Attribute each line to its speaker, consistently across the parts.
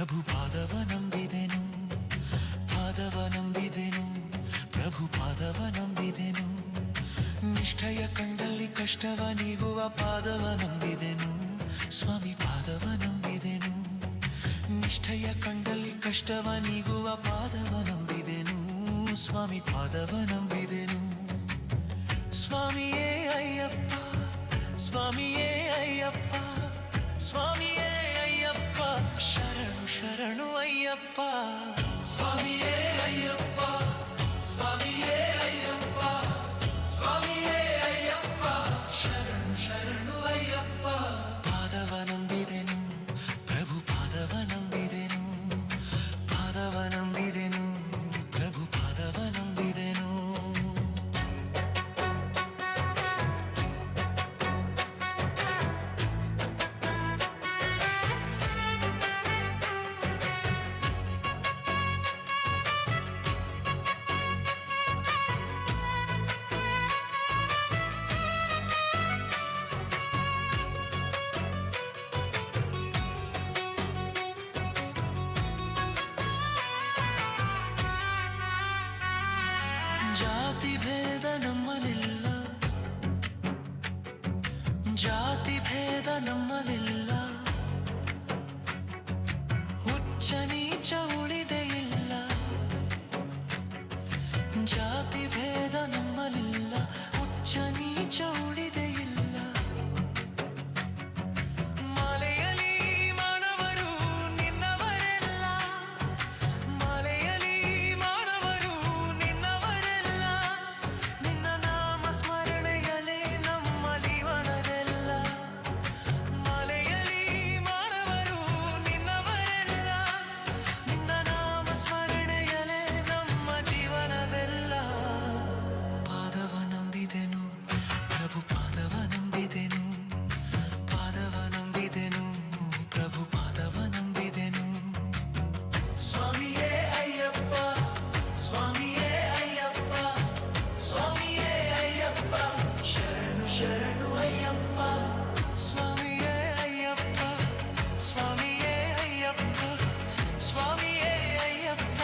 Speaker 1: ಪ್ರಭು ಪಾದವ ನಂಬಿದೆನು, ಪಾದವ ನಂಬಿದೆನು, ಪ್ರಭು ಪಾದವ ನಂಬಿದೆನು. ನಿಷ್ಠೆಯ ಕಂಡಲ್ಲಿ ಕಷ್ಟವ ನೀಗುವ ಪಾದವ ನಂಬಿದೆನು, ಸ್ವಾಮಿ ಪಾದವ ನಂಬಿದೆನು. ನಿಷ್ಠೆಯ ಕಂಡಲ್ಲಿ ಕಷ್ಟವ ನೀಗುವ ಪಾದವ ನಂಬಿದೆನು, ಸ್ವಾಮಿ ಪಾದವ ನಂಬಿದೆನು. ಸ್ವಾಮಿಯೇ ಅಯ್ಯಪ್ಪ, ಸ್ವಾಮಿಯೇ ಅಯ್ಯಪ್ಪ, ಸ್ವಾಮಿಯೇ ಅಯ್ಯಪ್ಪ, ಶರಣು ಶರಣು ಅಯ್ಯಪ್ಪ.
Speaker 2: ಸ್ವಾಮಿಯೇ ಅಯ್ಯಪ್ಪ, ಸ್ವಾಮಿಯೇ ಅಯ್ಯಪ್ಪ, ಸ್ವಾಮಿಯೇ ಅಯ್ಯಪ್ಪ, ಶರಣು ಶರಣು ಅಯ್ಯಪ್ಪ.
Speaker 1: ಪಾದವ ನಂಬಿದೆನು, ಪ್ರಭು ಪಾದವ ನಂಬಿದೆನು, ಪಾದವ ನಂಬಿದೆನು, ಪ್ರಭು ಪಾದವ ನಂಬಿದೆನು. ಜಾತಿ ಭೇದ ನಮ್ಮಲ್ಲಿಲ್ಲ, ಜಾತಿ ಭೇದ ನಮ್ಮಲ್ಲಿಲ್ಲ, ಉಚ್ಚ ನೀಚ ಉಳಿದೇ ಇಲ್ಲ. ಜಾತಿ ಭೇದ ನಮ್ಮಲ್ಲಿಲ್ಲ, ಉಚ್ಚ ನೀಚ ಉಳಿದೇ ಇಲ್ಲ. ಮಲೆಯಲಿ ಮಾನವರು ನಿನ್ನವರೆಲ್ಲ, ಮಲೆಯಲಿ ಮಾನವರು ನಿನ್ನವರೆಲ್ಲ. ನಿನ್ನ ನಾಮ ಸ್ಮರಣೆಯಲೇ ನಮ್ಮ ಜೀವನದೆಲ್ಲ. ಮಲೆಯಲಿ ಮಾನವರು ನಿನ್ನವರೆಲ್ಲ, ನಿನ್ನ ನಾಮ ಸ್ಮರಣೆಯಲೇ ನಮ್ಮ ಜೀವನವೆಲ್ಲ. ಪಾದವ ನಂಬಿದೆನು, ಪ್ರಭು ಪಾದವ ನಂಬಿದೆನು, ಪಾದವ ನಂಬಿದೆನು, ಪ್ರಭು ಪಾದವ ನಂಬಿದೆನು.
Speaker 2: ಸ್ವಾಮಿಯೇ ಅಯ್ಯಪ್ಪ, ಸ್ವಾಮಿಯೇ ಅಯ್ಯಪ್ಪ, ಸ್ವಾಮಿಯೇ ಅಯ್ಯಪ್ಪ, ಶರಣು ಶರಣು ಅಯ್ಯಪ್ಪ.
Speaker 1: ಸ್ವಾಮಿಯೇ ಅಯ್ಯಪ್ಪ, ಸ್ವಾಮಿಯೇ ಅಯ್ಯಪ್ಪ, ಸ್ವಾಮಿಯೇ ಅಯ್ಯಪ್ಪ,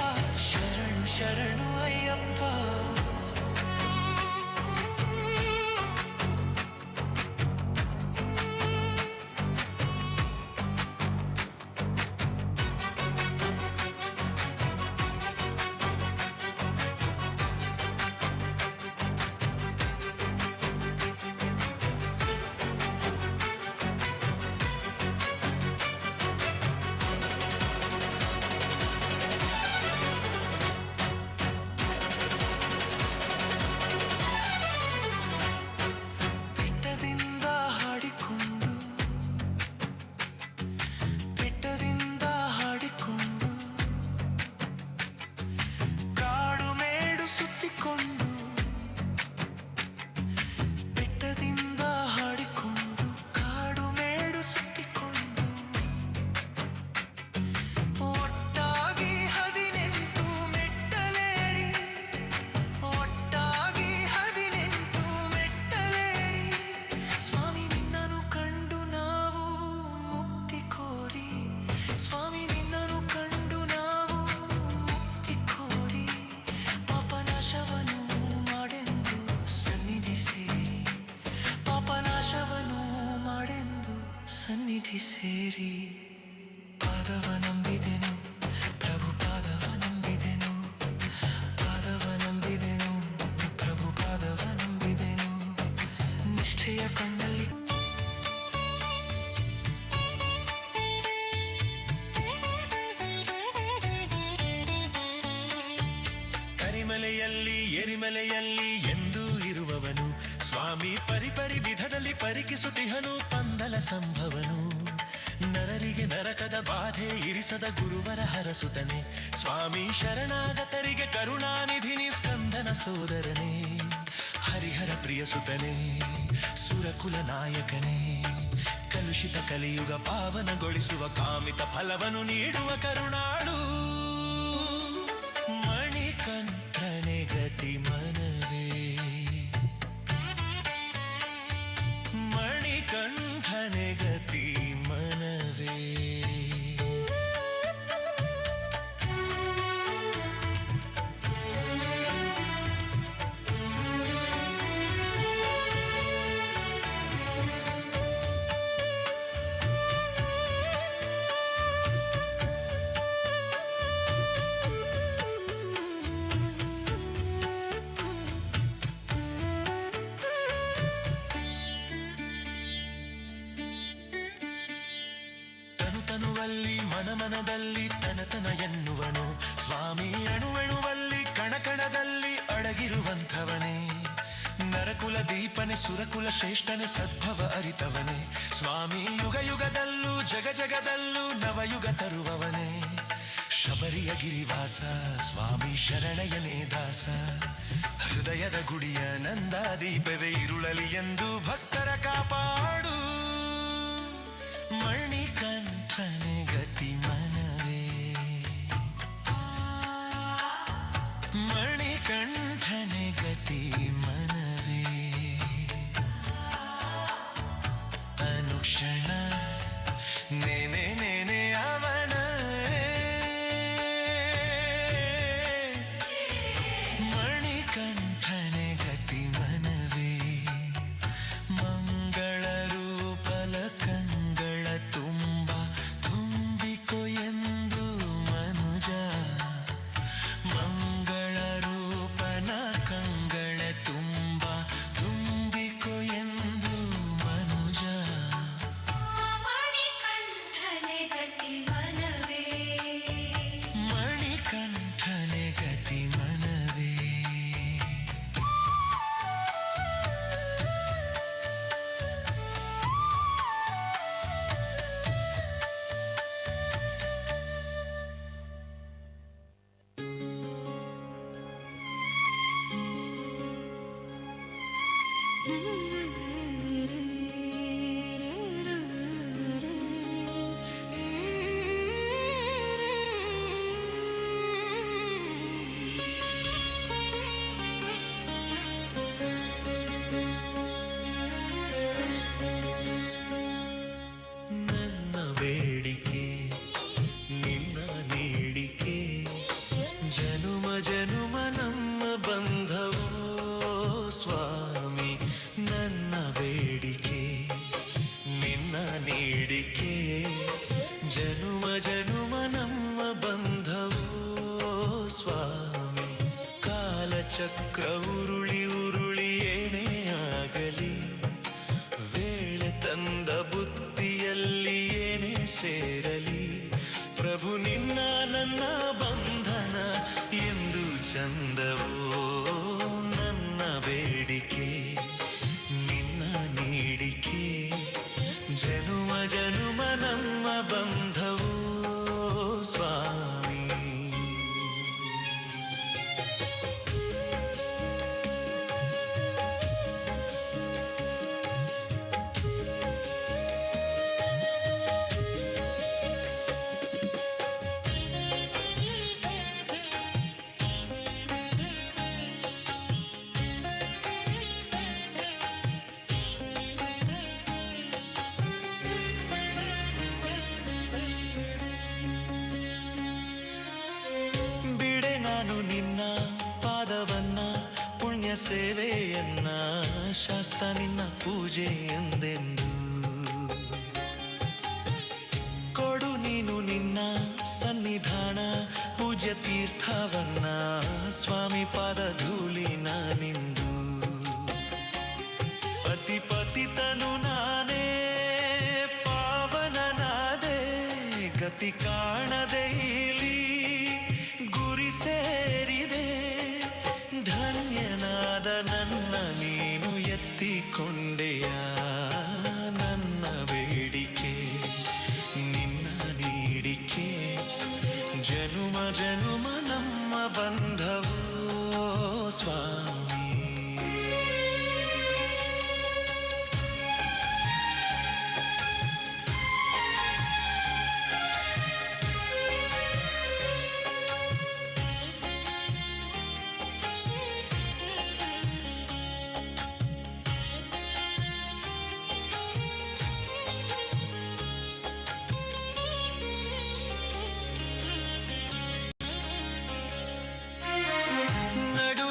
Speaker 1: ಶರಣು ಶರಣು ಅಯ್ಯಪ್ಪ. ಬೆಟ್ಟದಿಂದ ಹಾಡಿಕೊಂಡು, ಬೆಟ್ಟದಿಂದ ಹಾಡಿಕೊಂಡು, ಕಾಡು ಮೇಡು ಸುತ್ತಿಕೊಂಡು, ಬೆಟ್ಟದಿಂದ ಹಾಡಿಕೊಂಡು, ಕಾಡು ಮೇಡು ಸುತ್ತಿಕೊಂಡು, ಒಟ್ಟಾಗಿ 18 ಮೆಟ್ಟಲೇರಿ, ಒಟ್ಟಾಗಿ 18 ಮೆಟ್ಟಲೇರಿ. ಸ್ವಾಮಿ ನಿನ್ನನ್ನು ಕಂಡು ನಾವು ಮುಕ್ತಿ ಕೋರಿ, ಸ್ವಾಮಿ ನಿನ್ನನ್ನು ಕಂಡು ನಾವು ಮುಕ್ತಿ ಕೋರಿ. ಪಾಪನಾಶವನ್ನು ಮಾಡೆಂದು ಸನ್ನಿಧಿ ಸೇರಿ, ಪಾಪನಾಶವನ್ನು ಮಾಡೆಂದು ಸನ್ನಿಧಿ ಸೇರಿ. ಪಾದವ ನಂಬಿದೆನು, ಪ್ರಭು ಪಾದವ ನಂಬಿದೆನು, ಪಾದವ ನಂಬಿದೆನು, ಪ್ರಭು ಪಾದವ ನಂಬಿದೆನು. ನಿಷ್ಠೆಯ ಕಣ್ಣಲ್ಲಿ
Speaker 3: ಕರಿಮಲೆಯಲ್ಲಿ ಎರಿಮಲೆಯಲ್ಲಿ ಎಂದೂ ಇರುವವನು ಸ್ವಾಮಿ, ಪರಿಪರಿ ವಿಧದಲ್ಲಿ ಪರಿಕಿಸುತ್ತಿಹನು ಪಂದಲ ಸಂಭವನು. ನರರಿಗೆ ನರಕದ ಬಾಧೆ ಇರಿಸದ ಗುರುವರ ಹರಸುತನೆ ಸ್ವಾಮಿ, ಶರಣಾಗತರಿಗೆ ಕರುಣಾನಿಧಿನಿ ಸ್ಕಂದನ ಸೋದರನೇ. ಹರಿಹರ ಪ್ರಿಯ ಸುತನೇ, ಸುರಕುಲ ನಾಯಕನೇ, ಕಲುಷಿತ ಕಲಿಯುಗ ಪಾವನಗೊಳಿಸುವ ಕಾಮಿತ ಫಲವನ್ನು ನೀಡುವ ಕರುಣಾಳು. ಮಣಿಕಂಠನೆ ಗತಿ ಮನವೇ, ಮಣಿಕಂಠನೆ ಗತಿ ಮನವೇ. ಅಣುವಣುವಲ್ಲಿ ಮನಮನದಲ್ಲಿ ತನತನ ಎನ್ನುವನು ಸ್ವಾಮಿ ಅಣುವಣುವಲ್ಲಿ ಕಣಕಣದಲ್ಲಿ ಅಡಗಿರುವಂಥವನೇ ನರಕುಲ ದೀಪನೆ ಸುರಕುಲ ಶ್ರೇಷ್ಠನೆ ಸದ್ಭವ ಅರಿತವನೇ ಸ್ವಾಮಿ ಯುಗ ಯುಗದಲ್ಲೂ ಜಗ ಜಗದಲ್ಲೂ ನವಯುಗ ತರುವವನೇ ಶಬರಿಯ ಗಿರಿವಾಸ ಸ್ವಾಮಿ ಶರಣಯ್ಯನೇ ದಾಸ ಹೃದಯದ ಗುಡಿಯ ನಂದಾದೀಪವೇ ಇರುಳಲಿ ಎಂದು ಭಕ್ತರ ಕಾಪಾಡು ಮಣಿಕಂಠನೆ ಗತಿ ಮನವೇ ಮಣಿಕಂಠನೆ ಗತಿ ಮನವೇ ಅನುಕ್ಷಣ ನೇನೆ ನೇನೆ ಅವನ ಮಣಿಕಂಠನೆ ಗತಿ ಮನವೇ ಮಂಗಳ ರೂಪಲ ಕಂಗಳ ತುಂಬ ತುಂಬಿಕೊ ಎಂದು ಮನುಜ ಮಂಗಳ ರೂಪನ ಕಂಗಳ ತುಂಬ ತುಂಬಿಕೊ ಎಂದು ಮನುಜ
Speaker 1: ಮಣಿಕಂಠನೆ ಗತಿ ಮನವೇ
Speaker 3: ಮಣಿಕಂಠನೆ ಗತಿ ಮನವೇ ನನ್ನ ಬೇಡಿಕೆ ನಿನ್ನ ನೀಡಿಕೆ ಜನುಮ ಜನುಮ ನಮ್ಮ ಬಂಧವೋ ಸ್ವಾಮಿ ನನ್ನ ಬೇಡಿಕೆ ನಿನ್ನ ನೀಡಿಕೆ ಜನುಮ ಜನುಮ ನಮ್ಮ ಬಂಧವೋ ಸ್ವಾಮಿ ಕಾಲಚಕ್ರ ಉರುಳಿ ಉರುಳಿ ಏನೇ ಆಗಲಿ ವೇಳೆ ತಂದ ಬುದ್ಧಿಯಲ್ಲಿ ಏನೇ ಸೇರಲಿ ಪ್ರಭು ನಿನ್ನ ನನ್ನ ಬಂಧನ ಎಂದು ಚಂದವೋ ನನ್ನ ಬೇಡಿಕೆ ನಿನ್ನ ನೀಡಿಕೆ ಜನುಮ ಜನುಮ ನಮ್ಮ ಬಂಧವೋ ಸ್ವಾಮಿ ಬಿಡೆ ನಾನು ನಿನ್ನ ಪಾದವನ್ನ ಪುಣ್ಯ ಸೇವೆಯನ್ನ ಶಾಸ್ತ್ರ ನಿನ್ನ ಪೂಜೆ ಎಂದೆಂದು ಕೊಡು ನೀನು ನಿನ್ನ ಸನ್ನಿಧಾನ ಪೂಜ್ಯ ತೀರ್ಥವನ್ನ ಸ್ವಾಮಿ ಪಾದ ಧೂಳಿನ ನಿಂದು ಪತಿ ಪತಿತನು ನಾನೇ ಪಾವನನಾದೆ ಗತಿ ಕಾಣದೆ ಇಲ್ಲಿ ಗುರಿ ಸೇರಿದೆ ಧನ್ಯನಾದ ನನ್ನ ನೀನು ಎತ್ತಿಕೊಂಡೆಯ ನನ್ನ ಬೇಡಿಕೆ ನಿನ್ನ ನೀಡಿಕೆ ಜನುಮ ಜನುಮ ನಮ್ಮ ಬಂಧವೋ ಸ್ವಾಮಿ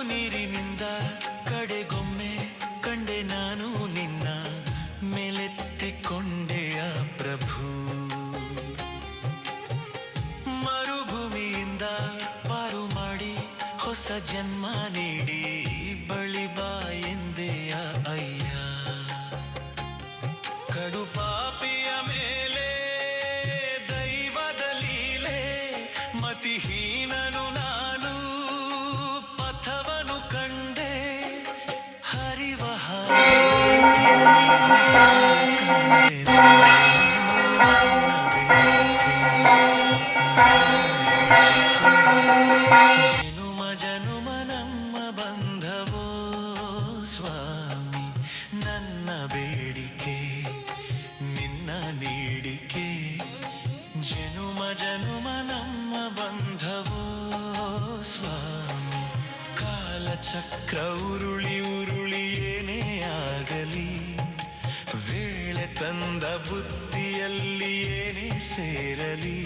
Speaker 3: ನೀರಿನಿಂದ ಕಡೆಗೊಮ್ಮೆ ಕಂಡೆ ನಾನು ನಿನ್ನ ಮೇಲೆತ್ತಿಕೊಂಡೆಯ ಪ್ರಭು ಮರುಭೂಮಿಯಿಂದ ಪಾರು ಮಾಡಿ ಹೊಸ ಜನ್ಮ ನೀಡಿ ಬಳಿ ಬಾ ಎಂದೆಯ ಅಯ್ಯ ಕಡು ಪಾಪಿಯ ಮೇಲೆ ದೈವ ಜನುಮ ಜನುಮ ನಮ್ಮ ಬಂಧವೋ ಸ್ವಾಮಿ, ನನ್ನ ಬೇಡಿಕೆ ನಿನ್ನ ನೀಡಿಕೆ. ಜನುಮ ಜನುಮ ನಮ್ಮ ಬಂಧವೋ ಸ್ವಾಮಿ, ಕಾಲಚಕ್ರ ಉರುಳಿ ಉರುಳಿ ಏನೇ ಆಗಲಿ, ವೇಳೆ ತಂದ ಬುದ್ಧಿಯಲ್ಲಿ ಏನೇ ಸೇರಲಿ,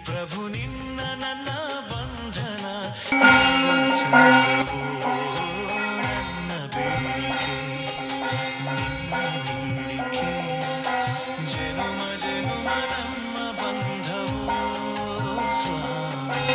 Speaker 3: ಪ್ರಭು ನಿನ್ನ ನನ್ನ ಬಂಧನ ಚಂದವೋ, ನನ್ನ ಬೇಡಿಕೆ ನಿನ್ನ ನೀಡಿಕೆ. ಜನುಮ ಜನುಮ ನಮ್ಮ ಬಂಧವೋ ಸ್ವಾಮಿ.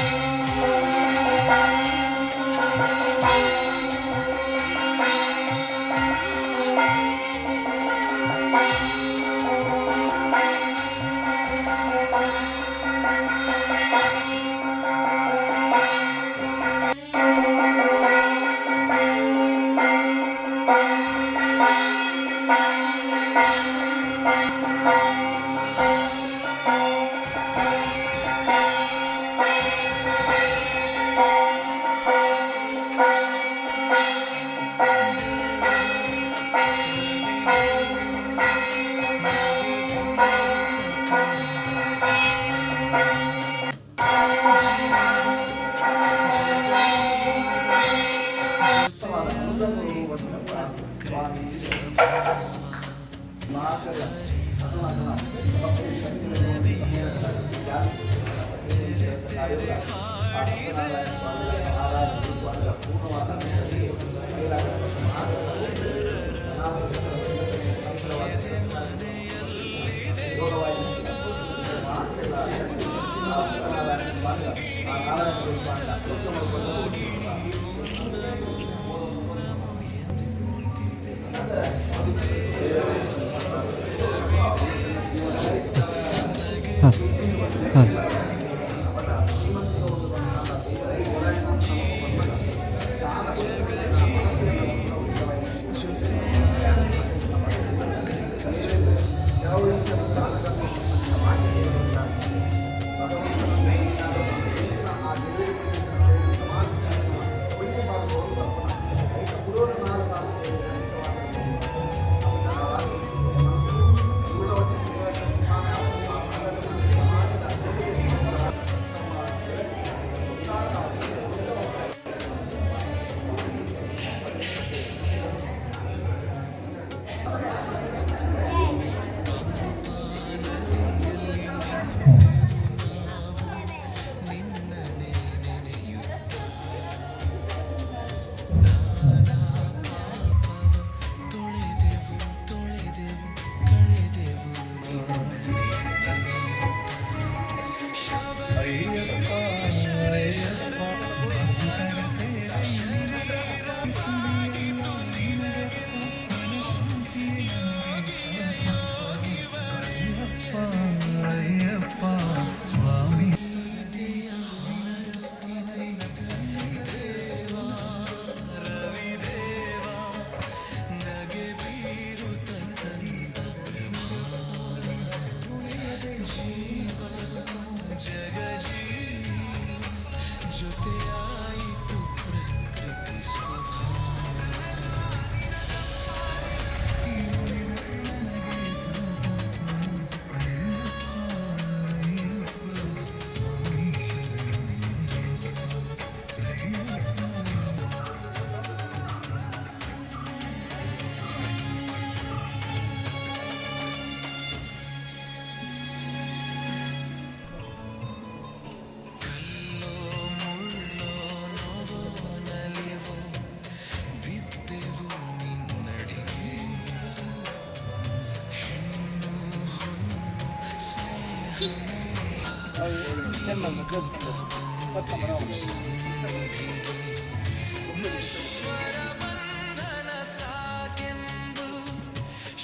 Speaker 3: ಬಂಧನ ಸಾಕೆಂದು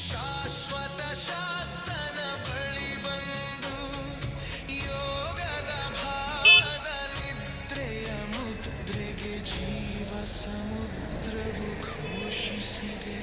Speaker 3: ಶಾಶ್ವತ ಶಾಸ್ತನ ಬಳಿ ಬಂದು ಯೋಗದ ಭಾವದ ನಿದ್ರೆಯ ಮುದ್ರೆಗೆ ಜೀವ ಸಮುದ್ರವು ಘೋಷಿಸಿದೆ.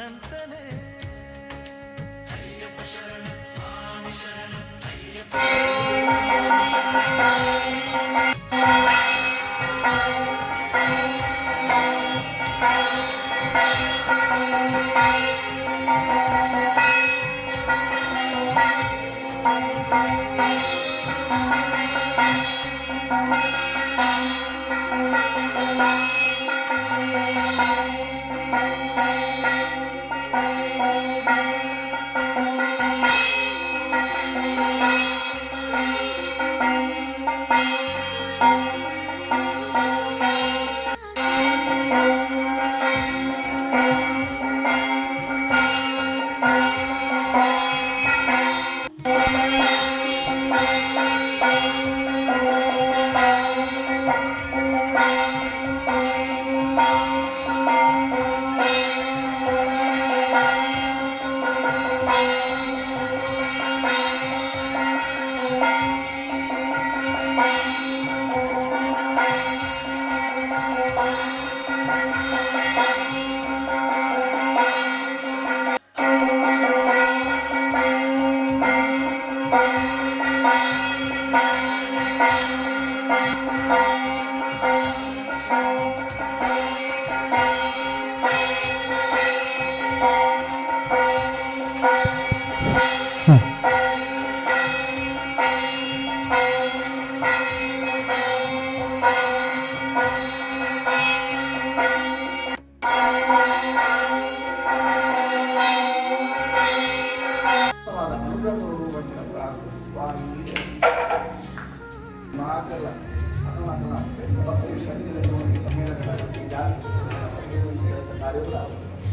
Speaker 3: ಭಗವಂತನೇ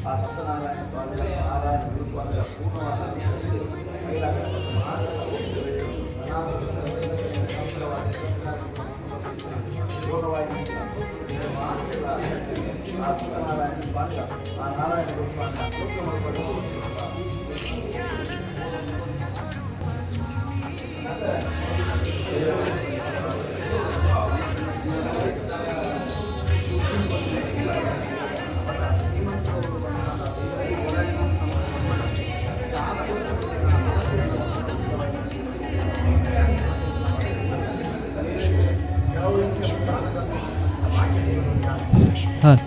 Speaker 4: ಆ ಸತ್ಯನಾರಾಯಣ ಸ್ವಾಮಿಗಳ ನಾರಾಯಣ ಗುರುಸ್ವಾಮಿಗಳ ಪೂರ್ಣವಾದ ಆ ಸತ್ಯನಾರಾಯಣ ಸ್ವಾಮಿಗಳ ಆ ನಾರಾಯಣ ಗುರುಸ್ವಾಮಿಗಳ
Speaker 5: ಹಾಂ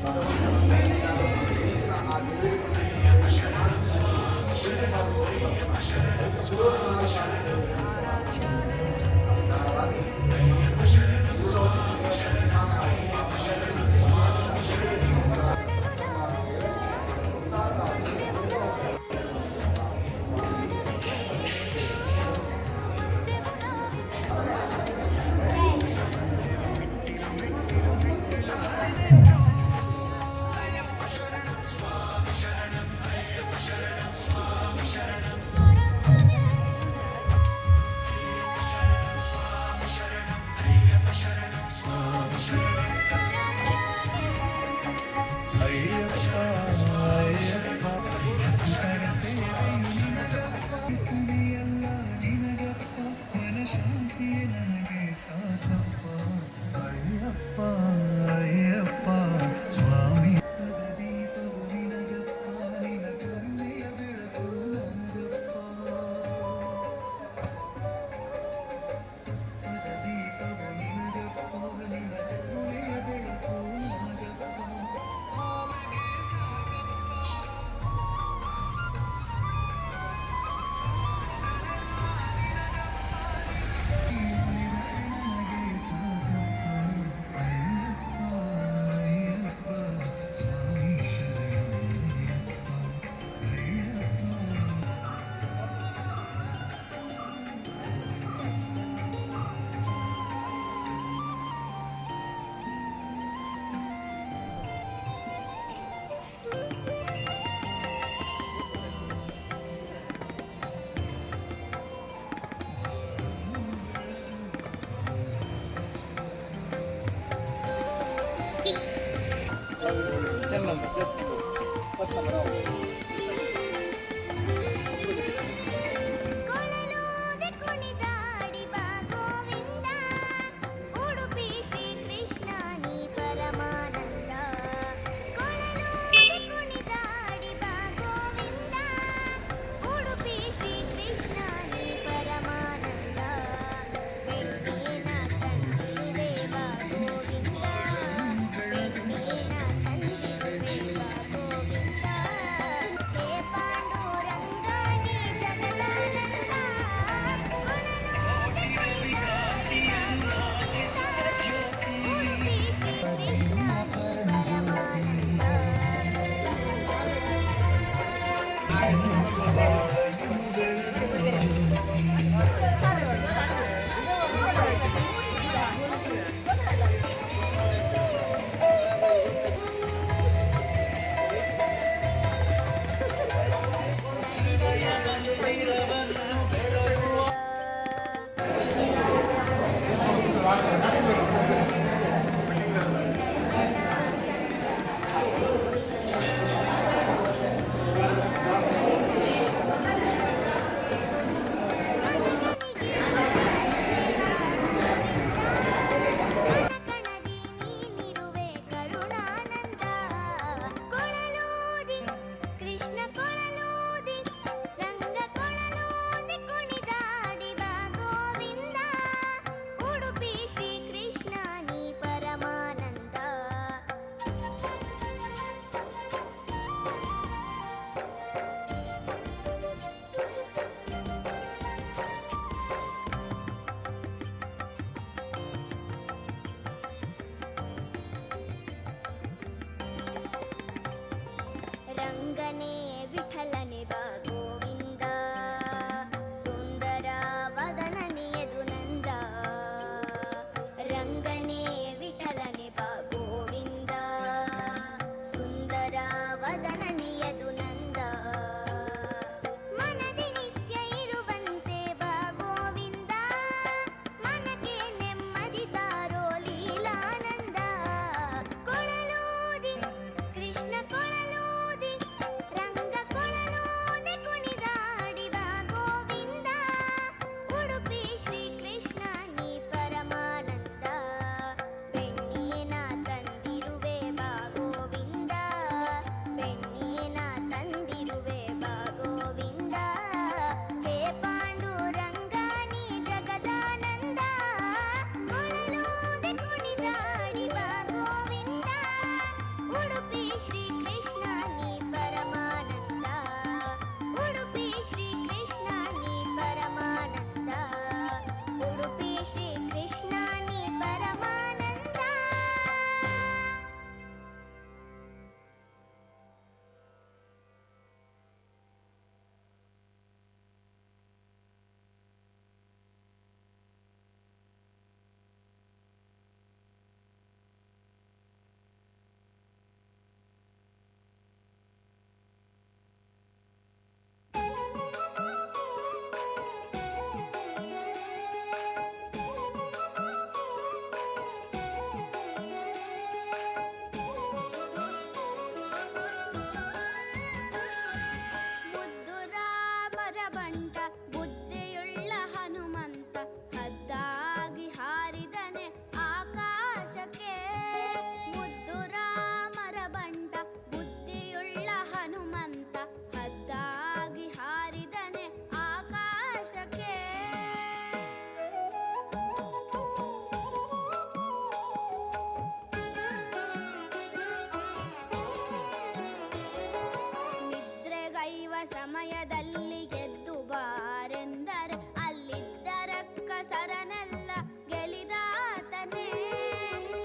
Speaker 5: ಸಮಯದಲ್ಲಿ ಗೆದ್ದು ಬಾರೆಂದರೆ ಅಲ್ಲಿದ್ದರಕ್ಕ ಸರನೆಲ್ಲ ಗೆಲಿದಾತನೇ.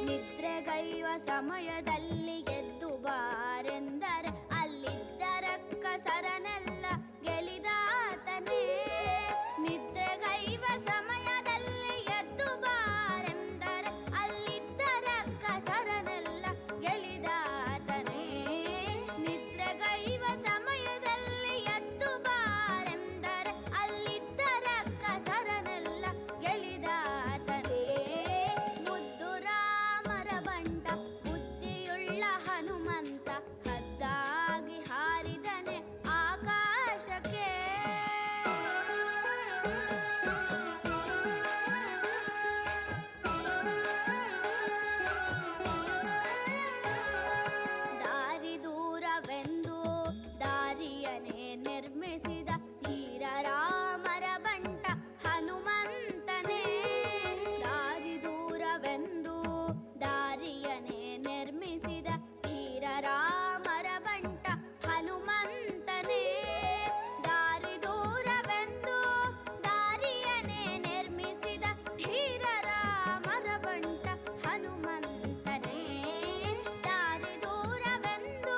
Speaker 5: ನಿದ್ರೆಗೈವ ಸಮಯದಲ್ಲಿ ಗೆದ್ದು ಬಾರೆಂದರೆ ಅಲ್ಲಿದ್ದರಕ್ಕ ಸರನೆಲ್ಲ ಗೆಲಿದಾತನೇ. ನಿದ್ರೆಗೈವ ಸಮಯದಲ್ಲಿ ಎದ್ದು ಬಾರೆಂದರೆ ಅಲ್ಲಿದ್ದರಕ್ಕ ಸರನೆಲ್ಲ ಗೆಲಿದಾತನೇ. ನಿದ್ರೆಗೈವ ಸಮಯದಲ್ಲಿ ಎದ್ದು ಬಾರೆಂದರೆ ಅಲ್ಲಿದ್ದರಕ್ಕ ಸರನೆಲ್ಲ ಗೆಲಿದಾತನೇ. ಮುದ್ದು ರಾಮರ ಬಂಟ ಬುದ್ಧಿಯುಳ್ಳ ಹನುಮಂತ ಹದ್ದಾಗಿ ಹಾರಿದನೆ ಆಕಾಶಕ್ಕೆ. ದಾರಿ ದೂರವೆಂದು ದಾರಿಯನೇ ನಿರ್ಮಿಸಿದ ಧೀರ ರಾಮರ ಬಂಟ ಹನುಮಂತನೇ. ದಾರಿ ದೂರವೆಂದು ದಾರಿಯನೇ ನಿರ್ಮಿಸಿದ ಧೀರ ರಾಮರ ಬಂಟ ಹನುಮಂತನೇ. ದಾರಿ ದೂರವೆಂದು ದಾರಿಯನೇ ನಿರ್ಮಿಸಿದ ಧೀರ ರಾಮರ ಬಂಟ ಹನುಮಂತನೇ. ದಾರಿ ದೂರವೆಂದು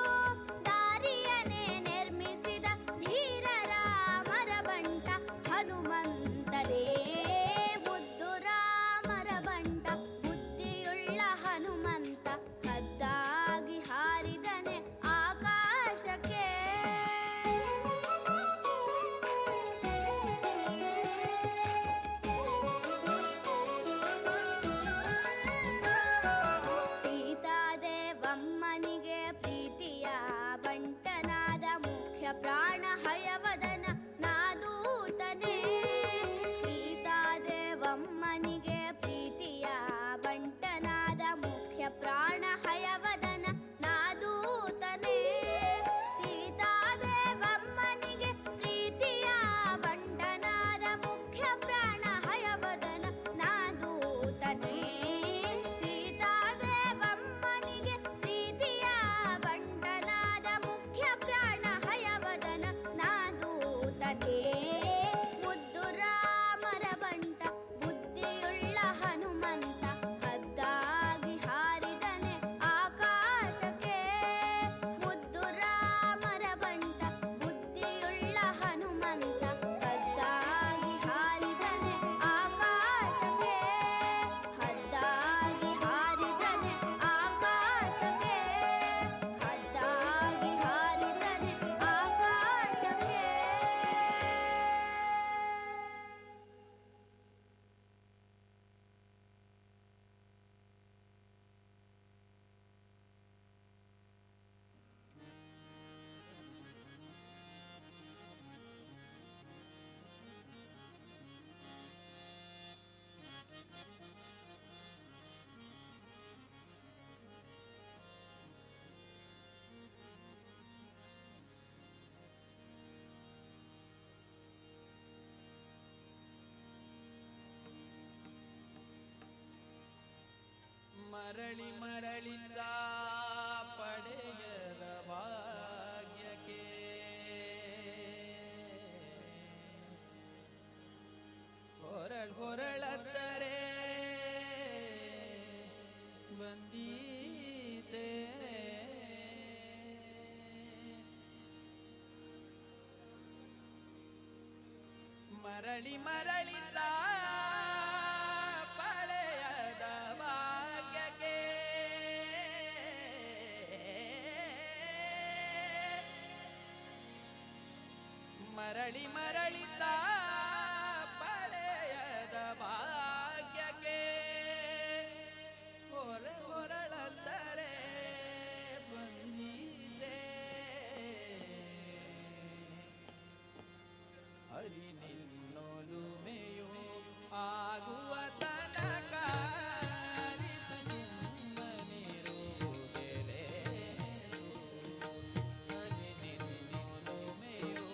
Speaker 5: ದಾರಿಯನೇ ನಿರ್ಮಿಸಿದ ಧೀರ ರಾಮರ ಬಂಟ ಹನುಮಂತನೇ. ಮುದ್ದು ರಾಮರ ಬಂಟ ಬುದ್ಧಿಯುಳ್ಳ ಹನುಮಂತ ಹದ್ದಾಗಿ ಹಾರಿದನೆ ಆಕಾಶಕ್ಕೆ. ಸೀತಾದೇವಮ್ಮನಿಗೆ ಪ್ರೀತಿಯ ಬಂಟನಾದ ಮುಖ್ಯ ಪ್ರಾಣ ಹಯವದನ ನಾದೂತನೇ. ಸೀತಾದೇವಮ್ಮನಿಗೆ ಪ್ರೀತಿಯ ಬಂಟನಾದ ಮುಖ್ಯ ಪ್ರಾಣ ಹಯವದನ ನಾದೂತನೇ. ಸೀತಾದೇವಮ್ಮನಿಗೆ ಪ್ರೀತಿಯ ಬಂಟನಾದ ಮುಖ್ಯ ಪ್ರಾಣ ಹಯವದನ ನಾದೂತನೇ. ಸೀತಾದೇವಮ್ಮನಿಗೆ ಪ್ರೀತಿಯ ಬಂಟನಾದ ಮುಖ್ಯ ಪ್ರಾಣ ಹಯವದನ ನಾದೂತನೇ. ಮುದ್ದು ರಾಮರ ಬಂಟ ಬುದ್ಧಿಯುಳ್ಳ ಹನುಮಂತ ಹದ್ದಾಗಿ ಹಾರಿದನೆ ಆಕಾಶಕ್ಕೆ. ಮುದ್ದು ರಾಮರ ಬಂಟ ಬುದ್ಧಿಯುಳ್ಳ ಹನುಮಂತ ಹದ್ದಾಗಿ ಹಾರಿದನೆ ಆಕಾಶಕ್ಕೆ. ಹದ್ದಾಗಿ ಹಾರಿದನೆ ಆಕಾಶಕ್ಕೆ. ಹದ್ದಾಗಿ ಹಾರಿದನೆ ಆಕಾಶಕ್ಕೆ.
Speaker 6: ಮರಳಿ ಮರಳಿದ ಪಡೆಯದ ಭಾಗ್ಯಕ್ಕೆ ಹೊರಳತ್ತರೆ ಬಂದೀತೆ. ಮರಳಿ ಮರಳಿದ ಪಡೆಯದ ಭಾಗ್ಯಕ್ಕೆ ಮರಳಿ ಮರಳಿದ ಪಡೆಯದ ಭಾಗ್ಯಕ್ಕೆ ಹೊರಳಂದರೆ ಬಂದಿದೆ. ಹರಿ ನಿನ್ನೊಲುಮೆಯು ಆಗುವ ತನಕ ಅರಿತು ಸುಮ್ಮನಿರುವುದೆಲೆ. ಹರಿ ನಿನ್ನೊಲುಮೆಯು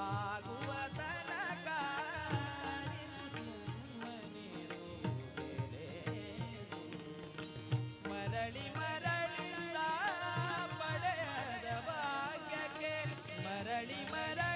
Speaker 6: ಆಗುವ ತನಕ ಅರಿತು ಸುಮ್ಮನಿರುವುದೆಲೆ. ಮರಳಿ ಮರಳಿಂದ ಪಡೆಯದ ಭಾಗ್ಯಕ್ಕೆ ಮರಳಿ ಮರಳಿ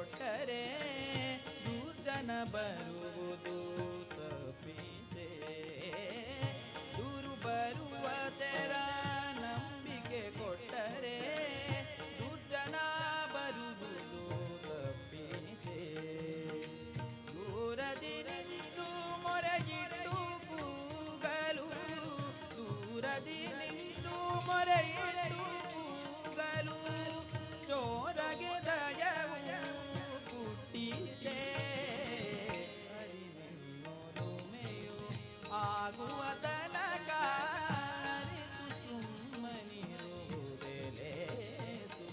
Speaker 6: ಕೊಟ್ಟರೆ ದುರ್ಜನ ಬರುವುದು ತಪ್ಪಿದೆ. ದೂರು ಬರುವ ತೆರ ನಂಬಿಕೆ ಕೊಟ್ಟರೆ ದುರ್ಜನ ಬರುವುದು ತಪ್ಪಿದೆ. ದೂರದಿ ನಿಂತು ಮೊರೆಗಿಟ್ಟು ಕೂಗಲು, ದೂರದಿ ನಿಂತು ಮೊರೆಯಿಟ್ಟು ಕೂಗಲು, ಚೋರಗೆ ದಯವು ಹುಟ್ಟಿದೆ. ಅರಿವೆನ್ನೋದುಮೆಯು ಆಗುವ ತನಕ ಅರಿತು ಸುಮ್ಮನಿರುವುದೇ ಲೇಸು.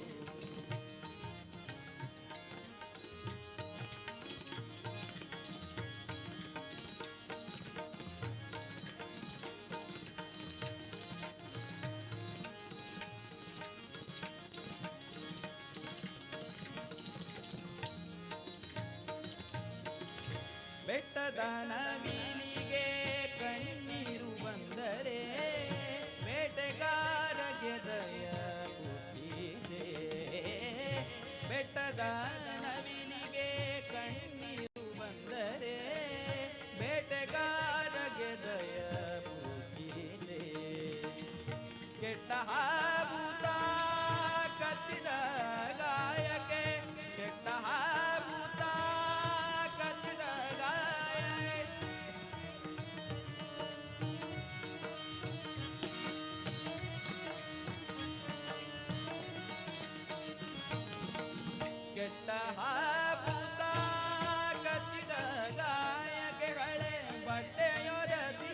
Speaker 6: ಬೆಟ್ಟದ ನವಿಲಿಗೆ ಕಣ್ಣೀರು ಬಂದರೆ ಬೇಟೆಗಾರಗೆ ದಯ ಹುಟ್ಟಿದೆ. ಬೆಟ್ಟದ ನವಿಲಿಗೆ ಕಣ್ಣೀರು ಬಂದರೆ ಬೇಟೆಗಾರಗೆ ದಯ ಹುಟ್ಟಿದೆ. ಕೆಟ್ಟ ಹಾಬೂತ ಕತ್ತಿದ ಗಾಯಕ್ಕೆ, ಕೆಟ್ಟ ಹಾಬೂತ ಕತ್ತಿದ ಗಾಯಕ್ಕೆ, ಕೆಟ್ಟ ಹಾಬೂತ ಕತ್ತಿದ ಗಾಯಕೆಗಳೇ ಬಟ್ಟೆಯೊರದಿ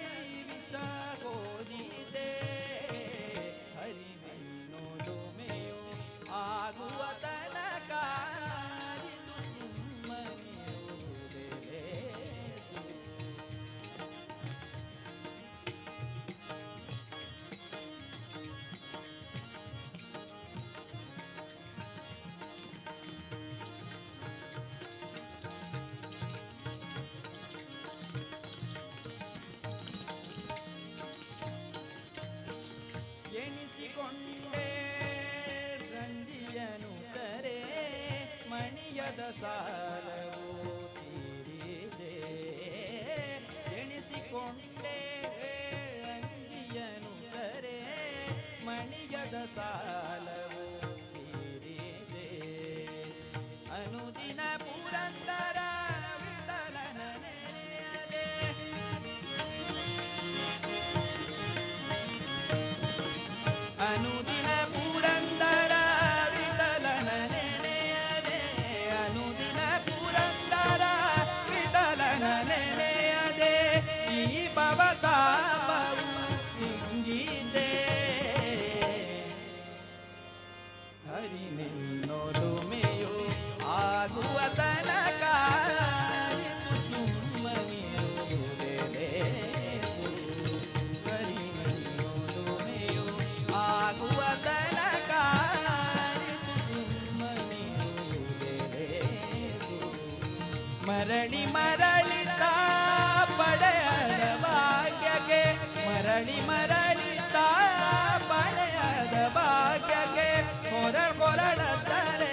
Speaker 6: ವಿಷ ಹೋದಿದೆ. ಹರಿವೆನ್ನೋದುಮೆಯು ಆಗುವ ತನಕ ಅರಿತು ಸುಮ್ಮನಿರುವುದೇ ಲೇಸು. ಎಣಿಸಿಕೊಂಡೆ ಗಂಜಿಯನು ತರೆ ಮಣಿಯದ ಸಾಲವು ತೀರಿದೆ. ಎಣಿಸಿಕೊಂಡೆ ಗಂಜಿಯನು ತರೆ ಮಣಿಯದ ಸಾಲವು ತೀರಿದೆ. ಅನುದಿನ ಪುರಂದರ ವಿಠಲನ ನೆನೆಯದೆ, ಅನುದಿನ ಪುರಂದರ ವಿಠಲನ ನೆನೆಯದೆ, ಅನುದಿನ ಪುರಂದರ ವಿಠಲನ ನೆನೆಯದೆ, ಈ ಭವತಾಪವು ಹಿಂಗಿದೆ. ಹರಿನೆನ್ನೋದುಮೆಯು ಆಗುವ ತನಕ ಅರಿತು ಸುಮ್ಮನಿರುವುದೇ ಲೇಸು. ಹರಿನೆನ್ನೋದುಮೆಯು ಆಗುವ ತನಕ ಅರಿತು ಸುಮ್ಮನಿರುವುದೇ ಲೇಸು. ಮರಳಿ ಮರಳಿತ ಪಡೆಯದ ಭಾಗ್ಯಕ್ಕೆ, ಮರಳಿ ಮರಳಿತ ಪಡೆಯದ ಭಾಗ್ಯಕ್ಕೆ ಹೊರಡತ್ತರೆ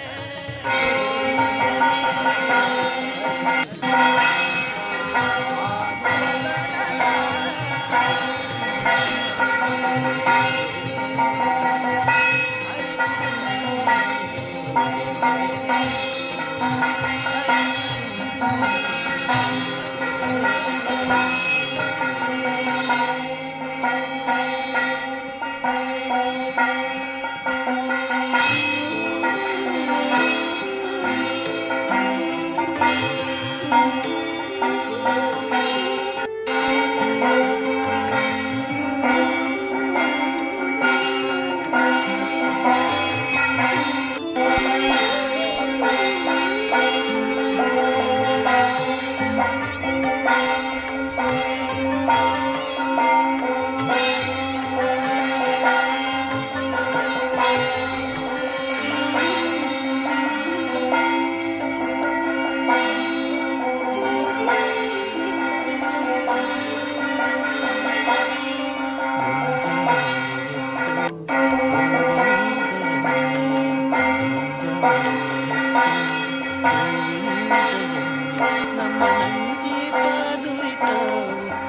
Speaker 6: ನಮ್ಮ ನಂಜೀಪ ದುರಿತವು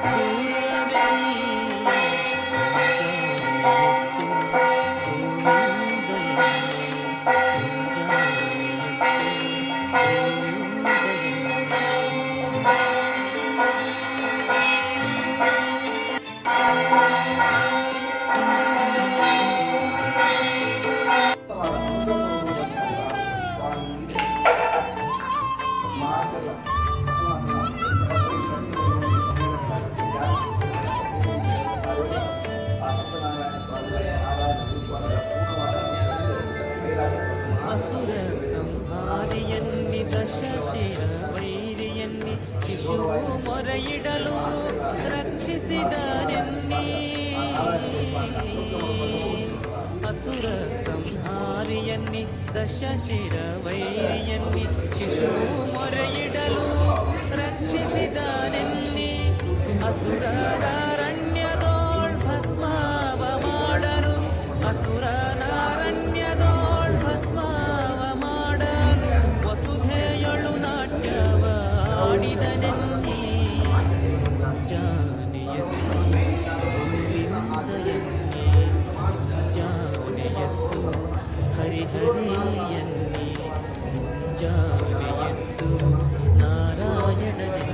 Speaker 6: ದೂರವೆನ್ನಿ. ಅಸುರ ಸಂಹಾರಿಯನ್ನಿ ದಶಶಿರ ವೈರಿಯನ್ನಿ ಶಿಶುವು ಮೊರೆಯಿಡಲು ರಕ್ಷಿಸಿದನೆನ್ನಿ. ಅಸುರ ಸಂಹಾರಿಯನ್ನಿ ದಶಶಿರ ವೈರಿಯನ್ನಿ ಶಿಶುವು ಮೊರೆಯಿಡಲು ರಕ್ಷಿಸಿದನೆನ್ನಿ. ಅಸುರನಾರಣ್ಯದೋಳ್ ಭಸ್ಮಾವ ಮಾಡರು, ಅಸುರನಾರಣ್ಯದೋಳ್ ಭಸ್ಮಾವ ಮಾಡರು, ವಸುಧೆಯೊಳು ನಾಟ್ಯವ ಆಡಿದನೆನ್ನಿ. ಜಾನೆಯತ್ತು ಗೋವಿಂದಯನ್ನಿ, ಜಾನೆಯತ್ತು ಹರಿಹರಿಯನ್ನಿ, ಜಾನೆಯತ್ತು ನಾರಾಯಣನೆನ್ನಿ.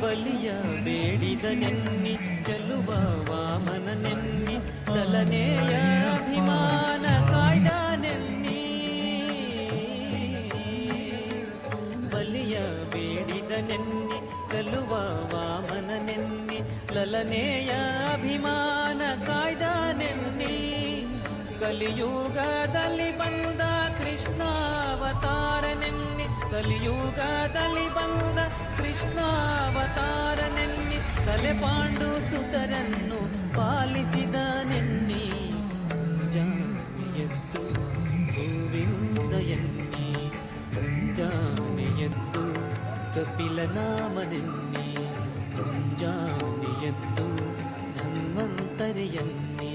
Speaker 6: ಬಲಿಯ ಬೇಡಿದನೆನ್ನಿ ಚೆಲುವ ವಾಮನನೆನ್ನಿ, ದಲನೆಯ ಅಭಿಮಾನ ಕಾಯ್ದನೆನ್ನಿ. ಬಲಿಯ ಬೇಡಿದನೆನ್ನಿ ಚೆಲುವ ವಾಮನನೆನ್ನಿ, ಲಲನೆಯ ಅಭಿಮಾನ ಕಾಯ್ದನೆನ್ನಿ. ಕಲಿಯುಗದಲ್ಲಿ ಬಂದ ಕೃಷ್ಣಾವತಾರನೆನ್ನಿ, ಕಲಿಯುಗದಲ್ಲಿ ಬಂದ ಕೃಷ್ಣಾವತಾರನೆನ್ನಿ, ಸಲೆ ಪಾಂಡು ಸುತರನ್ನು ಪಾಲಿಸಿದನೆನ್ನಿ. ಜಾನೆಯತ್ತು ಗೋವಿಂದಯನ್ನಿ, ಜಾನೆಯತ್ತು ಕಪಿಲನಾಮನೆನ್ನಿ, ಜಾನೆಯತ್ತು ಧನ್ವಂತರಿಯನ್ನಿ.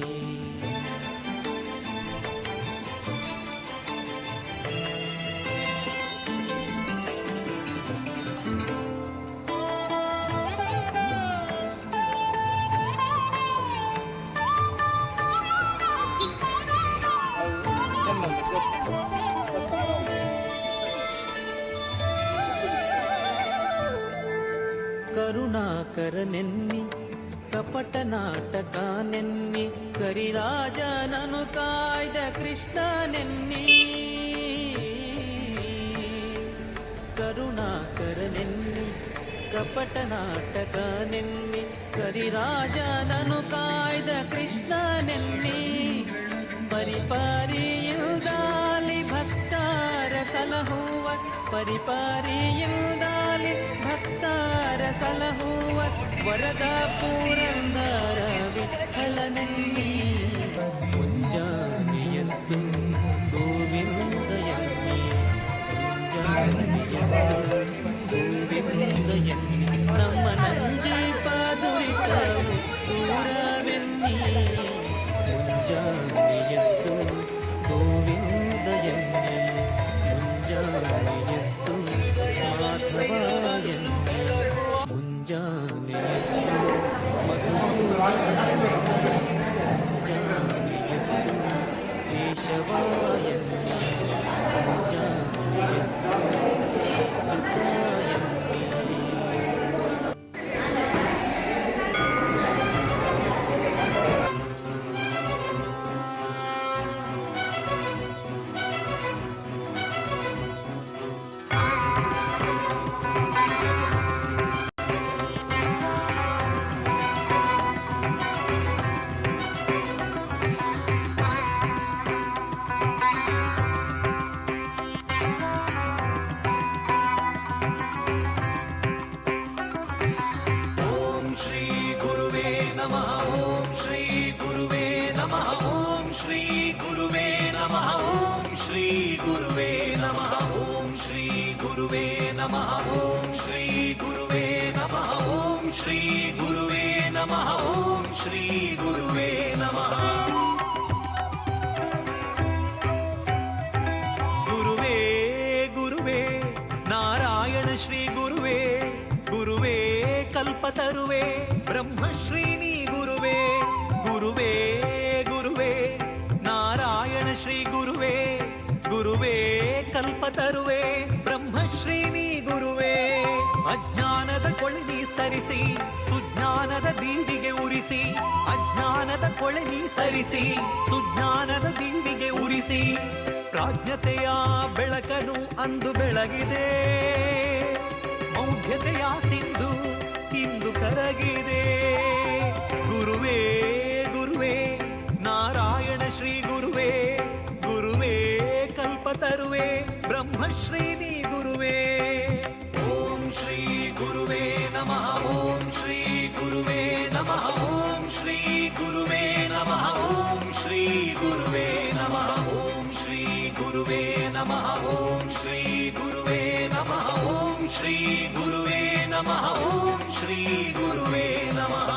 Speaker 6: ಕರುಣಾಕರನೆನ್ನಿ, ಕಪಟ ನಾಟಕನೆನ್ನಿ, ಕರಿರಾಜನನು ಕಾಯ್ದ ಕೃಷ್ಣನೆನ್ನಿ. ಕರುಣಾಕರನೆನ್ನಿ, ಕಪಟ ನಾಟಕನೆನ್ನಿ, ಕರಿರಾಜನನು ಕಾಯ್ದ ಕೃಷ್ಣನೆನ್ನಿ. ಪರಿಪಾರಿಯುದಾಲಿ ಭಕ್ತಾರ ಸಲಹುವ, ಪರಿಪಾರಿಯುದಾಲಿ ಭಕ್ತಾರ ಸಲಹುವ, ವರದ ಪುರಂದರ ವಿಠಲನೆನ್ನಿ. ಮುಂಜಾನೆಯದ್ದು ಗೋವಿಂದಯನ್ನಿ, ಮುಂಜಾನೆಯದ್ದು ಗೋವಿಂದಯನ್ನಿ, ನಮ್ಮ ನಂಜೀಪ ದುರಿತವು ದೂರವೆನ್ನಿ. ಮುಂಜಾನೆಯದ್ದು ಗೋವಿಂದಯನ್ನಿ, ಮುಂಜಾನೆಯದ್ದು ಮಾಧವಯನ್ನಿ, ಮುಂಜಾನೆಯದ್ದು ಮಧುಸೂದನಯನ್ನಿ, ಮುಂಜಾನೆಯದ್ದು ಕೇಶವಾಯನ್ನಿ, ಮುಂಜಾನೆಯದ್ದು ಅಚ್ಯುತಾಯನ್ನಿ. ನಮಃ ಓಂ ಶ್ರೀ ಗುರುವೇ ನಮಃ ಓಂ ಶ್ರೀ ಗುರುವೇ ನಮಃ ಓಂ ಶ್ರೀ ಗುರುವೇ ನಮಃ ಓಂ ಶ್ರೀ ಗುರುವೇ ನಮಃ ಓಂ ಶ್ರೀ ಗುರುವೇ ನಮಃ ಓಂ ಶ್ರೀ ಗುರುವೇ ನಮಃ ಓಂ ಶ್ರೀ ಗುರುವೇ ನಮಃ ಗುರುವೇ ಗುರುವೇ ನಾರಾಯಣ ಶ್ರೀ ಗುರುವೇ ಗುರುವೇ ಕಲ್ಪತರುವೇ ಬ್ರಹ್ಮಶ್ರೀನಿ ಗುರುವೇ ಗುರುವೇ ಗುರುವೇ ನಾರಾಯಣ ಶ್ರೀ ಗುರುವೇ ಗುರುವೇ ಕಲ್ಪತರುವೇ ಬ್ರಹ್ಮಶ್ರೀನಿ ಗುರುವೇ ಅಜ್ಞಾನದ ಕೊಳನಿ ಸರಿಸಿ ಸುಜ್ಞಾನದ ದೀವಿಗೆ ಉರಿಸಿ ಅಜ್ಞಾನದ ಕೊಳನಿ ಸರಿಸಿ ಸುಜ್ಞಾನದ ದೀವಿಗೆ ಉರಿಸಿ ಪ್ರಾಜ್ಞತೆಯ ಬೆಳಕನು ಅಂದು ಬೆಳಗಿದೆ ಮೌಢ್ಯತೆಯ ಸಿಂಧು ಇಂದು ಕರಗಿದೆ ಗುರುವೇ ಗುರುವೇ ನಾರಾಯಣ ಶ್ರೀ ಗುರುವೇ ಗುರುವೇ ಕಲ್ಪತರುವೇ ಬ್ರಹ್ಮಶ್ರೀನಿ ಗುರುವೇ ಓಂ ಶ್ರೀ ಗುರುವೇ ನಮಃ ಓಂ ಶ್ರೀ ಗುರುವೇ ನಮಃ ಓಂ ಶ್ರೀ ಗುರುವೇ ನಮಃ ಓಂ ಶ್ರೀ ಗುರುವೇ ನಮಃ ಓಂ ಶ್ರೀ ಗುರುವೇ ನಮಃ ಓಂ ಶ್ರೀ ಗುರುವೇ ನಮಃ ಓಂ ಶ್ರೀ ಗುರುವೇ ನಮಃ ಓಂ ಶ್ರೀ ಗುರುವೇ ನಮಃ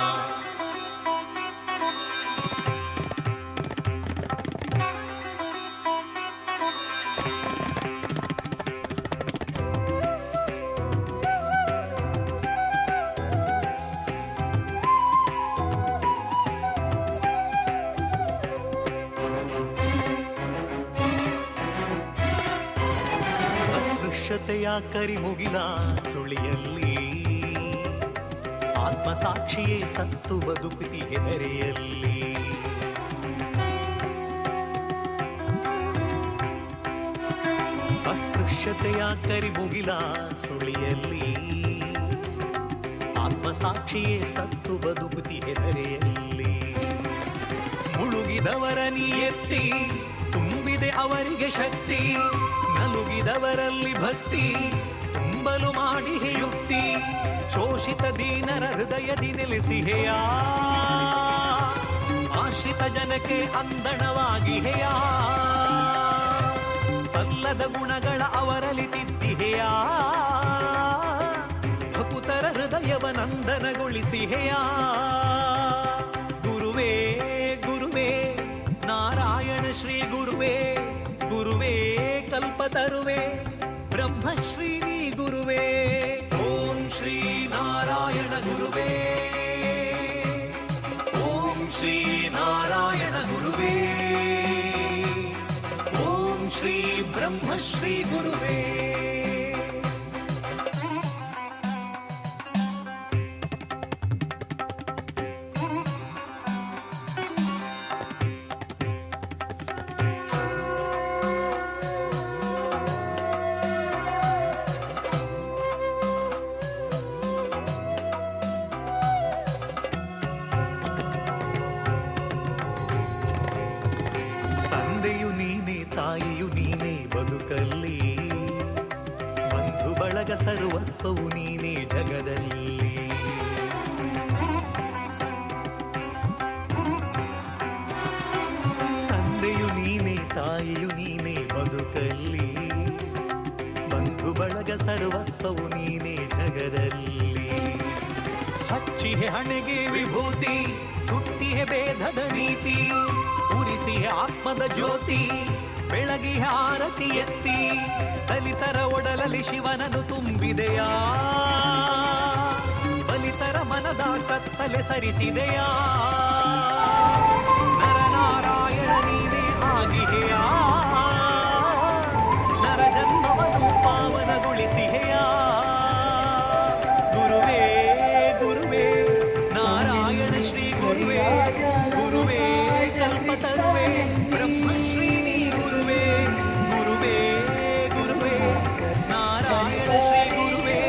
Speaker 6: ಅಸ್ಪೃಶ್ಯತೆಯ ಕರಿಮುಗಿಲ ಸುಳಿಯಲ್ಲಿ ಆತ್ಮಸಾಕ್ಷಿಯೇ ಸತ್ತು ಬದುಕುತಿ ಹೆದರೆಯಲ್ಲಿ ಅಸ್ಪೃಶ್ಯತೆಯ ಕರಿಮುಗಿಲ ಸುಳಿಯಲ್ಲಿ ಆತ್ಮಸಾಕ್ಷಿಯೇ ಸತ್ತು ಬದುಕುತಿ ಹೆದರೆಯಲ್ಲಿ ಮುಳುಗಿದವರ ನೀ ಎತ್ತಿ ತುಂಬಿದೆ ಅವರಿಗೆ ಶಕ್ತಿ ನಲುಗಿದವರಲ್ಲಿ ಭಕ್ತಿ ತುಂಬಲು ಮಾಡಿ ಯುಕ್ತಿ ಶೋಷಿತ ದೀನರ ಹೃದಯದಿ ನೆಲೆಸಿಹೆಯ ಆಶ್ರಿತ ಜನಕ್ಕೆ ಅಂದಣವಾಗಿ ಹೇಯ ಸಲ್ಲದ ಗುಣಗಳ ಅವರಲ್ಲಿ ತಿದ್ದಿಹೆಯ ಭಕುತರ ಹೃದಯವ ನಂದನಗೊಳಿಸಿಹೆಯ ಗುರುವೇ ಗುರುವೇ ನಾರಾಯಣ ಶ್ರೀ ಗುರುವೇ ಗುರುವೇ ಕಲ್ಪತರುವೇ ಬ್ರಹ್ಮಶ್ರೀನಿ ಗುರುವೇ ಓಂ ಶ್ರೀ ನಾರಾಯಣ ಗುರುವೇ ಓಂ ಶ್ರೀ ನಾರಾಯಣ ಗುರುವೇ ಓಂ ಶ್ರೀ ಬ್ರಹ್ಮಶ್ರೀ ಗುರುವೇ ತಂದೆಯು ನೀನೇ ತಾಯಿಯು ನೀನೇ ಬದುಕಲ್ಲಿ ಬಂಧು ಬಳಗ ಸರ್ವಸ್ವವು ನೀನೇ ಜಗದಲ್ಲಿ ತಂದೆಯು ನೀನೇ ತಾಯಿಯು ನೀನೇ ಬದುಕಲ್ಲಿ ಬಂಧು ಬಳಗ ಸರ್ವಸ್ವವು ನೀನೇ ಜಗದಲ್ಲಿ ಹಚ್ಚಿಹೆ ಹಣೆಗೆ ವಿಭೂತಿ ಸುತ್ತಿಹೆ ಭೇದದ ನೀತಿ ಉರಿಸಿಹೆ ಆತ್ಮದ ಜ್ಯೋತಿ ಬೆಳಗಿಹೆ ಆರತಿ ಎತ್ತಿ ದಲಿತರ ಒಡಲಲ್ಲಿ ಶಿವನನ್ನು ತುಂಬಿದೆಯಾ ಬಲಿತರ ಮನದ ಕತ್ತಲೆ ಸರಿಸಿದೆಯಾ ನರನಾರಾಯಣ ನೀನೇ ಆಗಿದೆಯಾ ನರ ಜನ್ಮವನ್ನು ಪಾವನಗೊಳಿಸಿಹೆಯಾ ಗುರುವೇ ಗುರುವೇ ನಾರಾಯಣ ಶ್ರೀ ಗುರುವೇ ಗುರುವೇ ಕಲ್ಪತರುವೇ ಬ್ರಹ್ಮಶ್ರೀನಿ ಗುರುವೇ ಗುರುವೇ ಗುರುವೇ ನಾರಾಯಣ ಶ್ರೀ ಗುರುವೇ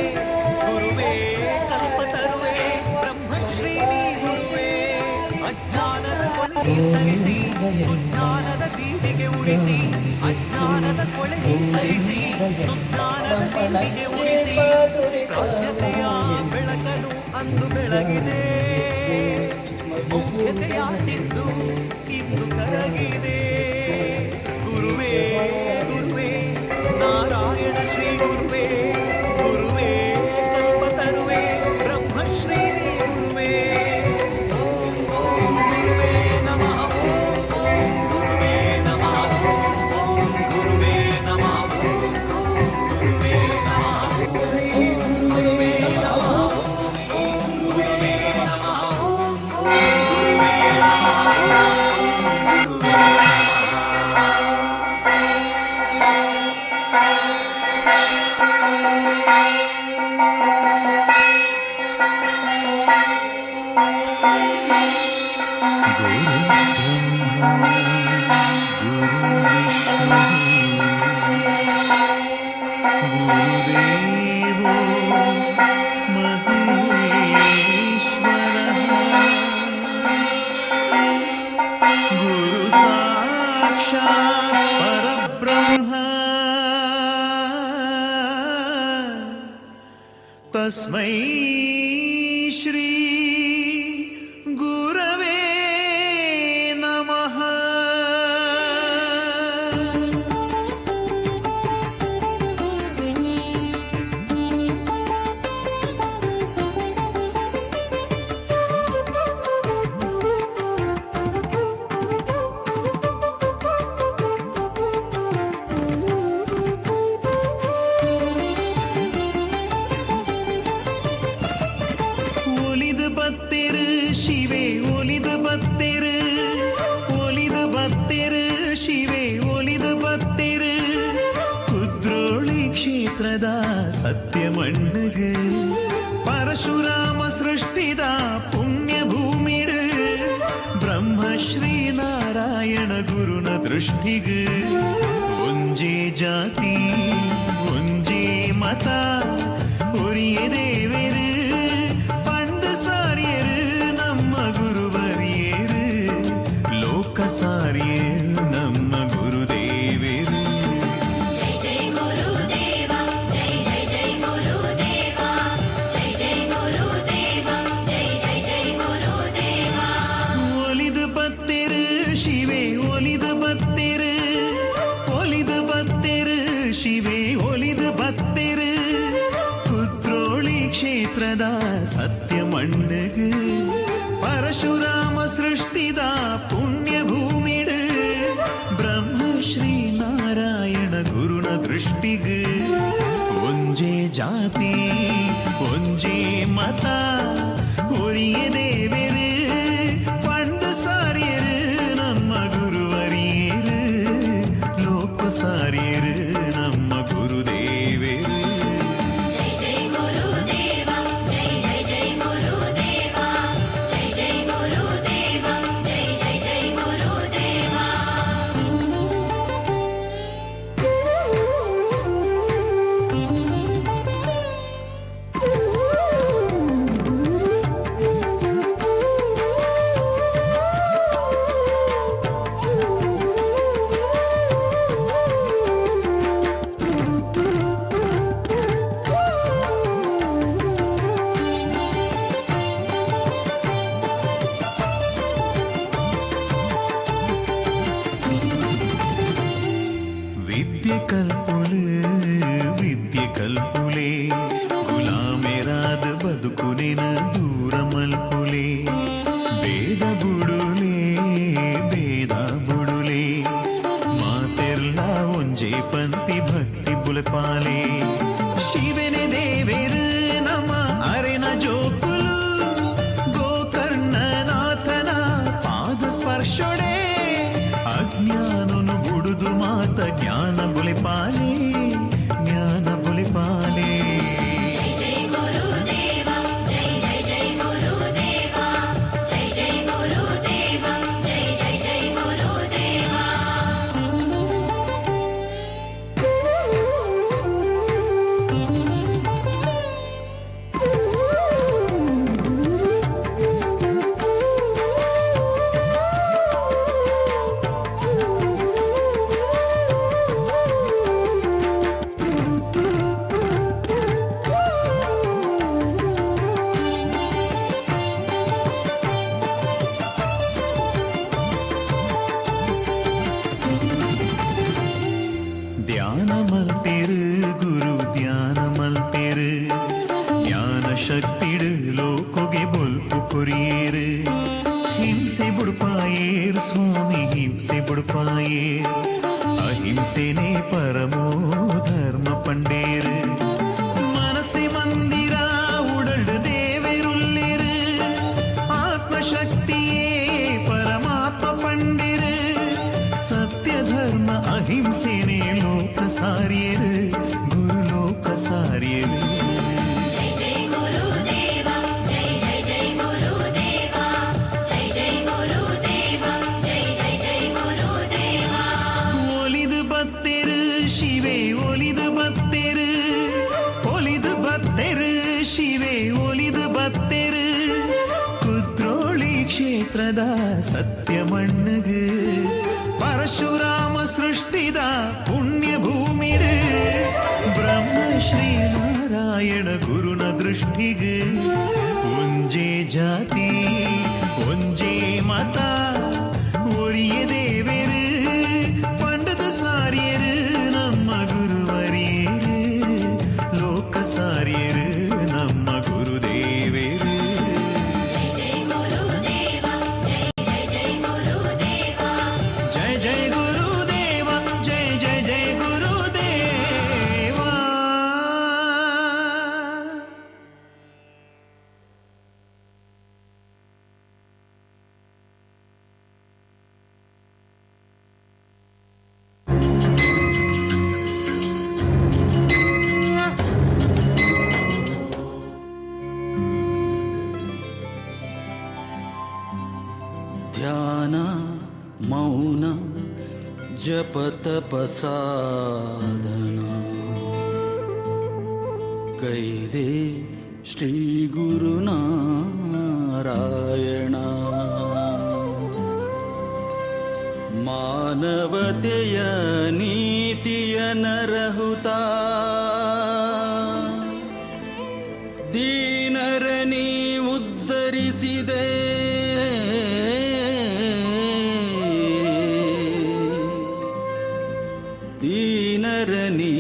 Speaker 6: ಗುರುವೇ ಕಲ್ಪತರುವೇ ಬ್ರಹ್ಮಶ್ರೀನಿ ಗುರುವೇ ಅಜ್ಞಾನದ ಕೊಳಗೆ ಸರಿಸಿ ಸುಜ್ಞಾನದ ದೀವಿಗೆ ಉರಿಸಿ ಅಜ್ಞಾನದ ಕೊಳಗೆ ಸರಿಸಿ ಸುಜ್ಞಾನದ ದೀವಿಗೆ ಉರಿಸಿ ಪ್ರಾಜ್ಞತೆಯ ಬೆಳಕನು ಅಂದು ಬೆಳಗಿದೆ
Speaker 3: तस्मै श्री गुरवे नमः। ಶಿವೆ ಒಲಿದು ಬತ್ತಿರು, ಒಲಿದು ಬತ್ತಿರು ಶಿವೆ ಒಲಿದು ಬತ್ತಿರು. ಕುದ್ರೋಳಿ ಕ್ಷೇತ್ರದ ಸತ್ಯ ಮಣ್ಣುಗೆ ಪರಶುರಾಮ ಸೃಷ್ಟಿದ ಪುಣ್ಯ ಭೂಮಿಡು. ಬ್ರಹ್ಮಶ್ರೀ ನಾರಾಯಣ ಗುರುನ ದೃಷ್ಟಿಗೆ ಒಂಜೇ ಜಾತಿ ಒಂಜೇ ಮತ ಒರಿಯ ದೇವರು ಸಾರಿಯೇರು ನಮ್ಮ ಗುರುದೇವರು.
Speaker 1: ಜೈ ಜೈ ಗುರುದೇವ ಜೈ ಜೈ ಜೈ ಗುರುದೇವ ಜೈ ಜೈ ಗುರುದೇವ ಜೈ ಜೈ ಜೈ ಗುರುದೇವ.
Speaker 3: ಒಲಿದು ಬತ್ತಿರು ಶಿವೆ ಒಲಿದು ಬತ್ತಿರು, ಒಲಿದು ಬತ್ತಿರು ಶಿವೆ ಒಲಿದು ಬತ್ತಿರು. ಕುದ್ರೋಳಿ ಕ್ಷೇತ್ರದ ಸತ್ಯ ಮಣ್ಣಿಗೆ ಪರಶುರಾಮ ಸೃಷ್ಟಿದ ಪುಣ್ಯ ಭೂಮಿಡು. ಬ್ರಹ್ಮಶ್ರೀ ನಾರಾಯಣ ಗುರುನ ದೃಷ್ಟಿಗೆ ಒಂಜೇ ಜಾತಿ ಒಂಜೇ ಮತ ಒರಿಯ ದೇವರು ಪಂಡು ಸಾರಿಯರು ನಮ್ಮ ಗುರುವರಿಯರು. ಲೋಕ ಸಾರಿಯರು ನಮ್ಮ ಗುರುದೇವರು.
Speaker 1: ಜೈ ಜೈ ಗುರುದೇವ ಜೈ ಜೈ ಜೈ ಗುರುದೇವ ಜೈ ಜೈ ಗುರುದೇವ ಜೈ ಜೈ ಜೈ ಗುರುದೇವ.
Speaker 3: ವಿದ್ಯೆ ಕಲ್ಪುಲೆ ವಿದ್ಯೆ ಕಲ್ಪುಲೆ ಗುಲಾಮೆರಾದ ಬದುಕುನಿನ ದೂರ ಮಲ್ಪುಲೆ. ಬೇದ ಬುಡುಲೆ ಬೇದ ಬುಡುಲೆ ಮಾತೆರ್ಲ ಒಂಜೇ ಪಂತಿ ಭಕ್ತಿ ಬುಲಪಾಲೆ. ಶಿವನೇ ದೇವೇರು ನಮ್ಮ ಅರೆನ ಜೋಕುಲು ಗೋಕರ್ಣನಾಥನ ಪಾದ ಸ್ಪರ್ಶೊಡೆ. ಅಜ್ಞಾನನು ಬುಡುದು ಮಾತ ಜ್ಞಾನ ಬುಲಿಪಾಲೆ ಜ್ಞಾನ ಬುಲಿಪಾಲೆ.
Speaker 1: ಜೈ ಜೈ ಗುರುದೇವ ಜೈ ಜೈ ಜೈ ಗುರುದೇವ ಜೈ ಜೈ ಗುರುದೇವ ಜೈ ಜೈ ಜೈ ಗುರುದೇವ.
Speaker 3: ಧ್ಯಾನ ಮಲ್ತಿರು ಗುರು ಧ್ಯಾನ ಮಲ್ತಿರು. ಜ್ಞಾನ ಶಕ್ತಿಡು ಲೋಕೋಗೆ ಬೊಲ್ಪು ಕೊರಿಯೇರು. ಹಿಂಸೆ ಬುಡ್ಪಾಯೇರು ಸ್ವಾಮಿ ಹಿಂಸೆ ಬುಡ್ಪಾಯೇರು. ಅಹಿಂಸೆನೇ ಪರಮೋ ಧರ್ಮ ಪಂಡೇರು. ಮನಸ್ಸೆ ಮಂದಿರ ಉಡಲ್ಡು ದೇವರುಲ್ಲಿರು. ಆತ್ಮಶಕ್ತಿಯೇ ಪರಮಾತ್ಮ ಪಂಡಿರು. ಸತ್ಯ ಧರ್ಮ ಅಹಿಂಸೆನೇ ಲೋಕ ಸಾರಿಯರು ಗುರು ಲೋಕ ಸಾರಿಯರು.
Speaker 1: ಜೈ ಜೈ ಗುರುದೇವ ಜೈ ಜೈ ಜೈ ಗುರುದೇವ
Speaker 3: ಕ್ಷೇತ್ರದ ಸತ್ಯ ಮಣ್ಣಿಗೆ ಪರಶುರಾಮ ಸೃಷ್ಟಿದ ಪುಣ್ಯ ಭೂಮಿಗೆ ಬ್ರಹ್ಮ ಶ್ರೀ ನಾರಾಯಣ ಗುರುನ ದೃಷ್ಟಿಗೆ ಒಂಜೇ ಜಾತಿ ಒಂಜೇ ಮತ ಒರಿಯ ದೇವೇರು ಪಂಡದ ಸಾರಿಯರು ನಮ್ಮ ಗುರುವರಿಯರು ಲೋಕ ಸಾರಿಯರು ನಮ್ಮ ಗುರುದೇವೇರು
Speaker 1: जय जय गुरुदेव जय जय जय गुरुदेव
Speaker 3: ಜಯ ಜಯ ಗುರುದೇವ ಜಯ ಜಯ ಜಯ ಗುರುದೇವ.
Speaker 7: ಧ್ಯಾನ ಮೌನ ಜಪ ತಪಸಾಧನ ಕೈದೆ ಶ್ರೀ ಗುರುನಾರಾಯಣ ಮಾನವತೆಯ ನೀತಿಯ ನರಹುತ ದೀನರ ನೀ ಉದ್ಧರಿಸಿದೆ ದೀನರ ನೀ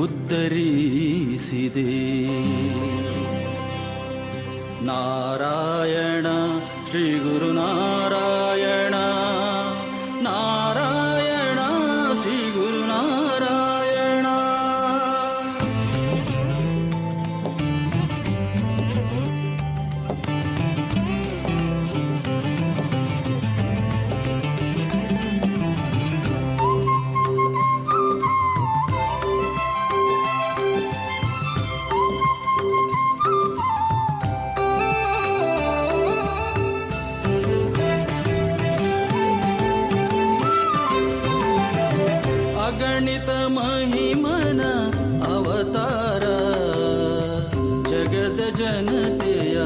Speaker 7: ಉದ್ಧರಿಸಿದೆ ನಾರಾಯಣ ಶ್ರೀ ಗುರುನಾರಾಯಣ ನಾರಾಯಣ ಶ್ರೀ ಗುರುನಾರಾಯಣ. ಅಗಣಿತ ಮಹಿಮನ ಅವತಾರ ಜಗದ ಜನತೆಯ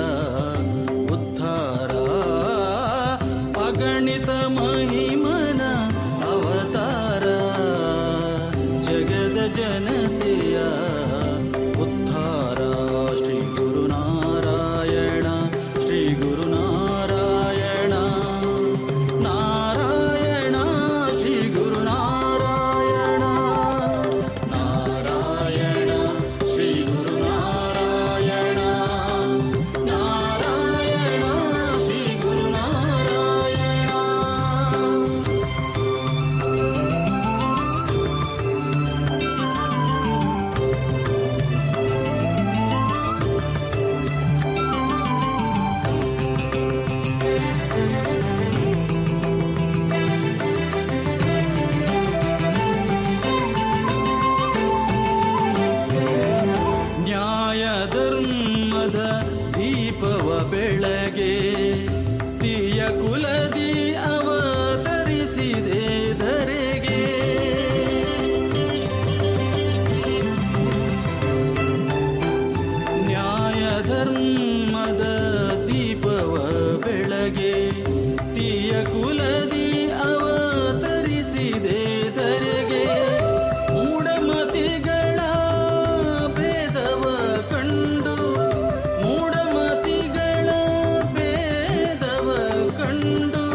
Speaker 7: ಉದ್ಧಾರ ಅಗಣಿತ ಮಹಿಮನ ಅವತಾರ ಜಗದ ಜನತೆಯ ಉದ್ಧಾರ ಶ್ರೀ ಗುರುನಾರಾಯಣ ಶ್ರೀ ಗುರುನಾರಾಯಣ ನಾರಾಯಣ ಶ್ರೀ ಗುರುನಾರಾಯಣ ನಾರಾಯಣ ಶ್ರೀ ಗುರುನಾರಾಯಣ ನಾರಾಯಣ ಶ್ರೀ ಗುರುನಾರಾಯಣ. ನ್ಯಾಯ ಧರ್ಮದ ದೀಪವ ಬೆಳಗೆ ತೀಯ ಕುಲದಿ ಅವತರಿಸಿದೆ ಧರೆಗೆ ನ್ಯಾಯ ಧರ್ಮದ ದೀಪವ ಬೆಳಗೆ ತೀಯ ಕುಲದಿ ಅವತರಿಸಿದೆ ಧರೆಗೆ ಮೂಢಮತಿಗಳ ಭೇದವ ಕಂಡು ಮೂಢಮತಿಗಳ ಭೇದವ ಕಂಡು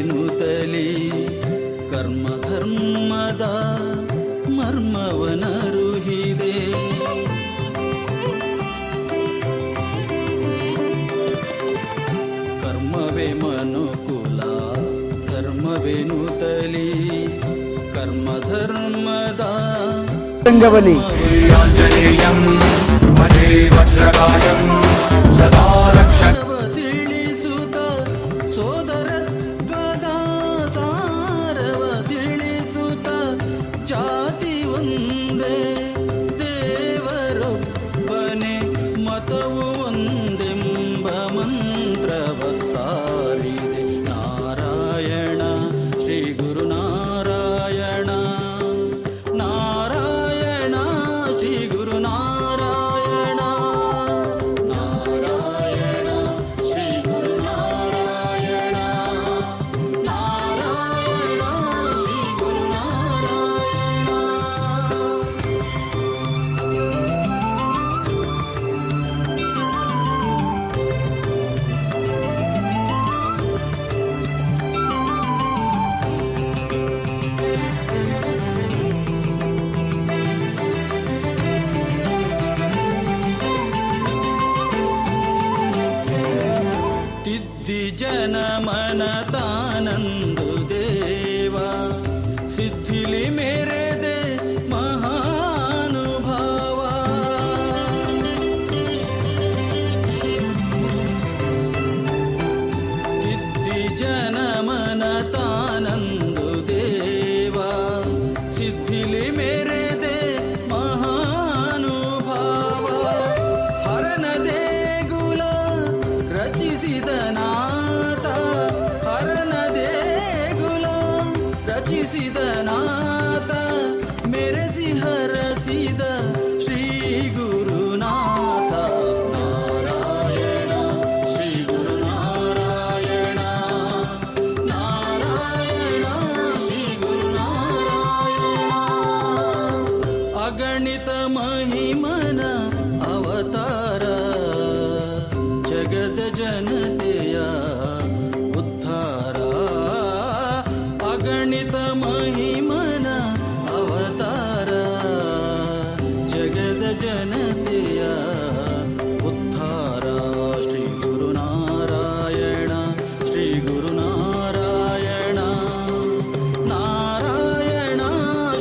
Speaker 7: ನುತಲಿ ಕರ್ಮ ಧರ್ಮದ ಮರ್ಮವನರುಹಿದೆ. ಕರ್ಮವೇ ಮನುಕುಲ ಧರ್ಮವೇ ನುತಲಿ ಕರ್ಮ ಧರ್ಮದ
Speaker 4: ರಂಗವಲಿ
Speaker 6: ಆಂಜನೇಯಂ ಮಧೇ ವಜ್ರಕಾಯಂ ಸದಾ ರಕ್ಷಕ
Speaker 7: ತಿಳಿಸುತ್ತ ಸೋದರ ಸಾರವ ತಿಳಿಸುತ್ತ ಜಾತಿ ಒಂದೇ ದೇವರೊಬ್ಬನೇ ಮತವು ಒಂದೆಂಬ ಮಂತ್ರವ ಸಾರಿದೆ. ನಾರಾಯಣ ಶ್ರೀ ಗುರು ನಾರಾಯಣ ನಾರಾಯಣ ಶ್ರೀ ಗುರು ನಾರಾಯಣ ನಾರಾಯಣ ಶ್ರೀ ಗುರು ನಾರಾಯಣ ನಾರಾಯಣ ಶ್ರೀ ಗುರು ನಾರಾಯಣ. ತಿದ್ದಿ ಜನಮನ ತಾನಂದು ದೇವ ಸಿದ್ಧಿಲಿ ಮೇರೆದೆ ಮಹಾನುಭಾವ. ತಿದ್ದಿ ಜನಮನ ತಾನಂದು ದೇವ ಸಿದ್ಧಿಲಿ ಮೇರೆದೆ ಮಹಾನುಭಾವ. ಹರನ ದೇಗುಲ ರಚಿಸಿದ ನಾಥ ಹರನ ದೇಗುಲ ರಚಿಸಿದ ನಾಥ ಮೆರೆಸಿ ಹರಸಿದ ಶ್ರೀ ಗುರುನಾಥ. ನಾರಾಯಣ ಶ್ರೀ ಗುರು ನಾರಾಯಣ ನಾರಾಯಣ ಶ್ರೀ ಗುರು ನಾರಾಯಣ. ಅಗಣಿತ ಮಹಿಮನ ಅವತಾರ ಜಗದ ಜನತೆಯ ಉದ್ಧಾರ. ಅಗಣಿತ ಮಹಿಮನ ಅವತಾರ ಜಗದ ಜನತೆಯ ಉದ್ಧಾರ. ಶ್ರೀ ಗುರು ನಾರಾಯಣ ಶ್ರೀ ಗುರು ನಾರಾಯಣ ನಾರಾಯಣ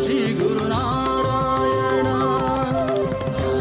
Speaker 7: ಶ್ರೀ ಗುರು ನಾರಾಯಣ ನಾರಾಯಣ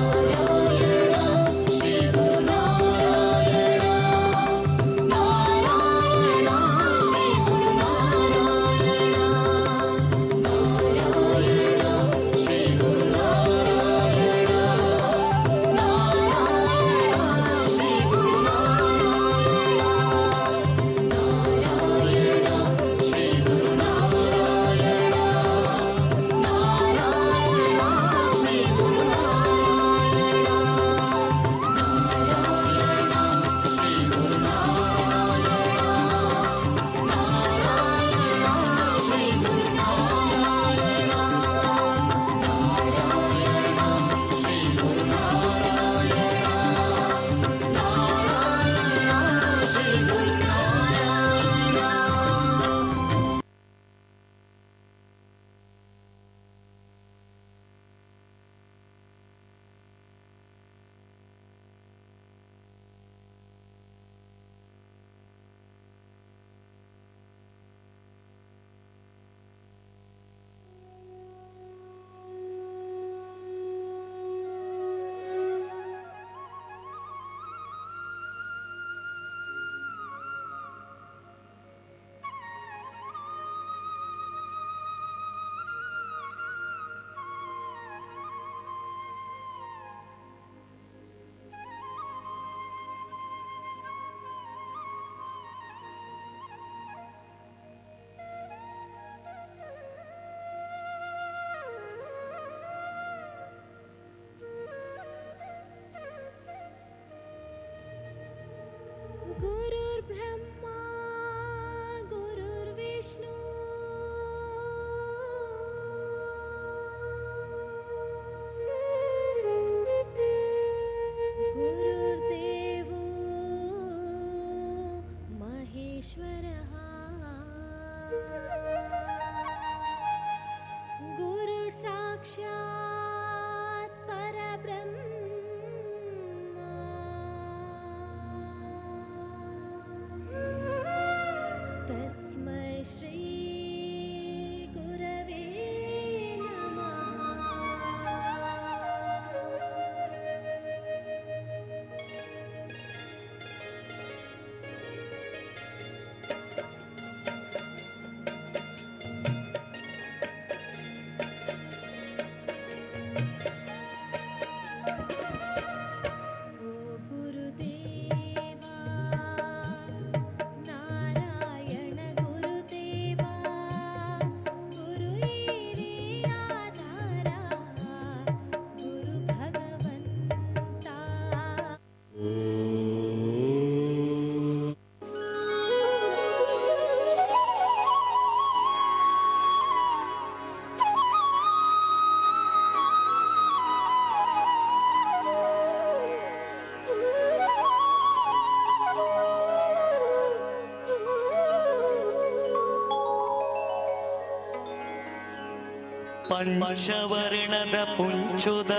Speaker 3: ಪಂಚವರ್ಣದ ಪುಂಚುದ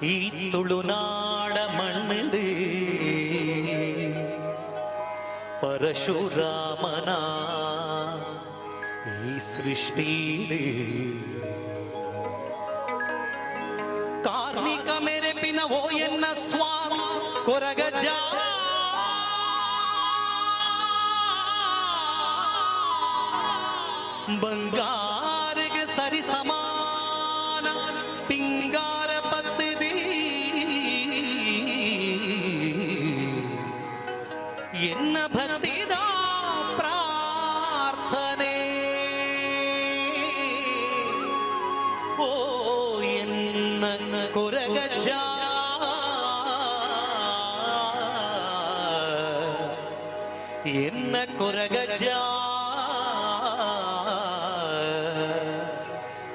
Speaker 3: ಈ ತುಳುನಾಡ ಮಣ್ಣಿಡು ಪರಶುರಾಮನ ಈ ಸೃಷ್ಟಿಡು ಕಾರ್ಮಿಕ ಮೆರೆಪಿನ ಓ ಎನ್ನ ಸ್ವಾಮಿ ಕೊರಗಜ್ಜ ಬಂಗಾರಿಗೆ ಸರಿ ಸಮಾನ ಪಿಂಗಾರ ಪತ್ತಿದಿ ಎನ್ನ ಭಕ್ತಿದ ಪ್ರಾರ್ಥನೆ ಓ ಎನ್ನ ಕೊರಗಜ್ಜ ಎನ್ನ ಕೊರಗಜ್ಜ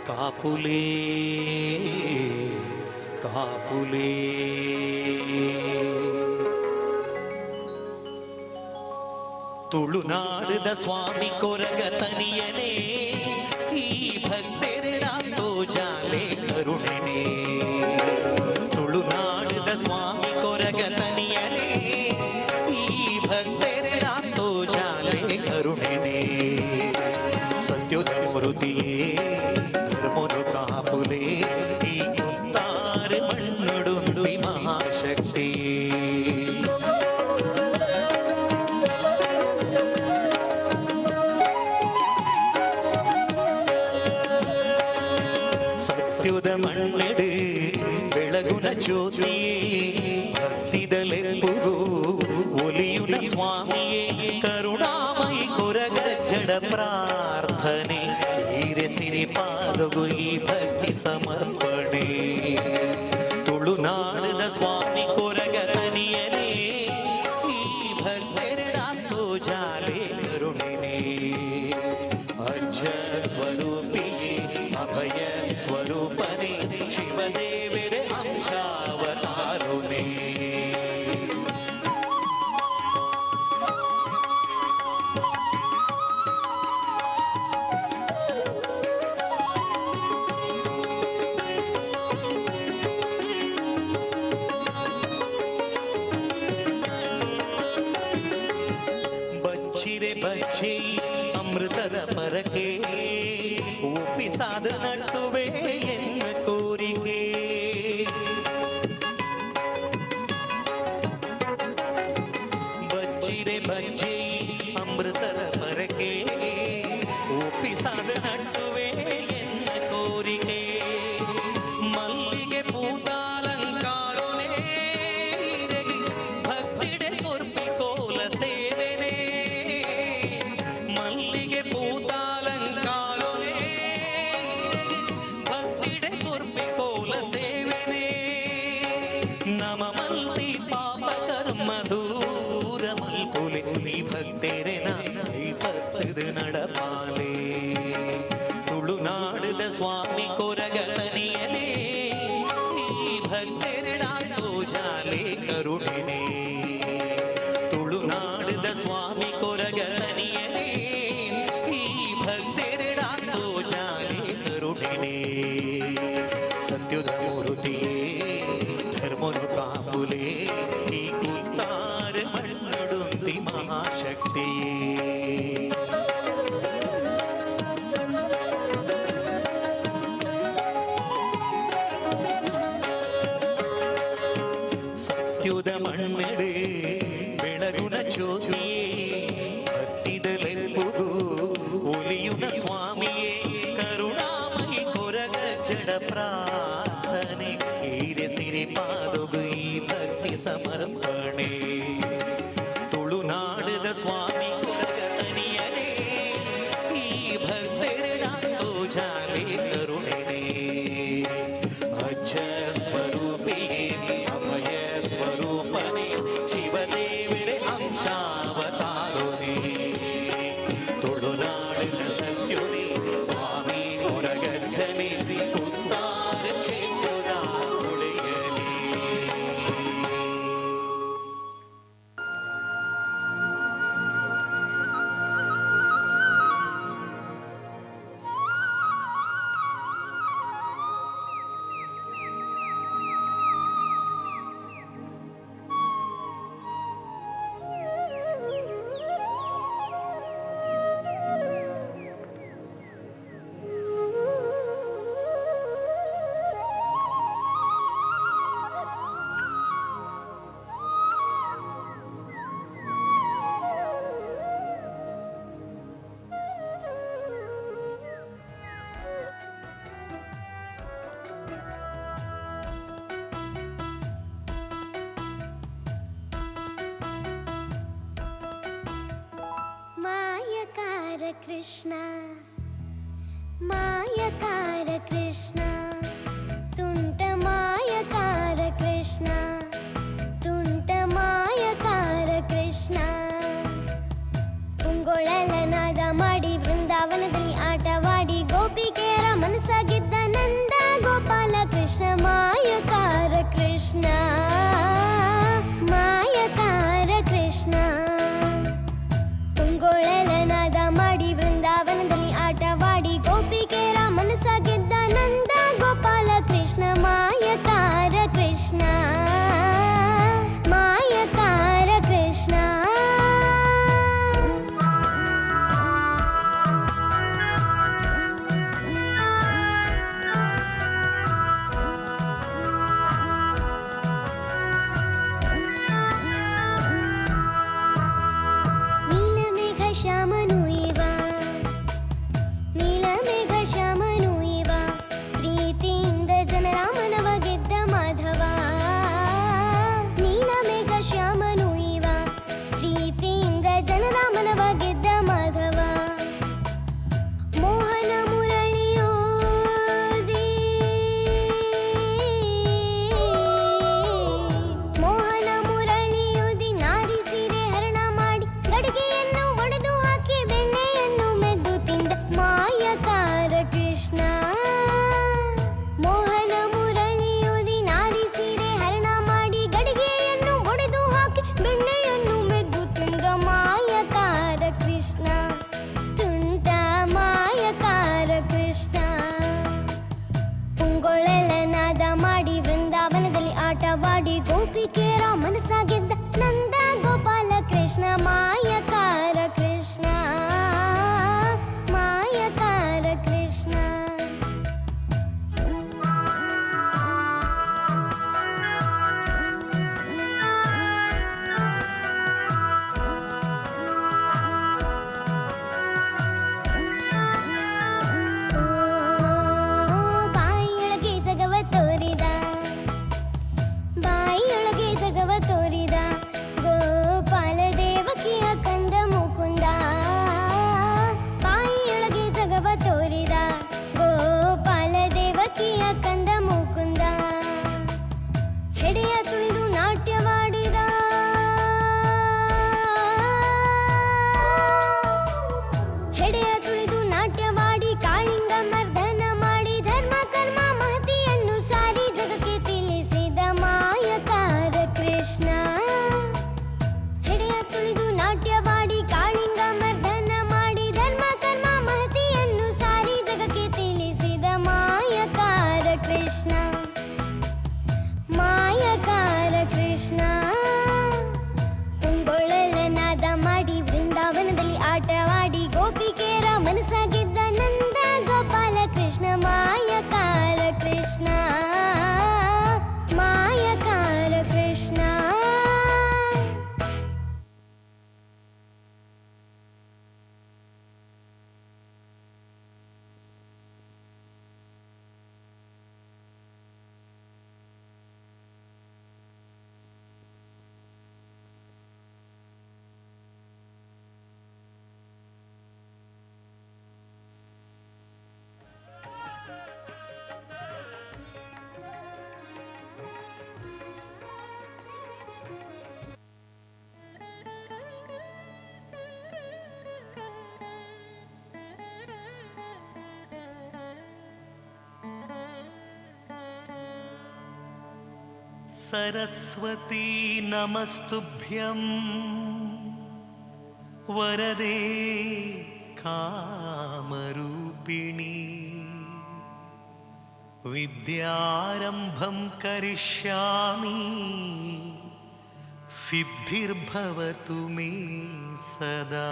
Speaker 3: ಕಾಪುಲೇ ಕಾಪುಲೇ ತುಳುನಾಡದ ಸ್ವಾಮಿ ಕೊರಗ ತನಿಯನೇ ಈ ಭಕ್ತರೆಡಾತೋ ಜಾಲೆ ಕರುಣೆನೇ ತುಳುನಾಡದ ಸ್ವಾಮಿ ಕೊರಗ ತನಿಯನೇ ಈ ಭಕ್ತರೆಡಾತೋ ಜಾಲೆ ಕರುಣೆನೇ ಸತ್ಯುತ ಮೂರುತಿಯೇ ಧರ್ಮನು ಕಾಪುಲೇ ಈ ಕುಂತಾರ ಮಣ್ಣುಡುಂದು ಮಹಾಶಕ್ತಿ ಸತ್ಯುದ ಮಣ್ಣಿಡು ಬೆಳಗುನ ಜ್ಯೋತಿಯೇ ಭಕ್ತಿದಲೆಪ್ಪುಗು ಒಲಿಯುನ ಸ್ವಾಮಿಯೇ ಕರುಣಾಮಯಿ ಕೊರಗ ಜಡ ಪ್ರಾರ್ಥನೆ ಹೀರೆ ಸಿರಿ ಪಾದಗು ಈ ಭಕ್ತಿ ಸಮರ್ಪಣೆ ತುಳುನಾಡದ ಸ್ವಾಮಿ ಕೊರಗ ತನಿಯನೇ ಈ ಭಕ್ತರೆಡಾತೋ ಜಾಲೆ ಕರುಣೆನೇ ಅಜ್ಜ ಸ್ವರೂಪಿಯೇ ಅಭಯ ಸ್ವರೂಪನೇ ಶಿವದೇವರ ಅಂಶಾವತಾರುನೇ ಬಚ್ಚಿರೆ ಬಚ್ಚಿ ಅಮೃತದ ಪರಕೆ ಒಪ್ಪಿಸಾದ ನಟ್ಟುವೆ ಎನ್ನ ಕೋರಿಕೆ ಬಚ್ಚಿರೆ ಬಚ್ಚಿ ಅಮೃತದ ಪರಕೆ ಒಪ್ಪಿಸಾದ ನಟ್ಟುವೆ ಎನ್ನ ಕೋರಿಕೆ ಮಲ್ಲಿಗೆ ಪೂತಾಲಂಕಾರನೇ ಭಕ್ತಿಡೆ ಕೊರ್ಪಿ ಕೋಲ ಸೇವೆನೇ ಮಲ್ಲಿಗೆ ಪೂತಾಲಂಕಾರನೇ ಭಕ್ತಿಡೆ ಕೊರ್ಪಿ ಕೋಲ ಸೇವೆನೇ ನಮ ಮಲ್ತಿ ಪಾಪ ಕರ್ಮ ದೂರ ಮಲ್ಪುಲೆ ನೀ ಭಕ್ತೆರೆನ ಭಕ್ತದ ನಡಪಾಲೆ ತುಳುನಾಡದ ಸ್ವಾಮಿ ಕೊರಗ ತನಿಯನೇ ಈ ಭಕ್ತರೆಡಾತೋ ಜಾಲೆ ಕರುಣೆನೇ ತುಳುನಾಡದ ಸ್ವಾಮಿ ಕೊರಗ ತನಿಯನೇ ಈ ಭಕ್ತರೆಡಾತೋ ಜಾಲೆ ಕರುಣೆನೇ ಸತ್ಯುದ ಮೂರುತಿಯೇ ಧರ್ಮನು ಕಾಪುಲೇ ಈ ಕುತ್ತಾರ ಮಣ್ಣುಡುಂದಿ ಮಹಾಶಕ್ತಿಯೇ ಸತ್ಯುದ ಮಣ್ಣಿಡು ಬೆಳಗುನ ಜ್ಯೋತಿಯೇ ಭಕ್ತಿದಲೆಪ್ಪುಗು ಒಲಿಯುನ ಸ್ವಾಮಿಯೇ ಕರುಣಾಮಯಿ ಕೊರಗ ಜಡ ಪ್ರಾರ್ಥನೆ ಹೀರೆ ಸಿರಿ ಪಾದಗು ಈ ಭಕ್ತಿ ಸಮರ್ಪಣೆ ತುಳುನಾಡದ ಸ್ವಾಮಿ ಕೊರಗ ತನಿಯನೇ ಈ ಭಕ್ತರೆಡಾತೋ ಜಾಲೆ ಕರುಣೆನೇ ಅಜ್ಜ ಸ್ವರೂಪಿಯೇ ಅಭಯ ಸ್ವರೂಪನೇ ಶಿವದೇವರ ಅಂಶಾವತಾರುನೇ ತುಳುನಾಡಿನ ಸತ್ಯುನೇ ಸ್ವಾಮಿ ಕೊರಗಜ್ಜನೇ ಕುತ್ತಾರ ಕ್ಷೇತ್ರದ ಒಡೆಯನೇ
Speaker 5: ಮಾಯಕಾರ ಕೃಷ್ಣ ಮಾಯಕಾರ ಕೃಷ್ಣ ತುಂಟ ಮಾಯಕಾರ ಕೃಷ್ಣ ತುಂಟ ಮಾಯಕಾರ ಕೃಷ್ಣ ಪುಂಗೊಳಲನಾದ ಮಾಡಿ ವೃಂದಾವನದಲ್ಲಿ ಆಟವಾಡಿ ಗೋಪಿಕೆಯರ ಮನಸ್ಸಾಗಿದ್ದ ನಂದ ಗೋಪಾಲ ಕೃಷ್ಣ ಮಾಯಕಾರ ಕೃಷ್ಣ ಮಾಯಕಾರ ಕೃಷ್ಣ ಪುಂಗೊಳಲನಾದ ಮಾಡಿ ವೃಂದಾವನದಲ್ಲಿ ಆಟವಾಡಿ ಗೋಪಿಕೆಯರ ಮನಸ್ಸಾಗಿದ್ದ ನಂದ ಗೋಪಾಲ ಕೃಷ್ಣ ಮಾಯಕಾರ ಕೃಷ್ಣ ಮಾಯಕಾರ ಕೃಷ್ಣ ನೀಲಮೇಘ ಶ್ಯಾಮನು ಇವ ನೀಲಮೇಘ ಶ್ಯಾಮನು ಇವ ಪ್ರೀತಿಯಿಂದ ಜನರ ಮನವ ಗೆದ್ದ ಮಾಧವ ನೀಲಮೇಘ ಶ್ಯಾಮನು ಇವ ಪ್ರೀತಿಯಿಂದ ಜನರ ಮನವ ಗೆದ್ದ ಮಾಧವ ಮೋಹನ ಮುರಳಿಯೂದಿ ಮೋಹನ ಮುರಳಿಯೂದಿ ನಾರಿ ಸೀರೆ ಹರಣ ಮಾಡಿ ಗಡಿಗೆಯನ್ನು ಒಡೆದು ಹಾಕಿ ಬೆಣ್ಣೆಯನ್ನು ಮೆದ್ದು ತಿಂದ ಮಾಯಕಾರ ಕೃಷ್ಣ ಮೋಹನ ಮುರಳಿಯೂದಿ ನಾರಿ ಸೀರೆ ಹರಣ ಮಾಡಿ ಗಡಿಗೆಯನ್ನು ಒಡೆದು ಹಾಕಿ ಬೆಣ್ಣೆಯನ್ನು ಮೆದ್ದು ತಿಂದ ಮಾಯಕಾರ ಕೃಷ್ಣ ತುಂಟ ಮಾಯಕಾರ ಕೃಷ್ಣ ಪುಂಗೊಳಲನಾದ ಮಾಡಿ ವೃಂದಾವನದಲ್ಲಿ ಆಟವಾಡಿ ಗೋಪಿಕೆಯರ ಮನಸ್ಸಾಗಿದ್ದ ನಂದ ಗೋಪಾಲ ಕೃಷ್ಣ ಮಾಯಕಾರ ಕೃಷ್ಣ ಮಾಯಕಾರ ಕೃಷ್ಣ ಬಾಯಿಯೊಳಗೆ ಜಗವ ತೋರಿದ ಬಾಯಿಯೊಳಗೆ ಜಗವ ತೋರಿದ ಗೋಪಾಲ ದೇವಕಿಯ ಕಂದ ಮುಕುಂದ ಬಾಯಿಯೊಳಗೆ ಜಗವ ತೋರಿದ ಗೋಪಾಲ ದೇವಕಿಯ ಕಂದ ಮುಕುಂದ ಹೆಡೆಯ ತುಳಿದು ನಾಟ್ಯವಾಡಿದ ಹೆಡೆಯ ತುಳಿದು ನಾಟ್ಯವಾಡಿ ಕಾಳಿಂಗ ಮರ್ದನ ಮಾಡಿ ಧರ್ಮ ಕರ್ಮ ಮಹತಿಯನ್ನು ಸಾರಿ ಜಗಕ್ಕೆ ತಿಳಿಸಿದ ಮಾಯಕಾರ ಕೃಷ್ಣ ಹೆಡೆಯ ತುಳಿದು ನಾಟ್ಯವಾಡಿ ಕಾಳಿಂಗ ಮರ್ದನ ಮಾಡಿ ಧರ್ಮ ಕರ್ಮ ಮಹತಿಯನ್ನು ಸಾರಿ ಜಗಕ್ಕೆ ತಿಳಿಸಿದ ಮಾಯಕಾರ ಕೃಷ್ಣ ಮಾಯಕಾರ ಕೃಷ್ಣ ಪುಂಗೊಳಲನಾದ ಮಾಡಿ ವೃಂದಾವನದಲ್ಲಿ ಆಟವಾಡಿ ಗೋಪಿಕೆಯರ ಮನಸ್ಸಾಗಿದ್ದ ನಂದ ಗೋಪಾಲ ಕೃಷ್ಣ ಮಾಯಕಾರ ಕೃಷ್ಣ ಮಾಯಕಾರ ಕೃಷ್ಣ
Speaker 6: सरस्वती नमस्तुभ्यं वरदे कामरूपिणी विद्यारम्भं करिष्यामि सिद्धिर्भवतु मे सदा।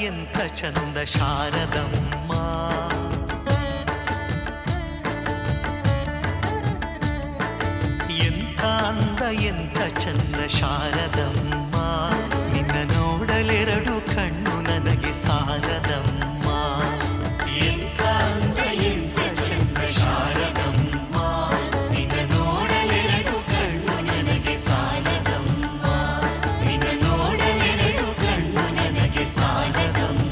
Speaker 6: ಎಂಥ ಚಂದ ಶಾರದಮ್ಮ. ಎಂಥ ಅಂದ ಎಂಥ ಚಂದ ಶಾರದಮ್ಮ, ನಿನ್ನ ನೋಡಲೆರಡು ಕಣ್ಣು ನನಗೆ ಸಾಲದಮ್ಮ. ಎಂಥ ಅಂದ ಎಂಥ ಚಂದ ಶಾರದಮ್ಮ, ನಿನ್ನ ನೋಡಲೆರಡು ಕಣ್ಣು ನನಗೆ ಸಾಲದಮ್ಮ. ನಿನ್ನ ನೋಡಲೆರಡು ಕಣ್ಣು ನನಗೆ ಸಾಲದಮ್ಮ.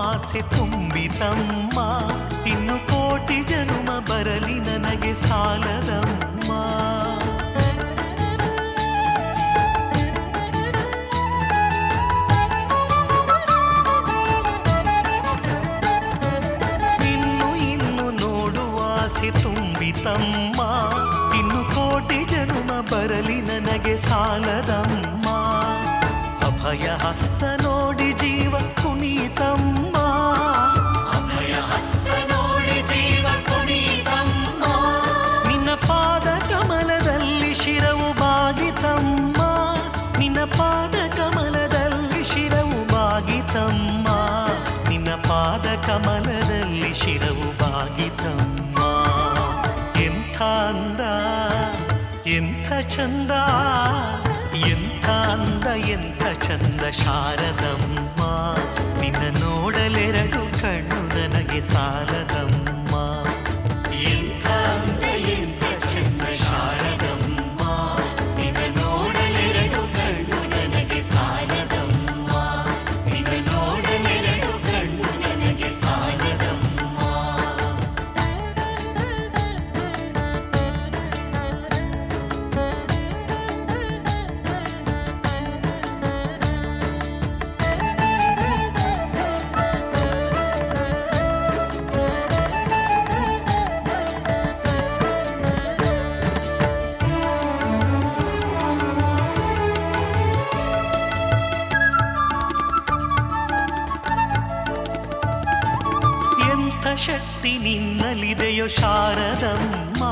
Speaker 6: ಆಸೆ ತುಂಬಿತಮ್ಮ, ಇನ್ನು ಕೋಟಿ ಜನ್ಮ ಬರಲಿ ನನಗೆ ಸಾಲದಮ್ಮ. ಇನ್ನು ನೋಡುವ ಆಸೆ ತುಂಬಿತಮ್ಮ, ಇನ್ನು ಕೋಟಿ ಜನ್ಮ ಬರಲಿ ನನಗೆ ಸಾಲದಮ್ಮ. ಅಭಯ ಹಸ್ತ ನೋಡಿ ಜೀವ ಕುಣಿತಮ್ಮ, ಅಭಯ ಹಸ್ತ ನೋಡಿ ಜೀವ ಕುಣಿತಮ್ಮ. ನಿನ್ನ ಪಾದ ಕಮಲದಲ್ಲಿ ಶಿರವು ಬಾಗಿತಮ್ಮ, ನಿನ್ನ ಪಾದ ಕಮಲದಲ್ಲಿ ಶಿರವು ಬಾಗಿತಮ್ಮ. ನಿನ್ನ ಪಾದ ಕಮಲದಲ್ಲಿ ಶಿರವು ಬಾಗಿತಮ್ಮ. ಎಂಥ ಅಂದ ಎಂಥ ಚಂದ, ಎಂಥ ಅಂದ ಎಂಥ ಚಂದ ಶಾರದಮ್ಮ, ನಿನ್ನ ನೋಡಲೆರಡು ಕಣ್ಣು ನನಗೆ ಸಾಲದಮ್ಮ. ಎಂಥ ಅಂದ ಎಂಥ ಚಂದ ಶಾರದಮ್ಮ, ನಿನ್ನ ನೋಡಲೆರಡು ಕಣ್ಣು ನನಗೆ ಸಾಲದಮ್ಮ. ನಿನ್ನ ನೋಡಲೆರಡು ಕಣ್ಣು ನನಗೆ ಸಾಲದಮ್ಮ. ಶಕ್ತಿ ನಿನ್ನಲ್ಲಿದೆಯೋ ಶಾರದಮ್ಮ,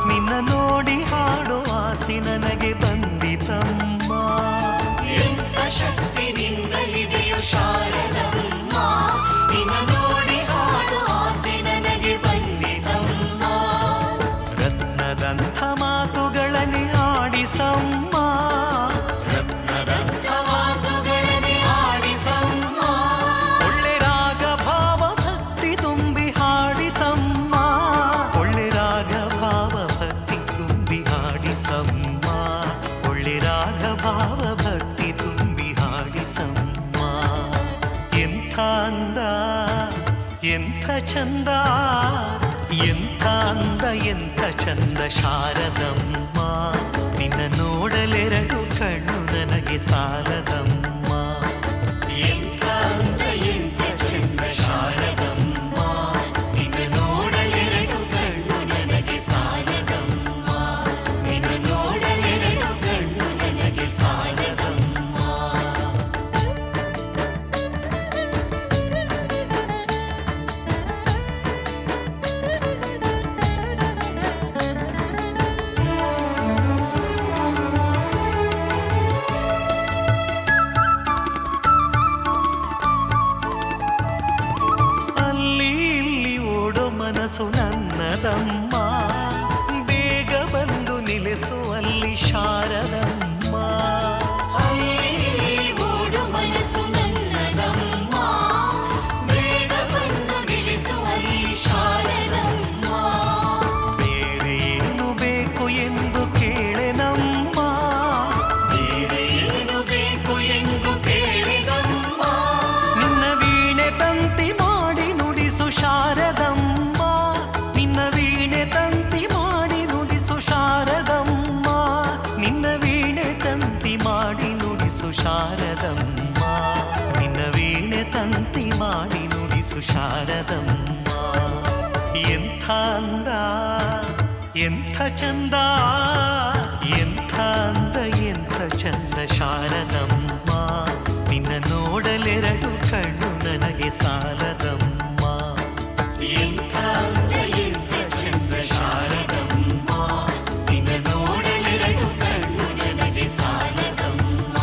Speaker 6: ನಿನ್ನ ನೋಡಿ ಹಾಡೋ ಆಸೆ ನನಗೆ ಬಂದಿತಮ್ಮ. ಎಂಥ ಶಕ್ತಿ ನಿನ್ನಲ್ಲಿದೆಯೋ ಶಾರದಮ್ಮ, ನಿನ್ನ ನೋಡಿ ಹಾಡೋ ಆಸೆ ನನಗೆ ಬಂದಿತಮ್ಮ. ರತ್ನದಂಥ ಮಾತುಗಳನ್ನೇ ಆಡಿಸಮ್ಮ, ರತ್ನದಂಥ ಮಾತುಗಳನ್ನೇ ಆಡಿಸಮ್ಮ. ಒಳ್ಳೆ ರಾಗ ಭಾವ ಭಕ್ತಿ ತುಂಬಿ ಹಾಡಿಸಮ್ಮ, ಒಳ್ಳೆ ರಾಗ ಭಾವ ಭಕ್ತಿ ತುಂಬಿ ಹಾಡಿಸಮ್ಮ. ಒಳ್ಳೆ ರಾಗ ಭಾವ ಭಕ್ತಿ ತುಂಬಿ ಹಾಡಿಸಮ್ಮ. ಎಂಥ ಅಂದ ಎಂಥ ಚಂದ, ಎಂಥ ಅಂದ ಎಂಥ ಚಂದ ಶಾರದಮ್ಮ, ನಿನ್ನ ನೋಡಲೆರಡು ಕಣ್ಣು ನನಗೆ ಸಾಲದಮ್ಮ. ಎಂಥ ಅಂದ ಎಂಥ ಚಂದ ಶಾರದಮ್ಮ, ನಿನ್ನ ನೋಡಲೆರಡು ಕಣ್ಣು ನನಗೆ ಸಾಲದಮ್ಮ. ನಿನ್ನ ನೋಡಲೆರಡು ಕಣ್ಣು ನನಗೆ ಸಾಲದಮ್ಮ. ಮನಸ್ಸು ನನ್ನದಮ್ಮ, ಬೇಗ ಬಂದು ನಿಲ್ಲಿಸುವಲ್ಲಿ ಶಾರದಮ್ಮ. ಓಡು ಮನಸ್ಸು ನನ್ನದಮ್ಮ, ಬೇಗ ಬಂದು ನಿಲ್ಲಿಸುವಲ್ಲಿ ಶಾರದಮ್ಮ. ಬೇರೆ ಏನು ಬೇಕು ಎಂದು ಕೇಳೆನಮ್ಮ, ಬೇರೆ ಏನು ಬೇಕು ಎಂದು ಕೇಳಿದಮ್ಮ. ನಿನ್ನ ವೀಣೆ ತಂತಿ ಮಾಡಿ ನುಡಿಸು ಶಾರದಮ್ಮ, ನಿನ್ನ ವೀಣೆ ತಂತಿ ಮಾಡಿ ನುಡಿಸು ಶಾರದಮ್ಮ. ನಿನ್ನ ವೀಣೆ ತಂತಿ ಮಾಡಿ ನುಡಿಸು ಶಾರದಮ್ಮ, ನಿನ್ನ ವೀಣೆ ತಂತಿ ಮಾಡಿ ನುಡಿಸು ಶಾರದಮ್ಮ. ಎಂಥ ಅಂದ ಎಂಥ ಚಂದ, ಎಂಥ ಅಂದ ಎಂಥ ಚಂದ ಶಾರದಮ್ಮ, ನಿನ್ನ ನೋಡಲೆರಡು ಕಣ್ಣು ನನಗೆ ಸಾಲದಮ್ಮ. ಎಂಥ ಅಂದ ಎಂಥ ಚಂದ ಶಾರದಮ್ಮ, ನಿನ್ನ ನೋಡಲೆರಡು ಕಣ್ಣು ನನಗೆ ಸಾಲದಮ್ಮ.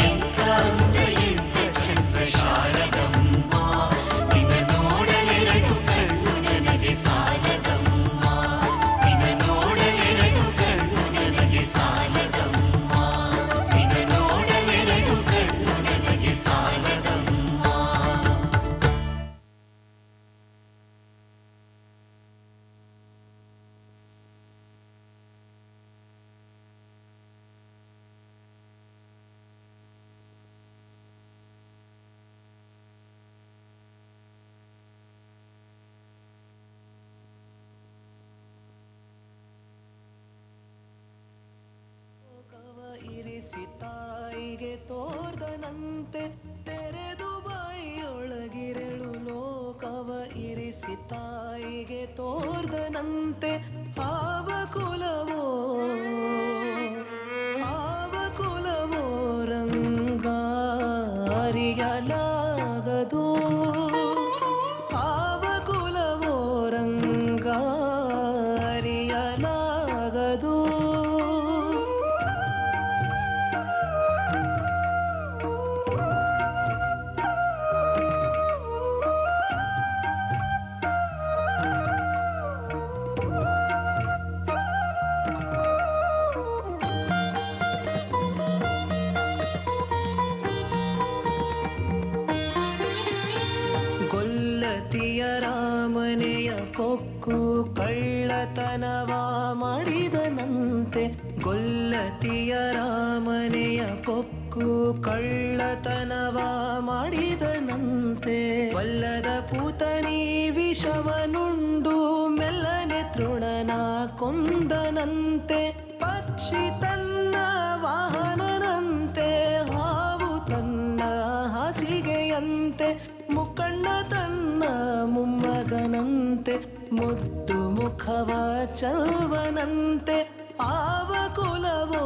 Speaker 6: ಎಂಥ ಅಂದ ಎಂಥ ಚಂದ ಶಾರದಮ್ಮ, ನಿನ್ನ ನೋಡಲೆರಡು ಕಣ್ಣು ನನಗೆ ಸಾಲದಮ್ಮ. ನಿನ್ನ ನೋಡಲೆರಡು ಕಣ್ಣು ನನಗೆ ಸಾಲದಮ್ಮ. ನಿನ್ನ ನೋಡಲೆರಡು ಕಣ್ಣು ನನಗೆ ಸಾಲದಮ್ಮ.
Speaker 2: ಇರಿಸಿ ತಾಯಿಗೆ ತೋರ್ದನಂತೆ, ತೆರೆದು ಬಾಯಿಯೊಳಗಿರಳು ಲೋಕವ ಇರಿಸಿ ತಾಯಿಗೆ ತೋರ್ದನಂತೆ. ಆವ ಕುಲವೋ ರಂಗ ಅರಿಯಲಾಗದು, ಆವ ಕುಲವೋ ರಂಗ ಅರಿಯಲಾಗದು. ಗೊಲ್ಲತಿಯ ರಾಮನೆಯ ಪೊಕ್ಕು ಕಳ್ಳತನವ ಮಾಡಿದನಂತೆ, ಗೊಲ್ಲತಿಯ ರಾಮನೆಯ ಪೊಕ್ಕು ಕಳ್ಳತನವ ಮಾಡಿದನಂತೆ. ಒಲ್ಲದ ಪೂತನಿ ವಿಷವನುಂಡು ಮೆಲ್ಲನೆ ತೃಣನ ಕೊಂದನಂತೆ, ಪಕ್ಷಿ ತನ್ನ ವಾಹನನಂತೆ, ಹಾವು ತನ್ನ ಹಾಸಿಗೆಯಂತೆ, ಮುಕ್ಕಣ್ಣ ತನ್ನ ಮೊಮ್ಮಗನಂತೆ, ಮುದ್ದು ಮುಖವ ಚಲ್ವನಂತೆ. ಆವ ಕುಲವೋ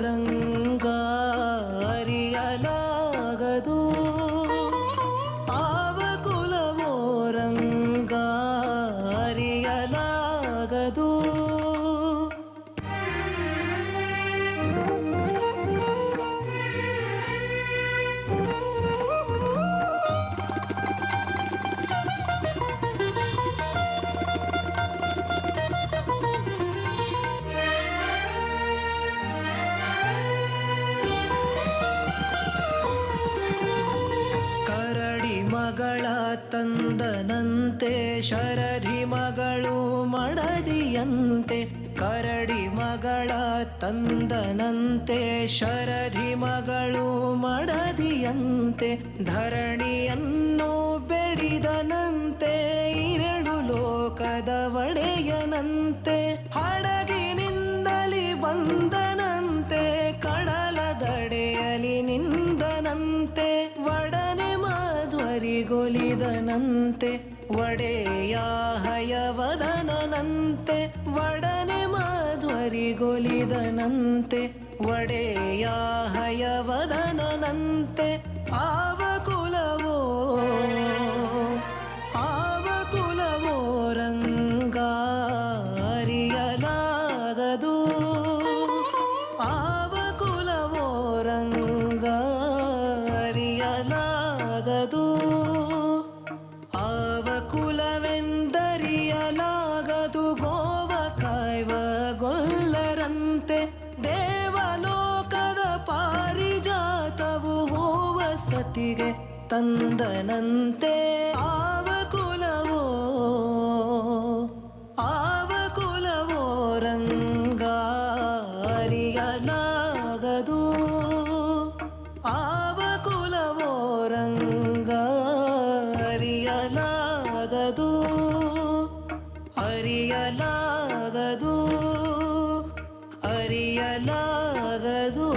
Speaker 2: ರಂಗ ಅರಿಯಲಾಗದು, ಆವ ಕುಲವೋ ರಂಗ ಅರಿಯಲಾಗದು. ಕರಡಿ ಮಗಳ ತಂದನಂತೆ, ಶರಧಿ ಮಗಳು ಮಡದಿಯಂತೆ, ಕರಡಿ ಮಗಳ ತಂದನಂತೆ, ಶರಧಿ ಮಗಳು ಮಡದಿಯಂತೆ. ಧರಣಿಯನ್ನು ಬೆಡಿದನಂತೆ, ಎರಡು ಲೋಕದ ಒಡೆಯನಂತೆ, ಹಡಗಿನಿಂದಲಿ ಬಂದನಂತೆ, ಕಡಲ ದಡೆಯಲಿ ನಿಂದನಂತೆ, ಒಡನೆ ಮಾಧ್ವರಿಗೊಲಿದನಂತೆ, ಒಡೆಯ ಹಯವದನಂತೆ, ಒಡನೆ ಮಾಧ್ವರಿಗೊಲಿದನಂತೆ, ಒಡೆಯ ಹಯವದನಂತೆ. ಆವ ಕುಲವೋ ರಂಗ ಅರಿಯಲಾಗದು, ಆವ ಕುಲವೋ ರಂಗ ಅರಿಯಲಾಗದು. ಆವ ಕುಲವೆಂದರಿಯಲಾಗದು, ಗೋವ ಕಾಯ್ವ ಗೊಲ್ಲರಂತೆ, ದೇವಲೋಕದ ಪಾರಿಜಾತವು ಹೂವ ಸತಿಗೆ ತಂದನಂತೆ. ಆವ ಕುಲವೋ ರಂಗ ಅರಿಯಲಾಗದು, ಆವ ಕುಲವೋ ರಂಗ ಅರಿಯಲಾಗದು, ಅರಿಯಲಾಗದು, ಅರಿಯಲಾಗದು.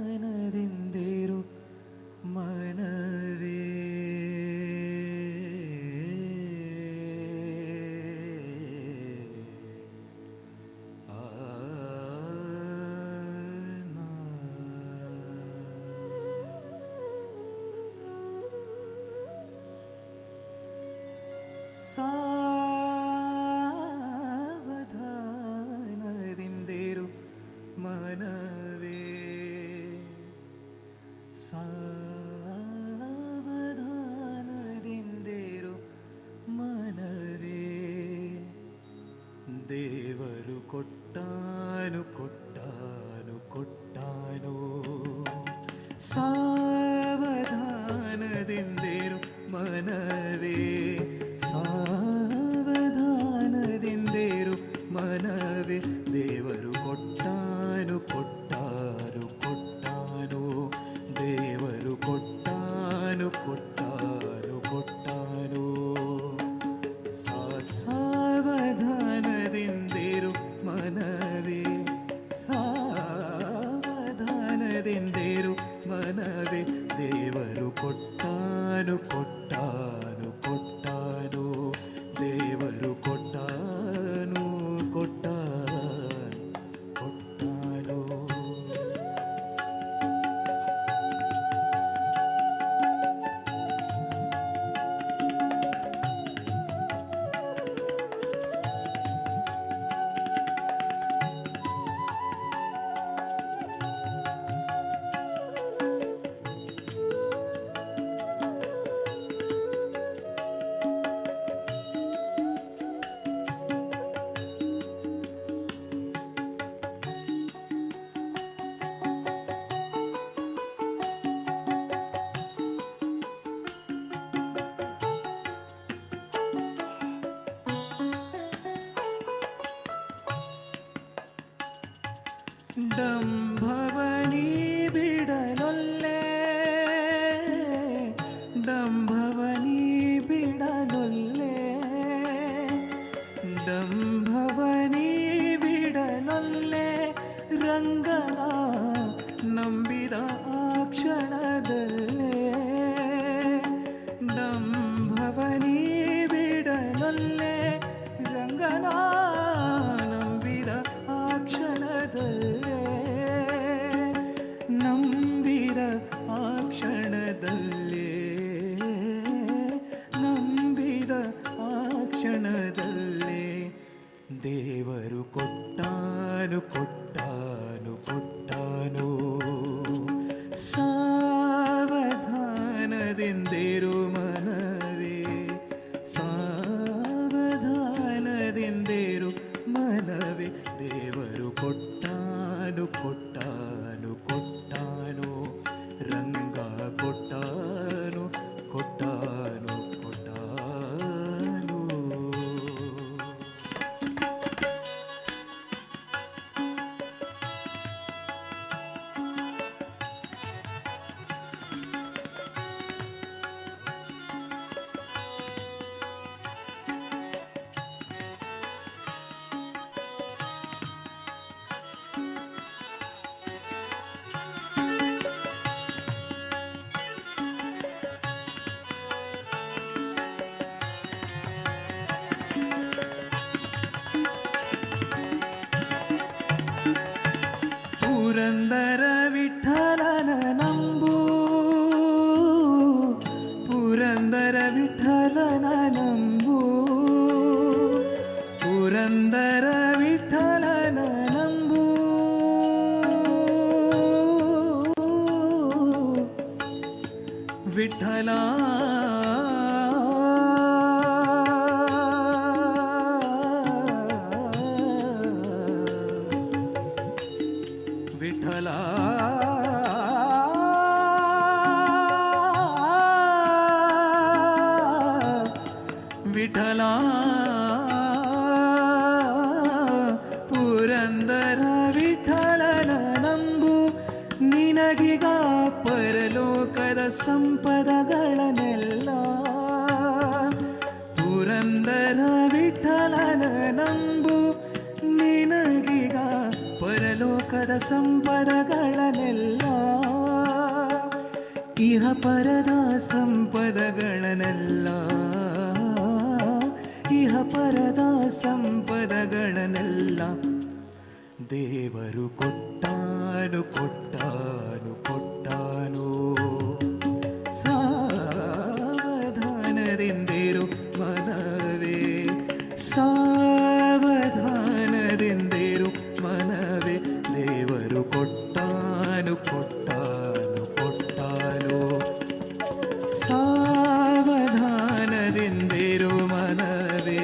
Speaker 2: ಸಾವಧಾನದಿಂದಿರು ಮನವೇ ಸಾವಧಾನದಿಂದಿರು ಮನವೇ ಸಾವಧಾನದಿಂದಿರು ಮನವೇ ದೇವರು ಕೊಟ್ಟಾನು ಕೊಟ್ಟಾನು ಕೊಟ್ಟಾನು ಸಾವಧಾನದಿಂದಿರು ಮನವೇ ಸಾವಧಾನದಿಂದಿರು ಮನವೇ ದೇವರು ಕೊಟ್ಟಾನು ಕೊಟ್ಟಾನು ಕೊಟ್ಟಾನು ದೇವರು ಕೊಟ್ಟಾನು ಕೊಟ್ಟಾನು ಕೊಟ್ಟಾನು ಸಾವಧಾನದಿಂದಿರು ಮನವೇ ಸಾವಧಾನದಿಂದಿರು ಮನವೇ ದೇವರು ಕೊಟ್ಟಾನು ಕೊಟ್ಟಾನು ಕೊಟ್ಟಾನು ದೇವರು ಕೊಟ್ಟಾನು ಕೊಟ್ಟಾನು ಕೊಟ್ಟಾನು ಡಂಭವನಿ ಬಿಡಲೊಲ್ಲೆ ಡಂಭವನಿ ಬಿಡಲೊಲ್ಲೆ ಡಂಭವನಿ ಬಿಡಲೊಲ್ಲೆ ರಂಗನ ನಂಬಿದ ಆ ಕ್ಷಣದಲ್ಲೇ ಡಂಭವನಿ ಬಿಡಲೊಲ್ಲೆ ರಂಗನ ನಂಬಿದ ಆ ಕ್ಷಣದಲ್ಲೇ ನಂಬಿದ ಆ ಕ್ಷಣದಲ್ಲೇ ನಂಬಿದ ಆ ಕ್ಷಣದಲ್ಲೇ ದೇವರು ಕೊಟ್ಟಾನು ಕೊಟ್ಟಾನು ಕೊಟ್ಟಾನು ಸಾವಧಾನದಿಂದಿರು ಮನವೇ ಸಾವಧಾನದಿಂದಿರು ಮನವೇ ದೇವರು ಕೊಟ್ಟಾನು ಕೊಟ್ಟಾನು ಕೊಟ್ಟಾನು ರಂಗ ಕೊಟ್ಟಾನು ಕೊಟ್ಟಾನು ಕೊಟ್ಟಾನು ಪುರಂದರ ವಿಠಲನ ನಂಬು ಪುರಂದರ ವಿಠಲನ ನಂಬು ಪುರಂದರ ವಿಠಲನ ನಂಬು ವಿಠಲ ವಿಠಲ ವಿಠಲ ಪುರಂದರ ವಿಠಲನ ನಂಬು ನಿನಗೀಗ ಪರಲೋಕದ ಸಂಪದಗಳನ್ನೆಲ್ಲ ಪುರಂದರ ವಿಠಲನ ನಂಬು ನಿನಗೀಗ ಪರಲೋಕದ ಸಂಪದಗಳನ್ನೆಲ್ಲ ಇಹ ಪರದ ಸಂಪದಗಳನ್ನೆಲ್ಲ ಇಹ ಪರದ ಸಂಪದಗಳನ್ನೆಲ್ಲ ದೇವರು ಕೊಟ್ಟಾನು ಕೊಟ್ಟಾನು ಕೊಟ್ಟಾನು ಸಾವಧಾನದಿಂದಿರು ಮನವೇ ಸಾವಧಾನದಿಂದಿರು ಮನವೇ ದೇವರು ಕೊಟ್ಟಾನು ಕೊಟ್ಟಾನು ಕೊಟ್ಟಾನು ಸಾವಧಾನದಿಂದಿರು ಮನವೇ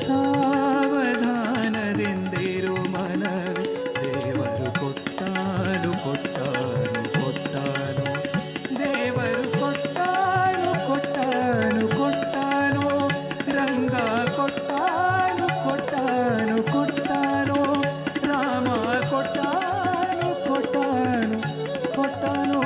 Speaker 2: ಸಾವಧಾನದಿಂದಿರು ಮನವೇ ದೇವರು ಕೊಟ್ಟಾನು ಕೊಟ್ಟಾನು ಕೊಟ್ಟಾನು ದೇವರು ಕೊಟ್ಟಾನು ಕೊಟ್ಟಾನು ಕೊಟ್ಟಾನು ರಂಗ ಕೊಟ್ಟಾನು ಕೊಟ್ಟಾನು ಕೊಟ್ಟಾನು ರಾಮ ಕೊಟ್ಟಾನು ಕೊಟ್ಟಾನು ಕೊಟ್ಟಾನು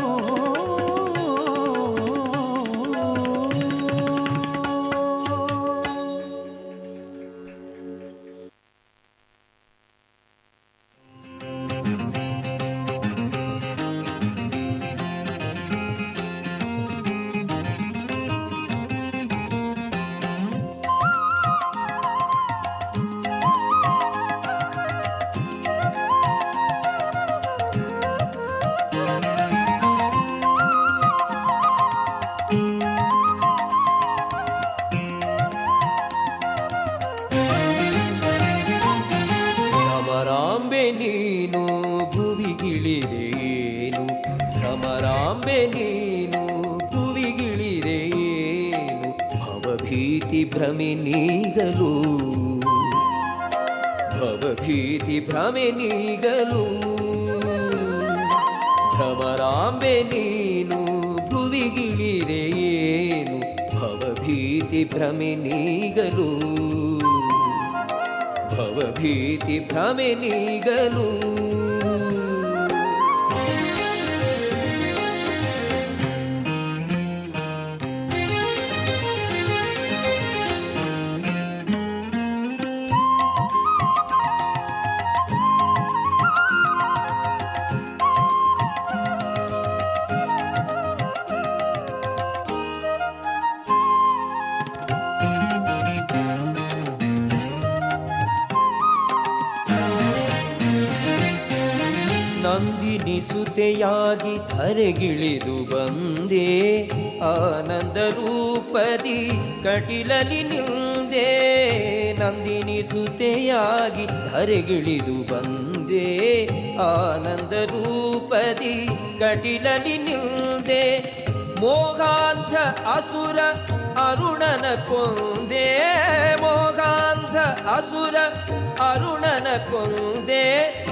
Speaker 8: ಭ್ರಮರಾಂಬೆ ನೀನು ಭುವಿಗಿಳಿದೇನು ಭ್ರಮರಾಂಬೆ ನೀನು ಭುವಿಗಿಳಿದೇನು ಭವಭೀತಿ ಭ್ರಮೆ ನೀಗಲು ಭವಭೀತಿ ಭ್ರಮೆ ನೀಗಲು ಭ್ರಮರಾಂಬೆ ನೀನು ಭುವಿಗಿಳಿದೇನು ಭವಭೀತಿ ಭ್ರಮೆ ನೀಗಲು ಭವಭೀತಿ ಭ್ರಮೆ ನೀಗಲು ನಂದಿನಿ ಸುತೆಯಾಗಿ ಧರೆಗಿಳಿದು ಬಂದೆ ಆನಂದ ರೂಪದಿ ಕಟಿಲಲಿ ನಿಲ್ದೆ ನಂದಿನಿ ಸುತೆಯಾಗಿ ಧರೆಗಿಳಿದು ಬಂದೆ ಆನಂದ ರೂಪದಿ ಕಟಿಲಲಿ ನಿಲ್ದೆ ಮೋಗಾಂಧ ಅಸುರ ಅರುಣನ ಕೊಂದೆ ಮೋಗಾಂಧ ಅಸುರ ಅರುಣನ ಕೊಂದೆ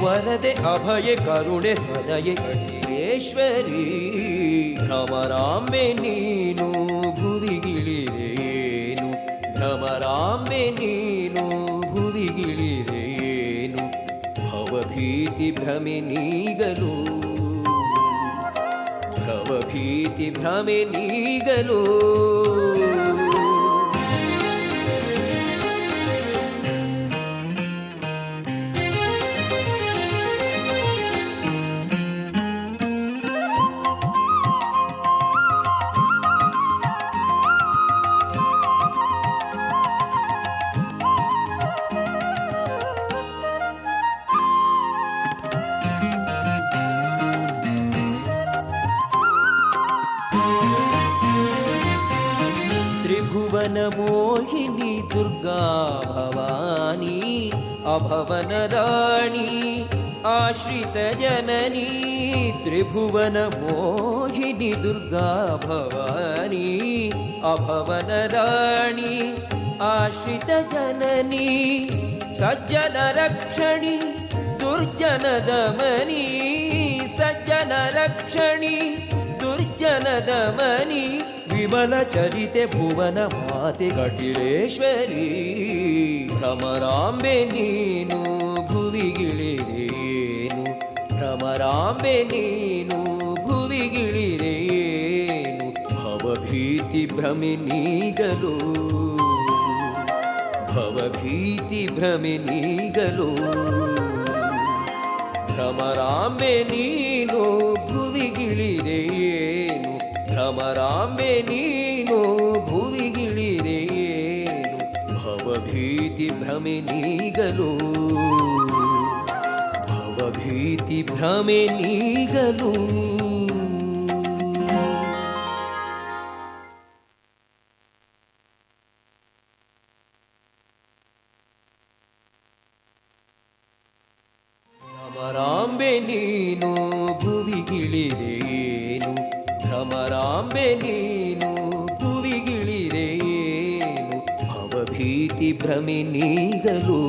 Speaker 8: ವರದೆ ಅಭಯ ಕರುಣೆ ಸದಯೆ ಕಟೀರೇಶ್ವರಿ ಭ್ರಮರಾಂಬೆ ನೀನು ಭುವಿಗಿಳಿರೇನು ಭ್ರಮರಾಂಬೆ ನೀನು ಭುವಿಗಿಳಿರೇನು ಭವಭೀತಿ ಭ್ರಮೆ ನೀಗಲು ಭವಭೀತಿ ಭ್ರಮೆ ನೀಗಲು ತ್ರಿಭುವನ ಮೋಹಿನಿ ದುರ್ಗಾ ಭವಾನಿ ಅಭವನ ರಾಣಿ ಆಶ್ರಿತ ಜನನಿ ತ್ರಿಭುವನ ಮೋಹಿನಿ ದುರ್ಗಾ ಭವಾನಿ ಅಭವನ ರಾಣಿ ಆಶ್ರಿತ ಜನನಿ ಸಜ್ಜನ ರಕ್ಷಣಿ ದುರ್ಜನ ದಮನಿ ಸಜ್ಜನ ರಕ್ಷಣಿ ದುರ್ಜನ ದಮನಿ ವಿಮಲ ಚರಿತೆ ಭುವನ ಮಾತೆ ಕಟಿಲೇಶ್ವರಿ ಭ್ರಮರಾಂಬೆ ನೀನು ಭುವಿಗಿಳಿರೇನು ಭ್ರಮರಾಂಬೆ ನೀನು ಭುವಿಗಿಳಿರೇನು ಭವಭೀತಿ ಭ್ರಮಿನೀಗಲು ಭವಭೀತಿ ಭ್ರಮಿನೀಗಲು ಭ್ರಮರಾಂಬೆ ನೀನು ಭುವಿಗಿಳಿರೇನು ಭ್ರಮರಾಂಬೆ ನೀನು ಭುವಿಗಿಳಿರೇನು ಭವಭೀತಿ ಭ್ರಮಿನೀಗಲು ಭವಭೀತಿ ಭ್ರಮಿನೀಗಲು ಭ್ರಮರಾಂಬೆ ನೀನು ಭುವಿಗಿಳಿರೇನು ಭ್ರಮರಾಂಬೆ ನೀನು ಭುವಿಗಿಳಿರೇನು ಭವಭೀತಿ ಭ್ರಮಿನೀಗಲು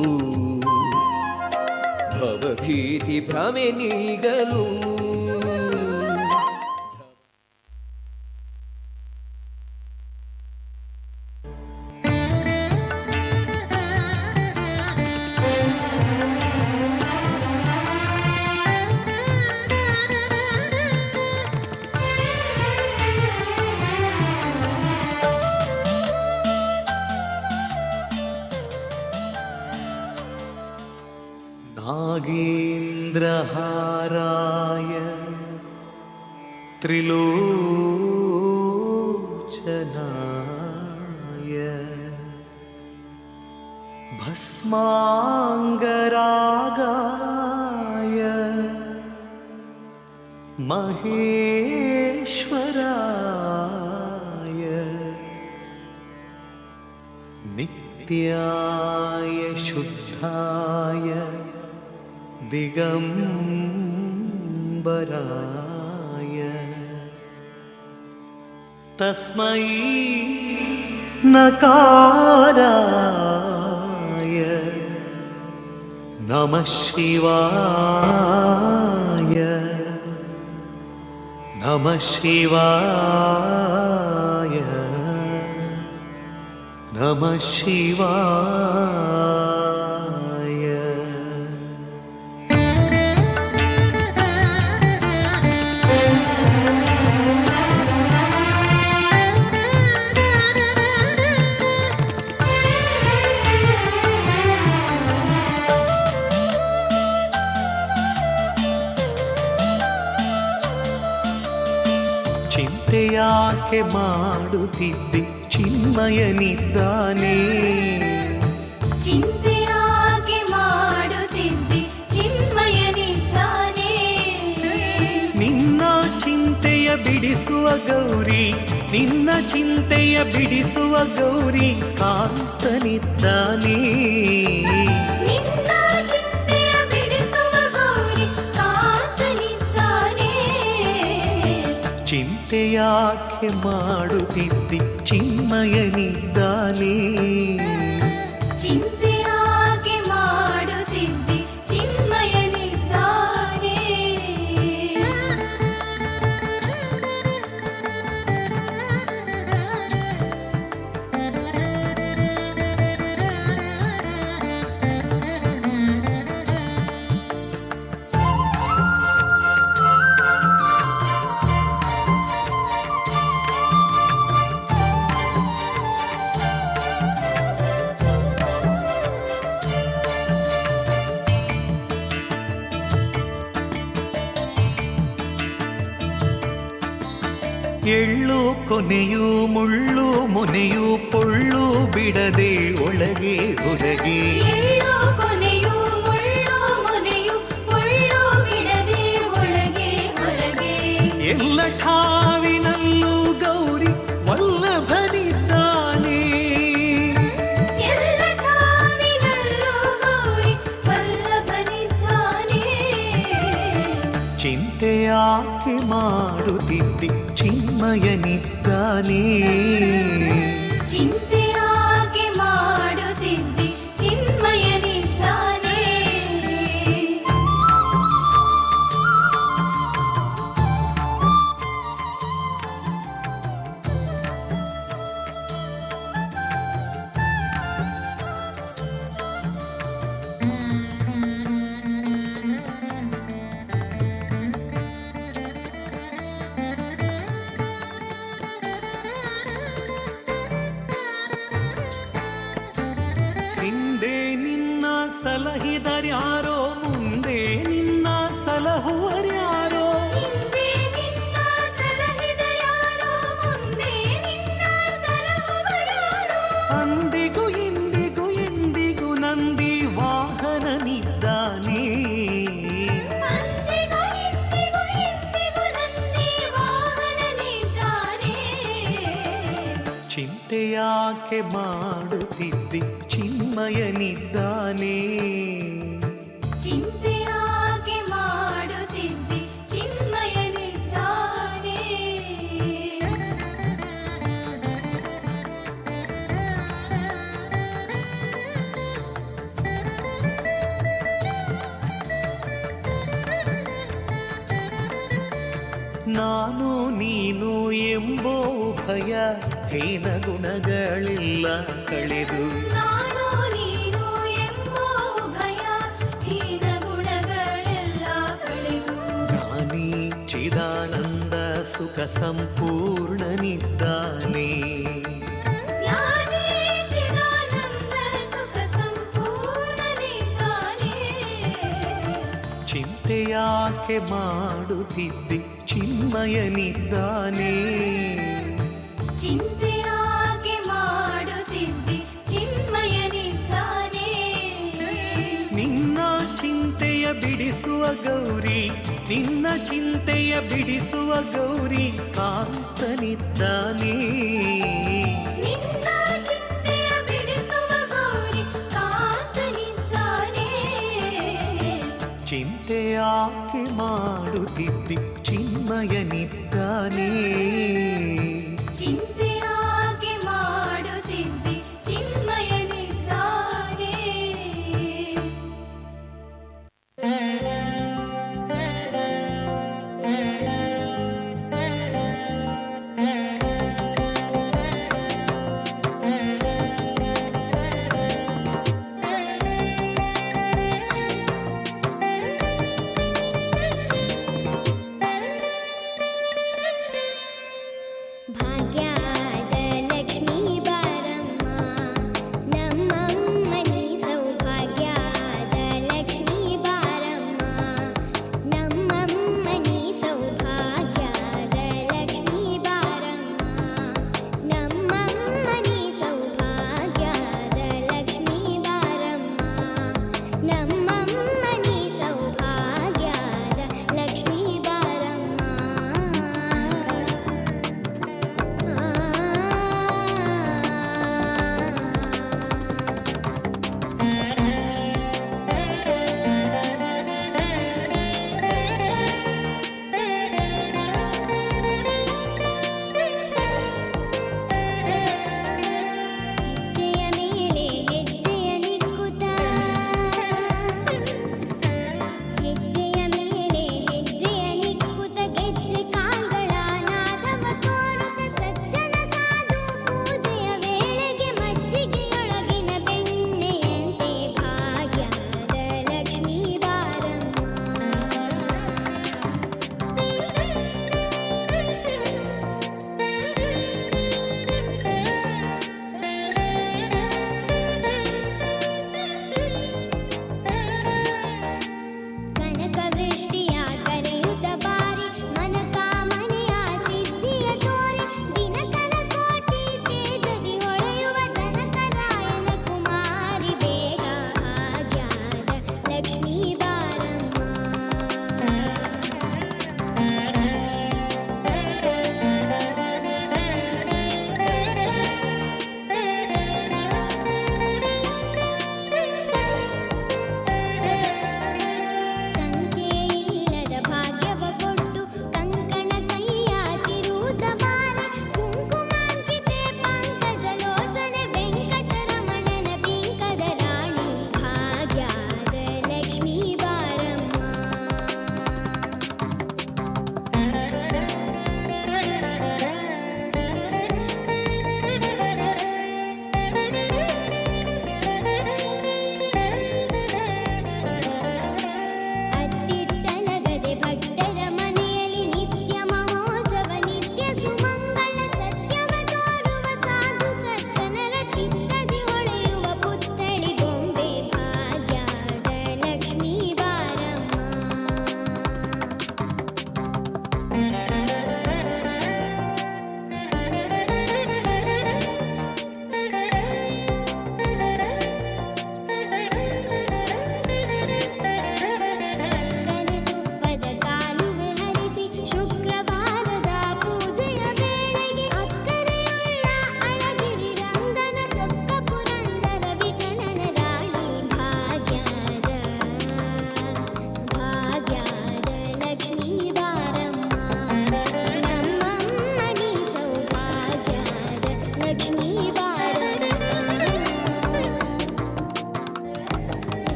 Speaker 8: ಭವಭೀತಿ ಭ್ರಮಿನೀಗಲು
Speaker 6: नागेन्द्रहाराय त्रिलोचनाय भस्माङ्गरागाय महेश्वराय नित्याय शुद्धाय दिगम्बराय तस्मै नकाराय नमः शिवाय नमः शिवाय नमः शिवाय ಚಿಂತೆಯಾಕೆ ಮಾಡುತ್ತಿದ್ದೆ ಚಿನ್ಮಯನಿದ್ದಾನೆ
Speaker 1: ಚಿಂತೆಯಾಗೆ ಮಾಡುತ್ತಿದ್ದೆ ಚಿನ್ಮಯನಿದ್ದಾನೆ
Speaker 6: ನಿನ್ನ ಚಿಂತೆಯ ಬಿಡಿಸುವ ಗೌರಿ ನಿನ್ನ ಚಿಂತೆಯ ಬಿಡಿಸುವ ಗೌರಿ ಕಾಂತನಿದ್ದಾನೆ
Speaker 1: ನಿನ್ನ ಚಿಂತೆಯ ಬಿಡಿಸುವ ಗೌರಿ ಕಾಂತನಿದ್ದಾನೆ
Speaker 6: ಚಿಂತೆಯಾಕೆ ಮಾಡುತ್ತಿದ್ದೆ ಚಿನ್ಮಯನಿದ್ದಾನೆ
Speaker 1: ಚಿಂತೆಯಾಗೆ ಮಾಡುತ್ತಿದ್ದೆ ಚಿನ್ಮಯನಿದ್ದಾನೆ
Speaker 6: ಎಳ್ಳು ಕೊನೆಯು ಮುಳ್ಳು ಮೊನೆಯು ಪೊಳ್ಳು ಬಿಡದೆ ಒಳಗೆ ಹೊರಗೆ
Speaker 1: ಎಳ್ಳು ಕೊನೆಯು ಮುಳ್ಳು ಮೊನೆಯು ಪೊಳ್ಳು ಬಿಡದೆ ಒಳಗೆ ಹೊರಗೆ
Speaker 6: ಎಲ್ಲ ಠಾವಿನಲ್ಲೂ ಗೌರಿ ವಲ್ಲಭನಿದ್ದಾನೆ ಯಾಕೆ ಮಾಡುತ್ತಿದ್ದಿ ಚಿನ್ಮಯನಿದ್ದಾನೆ
Speaker 1: ಚಿಂತೆ ಯಾಕೆ ಮಾಡುತ್ತಿದ್ದಿ ಚಿನ್ಮಯನಿದ್ದಾನೆ
Speaker 6: ಹಿಂದೆ ನಿನ್ನ ಸಲಹಿದರ್ಯಾರೋ ಮುಂದೆ ನಿನ್ನ ಸಲಹುವರ್ಯಾರೋ
Speaker 1: ಹಿಂದೆ ನಿನ್ನ ಸಲಹಿದರ್ಯಾರೋ ಮುಂದೆ ನಿನ್ನ ಸಲಹುವರ್ಯಾರೋ
Speaker 6: ಅಂದಿಗೂ ಇಂದಿಗೂ ಎಂದಿಗೂ ನಂದಿ ವಾಹನನಿದ್ದಾನೆ
Speaker 1: ಅಂದಿಗೂ ಇಂದಿಗೂ ಎಂದಿಗೂ ನಂದಿ ವಾಹನನಿದ್ದಾನೆ
Speaker 6: ಚಿಂತೆ ಯಾಕೆ ಮಾಡುತ್ತಿದ್ದಿ ಚಿನ್ಮಯನಿದ್ದಾನೆ
Speaker 1: ಚಿಂತೆ ಯಾಕೆ ಮಾಡುತ್ತಿದ್ದಿ ಚಿನ್ಮಯನಿದ್ದಾನೆ
Speaker 6: ನಾನು ನೀನು ಎಂಬೋ ಭಯ ಹೀನ ಗುಣಗಳೆಲ್ಲ ಕಳೆದು
Speaker 1: ನಾನು ನೀನು ಎಂಬೋ ಭಯ ಹೀನ ಗುಣಗಳೆಲ್ಲ ಕಳೆದು
Speaker 6: ಜ್ಞಾನಿ ಚಿದಾನಂದ ಸುಖ ಸಂಪೂರ್ಣನಿದ್ದಾನೆ
Speaker 1: ಜ್ಞಾನಿ ಚಿದಾನಂದ ಸುಖ ಸಂಪೂರ್ಣನಿದ್ದಾನೆ
Speaker 6: ಚಿಂತೆ ಯಾಕೆ ಮಾಡುತ್ತಿದ್ದಿ ಚಿನ್ಮಯನಿದ್ದಾನೆ
Speaker 1: ಚಿಂತೆ ಯಾಕೆ ಮಾಡುತ್ತಿದ್ದಿ ಚಿನ್ಮಯನಿದ್ದಾನೆ
Speaker 6: ನಿನ್ನ ಚಿಂತೆಯ ಬಿಡಿಸುವ ಗೌರಿ ನಿನ್ನ ಚಿಂತೆಯ ಬಿಡಿಸುವ ಗೌರಿ ಕಾಂತನಿದ್ದಾನೆ
Speaker 1: ನಿನ್ನ ಚಿಂತೆಯ ಬಿಡಿಸುವ ಗೌರಿ ಕಾಂತನಿದ್ದಾನೆ
Speaker 6: ಚಿಂತೆ ಯಾಕೆ ಮಾಡುತ್ತಿದ್ದಿ ಚಿನ್ಮಯನಿದ್ದಾನೆ
Speaker 1: ಚಿಂತೆ ಯಾಕೆ ಮಾಡುತ್ತಿದ್ದಿ ಚಿನ್ಮಯನಿದ್ದಾನೆ
Speaker 5: ಭಾಗ್ಯದ ಲಕ್ಷ್ಮೀ ಬಾರಮ್ಮ ನಮ್ಮಮ್ಮನಿ ಸೌಭಾಗ್ಯದ ಲಕ್ಷ್ಮೀ ಬಾರಮ್ಮ ನಮ್ಮಮ್ಮನಿ ಸೌಭಾಗ್ಯದ ಲಕ್ಷ್ಮೀ ಬಾರಮ್ಮ ನಮ್ಮಮ್ಮನಿ ಸೌಭಾಗ್ಯದ ಲಕ್ಷ್ಮೀ ಬಾರಮ್ಮ ನಮ್ಮಮ್ಮನಿ ಸೌಭಾಗ್ಯದ ಲಕ್ಷ್ಮೀ ಬಾರಮ್ಮ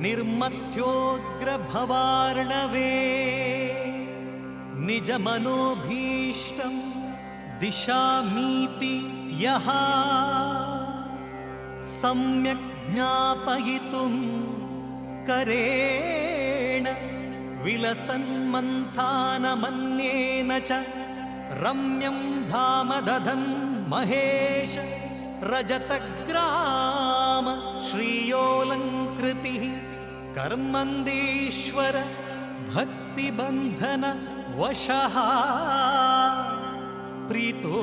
Speaker 6: निर्मथ्योग्रभवार्णवे निजमनोभीष्टं दिशामीति यः सम्यक् ज्ञापयितुं करेण विलसन्मन्थानमन्येन च रम्यं धाम दधन् महेश रजतग्राम श्रियोऽलङ्कृतिः कर्मन्दीश्वर भक्तिबन्धन वशः प्रीतोऽस्तु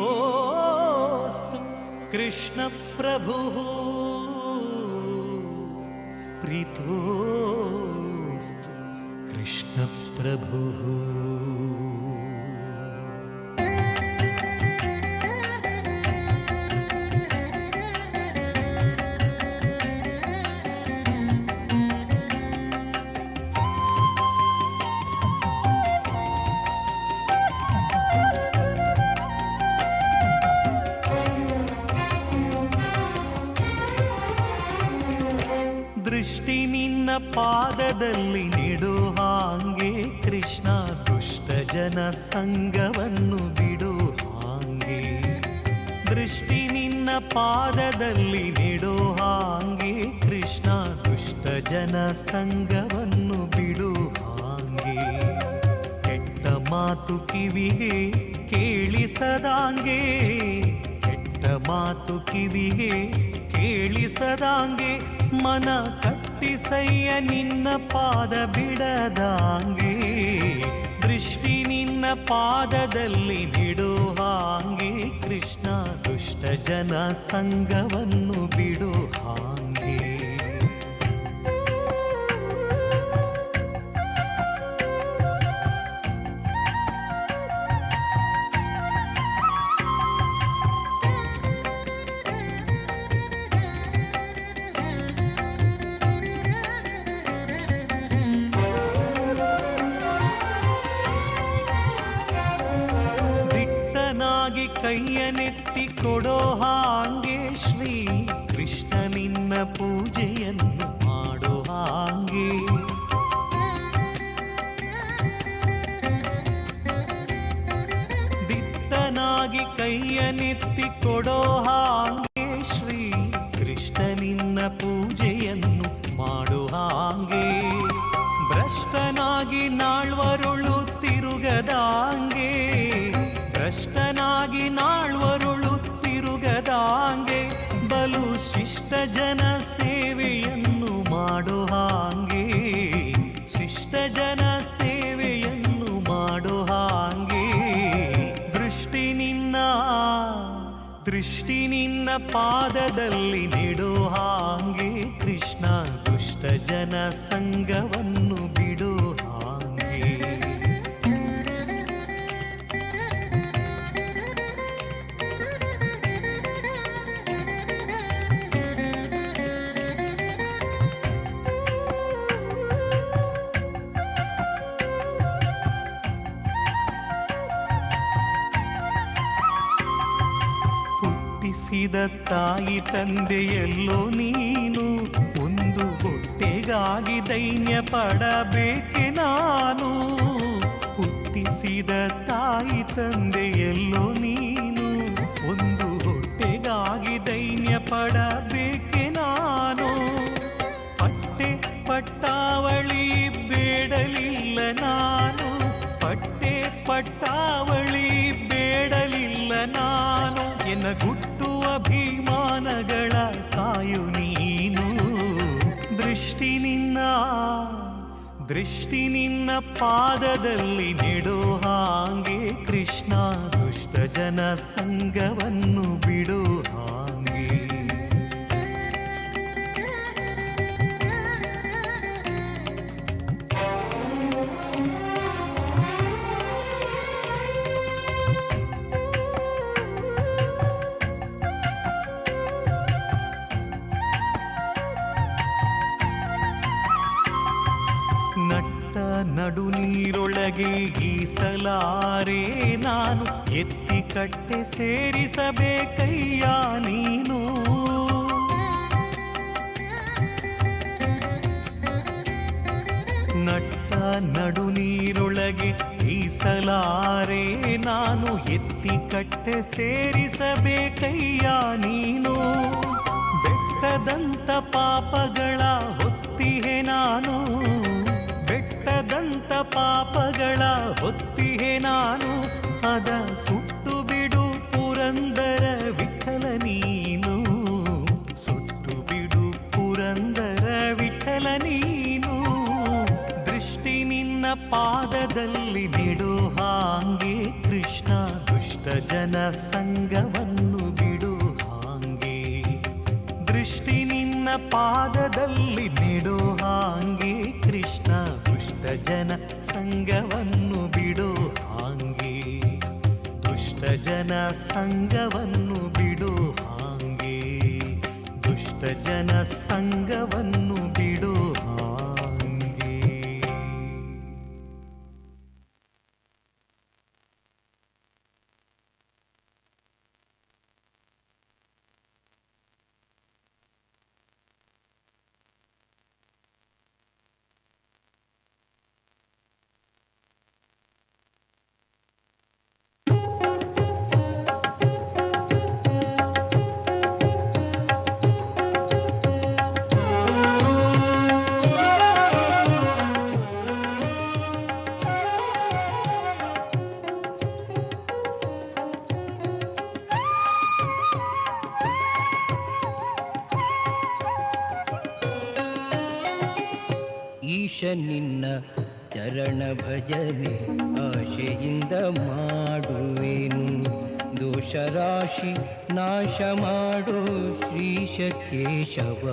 Speaker 6: कृष्णप्रभुः प्रीतोऽस्तु कृष्णप्रभुः। ದೃಷ್ಟಿ ನಿನ್ನ ಪಾದದಲ್ಲಿ ನಿಡು ಹಾಂಗೆ ಕೃಷ್ಣ ದುಷ್ಟ ಜನ ಸಂಗವನ್ನು ಬಿಡು ಹಾಂಗೆ ದೃಷ್ಟಿ ನಿನ್ನ ಪಾದದಲ್ಲಿ ನಿಡು ಹಾಂಗೆ ಕೃಷ್ಣ ದುಷ್ಟ ಜನ ಸಂಗವನ್ನು ಬಿಡು ಹಾಂಗೆ ಕೆಟ್ಟ ಮಾತು ಕಿವಿಗೆ ಕೇಳಿಸದಾಂಗೆ ಕೆಟ್ಟ ಮಾತು ಕಿವಿಗೆ ಕೇಳಿಸದಾಂಗೆ ಮನ ಕಟ್ಟಿಸಯ್ಯ ನಿನ್ನ ಪಾದ ಬಿಡದಾಂಗೆ ದೃಷ್ಟಿ ನಿನ್ನ ಪಾದದಲ್ಲಿ ಬಿಡು ಹಾಂಗೆ ಕೃಷ್ಣ ದುಷ್ಟ ಜನ ಸಂಗವನ್ನು ಬಿಡು ಹಾಂಗೆ ಕೈಯನೆತ್ತಿ ಕೊಡೋ ಹಾಂಗೆ ಶ್ರೀ ಕೃಷ್ಣ ನಿನ್ನ ಪೂಜೆಯನ್ನು ಮಾಡೋ ಹಾಂಗೆ ದಿಟ್ಟನಾಗಿ ಕೈಯನೆತ್ತಿ ಕೊಡೋ ಹಾಂಗೆ ಶ್ರೀ ಕೃಷ್ಣ ನಿನ್ನ ಪೂಜೆಯನ್ನು ಮಾಡೋ ಹಾಂಗೆ ಭ್ರಷ್ಟನಾಗಿ ನಾಳ್ವರುಳು ತಿರುಗದಾಂಗೆ ಭ್ರಷ್ಟನಾಗಿ ನಾಳ್ವರುಳು ತಿರುಗದಾಂಗೆ ಬಲು ಶಿಷ್ಟ ಜನ ಸೇವೆಯನ್ನು ಮಾಡೋ ಹಾಂಗೆ ಶಿಷ್ಟ ಜನ ಸೇವೆಯನ್ನು ಮಾಡೋ ಹಾಂಗೆ ದೃಷ್ಟಿ ನಿನ್ನ ಪಾದದಲ್ಲಿ ನಿಡೋ ಹಾಂಗೆ ಕೃಷ್ಣ ದುಷ್ಟ ಜನ ಸಂಗವನ್ನು ಬಿಡೋ ಹಾಂಗೆ ಹುಟ್ಟಿಸಿದ ತಾಯಿ ತಂದೆಯಲ್ಲೋ ನೀನು ಒಂದು ಹೊಟ್ಟೆಗಾಗಿ ದೈನ್ಯ ಪಡಬೇಕೆ ನಾನು ಹುಟ್ಟಿಸಿದ ತಾಯಿ ತಂದೆಯಲ್ಲೋ ನೀನು ಒಂದು ಹೊಟ್ಟೆಗಾಗಿ ದೈನ್ಯ ಪಡಬೇಕೆ ನಾನು ಪಟ್ಟೆ ಪಟ್ಟಾವಳಿ ಬೇಡಲಿಲ್ಲ ನಾನು ಪಟ್ಟೆ ಪಟ್ಟಾವಳಿ ಬೇಡಲಿಲ್ಲ ನಾನು ಎನ್ನ ಗುಟ್ಟು ಅಭಿಮಾನಗಳ ಕಾಯು ನೀನು ದೃಷ್ಟಿ ನಿನ್ನ ಪಾದದಲ್ಲಿ ನೆಡೋ ಹಾಂಗೆ ಕೃಷ್ಣ ದುಷ್ಟ ಜನ ಸಂಗವನ್ನು ಬಿಡೋ ಹಾಂಗೆ ನಡು ನೀರೊಳಗೆ ಈಸಲಾರೆ ನಾನು ಎತ್ತಿ ಕಟ್ಟೆ ಸೇರಿಸಬೇಕಯ್ಯ ನೀನು ನಡು ನೀರೊಳಗೆ ಈಸಲಾರೆ ನಾನು ಎತ್ತಿ ಕಟ್ಟೆ ಸೇರಿಸಬೇಕಯ್ಯ ನೀನು ಬೆಟ್ಟದಂತ ಪಾಪಗಳ ಹೊತ್ತಿಹೆ ನಾನು ಬೆಟ್ಟದಂತ ಪಾಪಗಳ ಹೊತ್ತಿಹೆ ನಾನು ಅದ ಸುಟ್ಟು ಬಿಡು ಪುರಂದರ ವಿಠಲ ನೀನು ಸುಟ್ಟು ಬಿಡು ಪುರಂದರ ವಿಠಲ ನೀನು ದೃಷ್ಟಿ ನಿನ್ನ ಪಾದದಲ್ಲಿ ಬಿಡು ಹಾಂಗೆ ಕೃಷ್ಣ ದುಷ್ಟ ಜನ ಸಂಗವನ್ನು ಬಿಡು ಹಾಂಗೆ ದೃಷ್ಟಿ ನಿನ್ನ ಪಾದದಲ್ಲಿ ಬಿಡು ಹಾಂಗೆ ಕೃಷ್ಣ ದುಷ್ಟ ಜನ ಸಂಗವನ್ನು ಬಿಡು ಹಾಂಗೆ ದುಷ್ಟ ಜನ ಸಂಗವನ್ನು ಬಿಡು ಹಾಂಗೆ ದುಷ್ಟ ಜನ ಸಂಗವನ್ನು ಬಿಡು ಹಾಂಗೆ.
Speaker 9: ಈಶ ನಿನ್ನ ಚರಣ ಭಜನೆ ಆಶೆಯಿಂದ ಮಾಡುವೆನು ದೋಷರಾಶಿ ನಾಶ ಮಾಡೋ ಶ್ರೀಶ ಕೇಶವ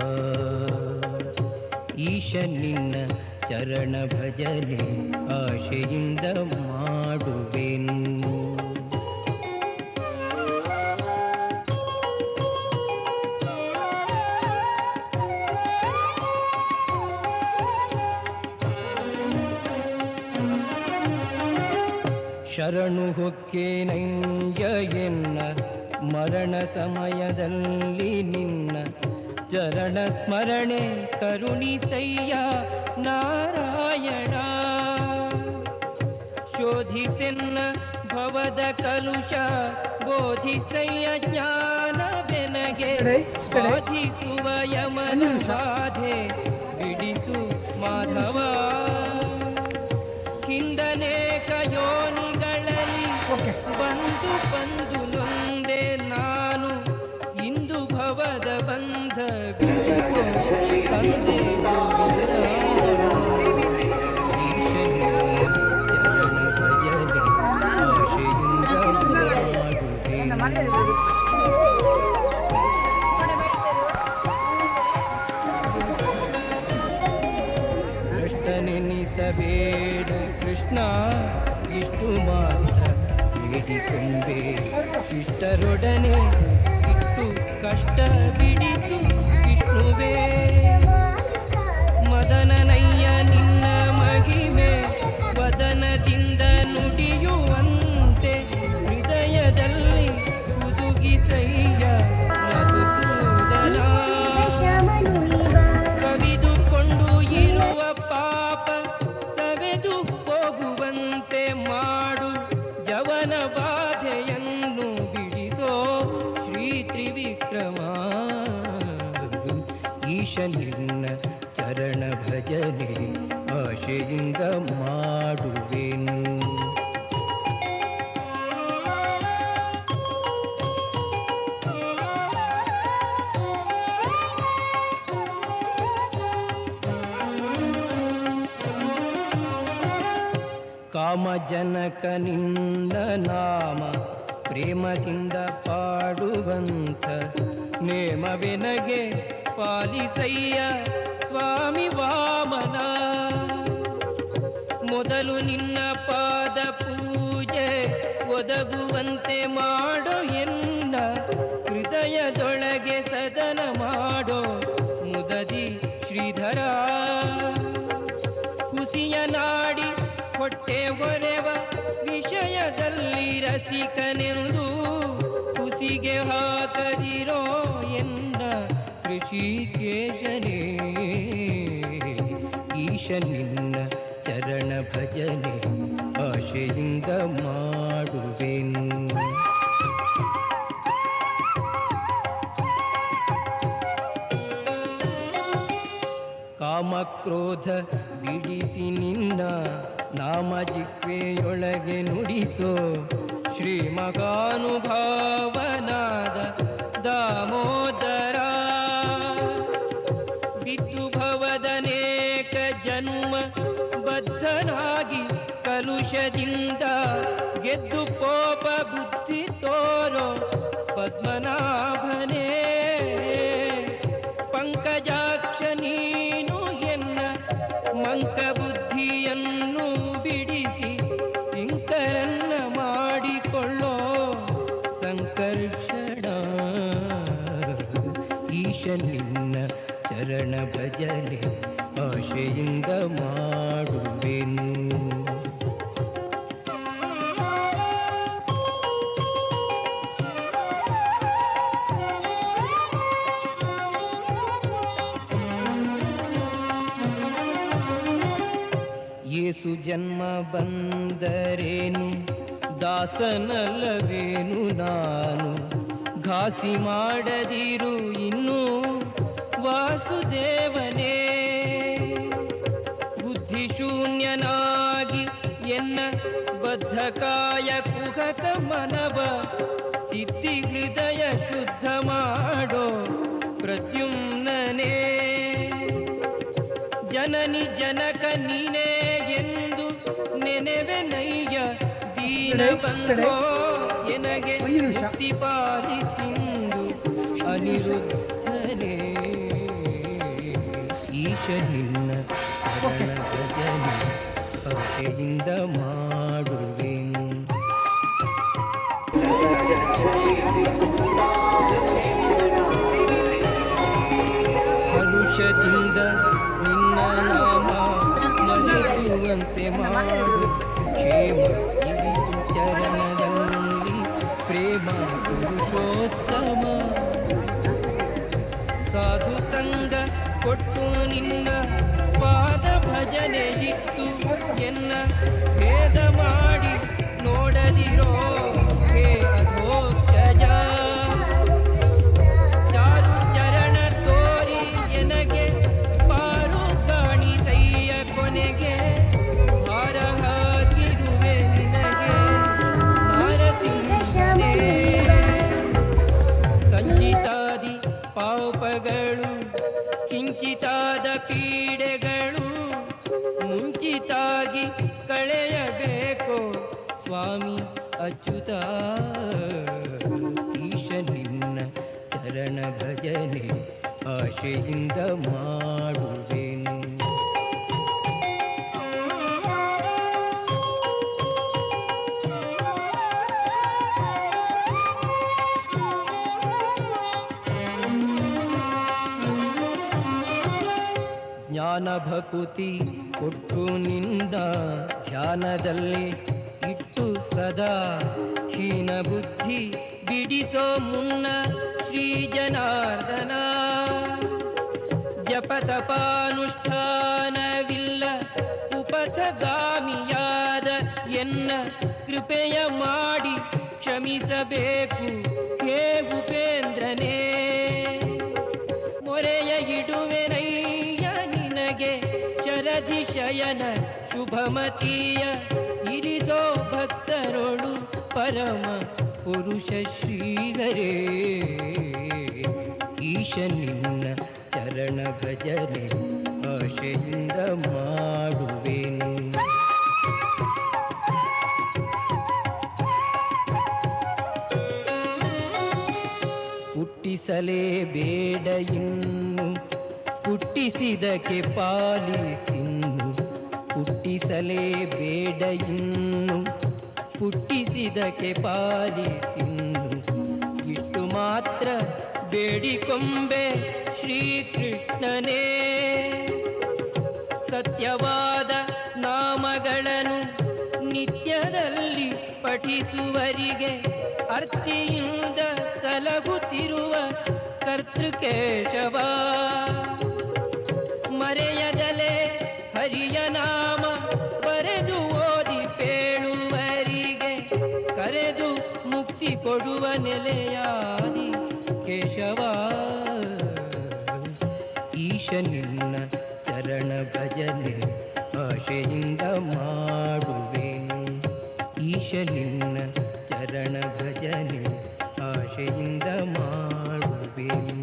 Speaker 9: ಈಶ ನಿನ್ನ ಚರಣ ಭಜನೆ ಆಶೆಯಿಂದ ಮಾಡುವೆನು ಶರಣು ಹೊಕ್ಕೇನಯ್ಯ ಎನ್ನ ಮರಣ ಸಮಯದಲ್ಲಿ ನಿನ್ನ ಚರಣ ಸ್ಮರಣೆ ಕರುಣಿಸಯ್ಯ ನಾರಾಯಣ ಶೋಧಿಸೆನ್ನ ಭವದ ಕಲುಷ ಬೋಧಿಸಯ್ಯ ಜ್ಞಾನವೆನಗೆ ಬಾಧಿಸುವ ಯಮನ ಬಾಧೆ ಬಿಡಿಸು ಮಾಧವ ಹಿಂದನೇಕ ಯೋನಿಗಳಲ್ಲಿ ಬಂದು ಬಂದು ನೊಂದೆ ನಾನು ಇಂದು ಭವದ ಬಂಧ ಬಿಡಿಸೋ ತಂದೆ ನೆನೆಸಬೇಡ ಕೃಷ್ಣ ಇಷ್ಟು ಮಾತ್ರ ಬೇಡಿಕೊಂಬೆ ಶಿಷ್ಟರೊಡನೆ ಇಟ್ಟು ಕಷ್ಟ ಬಿಡಿಸು ವಿಷ್ಣುವೇ ಮದನನಯ್ಯ ನಿನ್ನ ಮಹಿಮೆ ವದನದಿಂದ ನುಡಿಯುವಂತೆ ಹೃದಯದಲ್ಲಿ ಹುದುಗಿಸಯ್ಯ ಮಧುಸೂದನ ಕವಿದುಕೊಂಡು ಇರುವ ಪಾಪ ಸವೆದು ಹೋಗುವಂತೆ ಮಾಡು ಜವನ ಬಾಧೆಯನ್ನು ಬಿಡಿಸೋ ಶ್ರೀ ತ್ರಿವಿಕ್ರಮ ಈಶ ನಿನ್ನ ಚರಣ ಭಜನೆ ಆಶೆಯಿಂದ ಮಾಡುವೆನು ಕಾಮಜನಕ ನಿನ್ನ ನಾಮ ಪ್ರೇಮದಿಂದ ಪಾಡುವಂತ ನೇಮವೆನಗೆ ಪಾಲಿಸಯ್ಯ ಸ್ವಾಮಿ ವಾಮನ ಮೊದಲು ನಿನ್ನ ಪಾದ ಪೂಜೆ ಒದಗುವಂತೆ ಮಾಡೋ ಎನ್ನ ಹೃದಯದೊಳಗೆ ಸದನ ಮಾಡೋ ಮುದದಿ ಶ್ರೀಧರ ಹುಸಿಯ ನಾಡಿ ಹೊಟ್ಟೆ ಹೊರೆವ ವಿಷಯದಲ್ಲಿ ರಸಿಕನೆಂದು ಹುಸಿಗೆ ಹಾಕದಿರೋ ಎನ್ನ ಋಷಿಕೇಶನೇ ಈಶ ನಿನ್ನ ಚರಣ ಭಜನೆ ಆಶೆಯಿಂದ ಮಾಡುವೆನು. ಕಾಮಕ್ರೋಧ ಬಿಡಿಸಿ ನಿನ್ನ ನಾಮ ಜಿಹ್ವೆಯೊಳಗೆ ನುಡಿಸೋ ಶ್ರೀಮಗಾನುಭಾವನಾದ ದಾಮೋದರ. ಬಿದ್ದು ಭವದನೇಕ ಜನ್ಮ ಬದ್ಧನಾಗಿ ಕಲುಷದಿಂದ ಗೆದ್ದು ಕೋಪ ಬುದ್ಧಿ ತೋರೋ ಪದ್ಮನಾಭನೇ. ಪಂಕಜಾಕ್ಷ ನೀನು ಎನ್ನ ಮಂಕ ಬುದ್ಧಿಯನ್ನು ಬಿಡಿಸಿ ಇಂಕರನ್ನ ಮಾಡಿಕೊಳ್ಳೋ ಸಂಕರ್ಷಣ. ಈಶ ನಿನ್ನ ಚರಣ ಭಜನೆ ಆಶೆಯಿಂದ ಮಾಡುವೆನು. ಯೇಸು ಜನ್ಮ ಬಂದರೇನು ದಾಸನಲ್ಲವೇನು ನಾನು. ಘಾಸಿ ಮಾಡದಿರು ಇನ್ನು ವಾಸುದೇವನೇ. ಬುದ್ಧಿಶೂನ್ಯನಾಗಿ ಎನ್ನ ಬದ್ಧಕಾಯ ಕುಹಕ ಮನವ ತಿದ್ದಿ ಹೃದಯ ಶುದ್ಧ ಮಾಡೋ ಪ್ರದ್ಯುಮ್ನನೇ. ಜನನಿ ಜನಕ ನೀನೇ ಎಂದು ನೆನೆವೆನಯ್ಯ ದೀನ ಬಂಧೋ ಎನಗೆ ಮುಕ್ತಿ ಪಾಲಿಸಿಂದು ಅನಿರುದ್ಧನೇ. ಈಶ ನಿನ್ನ ಚರಣ ಭಜನೆ ಆಶೆಯಿಂದ ಮಾಡುವೆನು. ಹರುಷದಿಂದ ನಿನ್ನ ನಾಮ ಮರೆಯುವಂತೆ ಮಾಡು. ಕ್ಷೇಮ ಇರಿಸು ಚರಣದಲ್ಲಿ ಪ್ರೇಮ ಪುರುಷೋತ್ತಮ. ಸಾಧು ಸಂಗ ಕೊಟ್ಟು ನಿನ್ನ ಪಾದ ಭಜನೆ ಇತ್ತು ಎನ್ನ ಭೇದ ಮಾಡಿ ನೋಡದಿರೋ ಹೇ ಅಧೋಕ್ಷಜ. ಚಾರು ಚರಣ ತೋರಿ ಎನಗೆ ಪಾರು ಕಾಣಿಸಯ್ಯ ಕೊನೆಗೆ. ಹಾರ ಹಾಕಿರುವೆ ನಿನಗೆ ನಾರಸಿಂಹನೇ. ಸಂಚಿತಾದಿ ಪಾಪಗಳು ಕಿಂಚಿತಾದ ಪೀಡೆಗಳು ಮುಂಚಿತಾಗಿ ಕಳೆಯಬೇಕು ಸ್ವಾಮಿ ಅಚ್ಯುತ. ಈಶ ನಿನ್ನ ಚರಣ ಭಜನೆ ಆಶೆಯಿಂದ ಮಾಡುವೆನು. ಜ್ಞಾನ ಭಕುತಿ ಕೊಟ್ಟು ನಿಂದ ಧ್ಯಾನದಲ್ಲಿ ಇಟ್ಟು ಸದಾ ಹೀನ ಬುದ್ಧಿ ಬಿಡಿಸೋ ಮುನ್ನ ಶ್ರೀ ಜನಾರ್ದನ. ಜಪತಪಾನುಷ್ಠಾನವಿಲ್ಲ ಉಪಥಗಾಮಿಯಾದ ಎನ್ನ ಕೃಪೆಯ ಮಾಡಿ ಕ್ಷಮಿಸಬೇಕು ಹೇ ಉಪೇಂದ್ರನೇ. ಮೊರೆಯ ಇಡುವೆನಯ್ಯ ನಿನಗೆ ಶರಧಿ ಶಯನ ಶುಭಮತೀಯ. ಇರಿಸೋ ಭಕ್ತರೋಳು ಪರಮ ಪುರುಷ ಶ್ರೀಹರೇ. ಈಶ ನಿನ್ನ ಚರಣ ಭಜನೆ ಆಶೆಯಿಂದ ಮಾಡುವೆನು. ಹುಟ್ಟಿಸಲೇಬೇಡ ಇನ್ನು ಹುಟ್ಟಿಸಿದಕ್ಕೆ ಪಾಲಿಸಿನ್ನು. ಹುಟ್ಟಿಸಲೇಬೇಡ ಇನ್ನು ಹುಟ್ಟಿಸಿದಕ್ಕೆ ಪಾಲಿಸಿನ್ನು. ಇಷ್ಟು ಮಾತ್ರ ಬೇಡಿಕೊಂಬೆ ಶ್ರೀಕೃಷ್ಣನೇ. ಸತ್ಯವಾದ ನಾಮಗಳನ್ನು ನಿತ್ಯದಲ್ಲಿ ಪಠಿಸುವರಿಗೆ ಅರ್ತಿಯಿಂದ ಸಲಹುತ್ತಿರುವ ಕರ್ತೃಕೇಶವ. ಮರೆಯದಲೇ ಹರಿಯ ನಾಮ ನೆಲೆಯಾದಿ ಕೇಶವ ಈಶ ನಿನ್ನ ಚರಣ ಭಜನೆ ಆಶೆಯಿಂದ ಮಾಡುವೆನು ಈಶ ನಿನ್ನ ಚರಣ ಭಜನೆ ಆಶೆಯಿಂದ ಮಾಡುವೆನು.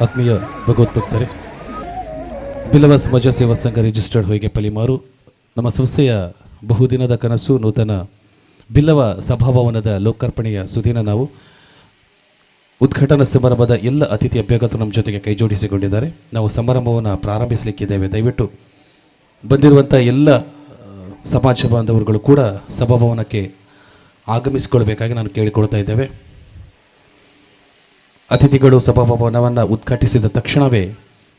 Speaker 10: ಆತ್ಮೀಯ ಭಗವದ್ಭಕ್ತರೇ, ಬಿಲ್ಲವ ಸಮಾಜ ಸೇವಾ ಸಂಘ ರಿಜಿಸ್ಟರ್ಡ್ ಹೊಯ್ಗೆ ಪಲಿಮಾರು ನಮ್ಮ ಸಂಸ್ಥೆಯ ಬಹುದಿನದ ಕನಸು ನೂತನ ಬಿಲ್ಲವ ಸಭಾಭವನದ ಲೋಕಾರ್ಪಣೆಯ ಸುದಿನ ನಾವು ಉದ್ಘಾಟನಾ ಸಮಾರಂಭದ ಎಲ್ಲ ಅತಿಥಿ ಅಭ್ಯರ್ಥಿಗಳು ನಮ್ಮ ಜೊತೆಗೆ ಕೈಜೋಡಿಸಿಕೊಂಡಿದ್ದಾರೆ. ನಾವು ಸಮಾರಂಭವನ್ನು ಪ್ರಾರಂಭಿಸಲಿಕ್ಕಿದ್ದೇವೆ. ದಯವಿಟ್ಟು ಬಂದಿರುವಂಥ ಎಲ್ಲ ಸಮಾಜ ಬಾಂಧವರುಗಳು ಕೂಡ ಸಭಾಭವನಕ್ಕೆ ಆಗಮಿಸಿಕೊಳ್ಬೇಕಾಗಿ ನಾನು ಕೇಳಿಕೊಳ್ತಾ ಇದ್ದೇವೆ. ಅತಿಥಿಗಳು ಸಭಾಭವನವನ್ನು ಉದ್ಘಾಟಿಸಿದ ತಕ್ಷಣವೇ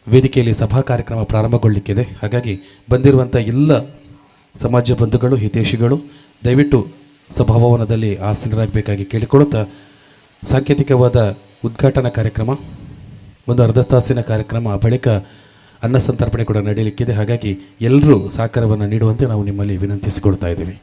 Speaker 10: ವೇದಿಕೆಯಲ್ಲಿ ಸಭಾ ಕಾರ್ಯಕ್ರಮ ಪ್ರಾರಂಭಗೊಳ್ಳಲಿಕ್ಕಿದೆ. ಹಾಗಾಗಿ ಬಂದಿರುವಂಥ ಎಲ್ಲ ಸಮಾಜ ಬಂಧುಗಳು ಹಿತೈಷಿಗಳು ದಯವಿಟ್ಟು ಸಭಾಭವನದಲ್ಲಿ ಆಸೀನರಾಗಬೇಕಾಗಿ ಕೇಳಿಕೊಳ್ಳುತ್ತಾ ಸಾಂಕೇತಿಕವಾದ ಉದ್ಘಾಟನಾ ಕಾರ್ಯಕ್ರಮ, ಒಂದು ಅರ್ಧ ತಾಸಿನ ಕಾರ್ಯಕ್ರಮ ಬಳಿಕ ಅನ್ನ ಸಂತರ್ಪಣೆ ಕೂಡ ನಡೆಯಲಿಕ್ಕಿದೆ. ಹಾಗಾಗಿ ಎಲ್ಲರೂ ಸಹಕಾರವನ್ನು ನೀಡುವಂತೆ ನಾವು ನಿಮ್ಮಲ್ಲಿ ವಿನಂತಿಸಿಕೊಳ್ತಾ ಇದ್ದೀವಿ.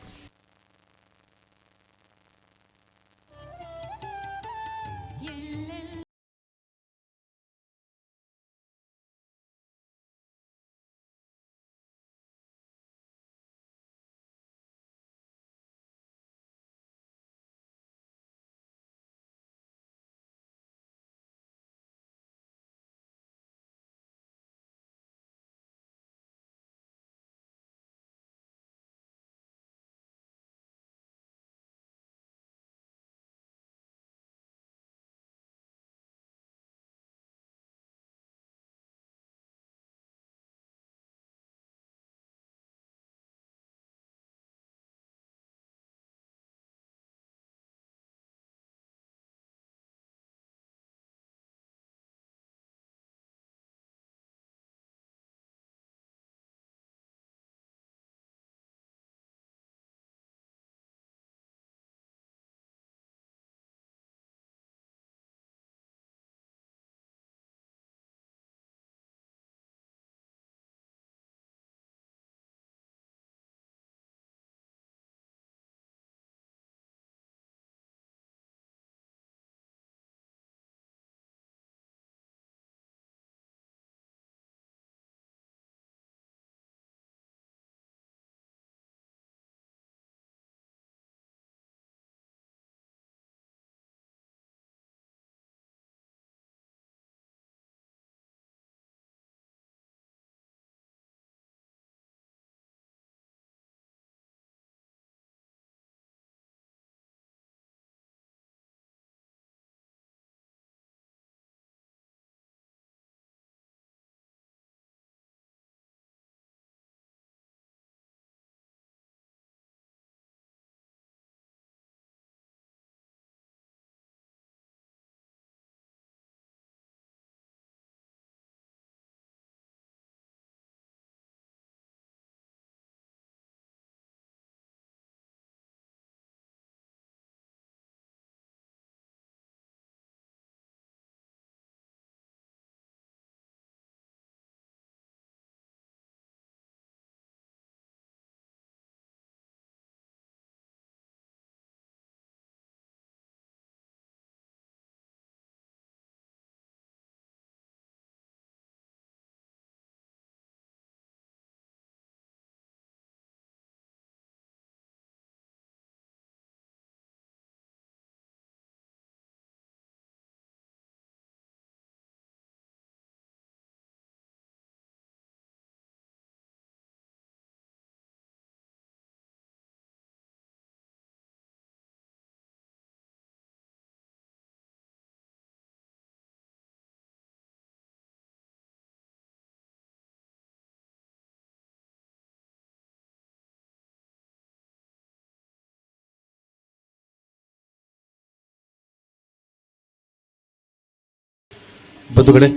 Speaker 10: ಬಂಧುಗಳೇ,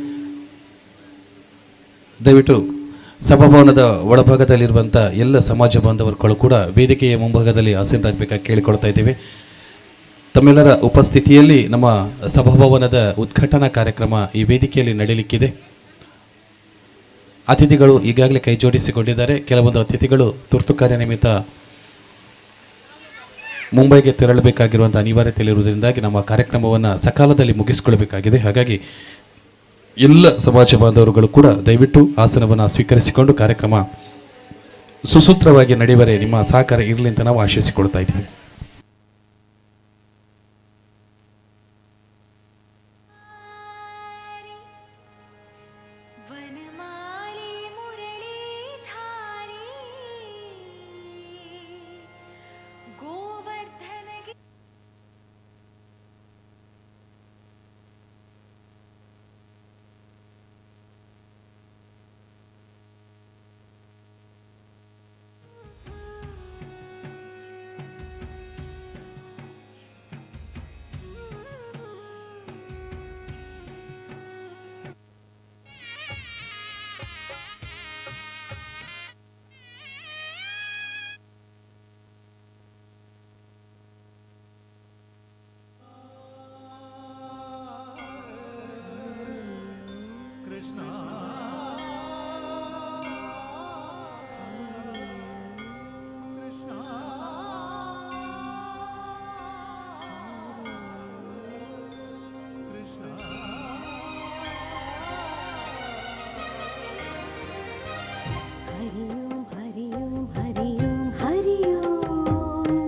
Speaker 10: ದಯವಿಟ್ಟು ಸಭಾಭವನದ ಒಳಭಾಗದಲ್ಲಿರುವಂಥ ಎಲ್ಲ ಸಮಾಜ ಬಾಂಧವರುಗಳು ಕೂಡ ವೇದಿಕೆಯ ಮುಂಭಾಗದಲ್ಲಿ ಆಸೀನರಾಗಬೇಕಾಗಿ ಕೇಳಿಕೊಳ್ತಾ ಇದ್ದೇವೆ. ತಮ್ಮೆಲ್ಲರ ಉಪಸ್ಥಿತಿಯಲ್ಲಿ ನಮ್ಮ ಸಭಾಭವನದ ಉದ್ಘಾಟನಾ ಕಾರ್ಯಕ್ರಮ ಈ ವೇದಿಕೆಯಲ್ಲಿ ನಡೆಯಲಿಕ್ಕಿದೆ. ಅತಿಥಿಗಳು ಈಗಾಗಲೇ ಕೈ ಜೋಡಿಸಿಕೊಂಡಿದ್ದಾರೆ. ಕೆಲವೊಂದು ಅತಿಥಿಗಳು ತುರ್ತು ಕಾರ್ಯ ನಿಮಿತ್ತ ಮುಂಬೈಗೆ ತೆರಳಬೇಕಾಗಿರುವಂಥ ಅನಿವಾರ್ಯತೆಯಲ್ಲಿರುವುದರಿಂದಾಗಿ ನಮ್ಮ ಕಾರ್ಯಕ್ರಮವನ್ನು ಸಕಾಲದಲ್ಲಿ ಮುಗಿಸಿಕೊಳ್ಳಬೇಕಾಗಿದೆ. ಹಾಗಾಗಿ ಎಲ್ಲ ಸಮಾಜ ಬಾಂಧವರುಗಳು ಕೂಡ ದಯವಿಟ್ಟು ಆಸನವನ್ನು ಸ್ವೀಕರಿಸಿಕೊಂಡು ಕಾರ್ಯಕ್ರಮ ಸುಸೂತ್ರವಾಗಿ ನಡೆಯುವರೆ ನಿಮ್ಮ ಸಹಕಾರ ಇರಲಿ ಅಂತ ನಾವು ಆಶಿಸಿಕೊಳ್ತಾ ಇದ್ದೀವಿ.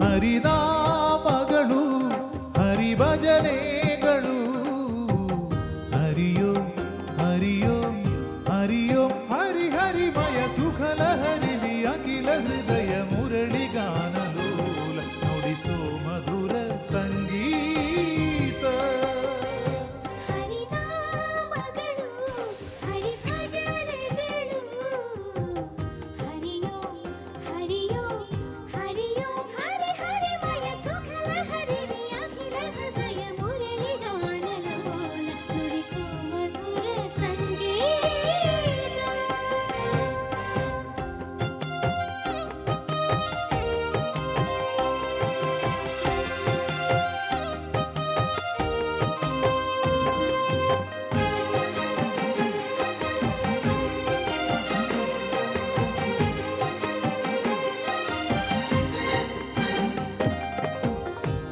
Speaker 2: ಹರಿನಾಮಗಳು ಹರಿಭಜನೆಗಳು ಹರಿಯೋ ಹರಿಯೋ ಹರಿಯೋ ಹರಿ ಹರಿಮಯ ಸುಖಲ ಹರಿಲಿ ಅಖಿಲ ಹೃದಯ ಮುರಳಿಗಾನಲೋಲ ನುಡಿಸೋ ಮಧುರ ಸಂಗೀತ.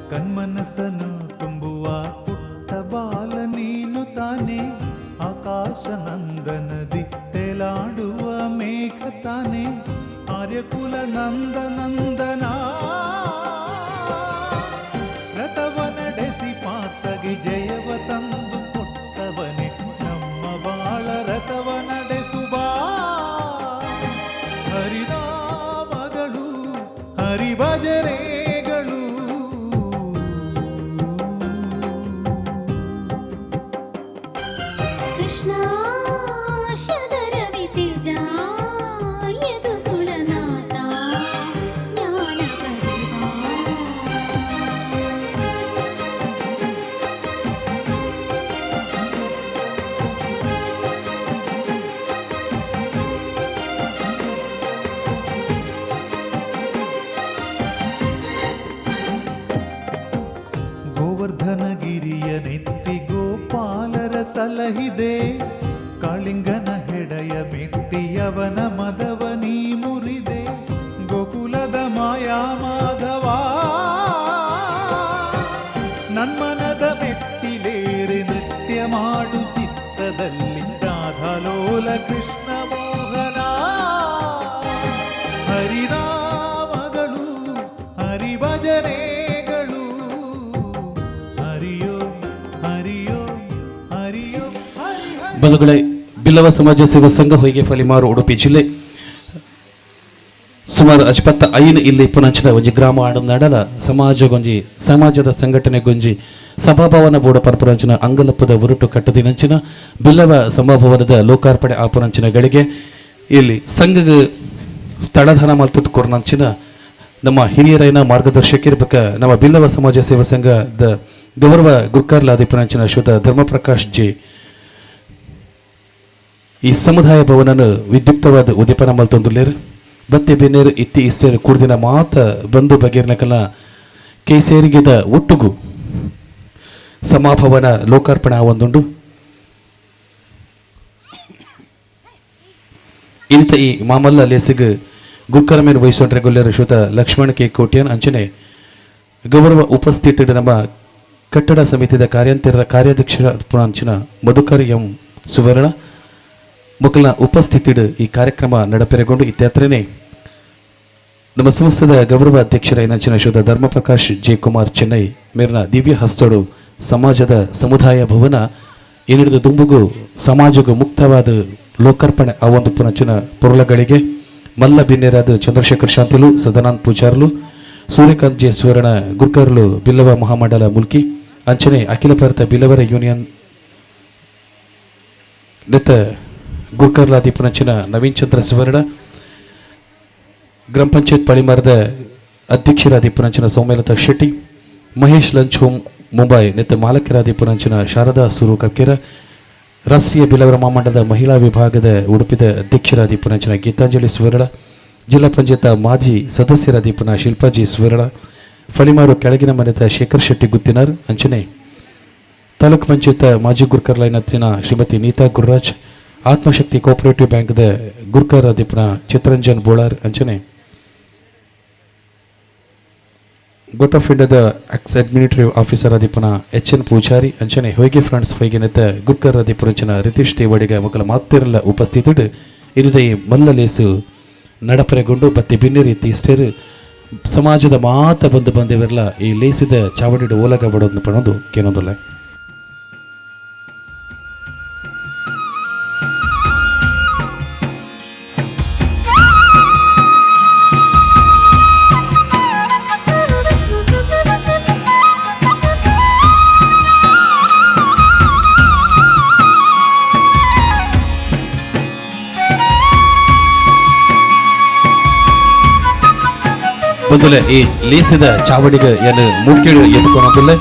Speaker 2: ಕಣ್ಮನಸ್ಸನ್ನು ತುಂಬುವ ಪುಟ್ಟ ಬಾಲ ನೀನು ತಾನೆ, ಆಕಾಶ ನಂದನದಿ ತೇಲಾಡುವ ಮೇಘ ತಾನೆ, ಆರ್ಯಕುಲ ನಂದ ನಂದನ ರಥವ ನಡೆಸಿ ಪಾತಗೆ ಜಯವ ತಂದು ಕೊಟ್ಟವನೆ, ನಮ್ಮ ಬಾಳ ರಥವ ನಡೆಸುವ ಹರಿನಾಮಗಳು ಹರಿಭಜನೆ
Speaker 1: ಕೃಷ್ಣ ಶದರ ವಿತಿಜ ಯದುಕುಲನಾಥ ಜ್ಞಾನ
Speaker 2: ಗೋವರ್ಧನಗಿರಿಯ ನೆತ್ತಿ ಗೋಪಾಲರ ಸಲಹಿದೆ, ಕಾಳಿಂಗನ ಹೆಡೆಯ ಮೆಟ್ಟಿಯವನ ಮದವ ನೀ ಮುರಿದೆ, ಗೋಕುಲದ ಮಾಯಾ ಮಾಧವ ನನ್ಮನದ ಮೆಟ್ಟಿಲೇರಿ ನೃತ್ಯ ಮಾಡು ಚಿತ್ತದಲ್ಲಿ ರಾಧಾಲೋಲ ಕೃಷ್ಣ ಮೋಹನ. ಹರಿನಾಮಗಳು ಹರಿಭಜನೆಗಳು ಹರಿಯೋ ಹರಿಯೋ ಹರಿಯೋ ಹರಿ ಹರಿ.
Speaker 10: ಬಂಧುಗಳೇ, ಬಿಲ್ಲವ ಸಮಾಜ ಸೇವಾ ಸಂಘ ಹೊಯ್ಗೆ ಫಲಿಮಾರು ಉಡುಪಿ ಜಿಲ್ಲೆ ಸುಮಾರು 75 ಇಲ್ಲಿ ಪುನಂಚಿನ ಒಂಜಿ ಗ್ರಾಮ ಆಡನಾಡಲ ಸಮಾಜದ ಸಂಘಟನೆ ಗೊಂಜಿ ಸಭಾಭವನ ಬೋಡ ಪರಪುರಂಚಿನ ಅಂಗಲಪ್ಪದ ಉರುಟು ಕಟ್ಟದಿನಂಚಿನ ಬಿಲ್ಲವ ಸಭಾಭವನದ ಲೋಕಾರ್ಪಣೆ ಆಪುರಂಚಿನಗಳಿಗೆ ಇಲ್ಲಿ ಸಂಘ ಸ್ಥಳದಾನ ಮಲ್ತುತ್ ಕೊರ್ನಂಚಿನ ನಮ್ಮ ಹಿರಿಯರೈನ ಮಾರ್ಗದರ್ಶಕಿರ್ಬೇಕ ನಮ್ಮ ಬಿಲ್ಲವ ಸಮಾಜ ಸೇವಾ ಸಂಘದ ಗೌರವ ಗುರ್ಕಾರ್ಲಾದಿಪುರಂಚಿನ ಶ್ರೀಯುತ ಧರ್ಮಪ್ರಕಾಶ್ ಜಿ ಈ ಸಮುದಾಯ ಭವನನ್ನು ವಿದ್ಯುಕ್ತವಾದ ಉದ್ದೀಪನ ಮಲ್ತೊಂದುಲ್ಲೇರು ಬತ್ತೆ ಬೆನ್ನೇರು ಇತ್ತಿ ಇಸ್ಸೇರು ಕೂಡ್ದಿನ ಮಾತ ಬಂದು ಬಗೆರ್ನಕಲ ಕೇಸೇರಿಗೆದ ಒಟ್ಟುಗು ಸಮಾಭವನ ಲೋಕಾರ್ಪಣೆ ಆವೊಂದುಂಡು ಇನಿತ ಈ ಮಾಮಲ್ಲ ಲೇಸಿಗ್ ಗುರ್ಕರಮೇನು ವಹಿಸೊಂಡ್ರೆ ಗೊಲ್ಲೆರ ಶ್ರುತ ಲಕ್ಷ್ಮಣ ಕೆ ಕೋಟ್ಯನ್ ಅಂಚನೆ ಗೌರವ ಉಪಸ್ಥಿತಿಡ್ ನಮ್ಮ ಕಟ್ಟಡ ಸಮಿತಿಯ ಕಾರ್ಯಾಧ್ಯಕ್ಷರ ಅಂಚಿನ ಮಧುಕರ್ ಎಂ ಸುವರ್ಣ ಮೊಕಲ್ನ ಉಪಸ್ಥಿತಿಡ್ ಈ ಕಾರ್ಯಕ್ರಮ ನಡಪೆರೆಗೊಂಡು ಇತ್ಯಾತ್ರೇನೆ ನಮ್ಮ ಸಂಸ್ಥೆದ ಗೌರವ ಅಧ್ಯಕ್ಷರ ಏನಂಚಿನ ಶ್ರೀ ಧರ್ಮಪ್ರಕಾಶ್ ಜೆ ಕುಮಾರ್ ಚೆನ್ನೈ ಮೇರ್ನ ದಿವ್ಯ ಹಸ್ತೋಡು ಸಮಾಜದ ಸಮುದಾಯ ಭವನ ಏನಿಡಿದ ದುಂಬುಗು ಸಮಾಜಗೂ ಮುಕ್ತವಾದ ಲೋಕಾರ್ಪಣೆ ಆ ಒಂದು ಪುನಂಚಿನ ಪೊರುಳಗಳಿಗೆ ಮಲ್ಲ ಬಿನ್ನೇರಾದ ಚಂದ್ರಶೇಖರ್ ಶಾಂತಿಲು ಸದಾನಂದ್ ಪೂಜಾರ್ಲು ಸೂರ್ಯಕಾಂತ್ ಜೆ ಸುವರ್ಣ ಗುರ್ಕರ್ಲು ಬಿಲ್ಲವ ಮಹಾಮಂಡಲ ಮುಲ್ಕಿ ಅಂಚನೆ ಅಖಿಲ ಭಾರತ ಬಿಲ್ಲವರ ಯೂನಿಯನ್ ನೆತ್ತ ಗುರ್ಕರ್ಲಾದಿ ಪುನಂಚಿನ ನವೀನ್ ಚಂದ್ರ ಸುವರ್ಣ ಗ್ರಾಮ ಪಂಚಾಯತ್ ಪಳಿಮಾರದ ಅಧ್ಯಕ್ಷರಾದಿ ಪುನಂಚಿನ ಸೌಮ್ಯಲತಾ ಶೆಟ್ಟಿ ಮಹೇಶ್ ಲಂಚ್ ಹೋಮ್ ಮುಂಬೈ ನೆತ್ತ ಮಾಲಕರಾದಿ ಪುನಂಚಿನ ಶಾರದಾ ಸುರು ಕಕ್ಕೆರ ರಾಷ್ಟ್ರೀಯ ಬಿಲ್ಲವರ ಮಹಾಮಂಡಲದ ಮಹಿಳಾ ವಿಭಾಗದ ಉಡುಪಿದ ಅಧ್ಯಕ್ಷರಾದಿ ಪುನಂಚಿನ ಗೀತಾಂಜಲಿ ಸುವರ್ಣ ಜಿಲ್ಲಾ ಪಂಚಾಯತ್ ಮಾಜಿ ಸದಸ್ಯರಾದಿ ಪುನಃ ಶಿಲ್ಪಾಜಿ ಸುವರ್ಣ ಫಲಿಮಾರು ಕೆಳಗಿನ ಮನೆದ ಶೇಖರ್ ಶೆಟ್ಟಿ ಗುತ್ತಿನರ್ ಅಂಚನೆ ತಾಲೂಕು ಪಂಚಾಯತ್ ಮಾಜಿ ಗುರ್ಕರ್ ಲೈನತ್ತಿನ ಶ್ರೀಮತಿ ನೀತಾ ಗುರ್ರಾಜ್ ಆತ್ಮಶಕ್ತಿ ಕೋಆಪರೇಟಿವ್ ಬ್ಯಾಂಕ್ದ ಗುರ್ಕರ್ ಅಧಿಪನ ಚಿತ್ತರಂಜನ್ ಬೋಳಾರ್ ಅಂಚನೆ ಗೋಟ್ ಆಫ್ ಇಂಡಿಯಾದ ಎಕ್ಸ್ ಅಡ್ಮಿನಿಸ್ಟ್ರೇಟಿವ್ ಆಫೀಸರ್ ಅಧಿಪನ ಎಚ್ ಎನ್ ಪೂಜಾರಿ ಅಂಚನೆ ಹೊಯ್ಗೆ ಫ್ರೆಂಡ್ಸ್ ಹೊಯ್ಗೆ ನೆತ್ತ ಗುರ್ಕರ್ ಅಧಿಪುರಂಚನ ರಿತೀಶ್ ದೇವಡಿಗ ಮಕ್ಕಳ ಮಾತೆರೆಲ್ಲ ಉಪಸ್ಥಿತಿಡ್ ಇರಿದ ಈ ಮಲ್ಲ ಲೇಸು ನಡಪರೆಗೊಂಡು ಬತ್ತಿ ಬಿನ್ನೆ ರೀತಿ ಇಷ್ಟೇರು ಸಮಾಜದ ಮಾತ ಬಂದು ಬಂದೇವೆಲ್ಲ ಈ ಲೇಸಿದ ಚಾವಡಿಡು ಓಲಗ ಬಡೋದನ್ನು ಪಣೋದು ಕೇನೊಂದಲ್ಲ ಬಂದುಲೆ ಈ ಲೇಸಿದ ಚಾವಡಿಗೆ ಏನು ಮುಕ್ಕಿಡು ಎದ್ದುಕೊಂಡೊಂದುಲ್ಲ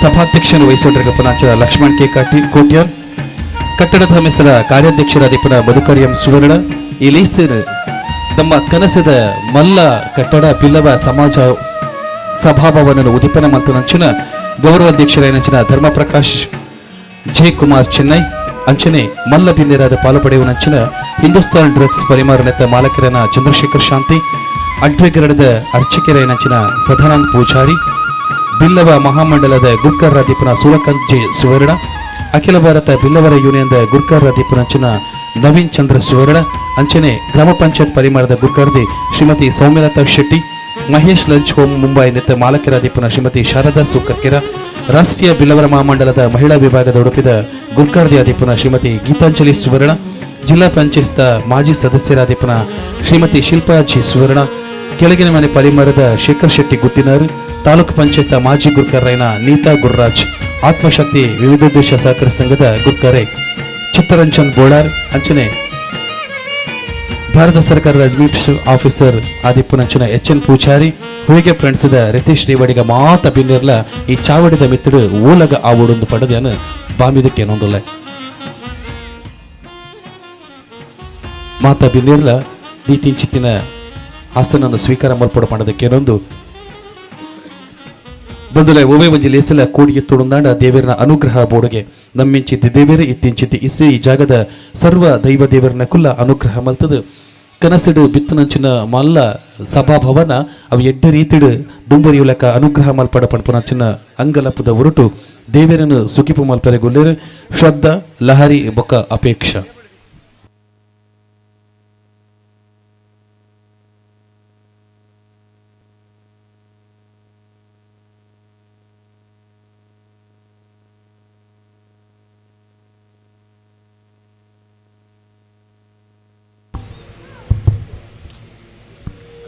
Speaker 10: ಸಭಾಧ್ಯಕ್ಷನ ವಹಿಸೊಂಡ್ರಿಗೆ ಪುನಾಚ ಲಕ್ಷ್ಮಣ್ ಕೆ ಕೋಟ್ಯಾನ್ ಕಟ್ಟಡದ ಮೆಸಲ ಕಾರ್ಯಾಧ್ಯಕ್ಷರಾದಿ ಪುನಃ ಮಧುಕರ್ ಎಂ ಸುವರ್ಣ ಈ ಲೇಸಿನ ನಮ್ಮ ಕನಸದ ಮಲ್ಲ ಕಟ್ಟಡ ಬಿಲ್ಲವ ಸಮಾಜ ಸಭಾಭವನನ್ನು ಉದ್ದೀಪನ ಮಂತನಂಚಿನ ಗೌರವಾಧ್ಯಕ್ಷರೇನಂಚಿನ ಧರ್ಮಪ್ರಕಾಶ್ ಜೆ ಕುಮಾರ್ ಚೆನ್ನೈ ಅಂಚನೆ ಮಲ್ಲ ಬಿನ್ನೆರಾದ ಪಾಲು ಪಡೆಯುವನಂಚಿನ ಹಿಂದೂಸ್ತಾನ್ ಡ್ರಗ್ಸ್ ಪರಿಮಾರನೆತ್ತ ಮಾಲಕರನ ಚಂದ್ರಶೇಖರ್ ಶಾಂತಿ ಅಡ್ವೆಗರದ ಅರ್ಚಕರೇನಂಚಿನ ಸದಾನಂದ್ ಪೂಜಾರಿ ಬಿಲ್ಲವ ಮಹಾಮಂಡಲದ ಗುರ್ಕರ್ ರಾಧಿಪನ ಸೂರ್ಯಕಾಂತ್ ಜೆ ಸುವರ್ಣ ಅಖಿಲ ಭಾರತ ಬಿಲ್ಲವರ ಯೂನಿಯನ್ದ ಗುರ್ಕರ್ ರಾಧಿಪನಂಚಿನ ನವೀನ್ ಚಂದ್ರ ಸುವರ್ಣ ಅಂಚನೆ ಗ್ರಾಮ ಪಂಚಾಯತ್ ಪರಿಮಾರದ ಗುರ್ಕರ್ದಿ ಶ್ರೀಮತಿ ಸೌಮ್ಯಲತಾ ಶೆಟ್ಟಿ ಮಹೇಶ್ ಲಂಚ್ ಹೋಮ್ ಮುಂಬೈ ನೆತ್ತ ಮಾಲಕರಾಧಿಪನ ಶ್ರೀಮತಿ ಶಾರದಾ ಸುಕರ್ಕೆರ ರಾಷ್ಟ್ರೀಯ ಬಿಲ್ಲವರ ಮಹಾಮಂಡಲದ ಮಹಿಳಾ ವಿಭಾಗದ ಉಡುಪಿದ ಗುರ್ಕರ್ದಿ ಅಧಿಪನ ಶ್ರೀಮತಿ ಗೀತಾಂಜಲಿ ಸುವರ್ಣ ಜಿಲ್ಲಾ ಪಂಚಾಯತ್ ಮಾಜಿ ಸದಸ್ಯರಾಧಿಪನ ಶ್ರೀಮತಿ ಶಿಲ್ಪಾಜಿ ಸುವರ್ಣ ಕೆಳಗಿನ ಮನೆ ಪರಿಮಾರದ ಶೇಖರ್ ಶೆಟ್ಟಿ ಗುತ್ತಿನರ್ ತಾಲೂಕು ಪಂಚಾಯತ್ ಮಾಜಿ ಗುರ್ಕರ್ರೈನ ನೀತಾ ಗುರ್ರಾಜ್ ಆತ್ಮಶಕ್ತಿ ವಿವಿಧೋದ್ದೇಶ ಸಹಕಾರ ಸಂಘದ ಗುರ್ಕರೆ ಚಿತ್ತರಂಜನ್ ಬೋಳಾರ್ ಅಂಚನೆ ಭಾರತ ಸರ್ಕಾರದ ಅಡ್ಮಿನಿಸ್ಟ್ರೇಟಿವ್ ಆಫೀಸರ್ ಆದಿಪುನಂಚನ ಎಚ್ ಎನ್ ಪೂಜಾರಿ ಹುಯಿಗೆ ಫ್ರೆಂಡ್ಸ್ದ ರಿತೀಶ್ ದೇವಡಿಗ ಮಾತ ಬಿನ್ನಿರ್ಲ ಈ ಚಾವಡಿದ ಮಿತ್ತಡು ಓಲಗ ಆವೊಂದು ಪಡೆದನು ಬಾಮಿದಕ್ಕೆ ಏನೊಂದಲ್ಲ ಮಾತ ಬಿನ್ನಿರ್ಲ ನೀತಿಂಚಿತ್ತಿನ ಆಸನನ್ನು ಸ್ವೀಕಾರ ಮಲ್ಪಡ ಮಾಡೋದಕ್ಕೇನೊಂದು ಬಂದುಲ ಓವೆ ಒಂಜಿ ಲೇಸಲ ಕೂಡಿಗೆ ತುಡುಂದಾಂಡ ದೇವರನ ಅನುಗ್ರಹ ಬೋಡುಗೆ ನಮ್ಮಿಂಚಿದ್ದಿ ದೇವರೇ ಇತ್ತಿಂಚಿದ್ದಿ ಇಸ್ರಿ ಈ ಜಾಗದ ಸರ್ವ ದೈವ ದೇವರನ ಕುಲ್ಲ ಅನುಗ್ರಹ ಮಲ್ತದು ಕನಸಿಡು ಬಿತ್ತನಂಚಿನ ಮಲ್ಲ ಸಭಾಭವನ ಅವು ಎಡ್ಡ ರೀತಿಡು ದುಂಬರಿಯುಲಕ ಅನುಗ್ರಹ ಮಲ್ಪಡ ಪಣಪುನಂಚಿನ ಅಂಗಲಪದ ಹೊರಟು ದೇವರನ್ನು ಸುಖಿಪು ಮಲ್ಪರೆಗೊಳ್ಳೇರು ಶ್ರದ್ಧಾ ಲಹರಿ ಬೊಕ್ಕ ಅಪೇಕ್ಷ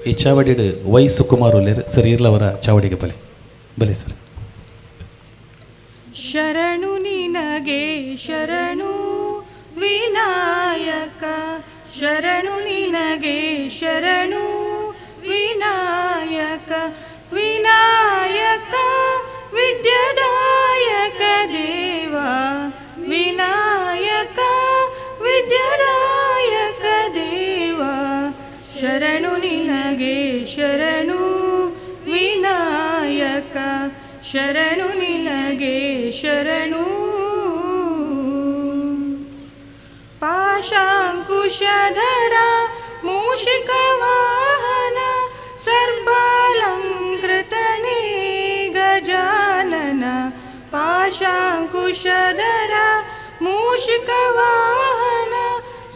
Speaker 10: ಈ ಚಾವಡಿಡು ವೈ ಸುಕುಮಾರ್ ಉಲ್ಲೇರ್ ಸರ್ ಇರ್ಲವರ ಚಾವಡಿಗೆ ಬಲೆ ಬಲೆ ಸರ್
Speaker 11: ಶರಣು ನಿನಗೆ ಶರಣು ವಿನಾಯಕ ಶರಣು ನಿನಗೆ ಶರಣು ವಿನಾಯಕ ವಿನಾಯಕ ವಿದ್ಯಾದಾಯಕ ದೇವ ವಿನಾಯಕ ವಿದ್ಯಾದಾಯಕ ಶರಣು ನಿನಗೆ ಶರಣು. ಪಾಶಾಂಕುಶಧರ ಮೂಷಿಕ ವಾಹನ ಸರ್ವಾಲಂಕೃತನೇ ಗಜಾನನ. ಪಾಶಾಂಕುಶಧರ ಮೂಷಿಕ ವಾಹನ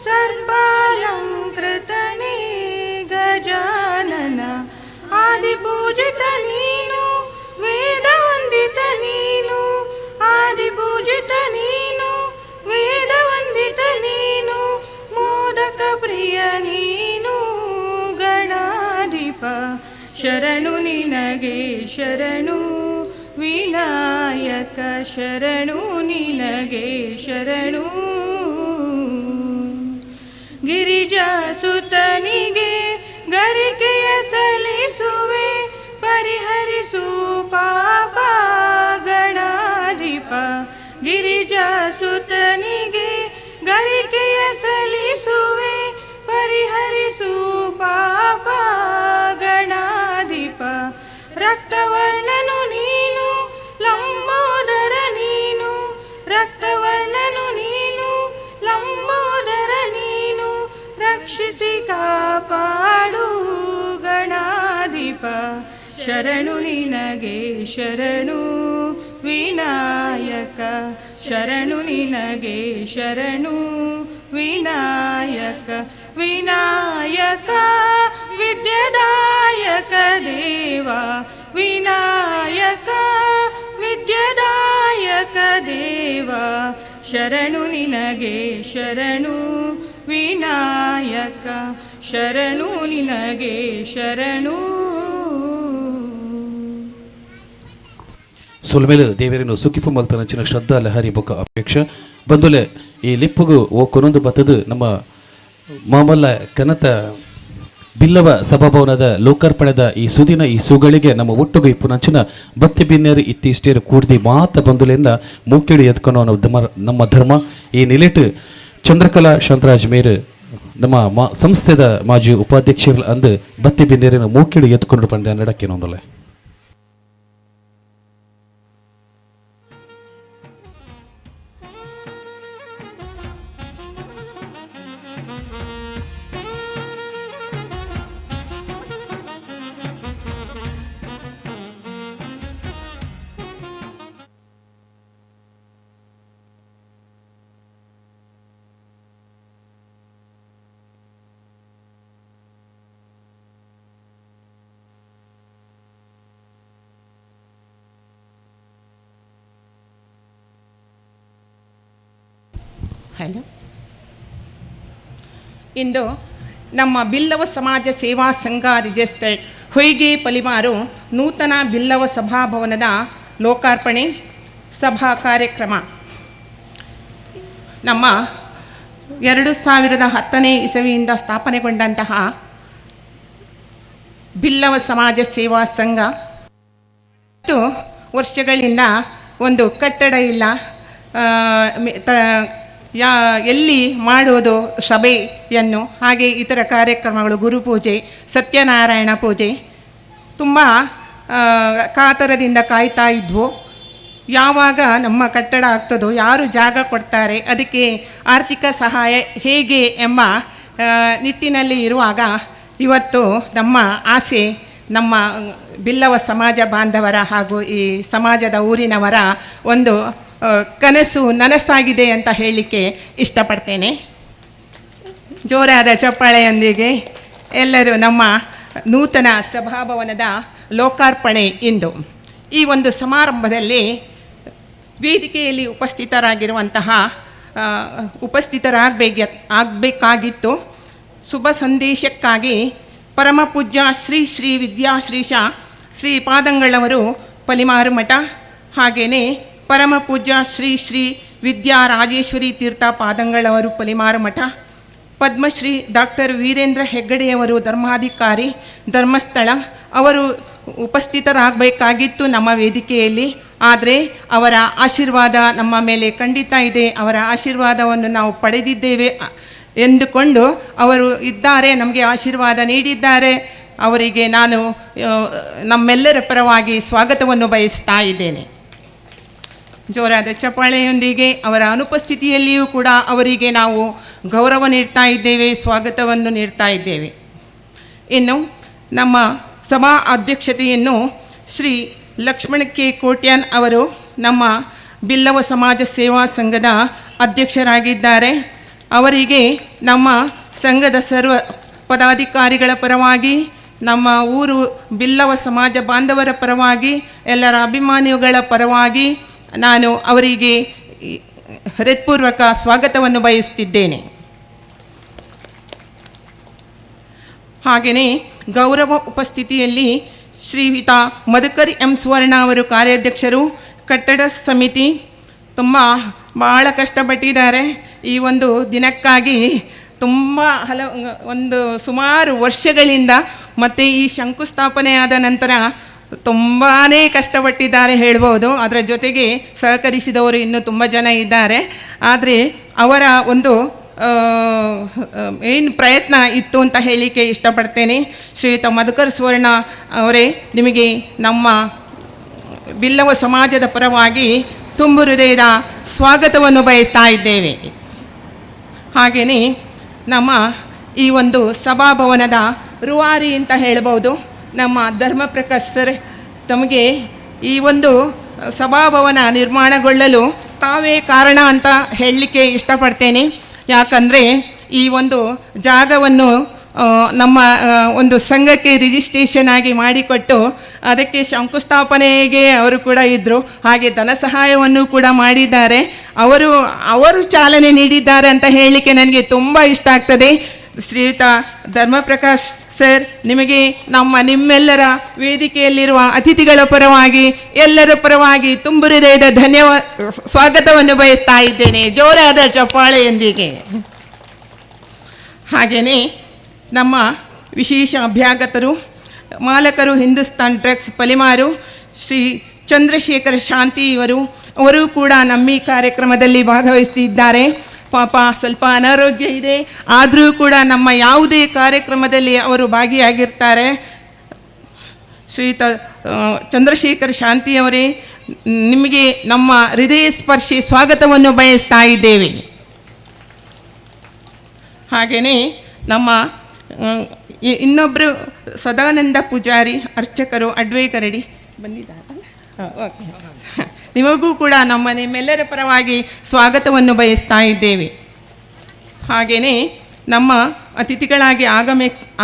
Speaker 11: ಸರ್ವಾಲಂಕೃತನೇ ಗಜಾನನ. ಆದಿಪೂಜಿತ ನೀನು ವೇದ ವಂದಿತ ನೀನು. ಆದಿಪೂಜಿತ ನೀನು ವೇದ ವಂದಿತ ನೀನು. ಮೋದಕ ಪ್ರಿಯ ನೀನು ಗಣಾಧಿಪ. ಶರಣು ನಿನಗೆ ಶರಣು ವಿನಾಯಕ. ಶರಣು ನಿನಗೆ ಶರಣು. ಗಿರಿಜಾಸುತನಿಗೆ ಗರಿಕೆಯ ಸಲ್ಲಿಸುವೆ ಪರಿಹರಿಸು ಪಾಪ ಗಣಾಧಿಪ. ಗಿರಿಜಾಸುತನಿಗೆ ಗರಿಕೆಯ ಸಲ್ಲಿಸುವೆ ಪರಿಹರಿಸು ಪಾಪ ಗಣಾಧಿಪ. ರಕ್ತವರ್ಣನು ನೀನು ಲಂಬೋದರ ನೀನು. ರಕ್ತವರ್ಣನು ನೀನು ಲಂಬೋದರ ನೀನು. ರಕ್ಷಿಸಿ ಕಾಪಾಡು ಗಣಾಧಿಪ. ಶರಣು ನಿನಗೆ ಶರಣು ವಿನಾಯಕ. ಶರಣು ನಿನಗೆ ಶರಣು ವಿನಾಯಕ. ವಿನಾಯಕ ವಿದ್ಯದಾಯಕ ದೇವ. ವಿನಾಯಕ ವಿದ್ಯದಾಯಕ ದೇವ. ಶರಣು ನಿನಗೆ ಶರಣು ವಿನಾಯಕ. ಶರಣು ನಿನಗೆ ಶರಣು.
Speaker 10: ಸೊಲ್ಮೇಲು ದೇವರನ್ನು ಸುಖಿಪು ಮಲ್ತನಂಚಿನ ಶ್ರದ್ಧಾ ಲಹರಿ ಬೊಕ್ಕ ಅಪೇಕ್ಷ ಬಂದುಲೆ ಈ ಲಿಪ್ಪುಗು ಓ ಕೊನೊಂದು ಬತ್ತದು ನಮ್ಮ ಮಾಮಲ್ಲ ಕನತ ಬಿಲ್ಲವ ಸಭಾಭವನದ ಲೋಕಾರ್ಪಣೆದ ಈ ಸುದಿನ ಈ ಸುಗಳಿಗೆ ನಮ್ಮ ಒಟ್ಟುಗು ಇಪ್ಪು ನಂಚಿನ ಬತ್ತಿ ಬಿನ್ನೇರು ಇತ್ತೀಷ್ಟೇರು ಕೂಡ್ದಿ ಮಾತ ಬಂದುಲೆಂದ ಮೂಕೆಡು ಎತ್ಕೊನೋ ನಮ್ಮ ಧರ್ಮ ಈ ನಿಲೆಟ್ ಚಂದ್ರಕಲಾ ಶಾಂತರಾಜ್ ಮೇರು ನಮ್ಮ ಸಂಸ್ಥೆದ ಮಾಜಿ ಉಪಾಧ್ಯಕ್ಷರು ಅಂದು ಬತ್ತಿ ಬಿನ್ನೇರಿನ ಮೂಕೆಡು ಎತ್ಕೊಂಡು ಪಂಡ ನಡಕ್ಕೇನೊಂದಲ್ಲ.
Speaker 12: ಹಲೋ. ಇಂದು ನಮ್ಮ ಬಿಲ್ಲವ ಸಮಾಜ ಸೇವಾ ಸಂಘ ರಿಜಿಸ್ಟರ್ಡ್ ಹೊಯ್ಗೆ ಪಲಿಮಾರು ನೂತನ ಬಿಲ್ಲವ ಸಭಾಭವನದ ಲೋಕಾರ್ಪಣೆ ಸಭಾ ಕಾರ್ಯಕ್ರಮ ನಮ್ಮ 2010ನೇ ಇಸವಿಯಿಂದ ಸ್ಥಾಪನೆಗೊಂಡಂತಹ ಬಿಲ್ಲವ ಸಮಾಜ ಸೇವಾ ಸಂಘ ವರ್ಷಗಳಿಂದ ಒಂದು ಕಟ್ಟಡ ಇಲ್ಲ, ಎಲ್ಲಿ ಮಾಡೋದು ಸಭೆಯನ್ನು, ಹಾಗೆ ಇತರ ಕಾರ್ಯಕ್ರಮಗಳು, ಗುರುಪೂಜೆ, ಸತ್ಯನಾರಾಯಣ ಪೂಜೆ ತುಂಬ ಕಾತರದಿಂದ ಕಾಯ್ತಾ ಇದ್ವು. ಯಾವಾಗ ನಮ್ಮ ಕಟ್ಟಡ ಆಗ್ತದೋ, ಯಾರು ಜಾಗ ಕೊಡ್ತಾರೆ, ಅದಕ್ಕೆ ಆರ್ಥಿಕ ಸಹಾಯ ಹೇಗೆ ಎಂಬ ನಿಟ್ಟಿನಲ್ಲಿ ಇರುವಾಗ ಇವತ್ತು ನಮ್ಮ ಆಸೆ, ನಮ್ಮ ಬಿಲ್ಲವ ಸಮಾಜ ಬಾಂಧವರ ಹಾಗೂ ಈ ಸಮಾಜದ ಊರಿನವರ ಒಂದು ಕನಸು ನನಸಾಗಿದೆ ಅಂತ ಹೇಳಲಿಕ್ಕೆ ಇಷ್ಟಪಡ್ತೇನೆ. ಜೋರಾದ ಚಪ್ಪಾಳೆಯೊಂದಿಗೆ ಎಲ್ಲರೂ ನಮ್ಮ ನೂತನ ಸಭಾಭವನದ ಲೋಕಾರ್ಪಣೆ ಇಂದು. ಈ ಒಂದು ಸಮಾರಂಭದಲ್ಲಿ ವೇದಿಕೆಯಲ್ಲಿ ಆಗಬೇಕಾಗಿತ್ತು. ಶುಭ ಸಂದೇಶಕ್ಕಾಗಿ ಪರಮ ಪೂಜ್ಯ ಶ್ರೀ ಶ್ರೀ ವಿದ್ಯಾಶ್ರೀಷ ಶ್ರೀ ಪಾದಂಗಳವರು ಪಲಿಮಾರು ಮಠ, ಹಾಗೆಯೇ ಪರಮ ಪೂಜ್ಯ ಶ್ರೀ ಶ್ರೀ ವಿದ್ಯಾ ರಾಜೇಶ್ವರಿ ತೀರ್ಥ ಪಾದಂಗಳವರು ಪಲಿಮಾರು ಮಠ, ಪದ್ಮಶ್ರೀ ಡಾಕ್ಟರ್ ವೀರೇಂದ್ರ ಹೆಗ್ಗಡೆಯವರು ಧರ್ಮಾಧಿಕಾರಿ ಧರ್ಮಸ್ಥಳ ಅವರು ಉಪಸ್ಥಿತರಾಗಬೇಕಾಗಿತ್ತು ನಮ್ಮ ವೇದಿಕೆಯಲ್ಲಿ. ಆದರೆ ಅವರ ಆಶೀರ್ವಾದ ನಮ್ಮ ಮೇಲೆ ಖಂಡಿತ ಇದೆ. ಅವರ ಆಶೀರ್ವಾದವನ್ನು ನಾವು ಪಡೆದಿದ್ದೇವೆ ಎಂದುಕೊಂಡು ಅವರು ಇದ್ದಾರೆ, ನಮಗೆ ಆಶೀರ್ವಾದ ನೀಡಿದ್ದಾರೆ ಅವರಿಗೆ ನಾನು ನಮ್ಮೆಲ್ಲರ ಪರವಾಗಿ ಸ್ವಾಗತವನ್ನು ಬಯಸ್ತಾ ಇದ್ದೇನೆ. ಜೋರಾದ ಚಪ್ಪಾಳೆಯೊಂದಿಗೆ ಅವರ ಅನುಪಸ್ಥಿತಿಯಲ್ಲಿಯೂ ಕೂಡ ಅವರಿಗೆ ನಾವು ಗೌರವ ನೀಡ್ತಾ ಇದ್ದೇವೆ, ಸ್ವಾಗತವನ್ನು ನೀಡ್ತಾ ಇದ್ದೇವೆ. ಇನ್ನು ನಮ್ಮ ಸಭಾ ಅಧ್ಯಕ್ಷತೆಯನ್ನು ಶ್ರೀ ಲಕ್ಷ್ಮಣ ಕೆ ಕೋಟ್ಯಾನ್ ಅವರು ನಮ್ಮ ಬಿಲ್ಲವ ಸಮಾಜ ಸೇವಾ ಸಂಘದ ಅಧ್ಯಕ್ಷರಾಗಿದ್ದಾರೆ. ಅವರಿಗೆ ನಮ್ಮ ಸಂಘದ ಸರ್ವ ಪದಾಧಿಕಾರಿಗಳ ಪರವಾಗಿ, ನಮ್ಮ ಊರು ಬಿಲ್ಲವ ಸಮಾಜ ಬಾಂಧವರ ಪರವಾಗಿ, ಎಲ್ಲರ ಅಭಿಮಾನಿಗಳ ಪರವಾಗಿ ನಾನು ಅವರಿಗೆ ಹೃತ್ಪೂರ್ವಕ ಸ್ವಾಗತವನ್ನು ಬಯಸುತ್ತಿದ್ದೇನೆ. ಹಾಗೆಯೇ ಗೌರವ ಉಪಸ್ಥಿತಿಯಲ್ಲಿ ಶ್ರೀಯುತ ಮಧುಕರ್ ಎಂ ಸುವರ್ಣ ಅವರು ಕಾರ್ಯಾಧ್ಯಕ್ಷರು, ಕಟ್ಟಡ ಸಮಿತಿ. ಭಾಳ ಕಷ್ಟಪಟ್ಟಿದ್ದಾರೆ ಈ ಒಂದು ದಿನಕ್ಕಾಗಿ. ತುಂಬ ಸುಮಾರು ವರ್ಷಗಳಿಂದ ಮತ್ತು ಈ ಶಂಕುಸ್ಥಾಪನೆಯಾದ ನಂತರ ತುಂಬಾ ಕಷ್ಟಪಟ್ಟಿದ್ದಾರೆ ಹೇಳ್ಬೋದು. ಅದರ ಜೊತೆಗೆ ಸಹಕರಿಸಿದವರು ಇನ್ನೂ ತುಂಬ ಜನ ಇದ್ದಾರೆ. ಆದರೆ ಅವರ ಒಂದು ಏನು ಪ್ರಯತ್ನ ಇತ್ತು ಅಂತ ಹೇಳಲಿಕ್ಕೆ ಇಷ್ಟಪಡ್ತೇನೆ. ಶ್ರೀಯುತ ಮಧುಕರ್ ಸುವರ್ಣ ಅವರೇ, ನಿಮಗೆ ನಮ್ಮ ಬಿಲ್ಲವ ಸಮಾಜದ ಪರವಾಗಿ ತುಂಬು ಹೃದಯದ ಸ್ವಾಗತವನ್ನು ಬಯಸ್ತಾ ಇದ್ದೇವೆ. ಹಾಗೆಯೇ ನಮ್ಮ ಈ ಒಂದು ಸಭಾಭವನದ ರೂವಾರಿ ಅಂತ ಹೇಳ್ಬೋದು ನಮ್ಮ ಧರ್ಮಪ್ರಕಾಶ್ ಸರ್, ತಮಗೆ ಈ ಒಂದು ಸಭಾಭವನ ನಿರ್ಮಾಣಗೊಳ್ಳಲು ತಾವೇ ಕಾರಣ ಅಂತ ಹೇಳಲಿಕ್ಕೆ ಇಷ್ಟಪಡ್ತೇನೆ. ಯಾಕಂದರೆ ಈ ಒಂದು ಜಾಗವನ್ನು ನಮ್ಮ ಒಂದು ಸಂಘಕ್ಕೆ ರಿಜಿಸ್ಟ್ರೇಷನ್ ಆಗಿ ಮಾಡಿಕೊಟ್ಟು ಅದಕ್ಕೆ ಶಂಕುಸ್ಥಾಪನೆಗೆ ಅವರು ಕೂಡ ಇದ್ದರು. ಹಾಗೆ ಧನ ಸಹಾಯವನ್ನು ಕೂಡ ಮಾಡಿದ್ದಾರೆ. ಅವರು ಚಾಲನೆ ನೀಡಿದ್ದಾರೆ ಅಂತ ಹೇಳಲಿಕ್ಕೆ ನನಗೆ ತುಂಬ ಇಷ್ಟ ಆಗ್ತದೆ. ಶ್ರೀಯುತ ಧರ್ಮಪ್ರಕಾಶ್ ಸರ್, ನಿಮಗೆ ನಿಮ್ಮೆಲ್ಲರ ವೇದಿಕೆಯಲ್ಲಿರುವ ಅತಿಥಿಗಳ ಪರವಾಗಿ, ಎಲ್ಲರ ಪರವಾಗಿ ತುಂಬು ಹೃದಯದ ಸ್ವಾಗತವನ್ನು ಬಯಸ್ತಾ ಇದ್ದೇನೆ, ಜೋರಾದ ಚಪ್ಪಾಳೆಯೊಂದಿಗೆ. ಹಾಗೆಯೇ ನಮ್ಮ ವಿಶೇಷ ಅಭ್ಯಾಗತರು, ಮಾಲಕರು ಹಿಂದೂಸ್ತಾನ್ ಡ್ರಗ್ಸ್ ಪಲಿಮಾರು ಶ್ರೀ ಚಂದ್ರಶೇಖರ್ ಶಾಂತಿ ಅವರು ಕೂಡ ನಮ್ಮ ಈ ಕಾರ್ಯಕ್ರಮದಲ್ಲಿ ಭಾಗವಹಿಸ್ತಿದ್ದಾರೆ. ಪಾಪ ಸ್ವಲ್ಪ ಅನಾರೋಗ್ಯ ಇದೆ, ಆದರೂ ಕೂಡ ನಮ್ಮ ಯಾವುದೇ ಕಾರ್ಯಕ್ರಮದಲ್ಲಿ ಅವರು ಭಾಗಿಯಾಗಿರ್ತಾರೆ. ಶ್ರೀಯುತ ಚಂದ್ರಶೇಖರ್ ಶಾಂತಿಯವರೇ, ನಿಮಗೆ ನಮ್ಮ ಹೃದಯ ಸ್ಪರ್ಶಿ ಸ್ವಾಗತವನ್ನು ಬಯಸ್ತಾ ಇದ್ದೇವೆ. ಹಾಗೆಯೇ ನಮ್ಮ ಇನ್ನೊಬ್ಬರು ಸದಾನಂದ ಪೂಜಾರಿ ಅರ್ಚಕರು ಅಡ್ವೇಕರಡಿ ಬಂದಿದ್ದಾರೆ. ಓಕೆ, ನಿಮಗೂ ಕೂಡ ನಿಮ್ಮೆಲ್ಲರ ಪರವಾಗಿ ಸ್ವಾಗತವನ್ನು ಬಯಸ್ತಾ ಇದ್ದೇವೆ. ಹಾಗೆಯೇ ನಮ್ಮ ಅತಿಥಿಗಳಾಗಿ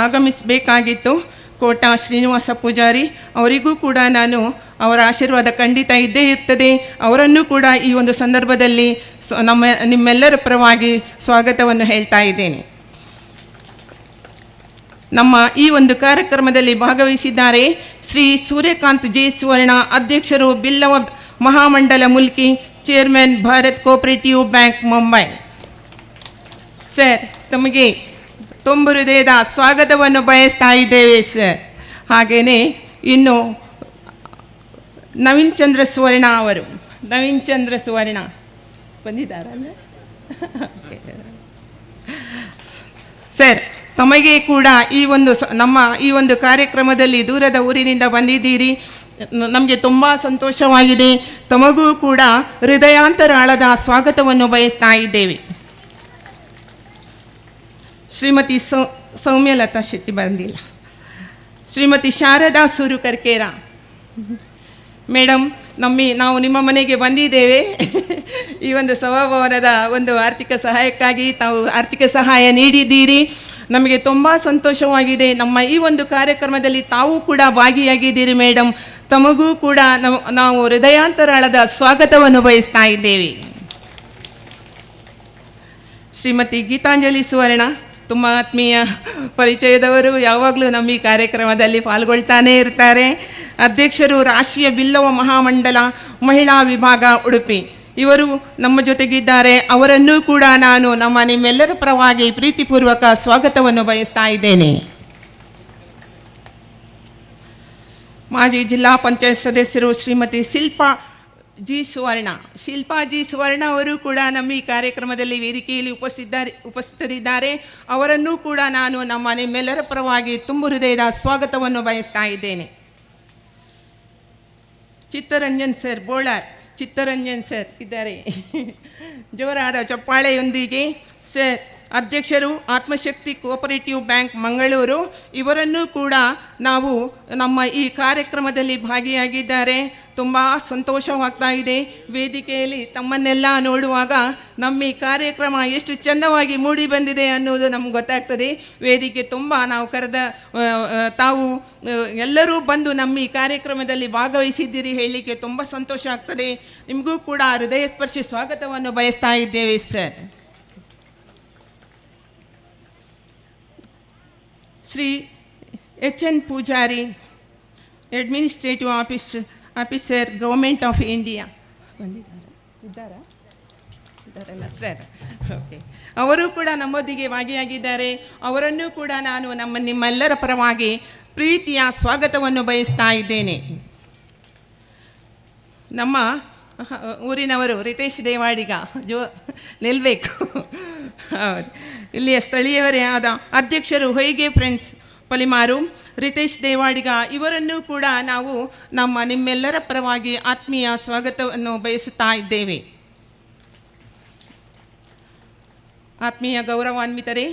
Speaker 12: ಆಗಮಿಸಬೇಕಾಗಿತ್ತು ಕೋಟಾ ಶ್ರೀನಿವಾಸ ಪೂಜಾರಿ, ಅವರಿಗೂ ಕೂಡ ನಾನು ಅವರ ಆಶೀರ್ವಾದ ಖಂಡಿತ ಇದ್ದೇ ಇರ್ತದೆ. ಅವರನ್ನು ಕೂಡ ಈ ಒಂದು ಸಂದರ್ಭದಲ್ಲಿ ನಿಮ್ಮೆಲ್ಲರ ಪರವಾಗಿ ಸ್ವಾಗತವನ್ನು ಹೇಳ್ತಾ ಇದ್ದೇನೆ. ನಮ್ಮ ಈ ಒಂದು ಕಾರ್ಯಕ್ರಮದಲ್ಲಿ ಭಾಗವಹಿಸಿದ್ದಾರೆ ಶ್ರೀ ಸೂರ್ಯಕಾಂತ್ ಜೆ ಸುವರ್ಣ, ಅಧ್ಯಕ್ಷರು Billava Mahamandala Mulki, chairman Bharat cooperative bank Mumbai. Sir, ತಮಗೆ ತುಂಬು ಹೃದಯದ ಸ್ವಾಗತವನ್ನು ಬಯಸ್ತಾ ಇದ್ದೇವೆ ಸರ್. ಹಾಗೆಯೇ ಇನ್ನು ನವೀನ್ ಚಂದ್ರ ಸುವರ್ಣ ಬಂದಿದ್ದಾರಲ್ಲ ಸರ್, ತಮಗೆ ಕೂಡ ಈ ಒಂದು ನಮ್ಮ ಈ ಒಂದು ಕಾರ್ಯಕ್ರಮದಲ್ಲಿ ದೂರದ ಊರಿನಿಂದ ಬಂದಿದ್ದೀರಿ, ನಮಗೆ ತುಂಬ ಸಂತೋಷವಾಗಿದೆ. ತಮಗೂ ಕೂಡ ಹೃದಯಾಂತರಾಳದ ಸ್ವಾಗತವನ್ನು ಬಯಸ್ತಾ ಇದ್ದೇವೆ. ಶ್ರೀಮತಿ ಸೌಮ್ಯಲತಾ ಶೆಟ್ಟಿ ಬಂದಿಲ್ಲ. ಶ್ರೀಮತಿ ಶಾರದಾ ಸೂರುಕರ್ಕೇರ ಮೇಡಮ್, ನಾವು ನಿಮ್ಮ ಮನೆಗೆ ಬಂದಿದ್ದೇವೆ. ಈ ಒಂದು ಸಭಾಭವನದ ಒಂದು ಆರ್ಥಿಕ ಸಹಾಯಕ್ಕಾಗಿ ತಾವು ಆರ್ಥಿಕ ಸಹಾಯ ನೀಡಿದ್ದೀರಿ, ನಮಗೆ ತುಂಬ ಸಂತೋಷವಾಗಿದೆ. ನಮ್ಮ ಈ ಒಂದು ಕಾರ್ಯಕ್ರಮದಲ್ಲಿ ತಾವು ಕೂಡ ಭಾಗಿಯಾಗಿದ್ದೀರಿ ಮೇಡಮ್, ತಮಗೂ ಕೂಡ ನಾವು ಹೃದಯಾಂತರಾಳದ ಸ್ವಾಗತವನ್ನು ಬಯಸ್ತಾ ಇದ್ದೇವೆ. ಶ್ರೀಮತಿ ಗೀತಾಂಜಲಿ ಸುವರ್ಣ, ತುಂಬ ಆತ್ಮೀಯ ಪರಿಚಯದವರು, ಯಾವಾಗಲೂ ನಮ್ಮ ಈ ಕಾರ್ಯಕ್ರಮದಲ್ಲಿ ಪಾಲ್ಗೊಳ್ತಾನೇ ಇರ್ತಾರೆ. ಅಧ್ಯಕ್ಷರು ರಾಷ್ಟ್ರೀಯ ಬಿಲ್ಲವ ಮಹಾಮಂಡಲ ಮಹಿಳಾ ವಿಭಾಗ ಉಡುಪಿ, ಇವರು ನಮ್ಮ ಜೊತೆಗಿದ್ದಾರೆ. ಅವರನ್ನೂ ಕೂಡ ನಾನು ನಿಮ್ಮೆಲ್ಲರ ಪರವಾಗಿ ಪ್ರೀತಿಪೂರ್ವಕ ಸ್ವಾಗತವನ್ನು ಬಯಸ್ತಾ ಇದ್ದೇನೆ. ಮಾಜಿ ಜಿಲ್ಲಾ ಪಂಚಾಯತ್ ಸದಸ್ಯರು ಶ್ರೀಮತಿ ಶಿಲ್ಪಾ ಜಿ ಸುವರ್ಣ, ಶಿಲ್ಪಾ ಜಿ ಸುವರ್ಣ ಅವರು ಕೂಡ ನಮ್ಮ ಈ ಕಾರ್ಯಕ್ರಮದಲ್ಲಿ ವೇದಿಕೆಯಲ್ಲಿ ಉಪಸ್ಥಿತರಿದ್ದಾರೆ. ಅವರನ್ನೂ ಕೂಡ ನಾನು ನಿಮ್ಮೆಲ್ಲರ ಪರವಾಗಿ ತುಂಬು ಹೃದಯದ ಸ್ವಾಗತವನ್ನು ಬಯಸ್ತಾ ಇದ್ದೇನೆ. ಚಿತ್ತರಂಜನ್ ಸರ್, ಬೋಳಾರ್ ಚಿತ್ತರಂಜನ್ ಸರ್ ಇದ್ದಾರೆ. ಜೋರಾದ ಚಪ್ಪಾಳೆಯೊಂದಿಗೆ ಸರ್, ಅಧ್ಯಕ್ಷರು ಆತ್ಮಶಕ್ತಿ ಕೋಆಪರೇಟಿವ್ ಬ್ಯಾಂಕ್ ಮಂಗಳೂರು, ಇವರನ್ನೂ ಕೂಡ ನಾವು ನಮ್ಮ ಈ ಕಾರ್ಯಕ್ರಮದಲ್ಲಿ ಭಾಗಿಯಾಗಿದ್ದಾರೆ. ತುಂಬ ಸಂತೋಷವಾಗ್ತಾ ಇದೆ. ವೇದಿಕೆಯಲ್ಲಿ ತಮ್ಮನ್ನೆಲ್ಲ ನೋಡುವಾಗ ನಮ್ಮ ಈ ಕಾರ್ಯಕ್ರಮ ಎಷ್ಟು ಚೆಂದವಾಗಿ ಮೂಡಿ ಬಂದಿದೆ ಅನ್ನೋದು ನಮ್ಗೆ ಗೊತ್ತಾಗ್ತದೆ. ವೇದಿಕೆ ತುಂಬ ನಾವು ತಾವು ಎಲ್ಲರೂ ಬಂದು ನಮ್ಮ ಈ ಕಾರ್ಯಕ್ರಮದಲ್ಲಿ ಭಾಗವಹಿಸಿದ್ದೀರಿ ಹೇಳಲಿಕ್ಕೆ ತುಂಬ ಸಂತೋಷ ಆಗ್ತದೆ. ನಿಮಗೂ ಕೂಡ ಹೃದಯ ಸ್ಪರ್ಶಿ ಸ್ವಾಗತವನ್ನು ಬಯಸ್ತಾ ಇದ್ದೇವೆ sir. Shri H N Poojari, administrative officer government of India ಇದ್ದಾರಲ್ಲ ಸರ್, ಓಕೆ, ಅವರು ಕೂಡ ನಮ್ಮೊಂದಿಗೆ ಭಾಗಿಯಾಗಿದ್ದಾರೆ. ಅವರನ್ನೂ ಕೂಡ ನಾನು ನಿಮ್ಮೆಲ್ಲರ ಪರವಾಗಿ ಪ್ರೀತಿಯ ಸ್ವಾಗತವನ್ನು ಬಯಸ್ತಾ ಇದ್ದೇನೆ. ನಮ್ಮ ಊರಿನವರು ರಿತೇಶ್ ದೇವಾಡಿಗ ನಿಲ್ಲಬೇಕು. ಹೌದು, ಇಲ್ಲಿಯ ಸ್ಥಳೀಯವರೇ ಆದ ಅಧ್ಯಕ್ಷರು ಹೊಯ್ಗೆ ಫ್ರೆಂಡ್ಸ್ ಪಲಿಮಾರು ರಿತೇಶ್ ದೇವಾಡಿಗ, ಇವರನ್ನೂ ಕೂಡ ನಾವು ನಿಮ್ಮೆಲ್ಲರ ಪರವಾಗಿ ಆತ್ಮೀಯ ಸ್ವಾಗತವನ್ನು ಬಯಸುತ್ತಾ ಇದ್ದೇವೆ. ಆತ್ಮೀಯ ಗೌರವಾನ್ವಿತರೇ,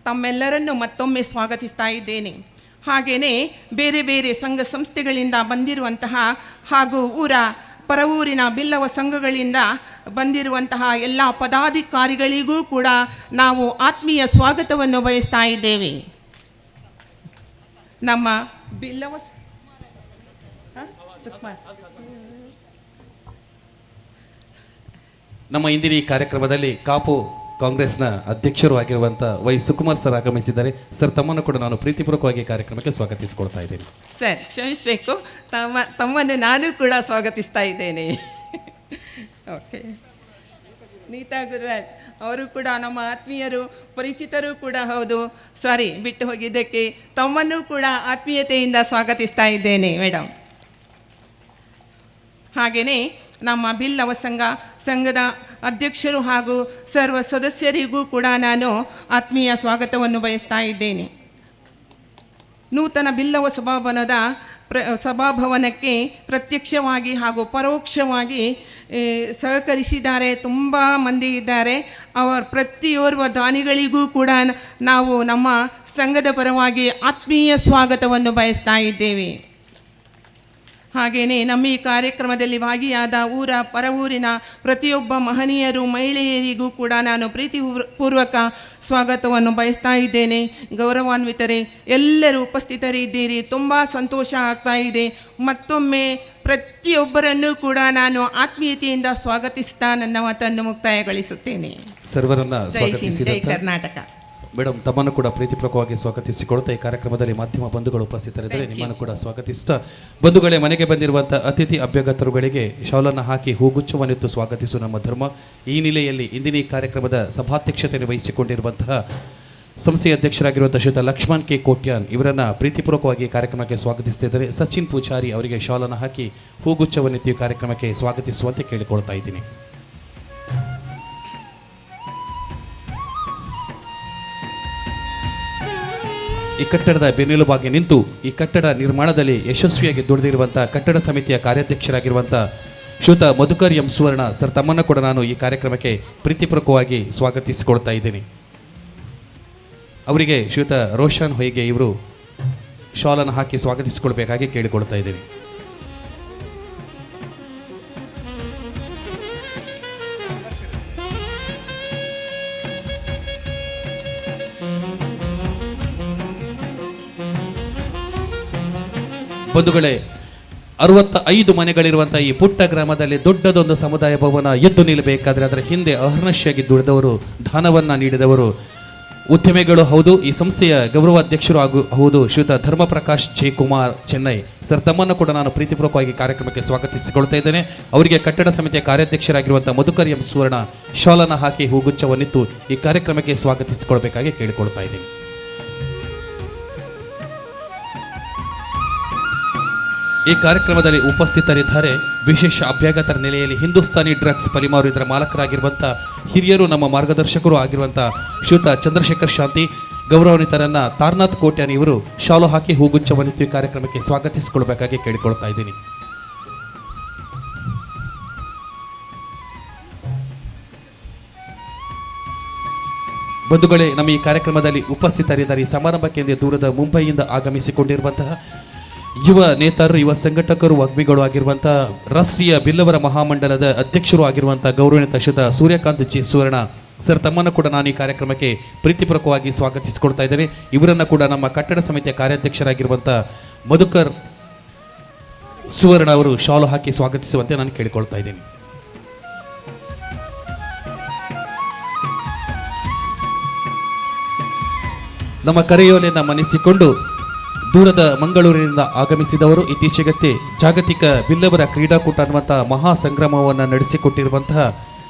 Speaker 12: ತಮ್ಮೆಲ್ಲರನ್ನು ಮತ್ತೊಮ್ಮೆ ಸ್ವಾಗತಿಸ್ತಾ ಇದ್ದೇನೆ. ಹಾಗೆಯೇ ಬೇರೆ ಬೇರೆ ಸಂಘ ಸಂಸ್ಥೆಗಳಿಂದ ಬಂದಿರುವಂತಹ ಹಾಗೂ ಪರವೂರಿನ ಬಿಲ್ಲವ ಸಂಘಗಳಿಂದ ಬಂದಿರುವಂತಹ ಎಲ್ಲ ಪದಾಧಿಕಾರಿಗಳಿಗೂ ಕೂಡ ನಾವು ಆತ್ಮೀಯ ಸ್ವಾಗತವನ್ನು ಬಯಸ್ತಾ ಇದ್ದೇವೆ. ನಮ್ಮ ಬಿಲ್ಲವ
Speaker 10: ನಮ್ಮ ಇಂದಿನ ಈ ಕಾರ್ಯಕ್ರಮದಲ್ಲಿ ಕಾಪು ಕಾಂಗ್ರೆಸ್ನ ಅಧ್ಯಕ್ಷರು ಆಗಿರುವಂಥ ವೈ ಸುಕುಮಾರ್ ಸರ್ ಆಗಮಿಸಿದ್ದಾರೆ. ಸರ್, ತಮ್ಮನ್ನು ಕೂಡ ನಾನು ಪ್ರೀತಿಪೂರ್ವಕವಾಗಿ ಕಾರ್ಯಕ್ರಮಕ್ಕೆ ಸ್ವಾಗತಿಸಿಕೊಳ್ತಾ ಇದ್ದೇನೆ.
Speaker 12: ಸರ್, ಕ್ಷಮಿಸಬೇಕು, ತಮ್ಮನ್ನು ನಾನು ಕೂಡ ಸ್ವಾಗತಿಸ್ತಾ ಇದ್ದೇನೆ. ಓಕೆ, ನೀತಾ ಗುರುರಾಜ್ ಅವರು ಕೂಡ ನಮ್ಮ ಆತ್ಮೀಯರು, ಪರಿಚಿತರು ಕೂಡ ಹೌದು. ಸಾರಿ, ಬಿಟ್ಟು ಹೋಗಿದ್ದಕ್ಕೆ ತಮ್ಮನ್ನು ಕೂಡ ಆತ್ಮೀಯತೆಯಿಂದ ಸ್ವಾಗತಿಸ್ತಾ ಇದ್ದೇನೆ ಮೇಡಮ್. ಹಾಗೆಯೇ ನಮ್ಮ ಬಿಲ್ಲವ ಸಂಘದ ಅಧ್ಯಕ್ಷರು ಹಾಗೂ ಸರ್ವ ಸದಸ್ಯರಿಗೂ ಕೂಡ ನಾನು ಆತ್ಮೀಯ ಸ್ವಾಗತವನ್ನು ಬಯಸ್ತಾ ಇದ್ದೇನೆ. ನೂತನ ಬಿಲ್ಲವ ಸಭಾಭವನಕ್ಕೆ ಪ್ರತ್ಯಕ್ಷವಾಗಿ ಹಾಗೂ ಪರೋಕ್ಷವಾಗಿ ಸಹಕರಿಸಿದ್ದಾರೆ. ತುಂಬ ಮಂದಿ ಇದ್ದಾರೆ. ಪ್ರತಿಯೋರ್ವ ದಾನಿಗಳಿಗೂ ಕೂಡ ನಾವು ನಮ್ಮ ಸಂಘದ ಪರವಾಗಿ ಆತ್ಮೀಯ ಸ್ವಾಗತವನ್ನು ಬಯಸ್ತಾ ಇದ್ದೇವೆ. ಹಾಗೆಯೇ ನಮ್ಮ ಈ ಕಾರ್ಯಕ್ರಮದಲ್ಲಿ ಭಾಗಿಯಾದ ಪರವೂರಿನ ಪ್ರತಿಯೊಬ್ಬ ಮಹನೀಯರು, ಮಹಿಳೆಯರಿಗೂ ಕೂಡ ನಾನು ಪ್ರೀತಿಪೂರ್ವಕ ಸ್ವಾಗತವನ್ನು ಬಯಸ್ತಾ ಇದ್ದೇನೆ. ಗೌರವಾನ್ವಿತರೇ, ಎಲ್ಲರೂ ಉಪಸ್ಥಿತರಿದ್ದೀರಿ, ತುಂಬ ಸಂತೋಷ ಆಗ್ತಾ ಇದೆ. ಮತ್ತೊಮ್ಮೆ ಪ್ರತಿಯೊಬ್ಬರನ್ನೂ ಕೂಡ ನಾನು ಆತ್ಮೀಯತೆಯಿಂದ ಸ್ವಾಗತಿಸ್ತಾ ನನ್ನ ಮಾತನ್ನು ಮುಕ್ತಾಯಗೊಳಿಸುತ್ತೇನೆ.
Speaker 10: ಸರ್ವರನ್ನ
Speaker 12: ಜೈ ಹಿಂದ್, ಜೈ ಕರ್ನಾಟಕ.
Speaker 10: ಮೇಡಮ್, ತಮ್ಮನ್ನು ಕೂಡ ಪ್ರೀತಿಪೂರ್ವಕವಾಗಿ ಸ್ವಾಗತಿಸಿಕೊಳ್ತಾ ಈ ಕಾರ್ಯಕ್ರಮದಲ್ಲಿ ಮಾಧ್ಯಮ ಬಂಧುಗಳು ಉಪಸ್ಥಿತರಿದ್ದರೆ ನಿಮ್ಮನ್ನು ಕೂಡ ಸ್ವಾಗತಿಸ್ತಾ, ಬಂಧುಗಳೇ, ಮನೆಗೆ ಬಂದಿರುವಂಥ ಅತಿಥಿ ಅಭ್ಯಾಗತರುಗಳಿಗೆ ಶಾಲನ್ನು ಹಾಕಿ ಹೂಗುಚ್ಛವನ್ನಿತ್ತು ಸ್ವಾಗತಿಸುವ ನಮ್ಮ ಧರ್ಮ. ಈ ನೆಲೆಯಲ್ಲಿ ಇಂದಿನ ಈ ಕಾರ್ಯಕ್ರಮದ ಸಭಾಧ್ಯಕ್ಷತೆಯನ್ನು ವಹಿಸಿಕೊಂಡಿರುವಂತಹ ಸಂಸ್ಥೆಯ ಅಧ್ಯಕ್ಷರಾಗಿರುವಂಥ ಶ್ರೀಯುತ ಲಕ್ಷ್ಮಣ್ ಕೆ ಕೋಟ್ಯಾನ್ ಇವರನ್ನು ಪ್ರೀತಿಪೂರ್ವಕವಾಗಿ ಕಾರ್ಯಕ್ರಮಕ್ಕೆ ಸ್ವಾಗತಿಸ್ತಿದ್ದಾರೆ. ಸಚಿನ್ ಪೂಜಾರಿ ಅವರಿಗೆ ಶಾಲನ್ನು ಹಾಕಿ ಹೂಗುಚ್ಛವನ್ನಿತ್ತು ಕಾರ್ಯಕ್ರಮಕ್ಕೆ ಸ್ವಾಗತಿಸುವಂತೆ ಕೇಳಿಕೊಳ್ತಾ ಇದ್ದೀನಿ. ಈ ಕಟ್ಟಡದ ಬೆನ್ನೆಲುಬಾಗಿ ನಿಂತು ಈ ಕಟ್ಟಡ ನಿರ್ಮಾಣದಲ್ಲಿ ಯಶಸ್ವಿಯಾಗಿ ದುಡಿದಿರುವಂಥ ಕಟ್ಟಡ ಸಮಿತಿಯ ಕಾರ್ಯಾಧ್ಯಕ್ಷರಾಗಿರುವಂಥ ಶ್ರೀಯುತ ಮಧುಕರ್ ಎಂ ಸುವರ್ಣ ಸರ್, ತಮ್ಮನ್ನು ಕೂಡ ನಾನು ಈ ಕಾರ್ಯಕ್ರಮಕ್ಕೆ ಪ್ರೀತಿಪೂರ್ವಕವಾಗಿ ಸ್ವಾಗತಿಸಿಕೊಳ್ತಾ ಇದ್ದೀನಿ. ಅವರಿಗೆ ಶ್ರೀಯುತ ರೋಷನ್ ಹೊಯ್ಗೆ ಇವರು ಶಾಲನ್ನು ಹಾಕಿ ಸ್ವಾಗತಿಸಿಕೊಳ್ಬೇಕಾಗಿ ಕೇಳಿಕೊಳ್ತಾ ಇದ್ದೀನಿ. ಬಂಧುಗಳೇ, 65 ಮನೆಗಳಿರುವಂಥ ಈ ಪುಟ್ಟ ಗ್ರಾಮದಲ್ಲಿ ದೊಡ್ಡದೊಂದು ಸಮುದಾಯ ಭವನ ಎದ್ದು ನಿಲ್ಲಬೇಕಾದ್ರೆ ಅದರ ಹಿಂದೆ ಅಹರ್ನಿಶಿಯಾಗಿ ದುಡಿದವರು, ದಾನವನ್ನು ನೀಡಿದವರು, ಉದ್ಯಮಿಗಳು ಹೌದು. ಈ ಸಂಸ್ಥೆಯ ಗೌರವಾಧ್ಯಕ್ಷರು ಹೌದು ಶ್ರೀಯುತ ಧರ್ಮಪ್ರಕಾಶ್ ಜಯಕುಮಾರ್ ಚೆನ್ನೈ ಸರ್, ತಮ್ಮನ್ನು ಕೂಡ ನಾನು ಪ್ರೀತಿಪೂರ್ವಕವಾಗಿ ಕಾರ್ಯಕ್ರಮಕ್ಕೆ ಸ್ವಾಗತಿಸಿಕೊಳ್ತಾ ಇದ್ದೇನೆ. ಅವರಿಗೆ ಕಟ್ಟಡ ಸಮಿತಿಯ ಕಾರ್ಯಾಧ್ಯಕ್ಷರಾಗಿರುವಂಥ ಮಧುಕರ್ ಎಂ ಸುವರ್ಣ ಶಾಲನ್ನು ಹಾಕಿ ಹೂಗುಚ್ಛವನ್ನಿತ್ತು ಈ ಕಾರ್ಯಕ್ರಮಕ್ಕೆ ಸ್ವಾಗತಿಸಿಕೊಳ್ಬೇಕಾಗಿ ಕೇಳಿಕೊಳ್ತಾ ಇದ್ದೀನಿ. ಈ ಕಾರ್ಯಕ್ರಮದಲ್ಲಿ ಉಪಸ್ಥಿತರಿದ್ದಾರೆ ವಿಶೇಷ ಅಭ್ಯಾಗತರ ನೆಲೆಯಲ್ಲಿ ಹಿಂದೂಸ್ತಾನಿ ಡ್ರಗ್ಸ್ ಪಲಿಮಾರು ಇದರ ಮಾಲಕರಾಗಿರುವಂಥ ಹಿರಿಯರು ನಮ್ಮ ಮಾರ್ಗದರ್ಶಕರು ಆಗಿರುವಂಥ ಶ್ರೀಯುತ ಚಂದ್ರಶೇಖರ್ ಶಾಂತಿ, ಗೌರವಾನ್ವಿತರನ್ನ ತಾರನಾಥ್ ಕೋಟ್ಯಾನ್ ಇವರು ಶಾಲು ಹಾಕಿ ಹೂಗುಚ್ಛವನ್ನಿತ್ತು ಈ ಕಾರ್ಯಕ್ರಮಕ್ಕೆ ಸ್ವಾಗತಿಸಿಕೊಳ್ಬೇಕಾಗಿ ಕೇಳಿಕೊಳ್ತಾ ಇದ್ದೀನಿ. ಬಂಧುಗಳೇ, ನಮ್ಮ ಈ ಕಾರ್ಯಕ್ರಮದಲ್ಲಿ ಉಪಸ್ಥಿತರಿದ್ದಾರೆ. ಈ ಸಮಾರಂಭಕ್ಕೆ ದೂರದ ಮುಂಬೈಯಿಂದ ಆಗಮಿಸಿಕೊಂಡಿರುವಂತಹ ಯುವ ನೇತಾರರು, ಯುವ ಸಂಘಟಕರು, ವಾಗ್ಮಿಗಳು ಆಗಿರುವಂತಹ ರಾಷ್ಟ್ರೀಯ ಬಿಲ್ಲವರ ಮಹಾಮಂಡಲದ ಅಧ್ಯಕ್ಷರು ಆಗಿರುವಂತಹ ಗೌರವಾನ್ವಿತ ಶ್ರೀಯುತ ಸೂರ್ಯಕಾಂತ್ ಜಿ ಸುವರ್ಣ ಸರ್, ತಮ್ಮನ್ನು ಕೂಡ ನಾನು ಈ ಕಾರ್ಯಕ್ರಮಕ್ಕೆ ಪ್ರೀತಿಪೂರ್ವಕವಾಗಿ ಸ್ವಾಗತಿಸಿಕೊಳ್ತಾ ಇದ್ದೇನೆ. ಇವರನ್ನು ಕೂಡ ನಮ್ಮ ಕಟ್ಟಡ ಸಮಿತಿಯ ಕಾರ್ಯಾಧ್ಯಕ್ಷರಾಗಿರುವಂಥ ಮಧುಕರ್ ಸುವರ್ಣ ಅವರು ಶಾಲು ಹಾಕಿ ಸ್ವಾಗತಿಸುವಂತೆ ನಾನು ಕೇಳಿಕೊಳ್ತಾ ಇದ್ದೀನಿ. ನಮ್ಮ ಕರೆಯೋಲೆಯನ್ನು ಮನ್ನಿಸಿಕೊಂಡು ದೂರದ ಮಂಗಳೂರಿನಿಂದ ಆಗಮಿಸಿದವರು, ಇತ್ತೀಚೆಗಷ್ಟೇ ಜಾಗತಿಕ ಬಿಲ್ಲವರ ಕ್ರೀಡಾಕೂಟ ಅನ್ನುವಂಥ ಮಹಾ ಸಂಗ್ರಾಮವನ್ನು ನಡೆಸಿಕೊಟ್ಟಿರುವಂತಹ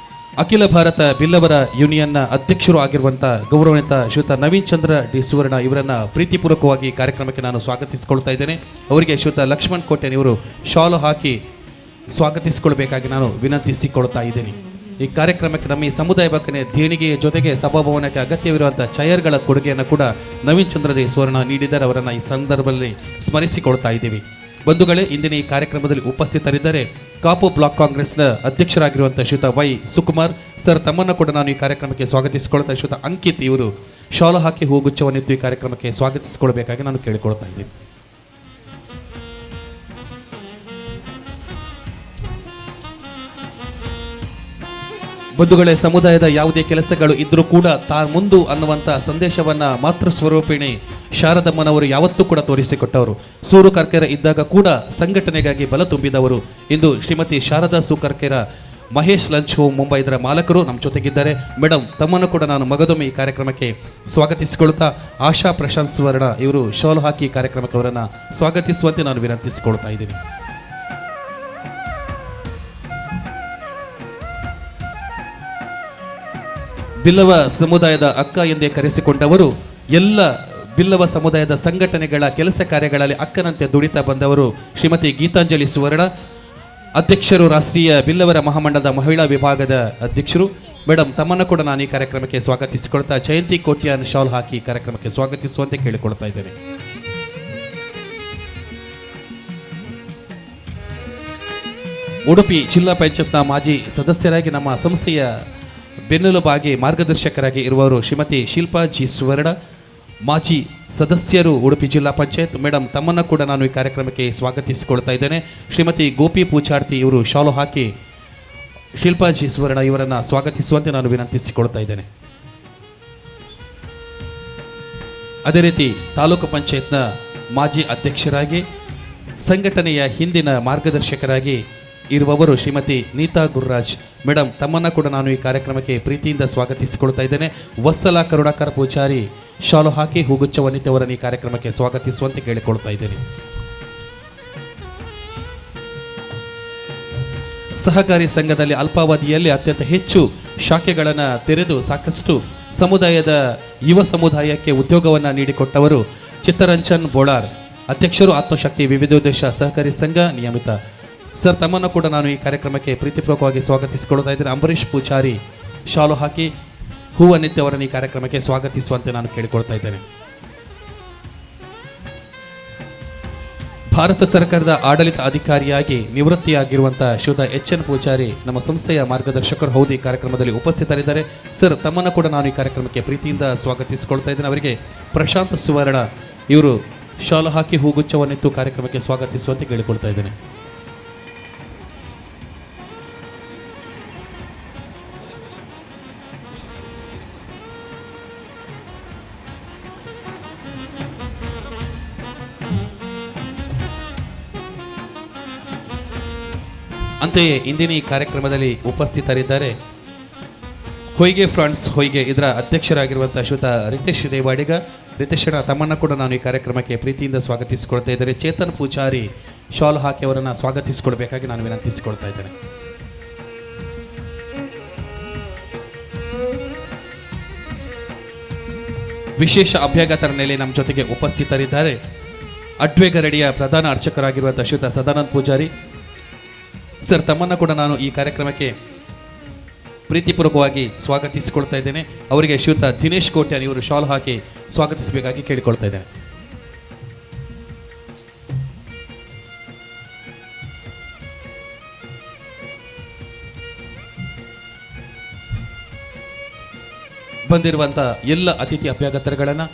Speaker 10: ಅಖಿಲ ಭಾರತ ಬಿಲ್ಲವರ ಯೂನಿಯನ್ನ ಅಧ್ಯಕ್ಷರು ಆಗಿರುವಂಥ ಗೌರವಾನ್ವಿತ ಶ್ರೀಯುತ ನವೀನ್ ಚಂದ್ರ ಡಿ ಸುವರ್ಣ ಇವರನ್ನು ಪ್ರೀತಿಪೂರ್ವಕವಾಗಿ ಕಾರ್ಯಕ್ರಮಕ್ಕೆ ನಾನು ಸ್ವಾಗತಿಸಿಕೊಳ್ತಾ ಇದ್ದೇನೆ. ಅವರಿಗೆ ಶ್ರೀಯುತ ಲಕ್ಷ್ಮಣ್ ಕೋಟ್ಯಾನ್ ಇವರು ಶಾಲು ಹಾಕಿ ಸ್ವಾಗತಿಸಿಕೊಳ್ಬೇಕಾಗಿ ನಾನು ವಿನಂತಿಸಿಕೊಳ್ತಾ ಇದ್ದೇನೆ. ಈ ಕಾರ್ಯಕ್ರಮಕ್ಕೆ ನಮ್ಮ ಈ ಸಮುದಾಯ ಬಕ್ಕನೆ ದೇಣಿಗೆಯ ಜೊತೆಗೆ ಸಭಾಭವನಕ್ಕೆ ಅಗತ್ಯವಿರುವಂಥ ಚೈರ್ಗಳ ಕೊಡುಗೆಯನ್ನು ಕೂಡ ನವೀನ್ ಚಂದ್ರ ಡಿ ಸುವರ್ಣ ನೀಡಿದ್ದಾರೆ. ಅವರನ್ನು ಈ ಸಂದರ್ಭದಲ್ಲಿ ಸ್ಮರಿಸಿಕೊಳ್ತಾ ಇದ್ದೀವಿ. ಬಂಧುಗಳೇ, ಇಂದಿನ ಈ ಕಾರ್ಯಕ್ರಮದಲ್ಲಿ ಉಪಸ್ಥಿತರಿದ್ದರೆ ಕಾಪು ಬ್ಲಾಕ್ ಕಾಂಗ್ರೆಸ್ನ ಅಧ್ಯಕ್ಷರಾಗಿರುವಂಥ ಶ್ರೀಯುತ ವೈ ಸುಕುಮಾರ್ ಸರ್, ತಮ್ಮನ್ನು ಕೂಡ ನಾನು ಈ ಕಾರ್ಯಕ್ರಮಕ್ಕೆ ಸ್ವಾಗತಿಸಿಕೊಳ್ತಾ ಶ್ರೀಯುತ ಅಂಕಿತ್ ಇವರು ಶಾಲು ಹಾಕಿ ಹೂಗುಚ್ಛವನ್ನಿತ್ತು ಈ ಕಾರ್ಯಕ್ರಮಕ್ಕೆ ಸ್ವಾಗತಿಸಿಕೊಳ್ಬೇಕಾಗಿ ನಾನು ಕೇಳಿಕೊಳ್ತಾ ಇದ್ದೀನಿ. ಬಂಧುಗಳೇ, ಸಮುದಾಯದ ಯಾವುದೇ ಕೆಲಸಗಳು ಇದ್ರೂ ಕೂಡ ಮುಂದು ಅನ್ನುವಂಥ ಸಂದೇಶವನ್ನ ಮಾತೃ ಸ್ವರೂಪಿಣಿ ಶಾರದಮ್ಮನವರು ಯಾವತ್ತೂ ಕೂಡ ತೋರಿಸಿಕೊಟ್ಟವರು. ಸೂರು ಕರ್ಕೆರ ಇದ್ದಾಗ ಕೂಡ ಸಂಘಟನೆಗಾಗಿ ಬಲ ತುಂಬಿದವರು. ಇಂದು ಶ್ರೀಮತಿ ಶಾರದಾ ಸುಕರ್ಕೆರ ಮಹೇಶ್ ಲಂಚ್ ಹೋಮ್ ಮುಂಬೈ ಇದರ ಮಾಲಕರು ನಮ್ಮ ಜೊತೆಗಿದ್ದಾರೆ. ಮೇಡಮ್, ತಮ್ಮನ್ನು ಕೂಡ ನಾನು ಮಗದೊಮ್ಮೆ ಈ ಕಾರ್ಯಕ್ರಮಕ್ಕೆ ಸ್ವಾಗತಿಸಿಕೊಳ್ತಾ ಆಶಾ ಪ್ರಶಾಂತ್ ಸುವರ್ಣ ಇವರು ಶಾಲು ಹಾಕಿ ಕಾರ್ಯಕ್ರಮಕ್ಕೆ ಅವರನ್ನು ಸ್ವಾಗತಿಸುವಂತೆ ನಾನು ವಿನಂತಿಸಿಕೊಳ್ತಾ ಇದ್ದೀನಿ. ಬಿಲ್ಲವ ಸಮುದಾಯದ ಅಕ್ಕ ಎಂದೇ ಕರೆಸಿಕೊಂಡವರು, ಎಲ್ಲ ಬಿಲ್ಲವ ಸಮುದಾಯದ ಸಂಘಟನೆಗಳ ಕೆಲಸ ಕಾರ್ಯಗಳಲ್ಲಿ ಅಕ್ಕನಂತೆ ದುಡಿತಾ ಬಂದವರು ಶ್ರೀಮತಿ ಗೀತಾಂಜಲಿ ಸುವರ್ಣ, ಅಧ್ಯಕ್ಷರು ರಾಷ್ಟ್ರೀಯ ಬಿಲ್ಲವರ ಮಹಾಮಂಡಲದ ಮಹಿಳಾ ವಿಭಾಗದ ಅಧ್ಯಕ್ಷರು. ಮೇಡಮ್, ತಮ್ಮನ್ನು ಕೂಡ ನಾನು ಈ ಕಾರ್ಯಕ್ರಮಕ್ಕೆ ಸ್ವಾಗತಿಸಿಕೊಳ್ತಾ ಜಯಂತಿ ಕೋಟ್ಯಾನ್ ಶಾಲ್ ಹಾಕಿ ಕಾರ್ಯಕ್ರಮಕ್ಕೆ ಸ್ವಾಗತಿಸುವಂತೆ ಕೇಳಿಕೊಳ್ತಾ ಇದ್ದೇನೆ. ಉಡುಪಿ ಜಿಲ್ಲಾ ಪಂಚಾಯತ್ನ ಮಾಜಿ ಸದಸ್ಯರಾಗಿ ನಮ್ಮ ಸಂಸ್ಥೆಯ ಬೆನ್ನೆಲುಬಾಗಿ ಮಾರ್ಗದರ್ಶಕರಾಗಿ ಇರುವವರು ಶ್ರೀಮತಿ ಶಿಲ್ಪಾ ಜಿ ಸುವರ್ಣ, ಮಾಜಿ ಸದಸ್ಯರು ಉಡುಪಿ ಜಿಲ್ಲಾ ಪಂಚಾಯತ್. ಮೇಡಮ್, ತಮ್ಮನ್ನು ಕೂಡ ನಾನು ಈ ಕಾರ್ಯಕ್ರಮಕ್ಕೆ ಸ್ವಾಗತಿಸಿಕೊಳ್ತಾ ಇದ್ದೇನೆ. ಶ್ರೀಮತಿ ಗೋಪಿ ಪೂಚಾರ್ತಿ ಇವರು ಶಾಲು ಹಾಕಿ ಶಿಲ್ಪಾ ಜಿ ಸುವರ್ಣ ಇವರನ್ನು ಸ್ವಾಗತಿಸುವಂತೆ ನಾನು ವಿನಂತಿಸಿಕೊಳ್ತಾ ಇದ್ದೇನೆ. ಅದೇ ರೀತಿ ತಾಲೂಕು ಪಂಚಾಯತ್ನ ಮಾಜಿ ಅಧ್ಯಕ್ಷರಾಗಿ ಸಂಘಟನೆಯ ಹಿಂದಿನ ಮಾರ್ಗದರ್ಶಕರಾಗಿ ಇರುವವರು ಶ್ರೀಮತಿ ನೀತಾ ಗುರುರಾಜ್. ಮೇಡಮ್, ತಮ್ಮನ್ನು ಕೂಡ ನಾನು ಈ ಕಾರ್ಯಕ್ರಮಕ್ಕೆ ಪ್ರೀತಿಯಿಂದ ಸ್ವಾಗತಿಸಿಕೊಳ್ತಾ ಇದ್ದೇನೆ. ವತ್ಸಲ ಕರುಣಾಕರ ಪೂಜಾರಿ ಶಾಲು ಹಾಕಿ ಹೂಗುಚ್ಛವನ್ನಿತವರನ್ನು ಈ ಕಾರ್ಯಕ್ರಮಕ್ಕೆ ಸ್ವಾಗತಿಸುವಂತೆ ಕೇಳಿಕೊಳ್ತಾ ಇದ್ದೇನೆ. ಸಹಕಾರಿ ಸಂಘದಲ್ಲಿ ಅಲ್ಪಾವಧಿಯಲ್ಲಿ ಅತ್ಯಂತ ಹೆಚ್ಚು ಶಾಖೆಗಳನ್ನು ತೆರೆದು ಸಾಕಷ್ಟು ಸಮುದಾಯದ ಯುವ ಸಮುದಾಯಕ್ಕೆ ಉದ್ಯೋಗವನ್ನು ನೀಡಿಕೊಟ್ಟವರು ಚಿತ್ತರಂಜನ್ ಬೋಳಾರ್, ಅಧ್ಯಕ್ಷರು ಆತ್ಮಶಕ್ತಿ ವಿವಿಧೋದ್ದೇಶ ಸಹಕಾರಿ ಸಂಘ ನಿಯಮಿತ. ಸರ್, ತಮ್ಮನ್ನು ಕೂಡ ನಾನು ಈ ಕಾರ್ಯಕ್ರಮಕ್ಕೆ ಪ್ರೀತಿಪೂರ್ವಕವಾಗಿ ಸ್ವಾಗತಿಸಿಕೊಳ್ತಾ ಇದ್ದೇನೆ. ಅಂಬರೀಷ್ ಪೂಜಾರಿ ಶಾಲು ಹಾಕಿ ಹೂವನ್ನಿತ್ತವರನ್ನು ಈ ಕಾರ್ಯಕ್ರಮಕ್ಕೆ ಸ್ವಾಗತಿಸುವಂತೆ ನಾನು ಕೇಳಿಕೊಳ್ತಾ ಇದ್ದೇನೆ. ಭಾರತ ಸರ್ಕಾರದ ಆಡಳಿತ ಅಧಿಕಾರಿಯಾಗಿ ನಿವೃತ್ತಿಯಾಗಿರುವಂಥ ಶ್ರೀಯುತ ಎನ್ ಪೂಜಾರಿ ನಮ್ಮ ಸಂಸ್ಥೆಯ ಮಾರ್ಗದರ್ಶಕರು ಹೌದು ಈ ಕಾರ್ಯಕ್ರಮದಲ್ಲಿ ಉಪಸ್ಥಿತರಿದ್ದಾರೆ. ಸರ್, ತಮ್ಮನ್ನು ಕೂಡ ನಾನು ಈ ಕಾರ್ಯಕ್ರಮಕ್ಕೆ ಪ್ರೀತಿಯಿಂದ ಸ್ವಾಗತಿಸಿಕೊಳ್ತಾ ಇದ್ದೇನೆ. ಅವರಿಗೆ ಪ್ರಶಾಂತ್ ಸುವರ್ಣ ಇವರು ಶಾಲು ಹಾಕಿ ಹೂಗುಚ್ಛವನ್ನಿತ್ತು ಕಾರ್ಯಕ್ರಮಕ್ಕೆ ಸ್ವಾಗತಿಸುವಂತೆ ಕೇಳಿಕೊಳ್ತಾ ಇದ್ದೇನೆ. ಅಂತೆಯೇ ಇಂದಿನ ಈ ಕಾರ್ಯಕ್ರಮದಲ್ಲಿ ಉಪಸ್ಥಿತರಿದ್ದಾರೆ ಹೊಯ್ಗೆ ಫ್ರಾನ್ಸ್ ಹೊಯ್ಗೆ ಇದರ ಅಧ್ಯಕ್ಷರಾಗಿರುವಂಥ ಶ್ರೀಯುತ ರಿತೇಶ್ ದೇವಾಡಿಗ. ರಿತೇಶನ ತಮ್ಮನ್ನು ಕೂಡ ನಾನು ಈ ಕಾರ್ಯಕ್ರಮಕ್ಕೆ ಪ್ರೀತಿಯಿಂದ ಸ್ವಾಗತಿಸಿಕೊಳ್ತಾ ಇದ್ದಾರೆ. ಚೇತನ್ ಪೂಜಾರಿ ಶಾಲು ಹಾಕಿ ಅವರನ್ನು ಸ್ವಾಗತಿಸಿಕೊಳ್ಬೇಕಾಗಿ ನಾನು ವಿನಂತಿಸಿಕೊಳ್ತಾ ಇದ್ದೇನೆ. ವಿಶೇಷ ಅಭ್ಯಾಗತರ ನೆಲೆ ನಮ್ಮ ಜೊತೆಗೆ ಉಪಸ್ಥಿತರಿದ್ದಾರೆ ಅಡ್ವೇಗರಡಿಯ ಪ್ರಧಾನ ಅರ್ಚಕರಾಗಿರುವಂಥ ಶ್ರೀಯುತ ಸದಾನಂದ ಪೂಜಾರಿ ಸರ್, ತಮ್ಮನ್ನು ಕೂಡ ನಾನು ಈ ಕಾರ್ಯಕ್ರಮಕ್ಕೆ ಪ್ರೀತಿಪೂರ್ವಕವಾಗಿ ಸ್ವಾಗತಿಸಿಕೊಳ್ತಾ ಇದ್ದೇನೆ. ಅವರಿಗೆ ಶ್ರೀಯುತ ದಿನೇಶ್ ಕೋಟ್ಯಾನ್ ಇವರು ಶಾಲ್ ಹಾಕಿ ಸ್ವಾಗತಿಸಬೇಕಾಗಿ ಕೇಳಿಕೊಳ್ತಾ ಇದ್ದೇನೆ. ಬಂದಿರುವಂಥ ಎಲ್ಲ ಅತಿಥಿ ಅಭ್ಯಾಗತರುಗಳನ್ನು,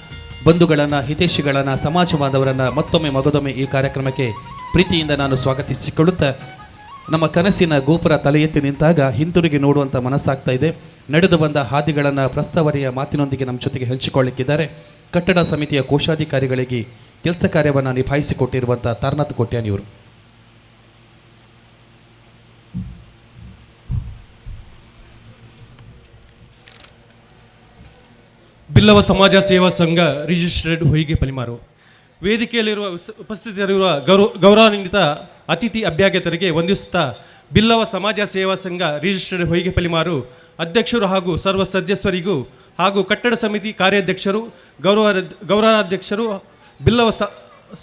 Speaker 10: ಬಂಧುಗಳನ್ನು, ಹಿತೈಷಿಗಳನ್ನು, ಸಮಾಜ ಬಾಂಧವರನ್ನು ಮತ್ತೊಮ್ಮೆ ಮಗದೊಮ್ಮೆ ಈ ಕಾರ್ಯಕ್ರಮಕ್ಕೆ ಪ್ರೀತಿಯಿಂದ ನಾನು ಸ್ವಾಗತಿಸಿಕೊಳ್ಳುತ್ತಾ, ನಮ್ಮ ಕನಸಿನ ಗೋಪುರ ತಲೆ ಎತ್ತಿ ನಿಂತಾಗ ಹಿಂತಿರುಗಿ ನೋಡುವಂಥ ಮನಸ್ಸಾಗ್ತಾ ಇದೆ. ನಡೆದು ಬಂದ ಹಾದಿಗಳನ್ನು ಪ್ರಸ್ತಾವನೆಯ ಮಾತಿನೊಂದಿಗೆ ನಮ್ಮ ಜೊತೆಗೆ ಹಂಚಿಕೊಳ್ಳಿಕ್ಕಿದ್ದಾರೆ ಕಟ್ಟಡ ಸಮಿತಿಯ ಕೋಶಾಧಿಕಾರಿಗಳಿಗೆ ಕೆಲಸ ಕಾರ್ಯವನ್ನು ನಿಭಾಯಿಸಿಕೊಟ್ಟಿರುವಂಥ ತಾರನಾಥ್ ಕೋಟ್ಯಾನ್ ಇವರು.
Speaker 13: ಬಿಲ್ಲವ ಸಮಾಜ ಸೇವಾ ಸಂಘ ರಿಜಿಸ್ಟರ್ಡ್ ಹೊಯ್ಗೆ ಪಲಿಮಾರು. ವೇದಿಕೆಯಲ್ಲಿರುವ ಉಪಸ್ಥಿತರಿರುವ ಗೌರವಾನ್ವಿತ ಅತಿಥಿ ಅಭ್ಯಾಗತರಿಗೆ ವಂದಿಸುತ್ತಾ, ಬಿಲ್ಲವ ಸಮಾಜ ಸೇವಾ ಸಂಘ ರಿಜಿಸ್ಟರ್ಡ್ ಹೊಯ್ಗೆ ಪಲಿಮಾರು ಅಧ್ಯಕ್ಷರು ಹಾಗೂ ಸರ್ವ ಸದಸ್ಯರಿಗೂ ಹಾಗೂ ಕಟ್ಟಡ ಸಮಿತಿ ಕಾರ್ಯಾಧ್ಯಕ್ಷರು, ಗೌರವಾಧ್ಯಕ್ಷರು, ಬಿಲ್ಲವ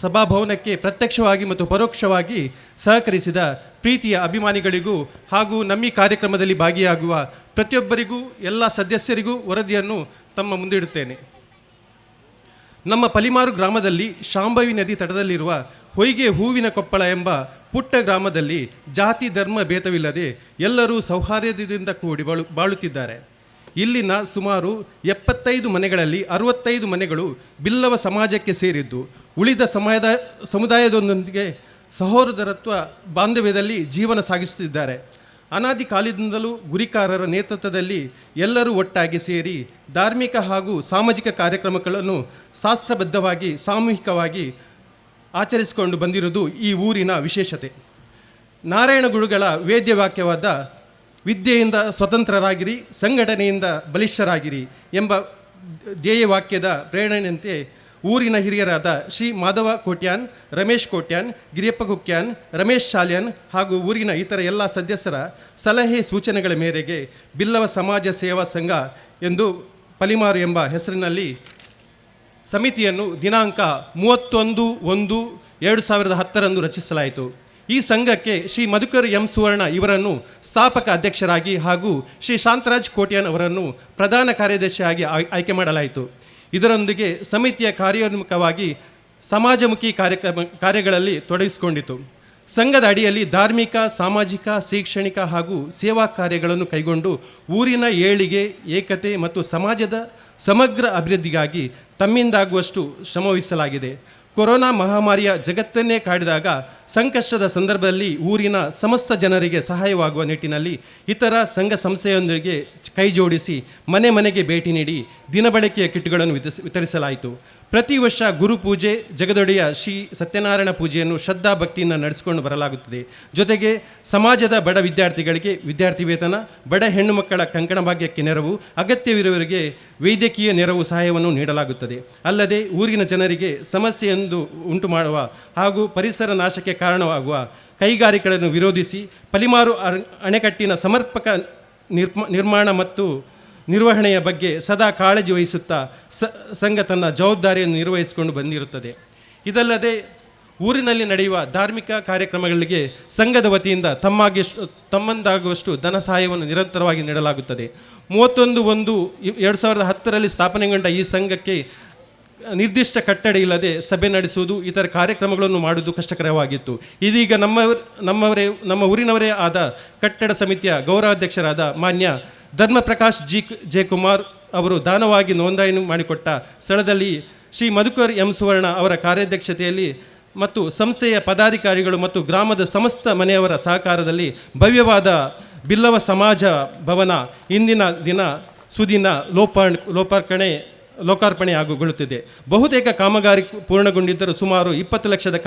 Speaker 13: ಸಭಾಭವನಕ್ಕೆ ಪ್ರತ್ಯಕ್ಷವಾಗಿ ಮತ್ತು ಪರೋಕ್ಷವಾಗಿ ಸಹಕರಿಸಿದ ಪ್ರೀತಿಯ ಅಭಿಮಾನಿಗಳಿಗೂ ಹಾಗೂ ನಮ್ಮ ಕಾರ್ಯಕ್ರಮದಲ್ಲಿ ಭಾಗಿಯಾಗುವ ಪ್ರತಿಯೊಬ್ಬರಿಗೂ ಎಲ್ಲ ಸದಸ್ಯರಿಗೂ ವರದಿಯನ್ನು ತಮ್ಮ ಮುಂದಿಡುತ್ತೇನೆ. ನಮ್ಮ ಪಲಿಮಾರು ಗ್ರಾಮದಲ್ಲಿ ಶಾಂಭವಿ ನದಿ ತಟದಲ್ಲಿರುವ ಹೊಯ್ಗೆ ಹೂವಿನ ಕೊಪ್ಪಳ ಎಂಬ ಪುಟ್ಟ ಗ್ರಾಮದಲ್ಲಿ ಜಾತಿ ಧರ್ಮ ಭೇದವಿಲ್ಲದೆ ಎಲ್ಲರೂ ಸೌಹಾರ್ದದಿಂದ ಕೂಡಿ ಬಾಳುತ್ತಿದ್ದಾರೆ. ಇಲ್ಲಿನ ಸುಮಾರು 75 ಮನೆಗಳಲ್ಲಿ 65 ಮನೆಗಳು ಬಿಲ್ಲವ ಸಮಾಜಕ್ಕೆ ಸೇರಿದ್ದು, ಉಳಿದ ಸಮುದಾಯದೊಂದಿಗೆ ಸಹೋದರತ್ವ ಬಾಂಧವ್ಯದಲ್ಲಿ ಜೀವನ ಸಾಗಿಸುತ್ತಿದ್ದಾರೆ. ಅನಾದಿ ಕಾಲದಿಂದಲೂ ಗುರಿಕಾರರ ನೇತೃತ್ವದಲ್ಲಿ ಎಲ್ಲರೂ ಒಟ್ಟಾಗಿ ಸೇರಿ ಧಾರ್ಮಿಕ ಹಾಗೂ ಸಾಮಾಜಿಕ ಕಾರ್ಯಕ್ರಮಗಳನ್ನು ಶಾಸ್ತ್ರಬದ್ಧವಾಗಿ ಸಾಮೂಹಿಕವಾಗಿ ಆಚರಿಸಿಕೊಂಡು ಬಂದಿರುವುದು ಈ ಊರಿನ ವಿಶೇಷತೆ. ನಾರಾಯಣಗುರುಗಳ ವೇದ್ಯವಾಕ್ಯವಾದ ವಿದ್ಯೆಯಿಂದ ಸ್ವತಂತ್ರರಾಗಿರಿ, ಸಂಘಟನೆಯಿಂದ ಬಲಿಷ್ಠರಾಗಿರಿ ಎಂಬ ಧ್ಯೇಯವಾಕ್ಯದ ಪ್ರೇರಣೆಯಂತೆ ಊರಿನ ಹಿರಿಯರಾದ ಶ್ರೀ ಮಾಧವ ಕೋಟ್ಯಾನ್, ರಮೇಶ್ ಕೋಟ್ಯಾನ್, ಗಿರಿಯಪ್ಪ ಕುಕ್ಯಾನ್, ರಮೇಶ್ ಶಾಲ್ಯಾನ್ ಹಾಗೂ ಊರಿನ ಇತರ ಎಲ್ಲ ಸದಸ್ಯರ ಸಲಹೆ ಸೂಚನೆಗಳ ಮೇರೆಗೆ ಬಿಲ್ಲವ ಸಮಾಜ ಸೇವಾ ಸಂಘ ಎಂದು ಪಲಿಮಾರು ಎಂಬ ಹೆಸರಿನಲ್ಲಿ ಸಮಿತಿಯನ್ನು ದಿನಾಂಕ 31/1/2010 ರಚಿಸಲಾಯಿತು. ಈ ಸಂಘಕ್ಕೆ ಶ್ರೀ ಮಧುಕರ್ ಎಂ ಸುವರ್ಣ ಇವರನ್ನು ಸ್ಥಾಪಕ ಅಧ್ಯಕ್ಷರಾಗಿ ಹಾಗೂ ಶ್ರೀ ಶಾಂತರಾಜ್ ಕೋಟ್ಯಾನ್ ಅವರನ್ನು ಪ್ರಧಾನ ಕಾರ್ಯದರ್ಶಿಯಾಗಿ ಆಯ್ಕೆ ಮಾಡಲಾಯಿತು. ಇದರೊಂದಿಗೆ ಸಮಿತಿಯ ಕಾರ್ಯೋನ್ಮುಖವಾಗಿ ಸಮಾಜಮುಖಿ ಕಾರ್ಯಗಳಲ್ಲಿ ತೊಡಗಿಸಿಕೊಂಡಿತು. ಸಂಘದ ಅಡಿಯಲ್ಲಿ ಧಾರ್ಮಿಕ, ಸಾಮಾಜಿಕ, ಶೈಕ್ಷಣಿಕ ಹಾಗೂ ಸೇವಾ ಕಾರ್ಯಗಳನ್ನು ಕೈಗೊಂಡು ಊರಿನ ಏಳಿಗೆ, ಏಕತೆ ಮತ್ತು ಸಮಾಜದ ಸಮಗ್ರ ಅಭಿವೃದ್ಧಿಗಾಗಿ ತಮ್ಮಿಂದಾಗುವಷ್ಟು ಶ್ರಮವಹಿಸಲಾಗಿದೆ. ಕೊರೋನಾ ಮಹಾಮಾರಿಯ ಜಗತ್ತನ್ನೇ ಕಾಡಿದಾಗ ಸಂಕಷ್ಟದ ಸಂದರ್ಭದಲ್ಲಿ ಊರಿನ ಸಮಸ್ತ ಜನರಿಗೆ ಸಹಾಯವಾಗುವ ನಿಟ್ಟಿನಲ್ಲಿ ಇತರ ಸಂಘ ಸಂಸ್ಥೆಯೊಂದಿಗೆ ಕೈಜೋಡಿಸಿ ಮನೆ ಮನೆಗೆ ಭೇಟಿ ನೀಡಿ ದಿನಬಳಕೆಯ ಕಿಟ್ಗಳನ್ನು ವಿತರಿಸಲಾಯಿತು. ಪ್ರತಿ ವರ್ಷ ಗುರುಪೂಜೆ, ಜಗದೊಡೆಯ ಶ್ರೀ ಸತ್ಯನಾರಾಯಣ ಪೂಜೆಯನ್ನು ಶ್ರದ್ಧಾ ಭಕ್ತಿಯಿಂದ ನಡೆಸಿಕೊಂಡು ಬರಲಾಗುತ್ತದೆ. ಜೊತೆಗೆ ಸಮಾಜದ ಬಡ ವಿದ್ಯಾರ್ಥಿಗಳಿಗೆ ವಿದ್ಯಾರ್ಥಿ ವೇತನ, ಬಡ ಹೆಣ್ಣು ಮಕ್ಕಳ ಕಂಕಣ ಭಾಗ್ಯಕ್ಕೆ ನೆರವು, ಅಗತ್ಯವಿರುವವರಿಗೆ ವೈದ್ಯಕೀಯ ನೆರವು ಸಹಾಯವನ್ನು ನೀಡಲಾಗುತ್ತದೆ. ಅಲ್ಲದೆ ಊರಿನ ಜನರಿಗೆ ಸಮಸ್ಯೆಯೊಂದು ಉಂಟು ಮಾಡುವ ಹಾಗೂ ಪರಿಸರ ನಾಶಕ್ಕೆ ಕಾರಣವಾಗುವ ಕೈಗಾರಿಕೆಗಳನ್ನು ವಿರೋಧಿಸಿ ಪಲಿಮಾರು ಅಣೆಕಟ್ಟಿನ ಸಮರ್ಪಕ ನಿರ್ಮಾಣ ಮತ್ತು ನಿರ್ವಹಣೆಯ ಬಗ್ಗೆ ಸದಾ ಕಾಳಜಿ ವಹಿಸುತ್ತಾ ಸಂಘ ತನ್ನ ಜವಾಬ್ದಾರಿಯನ್ನು ನಿರ್ವಹಿಸಿಕೊಂಡು ಬಂದಿರುತ್ತದೆ. ಇದಲ್ಲದೆ ಊರಿನಲ್ಲಿ ನಡೆಯುವ ಧಾರ್ಮಿಕ ಕಾರ್ಯಕ್ರಮಗಳಿಗೆ ಸಂಘದ ವತಿಯಿಂದ ತಮ್ಮಂದಾಗುವಷ್ಟು ಧನ ಸಹಾಯವನ್ನು ನಿರಂತರವಾಗಿ ನೀಡಲಾಗುತ್ತದೆ. 31/1/2010 ಸ್ಥಾಪನೆಗೊಂಡ ಈ ಸಂಘಕ್ಕೆ ನಿರ್ದಿಷ್ಟ ಕಟ್ಟಡ ಇಲ್ಲದೆ ಸಭೆ ನಡೆಸುವುದು, ಇತರ ಕಾರ್ಯಕ್ರಮಗಳನ್ನು ಮಾಡುವುದು ಕಷ್ಟಕರವಾಗಿತ್ತು. ಇದೀಗ ನಮ್ಮ ಊರಿನವರೇ ಆದ ಕಟ್ಟಡ ಸಮಿತಿಯ ಗೌರವಾಧ್ಯಕ್ಷರಾದ ಮಾನ್ಯ ಧರ್ಮಪ್ರಕಾಶ್ ಜೆ ಕುಮಾರ್ ಅವರು ದಾನವಾಗಿ ನೋಂದಣಿ ಮಾಡಿಕೊಟ್ಟ ಸ್ಥಳದಲ್ಲಿ ಶ್ರೀ ಮಧುಕರ್ ಎಂ ಸುವರ್ಣ ಅವರ ಕಾರ್ಯಾಧ್ಯಕ್ಷತೆಯಲ್ಲಿ ಮತ್ತು ಸಂಸ್ಥೆಯ ಪದಾಧಿಕಾರಿಗಳು ಮತ್ತು ಗ್ರಾಮದ ಸಮಸ್ತ ಮನೆಯವರ ಸಹಕಾರದಲ್ಲಿ ಭವ್ಯವಾದ ಬಿಲ್ಲವ ಸಮಾಜ ಭವನ ಇಂದಿನ ದಿನ ಸುದಿನ ಲೋಕಾರ್ಪಣೆಯಾಗುತ್ತಿದೆ. ಬಹುತೇಕ ಕಾಮಗಾರಿ ಪೂರ್ಣಗೊಂಡಿದ್ದರೂ ಸುಮಾರು 20 ಲಕ್ಷದ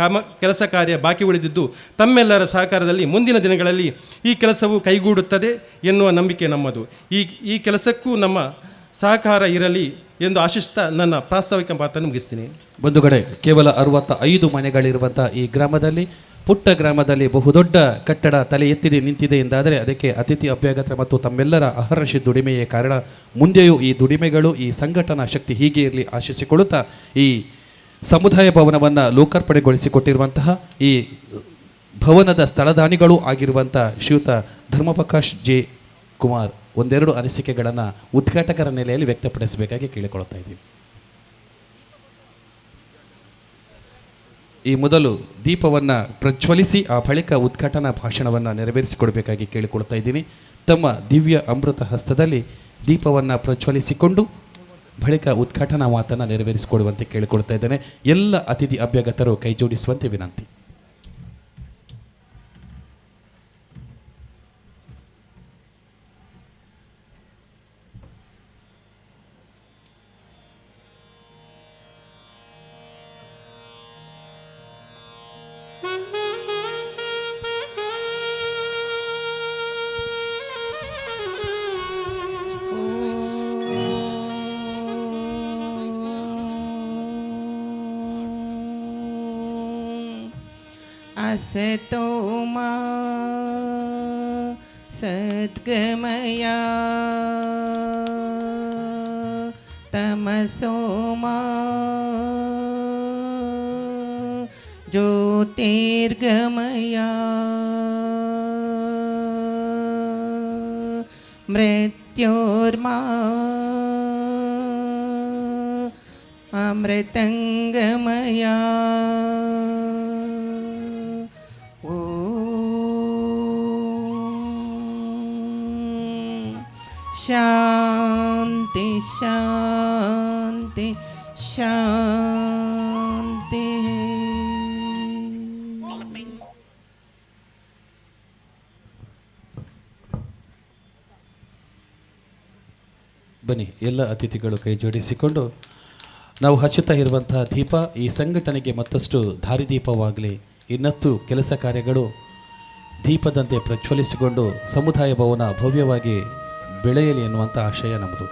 Speaker 13: ಕೆಲಸ ಕಾರ್ಯ ಬಾಕಿ ಉಳಿದಿದ್ದು, ತಮ್ಮೆಲ್ಲರ ಸಹಕಾರದಲ್ಲಿ ಮುಂದಿನ ದಿನಗಳಲ್ಲಿ ಈ ಕೆಲಸವು ಕೈಗೂಡುತ್ತದೆ ಎನ್ನುವ ನಂಬಿಕೆ ನಮ್ಮದು. ಈ ಕೆಲಸಕ್ಕೂ ನಮ್ಮ ಸಹಕಾರ ಇರಲಿ ಎಂದು ಆಶಿಸ್ತಾ ನನ್ನ ಪ್ರಾಸ್ತಾವಿಕ ಮಾತನ್ನು ಮುಗಿಸ್ತೀನಿ.
Speaker 10: ಬಂಧುಗಳೇ, ಕೇವಲ 65 ಮನೆಗಳಿರುವಂಥ ಈ ಗ್ರಾಮದಲ್ಲಿ, ಪುಟ್ಟ ಗ್ರಾಮದಲ್ಲಿ ಬಹುದೊಡ್ಡ ಕಟ್ಟಡ ತಲೆ ಎತ್ತಿದೆ ನಿಂತಿದೆ ಎಂದಾದರೆ ಅದಕ್ಕೆ ಅತಿಥಿ ಅಭ್ಯಾಗತ ಮತ್ತು ತಮ್ಮೆಲ್ಲರ ಅಹರ್ನಿಶಿ ದುಡಿಮೆಯೇ ಕಾರಣ. ಮುಂದೆಯೂ ಈ ದುಡಿಮೆಗಳು, ಈ ಸಂಘಟನಾ ಶಕ್ತಿ ಹೀಗೆ ಇರಲಿ ಆಶಿಸಿಕೊಳ್ಳುತ್ತಾ ಈ ಸಮುದಾಯ ಭವನವನ್ನು ಲೋಕಾರ್ಪಣೆಗೊಳಿಸಿಕೊಟ್ಟಿರುವಂತಹ ಈ ಭವನದ ಸ್ಥಳದಾನಿಗಳು ಆಗಿರುವಂಥ ಶ್ರೀಯುತ ಧರ್ಮಪ್ರಕಾಶ್ ಜೆ ಕುಮಾರ್ ಒಂದೆರಡು ಅನಿಸಿಕೆಗಳನ್ನು ಉದ್ಘಾಟಕರ ನೆಲೆಯಲ್ಲಿ ವ್ಯಕ್ತಪಡಿಸಬೇಕಾಗಿ ಕೇಳಿಕೊಳ್ತಾ ಇದ್ದೀವಿ. ಈ ಮೊದಲು ದೀಪವನ್ನು ಪ್ರಜ್ವಲಿಸಿ ಆ ಬಳಿಕ ಉದ್ಘಾಟನಾ ಭಾಷಣವನ್ನು ನೆರವೇರಿಸಿಕೊಡಬೇಕಾಗಿ ಕೇಳಿಕೊಳ್ತಾ ಇದ್ದೀನಿ. ತಮ್ಮ ದಿವ್ಯ ಅಮೃತ ಹಸ್ತದಲ್ಲಿ ದೀಪವನ್ನು ಪ್ರಜ್ವಲಿಸಿಕೊಂಡು ಬಳಿಕ ಉದ್ಘಾಟನಾ ಮಾತನ್ನು ನೆರವೇರಿಸಿಕೊಡುವಂತೆ ಕೇಳಿಕೊಳ್ತಾ ಇದ್ದೇನೆ. ಎಲ್ಲ ಅತಿಥಿ ಅಭ್ಯಾಗತರು ಕೈ ಜೋಡಿಸುವಂತೆ ವಿನಂತಿ.
Speaker 12: असतो मा सद्गमया तमसो मा ज्योतिर्गमया मृत्योर्मा अमृतंगमया शांति शांति शांति.
Speaker 10: ಬನ್ನಿ, ಎಲ್ಲ ಅತಿಥಿಗಳು ಕೈ ಜೋಡಿಸಿಕೊಂಡು ನಾವು ಹಚ್ಚುತ್ತಾ ಇರುವಂತಹ ದೀಪ ಈ ಸಂಘಟನೆಗೆ ಮತ್ತಷ್ಟು ದಾರಿದೀಪವಾಗಲಿ, ಇನ್ನತ್ತು ಕೆಲಸ ಕಾರ್ಯಗಳು ದೀಪದಂತೆ ಪ್ರಜ್ವಲಿಸಿಕೊಂಡು ಸಮುದಾಯ ಭವನ ಭವ್ಯವಾಗಿ ಬೆಳೆಯಲಿ ಎನ್ನುವಂಥ ಆಶಯ ನಮ್ಮದು.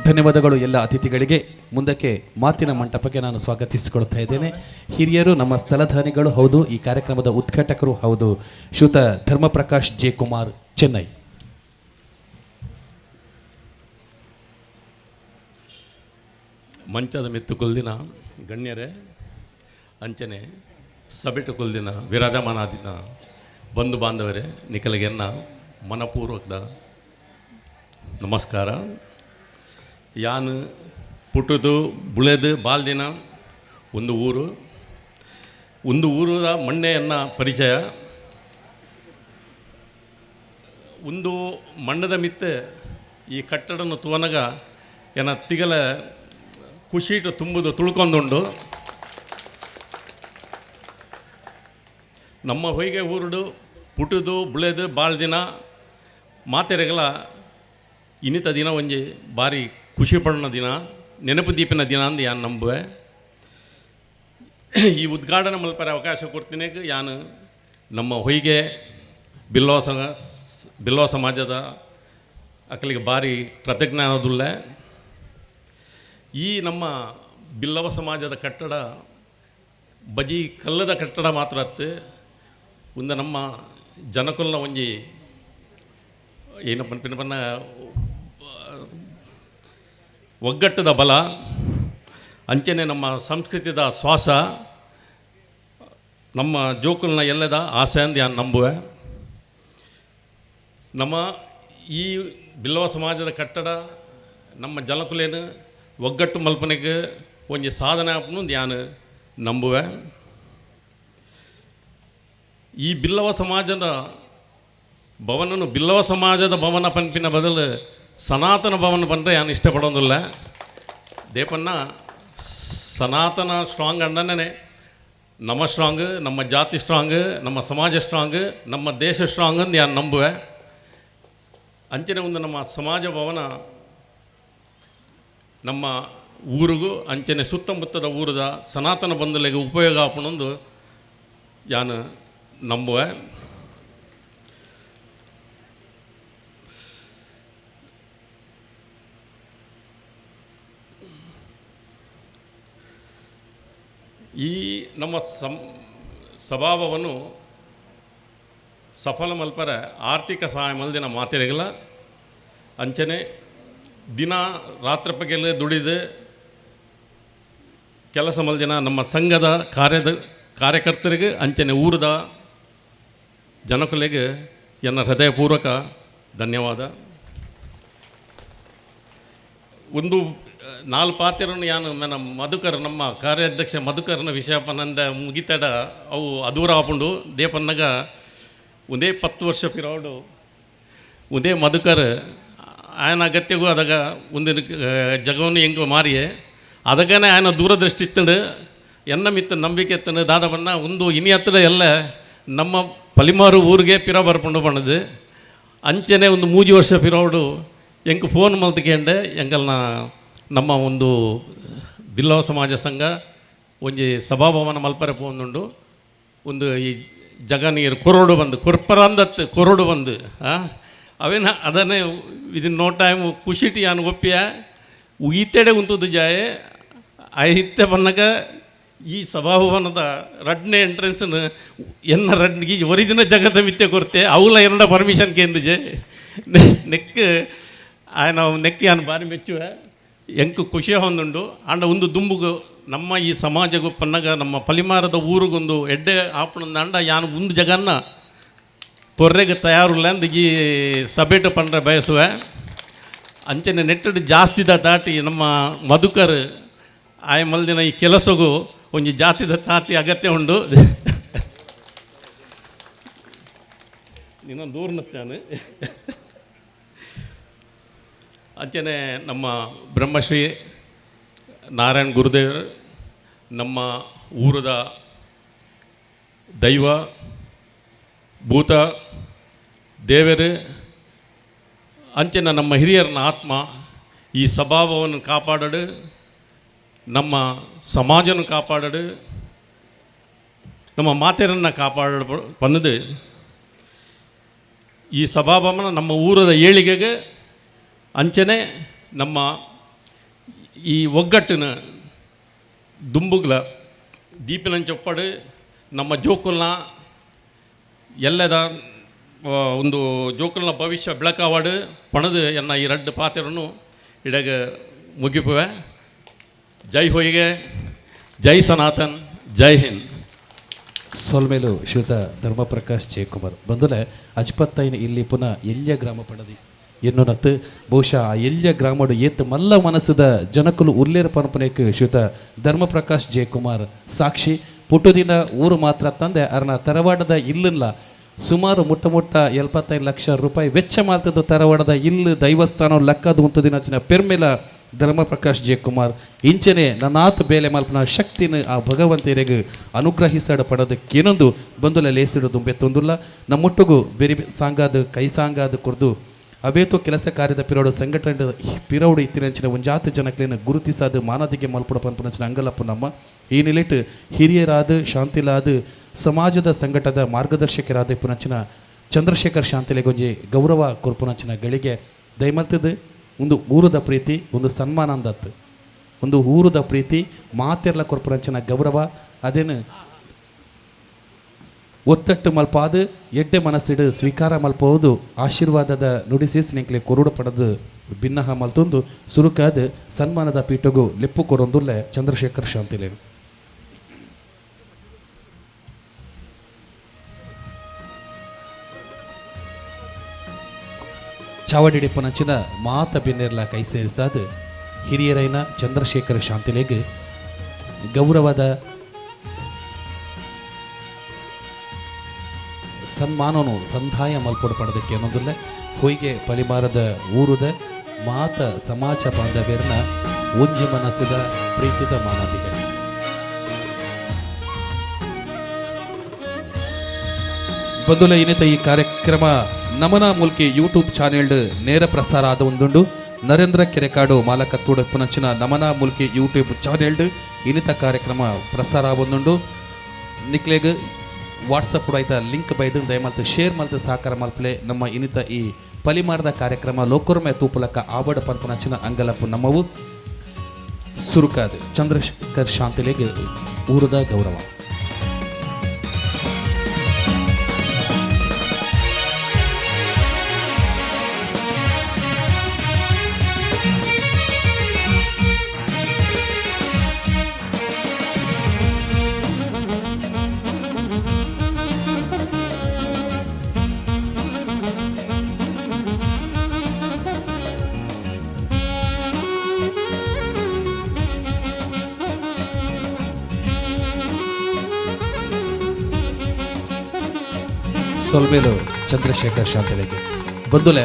Speaker 10: ಧನ್ಯವಾದಗಳು ಎಲ್ಲ ಅತಿಥಿಗಳಿಗೆ. ಮುಂದಕ್ಕೆ ಮಾತಿನ ಮಂಟಪಕ್ಕೆ ನಾನು ಸ್ವಾಗತಿಸಿಕೊಳ್ತಾ ಇದ್ದೇನೆ. ಹಿರಿಯರು, ನಮ್ಮ ಸ್ಥಳಧಾನಿಗಳು ಹೌದು, ಈ ಕಾರ್ಯಕ್ರಮದ ಉದ್ಘಾಟಕರು ಹೌದು, ಶ್ರೀಯುತ ಧರ್ಮಪ್ರಕಾಶ್ ಜೆ ಕುಮಾರ್, ಚೆನ್ನೈ.
Speaker 14: ಮಂಚದ ಮೆತ್ತು ಕೊಲ್ದಿನ ಗಣ್ಯರೇ, ಅಂಚನೆ ಸಭೆಟು ಕೊಲ್ದಿನ ವಿರಾಜಮಾನಾದಿನ ಬಂಧು ಬಾಂಧವರೇ, ನಿಖಲಿಗೆನ್ನ ಮನಪೂರ್ವಕದ ನಮಸ್ಕಾರ. ಯಾನು ಪುಟ್ಟದು ಬುಳೆದು ಬಾಲ್ದಿನ ಒಂದು ಊರದ ಮಣ್ಣೆಯನ್ನ ಪರಿಚಯ. ಒಂದು ಮಣ್ಣದ ಮಿತ್ತೆ ಈ ಕಟ್ಟಡನ ತುವನಗ ಏನ ತಿಗಲ ಖುಷಿಟು ತುಂಬುದು ತುಳ್ಕೊಂಡುಂಡು. ನಮ್ಮ ಹೊಯ್ಗೆ ಊರುಡು ಪುಟ್ಟದು ಬುಳೆದು ಭಾಳ ದಿನ ಮಾತೆರೆಗಲ ಇನ್ನಿತ ದಿನ ಒಂಜಿ ಭಾರಿ ಖುಷಿ ಪಡೋಣ ದಿನ, ನೆನಪು ದೀಪಿನ ದಿನ ಅಂದು ಯಾನು ನಂಬುವೆ. ಈ ಉದ್ಘಾಟನೆ ಮಲ್ಪರ ಅವಕಾಶ ಕೊಡ್ತೀನಿ. ಯಾನು ನಮ್ಮ ಹೊಯ್ಗೆ ಬಿಲ್ಲವ ಸಮಾಜದ ಅಕ್ಕಲಿಗೆ ಭಾರಿ ಕೃತಜ್ಞಾನದುಳ್ಳೆ. ಈ ನಮ್ಮ ಬಿಲ್ಲವ ಸಮಾಜದ ಕಟ್ಟಡ ಬಜಿ ಕಲ್ಲದ ಕಟ್ಟಡ ಮಾತ್ರ ಅತ್ತು ಒಂದು ನಮ್ಮ ಜನಕುಲ್ನ ಒಂಜಿ ಏನಪ್ಪ ಪಿನಪನ್ನ ಒಗ್ಗಟ್ಟದ ಬಲ, ಅಂಚನೆ ನಮ್ಮ ಸಂಸ್ಕೃತಿದ ಶ್ವಾಸ, ನಮ್ಮ ಜೋಕುಲ್ನ ಎಲ್ಲದ ಆಸೆ ಅಂದು ಯಾನು ನಂಬುವೆ. ನಮ್ಮ ಈ ಬಿಲ್ಲವ ಸಮಾಜದ ಕಟ್ಟಡ ನಮ್ಮ ಜನಕುಲೇನು ಒಗ್ಗಟ್ಟು ಮಲ್ಪನೆಗೆ ಒಂಜಿ ಸಾಧನೆ ಆಪನು ಯಾನು ನಂಬುವೆ. ಈ ಬಿಲ್ಲವ ಸಮಾಜದ ಭವನನು ಬಿಲ್ಲವ ಸಮಾಜದ ಭವನ ಪಂಪಿನ ಬದಲು ಸನಾತನ ಭವನ ಬಂದರೆ ಯಾನು ಇಷ್ಟಪಡೋದಿಲ್ಲ. ದೇಪನ್ನ ಸನಾತನ ಸ್ಟ್ರಾಂಗ್ ಅಂಡನೇ ನಮ್ಮ ಸ್ಟ್ರಾಂಗ್, ನಮ್ಮ ಜಾತಿ ಸ್ಟ್ರಾಂಗ್, ನಮ್ಮ ಸಮಾಜ ಸ್ಟ್ರಾಂಗ್, ನಮ್ಮ ದೇಶ ಸ್ಟ್ರಾಂಗ್ ಅಂದು ಯಾನು ನಂಬುವೆ. ಅಂಚನೆ ಒಂದು ನಮ್ಮ ಸಮಾಜ ಭವನ ನಮ್ಮ ಊರಿಗೂ ಅಂಚನೆ ಸುತ್ತಮುತ್ತದ ಊರದ ಸನಾತನ ಬಂಧುಗಳಿಗೆ ಉಪಯೋಗ ಆಪಣೊಂದು ಯಾನು ನಂಬುವೆ. ಈ ನಮ್ಮ ಸಭಾಭವನು ಸಫಲ ಮಲ್ಪರ ಆರ್ಥಿಕ ಸಹಾಯ ಮಲ್ದಿನ ಮಾತಿರಗಲ ಅಂಚನೆ ದಿನ ರಾತ್ರಿ ಪಗೆಲ್ಲ ದುಡಿದು ಕೆಲಸ ಮಲ್ದಿನ ನಮ್ಮ ಸಂಘದ ಕಾರ್ಯಕರ್ತರಿಗೆ ಅಂಚನೆ ಊರದ ಜನಕುಲೆಗೆ ಎನ್ನ ಹೃದಯಪೂರ್ವಕ ಧನ್ಯವಾದ. ಒಂದು 4 ಪಾತ್ರವನ್ನು ಯಾನು ನನ್ನ ಮಧುಕರ್ ನಮ್ಮ ಕಾರ್ಯಾಧ್ಯಕ್ಷ ಮಧುಕರ್ನ ವಿಷಯಪನಂದ ಮುಗಿತಡ ಅವು ಅದೂರ ಆಪುಂಡು ದೇಪನ್ನಗ ಒಂದೇ 10 ವರ್ಷ ಪಿರೋಡು ಒಂದೇ ಮಧುಕರ್ ఆయన ಅಗತ್ಯಗೂ ಅದಾಗ ಒಂದು ಜಗವನ್ನು ಹೆಂಗೆ ಮಾರಿಯೇ ಅದಕ್ಕೇ ఆయన ದೂರದೃಷ್ಟಿ ಇತ್ತಂಡು ಎನ್ನ ಮಿತ್ತ ನಂಬಿಕೆ ಎತ್ತಂಡು ದಾದವನ್ನ ಒಂದು ಇನಿ ಹತ್ತಿರ ಎಲ್ಲ ನಮ್ಮ ಪಲಿಮಾರು ಊರಿಗೆ ಪಿರ ಬರ್ಕೊಂಡು ಬಂದದು ಅಂಚನೆ ಒಂದು 3 ವರ್ಷ ಪಿರೋಡು ಎಂಗೆ ಫೋನ್ ಮಲ್ತ್ಕೊಂಡೆ ಎಂಗಲ್ನ ನಮ್ಮ ಒಂದು ಬಿಲ್ಲವ ಸಮಾಜ ಸಂಘ ಒಂಜಿ ಸಭಾಭವನ ಮಲ್ಪರೆ ಪೋಂದುಂಡು ಒಂದು ಈ ಜಗ ನೀರು ಕೊರೋಡು ಬಂದು ಕೊರ್ಪರಂದತ್ತು ಕೊರೋಡು ಬಂದು ಅವೇನ ಅದನ್ನೇ ವಿದಿನ್ ನೋ ಟೈಮ್ ಖುಷಿಟಿ ಯಾನು ಒಪ್ಪಿಯ ಈತೆಡೆ ಉಂತದ್ದು ಜಾಯೆ ಐತೆ ಬನ್ನಗ ಈ ಸಭಾಭವನದ ರಡ್ನೇ ಎಂಟ್ರೆನ್ಸ್ನ ಎನ್ನ ರಡ್ನಿಗೆ ಒರಿಜಿನ ಜಗದ ಮಿತ್ಯ ಕೊರತೆ ಅವಲ ಎರಡ ಪರ್ಮಿಷನ್ ಕೇಂದ್ರಜೆ ನೆಕ್ ఆయన ನೆಕ್ ಯಾನು ಬಾರಿ ಮೆಚ್ಚುವ ಎಂಕು ಖುಷಿ ಹೊಂದುಂಡು ಆಂಡ ಒಂದು ದುಂಬುಗು ನಮ್ಮ ಈ ಸಮಾಜಗೂ ಪನ್ನಗ ನಮ್ಮ ಪಲಿಮಾರದ ಊರಿಗೊಂದು ಎಡ್ಡೆ ಆಪಣದ ಅಂಡ ಯಾನು ಒಂದು ಜಗನ್ನ ಕೊರ್ರೆಗೆ ತಯಾರಿಲ್ಲ ಅಂದ ಈ ಸಬೇಟ ಪಂಡ್ರೆ ಬಯಸುವೆ ಅಂಚನೆ ನೆಟ್ಟಡು ಜಾಸ್ತಿದ ದಾಟಿ ನಮ್ಮ ಮಧುಕರ್ ಆಯ ಮಲ್ದಿನ ಈ ಕೆಲಸಗೂ ಒಂಜಿ ಜಾತಿದ ತಾಟಿ ಅಗತ್ಯ ಉಂಡು ನೀನು ದೂರ್ನತ್ತಾನೆ ಅಂಚನೆ ನಮ್ಮ ಬ್ರಹ್ಮಶ್ರೀ ನಾರಾಯಣ್ ಗುರುದೇವರು ನಮ್ಮ ಊರದ ದೈವ ಭೂತ ದೇವರು ಅಂಚನೆ ನಮ್ಮ ಹಿರಿಯರನ್ನ ಆತ್ಮ ಈ ಸ್ವಭಾವವನ್ನು ಕಾಪಾಡಡು ನಮ್ಮ ಸಮಾಜನ ಕಾಪಾಡಡು ನಮ್ಮ ಮಾತೆಯರನ್ನು ಕಾಪಾಡ ಬಂದದು ಈ ಸ್ವಭಾವನ ನಮ್ಮ ಊರದ ಏಳಿಗೆಗೆ ಅಂಚನೆ ನಮ್ಮ ಈ ಒಗ್ಗಟ್ಟಿನ ದುಂಬುಗಳ ದೀಪಿನ ಚೊಪ್ಪಡು ನಮ್ಮ ಜೋಕುಲ್ನ ಎಲ್ಲದ ಒಂದು ಜೋಕುಲ್ನ ಭವಿಷ್ಯ ಬೆಳಕಾವಾಡು ಪಣದು ಎನ್ನ ಈ 2 ಪಾತ್ರವನ್ನು ಇಡಗ ಮುಗಿಪುವೆ. ಜೈ ಹೊಯ್ಗೆ, ಜೈ ಸನಾತನ್, ಜೈ ಹಿಂದ್.
Speaker 10: ಸೋಲ್ಮೇಲು ಶ್ರೀಯುತ ಧರ್ಮಪ್ರಕಾಶ್ ಜಯಕುಮಾರ್ ಬಂದಲೆ ಅಜ್ಪತ್ತೈನ ಇಲ್ಲಿ ಪುನಃ ಎಲ್ಯ ಗ್ರಾಮ ಪಡದಿ ಎನ್ನುನತ್ತು ಬಹುಶಃ ಆ ಎಲ್ಯ ಗ್ರಾಮಡು ಏತ್ ಮಲ್ಲ ಮನಸ್ಸದ ಜನಕುಲು ಉರ್ಲೇರ ಪಂಪನೆಕ್ ಶ್ರೀಯುತ ಧರ್ಮಪ್ರಕಾಶ್ ಜಯಕುಮಾರ್ ಸಾಕ್ಷಿ ಪುಟ್ಟುದಿನ ಊರು ಮಾತ್ರ ತಂದೆ ಅರ್ನ ತರವಾಡದ ಇಲ್ಲಿಲ್ಲ ಸುಮಾರು ಮುಟ್ಟ 75 ಲಕ್ಷ ರೂಪಾಯಿ ವೆಚ್ಚ ಮಾಡ್ತದ್ದು ತರವಾಡದ ಇಲ್ಲಿ ದೈವಸ್ಥಾನ ಲೆಕ್ಕದು ಉಂಟದಿನ ಪೆರ್ಮೆಲ ಧರ್ಮಪ್ರಕಾಶ್ ಜಯಕುಮಾರ್ ಇಂಚನೆ ನನ್ನಾತ್ ಬೇಲೆ ಮಲ್ಪನ ಶಕ್ತಿನ ಆ ಭಗವಂತರಿಗೆ ಅನುಗ್ರಹಿಸಡ ಪಡೋದಕ್ಕೇನೊಂದು ಬಂದುಲ ಲೇಸಿಡು ದುಂಬೆತ್ತೊಂದುಲ್ಲ ನಮ್ಮೊಟ್ಟಿಗೂ ಬೇರೆ ಸಾಂಗಾದ ಕೈ ಸಾಂಗಾದ ಕುರ್ದು ಅವೇತೋ ಕೆಲಸ ಕಾರ್ಯದ ಪಿರೋಡು ಸಂಘಟನೆ ಪಿರೋಡು ಇತ್ತಿನಂಚಿನ ಒಂಜಾತ ಜನಕ್ಲೇನ ಗುರುತಿಸಾದ ಮಾನದಿಗೆ ಮಲ್ಪಡ ಪಂಪನಂಚಿನ ಅಂಗಲಪ್ಪ ನಮ್ಮ ಈ ನಿಲಿಟ್ಟು ಹಿರಿಯರಾದ ಶಾಂತಿಲಾದ ಸಮಾಜದ ಸಂಘಟದ ಮಾರ್ಗದರ್ಶಕರಾದ ಪುನಂಚಿನ ಚಂದ್ರಶೇಖರ್ ಶಾಂತಿಲೆಗೊಂಜಿ ಗೌರವ ಕೊರ್ಪುನಂಚಿನ ಗಳಿಗೆ ದಯಮಲ್ತದ ಒಂದು ಊರದ ಪ್ರೀತಿ ಒಂದು ಸನ್ಮಾನ ಅಂದತ್ತು ಒಂದು ಊರದ ಪ್ರೀತಿ ಮಾತೆರ್ಲ ಕೊರ್ಪುನಂಚಿನ ಗೌರವ ಅದೇನು ಒತ್ತಟ್ಟು ಮಲ್ಪಾದು ಎಡ್ಡೆ ಮನಸ್ಸಿಡು ಸ್ವೀಕಾರ ಮಲ್ಪೋದು ಆಶೀರ್ವಾದದ ನುಡಿಸಿ ಸ್ನೇಕ್ಲೆ ಕೊರುಡು ಪಡೆದು ಭಿನ್ನಹ ಮಲ್ತೊಂದು ಸುರುಕಾದ ಸನ್ಮಾನದ ಪೀಠಗೂ ಲೆಪ್ಪು ಕೊರೊಂದುಲ್ಲೆ ಚಂದ್ರಶೇಖರ್ ಶಾಂತಿಲೇನು ಚಾವಡಿಡಿಪ್ಪನಂಚಿನ ಮಾತ ಬಿನ್ನೆರ್ಲ ಕೈ ಸೇರಿಸಾದ ಹಿರಿಯರೈನ ಚಂದ್ರಶೇಖರ್ ಶಾಂತಿಲೆಗೆ ಗೌರವದ ಸನ್ಮಾನನು ಸಂಧಾಯ ಮಲ್ಪಡು ಪಡೆದಕ್ಕೆ ಅನ್ನೋದಿಲ್ಲ ಹೊಯ್ಗೆ ಪಲಿಮಾರದ ಊರುದ ಮಾತ ಸಮಾಜ ಬಾಂಧವ್ಯರನ್ನ ಒಂಜಿ ಮನಸ್ಸಿದ ಪ್ರೀತಿದ ಮಾನದಿಗೆ ಬಂದುಲ ಇನ್ನಿತ ಈ ಕಾರ್ಯಕ್ರಮ ನಮನ ಮುಲ್ಕಿ ಯೂಟ್ಯೂಬ್ ಚಾನೆಲ್ ನೇರ ಪ್ರಸಾರ ಆದ ಒಂದುಂಡು ನರೇಂದ್ರ ಕೆರೆಕಾಡು ಮಾಲಕತ್ತೂಡ ಪುನಂಚಿನ ನಮನ ಮುಲ್ಕಿ ಯೂಟ್ಯೂಬ್ ಚಾನೆಲ್ ಇನ್ನಿತ ಕಾರ್ಯಕ್ರಮ ಪ್ರಸಾರ ಆವೊಂದುಂಡು ನಿಕ್ಲೆಗ್ ವಾಟ್ಸಪ್ ಆಯ್ತ ಲಿಂಕ್ ಬೈದು ದಯಮಾಲ್ತು ಶೇರ್ ಮಲ್ತು ಸಹಕಾರ ಮಲ್ಪಲೆ ನಮ್ಮ ಇನ್ನಿತ ಈ ಪಲಿಮಾರದ ಕಾರ್ಯಕ್ರಮ ಲೋಕರ್ಮೆ ತೂಪಲಕ ಆಬಡ ಪಂಪನಂಚಿನ ಅಂಗಲಪ್ಪು ನಮ್ಮವು ಸುರುಕಾದ ಚಂದ್ರಶೇಖರ್ ಶಾಂತಿಲೆಗೆ ಊರದ ಗೌರವ. ಸೊಲ್ಮೇಲು ಚಂದ್ರಶೇಖರ್ ಶಾಂತಳಿಗೆ ಬಂದುಲೆ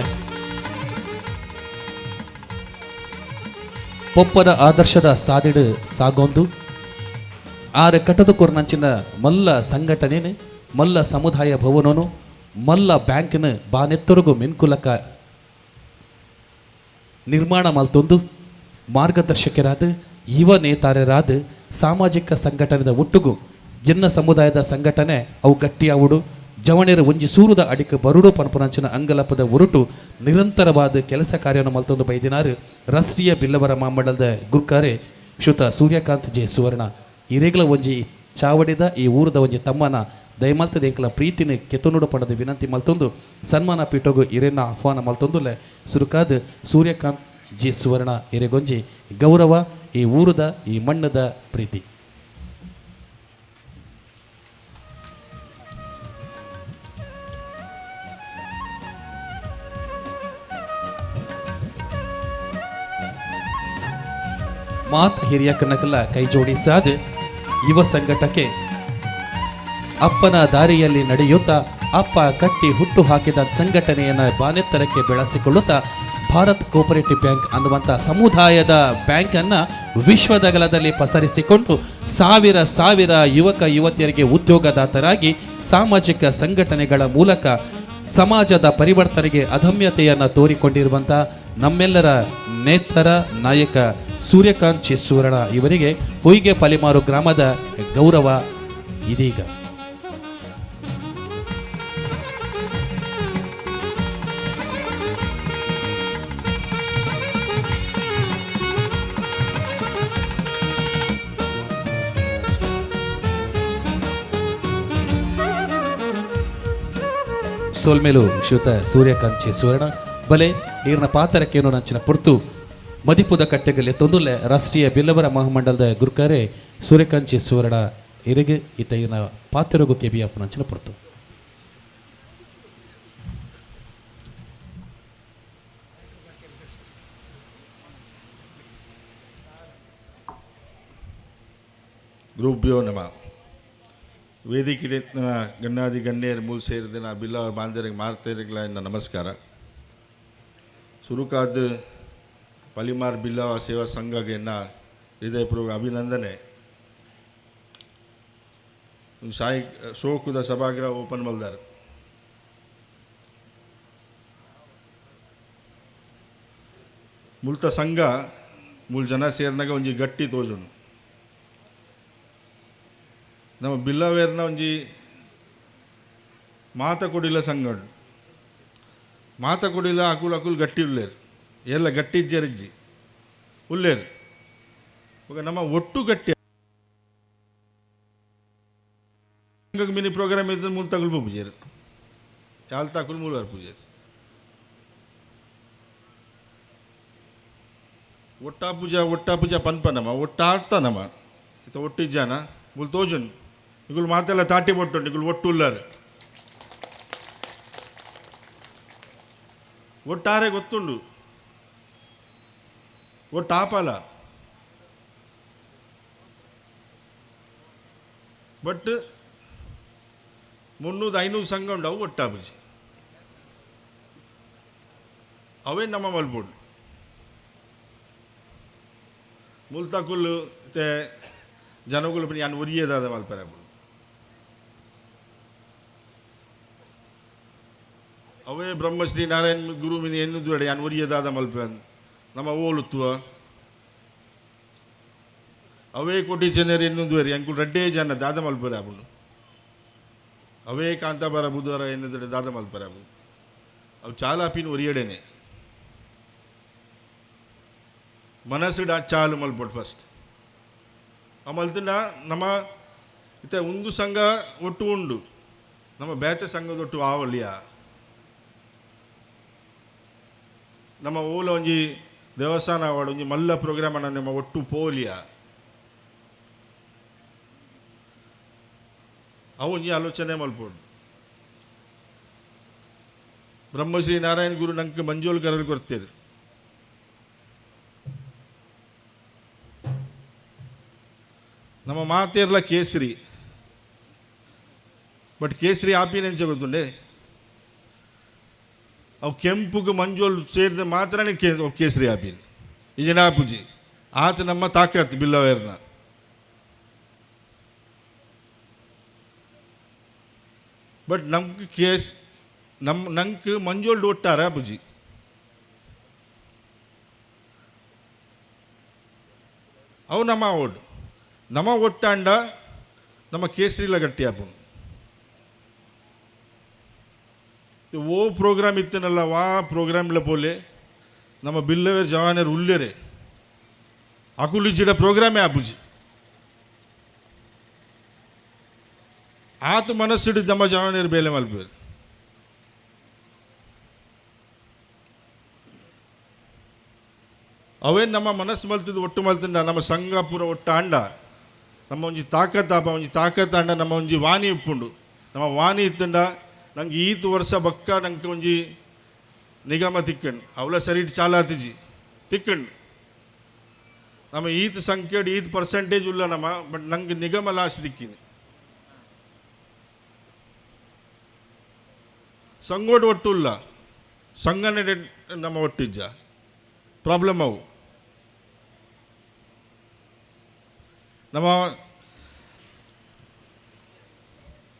Speaker 10: ಪೊಪ್ಪನ ಆದರ್ಶದ ಸಾದಿಡು ಸಾಗೊಂದು ಆರೆ ಕಟ್ಟದ ಕೊರ್ನಂಚಿನ ಮಲ್ಲ ಸಂಘಟನೆನೆ ಮಲ್ಲ ಸಮುದಾಯ ಭವನನು ಮಲ್ಲ ಬ್ಯಾಂಕ್ನ ಬಾನೆತ್ತರಿಗೂ ಮಿನ್ಕುಲಕ ನಿರ್ಮಾಣ ಮಲ್ತೊಂದು ಮಾರ್ಗದರ್ಶಕರಾದ ಯುವ ನೇತಾರರಾದ ಸಾಮಾಜಿಕ ಸಂಘಟನೆದ ಒಟ್ಟುಗು ಎನ್ನ ಸಮುದಾಯದ ಸಂಘಟನೆ ಅವು ಗಟ್ಟಿಯಾವುಡು ಜವಣೆರ ಒಂಜಿ ಸೂರುದ ಅಡಿಕೆ ಬರುಡು ಪನ್ಪುನಂಚಿನ ಅಂಗಲಪದ ಉರುಟು ನಿರಂತರವಾದ ಕೆಲಸ ಕಾರ್ಯವನ್ನು ಮಲ್ತೊಂದು ಬೈದಿನಾರು ರಾಷ್ಟ್ರೀಯ ಬಿಲ್ಲವರ ಮಾಮಂಡಲದ ಗುರ್ಕಾರೆ ಶ್ರುತ ಸೂರ್ಯಕಾಂತ್ ಜೆ ಸುವರ್ಣ ಇರೇಗ್ಲ ಒಂಜಿ ಚಾವಡಿದ ಈ ಊರದ ಒಂಜಿ ತಮ್ಮನ ದಯಮಲ್ತದ ಎಂಕಲ ಪ್ರೀತಿನ ಕೆತ್ತನುಡು ಪಡೆದ ವಿನಂತಿ ಮಲ್ತೊಂದು ಸನ್ಮಾನ ಪೀಠೋಗು ಇರೇನ ಆಹ್ವಾನ ಮಲ್ತೊಂದುಲೆ ಸುರುಕಾದ ಸೂರ್ಯಕಾಂತ್ ಜಿ ಸುವರ್ಣ ಇರೆಗೊಂಜಿ ಗೌರವ ಈ ಊರದ ಈ ಮಣ್ಣದ ಪ್ರೀತಿ. ಮಾತ್ ಹಿರಿಯ ಕನಕಲ ಕೈ ಜೋಡಿಸಾದ ಯುವ ಸಂಘಟಕ್ಕೆ ಅಪ್ಪನ ದಾರಿಯಲ್ಲಿ ನಡೆಯುತ್ತಾ ಅಪ್ಪ ಕಟ್ಟಿ ಹುಟ್ಟು ಹಾಕಿದ ಸಂಘಟನೆಯನ್ನು ಬಾನೆತ್ತರಕ್ಕೆ ಬೆಳೆಸಿಕೊಳ್ಳುತ್ತಾ ಭಾರತ್ ಕೋಪರೇಟಿವ್ ಬ್ಯಾಂಕ್ ಅನ್ನುವಂಥ ಸಮುದಾಯದ ಬ್ಯಾಂಕನ್ನು ವಿಶ್ವದಗಲದಲ್ಲಿ ಪಸರಿಸಿಕೊಂಡು ಸಾವಿರ ಸಾವಿರ ಯುವಕ ಯುವತಿಯರಿಗೆ ಉದ್ಯೋಗದಾತರಾಗಿ ಸಾಮಾಜಿಕ ಸಂಘಟನೆಗಳ ಮೂಲಕ ಸಮಾಜದ ಪರಿವರ್ತನೆಗೆ ಅದಮ್ಯತೆಯನ್ನು ತೋರಿಕೊಂಡಿರುವಂಥ ನಮ್ಮೆಲ್ಲರ ನೇತರ ನಾಯಕ ಸೂರ್ಯಕಾಂತ್ ಜಿ ಸುವರ್ಣ ಇವರಿಗೆ ಹೊಯ್ಗೆ ಪಲಿಮಾರು ಗ್ರಾಮದ ಗೌರವ ಇದೀಗ. ಸೋಲ್ಮೇಲು ಶ್ರುತ ಸೂರ್ಯಕಾಂತ್ ಜಿ ಸುವರ್ಣ ಬಲೆ ಈರ್ನ ಪಾತರಕ್ಕೇನು ನಂಚಿನ ಪುರ್ತು ಮದಿಪುದ ಕಟ್ಟೆಗಲ್ಲಿ ತೊಂದುಲೆ ರಾಷ್ಟ್ರೀಯ ಬಿಲ್ಲವರ ಮಹಾಮಂಡಲದ ಗುರುಕಾರೆ ಸೂರ್ಯಕಾಂತ್ ಜಿ ಸುವರ್ಣ ಇರಿಗೆ ಈತ ಈರ್ನ ಪಾತ್ರಗೂ KBF ನಂಚಿನ ಪುರ್ತು.
Speaker 15: ಗುರುಭ್ಯೋ ನಮಃ. ವೇದಿಕೆ ಗಣ್ಯಾದಿ ಗಣ್ಯರು ಮೂಲ ಸೇರಿದ ಬಿಲ್ಲವರ ಬಾಂಧವರಿಗೆ ಮಾರ್ತೇರಿಗಳ ನಮಸ್ಕಾರ. ಸುರುಕಾದ ಪಲಿಮಾರ್ ಬಿಲ್ಲವ ಸೇವಾ ಸಂಘಗೆ ಹೃದಯಪೂರ್ವಕ ಅಭಿನಂದನೆ. ಸಾಯಿ ಶೋಕುದ ಸಭಾಗೃಹ ಓಪನ್ ಮಲ್ದಾರ್ ಮುಲ್ತ ಸಂಘ ಮೂಲ ಜನ ಸೇರಿನಾಗ ಒಂಜಿ ಗಟ್ಟಿ ತೋಜುಂಡು. ನಮ್ಮ ಬಿಲ್ಲವೇರ್ನ ಒಂಜಿ ಮಾತ ಕೊಡಿಲ ಸಂಘ ಉಂಡು. ಮಾತ ಕೊಡಿಲ ಅಕುಲ್ ಅಕುಲ್ ಗಟ್ಟಿ ಉಳ್ಳೇರು ಎಲ್ಲ ಗಟ್ಟಿ ಇಜ್ಜರಿಜ್ಜಿ ಉಳ್ಳೇರು. ಇವಾಗ ನಮ್ಮ ಒಟ್ಟು ಗಟ್ಟಿ ಸಂಘಕ್ಕೆ ಮಿನಿ ಪ್ರೋಗ್ರಾಮ್ ಇದ್ದರೆ ಮೂಲ ತಗುಲ್ಬ ಪೂಜೆರು ಯಾಲ್ ತಕುಲ್ ಮೂಲವಾರ ಪೂಜೆರು ಒಟ್ಟಾ ಪೂಜಾ ಪನ್ಪನಮ್ಮ ಒಟ್ಟ ಆಡ್ತಾನಮ್ಮ ಇತ ಒಟ್ಟಿಜ್ಜಾನ ಮೂಲ ತೋಜುನ್ ಇಗುಳು ಮಾತೆಲ್ಲ ತಾಟಿ ಬೊಟ್ಟುಂಡು ಇಗುಳು ಒಟ್ಟು ಉಳ್ಳಾರು ಒಟ್ಟಾರೆ ಗೊತ್ತುಂಡು ಒಟ್ಟು ಆಪಲ ಬಟ್ 300-500 ಸಂಘ ಉಂಡವು ಒಟ್ಟಾಪುಜಿ ಅವೇ ನಮ್ಮ ಮಲ್ಪುಂಡು ಮುಲ್ತಕುಲ್ಲು ಮತ್ತೆ ಜನಗಳು ಪಿ ಯಾನ್ ಒರಿಯದಾದ ಮಲ್ಪರ ಅವೇ ಬ್ರಹ್ಮಶ್ರೀ ನಾರಾಯಣ ಗುರು ಮಿನಿ ಎನ್ನುದು ಬೇಡ ಯಾನ್ ಒರಿಯದಾದ ಮಲ್ಪ ನಮ್ಮ ಓಲುತ್ತುವ ಅವೇ ಕೋಟಿ ಜನರು ಎನ್ನುದು ಬೇರೆ ಅಂಕುಲ್ ರಡ್ಡೇ ಜನ ದಾದ ಮಲ್ಪರೆ ಆಬುಂಡು ಅವೇ ಕಾಂತಾಬಾರ ಬುಧವಾರ ಎನ್ನುದ್ರೆ ದಾದ ಮಲ್ಪರೆ ಆಬುಂಡು ಅವು ಚಾಲ ಪಿನ್ ಒರಿಯಡೇನೆ ಮನಸ್ಸು ಚಾಲು ಮಲ್ಪೊಟ್ಟು ಫಸ್ಟ್ ಆ ಮಲ್ತಿನ ನಮ್ಮ ಇತ್ತೆ ಉಂದು ಸಂಘ ಒಟ್ಟು ಉಂಡು ನಮ್ಮ ಬೇತೆ ಸಂಘದೊಟ್ಟು ಆವಲಿಯ ನಮ್ಮ ಓಲ ಒಂಜಿ ದೇವಸ್ಥಾನ ಅವಾರ್ಡ್ ಒಂಜಿ ಮಲ್ಲ ಪ್ರೋಗ್ರಾಮ್ ಅನ್ನ ನಮ್ಮ ಒಟ್ಟು ಪೋಲಿಯ ಅವು ಒಂಜಿ ಆಲೋಚನೆ ಮಲ್ಪೋಡು ಬ್ರಹ್ಮಶ್ರೀ ನಾರಾಯಣ ಗುರು ನಂಗೆ ಮಂಜೋಲ್ಕರಲ್ಲಿ ಕೊಡ್ತೀರಿ ನಮ್ಮ ಮಾತೇರ್ಲ ಕೇಸರಿ ಬಟ್ ಕೇಸರಿ ಆಪಿನೆಂಚ ಗೊತ್ತುಂಡೆ ಅವು ಕೆಂಪುಗೆ ಮಂಜೋಲು ಸೇರಿದ ಮಾತ್ರನೇ ಕೇಸರಿ ಆಪಿನ ಇಜನಾಪುಜಿ ಆತ ನಮ್ಮ ತಾಕತ್ ಬಿಲ್ಲವೇರ್ನ ಬಟ್ ನಮ್ಗೆ ಕೇಸ್ ನಂಗೆ ಮಂಜೋಲ್ಡು ಒಟ್ಟಾರ ಅಪ್ಪುಜಿ ಅವು ನಮ್ಮ ಒಟ್ಟಾಂಡ ನಮ್ಮ ಕೇಸರಿಲ ಗಟ್ಟಿ ಆಪು ಓ ಪ್ರೋಗ್ರಾಮ್ ಇತ್ತನಲ್ಲ ವಾ ಪ್ರೋಗ್ರಾಮ್ಲ ಪೋಲೆ ನಮ್ಮ ಬಿಲ್ಲವೇರ್ ಜವಾನೇರು ಉಲ್ಲೇರೆ ಅಕುಲಿಜಿಡ ಪ್ರೋಗ್ರಾಮೇ ಆಪುಜಿ ಆತ ಮನಸ್ಸಿಡಿದು ನಮ್ಮ ಜವಾನೇರು ಬೇಲೆ ಮಲ್ಪೇರು ಅವೇನು ನಮ್ಮ ಮನಸ್ಸು ಮಲ್ತಿದ್ದು ಒಟ್ಟು ಮಲ್ತಿಂದ ನಮ್ಮ ಸಂಘ ಪೂರ ಒಟ್ಟು ಆಂಡ ನಮ್ಮ ಒಂಜಿ ತಾಕತ್ ಆಂಡ ನಮ್ಮ ಒಂಜಿ ವಾಣಿ ಇಪ್ಪುಂಡು ನಮ್ಮ ವಾಣಿ ಇತ್ತಂಡ ನಂಗೆ ಈತ್ ವರ್ಷ ಬಕ್ಕ ನಂಗೆ ಒಂಜಿ ನಿಗಮ ತಿಕ್ಕಂಡು ಅವಳ ಸರಿ ಚಾಲಾತಿಜಿ ತಿಕ್ಕಂಡು ನಮ್ಮ ಈತ್ ಸಂಖ್ಯೆ ಈತ್ ಪರ್ಸೆಂಟೇಜ್ ಉಲ್ಲ ನಮ್ಮ ಬಟ್ ನಂಗೆ ನಿಗಮ ಲಾಸ್ಟ್ ತಿಕ್ಕಿನಿ ಸಂಗೋಡು ಒಟ್ಟು ಇಲ್ಲ ಸಂಘನೆ ನಮ್ಮ ಒಟ್ಟಿಜ್ಜ ಪ್ರಾಬ್ಲಮ್ ಅವು ನಮ್ಮ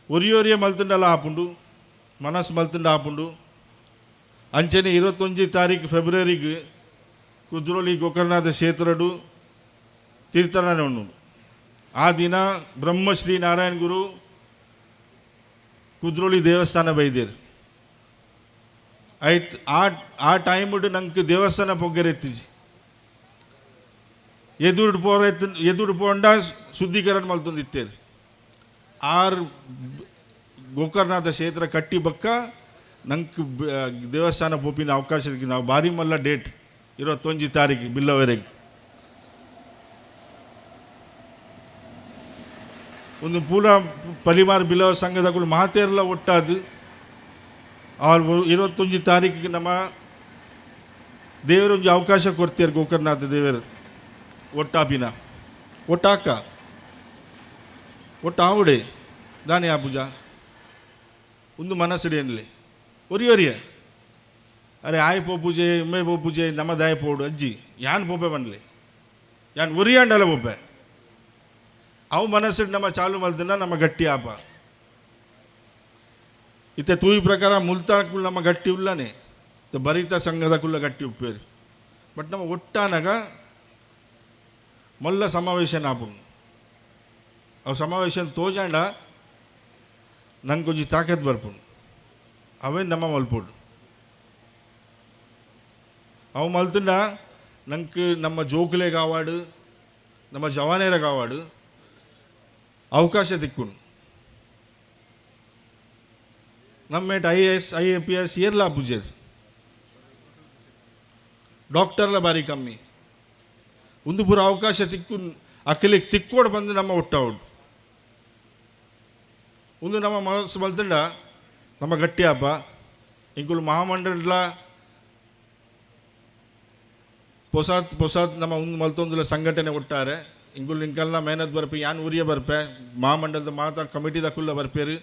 Speaker 15: ಒರಿಯೋರಿಯ ಮಲ್ತಂಡಲ್ಲ ಆಪುಂಡು ಮನಸ್ಸು ಮಲ್ತಂಡ ಆಪುಂಡು ಅಂಚನೆ 21 ತಾರೀಕು ಫೆಬ್ರವರಿಗೆ ಕುದ್ರೋಳಿ ಗೋಕರ್ಣದ ಕ್ಷೇತ್ರಡು ತೀರ್ಥಾಟನೆ ಉಂಡು ಆ ದಿನ ಬ್ರಹ್ಮಶ್ರೀ ನಾರಾಯಣ ಗುರು ಕುದ್ರೋಳಿ ದೇವಸ್ಥಾನ ಬೈದೇರು ಆಯ್ತು ಆ ಟೈಮ್ ನಂಗೆ ದೇವಸ್ಥಾನ ಪೊಗ್ಗೆರೆತ್ತಿಜಿ ಎದುರು ಪೋಂಡ ಶುದ್ಧೀಕರಣ ಮಲ್ತೊಂದಿತ್ತೇರು ಆರ್ ಗೋಕರ್ಣದ ಕ್ಷೇತ್ರ ಕಟ್ಟಿ ಬಕ್ಕ ನಂಗೆ ದೇವಸ್ಥಾನ ಪೋಪಿನ ಅವಕಾಶ ನಾವು ಭಾರಿ ಮಲ್ಲ ಡೇಟ್ 21 ತಾರೀಕು ಬಿಲ್ಲವರೆಗೆ ಒಂದು ಪೂರ ಪಲಿಮಾರ್ ಬಿಲ್ಲವ ಸಂಘದಗಳು ಮಹತೇರೆಲ್ಲ ಒಟ್ಟಾದು ಅವ್ರು 21 ತಾರೀಕಿಗೆ ನಮ್ಮ ದೇವರು ಒಂದು ಅವಕಾಶ ಕೊಡ್ತಾರೆ ಗೋಕರ್ಣನಾಥ ದೇವರು ಒಟ್ಟಾಪಿನ ಒಟ್ಟಾಕ ಒಟ್ಟು ಆವುಡೆ ದಾನಿ ಆ ಪೂಜಾ ಒಂದು ಮನಸ್ಸಿಡಿ ಅನ್ನಲಿ ಒರಿಯೋರಿಯ ಅರೆ ಆಯ್ ಪೋ ಪೂಜೆ ಉಮ್ಮೆ ಪೋ ಪೂಜೆ ನಮ್ಮದು ಆಯ್ ಪೋಡು ಅಜ್ಜಿ ಯಾನ್ ಪೋಪೆ ಬನ್ಲಿ ಯಾನ್ ಒರಿಯಾಂಡಲ್ಲ ಪೋಪೆ ಅವು ಮನಸ್ಸಿಟ್ಟು ನಮ್ಮ ಚಾಲು ಮಲ್ತಿನ ನಮ್ಮ ಗಟ್ಟಿ ಆಪ ಇತ್ತೆ ತೂಯಿ ಪ್ರಕಾರ ಮುಲ್ತಾನಕ್ಕೂ ನಮ್ಮ ಗಟ್ಟಿ ಉಲ್ಲನೇ ಬರಿತ ಸಂಘದಕ್ಕುಲ್ಲ ಗಟ್ಟಿ ಉಪ್ಪೇರು ಬಟ್ ನಮ್ಮ ಒಟ್ಟಾನಾಗ ಮಲ್ಲ ಸಮಾವೇಶನ ಆಪು ಅವು ಸಮಾವೇಶನ ತೋಜಾಂಡ ನಂಗೆ ಕೊಂಚ ತಾಕತ್ ಬರ್ಪುಂಡು ಅವೇ ನಮ್ಮ ಮಲ್ಪೋಡು ಅವು ಮಲ್ತಂಡ ನಂಗೆ ನಮ್ಮ ಜೋಕುಲೆ ಕಾವಾಡು ನಮ್ಮ ಜವಾನೇರ ಕಾವಾಡು ಅವಕಾಶ ತಿಕ್ಕೊಂಡು ನಮ್ಮೇಟ್ IAS IAPS ಏರ್ಲ ಪೂಜೆರು ಡಾಕ್ಟರ್ಲ ಬಾರಿ ಕಮ್ಮಿ ಒಂದು ಪೂರ ಅವಕಾಶ ತಿಕ್ಕು ಅಕ್ಕಲಿಗೆ ತಿಕ್ಕೋಡು ಬಂದು ನಮ್ಮ ಒಟ್ಟಾವಡು ಒಂದು ನಮ್ಮ ಮನಸ್ಸು ಮಲ್ತಂಡ ನಮ್ಮ ಗಟ್ಟಿ ಹಬ್ಬ ಇಂಕುಲು ಮಹಾಮಂಡಲ ಪೊಸಾತ್ ನಮ್ಮ ಒಂದು ಮಲ್ತೊಂದುಲ ಸಂಘಟನೆ ಒಟ್ಟಾರೆ ಇಂಕುಲು ಇಂಕಲ್ನ ಮೇಹನತ್ ಬರ್ಪೆ ಯಾನ್ ಊರಿಯ ಬರ್ಪೆ ಮಹಾಮಂಡಲದ ಮಾತಾ ಕಮಿಟಿದ ಕುಲ್ಲ ಬರ್ಪೇರು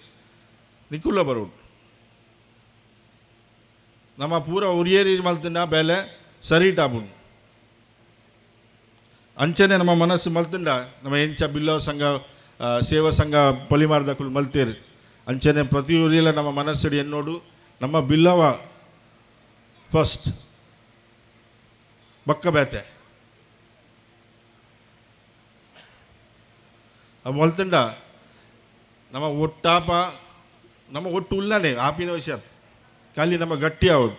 Speaker 15: ನಿಕ್ಕುಲ್ಲ ಬರೋಡು ನಮ್ಮ ಪೂರ ಉರಿಯೇರಿ ಮಲ್ತಂಡ ಬೇಲೆ ಸರಿ ಟಾಪುಂಡು ಅಂಚನೆ ನಮ್ಮ ಮನಸ್ಸು ಮಲ್ತಂಡ ನಮ್ಮ ಎಂಚ ಬಿಲ್ಲವ ಸಂಘ ಸೇವಾ ಸಂಘ ಪಲಿಮಾರ್ದಕ್ಕೂ ಮಲ್ತೇರು ಅಂಚನೆ ಪ್ರತಿ ಊರಿಯಲ್ಲ ನಮ್ಮ ಮನಸ್ಸಡಿ ಎನ್ನೋಡು ನಮ್ಮ ಬಿಲ್ಲವ ಫಸ್ಟ್ ಬಕ್ಕ ಬೇತೆ ಮಲ್ತಂಡ ನಮ್ಮ ಒಟ್ಟಾಪ ನಮ್ಮ ಒಟ್ಟು ಉಲ್ಲನೆ ಆಪಿನ ವಿಷಯ ಖಾಲಿ ನಮ್ಮ ಗಟ್ಟಿ ಅವಡು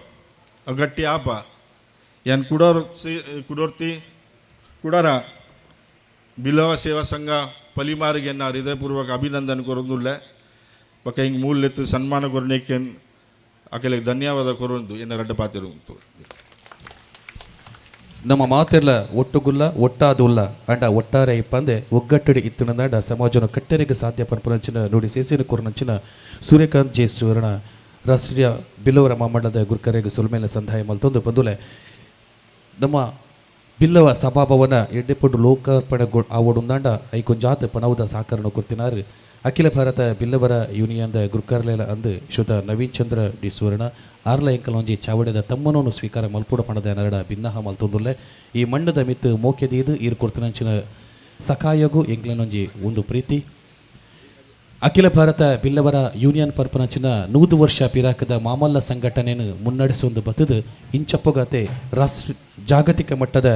Speaker 15: ಅವು ಗಟ್ಟಿ ಆಪ ಏನು ಕುಡೋರ್ತಿ ಕುಡಾರ ಬಿಲ್ಲವ ಸೇವಾ ಸಂಘ ಪಲಿಮಾರಿಗೆ ನಾ ಹೃದಯಪೂರ್ವಕ ಅಭಿನಂದನೆ ಕೊರೊಂದುಲ್ಲೆ ಬಕ್ಕ ಹಿಂಗೆ ಮೂಲೆತ್ತು ಸನ್ಮಾನ ಕೊರನೇಕೆ ಆಕೆಲೆಗೆ ಧನ್ಯವಾದ ಕೊರೊಂದು ಎನ್ನ ರಡ್ಡ ಪಾತಿರು
Speaker 10: ನಮ್ಮ ಮಾತೆರ್ಲ ಒಟ್ಟುಗುಲ್ಲ ಒಟ್ಟಾದುಲ್ಲ ಅಂಡ ಒಟ್ಟಾರೆ ಇಪ್ಪಂದೆ ಒಗ್ಗಟ್ಟಡಿ ಇತ್ತಿನಂದಾಂಡ ಸಮಾಜನ ಕಟ್ಟೆರೆಗೆ ಸಾಧ್ಯ ಪನ್ಪುನಂಚಿನ ನುಡಿ ಸೇಸಿನ ಕೊರನಂಚಿನ ಸೂರ್ಯಕಾಂತ್ ಜೆ ಸುವರ್ಣ ರಾಷ್ಟ್ರೀಯ ಬಿಲ್ಲವರ ಮಹಾಮಂಡಲದ ಗುರುಕರೆಗೆ ಸುಲ್ಮೇಲೆ ಸಂದಾಯ ಮಲ್ತೊಂದು ಬಂದುಲೆ ನಮ್ಮ ಬಿಲ್ಲವ ಸಭಾಭವನ ಎಡ್ಡೆಪುಡು ಲೋಕಾರ್ಪಣೆ ಆವಡುಂದಾಂಡ ಐಕೊಂಜಾತ ಪನವುದ ಸಾಕರಣ ಕೊರ್ತಿನಾರು ಅಖಿಲ ಭಾರತ ಬಿಲ್ಲವರ ಯೂನಿಯನ್ದ ಗುರುಕಾರ್ಲೆಲ ಅಂದು ಶ್ರುತ ನವೀನ್ ಚಂದ್ರ ಡಿ ಸುವರ್ಣ ಆರ್ಲ ಎಂಕಲೊಂಜಿ ಚಾವಡಿದ ತಮ್ಮನೋನು ಸ್ವೀಕಾರ ಮಲ್ಪುಡ ಪಣದ ನರಡ ಭಿನ್ನಹ ಮಲ್ತೊಂದುಲ್ಲೆ ಈ ಮಣ್ಣದ ಮಿತ್ತು ಮೋಕೆದೀದು ಈರು ಕೊಡ್ತನಂಚಿನ ಸಕಾಯಗೂ ಎಂಕ್ಲನೊಂಜಿ ಒಂದು ಪ್ರೀತಿ ಅಖಿಲ ಭಾರತ ಬಿಲ್ಲವರ ಯೂನಿಯನ್ ಪರ್ಪನಂಚಿನ 100 ವರ್ಷ ಪಿರಾಕದ ಮಾಮಲ್ಲ ಸಂಘಟನೆಯನ್ನು ಮುನ್ನಡೆಸೊಂದು ಬತ್ತದು ಇಂಚಪ್ಪುಗತೆ ಜಾಗತಿಕ ಮಟ್ಟದ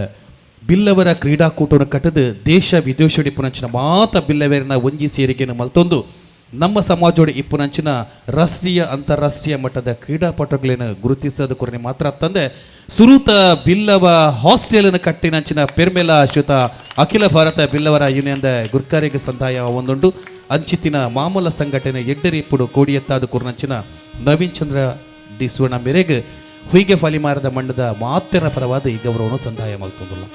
Speaker 10: ಬಿಲ್ಲವರ ಕ್ರೀಡಾಕೂಟವನ್ನು ಕಟ್ಟದು ದೇಶ ವಿದೇಶಡಿ ಪುನಂಚಿನ ಮಾತ ಬಿಲ್ಲವೇರಿನ ಒಂಜಿ ಸೇರಿಕೆಯನ್ನು ಮಲ್ತೊಂದು ನಮ್ಮ ಸಮಾಜೋಡಿ ಇಪ್ಪುನಂಚಿನ ರಾಷ್ಟ್ರೀಯ ಅಂತಾರಾಷ್ಟ್ರೀಯ ಮಟ್ಟದ ಕ್ರೀಡಾಪಟುಗಳನ್ನು ಗುರುತಿಸೋದು ಕೊರನೆ ಮಾತ್ರ ತಂದೆ ಸುರೂತ ಬಿಲ್ಲವ ಹಾಸ್ಟೆಲನ್ನು ಕಟ್ಟಿನಂಚಿನ ಪೆರ್ಮೆಲ ಶ್ರುತ ಅಖಿಲ ಭಾರತ ಬಿಲ್ಲವರ ಯೂನಿಯನ್ದ ಗುರ್ಕಾರಿಗೆ ಸಂದಾಯ ಒಂದುಂಡು ಅಂಚಿತ್ತಿನ ಮಾಮೂಲ ಸಂಘಟನೆ ಎಡ್ಡರಿ ಇಪ್ಪುಡು ಕೋಡಿಯತ್ತಾದ ಕುರ್ನಂಚಿನ ನವೀನ್ ಚಂದ್ರ ಡಿ ಸುವರ್ಣ ಮೇರೆಗೆ ಹುಯ್ಗೆ ಫಲಿಮಾರದ ಮಂಡದ ಮಾತೆರ ಪರವಾದ ಈ ಗೌರವವನ್ನು ಸಂದಾಯ ಮಾಡ್ಕೊಂಡಲ್ಲ.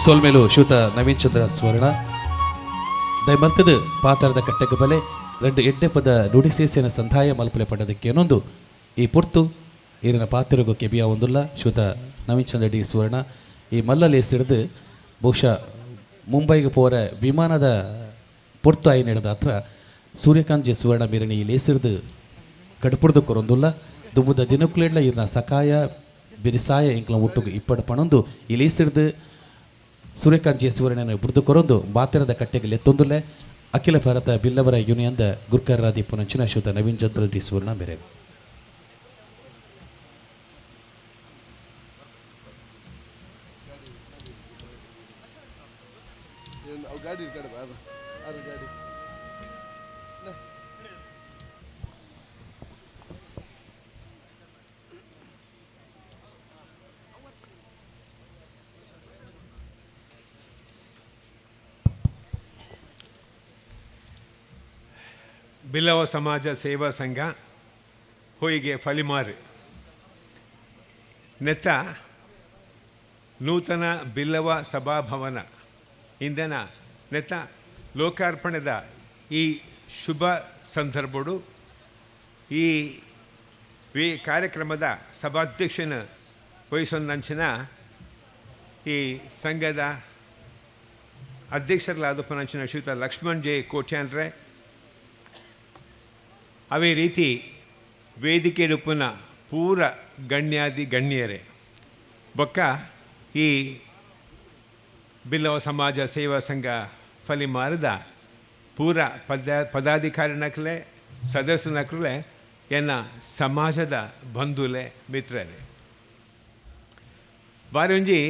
Speaker 10: ಸೋಲ್ಮೇಲು ಶ್ರುತ ನವೀನ್ ಚಂದ್ರ ಸ್ವರ್ಣ ದಯಮಲ್ತದ ಪಾತಾರದ ಕಟ್ಟೆಗೆ ಬಲೆ 2 ಎಡ್ಡೆ ಪದ ನುಡಿಸೇಸಿನ ಸಂಧಾಯ ಮಲ್ಪಲೆ ಪಡೋದಕ್ಕೆ ಏನೊಂದು ಈ ಪುರ್ತು ಈರಿನ ಪಾತ್ರಗೂ ಕೆಬಿಯ ಒಂದುಲ್ಲ ಶ್ರುತ ನವೀನ್ ಚಂದ್ರ ಡಿ ಸ್ವರ್ಣ ಈ ಮಲ್ಲಲ್ಲಿ ಸಿಡಿದು ಬಹುಶಃ ಮುಂಬೈಗೆ ಪೋರ ವಿಮಾನದ ಪುರ್ತು ಆಯಿ ನಡೆದ ಹತ್ರ ಸೂರ್ಯಕಾಂತ್ ಜೆ ಸುವರ್ಣ ಮೇರಣಿ ಇಲ್ಲಿ ಸಿಡಿದು ಕಡ್ಪುಡ್ದು ಕೊರೊಂದುಲ್ಲ ದುಂಬುದ ದಿನಕ್ಕುಲೇಡ್ಲ ಈರಿನ ಸಕಾಯ ಬಿರಿಸಾಯ ಇಂಕ್ಲ ಒಟ್ಟುಗು ಇಪ್ಪಡು ಪಣೊಂದು ಇಲ್ಲಿ ಸಿಡಿದು ಸೂರ್ಯಕಾಂತ್ ಜೆ ಸುವರ್ಣನ ಬುಡ್ದು ಕೊರೊಂದು ಬಾತೆರದ ಕಟ್ಟೆಗೆ ಲೆತ್ತೊಂದುಲ್ಲೆ ಅಖಿಲ ಭಾರತ ಬಿಲ್ಲವರ ಯೂನಿಯನ್ದ ಗುರ್ಕರ್ರಾದಿ ಪುನಂಚಿನ ಶ್ರುತ ನವೀನ್ ಚಂದ್ರ ಡಿ ಸುವರ್ಣ ಬೇರೆ
Speaker 16: ಬಿಲ್ಲವ ಸಮಾಜ ಸೇವಾ ಸಂಘ ಹೊಯ್ಗೆ ಫಲಿಮಾರು ನೆತ್ತ ನೂತನ ಬಿಲ್ಲವ ಸಭಾಭವನ ಇಂದನ ನೆತ್ತ ಲೋಕಾರ್ಪಣೆದ ಈ ಶುಭ ಸಂದರ್ಭಡು ಈ ಕಾರ್ಯಕ್ರಮದ ಸಭಾಧ್ಯಕ್ಷನ ವಹಿಸೊಂದಂಚಿನ ಈ ಸಂಘದ ಅಧ್ಯಕ್ಷರಲಾದ ಪನಂಚಿನ ಶ್ರೀಯುತ ಲಕ್ಷ್ಮಣ್ ಜೆ ಕೋಟ್ಯಾನ್ರೆ ಅವೇ ರೀತಿ ವೇದಿಕೆ ರೂಪನ ಪೂರ ಗಣ್ಯಾದಿ ಗಣ್ಯರೇ ಬೊಕ್ಕ ಈ ಬಿಲ್ಲವ ಸಮಾಜ ಸೇವಾ ಸಂಘ ಫಲಿಮಾರದ ಪೂರ ಪದಾಧಿಕಾರಿನಕ್ಲೆ ಸದಸ್ಯನಕ್ಲೆ ಎನ್ನ ಸಮಾಜದ ಬಂಧುಲೆ ಮಿತ್ರರೇ ಬಾರಿ ಒಂಜಿ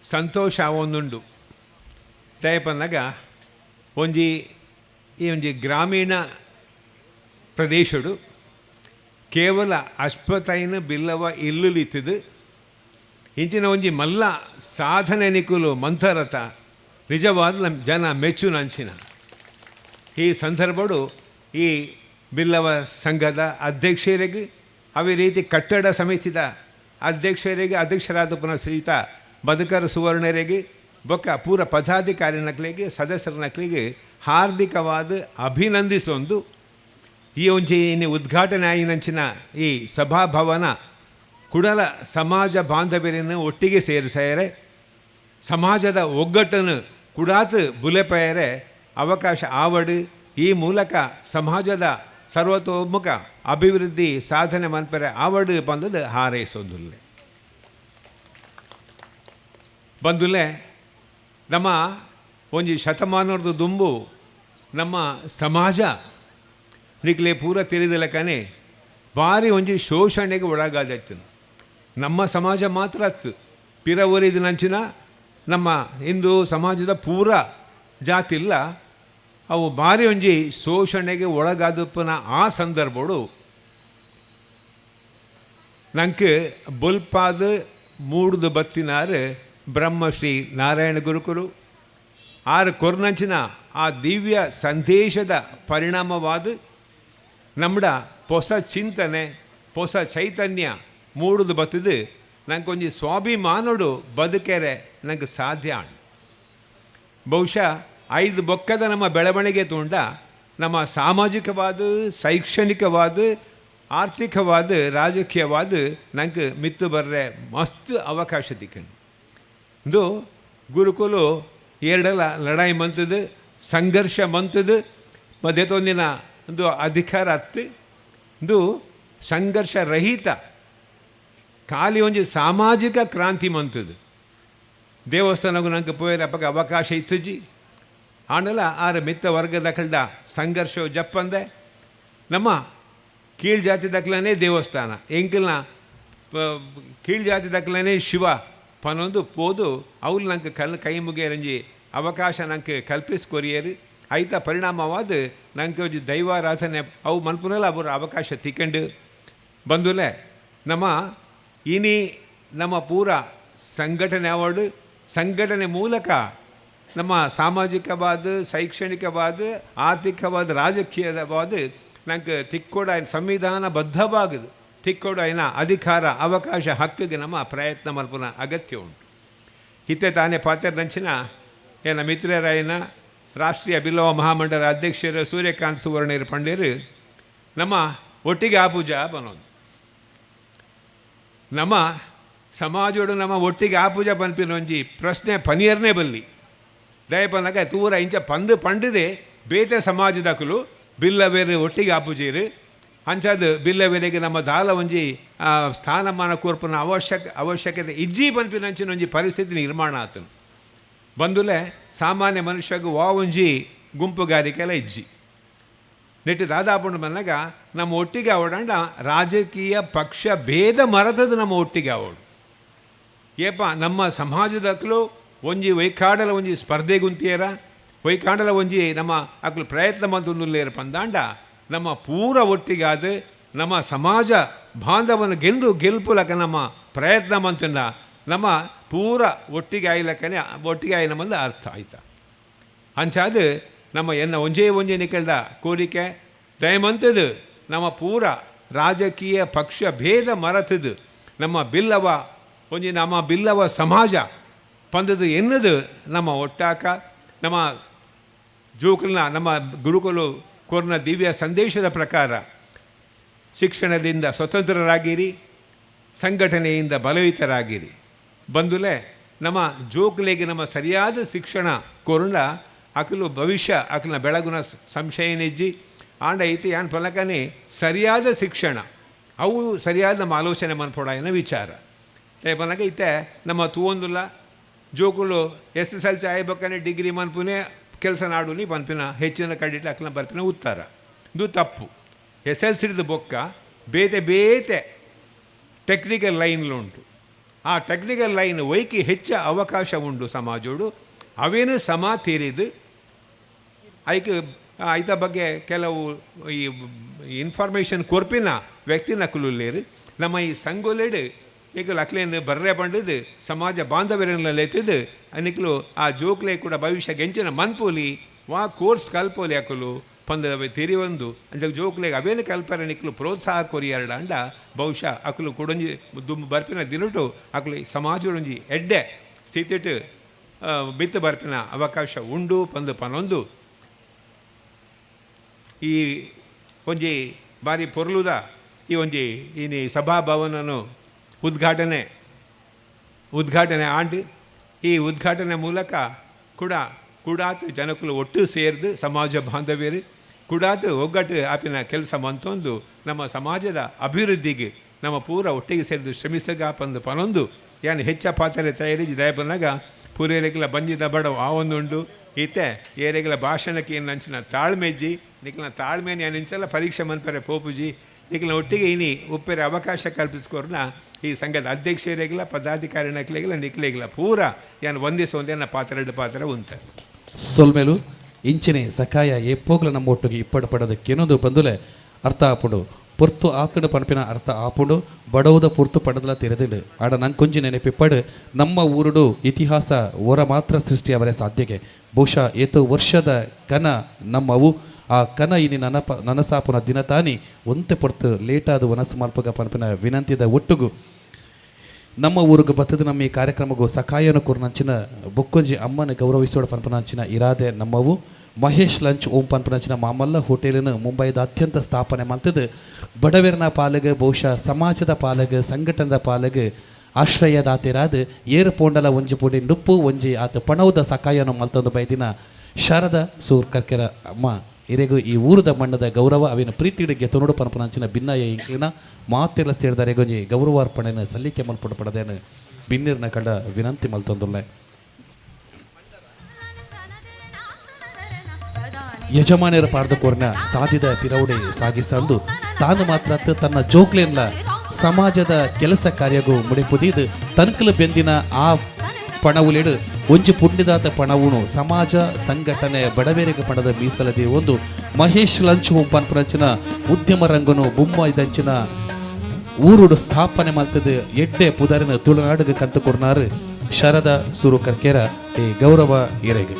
Speaker 16: ಸಂತೋಷ ಒಂದುಂಡು ದಯಪನ್ನಾಗ ಈ ಒಂಜಿ ಗ್ರಾಮೀಣ ಪ್ರದೇಶಡು ಕೇವಲ ಅಶ್ವತೈನ ಬಿಲ್ಲವ ಇಲ್ಲುಲಿತ್ತದು ಇಂಚಿನ ಒಂಜಿ ಮಲ್ಲ ಸಾಧನೆ ನಿಕುಲು ಮಂಥರತ ನಿಜವಾದ ಜನ ಮೆಚ್ಚುನಂಚಿನ ಈ ಸಂದರ್ಭಡು ಈ ಬಿಲ್ಲವ ಸಂಘದ ಅಧ್ಯಕ್ಷರಿಗೆ ಅವೇ ರೀತಿ ಕಟ್ಟಡ ಸಮಿತಿದ ಅಧ್ಯಕ್ಷರಾದ ಪುನಃ ಶ್ರೀಯುತ ಬದುಕರ ಸುವರ್ಣರಿಗೆ ಬೊಕ್ಕ ಪೂರ ಪದಾಧಿಕಾರಿನಕ್ಲಿಗೆ ಸದಸ್ಯರನಕ್ಲಿಗೆ ಹಾರ್ದಿಕವಾದ ಅಭಿನಂದಿಸೊಂದು ಈ ಒಂಜಿ ಉದ್ಘಾಟನೆ ಆಯಿನಂಚಿನ ಈ ಸಭಾಭವನ ಕುಡಲ ಸಮಾಜ ಬಾಂಧವ್ಯರನ್ನು ಒಟ್ಟಿಗೆ ಸೇರಿಸರೆ ಸಮಾಜದ ಒಗ್ಗಟ್ಟನ್ನು ಕುಡಾತ್ ಬುಲೆಪಯರೆ ಅವಕಾಶ ಆವಡು ಈ ಮೂಲಕ ಸಮಾಜದ ಸರ್ವತೋಮುಖ ಅಭಿವೃದ್ಧಿ ಸಾಧನೆ ಮನ್ಪರೆ ಆವಡು ಬಂದದ್ದು ಹಾರೈಸೋದುಲ್ಲೆ ಬಂದುಲೆ ನಮ್ಮ ಒಂಜಿ ಶತಮಾನದ ದುಂಬು ನಮ್ಮ ಸಮಾಜ ನಿಕ್ಲೆ ಪೂರ ತಿಳಿದಲಕನೆ ಭಾರಿ ಒಂಜಿ ಶೋಷಣೆಗೆ ಒಳಗಾದತ್ತು ನಮ್ಮ ಸಮಾಜ ಮಾತ್ರ ಅತ್ತು ಪಿರ ಊರಿದ ನಂಚಿನ ನಮ್ಮ ಹಿಂದೂ ಸಮಾಜದ ಪೂರ ಜಾತಿಲ್ಲ ಅವು ಭಾರಿ ಒಂಜಿ ಶೋಷಣೆಗೆ ಒಳಗಾದಪ್ಪನ ಆ ಸಂದರ್ಭಡು ನಂಗೆ ಬೊಲ್ಪಾದ ಮೂಡ್ದು ಬತ್ತಿನಾರು ಬ್ರಹ್ಮಶ್ರೀ ನಾರಾಯಣ ಗುರುಕುಲು ಆರು ಕೊರ್ನಂಚಿನ ಆ ದಿವ್ಯ ಸಂದೇಶದ ಪರಿಣಾಮವಾದ ನಮ್ಮಡ ಹೊಸ ಚಿಂತನೆ ಹೊಸ ಚೈತನ್ಯ ಮೂಡುದು ಬತ್ತದು ನಂಗೆ ಒಂಜಿ ಸ್ವಾಭಿಮಾನೋಡು ಬದುಕೆರೆ ನಂಗೆ ಸಾಧ್ಯ ಆಣ್. ಬಹುಶಃ 5 ಬೊಕ್ಕದ ನಮ್ಮ ಬೆಳವಣಿಗೆ ತೋಂಡ ನಮ್ಮ ಸಾಮಾಜಿಕವಾದ ಶೈಕ್ಷಣಿಕವಾದ ಆರ್ಥಿಕವಾದ ರಾಜಕೀಯವಾದ ನಂಗೆ ಮಿತ್ತು ಬರ್ರೆ ಮಸ್ತ್ ಅವಕಾಶ ತಿಕ್ಕಂಡು. ಇದು ಗುರುಕುಲು ಎರಡಲ ಲಡಾಯಿ ಮಂತದ್ದು ಸಂಘರ್ಷ ಮಂತದ್ದು ಮಧ್ಯತೊಂದಿನ ಒಂದು ಅಧಿಕಾರ ಹತ್ತು ಇದು ಸಂಘರ್ಷ ರಹಿತ ಖಾಲಿ ಒಂಜಿ ಸಾಮಾಜಿಕ ಕ್ರಾಂತಿ ಮಂತದ್ದು. ದೇವಸ್ಥಾನಗೂ ನಂಗೆ ಪೋಯರ ಅಪ್ಪಗೆ ಅವಕಾಶ ಇತ್ತುಜಿ ಆಂಡಲ ಆರ ಮಿತ್ತ ವರ್ಗದ ಕಳ್ದ ಸಂಘರ್ಷ ಜಪ್ಪಂದೆ ನಮ್ಮ ಕೀಳ್ ಜಾತಿ ದಕ್ಲನೇ ದೇವಸ್ಥಾನ ಎಂಕಲ್ನ ಕೀಳ್ ಜಾತಿ ದಕ್ಲನೇ ಶಿವ ಪನೊಂದು ಪೋದು ಅವ್ಲು ನಂಗೆ ಕೈ ಮುಗಿಯರಂಜಿ ಅವಕಾಶ ನಂಗೆ ಕಲ್ಪಿಸ್ಕೊರಿಯರು ಐತ ಪರಿಣಾಮವಾದ ನಂಗೆ ಒಂಜಿ ದೈವಾರಾಧನೆ ಅವು ಮನ್ಪುನಲ್ಲ ಅವರ ಅವಕಾಶ ತಿಕ್ಕಂಡು ಬಂದುಲೆ ನಮ್ಮ ಇನಿ ನಮ್ಮ ಪೂರ ಸಂಘಟನೆ ಅವಾರ್ಡು ಸಂಘಟನೆ ಮೂಲಕ ನಮ್ಮ ಸಾಮಾಜಿಕವಾದ ಶೈಕ್ಷಣಿಕವಾದ ಆರ್ಥಿಕವಾದ ರಾಜಕೀಯವಾದ ನಂಗೆ ತಿಕ್ಕೋಡ ಸಂವಿಧಾನಬದ್ಧವಾಗದು ತಿಕ್ಕೋಡ ಏನ ಅಧಿಕಾರ ಅವಕಾಶ ಹಕ್ಕಿಗೆ ನಮ್ಮ ಪ್ರಯತ್ನ ಮಲ್ಪುನ ಅಗತ್ಯ ಉಂಟು. ಹಿತ್ತೆ ತಾನೇ ಪಾತ್ರದಂಚಿನ ಏನ ಮಿತ್ರರಾಯನ ರಾಷ್ಟ್ರೀಯ ಬಿಲ್ಲವ ಮಹಾಮಂಡಲ ಅಧ್ಯಕ್ಷರು ಸೂರ್ಯಕಾಂತ್ ಸುವರ್ಣರು ಪಂಡೇರು ನಮ್ಮ ಒಟ್ಟಿಗೆ ಆಪೂಜ ಬನ್ನೋದು ನಮ್ಮ ಸಮಾಜೋಡು ನಮ್ಮ ಒಟ್ಟಿಗೆ ಆಪೂಜ ಪನ್ಪಿನೊಂಜಿ ಪ್ರಶ್ನೆ ಪನಿಯರ್ನೇ ಬಲ್ಲಿ ದಯಪನ್ನಾಗ ತೂರ ಇಂಚ ಪಂಡದೆ ಬೇತೆ ಸಮಾಜದಕಲು ಬಿಲ್ಲವೇರು ಒಟ್ಟಿಗೆ ಆಪೂಜೇರು ಅಂಚದು ಬಿಲ್ಲವೇರಿಗೆ ನಮ್ಮ ದಾಲ ಒಂಜಿ ಸ್ಥಾನಮಾನ ಕೋರ್ಪುನ ಅವಶ್ಯಕತೆ ಇಜ್ಜಿ ಪನ್ಪಿನಂಚಿನ ಒಂಜಿ ಪರಿಸ್ಥಿತಿ ನಿರ್ಮಾಣ ಆತನು ಬಂದುಲೆ ಸಾಮಾನ್ಯ ಮನುಷ್ಯಗೂ ಒಂಜಿ ಗುಂಪುಗಾರಿಕೆಲ್ಲ ಇಜ್ಜಿ ನೆಟ್ಟು ದಾದಾಪುಂಡು ಬಂದಾಗ ನಮ್ಮ ಒಟ್ಟಿಗೆ ಆವಡಂಡ ರಾಜಕೀಯ ಪಕ್ಷ ಭೇದ ಮರತದು ನಮ್ಮ ಒಟ್ಟಿಗೆ ಆವಡು ಏಪ ನಮ್ಮ ಸಮಾಜದಕ್ಕಲು ಒಂಜಿ ವೈಕಾಡಲ ಒಂಜಿ ಸ್ಪರ್ಧೆ ಗುಂತಿಯರ ವೈಕಾಡಲ ಒಂಜಿ ನಮ್ಮ ಅಕ್ಲು ಪ್ರಯತ್ನ ಮಂತುಲ್ಲೇರ ಪಂದಾಂಡ ನಮ್ಮ ಪೂರ ಒಟ್ಟಿಗಾದ ನಮ್ಮ ಸಮಾಜ ಬಾಂಧವನ ಗೆಲ್ಪುಲಕ ನಮ್ಮ ಪ್ರಯತ್ನ ಮಂತಂಡ ನಮ್ಮ ಪೂರ ಒಟ್ಟಿಗೆ ಆಯ್ಲಕ್ಕನೆ ಒಟ್ಟಿಗೆ ಆಯ್ನ ಮಂದ ಅರ್ಥ ಆಯ್ತಾ ಅಂಚಾದ ನಮ್ಮ ಎನ್ನ ಒಂಜೇ ನಿಕಲ್ಡ ಕೋರಿಕೆ ದಯಮಂತದು ನಮ್ಮ ಪೂರ ರಾಜಕೀಯ ಪಕ್ಷ ಭೇದ ಮರತದು ನಮ್ಮ ಬಿಲ್ಲವ ಒಂಜಿ ನಮ್ಮ ಬಿಲ್ಲವ ಸಮಾಜ ಪಂದದು ಎನ್ನದು ನಮ್ಮ ಒಟ್ಟಾಕ ನಮ್ಮ ಜೋಕಲ್ನ ನಮ್ಮ ಗುರುಕುಲು ಕೊರ್ನ ದಿವ್ಯ ಸಂದೇಶದ ಪ್ರಕಾರ ಶಿಕ್ಷಣದಿಂದ ಸ್ವತಂತ್ರರಾಗಿರಿ ಸಂಘಟನೆಯಿಂದ ಬಲಯುತರಾಗಿರಿ ಬಂದುಲೆ ನಮ್ಮ ಜೋಕುಲೆಗೆ ನಮ್ಮ ಸರಿಯಾದ ಶಿಕ್ಷಣ ಕೊರ್ನ ಅಕಲು ಭವಿಷ್ಯ ಅಕಲ್ನ ಬೆಳಗುನ ಸಂಶಯನೆಜ್ಜಿ ಆಂಡ ಐತಿ ಯಾನ್ ಪಲಕನೇ ಸರಿಯಾದ ಶಿಕ್ಷಣ ಅವು ಸರಿಯಾದ ನಮ್ಮ ಆಲೋಚನೆ ಮನ್ಪೊಡಾಯನ ವಿಚಾರ ಪಲಕ ಐತೆ ನಮ್ಮ ತೂವೊಂದುಲ್ಲ ಜೋಕುಲು SSLC ಆಯ್ಬೇಕನೆ ಡಿಗ್ರಿ ಮನ್ಪುನೆ ಕೆಲಸ ನಾಡುನಿ ಪನ್ಪಿನ ಹೆಚ್ಚಿನ ಕ್ರೆಡಿಟ್ ಅಕ್ಲ ಬರ್ಪಿನ ಉತ್ತರ ಇದು ತಪ್ಪು. SLCದು ಬೊಕ್ಕ ಬೇತೆ ಟೆಕ್ನಿಕಲ್ ಲೈನ್ಲುಂಟು ಆ ಟೆಕ್ನಿಕಲ್ ಲೈನ್ ಒಯ್ಕಿ ಹೆಚ್ಚ ಅವಕಾಶ ಉಂಡು ಸಮಾಜೋಡು ಅವೇನು ಸಮ ತೀರಿದು ಐತ ಬಗ್ಗೆ ಕೆಲವು ಈ ಇನ್ಫಾರ್ಮೇಷನ್ ಕೊರ್ಪಿನ ವ್ಯಕ್ತಿನ ಕುಲುಲ್ಲೇರು ನಮ್ಮ ಈ ಸಂಗೋಲೆಡು ಈಗಲೂ ಅಕ್ಲೇನು ಬರ್ರೆ ಬಂಡದು ಸಮಾಜ ಬಾಂಧವ್ಯರನ್ನೆಲ್ಲ ಎತ್ತಿದ್ದು ಅನಿಕ್ಲು ಆ ಜೋಕ್ಲೆ ಕೂಡ ಭವಿಷ್ಯ ಗೆಂಚಿನ ಮನ್ಪೋಲಿ ವಾ ಕೋರ್ಸ್ ಕಲ್ಪೋಲಿ ಅಕಲು ಪಂದ ತಿರಿವೊಂದು ಅಂಜ ಜೋಕ್ಲೆಗೆ ಅವೇನು ಕಲ್ಪರೆ ನಿಕ್ಲು ಪ್ರೋತ್ಸಾಹ ಕೊರಿಯರ್ಡ ಅಂಡ ಬಹುಶಃ ಅಕಲು ಕೊಡೊಂಜಿ ದುಂಬು ಬರ್ಪಿನ ದಿನಟು ಅಕಲು ಸಮಾಜದೊಂಜಿ ಎಡ್ಡೆ ಸ್ಥಿತಿಟ್ಟು ಬಿತ್ತು ಬರ್ಪಿನ ಅವಕಾಶ ಉಂಡು ಪಂದು ಪನೊಂದು ಈ ಒಂಜಿ ಬಾರಿ ಪೊರ್ಲುದ ಈ ಒಂಜಿ ಈ ಸಭಾಭವನನು ಉದ್ಘಾಟನೆ ಆಂಡು ಈ ಉದ್ಘಾಟನೆ ಮೂಲಕ ಕೂಡಾತ್ ಜನಕುಲು ಒಟ್ಟು ಸೇರಿದು ಸಮಾಜ ಬಾಂಧವ್ಯರು ಕೂಡಾತ್ ಒಗ್ಗಟ್ಟು ಆಪಿನ ಕೆಲಸ ಮಂತೊಂದು ನಮ್ಮ ಸಮಾಜದ ಅಭಿವೃದ್ಧಿಗೆ ನಮ್ಮ ಪೂರ ಒಟ್ಟಿಗೆ ಸೇರಿದು ಶ್ರಮಿಸಗ ಪಂದು ಪನೊಂದು ಏನು ಹೆಚ್ಚ ಪಾತ್ರೆ ತಯಾರಿ ದಯ ಬಂದಾಗ ಪೂರೇರೆಗೆಲ್ಲ ಬಂಜಿದ ಬಡ ಆವೊಂದುಂಡು ಈತೆ ಏರೆಗೆಲ್ಲ ಭಾಷಣಕ್ಕೆ ಏನು ಅಂಚಿನ ತಾಳ್ಮೆಜ್ಜಿ ನಿಕ್ಲ ತಾಳ್ಮೆಯನ್ನು ಏನು ಇಂಚಲ್ಲ ಪರೀಕ್ಷೆ ಮನ್ಪರೆ ಪೋಪುಜಿ ನಿಕ್ಲ ಒಟ್ಟಿಗೆ ಇನಿ ಉಪ್ಪೆರೆ ಅವಕಾಶ ಕಲ್ಪಿಸ್ಕೊರ್ನ ಈ ಸಂಘದ ಅಧ್ಯಕ್ಷರಿಗೆಲ್ಲ ಪದಾಧಿಕಾರಿನಕ್ಲೆಗೆಲ್ಲ ನಿಕ್ಲೆಗಿಲ್ಲ ಪೂರ ಏನು ಒಂದೇನ ಪಾತ್ರ ಉಂಟ
Speaker 10: ಸೊಲ್ಮೇಲು ಇಂಚಿನ ಸಕಾಯ ಎಪ್ಪೋಗ್ಲ ನಮ್ಮ ಒಟ್ಟಿಗೆ ಇಪ್ಪಡು ಪಡೋದಕ್ಕೇನೊಂದು ಬಂದುಲೆ ಅರ್ಥ ಆಪುಡು ಪೊರ್ತು ಆತುಡು ಪಣಪಿನ ಅರ್ಥ ಆಪುಡು ಬಡವುದ ಪೊರ್ತು ಪಡದಲ ತೆರೆದಿಡು ಆಡ ನಂಗೆ ಕೊಂಚಿ ನೆನಪಿಪ್ಪಡು ನಮ್ಮ ಊರುಡು ಇತಿಹಾಸ ಹೊರ ಮಾತ್ರ ಸೃಷ್ಟಿ ಅವರೇ ಸಾಧ್ಯಗೆ ಬಹುಶಃ ಏತು ವರ್ಷದ ಕನ ನಮ್ಮವು ಆ ಕನ ಇನಿ ನನಸಾಪುನ ದಿನ ತಾನಿ ಒಂತೆ ಪೊರ್ತು ಲೇಟಾದ ವನಸು ಮಲ್ಪಗ ಪಣಪಿನ ವಿನಂತಿದ ಒಟ್ಟುಗು ನಮ್ಮ ಊರಿಗೆ ಬತ್ತದ ನಮ್ಮ ಈ ಕಾರ್ಯಕ್ರಮಗೂ ಸಕಾಯನ ಕೂರ್ನಂಚಿನ ಬೊಕ್ಕೊಂಜಿ ಅಮ್ಮನ ಗೌರವಿಸೋಡ ಪನ್ಪನಂಚಿನ ಇರಾದೆ ನಮ್ಮವು ಮಹೇಶ್ ಲಂಚ್ ಓಂ ಪನ್ಪನಂಚಿನ ಮಾಮಲ್ಲ ಹೋಟೆಲಿನ ಮುಂಬೈದ ಅತ್ಯಂತ ಸ್ಥಾಪನೆ ಮಾಡ್ತದೆ ಬಡವರಿನ ಪಾಲಗೆ ಬಹುಶಃ ಸಮಾಜದ ಪಾಲಗೆ ಸಂಘಟನದ ಪಾಲಗೆ ಆಶ್ರಯದಾತಿರಾದ ಏರು ಪೋಂಡಲ ಒಂಜಿ ಪುಡಿ ನುಪ್ಪು ಒಂಜಿ ಆತ ಪಣವುದ ಸಕಾಯನ ಮಲ್ತೊಂದು ಬೈದಿನ ಶಾರದಾ ಸೂರ್ ಕರ್ಕೆರ ಅಮ್ಮ ಇರೆಗೂ ಈ ಊರದ ಮಣ್ಣದ ಗೌರವ ಅವಿನ ಪ್ರೀತಿಡಿಗೆ ತೊನಡು ಪನಪನಂಚಿನ ಭಿನ್ನಾಯ ಇಂಕ್ಲಿನ ಮಾತೆಲ್ಲ ಸೇರಿದರೆಗೊಂಜಿ ಗೌರವಾರ್ಪಣೆನ ಸಲ್ಲಿಕೆ ಮಲ್ಪಡಪಡದೇನು ಬಿನ್ನಿರ್ನ ಕಂಡ ವಿನಂತಿ ಮಲ್ತೊಂದುಲ್ಲೆ ಯಜಮಾನ್ಯರ ಪಾರ್ದಕೋರ್ನ ಸಾಧಿದ ಪಿರೌಡೆ ಸಾಗಿಸಂದು ತಾನು ಮಾತ್ರ ತನ್ನ ಜೋಕ್ಲೆನ್ಲ ಸಮಾಜದ ಕೆಲಸ ಕಾರ್ಯಗೂ ಮುಡಿಪುದಿದು ತನಕಲು ಬೆಂದಿನ ಆ ಪಣವುಲೆಡು ಒಂಜಿ ಪುಣ್ಯದಾತ ಪಣವುನು ಸಮಾಜ ಸಂಘಟನೆ ಬಡವೇರಿಗೆ ಪಣದ ಮೀಸಲದಿ ಒಂದು ಮಹೇಶ್ ಲಂಚ್ ಹೋಂ ಪನ್ಪರಂಚಿನ ಉದ್ಯಮ ರಂಗನು ಬೊಮ್ಮ ಇದಂಚಿನ ಊರುಡು ಸ್ಥಾಪನೆ ಮಾಡ್ತದೆ ಎಡ್ಡೆ ಪುದರಿನ ತುಳುನಾಡುಗೆ ಕಂತು ಕೊರ್ನಾರು ಶಾರದಾ ಸೂರು ಕರ್ಕೆರ ಈ ಗೌರವ ಇರೆಗೆ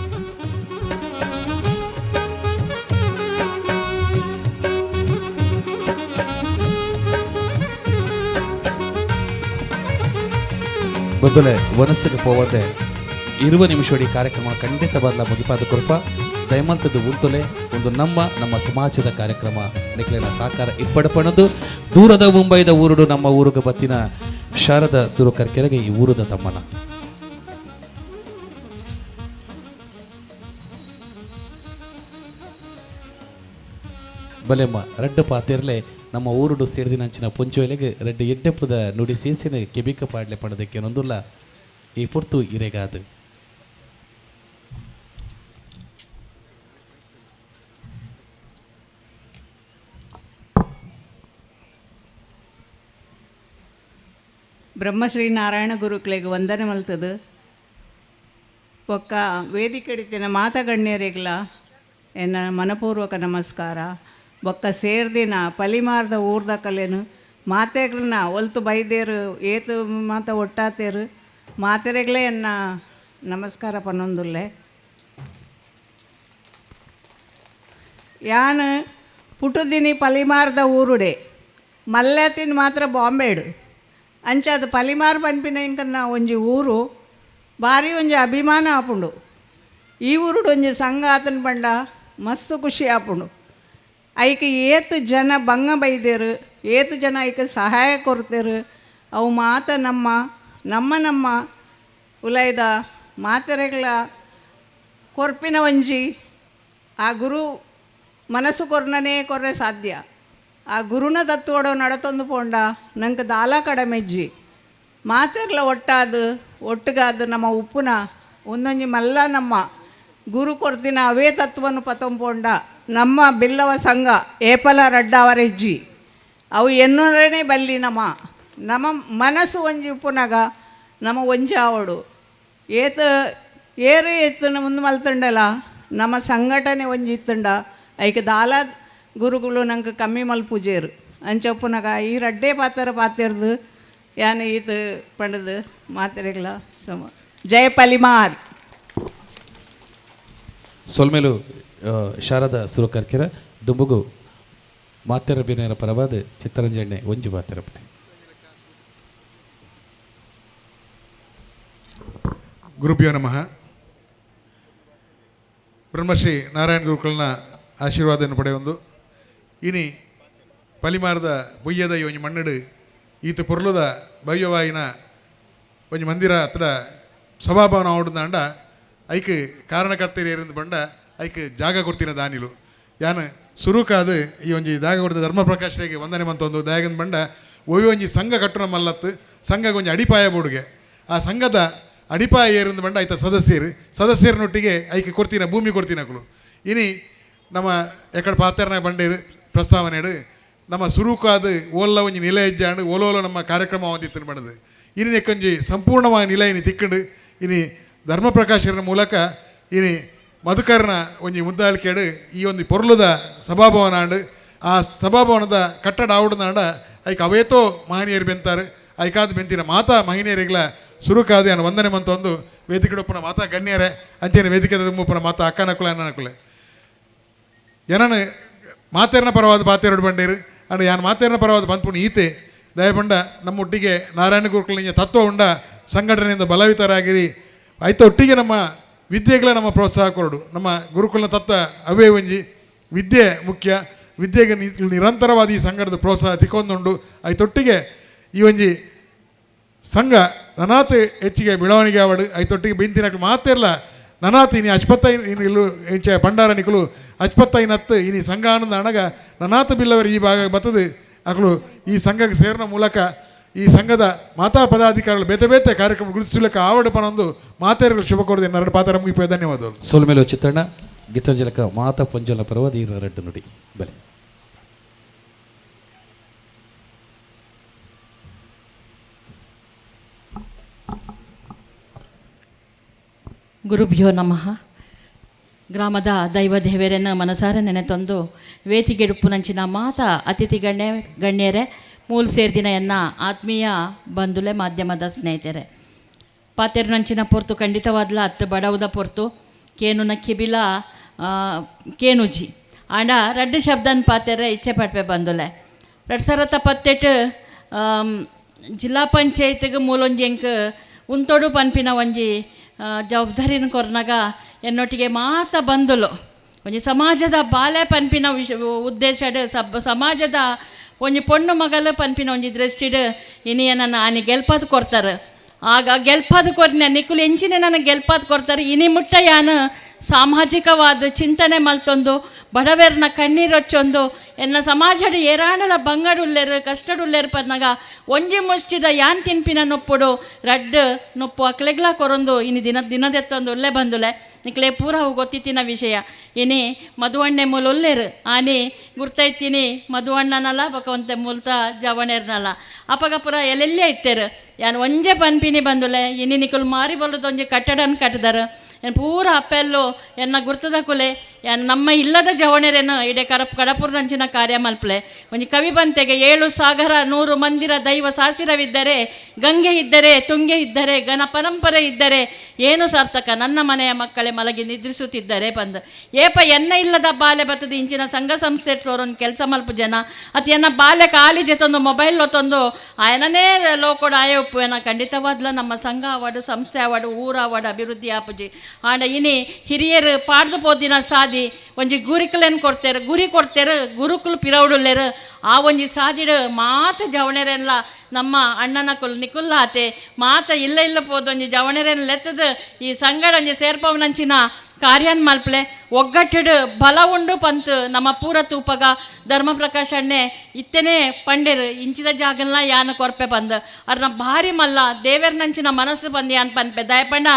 Speaker 10: ಬದಲೆ ವನಸ್ಸಿಗೆ ಪೋವದೆ 20 ನಿಮಿಷಡಿ ಕಾರ್ಯಕ್ರಮ ಖಂಡಿತ ಬದಲ ಮುಗಿಪಾದ ಕೃಪ ದಯಮಂತದ್ದು ಉಂತುಲೆ ಒಂದು ನಮ್ಮ ಸಮಾಜದ ಕಾರ್ಯಕ್ರಮ ನಿಖಿಲಿನ ಸಾಕಾರ ಇಪ್ಪಡಪಣದು ದೂರದ ಮುಂಬೈದ ಊರುಡು ನಮ್ಮ ಊರಿಗೆ ಬತ್ತಿನ ಶಾರದಾ ಸುರು ಕರ್ಕೆರೆಗೆ ಈ ಊರದ ತಮ್ಮನ ಬಲೆಮ್ಮ ರಡ್ಡು ಪಾತಿರ್ಲೆ ನಮ್ಮ ಊರುಡು ಸೇರಿದಿನಂಚಿನ ಪೊಂಚುವೆಲೆಗೆ ರೆಡ್ಡು ಎಡ್ಡೆಪ್ಪುದ ನುಡಿ ಸೇಸಿನ ಕೆಬಿಕ ಪಾಡ್ಲೆ ಪಡದಕ್ಕೆ ನೊಂದುಲ್ಲ ಈ ಪೊರ್ತು ಇರೆಗಾದು
Speaker 11: ಬ್ರಹ್ಮಶ್ರೀ ನಾರಾಯಣ ಗುರುಕ್ಲೆಗೆ ವಂದನೆ ಮಲ್ತದು ಒಕ್ಕ ವೇದಿಕೆಡಿತಿನ ಮಾತಗಣ್ಯರಿಗ್ಲ ಎನ್ನ ಮನಪೂರ್ವಕ ನಮಸ್ಕಾರ ಬೊಕ್ಕ ಸೇರ್ದಿನ ಪಲಿಮಾರ್ದ ಊರ್ದ ಕಲೆನು ಮಾತೆಗಳನ್ನ ಒಲ್ತು ಬೈದೇರು ಏತು ಮಾತ ಒಟ್ಟಾತೇರು ಮಾತೆರೆಗ್ಲೇ ಎನ್ನ ನಮಸ್ಕಾರ ಪನ್ನೊಂದುಲ್ಲೆ ಯಾನು ಪುಟುದಿನಿ ಪಲಿಮಾರ್ದ ಊರುಡೆ ಮಲ್ಲೆತಿನ ಮಾತ್ರ ಬಾಂಬೆಡು ಅಂಚ ಅದು ಪಲಿಮಾರ್ ಪನ್ಪಿನ ಇಂಕನ್ನ ಒಂಜಿ ಊರು ಭಾರಿ ಒಂಜಿ ಅಭಿಮಾನ ಆಪುಂಡು ಈ ಊರುಡು ಒಂಜಿ ಸಂಘ ಆತನ ಬಂಡ ಮಸ್ತ್ ಖುಷಿ ಆಪುಂಡು ಐಕೆ ಏತು ಜನ ಬಂಗ ಬೈದೇರು ಏತು ಜನ ಐಕೆ ಸಹಾಯ ಕೊಡ್ತೇರು ಅವು ಮಾತ ನಮ್ಮ ಉಲೈದ ಮಾತೆರೆಗಳ ಕೊರ್ಪಿನ ಒಂಜಿ ಆ ಗುರು ಮನಸ್ಸು ಕೊರ್ನನೇ ಕೊರ್ರೆ ಸಾಧ್ಯ ಆ ಗುರುನ ತತ್ವೋಡೋ ನಡತೊಂದು ಪೋಂಡ ನಂಗೆ ದಾಲ ಕಡಮೆಜ್ಜಿ ಮಾತೆರ್ಲ ಒಟ್ಟುಗಾದು ನಮ್ಮ ಉಪ್ಪುನ ಒಂದೊಂಜಿ ಮಲ್ಲ ನಮ್ಮ ಗುರು ಕೊಡ್ತಿನ ಅವೇ ತತ್ವನು ಪತಂಪೋಂಡ ನಮ್ಮ ಬಿಲ್ಲವ ಸಂಘ ಏಪಲ ರಡ್ಡಾವರೆಜ್ಜಿ ಅವು ಎನ್ನೂರನೇ ಬಲ್ಲಿ ನಮ್ಮ ಮನಸ್ಸು ಒಂಜಿ ಉಪ್ಪುನಾಗ ನಮ್ಮ ಒಂಜಿ ಆವಡು ಏರು ಎತ್ತನ ಮುಂದೆ ಮಲ್ತಂಡಲ್ಲ ನಮ್ಮ ಸಂಘಟನೆ ಒಂಜಿ ಇತ್ತಂಡ ಐಕೆ ದಾಲ ಗುರುಗಳು ನಂಗೆ ಕಮ್ಮಿ ಮಲ್ಪೂಜೇರು ಅಂಚಪ್ಪನಾಗ ಈ ರಡ್ಡೆ ಪಾತಿರ್ದು ಯಾನ ಇದು ಪಂಡದು ಮಾತೆರೆಗಳ ಸಮ ಜಯ ಪಲಿಮಾರ್
Speaker 10: ಸೊಲ್ಮೇಲು ಶಾರದಾ ಸುರು ಕರ್ಕೆರ ದುಂಬುಗು ಮಾತೆರ ಬಿನೇರ ಪರವಾದ ಚಿತ್ತರಂಜಣ್ಣೆ ಒಂಜಿ ಮಾತೆರ ಬಿನೆ
Speaker 17: ಗುರುಭ್ಯೋ ನಮಃ. ಬ್ರಹ್ಮಶ್ರೀ ನಾರಾಯಣ ಗುರುಗಳನ್ನ ಆಶೀರ್ವಾದವನ್ನು ಪಡೆಯೊಂದು ಇನಿ ಪಲಿಮಾರದ ಬೊಯ್ಯದ ಒಂಜಿ ಮಣ್ಣಡು ಈತ ಪೊರ್ಲುದ ಭವ್ಯವಾಯಿನ ಒಂಜಿ ಮಂದಿರ ಹತ್ರ ಸಭಾಭವನ ಆವಡುಂದಾಂಡ ಐಕ್ ಕಾರಣಕರ್ತೇರಿಯರಿಂದ ಬಂಡ ಐಕ್ ಜಾಗ ಕೊಡ್ತಿನ ದಾನಿಲು ಯಾನು ಸುರುಕಾದ ಈ ಒಂಜಿ ಜಾಗ ಕೊಡ್ದ ಧರ್ಮ ಪ್ರಕಾಶರಿಗೆ ವಂದನೆ ಮಂತೊಂದು ದಯಾಗಂದು ಬಂಡ ಒಯ್ಯೋ ಒಂಜಿ ಸಂಘ ಕಟ್ಟುನ ಮಲ್ಲತ್ತು ಸಂಘಕ್ಕೆ ಒಂಜಿ ಅಡಿಪಾಯ ಬೋಡುಗೆ ಆ ಸಂಘದ ಅಡಿಪಾಯ ಏರಿಂದ ಬಂಡ ಐತ ಸದಸ್ಯರನೊಟ್ಟಿಗೆ ಐಕೆ ಕೊಡ್ತೀನ ಭೂಮಿ ಕೊಡ್ತೀನಕಲು ಇನಿ ನಮ್ಮ ಎಕಡೆ ಪಾತ್ರನ ಬಂಡೇರು ಪ್ರಸ್ತಾವನೆ ನಮ್ಮ ಸುರುಕಾದ ಓಲ್ಲ ಒಂಜಿ ನಿಲ ಹೆಜ್ಜಾಂಡು ಓಲೋಲ ನಮ್ಮ ಕಾರ್ಯಕ್ರಮ ಹೊಂದಿತ್ತು ಬಣ್ಣದು ಇನಿ ನೆಕ್ಕೊಂಜಿ ಸಂಪೂರ್ಣವಾಗಿ ನಿಲ ಇನಿ ತಿಕ್ಕಂಡು ಇನಿ ಧರ್ಮ ಪ್ರಕಾಶನ ಮೂಲಕ ಇನಿ ಮಧುಕರ್ನ ಒಂಜಿ ಮುದ್ದಾಳಿಕೆಡು ಈ ಒಂದು ಪೊರ್ಲುದ ಸಭಾಭವನ ಆಂಡು ಆ ಸಭಾಭವನದ ಕಟ್ಟಡ ಆವಡನಾಡ ಐಕ್ ಅವೇತೋ ಮಹನೀಯರು ಬೆಂತಾರೆ ಐಕಾದ ಬೆಂತಿನ ಮಾತಾ ಮಹಿಳೆಯರಿಗಳ ಸುರುಕಾದೆ ಅನ್ನು ವಂದನೆ ಮಂತೊಂದು ವೇದಿಕೆ ಉಪ್ಪನ ಮಾತಾ ಗಣ್ಯರೇ ಅಂಚೆನ ವೇದಿಕೆ ಉಪ್ಪನ ಮಾತಾ ಅಕ್ಕನಕುಲೆ ಅಣ್ಣನಕುಲೆ ಏನನ್ನು ಮಾತೇರನ ಪರವಾದ ಪಾತೇರಡು ಬಂಡೇರು ಅಂಡ್ ಯಾನ್ ಮಾತೇರನ ಪರವಾದ ಬಂದ್ಪುಣ ಈತೆ ದಯಪಂಡ ನಮ್ಮೊಟ್ಟಿಗೆ ನಾರಾಯಣ ಗುರುಕುಲಿನ ತತ್ವ ಉಂಡ ಸಂಘಟನೆಯಿಂದ ಬಲವಿತರಾಗಿರಿ ಆಯ್ತು ಒಟ್ಟಿಗೆ ನಮ್ಮ ವಿದ್ಯೆಗಳ ನಮ್ಮ ಪ್ರೋತ್ಸಾಹ ಕೊರಡು ನಮ್ಮ ಗುರುಕುಲನ ತತ್ವ ಅವೇ ಒಂಜಿ ವಿದ್ಯೆ ಮುಖ್ಯ ವಿದ್ಯೆಗೆ ನಿರಂತರವಾದ ಈ ಸಂಘಟದ ಪ್ರೋತ್ಸಾಹ ತಿಕ್ಕೊಂದುಂಡು ಆಯ್ತೊಟ್ಟಿಗೆ ಈ ಒಂಜಿ ಸಂಘ ನನಾತ್ ಹೆಚ್ಚಿಗೆ ಬೆಳವಣಿಗೆ ಆವಡು ಆಯ್ತೊಟ್ಟಿಗೆ ಬೆಂತಿನಕ್ಲು ಮಾತೇರ್ಲ ನನಾತ್ ಇನಿ ಅಚ್ಪತ್ತೈ ಇನ್ನು ಹೆಂಚ ಪಂಡಾರ ನಿಕಲು ಅಚ್ಪತ್ತೈನತ್ತು ಇನಿ ಸಂಘ ಆನಂದ ಅಣಗ ನನಾತ್ ಬಿಲ್ಲವರು ಈ ಭಾಗ ಬತ್ತದು ಅಕಲು ಈ ಸಂಘಕ್ಕೆ ಸೇರಿನ ಮೂಲಕ ಈ ಸಂಘದ ಮಾತಾ ಪದಾಧಿಕಾರಿಗಳು ಬೇತೆ ಬೇತೆ ಕಾರ್ಯಕ್ರಮ ಗುರುತಿಸಲಿಕ್ಕೆ ಆವಡು ಪನೊಂದು ಮಾತೇರಗಳು ಶುಭ ಕೋರದೆ ಎರಡು ಪಾತ್ರ ಮುಗಿಪೇ ಧನ್ಯವಾದಗಳು.
Speaker 10: ಸೋಲ್ಮೇಲು ಚಿತ್ರಣ ಗೀತಾಂಜಲಕ ಮಾತಾ ಪಂಜಲ ಪರವಾದ ಈ ರಡ್ಡು ನುಡಿ ಬಲೆ.
Speaker 18: ಗುರುಭ್ಯೋ ನಮಃ. ಗ್ರಾಮದ ದೈವ ದೇವರನ್ನು ಮನಸಾರ ನೆನೆತೊಂದು ವೇದಿಕೆ ಉಪ್ಪುನಂಚಿನ ಮಾತಾ ಅತಿಥಿ ಗಣ್ಯರೇ ಮೂಲ ಸೇರ್ದಿನ ಎನ್ನ ಆತ್ಮೀಯ ಬಂಧುಲೆ ಮಾಧ್ಯಮದ ಸ್ನೇಹಿತರೆ ಪಾತೆರ್ನಂಚಿನ ಪೊರ್ತು ಖಂಡಿತವಾದ್ಲ ಹತ್ತು ಬಡವುದ ಪೊರ್ತು ಕೇನುನ ಕಿಬಿಲ ಕೇನುಜಿ ಆಂಡ ರಡ್ಡು ಶಬ್ದನ್ ಪಾತೆರೆ ಇಚ್ಛೆ ಪಟ್ಪೆ ಬಂದುಲೆ 2018 ಜಿಲ್ಲಾ ಪಂಚಾಯತ್ಗೆ ಮೂಲೊಂಜಿ ಎಂಕ್ ಉಂತೋಡು ಪನ್ಪಿನ ಒಂಜಿ ಜವಾಬ್ದಾರಿನ ಕೊರ್ನಾಗ ಎನ್ನೊಟ್ಟಿಗೆ ಮಾತ ಬಂದುಲು ಒಂಜಿ ಸಮಾಜದ ಬಾಲೆ ಪನ್ಪಿನ ಉದ್ದೇಶಡ್ ಸಮಾಜದ ಒಂಜಿ ಪೊಣ್ಣು ಮಗಲು ಪನ್ಪಿನ ಒಂಜಿ ದೃಷ್ಟಿಡ್ ಇನಿಯ ನನ್ನ ಆನಿ ಗೆಲ್ಪದು ಕೊಡ್ತಾರೆ ಆಗ ಗೆಲ್ಪದು ಕೊರ್ನ ನಿಕ್ಕುಲು ಎಂಚಿನ ನನಗೆ ಗೆಲ್ಪದು ಕೊಡ್ತಾರೆ ಇನಿ ಮುಟ್ಟ ಯಾನು ಸಾಮಾಜಿಕವಾದ ಚಿಂತನೆ ಮಲ್ತೊಂದು ಬಡವೆರ್ನ ಕಣ್ಣೀರೊಚ್ಚೊಂದು ಎನ್ನ ಸಮಾಜದ ಏರಾಣಲ ಬಂಗಡುಲ್ಲೇರು ಕಷ್ಟಡುಲ್ಲೇರು ಪನ್ನಾಗ ಒಂಜಿ ಮುಷ್ಟಿದ ಯಾನ್ ತಿನ್ಪಿನ ನೊಪ್ಪುಡು ರಡ್ಡು ನೊಪ್ಪು ಅಕ್ಲೆಗ್ಲ ಕೊರೊಂದು ಇನಿ ದಿನದೆತ್ತೊಂದು ಒಳ್ಳೆ ಬಂದುಲೆ ನಿಕ್ಲೆ ಪೂರ ಅವು ಗೊತ್ತಿತ್ತಿನ ವಿಷಯ ಇನಿ ಮಧುವಣ್ಣೆ ಮೂಲ ಒಲ್ಲೇರು ಆನಿ ಗುರ್ತೈತೀನಿ ಮಧುವಣ್ಣನಲ್ಲ ಬಕವಂತೆ ಮೂಲತ ಜವಣೇರ್ನಲ್ಲ ಅಪಗ ಪುರ ಎಲ್ಲೆಲ್ಲೇ ಇತ್ತೇರು ಯಾನು ಒಂಜೆ ಪನ್ಪಿನಿ ಬಂದುಲೆ ಇನಿ ನಿಕುಲು ಮಾರಿ ಬಲ್ಲದು ಒಂಜಿ ಕಟ್ಟಡನ ಕಟ್ಟಿದಾರೆ ಏನು ಪೂರ ಅಪ್ಪೆಲ್ಲು ಎನ್ನ ಗುರ್ತದ ಕುಲೆ ಯಾನು ನಮ್ಮ ಇಲ್ಲದ ಜವಣೆರೇನು ಇಡೇ ಕಡಪುರ್ನಂಚಿನ ಕಾರ್ಯ ಮಲ್ಪಲೆ ಒಂಜಿ ಕವಿ ಬಂತೆಗೆ 7 ಸಾಗರ 100 ಮಂದಿರ ದೈವ ಸಾಸಿರವಿದ್ದರೆ ಗಂಗೆ ಇದ್ದರೆ ತುಂಗೆ ಇದ್ದರೆ ಘನ ಪರಂಪರೆ ಇದ್ದರೆ ಏನು ಸಾರ್ಥಕ ನನ್ನ ಮನೆಯ ಮಕ್ಕಳೇ ಮಲಗಿ ನಿದ್ರಿಸುತ್ತಿದ್ದರೆ ಬಂದು ಏಪ ಎನ್ನ ಇಲ್ಲದ ಬಾಲ್ಯ ಬತ್ತದ ಇಂಚಿನ ಸಂಘ ಸಂಸ್ಥೆ ಒಂದು ಕೆಲಸ ಮಲ್ಪ ಜನ ಅತಿ ಎನ್ನ ಬಾಲ್ಯ ಖಾಲಿ ಜೊತ್ತೊಂದು ಮೊಬೈಲ್ ಹೊತ್ತೊಂದು ಆಯನನೇ ಲೋಕೋಡು ಆಯ ಉಪ್ಪು ಏನ ಖಂಡಿತವಾದ್ಲ ನಮ್ಮ ಸಂಘ ಅವಾರ್ಡು ಸಂಸ್ಥೆ ಅವಾರ್ಡು ಊರ ಅವಾರ್ಡು ಅಭಿವೃದ್ಧಿ ಆಪುಜಿ ಆಂಡ ಇನಿ ಹಿರಿಯರು ಪಾಡ್ದು ಪೋದಿನ ಸಾದಿ ಒಂಜಿ ಗುರಿಕಲೇನು ಕೊಡ್ತೇರು ಗುರಿ ಕೊಡ್ತೇರು ಗುರುಕುಲು ಪಿರೌಡುಲ್ಲೇರು ಆ ಒಂಜಿ ಸಾದಿಡು ಮಾತ ಜವಣೆರೆಲ್ಲ ನಮ್ಮ ಅಣ್ಣನ ಕುಲ್ ನಿಕುಲ್ಲ ಆತೆ ಮಾತ ಇಲ್ಲ ಪೋದು ಒಂಜಿ ಜವಣೆರೆನ್ ಲೆತ್ತದು ಈ ಸಂಗಡ ಒಂಜಿ ಸೇರ್ಪವನಂಚಿನ ಕಾರ್ಯನ್ ಮಲ್ಪಲೆ ಒಗ್ಗಟ್ಟಿಡು ಬಲ ಉಂಡು ಪಂತು ನಮ್ಮ ಪೂರ ತೂಪಗ ಧರ್ಮ ಪ್ರಕಾಶ್ ಅಣ್ಣೆ ಇತ್ತೇನೆ ಪಂಡೇರು ಇಂಚಿದ ಜಾಗಲ್ನ ಯಾನ ಕೊರ್ಪೆ ಬಂದು ಅರ್ನ ಭಾರಿ ಮಲ್ಲ ದೇವೇರ್ನಂಚಿನ ಮನಸ್ಸು ಬಂದು ಯಾನ್ ಪನ್ಪೆ ದಯಪಂಡ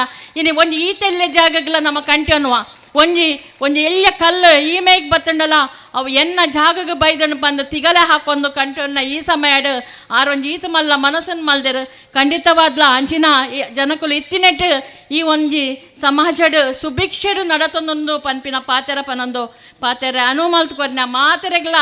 Speaker 18: ಇನಿ ಒಂಜಿ ಈತೆಲ್ಲೆ ಜಾಗಗಳ ನಮ್ಮ ಕಂಟ್ಯನ್ನುವ ಒಂಜಿ ಎಳ್ಯ ಕಲ್ಲು ಈ ಮೇಗ್ ಬತ್ತಂಡಲ್ಲ ಅವು ಎನ್ನ ಜಾಗಗೆ ಬೈದನ್ನು ಬಂದು ತಿಗಲೆ ಹಾಕೊಂಡು ಕಂಟನ್ನ ಈ ಸಮಯಡು ಆರೊಂಜಿ ಈತ ಮಲ್ಲ ಮನಸ್ಸನ್ನು ಮಲ್ದೇರು ಖಂಡಿತವಾದ್ಲ ಅಂಚಿನ ಜನಕುಲು ಇತ್ತಿನೆಟ್ಟು ಈ ಒಂಜಿ ಸಮಾಜಡು ಸುಭಿಕ್ಷೆಡು ನಡತೊಂದೊಂದು ಪನ್ಪಿನ ಪಾತೆರ ಪನೊಂದು ಪಾತೆರೆ ಅನುಮಲ್ತು ಕೊರಿನ ಮಾತೆರೆಗ್ಲ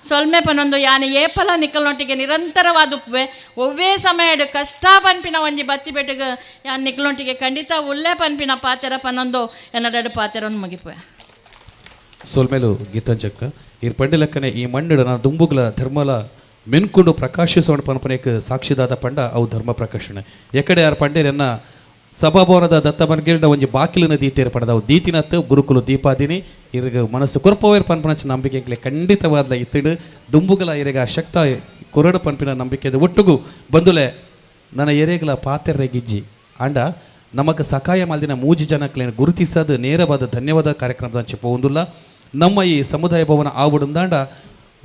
Speaker 18: ಸೊಲ್ಮೆ ಪನೊಂದು ಯಾನೆ ಏಪಲ ನಿಕ್ಕಲ್ನೊಟ್ಟಿಗೆ ನಿರಂತರವಾದ ಉಪ್ಪುವೆ ಒವ್ವೇ ಸಮಯಡು ಕಷ್ಟ ಪನ್ಪಿನ ಒಂಜಿ ಬತ್ತಿ ಬೆಟ್ಟಿಗೆ ಯಾನ್ ನಿಕ್ಕಲ್ನೊಟ್ಟಿಗೆ ಖಂಡಿತ ಉಲ್ಲೆ ಪನ್ಪಿನ ಪಾತೆರ ಪನೊಂದು ಎನ್ನಡೆಡು ಪಾತೆರನ್ನು ಮುಗಿಪುವೆ.
Speaker 10: ಸೋಲ್ಮೇಲು ಗೀತಾಂಜಕ್ಕ ಈ ಪಂಡಿಲಕ್ಕನೆ ಈ ಮಣ್ಣು ನಾನು ದುಂಬುಗಳ ಧರ್ಮಲ ಮೆನ್ಕೊಂಡು ಪ್ರಕಾಶಿಸೋಣ ಪನಪನೆಗೆ ಸಾಕ್ಷಿದಾದ ಪಂಡ ಅವು ಧರ್ಮ ಪ್ರಕಾಶನೆ ಎಕಡೆ ಯಾರು ಪಂಡೇರನ್ನ ಸಭಾಭವನದ ದತ್ತ ಮನ್ಗೇಳ್ದ ಒಂಜಿ ಬಾಕಿಲಿನ ದೀತೇರು ಪಡೆದ ಅವು ದೀತಿನತ್ತು ಗುರುಕುಲು ದೀಪಾದಿನಿ ಇರ್ಗ ಮನಸ್ಸು ಕೊರ್ಪವೇರ್ ಪನ್ಪನಚ ನಂಬಿಕೆ ಖಂಡಿತವಾದ ಇತ್ತಿಡು ದುಂಬುಗಳ ಇರಗ ಶಕ್ತ ಕೊರಡು ಪನ್ಪಿನ ನಂಬಿಕೆ ಒಟ್ಟುಗು ಬಂದುಲೆ ನನ್ನ ಎರೆಗಳ ಪಾತೆರ್ರೆ ಗಿಜ್ಜಿ ಅಂಡ ನಮಗೆ ಸಕಾಯ ಮಾಲ್ದಿನ ಮೂಜಿ ಜನಕ್ಲೇನು ಗುರುತಿಸೋದು ನೇರವಾದ ಧನ್ಯವಾದ ಕಾರ್ಯಕ್ರಮದ ಚಿಪ್ಪೊಂದಿಲ್ಲ ನಮ್ಮ ಈ ಸಮುದಾಯ ಭವನ ಆವಡುಂದಾಂಡ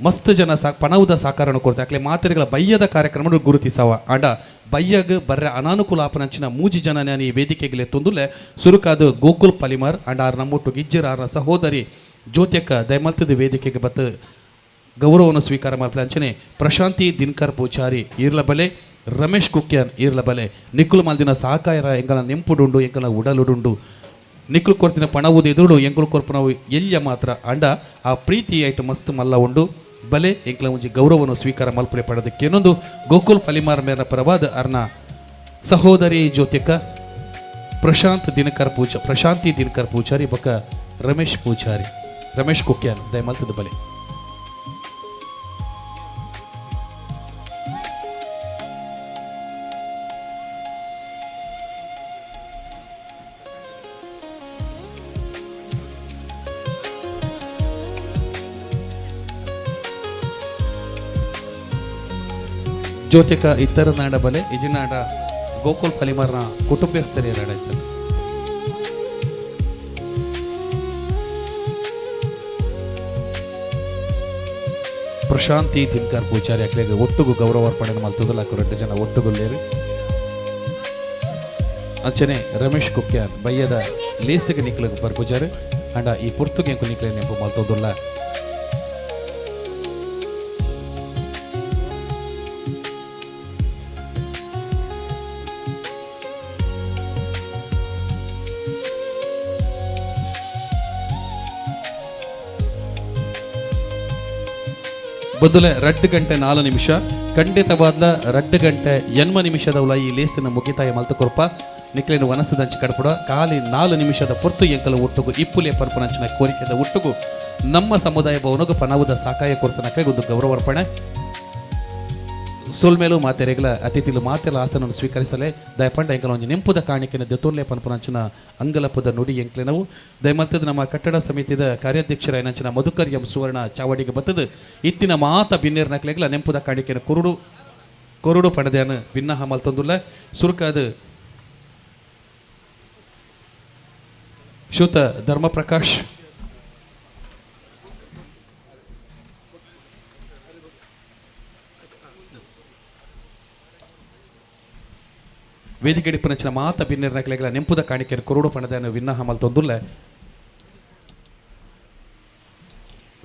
Speaker 10: ಮಸ್ತ್ ಜನ ಪಣವುದ ಸಾಕಾರಣ ಕೊಡ್ತಾರೆ ಅಕ್ಲೆ ಮಾತೆರೆಗಳ ಬಯ್ಯದ ಕಾರ್ಯಕ್ರಮ ಗುರುತಿಸವ ಅಂಡ ಬಯ್ಯಗ್ ಬರ್ರೆ ಅನಾನುಕೂಲ ಆಪನಂಚಿನ ಮೂಜಿ ಜನ ನಾನು ಈ ವೇದಿಕೆಗೆ ತೊಂದುಲೆ ಸುರುಕಾದ ಗೋಕುಲ್ ಪಲಿಮಾರ್ ಅಂಡ ಆರ್ ನಮ್ಮೊಟ್ಟು ಗಿಜ್ಜರ ಆರ್ನ ಸಹೋದರಿ ಜ್ಯೋತ್ಯಕ್ಕ ದಯಮಲ್ತದ ವೇದಿಕೆಗೆ ಬತ್ತು ಗೌರವವನ್ನು ಸ್ವೀಕಾರ ಮಾಡ್ಲೆ ಅಂಚನೆ ಪ್ರಶಾಂತಿ ದಿನಕರ್ ಪೂಜಾರಿ ಈರ್ಲಬಲೆ ರಮೇಶ್ ಕುಕ್ಯಾನ್ ಈರ್ಲಬಲೆ ನಿಕ್ಕುಲು ಮಾಲ್ದಿನ ಸಹಕಾರ ಎಂಗಲ ನೆಂಪುಡುಂಡು ಎಂಗಲ ಉಡಲುಡುಂಡು ನಿಕ್ಕುಲು ಕೊರ್ತಿನ ಪಣವುದು ಎದುರು ಎಂಗುಲು ಕೊರ್ಪು ನಾವು ಎಲ್ಯ ಮಾತ್ರ ಅಂಡ ಆ ಪ್ರೀತಿ ಐಟು ಮಸ್ತ್ ಮಲ್ಲ ಉಂಡು ಬಲೆ ಎಂಕ್ಲ ಒಂಜಿ ಗೌರವವನ್ನು ಸ್ವೀಕಾರ ಮಲ್ಪಲೆ ಪಡೆದಕ್ಕೆ ಇನ್ನೊಂದು ಗೋಕುಲ್ ಫಲಿಮಾರ್ ಮೇರ ಪರವಾದ ಅರ್ನ ಸಹೋದರಿ ಜ್ಯೋತಿಕ ಪ್ರಶಾಂತಿ ದಿನಕರ್ ಪೂಜಾರಿ ಬೊಕ್ಕ ರಮೇಶ್ ಕುಕ್ಯಾನ್ ದಯಮಲ್ತದ ಬಲೆ ಜ್ಯೋತಿಕ ಇತರ ನಾಡ ಬಲೆ ಇಜಿನಾಡ ಗೋಕುಲ್ ಫಲಿಮಾರ್ನ ಕುಟುಂಬಸ್ಥರೇ ನಾಡ ಇದ್ದಾರೆ. ಪ್ರಶಾಂತಿ ದಿನಕರ್ ಪೂಜಾರಿ ಅಕ್ಲೆಗೆ ಒಟ್ಟುಗು ಗೌರವ ಅರ್ಪಣೆ ಮಲ್ತದಲ್ಲ 2 ಜನ ಒಟ್ಟುಗುಲ್ಲೇರಿ ಅಂಚನೆ ರಮೇಶ್ ಕುಕ್ಯಾನ್ ಬಯ್ಯದ ಲೇಸಿಗೆ ನಿಕ್ಲಿಗೆ ಬರ್ಪೂಜಾರಿ ಅಂಡ ಈ ಪುರ್ತುಗೆ ನಿಕ್ಲೆ ನೆಂಪು ಮಲ್ತೋದಲ್ಲ. ಬದಲೆ 2 ಗಂಟೆ 4 ನಿಮಿಷ ಖಂಡಿತವಾದ 2 ಗಂಟೆ 8 ನಿಮಿಷದ ಈ ಲೇಸಿನ ಮುಗಿತಾಯ ಮಲ್ತ ಕೊರಪ ನಿಕ್ಲೇನು ವನಸದಂಚಿ ಕಡ್ಪುಡ ಖಾಲಿ 4 ನಿಮಿಷದ ಪೊರ್ತು ಎಂಕಲ ಒಟ್ಟುಗು ಇಪ್ಪುಲೆ ಪರ್ಪನಂಚಿನ ಕೋರಿಕೆದ ಒಟ್ಟುಗು ನಮ್ಮ ಸಮುದಾಯ ಭವನಗು ಪನವದ ಸಾಕಾಯ ಕೊರ್ತನಕ್ಕೆ ಒಂದು ಗೌರವ ಅರ್ಪಣೆ ಸೋಲ್ಮೇಲು ಮಾತೆರೆಗಳ ಅತಿಥಿಲು ಮಾತೆಲ್ಲ ಆಸನವನ್ನು ಸ್ವೀಕರಿಸಲೇ ದಯಪಂಡ ಎಂಕಲ ಒಂದು ನೆಂಪುದ ಕಾಣಿಕೆನ ದೆತೋನ್ಲೆ ಪನ್ಪನಂಚಿನ ಅಂಗಲಪದ ನುಡಿ ಎಂಕ್ಲೆ ನಾವು ದಯಮಲ್ತದ ನಮ್ಮ ಕಟ್ಟಡ ಸಮಿತಿದ ಕಾರ್ಯಾಧ್ಯಕ್ಷರ ಏನಂಚಿನ ಮಧುಕರ್ ಎಂ ಸುವರ್ಣ ಚಾವಡಿಗೆ ಬತ್ತದ ಇತ್ತಿನ ಮಾತ ಬಿನ್ನೇರ್ ನಕ್ಲೆಗಳ ನೆಂಪುದ ಕಾಣಿಕೆನ ಕೊರುಡು ಪಣದ್ಯಾನ ಭಿನ್ನ ಮಲ್ತೊಂದುಲ್ಲ ಸುರುಕಾದ ಶುತ ಧರ್ಮಪ್ರಕಾಶ್ ವೇದಿಕೆ ಪನಚಿನ ಮಾತ ಭಿನ್ನರ್ನಕ್ಲೆಗಳ ನೆಂಪುದ ಕಾಣಿಕೆಯನ್ನು ಕೊರುಡು ಪಣದನ್ನು ವಿನ್ನಹ ಮಲ್ತೊಂದುಲ್ಲ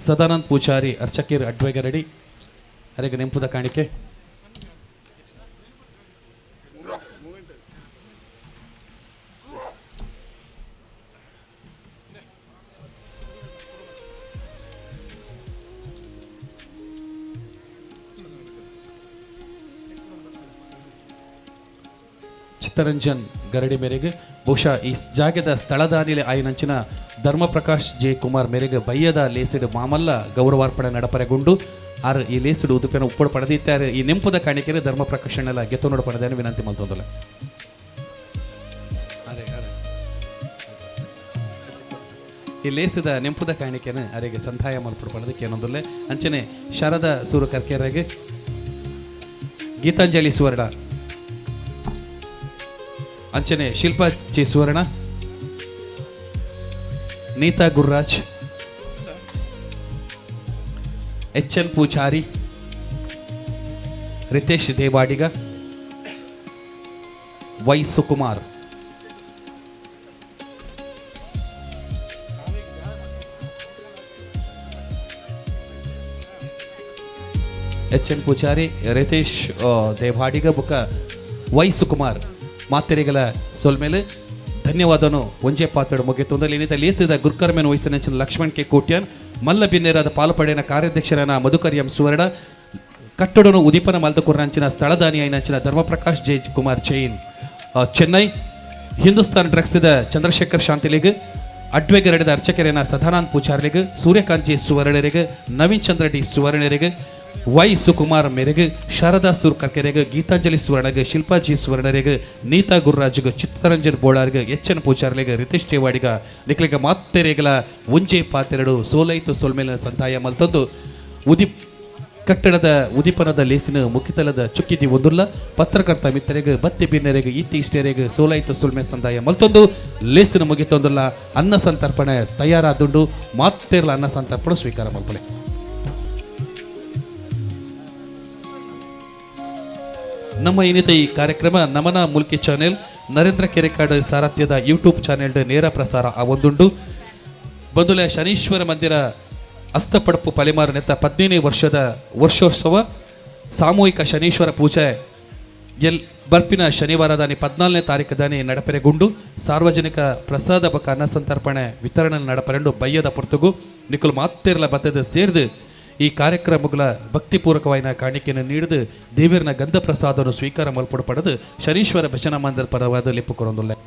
Speaker 10: ಸದಾನಂದ್ ಪೂಜಾರಿ ಅರ್ಚಕೀರ್ ಅಡ್ವೇಗರಡಿ ಅರೆಗೆ ನೆಂಪುದ ಕಾಣಿಕೆ ಚಿತ್ತರಂಜನ್ ಗರಡಿ ಮೇರೆಗೆ ಬಹುಶಃ ಈ ಜಾಗದ ಸ್ಥಳದಾನಿಲೆ ಆಯ್ನಂಚಿನ ಧರ್ಮಪ್ರಕಾಶ್ ಜೆ ಕುಮಾರ್ ಮೇರೆಗೆ ಬಯ್ಯದ ಲೇಸಿಡ್ ಮಾಮಲ್ಲ ಗೌರವಾರ್ಪಣೆ ನಡಪರೆಗೊಂಡು ಆರ್ ಈ ಲೇಸಿಡ್ ಉದುಪಿನ ಉಪ್ಪಡು ಪಡೆದಿದ್ದಾರೆ ಈ ನೆಂಪುದ ಕಾಣಿಕೆರೆ ಧರ್ಮಪ್ರಕಾಶನೆಲ್ಲ ಗೆತ್ತೋಡು ಪಡೆದೇನು ವಿನಂತಿ ಮಲ್ತೊಂದಲ್ಲ ಈ ಲೇಸಿದ ನೆಂಪುದ ಕಾಣಿಕೆನ ಅರೆಗೆ ಸಂಧಾಯ ಮಲ್ಪಡು ಪಡೆದಕ್ಕೆ ಏನೊಂದಲ್ಲೇ ಅಂಚನೆ ಶಾರದಾ ಸೂರು ಕರ್ಕೆರೆಗೆ ಗೀತಾಂಜಲಿ ಸುವರ್ಣ ಅಂಚನೆ ಶಿಲ್ಪಾ ಜಿ ಸುವರ್ಣ ನೀತಾ ಗುರ್ರಾಜ್ ಎಚ್.ಎನ್. ಪೂಜಾರಿ ರಿತೇಶ್ ದೇವಾಡಿಗ ವೈ ಸುಕುಮಾರ್ ಎಚ್.ಎನ್. ಪೂಜಾರಿ ರಿತೇಶ್ ದೇವಾಡಿಗ ಬುಕ್ಕ ವೈ ಸುಕುಮಾರ್ ಮಾತೆರೆಗಳ ಸೋಲ್ಮೇಲೆ ಧನ್ಯವಾದನು ಒಂಜೆ ಪಾತ್ರದ ಮುಗಿತೊಂದಲ್ಲಿ ಇನ್ನಿತ ಲೇತದ ಗುರ್ಕರ್ಮೆನ್ ವಯಸ್ಸಿನ ಲಕ್ಷ್ಮಣ್ ಕೆ ಕೋಟ್ಯಾನ್ ಮಲ್ಲ ಬಿನ್ನೇರಾದ ಪಾಲ್ಪಡೆನ ಕಾರ್ಯಾಧ್ಯಕ್ಷರನ ಮಧುಕರ್ ಎಂ ಸುವರ್ಣ ಕಟ್ಟಡನು ಉದಿಪನ ಮಲ್ದಕುರ್ನಂಚಿನ ಸ್ಥಳದಾನಿ ಐನಂಚಿನ ಧರ್ಮಪ್ರಕಾಶ್ ಜೆ ಕುಮಾರ್ ಜೈನ್ ಚೆನ್ನೈ ಹಿಂದೂಸ್ತಾನ್ ಡ್ರಗ್ಸ್ದ ಚಂದ್ರಶೇಖರ್ ಶಾಂತಿಲಿಗೆ ಅಡ್ವೆಗರಡಿದ ಅರ್ಚಕರೇನ ಸದಾನಂದ್ ಪೂಜಾರ್ಲಿಗೆ ಸೂರ್ಯಕಾಂತ್ ಜಿ ಸುವರ್ಣರಿಗೆ ನವೀನ್ ಚಂದ್ರ ಡಿ ಸುವರ್ಣರಿಗೆ ವೈ ಸುಕುಮಾರ್ ಮೇರೆಗೆ ಶಾರದಾ ಸೂರ್ ಕರ್ಕೆರೆಗೆ ಗೀತಾಂಜಲಿ ಸುವರ್ಣಗೆ ಶಿಲ್ಪಾ ಜಿ ಸುವರ್ಣರಿಗೆ ನೀತಾ ಗುರ್ರಾಜ್ಗೆ ಚಿತ್ತರಂಜನ್ ಬೋಳಾರ್ಗೆ ಎಚ್.ಎನ್. ಪೂಜಾರ್ಲಿಗೆ ರಿತೇಶ್ ದೇವಾಡಿಗ ನಿಕ್ಲಿಗೆ ಮಾತೆರೆಗಳ ಒಂಜೆ ಪಾತೆರಡು ಸೋಲೈತು ಸೋಲ್ಮೇಲಿನ ಸಂತಾಯ ಮಲ್ತೊಂದು ಕಟ್ಟಡದ ಉದಿಪನದ ಲೇಸಿನ ಮುಖಿತಲದ ಚುಕ್ಕಿದಿ ಒಂದುಲ್ಲ ಪತ್ರಕರ್ತ ಮಿತ್ತರೆಗೆ ಬತ್ತಿ ಬಿನ್ನೆರೆಗೆ ಇತ್ತಿ ಇಷ್ಟೇರೆಗೆ ಸೋಲೈತು ಸುಲ್ಮೆ ಸಂದಾಯ ಮಲ್ತೊಂದು ಲೇಸಿನ ಮುಗಿತೊಂದುಲ್ಲ ಅನ್ನ ಸಂತರ್ಪಣೆ ತಯಾರಾದುಂಡು ಮಾತೆರ್ಲ ಅನ್ನ ಸಂತರ್ಪಣೆ ಸ್ವೀಕಾರ ಮಲ್ಪಲೆ ನಮ್ಮ ಇನ್ನಿತ ಈ ಕಾರ್ಯಕ್ರಮ ನಮನ ಮುಲ್ಕಿ ಚಾನೆಲ್ ನರೇಂದ್ರ ಕೆರೆಕಾಡು ಸಾರಥ್ಯದ ಯೂಟ್ಯೂಬ್ ಚಾನೆಲ್ ನೇರ ಪ್ರಸಾರ ಆವೊಂದುಂಡು ಬಂದುಲೆ ಶನೀಶ್ವರ ಮಂದಿರ ಅಸ್ತಪಡಪು ಪಲಿಮಾರು ನೆತ್ತ 15ನೇ ವರ್ಷದ ವರ್ಷೋತ್ಸವ ಸಾಮೂಹಿಕ ಶನೀಶ್ವರ ಪೂಜೆ ಬರ್ಪಿನ ಶನಿವಾರದಾನಿ 14ನೇ ತಾರೀಕದಾನಿ ನಡಪೆರೆಗೊಂಡು ಸಾರ್ವಜನಿಕ ಪ್ರಸಾದ ಬಕ ಅನ್ನ ಸಂತರ್ಪಣೆ ವಿತರಣೆ ನಡಪರೆಂಡು ಬಯ್ಯದ ಪೊರ್ತುಗು ನಿಕುಲು ಮಾತೆರ್ಲ ಬತ್ತದ ಸೇರ್ದು ಈ ಕಾರ್ಯಕ್ರಮಗಳ ಭಕ್ತಿಪೂರ್ವಕವಾದ ಕಾಣಿಕೆಯನ್ನು ನೀಡಿದು ದೇವರಿನ ಗಂಧ ಪ್ರಸಾದವನ್ನು ಸ್ವೀಕಾರ ಮಲ್ಪಡು ಶನೀಶ್ವರ ಭಜನಾ ಮಂದಿರ ಪರವಾದ ಲಿಪ್ಪು ಕೊರೊಂದುಲ್ಲೆ.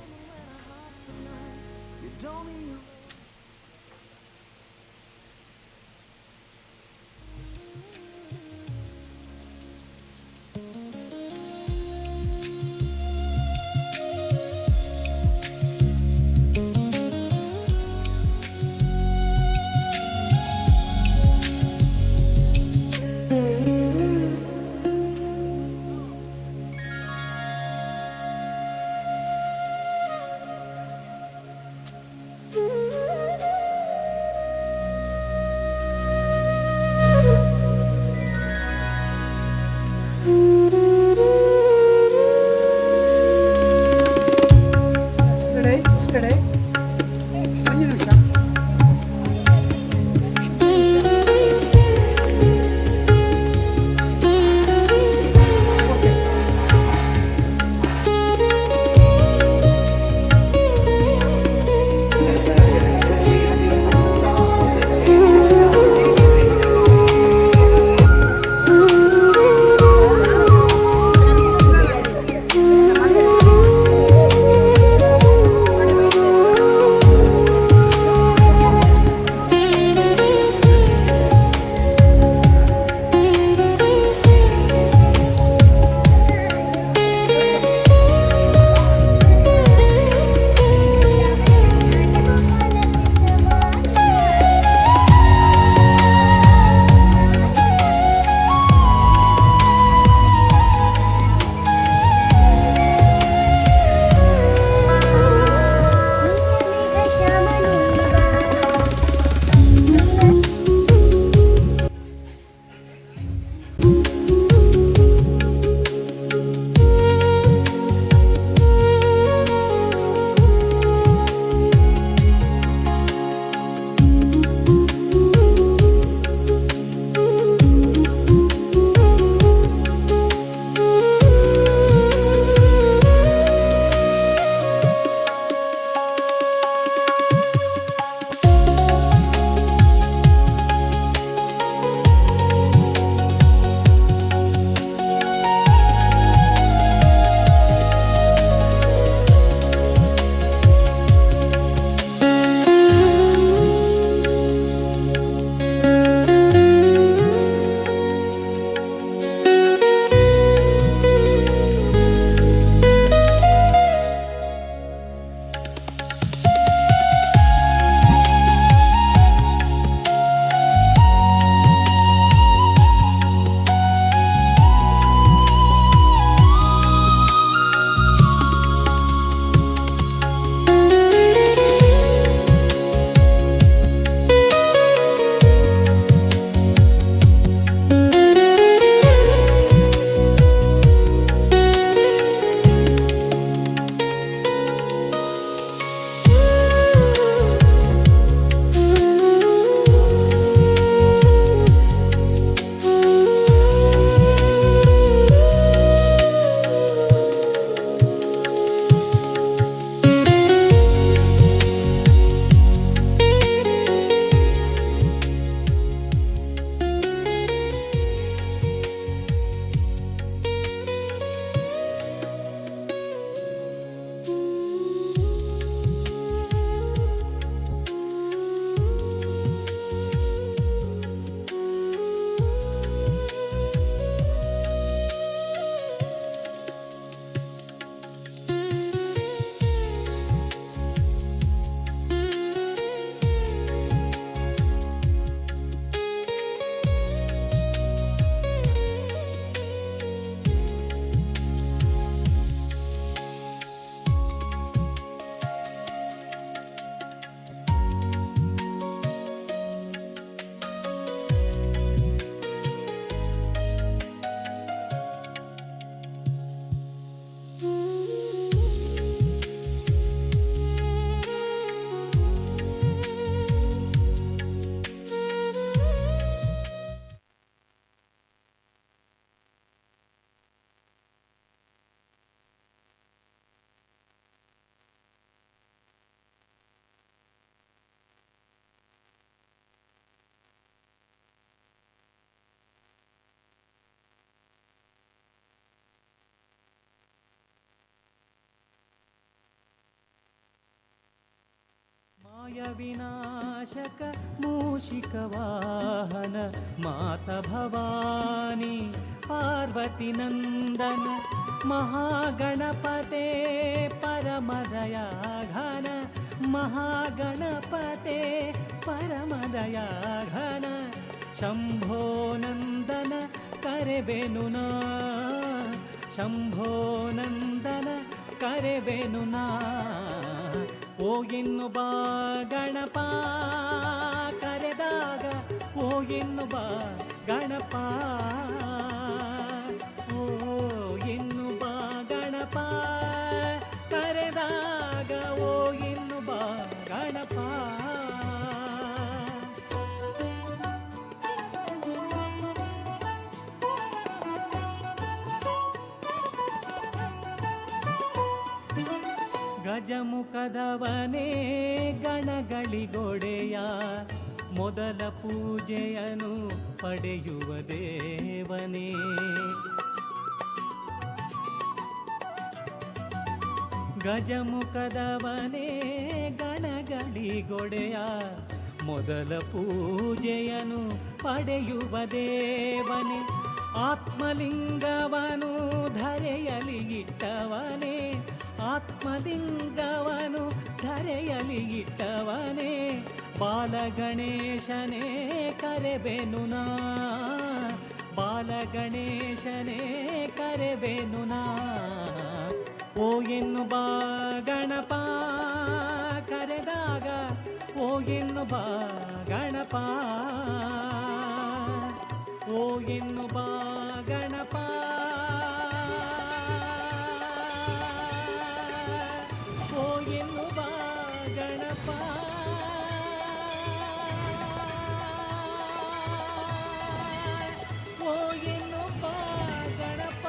Speaker 9: विनाशक मूषिकवाहन माता भवानी पार्वती नंदन महागणपते परमदया घन महागणपते परमदया घन शंभो नंदन करेबेनुना शंभो नंदन ಕರೆವೆನುನಾ ಓ ಎನ್ನು ಬಾ ಗಣಪ ಕರೆದಾಗ ಓ ಎನ್ನು ಬಾ ಗಣಪ ಓ ಎನ್ನು ಬಾ ಗಣಪ ಕರೆದಾಗ ಓ ಎನ್ನು ಬಾ ಗಣಪ ಗಜಮುಖದವನೇ ಗಣಗಳಿಗೊಡೆಯ ಮೊದಲ ಪೂಜೆಯನ್ನು ಪಡೆಯುವ ದೇವನೇ ಗಜಮುಖದವನೇ ಗಣಗಳಿಗೊಡೆಯ ಮೊದಲ ಪೂಜೆಯನ್ನು ಪಡೆಯುವ ದೇವನೇ ಆತ್ಮಲಿಂಗವನು ಧರೆಯಲಿ ಇಟ್ಟವನೇ ಆತ್ಮಲಿಂಗವನು ಧರೆಯಲಿ ಇಟ್ಟವನೇ ಬಾಲಗಣೇಶನೇ ಕರೆಬೆನುನಾ ಬಾಲಗಣೇಶನೇ ಕರೆಬೆನುನಾ ಓ ಎನ್ನು ಬಾ ಗಣಪ ಕರೆದಾಗ ಓ ಎನ್ನು ಬಾ ಗಣಪ ಓ ಎನ್ನು ಬಾ ಗಣಪ ಓ ಎನ್ನು ಬಾ ಗಣಪ ಓ ಎನ್ನು ಬಾ ಗಣಪ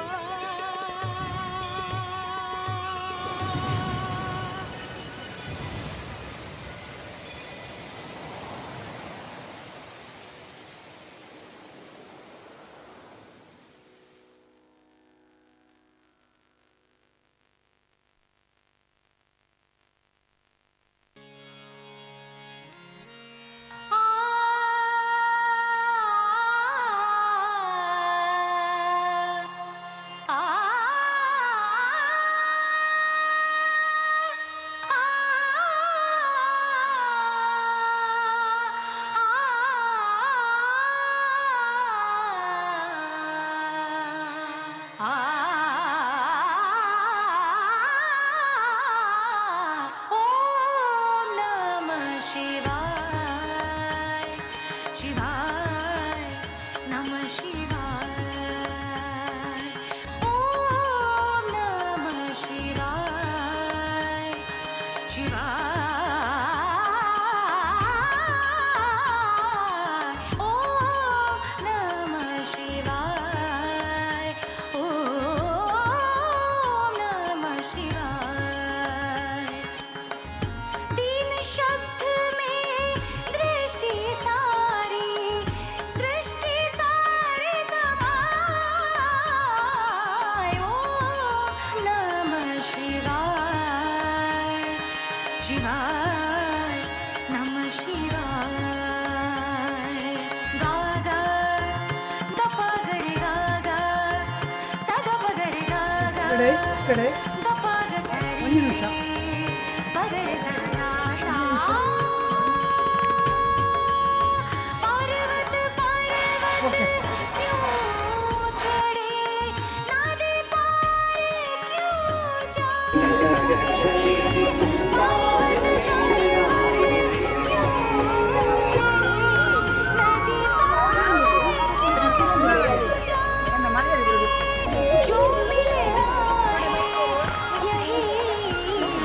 Speaker 11: ಒಂದು ನಿಮಿಷ ಓಕೆ
Speaker 5: यही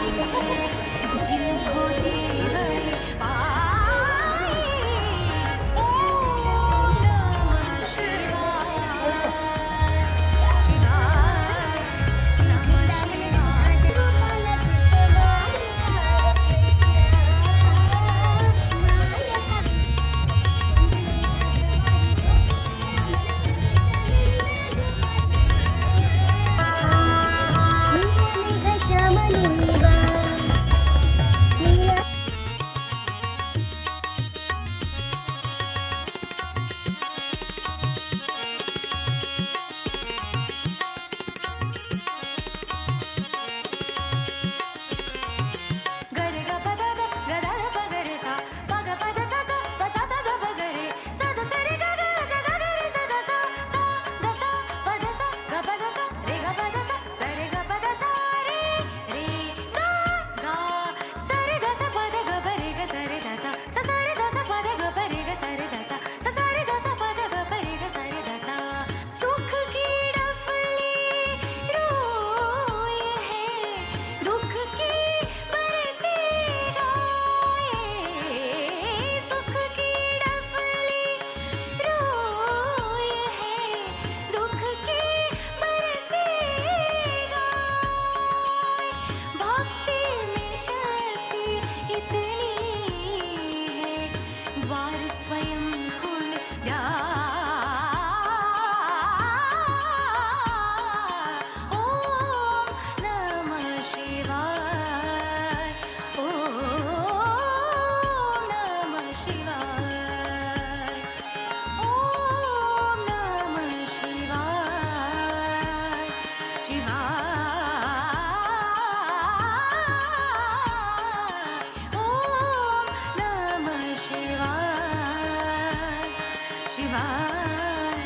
Speaker 1: शिवाय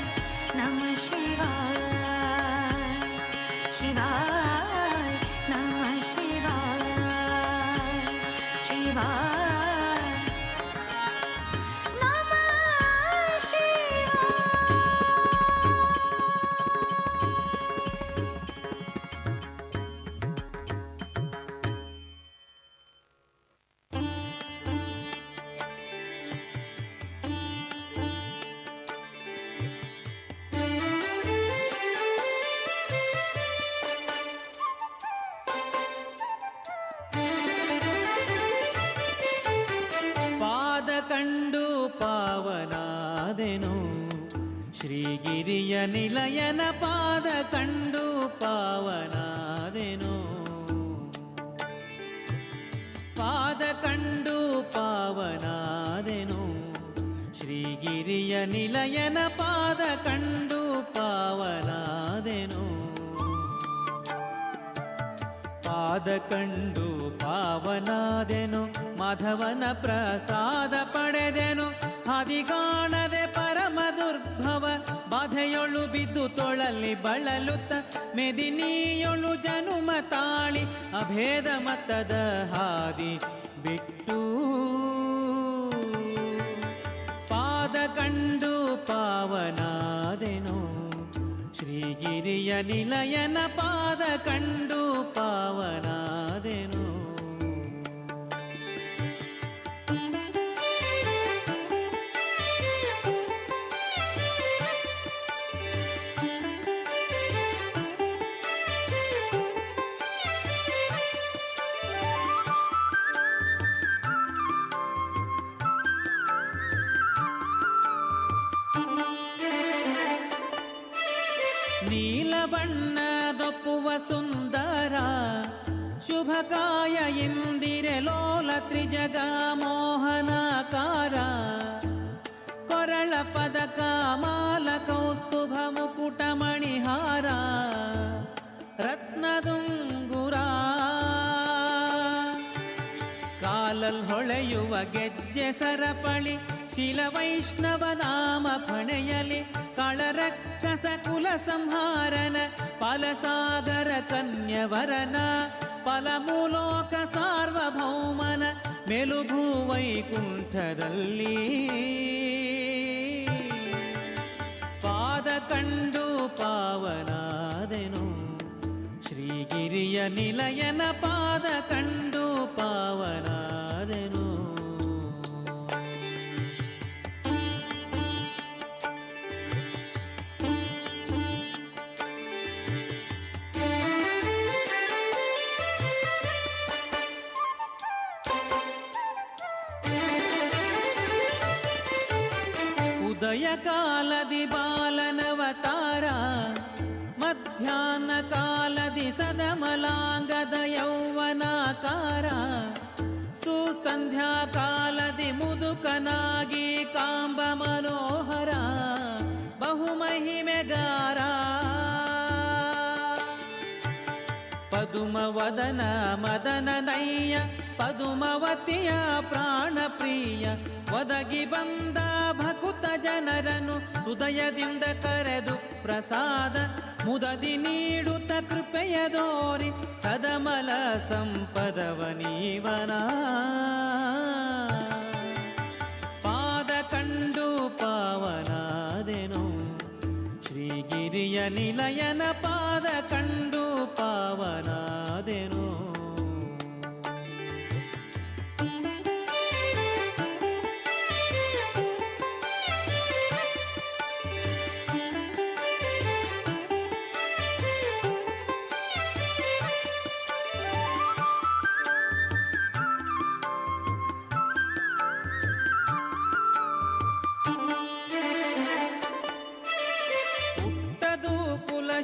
Speaker 1: नमः शिवाय शिवाय नमः शिवाय शिवाय नमः शिवाय।
Speaker 9: ಪಾದ ಕಂಡು ಪಾವನಾದೆನು ಶ್ರೀಗಿರಿಯ ನಿಲಯನ ಪಾದ ಕಂಡು ಪಾವನಾದೆನು ಪಾದ ಕಂಡು ಪಾವನಾದೆನು ಶ್ರೀಗಿರಿಯ ನಿಲಯನ ಪಾದ ಕಂಡು ಪಾವನಾದೆನು ಪಾದ ಕಂಡು ಪಾವನಾದೆನು ಮಾಧವನ ಪ್ರಸಾದ ಪಡೆದೆನು ಹದಿಗಾಣದೆ ಪರಮ ದುರ್ಭವ ಬಾಧೆಯೊಳು ಬಿದ್ದು ತೊಳಲಿ ಬಳಲುತ್ತ ಮೆದಿನಿಯೊಳು ಜನುಮ ತಾಳಿ ಅಭೇದ ಮತದ ಹಾದಿ ಬಿಟ್ಟು ಪಾದ ಕಂಡು ಪಾವನಾದೆನು ಶ್ರೀಗಿರಿಯ ನಿಲಯನ ಪಾದ ಕಂಡು ಪಾವನಾದೆನು ನೀಲ ಬಣ್ಣದೊಪ್ಪುವ ಸುಂದರ ಶುಭಕಾಯ ಇಂದಿರೆ ಲೋಲ ತ್ರಿಜಗ ಮೋಹನಾಕಾರ ಕೊರಳ ಪದಕ ಮಾಲ ಕೌಸ್ತುಭ ಮುಕುಟ ಮಣಿಹಾರ ರತ್ನದುಂಗುರ ಕಾಲಲ್ ಹೊಳೆಯುವ ಗೆಜ್ಜೆ ಸರಪಳಿ ಶಿಲ ವೈಷ್ಣವ ನಾಮ ಫಣೆಯಲಿ ಕಳರಕ್ಕಸ ಕುಲ ಸಂಹಾರನ ಫಲಸಾಗರ ಕನ್ಯವರನ ಫಲಮೂಲೋಕ ಸಾರ್ವಭೌಮನ ಮೆಲುಭೂ ವೈಕುಂಠದಲ್ಲಿ ಪಾದ ಕಂಡು ಪಾವನಾದೆನು ಶ್ರೀಗಿರಿಯ ನಿಲಯನ ಪಾದ ಕಂಡು ಪಾವನಾದೆನು ಉದಯ ಕಾಲದಿ ಬಾಲನವತಾರ ಮಧ್ಯಾಹ್ನ ಕಾಲದಿ ಸದಮಲಾಂಗದ ಯೌವನಾಕಾರ ಸುಸಂಧ್ಯಾ ಕಾಲದಿ ಮುದುಕನಾಗಿ ಕಾಂಬ ಮನೋಹರ ಬಹುಮಹಿಮೆಗಾರ ಪದುಮವದನ ಮದನ ನಯ್ಯ ಪದುಮವತಿಯ ಪ್ರಾಣ ಪ್ರಿಯ ಒದಗಿ ಬಂದ ಭಕುತ ಜನರನ್ನು ಹೃದಯದಿಂದ ಕರೆದು ಪ್ರಸಾದ ಮುದದಿ ನೀಡುತ್ತ ಕೃಪೆಯ ದೋರಿ ಸದಮಲ ಸಂಪದವ ನೀವನ ಪಾದ ಕಂಡು ಪಾವನಾದೆನು ಶ್ರೀಗಿರಿಯ ನಿಲಯನ ಪಾದ ಕಂಡು ಪಾವನಾದೆನು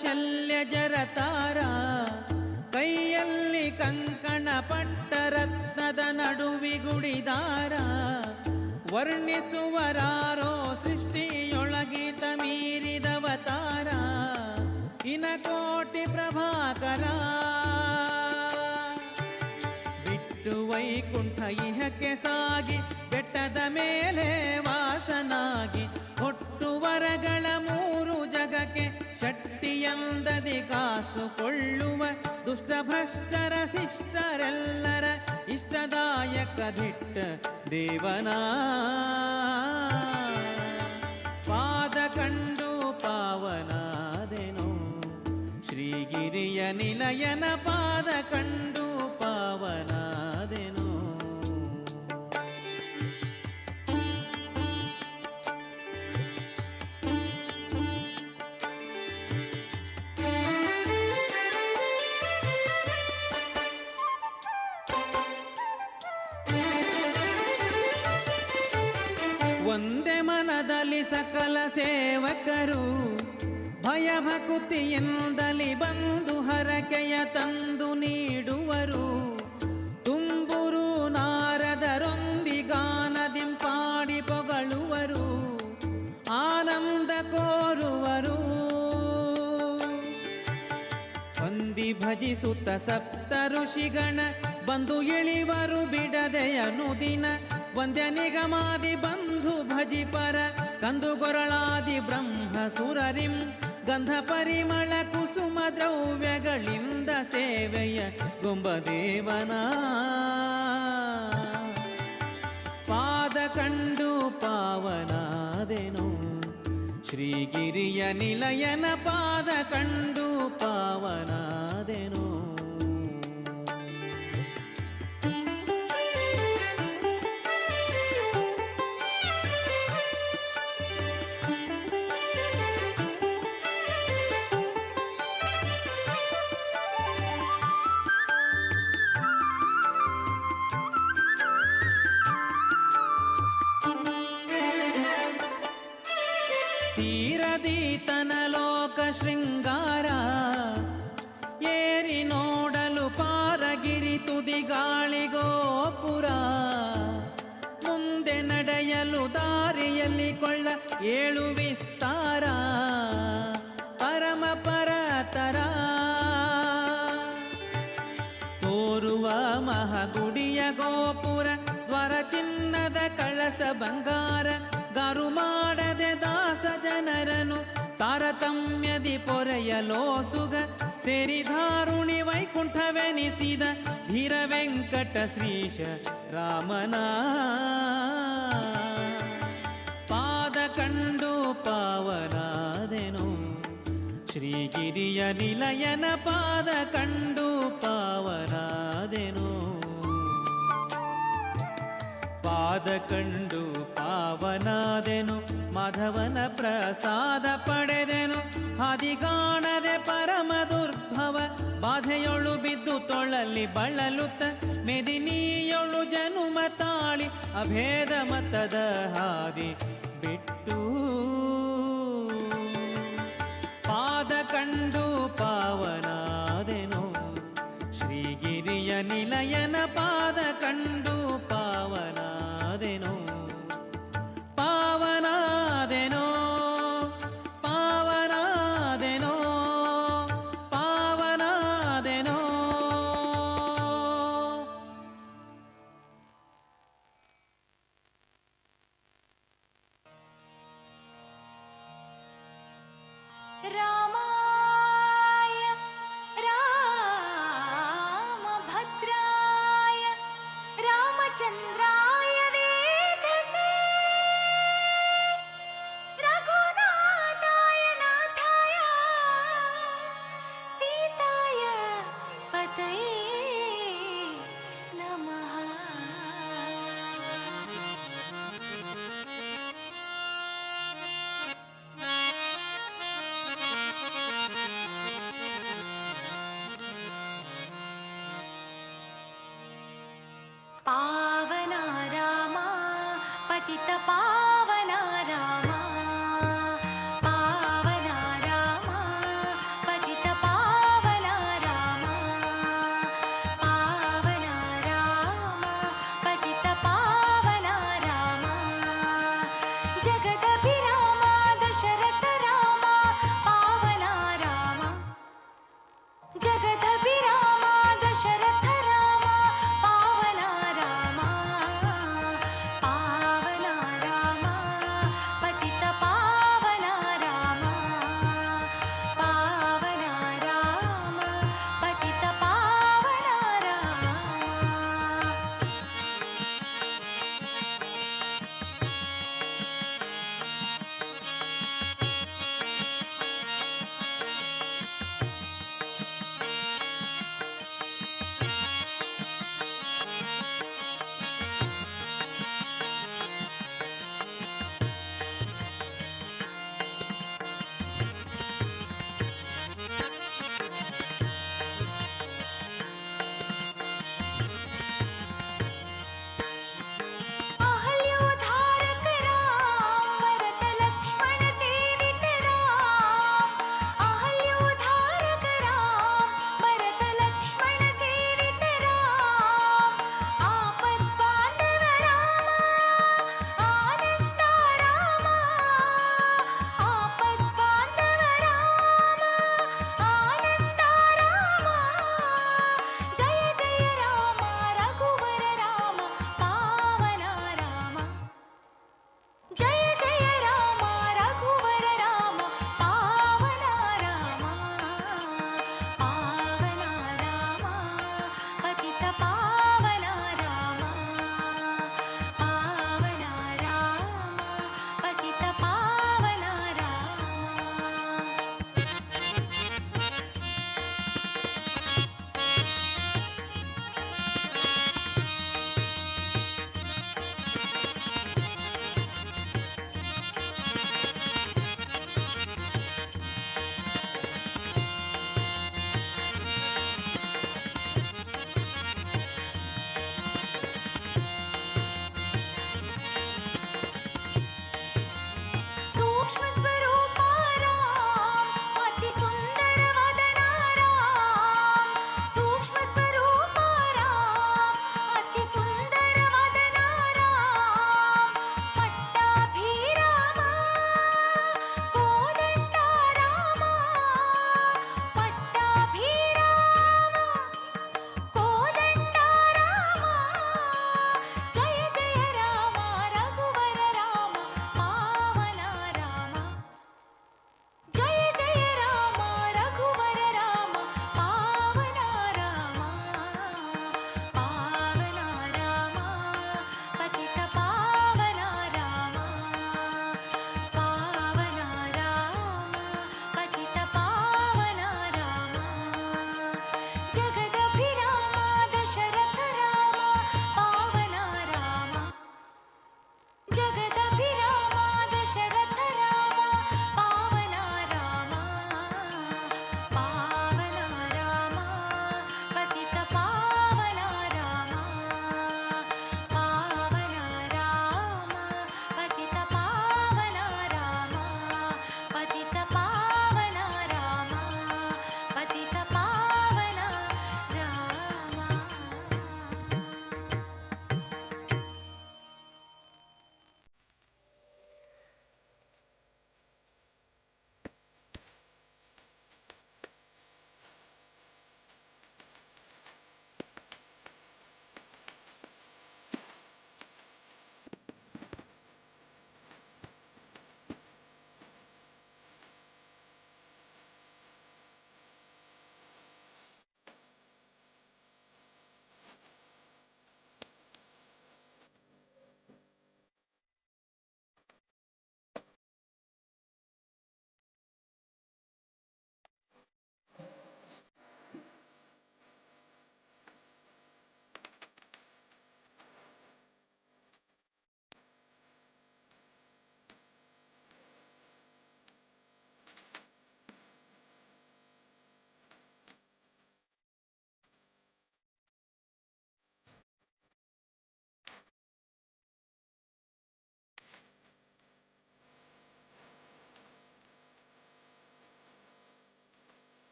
Speaker 9: ಶಲ್ಯ ಜರತಾರ ಕೈಯಲ್ಲಿ ಕಂಕಣ ಪಟ್ಟ ರತ್ನದ ನಡುವಿಗುಡಿದಾರ ವರ್ಣಿಸುವರಾರೋ ಸೃಷ್ಟಿಯೊಳಗಿತ ಮೀರಿದವತಾರ ಇನಕೋಟಿ ಪ್ರಭಾಕರ ಬಿಟ್ಟು ವೈಕುಂಠ ಇಹಕ್ಕೆ ಸಾಗಿ ಬೆಟ್ಟದ ಮೇಲೆ ವಾಸನಾಗಿ ಹುಟ್ಟುವ ಕೈಗಳಲ್ಲಿ ಕಾಸು ಕೊಳ್ಳುವ ದುಷ್ಟಭ್ರಷ್ಟರ ಶಿಷ್ಟರೆಲ್ಲರ ಇಷ್ಟದಾಯಕ ದಿಟ್ಟ ದೇವನ ಪಾದ ಕಂಡು ಪಾವನಾದೆನು ಶ್ರೀಗಿರಿಯ ನಿಲಯನ ಪಾದ ಕಂಡು ಪಾವನಾದೆನು. ಒಂದೇ ಮನದಲ್ಲಿ ಸಕಲ ಸೇವಕರು ಭಯಭಕುತಿಯಿಂದಲಿ ಬಂದು ಹರಕೆಯ ತಂದು ನೀಡುವರು. ತುಂಬುರು ನಾರದರೊಂದಿಗಾನದಿಂಪಾಡಿ ಪೊಗಳುವರು, ಆನಂದ ಕೋರುವರು. ವಂದಿ ಭಜಿಸುತ್ತ ಸಪ್ತ ಋಷಿಗಣ ಬಂದು ಇಳಿವರು ಬಿಡದೆ ಅನುದಿನ. ವಂದ್ಯ ನಿಗಮಾದಿ ಬಂಧು ಭಜಿಪರ ಕಂದು ಗೊರಳಾದಿ ಬ್ರಹ್ಮ ಸುರರಿಂ ಗಂಧ ಪರಿಮಳ ಕುಸುಮ ದ್ರವ್ಯಗಳಿಂದ ಸೇವೆಯ ಗೊಂಬದೇವನ ಪಾದ ಕಂಡು ಪಾವನಾದೆನು ಶ್ರೀಗಿರಿಯ ನಿಲಯನ ಪಾದ ಕಂಡು ಪಾವನಾದೆನು. ತೀರದೀತನ ಲೋಕ ಶೃಂಗಾರ ಏರಿ ನೋಡಲು ಪಾರಗಿರಿ ತುದಿ ಗಾಳಿಗೋಪುರ. ಮುಂದೆ ನಡೆಯಲು ದಾರಿಯಲ್ಲಿ ಕೊಳ್ಳ ಏಳು ವಿಸ್ತಾರ ಪರಮ ಪರತರ. ತೋರುವ ಮಹಗುಡಿಯ ಗೋಪುರ ದ್ವಾರ ಚಿನ್ನದ ಕಳಸ ಬಂಗಾರ. ಗಾರು ಮಾಡದೆ ದಾಸ ಜನರನು ತಾರತಮ್ಯದಿ ಪೊರೆಯಲೋಸುಗ. ಸೇರಿಧಾರುಣಿ ವೈಕುಂಠವೆನಿಸಿದ ಧೀರ ವೆಂಕಟ ಶ್ರೀಶ ರಾಮನ ಪಾದ ಕಂಡು ಪಾವನಾದೆನು ಶ್ರೀಗಿರಿಯ ನಿಲಯನ ಪಾದ ಕಂಡು ಪಾವನಾದೆನು. ಪಾದ ಕಂಡು ಪಾವನಾದೆನು ಮಾಧವನ ಪ್ರಸಾದ ಪಡೆದೆನು. ಹಾದಿಗಾಣದೆ ಪರಮ ದುರ್ಭವ ಬಾಧೆಯೊಳು ಬಿದ್ದು ತೊಳಲಿ ಬಳಲುತ್ತ. ಮೆದಿನಿಯೊಳು ಜನುಮ ತಾಳಿ ಅಭೇದ ಮತದ ಹಾದಿ ಬಿಟ್ಟು. ಪಾದ ಕಂಡು ಪಾವನಾದೆನು ಶ್ರೀಗಿರಿಯ ನಿಲಯನ ಪಾದ ಕಂಡು ಪಾವನಾದೆನು. ಪಾವನಾದೆನೋ ಪಾವನಾದೆನೋ ಪಾವನಾದೆನೋ.
Speaker 1: रामाय रामभद्राय रामचन्द्राय वेधसे रघुनाथाय नाथाय सीताय पतये नमः.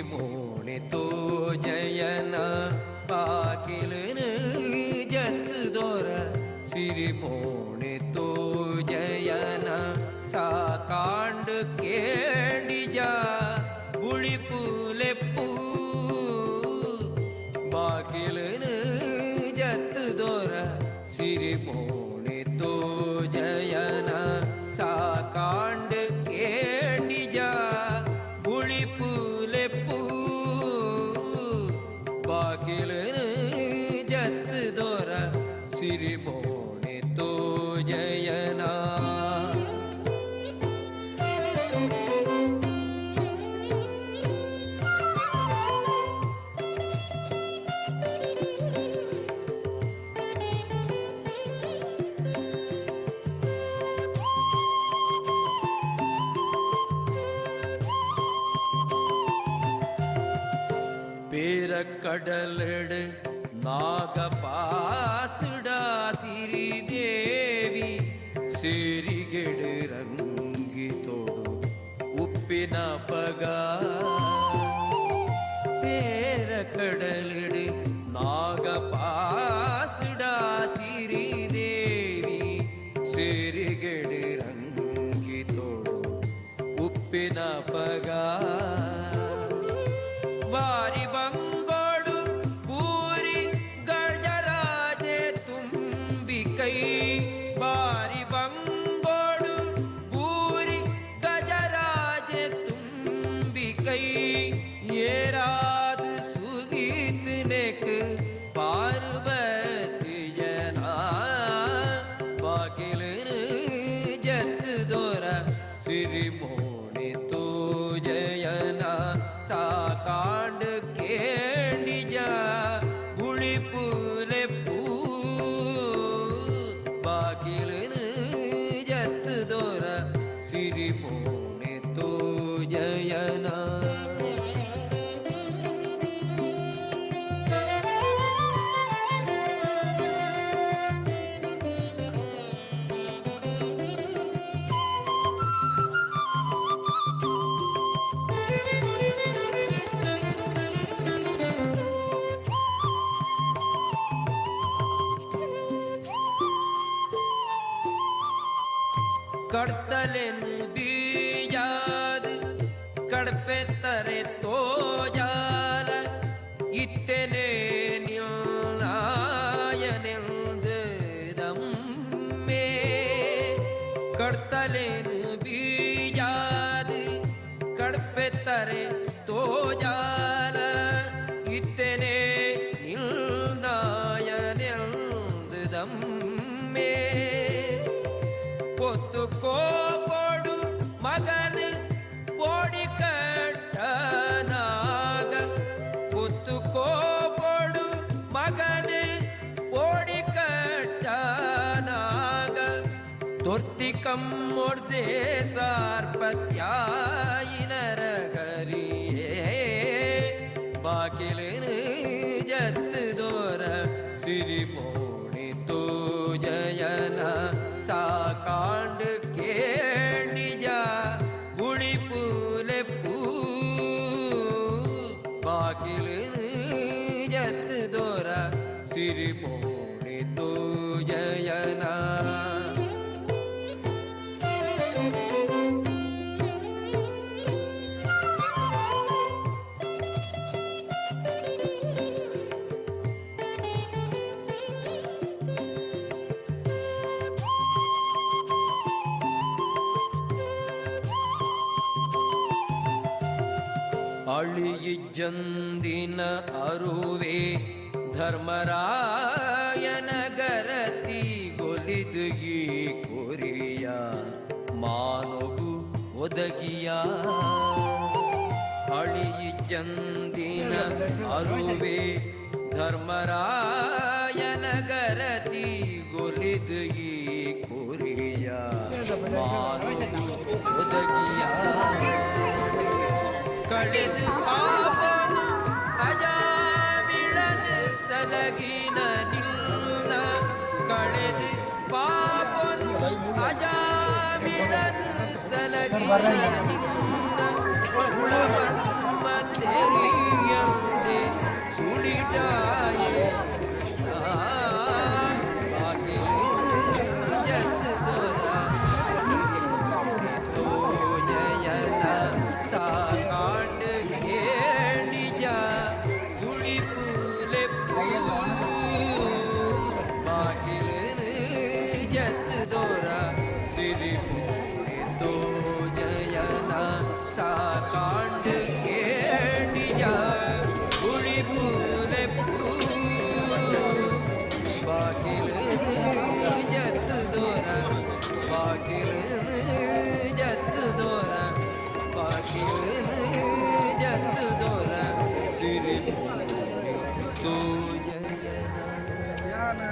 Speaker 8: ಸಿರಿಮೋಣೆ ತೋ ಜಯನ ಬಾಕಿಲನು ಜತ್ ದೊರ ಸಿರಿಮೋಣೆ ತೋ ಜಯನ ಸಾಕಾಂಡ್ ಕೇಂಡಿಜ ಗುಳಿ ಪೂಲೆಪ್ಪೂ ಬಾಕಿಲನು ಜತ್ ದೊರ ಸಿರಿಮೋಣೆ ತೋ ಜಯನ ಸಾಕಾಂಡ್ ಕೇಂಡಿಜ ಗುಳಿ ಪೂಲೆಪ್ಪೂ ಬಾಕಿಲನು ಜತ್ ದೊರ ಸಿರಿಮೋಣೆ ತೋ ಜಯನ கடலடு நாகபாசுடா ಸಿರಿದೇವಿ ಸೇರಿಗೆಡು ರಂಗಿ ತೋಡು ಉಪ್ಪಿನ ಪಗ பேர கடலடு நாகபாசுடா ಸಿರಿದೇವಿ ಸೇರಿಗೆಡು ರಂಗಿ ತೋಡು ಉಪ್ಪಿನ ಪಗ ಬಾರಿ ಬಂಗೋಡು ಪೂರಿ ಗಜರಾಜೆ ತುಂಬಿ ಕೈ ಬಾರಿ ಬಂಗೋಡು ಪೂರಿ ಗಜರಾಜೆ ತುಂಬಿ ಕೈ ಏರಾದು ಸುಗೀತನೆಕ್ ಪಾರ್ವತಿ ಜನ ಬಾಕಿಲನು ಜತ್ ದೊರ ಸಿರಿಮೋಣೆ ತೋ ಜಯನ ಸಾಕಾಂಡ್ ಕೇಂಡಿಜ ಗುಳಿ ಪೂಲೆಪ್ಪೂ ಬಾಕಿಲನು ಜತ್ ದೊರ ಸಿರಿಮೋಣೆ ತೋ ಜಯನ ಕಡ್ತಲೆನು ಬೀಜಾದ ಕಡ್ಪೆ ತರೆ ತೋಜಾಲ ಇತ್ತೆನೆ ನಿಲ್ಲಾಯನೆಂದು ದಮ್ಮೆ ಕಡ್ತಲೆನು ಬೀಜಾದ ಕಡ್ಪೆ ತರೆ ತೋಜಾಲ ಇತ್ತೆನೆ ನಿಲ್ಲಾಯನೆಂದು ದಮ್ಮೆ பொத்து கோடு மகன் போடி கட்டனாக பொத்து கோடு மகன் போடி கட்டனாக தொர்த்தி கம்மொர்தே சார்பத்யாயினரகரியே ಬಾಕಿಲನು ಜತ್ ದೊರ ಸಿರಿಮೋಣೆ ತೋ ಜಯನ ಸಾಕಾಂಡ್ ಕೇಂಡಿಜ ಗುಳಿ ಪೂಲೆಪ್ಪೂ ಬಾಕಿಲನು ಜತ್ ದೊರ ಸಿರಿಮೋಣೆ ತೋ ಜಯನ ಅಳಿಯಿಜ್ಜಂದಿನ ಅರುವೆ ಧರ್ಮರಾಯನ ಗರತಿ ಗೊಲಿದು ಈ ಕೊರಿಯ ಮಾನವು ಒದಗಿಯ ಅಳಿಯಿಜ್ಜಂದಿನ ಅರುವೆ ಧರ್ಮರಾಯನ ಗರತಿ ಗೊಲಿದು ಈ ಕೊರಿಯ ಮಾನವು ಒದಗಿಯ ಕಳೆದು ಪಾಪನು ಅಜಾಮಿಳನ ಸಲಗಿನ ನಿನ್ನ ಕಳೆದು ಪಾಪನು ಅಜಾಮಿಳನ ಸಲಗಿನ ನಿನ್ನ ಗುಣವನ್ಮ ತೆರೆ सुलिटाए कृष्णा आखिर जत दोरा तो जयना साकांड केणिजा गुड़ी पूले बाकिर जत दोरा सिरी तो जयना साकांड केणिजा गुड़ी पूले बाकिर जत दोरा बाकिर जत दोरा बाकिर जत दोरा सिरी तो जयना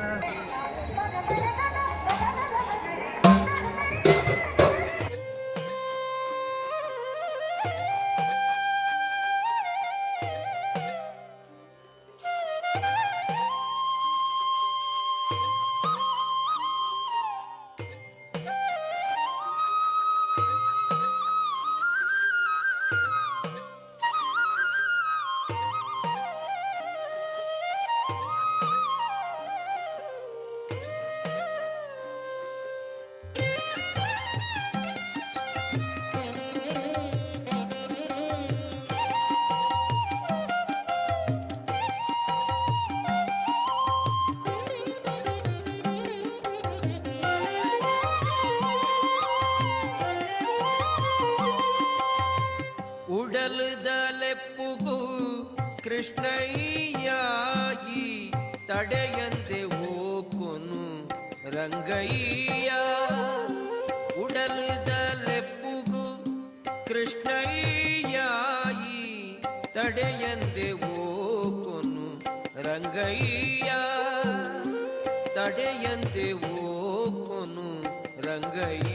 Speaker 8: ಉಡಲದಲೆಪ್ಪುಗು ಕೃಷ್ಣಯ್ಯಾಗಿ ತಡೆಯಂತೆ ಹೋಕೊನು ರಂಗಯ್ಯ ಉಡಲದಲೆಪ್ಪುಗು ಕೃಷ್ಣಯ್ಯಾಗಿ ತಡೆಯಂತೆ ಹೋಕೊನು ರಂಗಯ್ಯ ತಡೆಯಂತೆ ಹೋಕೊನು ರಂಗಯ್ಯ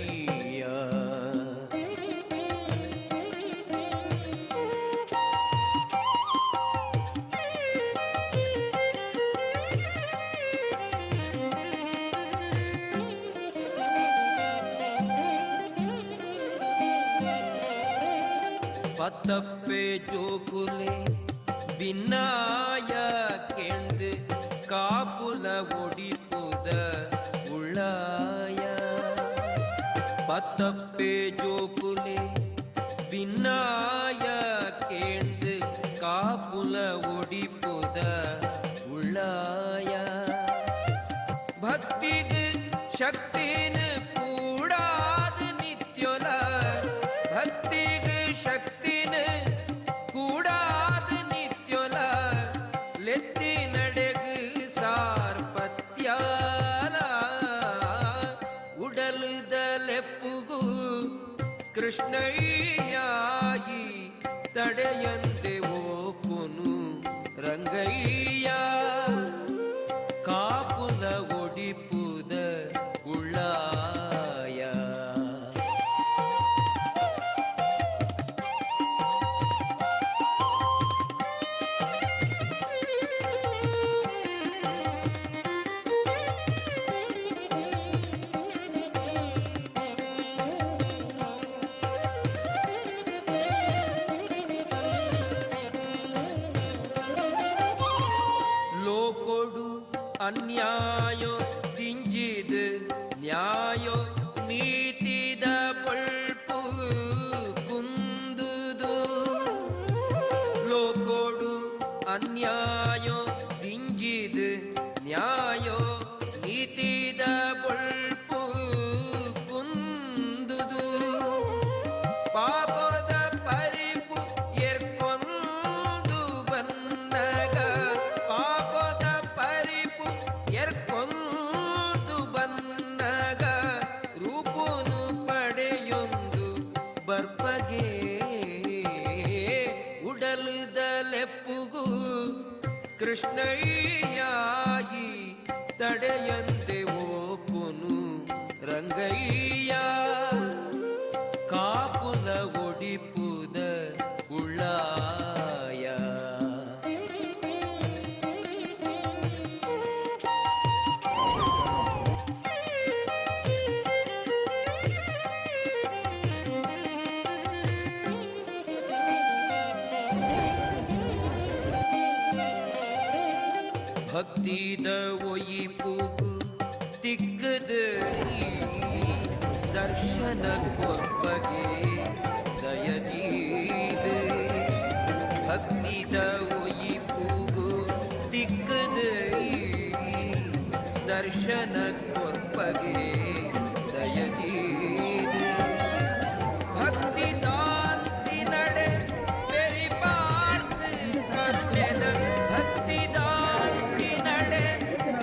Speaker 8: पतप्पे जोकुले बिन्नाय केंद कापुल ओडिपुद उळाय पतप्पे जोकुले बिन्नाय केंद कापुल ओडिपुद उळाय भक्तिग शक्तिन कूडाद नित्योल भक्तिग शक्तिन कूडाद नित्योल लेत्ति नडेग सार्पत्याल उडलदलेಪ್ಪುಗು ಕೃಷ್ಣಯ್ಯಾಗಿ ತಡೆಯಂತೆ ಓಪುನು ರಂಗಯ್ಯ ಕಾಪುಲ ಒಡಿಪುದ ಉಳ್ಳಾಯ ಲೋಕೊಡು ಅನ್ಯಾಯೋ ತಿಂಜಿದ ನ್ಯಾಯೋ ನೀತಿದ ಪಳ್ಪು ಕುಂದುದು ಲೋಕೊಡು ಅನ್ಯಾಯೋ ತಿಂಜಿದ ನ್ಯಾಯೋ ನೀತಿದ ಪಳ್ಪು ಕುಂದುದು ಪಾಪದ ಪರಿಪು ಎರ್ಕೊಂದು ಬಂದಾಗ ಪಾಪದ ಪರಿಪು ಎರ್ಕೊಂದು ಬಂದಾಗ ರೂಪನು ಪಡೆಯೊಂದು ಬರ್ಪಗೆ ಉಡಲದಲೆಪ್ಪುಗು ಕೃಷ್ಣಯ್ಯಾಗಿ ತಡೆಯಂತೆ ಓಪುನು ರಂಗಯ್ಯ ಕಾಪುಲ ಒಡಿಪುದ ಉಳ್ಳಾಯ ಭಕ್ತಿದ ಒಯ್ಯಿಪು ತಿಕ್ಕದ ದರ್ಶನ ಕೊರ್ಪಗೆ ದಯದೀದ ಭಕ್ತಿದ ಒಯ್ಯಿಪು ತಿಕ್ಕದ ದರ್ಶನ ಕೊರ್ಪಗೆ ದಯದೀದ ಭಕ್ತಿ ದಾಂತಿ ನಡೆ ಬೆರಿಪಾರ್ತು ಕರುಣೆದ ಭಕ್ತಿ ದಾಂತಿ ನಡೆ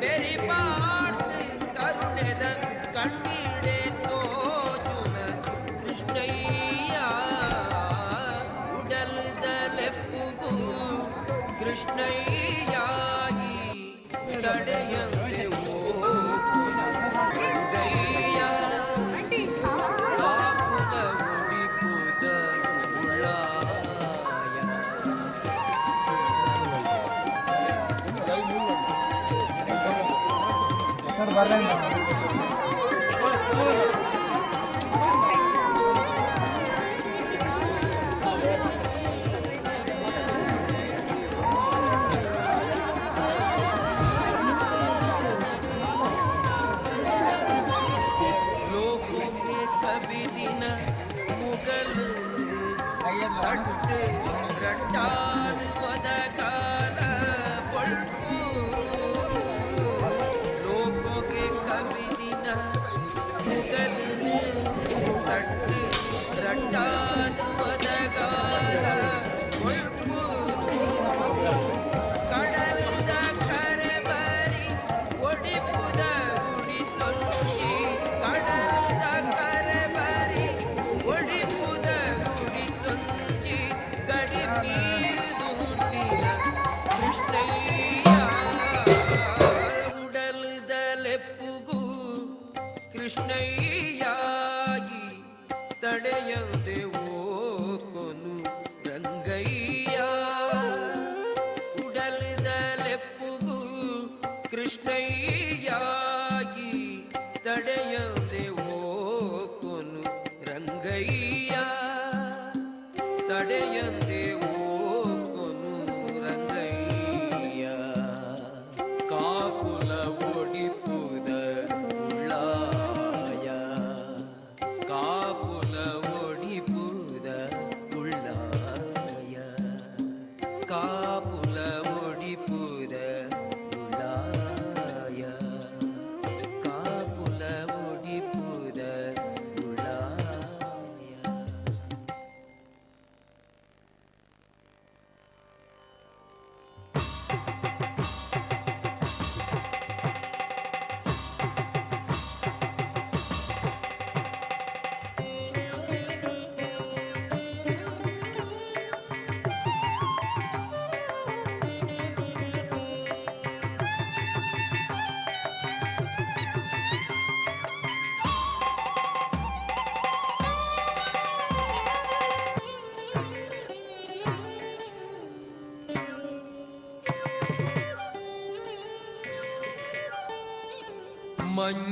Speaker 8: ಬೆರಿಪಾರ್ತು ಕರುಣೆದ ಕಣ್ಣಿಡೆ ತೋಜುನ ಕೃಷ್ಣಯ್ಯ ಉಡಲದಲೆಪ್ಪುಗೂ ಕೃಷ್ಣಯ್ಯ ತಡೆಯಂತೆ ಗಯ್ಯ ಕಾಪುದ ಉಡಿಪುದ ಉಳ್ಳಾಯ ಲೋಕಕ್ಕೆ ಕಬಿದಿನ ಮುಗಲು ತಟ್ಟು ರಟ್ಟಾದು ಒದಗಾಲ ಕೊಳ್ಪು ಲೋಕಕ್ಕೆ ಕಬಿದಿನ ಮುಗಲು ತಟ್ಟು ರಟ್ಟಾದು ಒದಗಾಲ ಕೊಳ್ಪು ಕಡಲುದ ಕರೆ ಬರಿ ಒಡಿಪುದ ಉಡಿ ತೊಂಗಿ ಕಡಲುದ ಕರೆ ಬರಿ ಒಡಿಪುದ ಉಡಿ ತೊಂಗಿ ಗಡಿ ಮೀರುದುಂತಿನ ಕೃಷ್ಣಯ್ಯ ಉಡಲದಲೆಪ್ಪುಗೂ ಕೃಷ್ಣಯ್ಯ ತಡೆಯಂತೆ ಓಕೊನು ರಂಗಯ್ಯ ಉಡಲದಲೆಪ್ಪುಗೂ ಕೃಷ್ಣಯ್ಯ ತಡೆಯಂತೆ ಓಕೊನು ರಂಗಯ್ಯ ತಡೆಯಂತೆ ಓಕೊನು ರಂಗಯ್ಯ ಕಾಪುಲ ಒಡಿಪುದ ಉಳ್ಳಾಯ ಕಾಪುಲ ಒಡಿಪುದ ಉಳ್ಳಾಯ ಕಾಪುಲ ಒಡಿಪುದ ಉಳ್ಳಾಯ ಕಾಪುಲ ಒಡಿಪುದ ಉಳ್ಳಾಯ.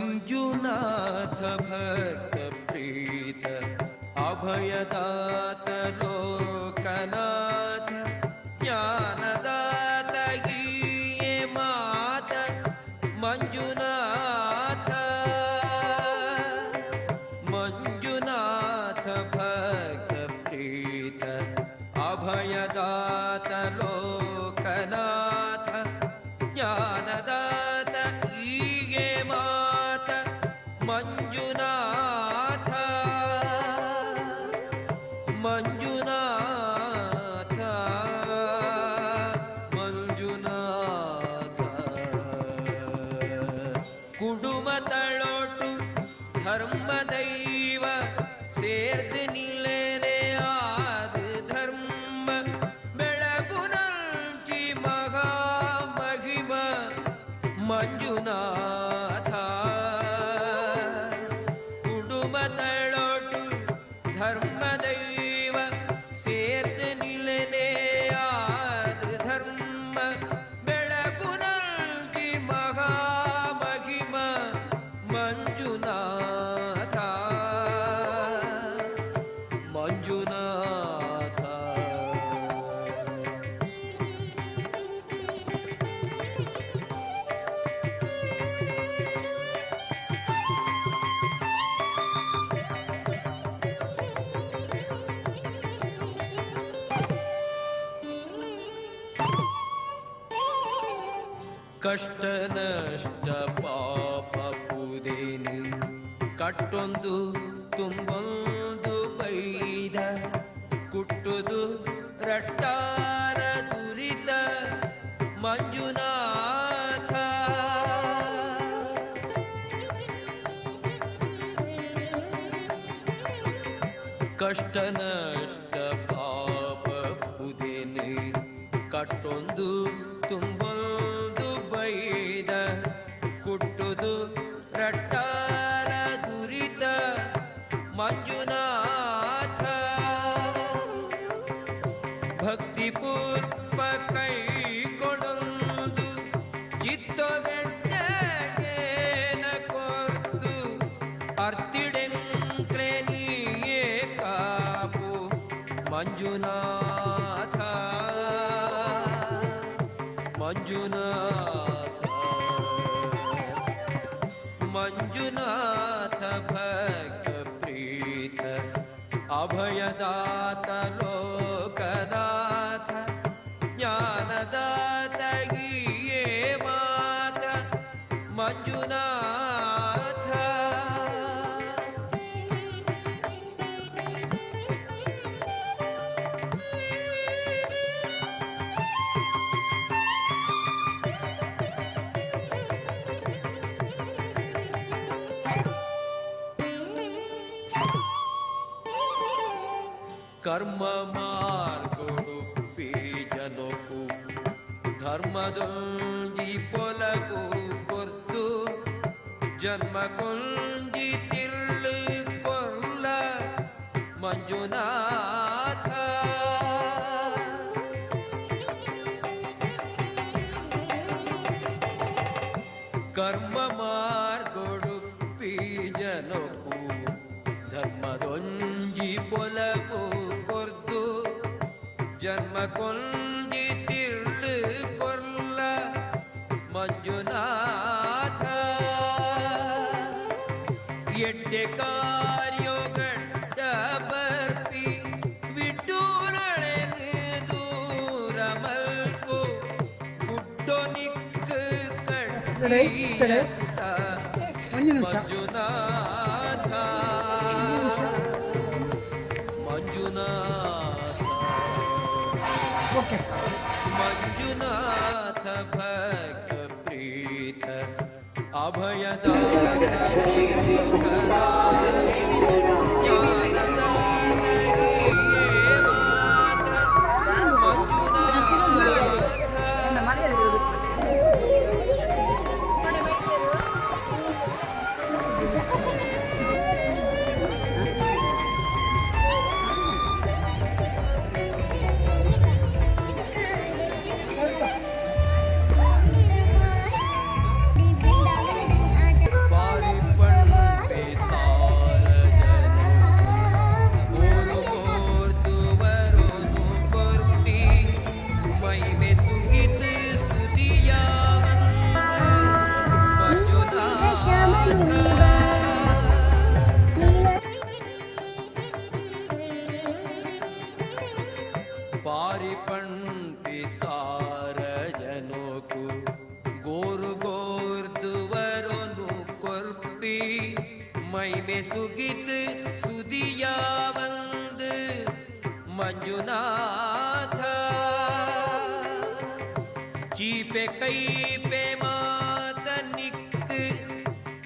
Speaker 8: ಮಂಜುನಾಥ ಭಕ್ತ ಪ್ರೀತ ಅಭಯದಾತ ಲೋಕನಾಥ ಜ್ಞಾನದಾತ ಗೀಯೆ ಮಾತ ಮಂಜುನಾಥ ಮಂಜುನಾಥ ಭಕ್ತ ಪ್ರೀತ ಅಭಯದಾತ ಲೋಕನಾಥ ಜ್ಞಾನದಾತ ಹೀಗೆ ಮಾತ ಮಂಜುನಾಥ ಮಂಜುನಾಥ ಮಂಜುನಾಥ ಕುಡುಮ ತಳೋಟು ಧರ್ಮ ದೈವ ಸೇರ್ದು ನಿಲೇನೆ ಆದು ಧರ್ಮ ಬೆಳಗುನಂಚಿ ಮಹಾ ಮಹಿಮ ಮಂಜುನಾಥ ಕುಡುಮ ತಳೋಟು ಧರ್ಮ ದೈವ ಸೇರ್ದು ನಿಲೇನೆ ಆದು ಧರ್ಮ ಬೆಳಗುನಂಚಿ ಮಹಾ ಮಹಿಮ ಮಂಜುನಾಥ ಮಂಜುನಾಥ ಕಷ್ಟ ನಷ್ಟ ಪಾಪ ಪುದೇನು ಕಟ್ಟೊಂದು ತುಂಬೊಂದು ಬೈದ ಕುಟ್ಟುದು ರಟ್ಟಾರ ದುರಿತ ಮಂಜುನಾಥ ಕಷ್ಟ ನಷ್ಟ ಪಾಪ ಪುದೇನು ಕಟ್ಟೊಂದು ತುಂಬೊಂದು ಬೈದ ಕುಟ್ಟುದು ರಟ್ಟಾರ ದುರಿತ ಮಂಜುನಾಥ ಭಕ್ತಿ ಪೂರ್ವ ಕೈ ಕೊಡೊಂದು ಚಿತ್ತವೆಟ್ಟಗೇನ ಕೊರ್ತು ಅರ್ತಿಡೆಂಕ್ಲೆ ನೀಯೇ ಕಾಪು ಮಂಜುನಾಥ ಮಂಜುನಾಥ ಮಂಜುನಾಥ ಭಕ್ತ ಪ್ರೀತ ಅಭಯದಾತ ಲೋಕನಾಥ ಜ್ಞಾನದಾತ ಹೀಯೇ ಮಾತ ಮಂಜುನಾಥ ಕರ್ಮ ಮಾರ್ಗೊಡುಪ್ಪಿ ಜನಕು ಧರ್ಮದೊಂಜಿ ಪೊಲಗು ಕೊರ್ತು ಜನ್ಮ ಕೊಂಜಿ ತಿರ್ಳು ಕೊಲ್ಲ ಮಂಜುನಾಥ ಕರ್ಮ ಮಾರ್ಗೊಡುಪ್ಪಿ ಜನಕು ಧರ್ಮದೊಂಜಿ ಪೊಲಗು ಕೊರ್ದು ಜನ್ಮ ಕೊಂಜಿ ತಿರ್ಳು ಕೊಲ್ಲ ಮಂಜುನಾಥ ಎಡ್ಡೆ ಕಾರ್ಯಗಡ್ಡ ಬರ್ಪಿ ವಿಡ್ಡೂರಳೆ ದೂರ ಮಲ್ಕು ಗುಡ್ಡೊ ನಿಕ್ಕ ಕಡ್ಡಿಯತ್ತ ಮಂಜುನಾಥ ಮಂಜುನಾಥ ಮಂಜುನಾಥ ಭಕ್ತ ಪ್ರೀತ ಅಭಯದಾತ ಜ್ಞಾನದಾತ ಹೀಯೇ ಮಾತ ಪಾರಿಪಂಪೆ ಸಾರ ಜನ ಗೋರು ಗೋರ್ದು ವರೋನು ಕೊರ್ಪಿ ಮೈಮೆ ಸುಗಿತು ಸುದಿಯ ಮಂಜುನಾಥ ಪಾರಿಪಂಪೆ ಸಾರ ಜನಕು ಗೋರು ಗೋರ್ದು ವರೋನು ಕೊರ್ಪಿ ಮೈಮೆ ಸುಗಿತು ಸುದಿಯ ವಂದು ಮಂಜುನಾಥ ಚೀಪೆ ಕೈಪೆ ಮಾತ ನಿಕ್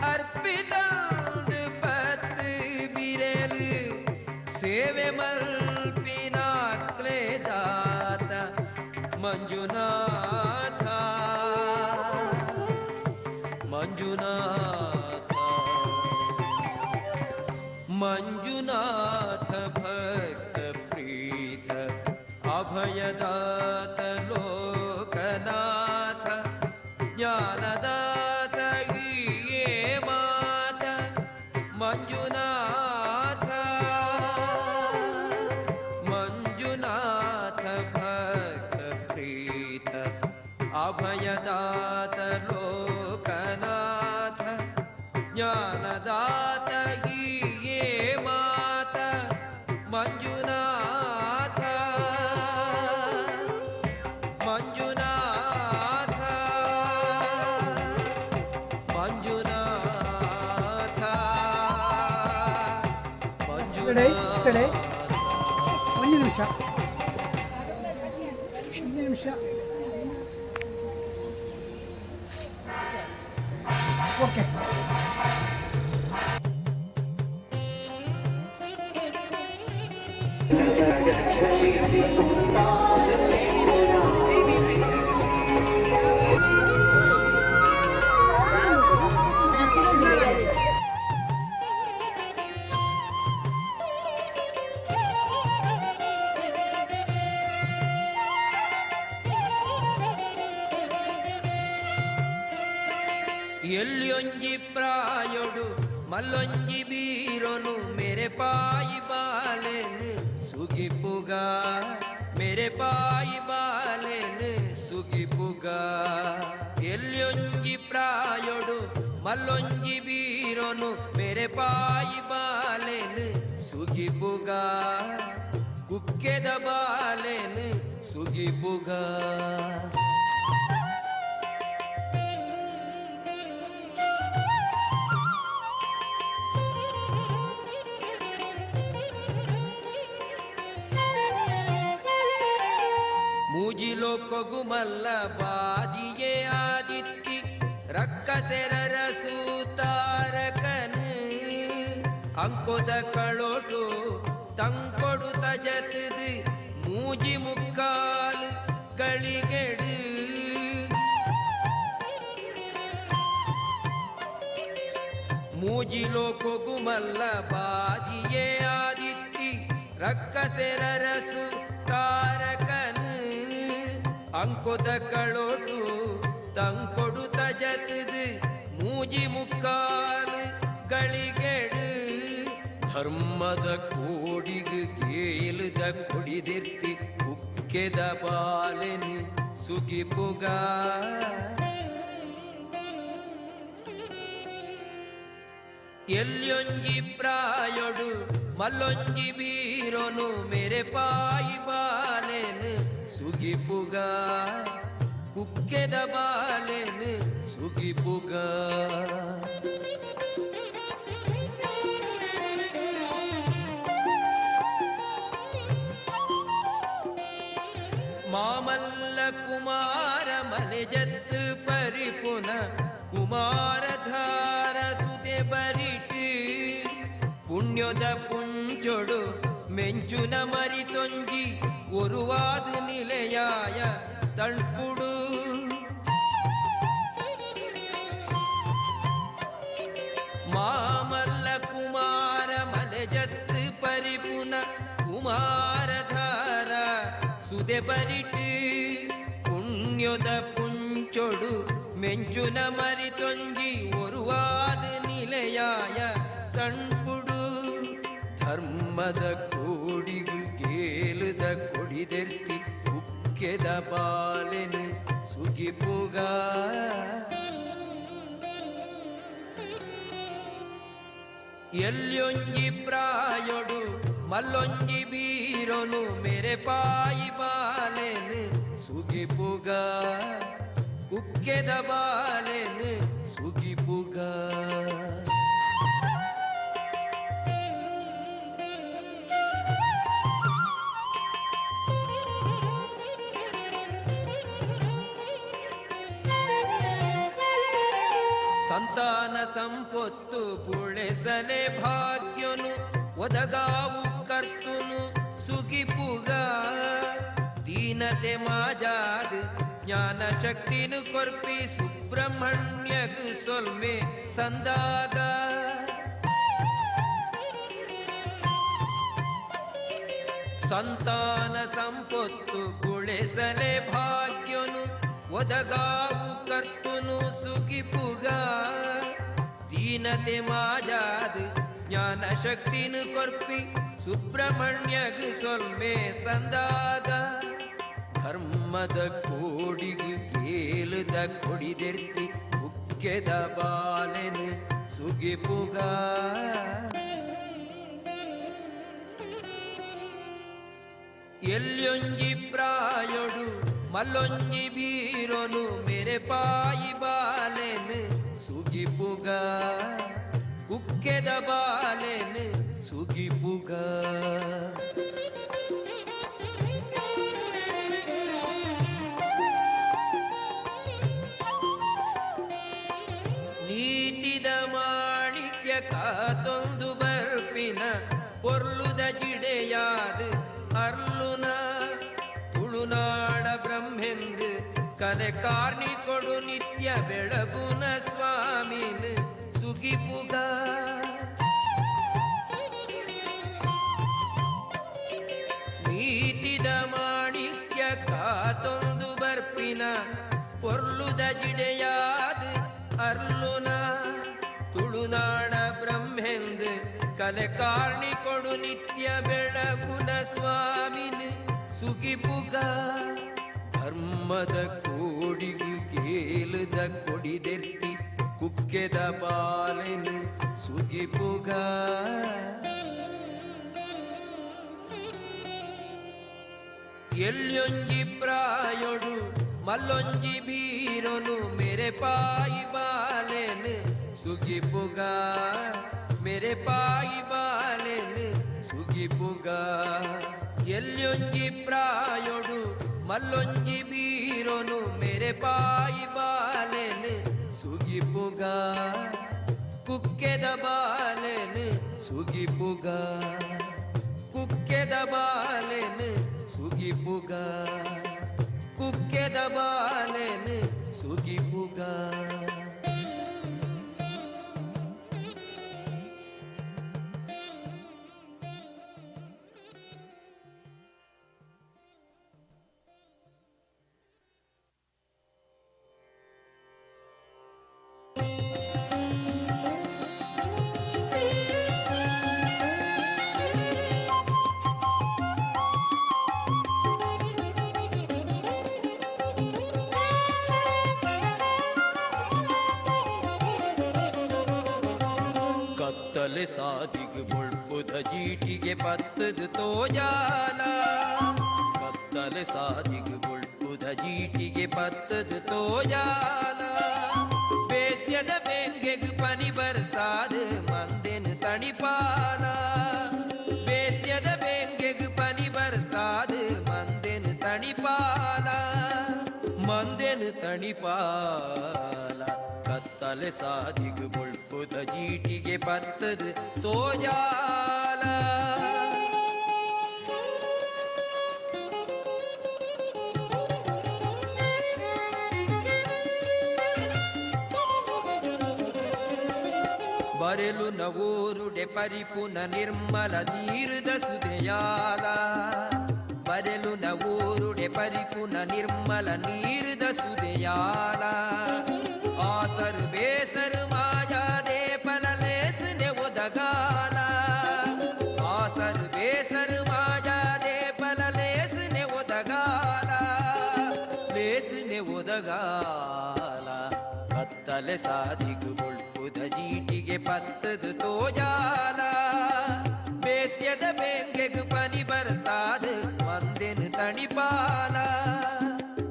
Speaker 8: ಅರ್ಪಿತಂದು ಪತ್ ಬಿರೆಲು ಸೇವೆ ಮಲ್ಪಿನಾಕ್ಲೆ ದಾತ ಮಂಜುನಾಥ ಮಂಜುನಾಥ ಮಂಜುನಾಥ ಭಕ್ತ ಪ್ರೀತ ಅಭಯದಾತ ಲೋಕನಾಥ ಜ್ಞಾನದಾತ ಹೀಯೇ ಮಾತ ಮಂಜುನಾಥ ಮಂಜುನಾಥ ಭಕ್ತ ಪ್ರೀತ ಅಭಯದಾತ ಲೋಕನಾಥ ಜ್ಞಾನದಾತ ಹೀಯೇ ಮಾತ ಮಂಜುನಾಥ ಮಂಜುನಾಥ
Speaker 11: ಒಂದು ನಿಮಿಷ ಓಕೆ.
Speaker 8: ಎಲ್ಲಿಯೊಂಜಿ ಪ್ರಾಯೊಡು ಮಲ್ಲೊಂಜಿ ಬೀರೊನು ಮೇರೆ ಪಾಯಿ ಬಾಲೆನು ಸುಗಿಪುಗ ಮೇರೆ ಪಾಯಿ ಬಾಲೆನು ಸುಗಿಪುಗ. ಎಲ್ಲಿಯೊಂಜಿ ಪ್ರಾಯೊಡು ಮಲ್ಲೊಂಜಿ ಬೀರೊನು ಮೇರೆ ಪಾಯಿ ಬಾಲೆನು ಸುಗಿಪುಗ ಕುಕ್ಕೆದ ಬಾಲೆನು ಸುಗಿಪುಗ. ಮೂಜಿಲೋ ಕೊಗುಮಲ್ಲ ಬಾದಿಯೇ ಆದಿತ್ತಿ ರಕ್ಕಸೆರರ ಸೂತಾರಕನು ಅಂಕೊದ ಕಳೋಟು ತಂಕೊಡು ತಜತದು ಮೂಜಿ ಮುಕ್ಕಾಲು ಗಳಿಗೆಡು. ಮೂಜಿಲೋ ಕೊಗುಮಲ್ಲ ಬಾದಿಯೇ ಆದಿತ್ತಿ ರಕ್ಕಸೆರರ ಸೂತಾರಕನು ಅಂಕೊದ ಕಳೋಟು ತಂಕೊಡು ತಜತದು ಮೂಜಿ ಮುಕ್ಕಾಲು ಗಳಿಗೆಡು. ಧರ್ಮದ ಕೋಡಿಗು ಕೇಲುದ ಕೊಡಿದಿರ್ತಿ ಕುಕ್ಕೆದ ಬಾಲೆನು ಸುಗಿಪುಗ. ಎಲ್ಲಿಯೊಂಜಿ ಪ್ರಾಯೊಡು ಮಲ್ಲೊಂಜಿ ಬೀರೊನು ಮೇರೆ ಪಾಯಿ ಬಾಲೆನು ಸುಗಿಪುಗ ಕುಕ್ಕೆದ ಬಾಲೆನು ಸುಗಿಪುಗ. ಮಾಮಲ್ಲ ಕುಮಾರ ಮನೆ ಜತ್ತು ಪರಿಪುನ ಕುಮಾರಧಾರ ಸುದೆ ಬರಿಟು ಪುಣ್ಯದ ಪುಂಚೊಡು ಮೆಂಚುನ ಮರಿತೊಂಜಿ ಒರುವಾದು ನಿಲೆಯಾಯ ತಳ್ಪುಡು. ಮಾಮಲ್ಲ ಕುಮಾರ ಮನೆ ಜತ್ತು ಪರಿಪುನ ಕುಮಾರಧಾರ ಸುದೆ ಬರಿಟು ಪುಣ್ಯದ ಪುಂಚೊಡು ಮೆಂಚುನ ಮರಿತೊಂಜಿ ಒರುವಾದ ನಿಲೆಯಾಯ ತಣ್ಪುಡು. ಧರ್ಮದ ಕೋಡಿಗು ಕೇಲುದ ಕೊಡಿದೆರ್ತಿ ಕುಕ್ಕೆದ ಬಾಲೆನು ಸುಗಿಪುಗ. ಎಲ್ಲಿಯೊಂಜಿ ಪ್ರಾಯೊಡು ಮಲ್ಲೊಂಜಿ ಬೀರೊನು ಮೇರೆ ಪಾಯಿ ಬಾಲೆನು ಸುಗಿಪುಗ ಕುಕ್ಕೆದ ಬಾಲೆನು ಸುಗಿಪುಗ. ಸಂತಾನ ಸಂಪತ್ತು ಪುಳೆಸಲೆ ಭಾಗ್ಯನು ಒದಗಾವು ಕರ್ತುನು ಸುಗಿಪುಗ. ದೀನತೆ ಮಾಜಾದ ಜ್ಞಾನ ಶಕ್ತಿನು ಕೊರ್ಪಿ ಸುಬ್ರಹ್ಮಣ್ಯಗು ಸೊಲ್ಮೆ ಸಂದಾಗ. ಸಂತಾನ ಸಂಪತ್ತು ಪುಳೆಸಲೆ ಭಾಗ್ಯನು ಒದಗಾವು ಕರ್ತುನು ಸುಗಿಪುಗ. ದೀನತೆ ಮಾಜಾದ ಜ್ಞಾನ ಶಕ್ತಿನು ಕೊರ್ಪಿ ಸುಬ್ರಹ್ಮಣ್ಯಗು ಸೊಲ್ಮೆ ಸಂದಾಗ. ಧರ್ಮದ ಕೋಡಿಗು ಕೇಲುದ ಕೊಡಿದೆರ್ತಿ ಕುಕ್ಕೆದ ಬಾಲೆನು ಸುಗಿಪುಗ. ಎಲ್ಲಿಯೊಂಜಿ ಪ್ರಾಯೊಡು ಮಲ್ಲೊಂಜಿ ಬೀರೊನು ಮೇರೆ ಪಾಯಿ ಬಾಲೆನು ಸುಗಿಪುಗ ಕುಕ್ಕೆದ ಬಾಲೆನು ಸುಗಿಪುಗ ನೀತಿದ ಮಾಣಿಕ್ಯ ಕಾತೊಂದು ಬರ್ಪಿನ ಪೊರ್ಲುದ ಜಿಡೆಯಾದ ಅರ್ಲುನ ತುಳುನಾಡ ಬ್ರಹ್ಮೆಂದು ಕಲೆ ಕಾರ್ಣಿ ಕೊಡು ನಿತ್ಯ ಬೆಳಗುನ ಸ್ವಾಮಿನ ಸುಗಿಪುಗ ನೀತಿದ ಮಾಣಿಕ್ಯ ಕಾತೊಂದು ಬರ್ಪಿನ ಪೊರ್ಲುದ ಜಿಡೆಯಾದ ಅರ್ಲುನ ತುಳುನಾಡ ಬ್ರಹ್ಮೆಂದು ಕಲೆ ಕಾರ್ಣಿ ಕೊಡು ನಿತ್ಯ ಬೆಳಗುನ ಸ್ವಾಮಿನ ಸುಗಿಪುಗ ಧರ್ಮದ ಕೋಡಿಗು ಕೇಲದ ಕೊಡಿದೆರ್ತಿ ಕುಕ್ಕೆದ ಬಾಲೆನು ಸುಗಿಪುಗ ಎಲ್ಯೊಂಜಿ ಪ್ರಾಯೊಡು ಮಲ್ಲೊಂಜಿ ಬೀರೊನು ಮೇರೆ ಪಾಯಿ ಬಾಲೆನು ಸುಗಿಪುಗ ಮೇರೆ ಪಾಯಿ ಬಾಲೆನು ಸುಗಿಪುಗ ಎಲ್ಯೊಂಜಿ ಪ್ರಾಯೊಡು ಮಲ್ಲೊಂಜಿ ಬೀರೊನು ಮೇರೆ ಪಾಯಿ ಬಾಲೆನು ಸುಗಿಪುಗ ಕುಕ್ಕೆದ ಬಾಲೆನು ಸುಗಿಪುಗ ಕುಕ್ಕೆದ ಬಾಲೆನು ಸುಗಿಪುಗ ಕುಕ್ಕೆದ ಬಾಲೆನು ಸುಗಿಪುಗ ಕತ್ತಲೆ ಸಾದಿಗೆ ಬೊಳ್ಪುದ ಜೀಟಿಗೆ ಪತ್ತದು ತೋಜಾಲ ಕತ್ತಲೆ ಸಾದಿಗೆ ಬೊಳ್ಪುದ ಜೀಟಿಗೆ ಪತ್ತದು ತೋಜಾಲ ಬೇಸ್ಯದ ಬೆಂಗೆಗು ಪನಿ ಬರ್ಸಾದ ಮಂದೆನು ತಣಿಪಾಲ ಬೇಸ್ಯದ ಬೆಂಗೆಗು ಪನಿ ಬರ್ಸಾದ ಮಂದೆನು ತಣಿಪಾಲ ಮಂದೆನು ತಣಿಪಾಲ ಕತ್ತಲೆ ಸಾದಿಗು ಬೊಳ್ಪುದ ಜೀಟಿಗೆ ಪತ್ತದು ತೋಜಾಲ ಬರೆಲು ನವೋರುಡೆ ಪರಿಪುನ ನಿರ್ಮಲ ನೀರುದ ಸುದೆಯಾಲ ಬರೆಲು ನವೋರುಡೆ ಪರಿಪುನ ನಿರ್ಮಲ ನೀರುದ ಸುದೆಯಾಲ ಆಸರು ಬೇಸರು ಮಾಜಾದೆ ಪಲಲೇಸನೆ ಒದಗಾಲ ಆಸರು ಬೇಸರು ಮಾಜಾದೆ ಪಲಲೇಸನೆ ಒದಗಾಲ ಲೇಸನೆ ಒದಗಾಲ ಕತ್ತಲೆ ಸಾದಿಗು ಬೊಳ್ಪುದ ಜೀಟಿಗೆ ಪತ್ತದು ತೋಜಾಲ ಬೇಸ್ಯದ ಬೆಂಗೆಗು ಪನಿ ಬರ್ಸಾದ ಮಂದೆನು ತಣಿಪಾಲ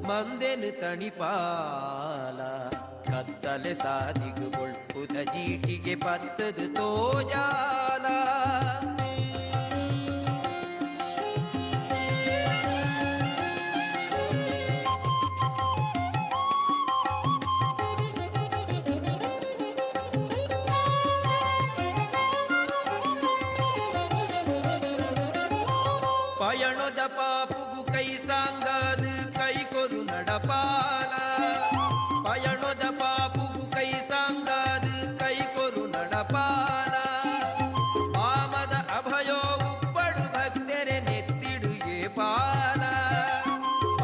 Speaker 8: ಮಂದೆನು ತಣಿಪಾಲ ಕತ್ತಲೆ ಸಾದಿಗು ಬೊಳ್ಪುದ ಜೀಟಿಗೆ ಪತ್ತದು ತೋಜಾಲ ಪಯಣದ ಪಾಪುಗು ಕೈ ಸಾಂಗಾದು ಕೈ ಕೊರು ನಡಪಾಲ ಪಯಣದ ಪಾಪುಗು ಕೈ ಸಾಂಗಾದು ಕೈ ಕೊರು ನಡಪಾಲ ಆಮದ ಅಭಯೋ ಉಪ್ಪಡು ಭಕ್ತರೆ ನೆತ್ತಿಡು ಏ ಪಾಲ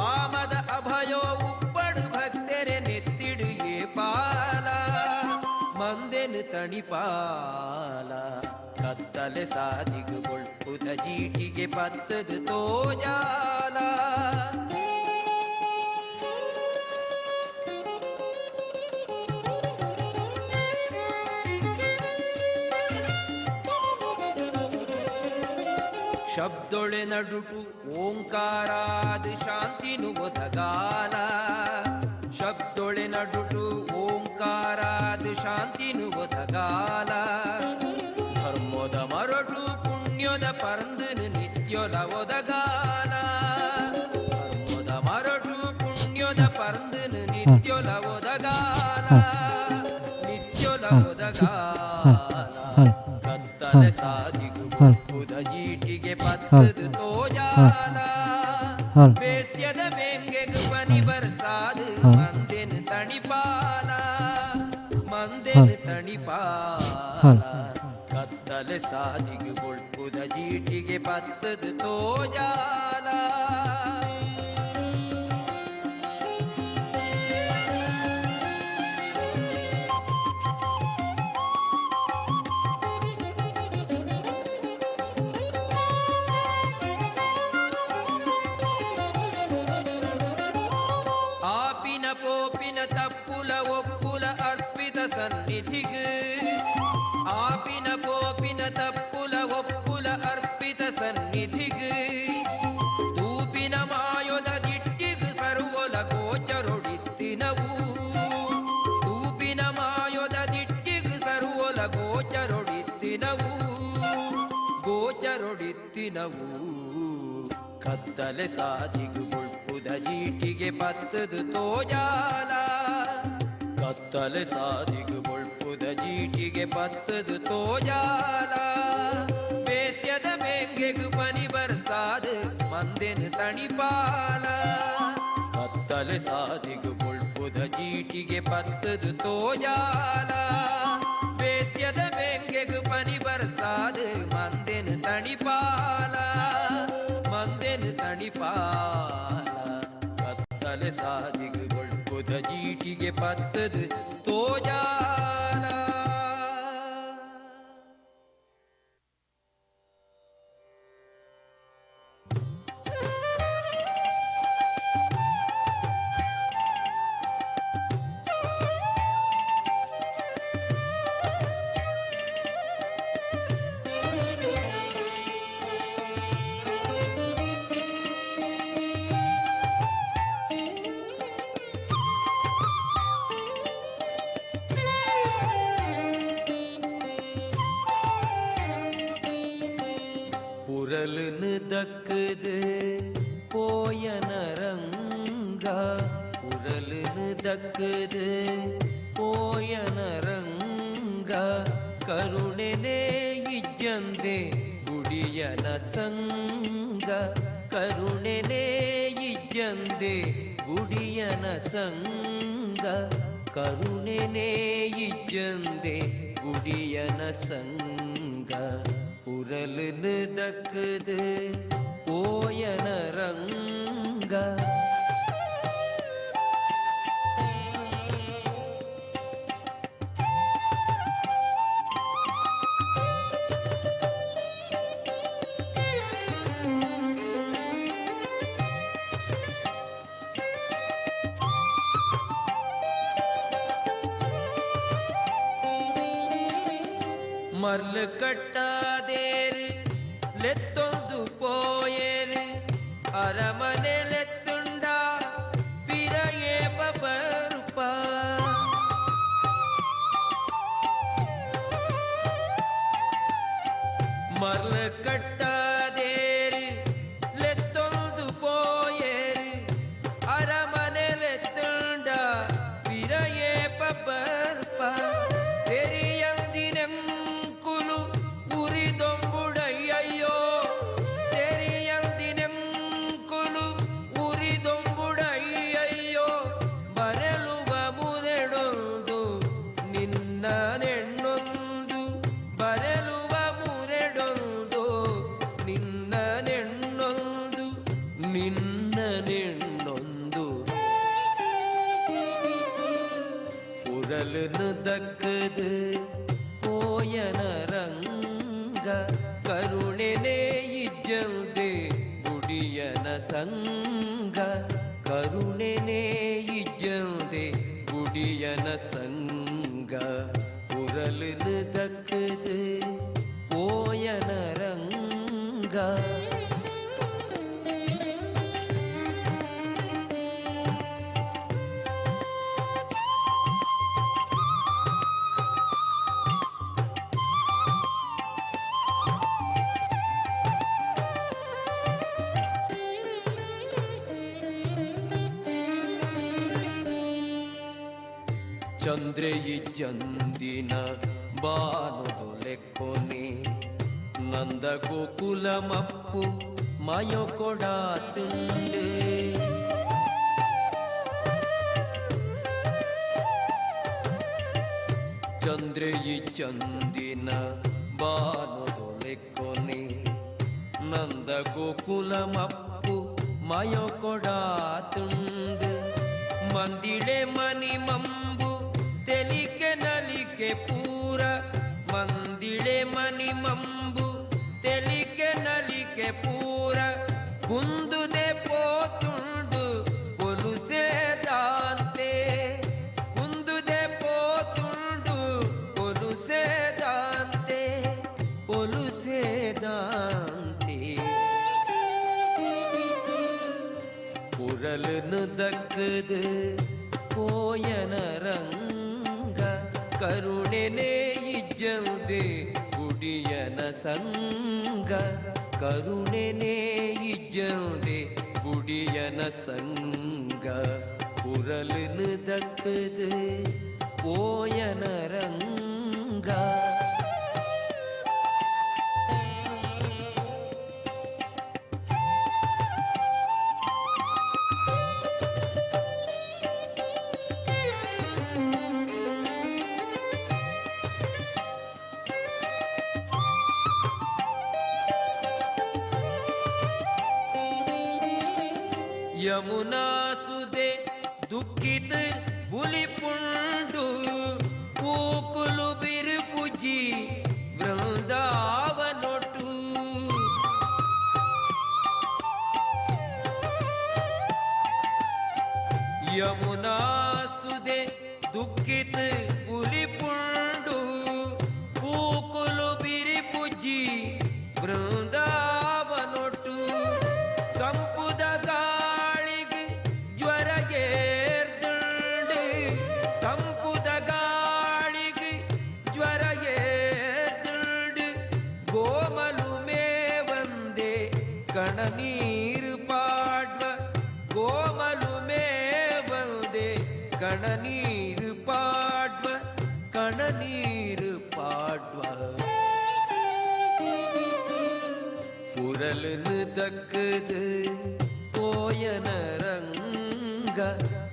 Speaker 8: ಆಮದ ಅಭಯೋ ಉಪ್ಪಡು ಭಕ್ತರೆ ನೆತ್ತಿಡು ಏ ಪಾಲ ಮಂದೆನು ತಣಿಪಾಲ ಕತ್ತಲೆ ಸಾದಿಗು ಬೊಳ್ಪುದ ಜೀಟಿಗೆ ಪತ್ತದು ತೋಜಾಲ ಶಬ್ದೊಳೆ ನಡುಟು ಓಂಕಾರಾದ ಶಾಂತಿನು ಒದಗಾಲ ಶಬ್ದೊಳೆ ನಡುಟು ಓಂಕಾರಾದ ಶಾಂತಿನು ಒದಗಾಲ ಒದಗಾಲ ಕತ್ತಲೆ ಸಾದಿಗು ಬುಧ ಜೀಟಿಗೆ ಪತ್ತದು ತೋಜಾಲ ಬೇಸ್ಯದ ಬೆಂಗೆಗು ಬನಿ ಬರ್ಸಾದು ಮಂದೆನು ತಣಿಪಾಲ ಮಂದೆನು ತಣಿಪಾಲ ಕತ್ತಲೆ ಸಾದಿಗು ಬುಧ ಜೀಟಿಗೆ ಪತ್ತದು ತೋಜಾಲ పోపిన తప్పుల ఒప్పుల అర్పిత సన్నిధికి ఆపిన పోపిన తప్పుల ఒప్పుల అర్పిత సన్నిధికి తూపిన మాయొద దిట్టికి సర్వల గోచరొడిత్తినవు తూపిన మాయొద దిట్టికి సర్వల గోచరొడిత్తినవు గోచరొడిత్తినవు ಕತ್ತಲೆ ಸಾದಿಗು ಬುಳ್ಪುದ ಜೀಟಿಗೆ ಪತ್ತದು ತೋಜಾಲ ಕತ್ತಲೆ ಸಾದಿಗು ಬುಳ್ಪುದ ಜೀಟಿಗೆ ಪತ್ತದು ತೋಜಾಲ ಬೇಸ್ಯದ ಬೆಂಗೆಗು ಪನಿ ಬರ್ಸಾದ ಮಂದೆನು ತಣಿಪಾಲ ಕತ್ತಲೆ ಸಾದಿಗು ಬುಳ್ಪುದ ಜೀಟಿಗೆ ಪತ್ತದು ತೋಜಾಲ ಬೇಸ್ಯದ ಬೆಂಗೆಗು ಪನಿ ಬರ್ಸಾದ ಮಂದೆನು ತಣಿಪಾಲ ಮಂದೆನು ತಣಿಪಾಲ ಕತ್ತಲೆ ಸಾದಿಗು ಬುಳ್ಪುದ ಜೀಟಿಗೆ ಪತ್ತದು ತೋಜಾಲ புரலுன்னு தக்குது போயன ரங்கா புரலுன்னு தக்குது போயன ரங்கா கருಣೆನೇ ಇಜ್ಜಂದೆ ಗುಡಿಯನ ಸಂಗ ಕರುಣೆನೇ ಇಜ್ಜಂದೆ ಗುಡಿಯನ ಸಂಗ ಕರುಣೆನೇ ಇಜ್ಜಂದೆ ಗುಡಿಯನ ಸಂಗ புரலுன்னு தக்குது போயன ரங்க ಮರ್ಲು ಕಟ್ಟಾದೇರು ಲೆತ್ತೊಂದು ಪೋಯೇರು ಅರಮನೆ ಲೆತ್ತುಂಡ ಪಿರಯೇ ಬಬರುಪ ಮರ್ಲು ಕಟ್ಟಾದೇರು ಲೆತ್ತೊಂದು ಪೋಯೇರು ಅರಮನೆ ಲೆತ್ತುಂಡ ಪಿರಯೇ ಬಬರುಪ ತೆರಿಯಂದಿನೆಂಕುಲು ಉರಿದೊಂಬುಡಯ್ಯಯ್ಯೋ ತೆರಿಯಂದಿನೆಂಕುಲು ಉರಿದೊಂಬುಡಯ್ಯಯ್ಯೋ ಬರಲುವ ಮುರೆಡೊಂದು ನಿನ್ನ ನೆಣ್ಣೊಂದು ಬರಲುವ ಮುರೆಡೊಂದು ನಿನ್ನ ನೆಣ್ಣೊಂದು ನಿನ್ನ ನೆಣ್ಣೊಂದು புரலுன்னு தக்குது போயன ರಂಗ ಕರುಣೆನೇ ಇಜ್ಜಂದೆ ಗುಡಿಯನ ಸಂಗ ಕರುಣೆನೇ ಇಜ್ಜಂದೆ ಗುಡಿಯನ ಸಂಗ புரலுன்னு தக்குது போயன ರಂಗ ಚಂದ್ರೆಯಿ ಚಂದಿನ ಬಾನುದೊಲೆಕ್ಕೊನೆ ನಂದ ಗೋಕುಲ ಮಪ್ಪು ಮಾಯೋ ಕೊಡಾತುಂಡೆ ಚಂದ್ರೆಯಿ ಚಂದಿನ ಬಾನುದೊಲೆಕ್ಕೊನೆ ನಂದ ಗೋಕುಲ ಮಪ್ಪು ಮಾಯೋ ಕೊಡಾತುಂಡೆ ಮಂದಿಳೆ ಮನಿ ಮಂಬು ತೆಲಿಕೆ ನಲಿಕೆ ಪೂರ ಮಂದಿಳೆ ಮನಿ ಮಂಬು ತೆಲಿಕೆ ನಲಿಕೆ ಪೂರ ಕುಂದುದೆ ಪೋತುಂಡು ಒಲುಸೇದಾಂತೆ ಕುಂದುದೆ ಪೋತುಂಡು ಒಲುಸೇದಾಂತೆ ಒಲುಸೇದಾಂತೆ ಕುರಲನು ದಕ್ಕದು ಕೋಯನ ರಂಗ ಕರುಣೆನೇ ಇಜ್ಜಂದೆ ಗುಡಿಯನ ಸಂಗ ಕರುಣೆನೇ ಇಜ್ಜಂದೆ ಗುಡಿಯನ ಸಂಗ ಕುರಲನು ದಕ್ಕದು ಕೋಯನ ರಂಗ ಯಮುನಾ ಸುದೆ ದುಃಖಿತ ಬುಲಿಪುಂಡು ಕೂಕುಲು ಬಿರುಪುಜಿ ವೃಂದಾವನೊಟ್ಟು ಯಮುನಾ ಸುದೆ ದುಃಖಿತ ಬುಲಿಪುಂಡು ಕೂಕುಲು ಬಿರುಪುಜಿ ವೃಂದಾವನೊಟ್ಟು ಸಂಪುದ ಸಂಪುದ ಗಾಳಿಗೆ ಜ್ವರ ಏರ್ದು ಗೋಮಲು ಮೇ ಬಂದೆ ಕಣ ನೀರು ಪಾಡ್ವ ಗೋಮಲು ಮೇ ಬಂದೆ ಕಣ ನೀರು ಪಾಡ್ವ ಕಣ ನೀರು ಪಾಡ್ವ ಪುರಲನು ದಕ್ಕದು ಕೋಯನ ರಂಗ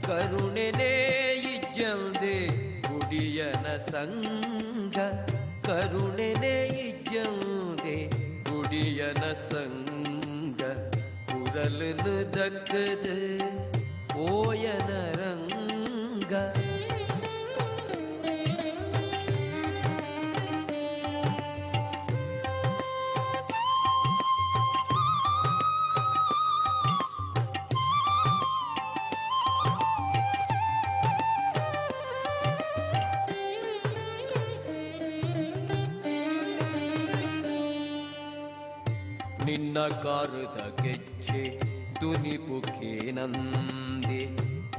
Speaker 8: ಕರುಣೆನೇ ಇಜ್ಜಂದೆ ಗುಡಿಯನ ಸಂಗ ಕರುಣೆನೇ ಇಜ್ಜಂದೆ ಗುಡಿಯನ ಸಂಗ ಕುರಲನು ದಕ್ಕದು ಓಯನ ರಂಗ ನಿನ್ನ ಕಾರದ ಗೆಜ್ಜೆ ತುನಿಪುಖೇನಂದೆ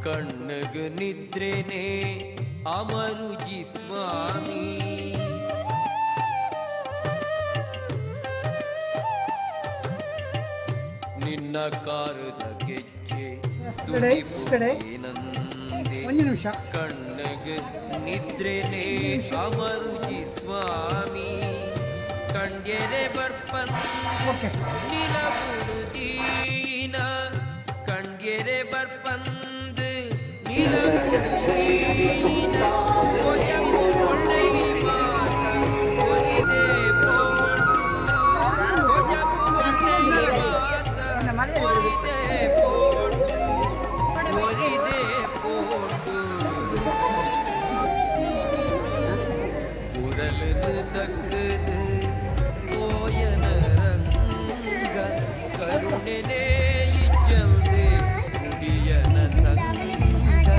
Speaker 8: ಕಣ್ಣಗ ನಿದ್ರೆನೆ ಅಮರುಜಿ ಸ್ವಾಮಿ ನಿನ್ನ ಕಾರದ ಗೆಜ್ಜೆ ತುನಿಪುಖೇನಂದೆ ಕಣ್ಣಗ ನಿದ್ರೆನೆ ಅಮರುಜಿ ಸ್ವಾಮಿ ಕಂಡ್ಯರೆ ಬರ್ಪನ್ ನಿಲಬುಡುದೀನ ಕಂಡ್ಯರೆ ಬರ್ಪಂದು ನಿಲಬುಡುದೀನ ಒಯಮು ಒಳ್ಳೆ ಮಾತ ಒಲಿದೆ ಪೋಟು ಒಯಮು ಒಳ್ಳೆ ಮಾತ ಒಲಿದೆ ಪೋಟು ಒಲಿದೆ ಪೋಟು ಕುರಲನು ದಕ್ಕದು ಕೋಯನ ರಂಗ ಕರುಣೆನೇ ಇಜ್ಜಂದೆ ಗುಡಿಯನ ಸಂಗ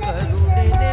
Speaker 8: ಕರುಣೆನೇ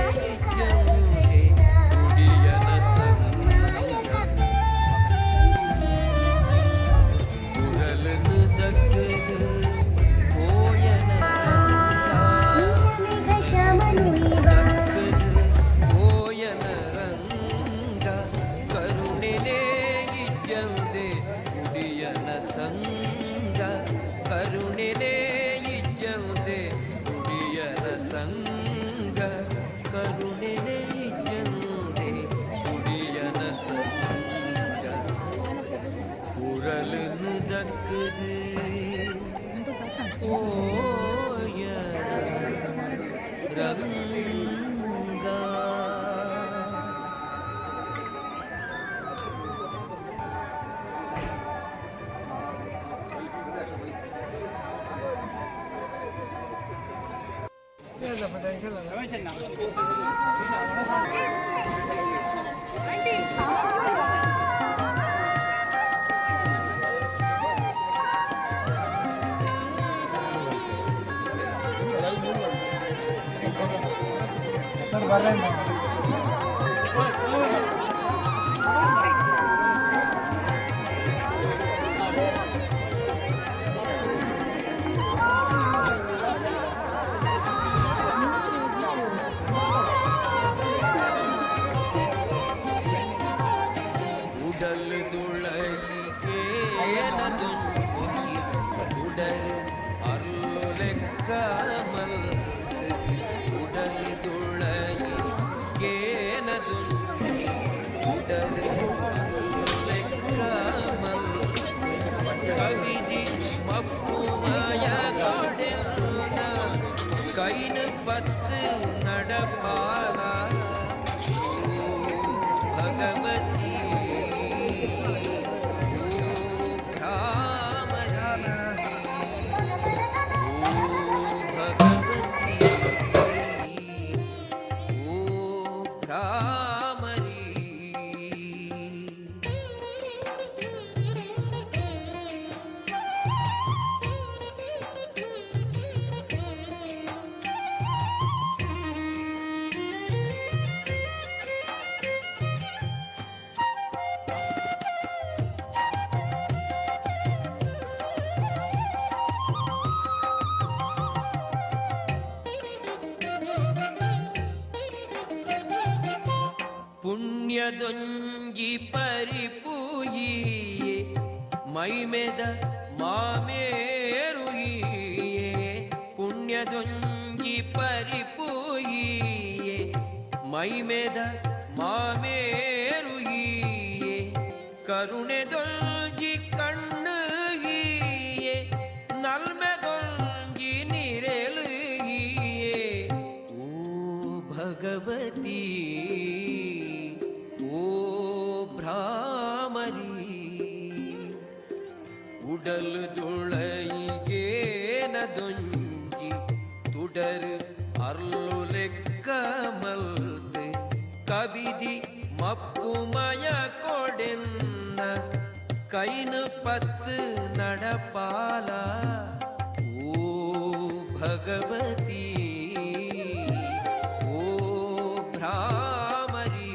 Speaker 8: உடல் துளைக்கே எனதுஞ்சி உடல் அருளெக்காமல் உடல் துளைக்கே எனதுஞ்சி உடல் அருளெக்காமல் கவிதி மப்புமய கொடில்ன கைனு பத்து நடப்பாலா भगवती ಪುಣ್ಯದೊಂಗಿ ಪರಿಪೂಯಿಯೇ ಮೈಮೆದ ಮಾಮೇರುಯಿಯೇ ಪುಣ್ಯದೊಂಗಿ ಪರಿಪೂಯಿಯೇ ಮೈಮೆದ ಮಾಮೇರುಯಿಯೇ ಕರುಣೆದೊಂಗಿ ಕಣ್ಣು ಹೀಯೇ ನಲ್ಮೆದೊಂಗಿ ನಿರೆಲುಯಿಯೇ ಓ ಭಗವತಿ உடல் துளைகேனதொஞ்சி துடரு அருளுலெக்கமல்து கவிதி மப்புமய கொடென்ன கைனு பத்து நடப்பாலா ஓ ಭಗವತಿ ಓ Bhramari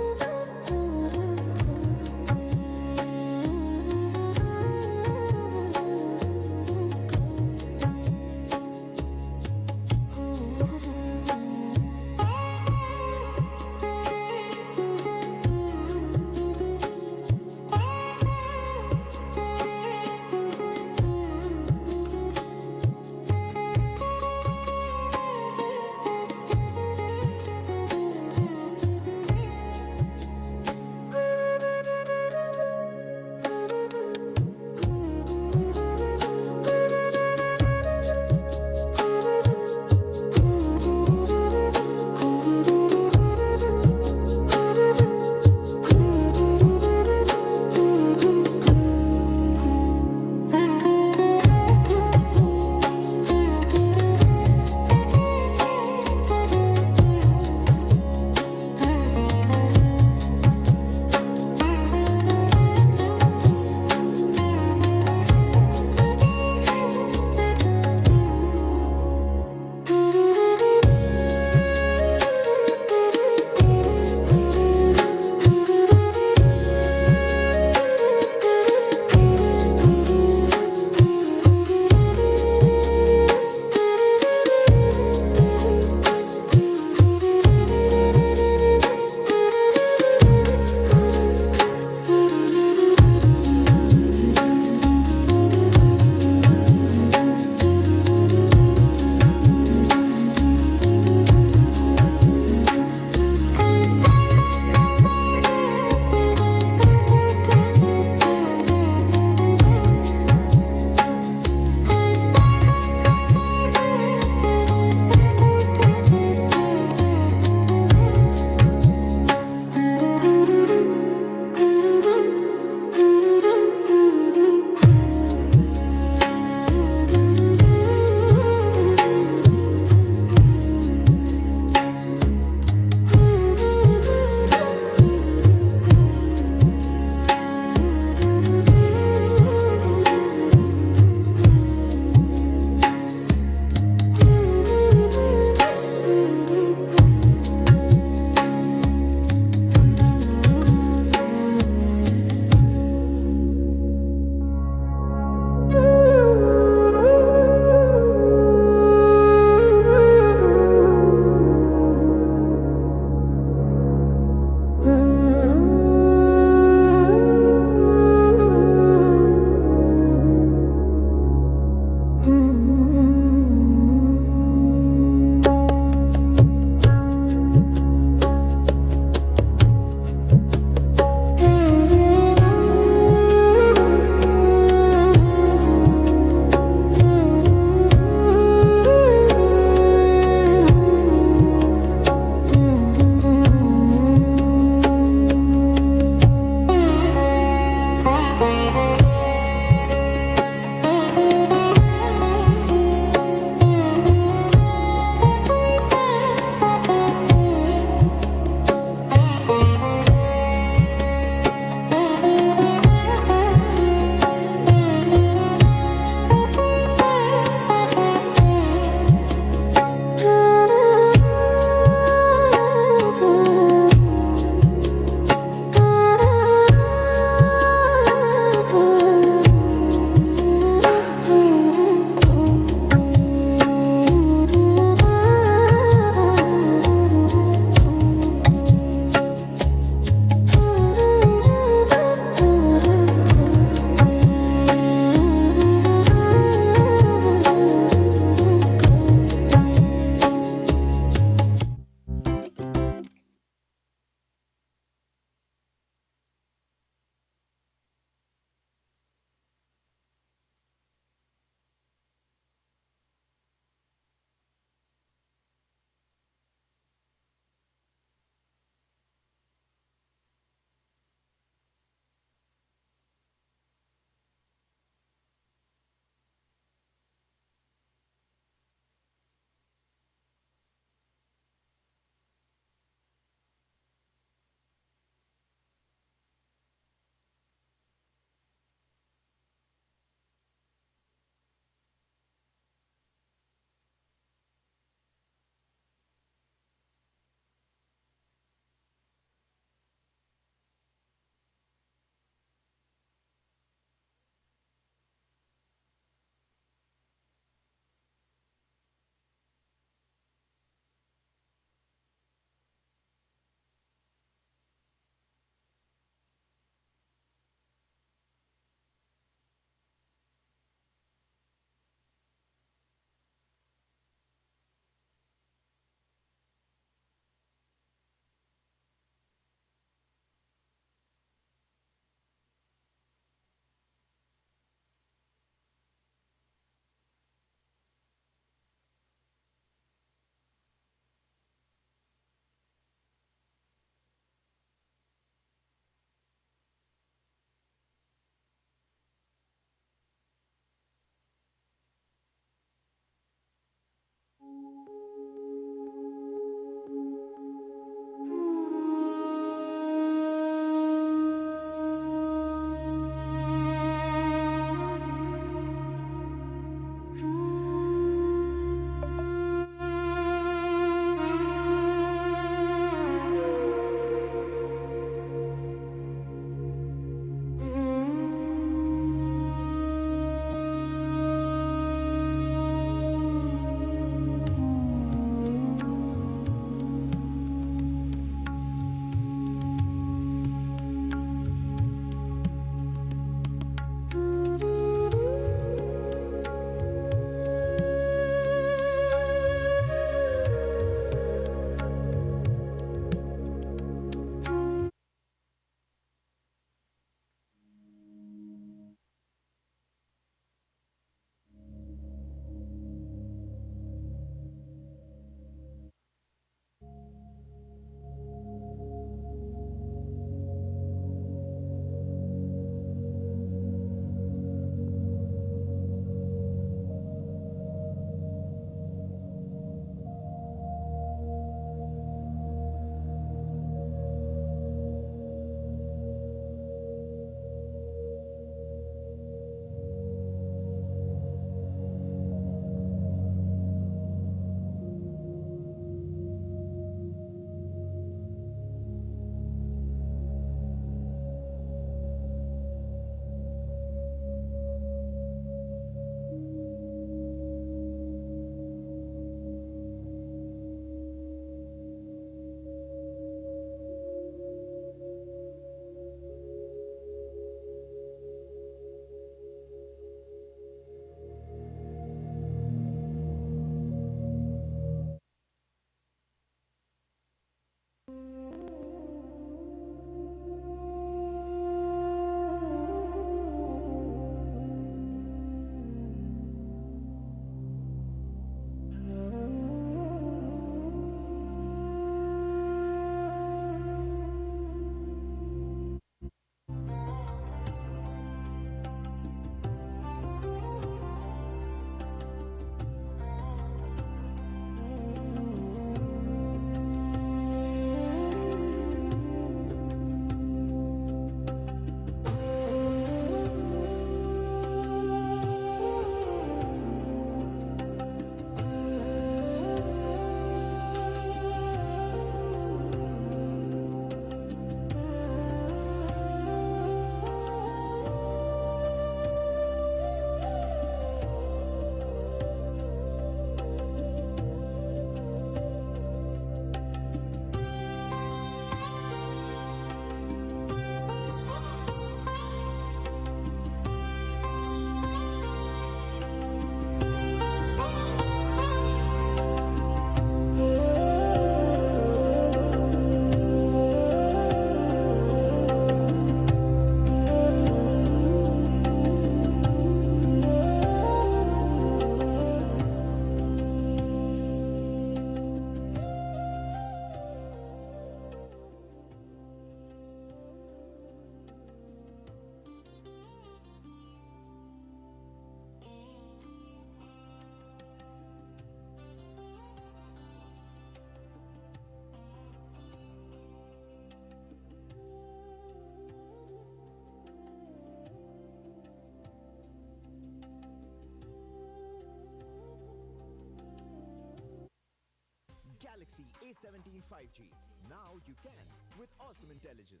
Speaker 6: HTC A17 5G. Now you can with awesome intelligence.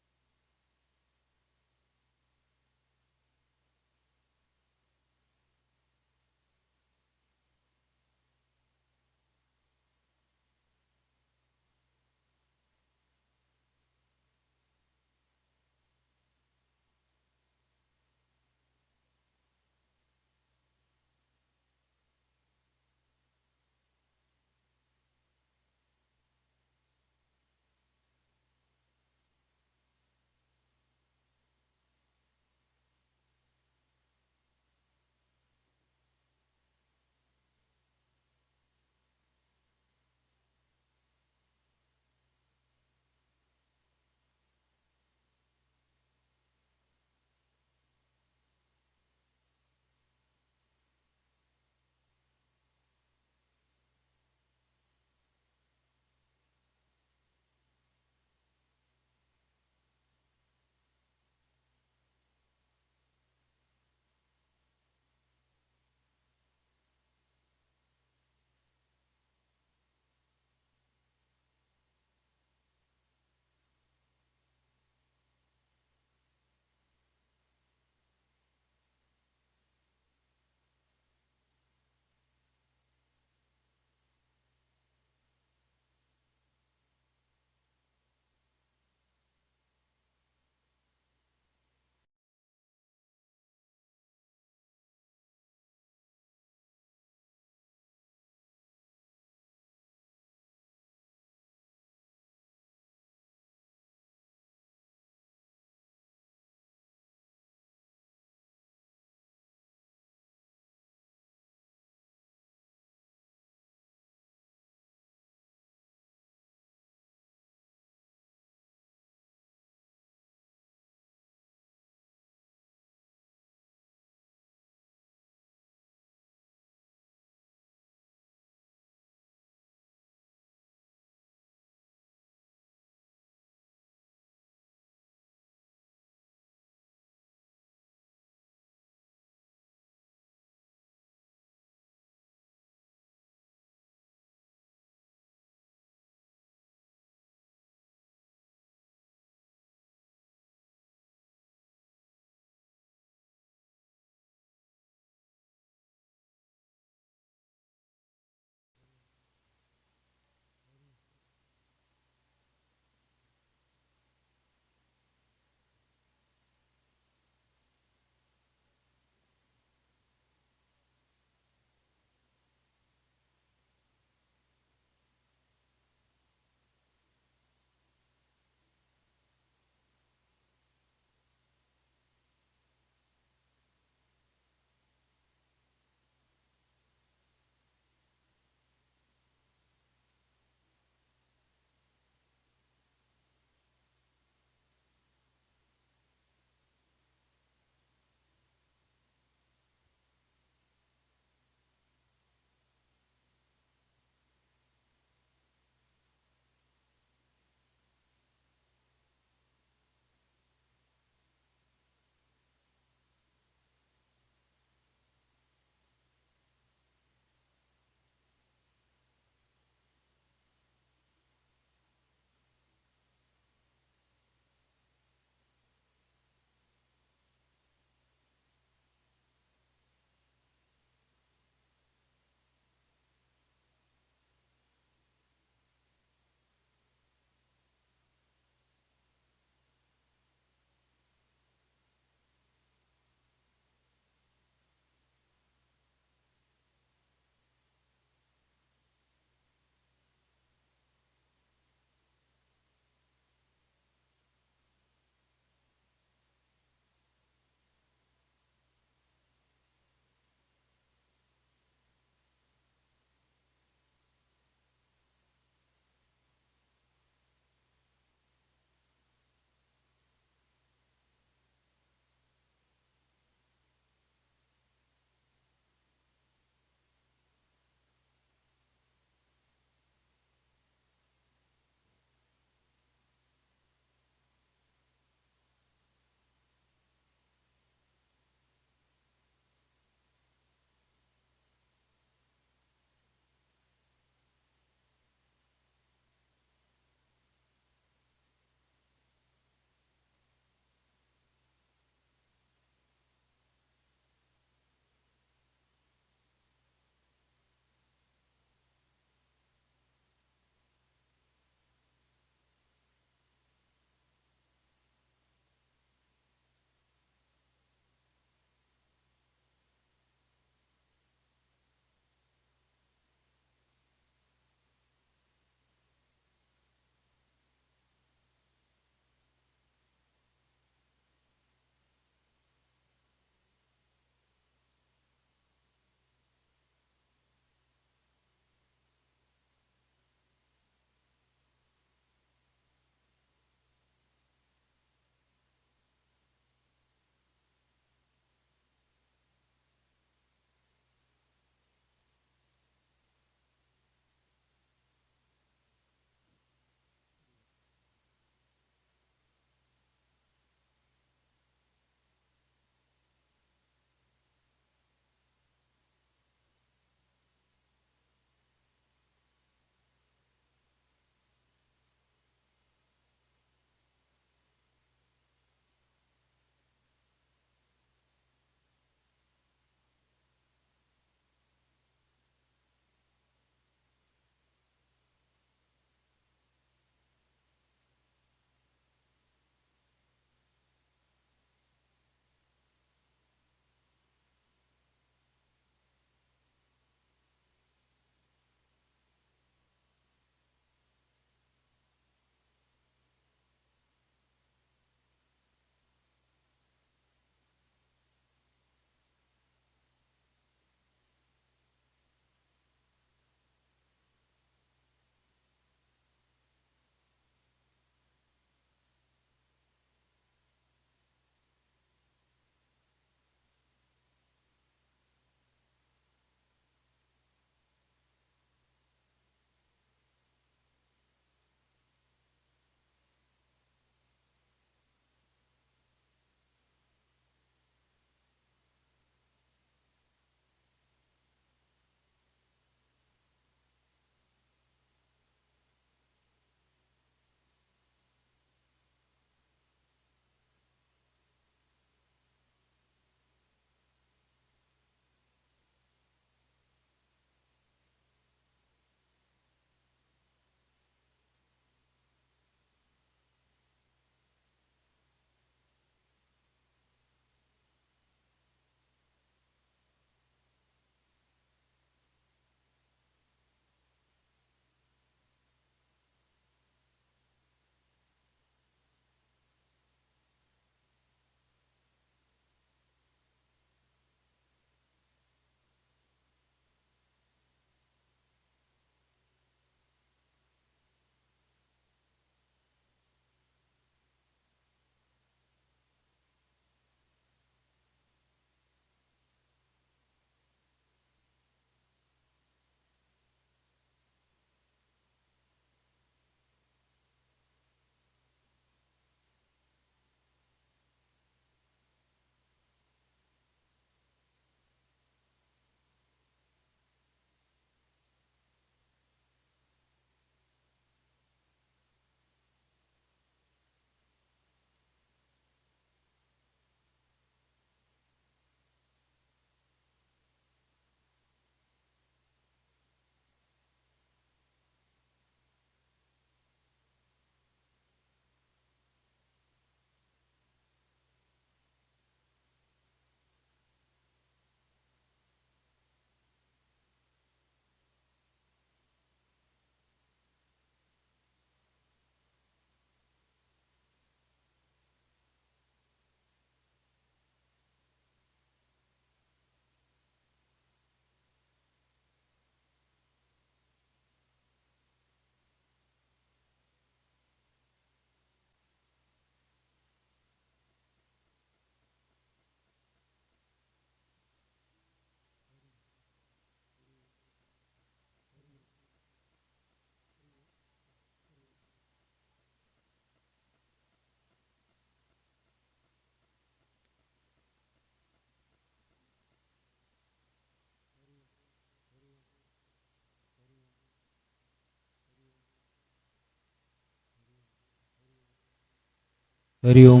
Speaker 10: Hari Om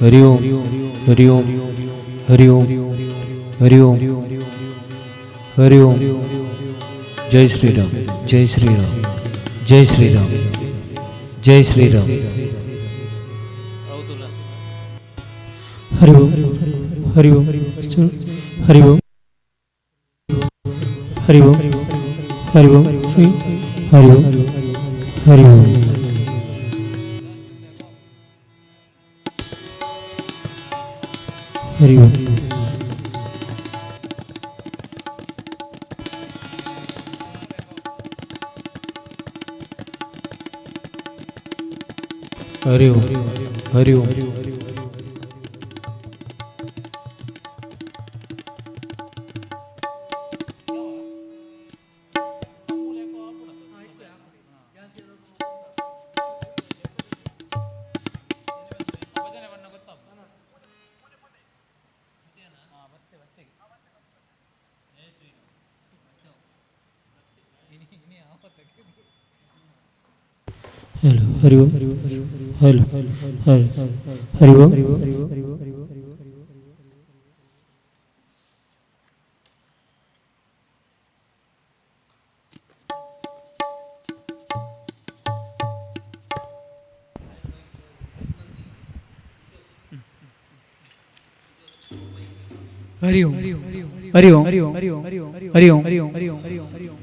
Speaker 10: Hari Om Hari Om Hari Om Hari Om Hari Om. ಜೈ ಶ್ರೀರಾಮ್ ಜೈ ಶ್ರೀರಾಮ್ ಜೈ ಶ್ರೀರಾಮ್ ಜೈ ಶ್ರೀರಾಮ್.
Speaker 9: ಹರಿ ಓಂ ಹರಿ ಓಂ ಹರಿ ಓಂ ಹರಿ ಓಂ ಹರಿ ಓಂ ಶ್ರೀ ಹರಿ ಓಂ ಹರಿ ಓಂ. ಹರಿ ಓಂ
Speaker 10: ಹರಿ ಓಂ ಹರಿ ಓಂ.
Speaker 9: Hello Hari Om hello Hari Om. हरि ओम हरि ओम हरि ओम हरि ओम हरि ओम हरि ओम हरि ओम हरि ओम हरि ओम.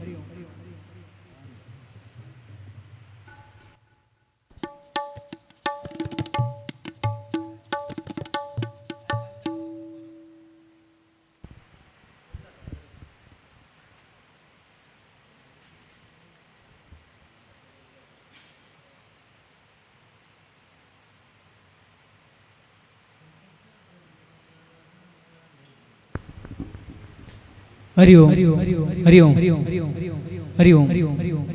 Speaker 9: हरि ओम हरि ओम हरि ओम हरि ओम हरि ओम हरि ओम हरि ओम.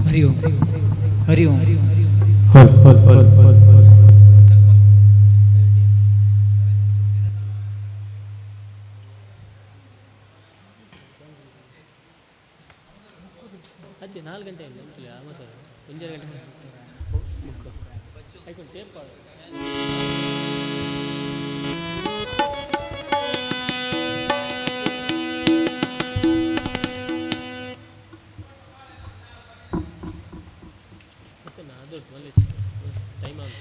Speaker 9: हरि ओम हरि ओम हल हल हल हल ಅದೇ 4 ಗಂಟೆ ಇಲ್ಲ ಆಮ ಸರ್ 5 ಗಂಟೆ ಮುಕ್ಕ ಐಕೊಂಡು ಟೇಪ್ ಟೈಮ್ ಆಗುತ್ತೆ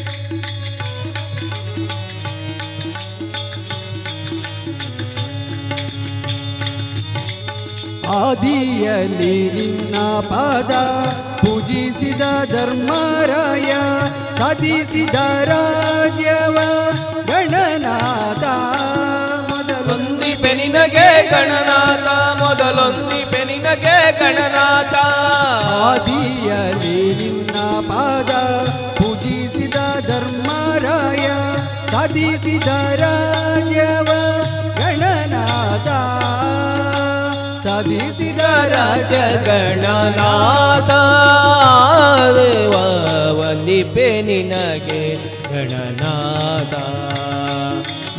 Speaker 19: ಆದಿಯಲ್ಲಿ ನಿನ್ನ ಪಾದ ಪೂಜಿಸಿದ ಧರ್ಮರಾಯ ಸಾಧಿಸಿದ ರಾಜ್ಯವ ಗಣನಾಥ
Speaker 8: ಮೊದಲೊಂದಿಪೆ ನಿನಗೆ ಗಣನಾಥ ಮೊದಲೊಂದಿಪೆ ನಿನಗೆ ಗಣನಾಥ
Speaker 19: ಆದಿಯಲ್ಲಿ ನಿನ್ನ ಪಾದ ಪೂಜಿಸಿದ ಧರ್ಮರಾಯ ಸಾಧಿಸಿದ ರಾಜ್ಯವ ಗಣನಾಥ ಸಾಧಿಸಿದ
Speaker 8: ರಾಜ ಗಣನಾಥ ದೇವ ವಂದಿಪೆ ನಿನಗೆ ಗಣನಾಥ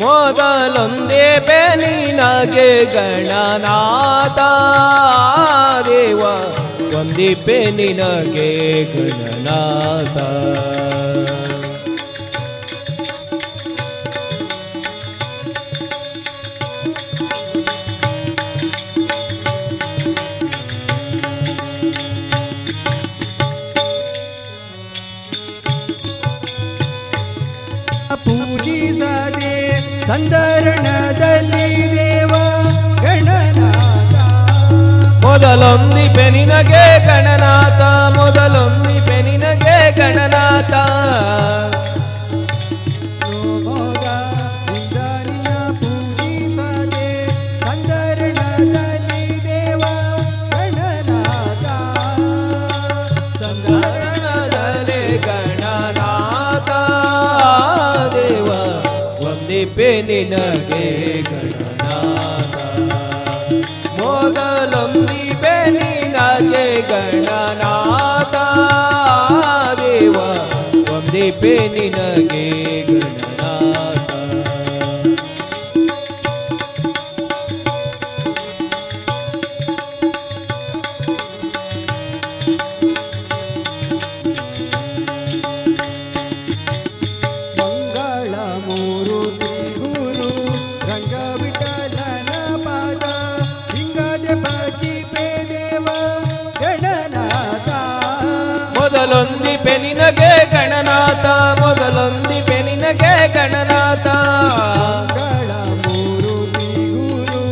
Speaker 8: ಮೊದಲೊಂದಿಪೆ ನಿನಗೆ ಗಣನಾಥ ದೇವ ವಂದಿಪೆ ನಿನಗೆ ಗಣನಾಥ
Speaker 19: ಪೂಜಿಸದೆ ಸಂಧರಣದಲ್ಲಿ ದೇವ ಗಣನಾಥ
Speaker 8: ಮೊದಲೊಂದಿಪೆ ನಿನಗೆ ಗಣನಾಥ ಮೊದಲೊಂದಿಪೆ ನಿನಗೆ ಗಣನಾಥ
Speaker 19: ಪೂಜಿಸದೆ ಸಂಧರಣದಲ್ಲಿ ದೇವ ಗಣನಾಥ
Speaker 8: ಸಂಧರಣದಲ್ಲಿ ಗಣನಾಥ ದೇವ ವಂದಿಪೆ ನಿನಗೆ ಗಣನಾಥ ಮೊದಲೊಂದಿಪೆ ನಿನಗೆ ಗಣನಾಥ ದೇವ ವಂದಿಪೆ ನಿನಗೆ ಗಣನಾಥ
Speaker 19: ಮಂಗಳ ಮೂರುತಿ ಗುರು ರಂಗ ವಿಠಲನ ಪಾದ ಹಿಂಗದೆ ಭಜಿಪೆ ದೇವ ಗಣನಾಥ
Speaker 8: ಮೊದಲೊಂದಿಪೆ ನಿನಗೆ ಗಣನಾಥ ಮೊದಲೊಂದಿಪೆ ನಿನಗೆ ಗಣನಾಥ
Speaker 19: ಮಂಗಳ ಮೂರುತಿ ಗುರು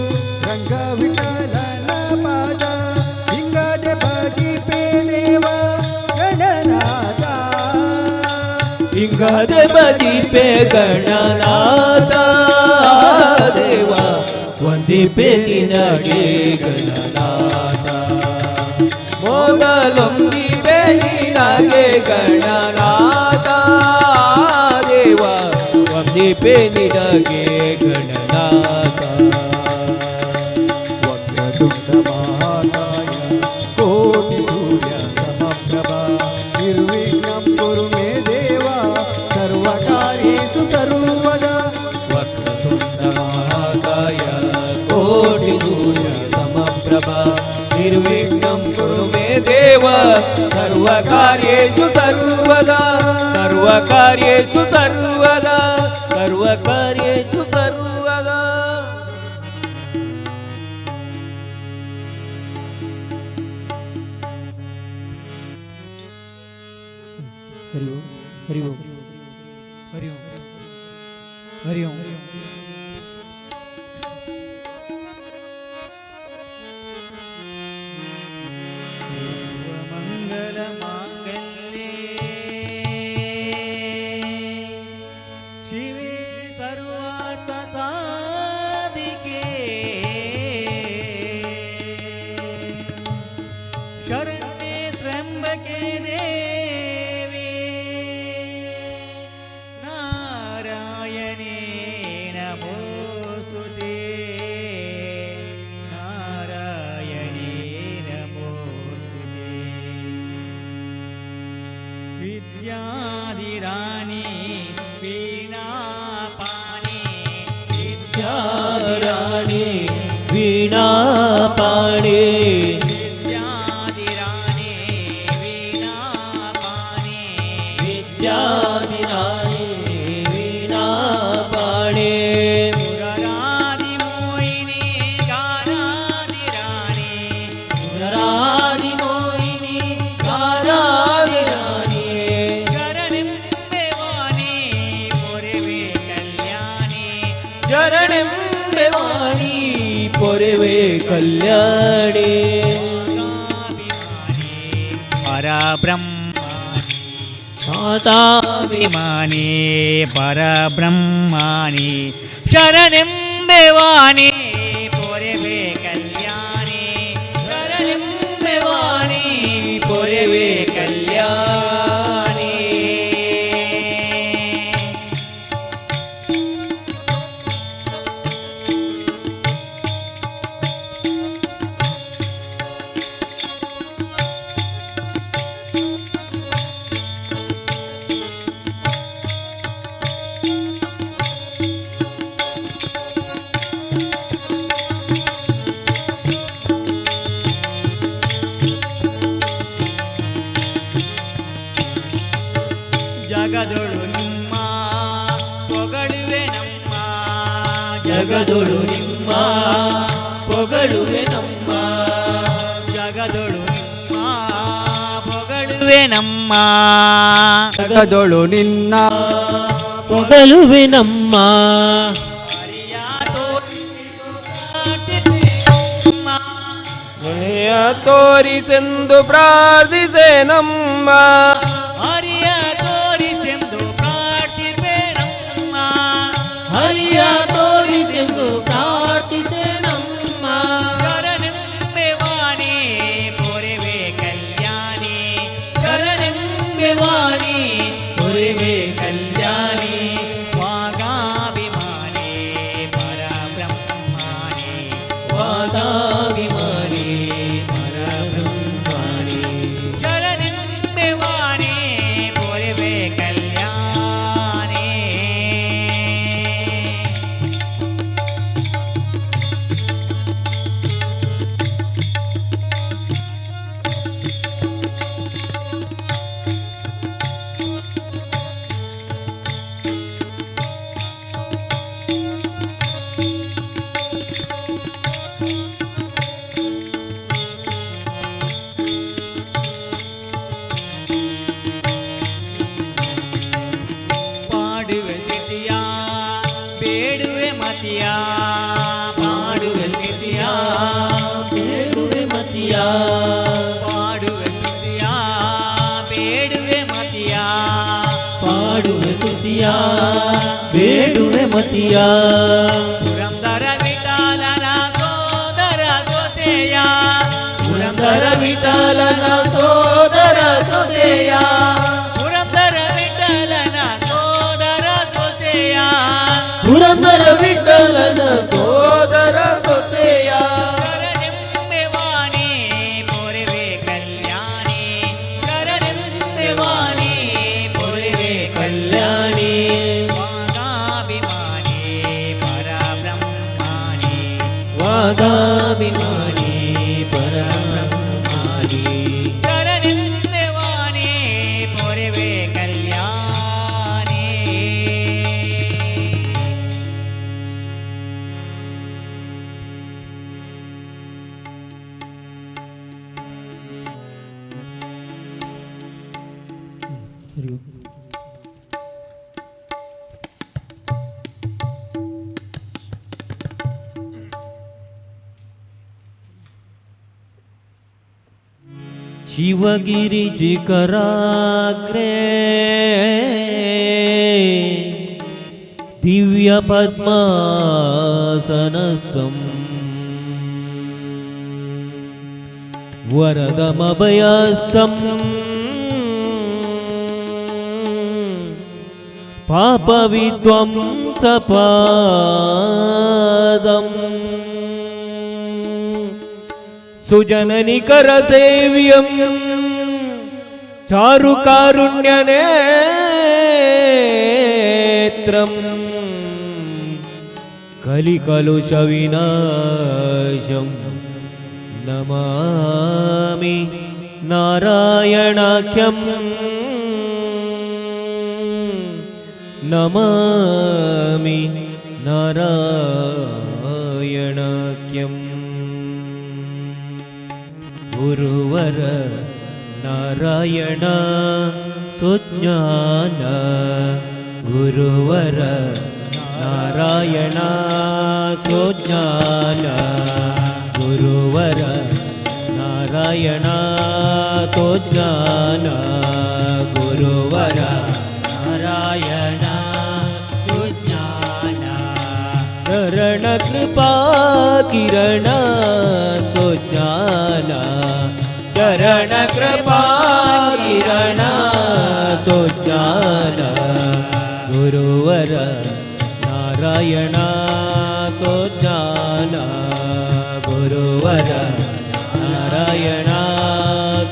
Speaker 19: ರಂಗ ವಿಠಲನ ಪಾದ ಹಿಂಗದೆ ಭಜಿಪೆ ದೇವ ಗಣನಾಥ
Speaker 8: ಹಿಂಗದೆ ಬದಿಪೆ ಗಣನಾಥ ದೇವ ವಂದಿಪೆ ನಿನಗೆ ಗಣನಾಥ ಮೊದಲೊಂದಿಪೆ ನಿನಗೆ ಗಣನಾಥ ದೇವ ವಂದಿಪೆ ನಿನಗೆ ಗಣನಾಥ
Speaker 19: ವಕ್ರತುಂಡ ಮಹಾಕಾಯ ಕೋಟಿ ಸೂರ್ಯ ಸಮಪ್ರಭ ನಿರ್ವಿಘ್ನಂ ಕುರು ಮೇ ದೇವ ಸರ್ವಕಾರ್ಯೇಷು ಸರ್ವದಾ
Speaker 8: ವಕ್ರತುಂಡ ಮಹಾಕಾಯ ಕೋಟಿ ಸೂರ್ಯ ಸಮಪ್ರಭ ನಿರ್ವಿಘ್ನಂ ಕುರು ಮೇ ದೇವ ಸರ್ವಕಾರ್ಯೇಷು ಸರ್ವದಾ ಸರ್ವಕಾರ್ಯೇಷು ಸರ್ವದಾ ಸರ್ವಕಾರ್ಯೇಷು ಸರ್ವದಾ
Speaker 9: ಹರಿ ಓಂ ಹರಿ ಓಂ ಹರಿ ಓಂ ಹರಿ ಓಂ ಮಂಗಲ ಮಾಂಗಲ್ಯೇ ಶಿವೇ ಸರ್ವಾರ್ಥ ಸಾಧಿಕೆ ಶರಣ್ಯೇ ತ್ರ್ಯಂಬಕೆ ದೇವಿ ನಾರಾಯಣೇ ನಮೋಸ್ತುತೇ ನಾರಾಯಣೇ ನಮೋಸ್ತುತೇ ವಿದ್ಯಾಧಿರಾಣಿ ವೀಣಾಪಾಣಿ
Speaker 8: ವಿದ್ಯಾಧಿರಾಣಿ ವೀಣಾಪಾಣಿ
Speaker 9: ವಿದ್ಯಾಧಿರಾಣಿ ವೀಣಾಪಾಣಿ
Speaker 8: ವಿದ್ಯಾಧಿರಾಣಿ ವೀಣಾಪಾಣಿ
Speaker 9: ಸುರರಾದಿ ಮೋಹಿನಿ ಗಾರಾಧಿರಾಣಿ
Speaker 8: ಸುರರಾದಿ ಮೋಹಿನಿ ಗಾರಾಧಿರಾಣಿ
Speaker 9: ಶರಣೆಂಬೆ ವಾಣಿ ಪೊರೆವೆ ಕಲ್ಯಾಣಿ
Speaker 8: ಶರಣೆಂಬೆ ವಾಣಿ ಪೊರೆವೆ ಕಲ್ಯಾಣಿ ಮಾತಾಭಿಮಾನಿ ಪರಬ್ರಹ್ಮಾನಿ ಶರಣೆಂಬೆವಾಣಿ ಪೊರೆವೆ ಕಲ್ಯಾಣಿ ಶರಣೆಂಬೆವಾಣಿ ಪೊರೆವೆ ಕಲ್ಯಾಣಿ. ಜಗದೊಳು ನಿಮ್ಮ ಪೊಗಳುವೆ ನಮ್ಮ ಜಗದೊಳು ನಿಮ್ಮ ಪೊಗಳುವೆ ನಮ್ಮ ಜಗದೊಳು ನಿಮ್ಮ ಪೊಗಳುವೆ ನಮ್ಮ
Speaker 19: ಜಗದೊಳು ನಿನ್ನ
Speaker 8: ಪೊಗಳುವೆ ನಮ್ಮ
Speaker 19: ತೋರಿಸೆಂದು ಪ್ರಾರ್ಥಿಸೆ ನಮ್ಮ
Speaker 8: ಹರಿಯ ತೋರಿಸೆಂದು ಪ್ರಾರ್ಥಿಸೆ ನಮ್ಮ ಹರಿಯ ತೋರಿಸೆಂದು ಪ್ರಾರ್ಥಿಸೆ ನಮ್ಮ ಶರಣೆಂಬೆವಾಣಿ ಪೊರೆವೆ ಕಲ್ಯಾಣಿ ಶರಣೆಂಬೆವಾಣಿ ಪೊರೆವೆ ಕಲ್ಯಾಣಿ ವಾಗಾಭಿಮಾನಿ ಪರಬ್ರಹ್ಮಾನಿ ವಾಗಾಭಿಮಾನಿ ಪರಬ್ರಹ್ಮಾನಿ ಶರಣೆಂಬೆವಾಣಿ ಪೊರೆವೆ ಕಲ್ಯಾಣಿ. ಪಾಡುವೆ ಸ್ಥಿತಿಯ ಬೇಡುವೆ ಮತಿಯ ಪಾಡುವೆ ಸ್ಥಿತಿಯ ಬೇಡುವೆ ಮತಿಯ ಪಾಡುವೆ ಸ್ಥಿತಿಯ ಬೇಡುವೆ ಮತಿಯ ಪಾಡುವೆ ಸ್ತುತಿಯ ಬೇಡುವೆ ಮತಿಯ ಪುರಂದರ ವಿಠಲನ ಸೋದರ ಸೊಸೆಯ ಪುರಂದರ ವಿಠಲನ ಸೋದರ ಸೊಸೆಯ ಪುರಂದರ ವಿಠಲನ ಸೋದರ ಸೊಸೆಯ ಪುರಂದರ ವಿಠಲನ ಸೋದರ ಸೊಸೆಯ ಶರಣೆಂಬೆವಾಣಿ ಪೊರೆವೆ ಕಲ್ಯಾಣಿ ಶರಣೆಂಬೆವಾಣಿ ಪೊರೆವೆ ಕಲ್ಯಾಣಿ ವಾಗಾಭಿಮಾನಿ ಪರಬ್ರಹ್ಮಾನಿ ವಾಗಾಭಿಮಾನಿ ಪರಬ್ರಹ್ಮಾನಿ ಶರಣೆಂಬೆವಾಣಿ ಪೊರೆವೆ ಕಲ್ಯಾಣಿ. ಶಿವಗಿರಿ ಶಿಖರಾಗ್ರೆ ದಿವ್ಯ ಪದ್ಮಾಸನಸ್ಥಂ ವರದಮಭಯಸ್ಥಂ ಪಾಪವಿಧ್ವಂಸಪಾದಂ ಸುಜನನಿಕರ ಸೇವ್ಯಂ ಚಾರುಕಾರುಣ್ಯನೇತ್ರಂ ಕಲಿಕಲುಷವಿನಾಶಂ ನಮಾಮಿ ನಾರಾಯಣಾಖ್ಯಂ ನಮಾಮಿ ನಾರಾಯಣಾಖ್ಯಂ ಗುರುವರ ನಾರಾಯಣ ಸುಜ್ಞಾನ ಗುರುವರ ನಾರಾಯಣ ಸುಜ್ಞಾನ ಗುರುವರ ನಾರಾಯಣ तो ज्ञान गुरुवर नारायण तो ज्ञान चरण कृपा किरण तो ज्ञान चरण कृपा किरण तो ज्ञान गुरुवर नारायण तो ज्ञान गुरुवर नारायण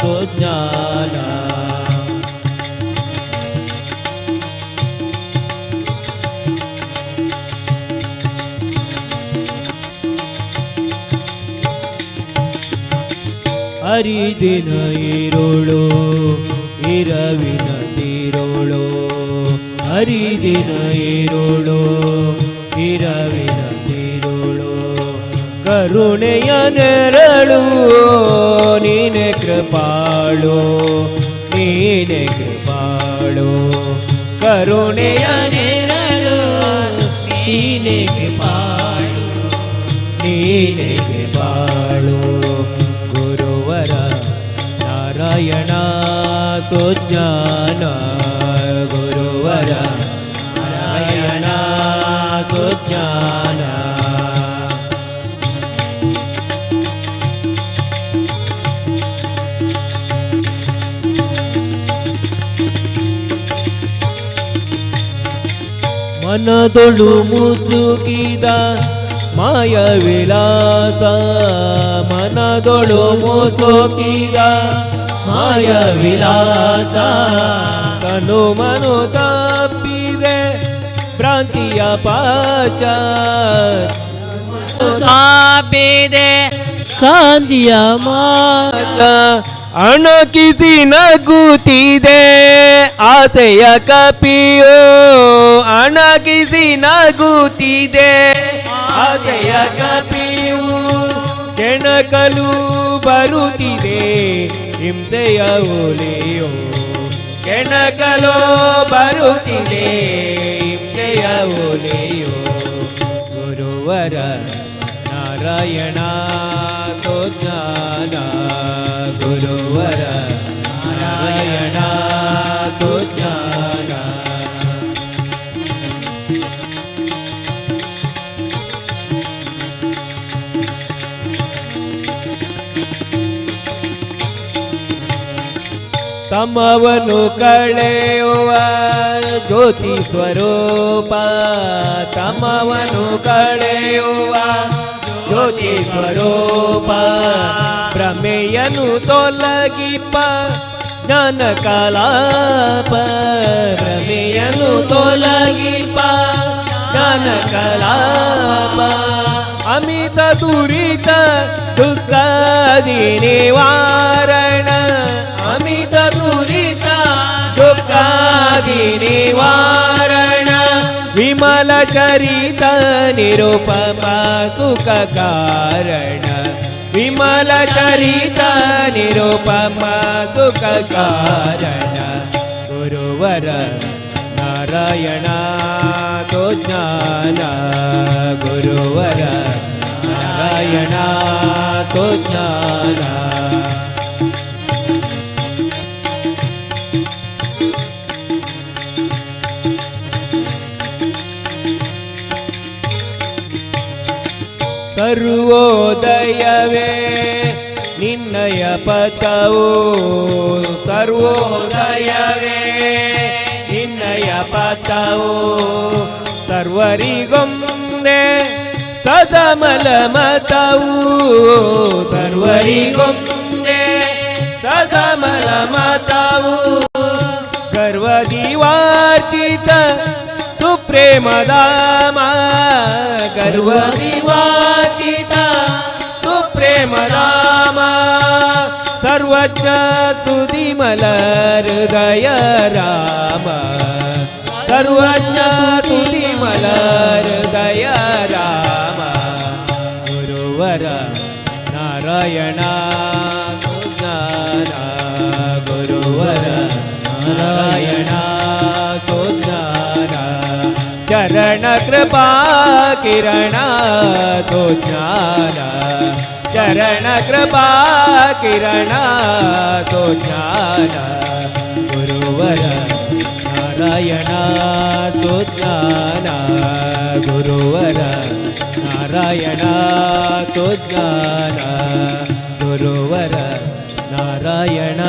Speaker 8: तो ज्ञान ಹರಿದಿನ ಇರುಳು ಇರವಿನ ತಿರುಳು ಹರಿದಿನ ಇರುಳು ಇರವಿನ ತಿರುಳು ಕರುಣೆಯ ನೆರಳು ನೀನೆ ಕೃಪಾಳು ನೀನೆ ಕೃಪಾಳು ಕರುಣೆಯ ನೆರಳು ನೀನೆ ಕೃಪಾಳು ನೀನೆ ಕೃಪಾಳು ಗುರುವರ ನಾರಾಯಣ तो ज्ञान गुरुवर नारायण तो ज्ञान मनदोळु मुसुकिद my Vilas मनदोळु मुसुकिद my Vilas Tanu Manu तप्पिरे भ्रांतिಯ ಪಾಚ ತಾಪಿದೆ ಕಾಂತಿಯ March ಅಣಕಿಸಿ ನಗುತ್ತಿದೆ ಆಸೆಯ ಕಪಿಯೋ ಅಣಕಿಸಿ ನಗುತ್ತಿದೆ ಆಸೆಯ ಕಪಿಯು ಕೆಣಕಲು ಬರುತ್ತಿದೆ ಹಿಂಸೆಯ ಒಲೆಯೋ ಕೆಣಕಲು ಬರುತ್ತಿದೆ ಹಿಂಸೆಯ ಒಲೆಯೋ ಗುರುವರ ನಾರಾಯಣ तो ज्ञान गुरुवर नारायण तो ज्ञान ತಮವನು ಕಳೆಯುವ ಜ್ಯೋತಿ ಸ್ವರೂಪ ತಮವನು ಕಳೆಯುವ ಜ್ಯೋತಿ ಸ್ವರೂಪ ಭ್ರಮೆಯನು ತೊಲಗಿಪ ಜ್ಞಾನ ಕಲಾಪ ಭ್ರಮೆಯನು ತೊಲಗಿಪ ಜ್ಞಾನ ಕಲಾಪ ಅಮಿತ ದುರಿತ ದುಃಖಾದಿ ನಿವಾರಣ ಅಮಿತ ದುರಿತ ದುಃಖಾದಿ ನಿವಾರಣ ವಿಮಲ ಚರಿತ ನಿರುಪಮ ಸುಖ ಕಾರಣ ವಿಮಲ ಚರಿತ ನಿರುಪಮ ಸುಖ ಕಾರಣ ಗುರುವರ ನಾರಾಯಣ तो ज्ञान गुरुवर नारायण तो ज्ञान ಸರ್ವೋದಯವೇ ನಿನ್ನಯ ಪಥವು ಸರ್ವೋದಯವೇ ನಿನ್ನಯ ಪಥವು ಸರ್ವರಿಗೊಂದೇ ಸದಮಲ ಮತವು ಸರ್ವರಿಗೊಂದೇ ಸದಮಲ ಮತವು ಗರ್ವದಿವಾರ್ಜಿತ ಸುಪ್ರೇಮಧಾಮ ಗರ್ವದಿವಾರ್ಜಿತ ಸುಪ್ರೇಮಧಾಮ ಸರ್ವಜ್ಞ ಸುಧಿಮಲ ಹೃದಯ ರಾಮ ಸರ್ವಜ್ಞ ತುಲಿಮಲ ಹೃದಯ ರಾಮ ಗುರುವರ ನಾರಾಯಣ ಜ್ಞಾನ ಗುರುವರ ನಾರಾಯಣ ಜ್ಞಾನ ಚರಣ ಕೃಪಾ ಕಿರಣ ತೋ ಜ್ಞಾನ ಚರಣ ಕೃಪಾ ಕಿರಣ ತೋ ಜ್ಞಾನ ಗುರುವರ ನಾರಾಯಣ ತೋ ಜ್ಞಾನ ಗುರುವರ ನಾರಾಯಣ ತೋ ಜ್ಞಾನ ಗುರುವರ ನಾರಾಯಣ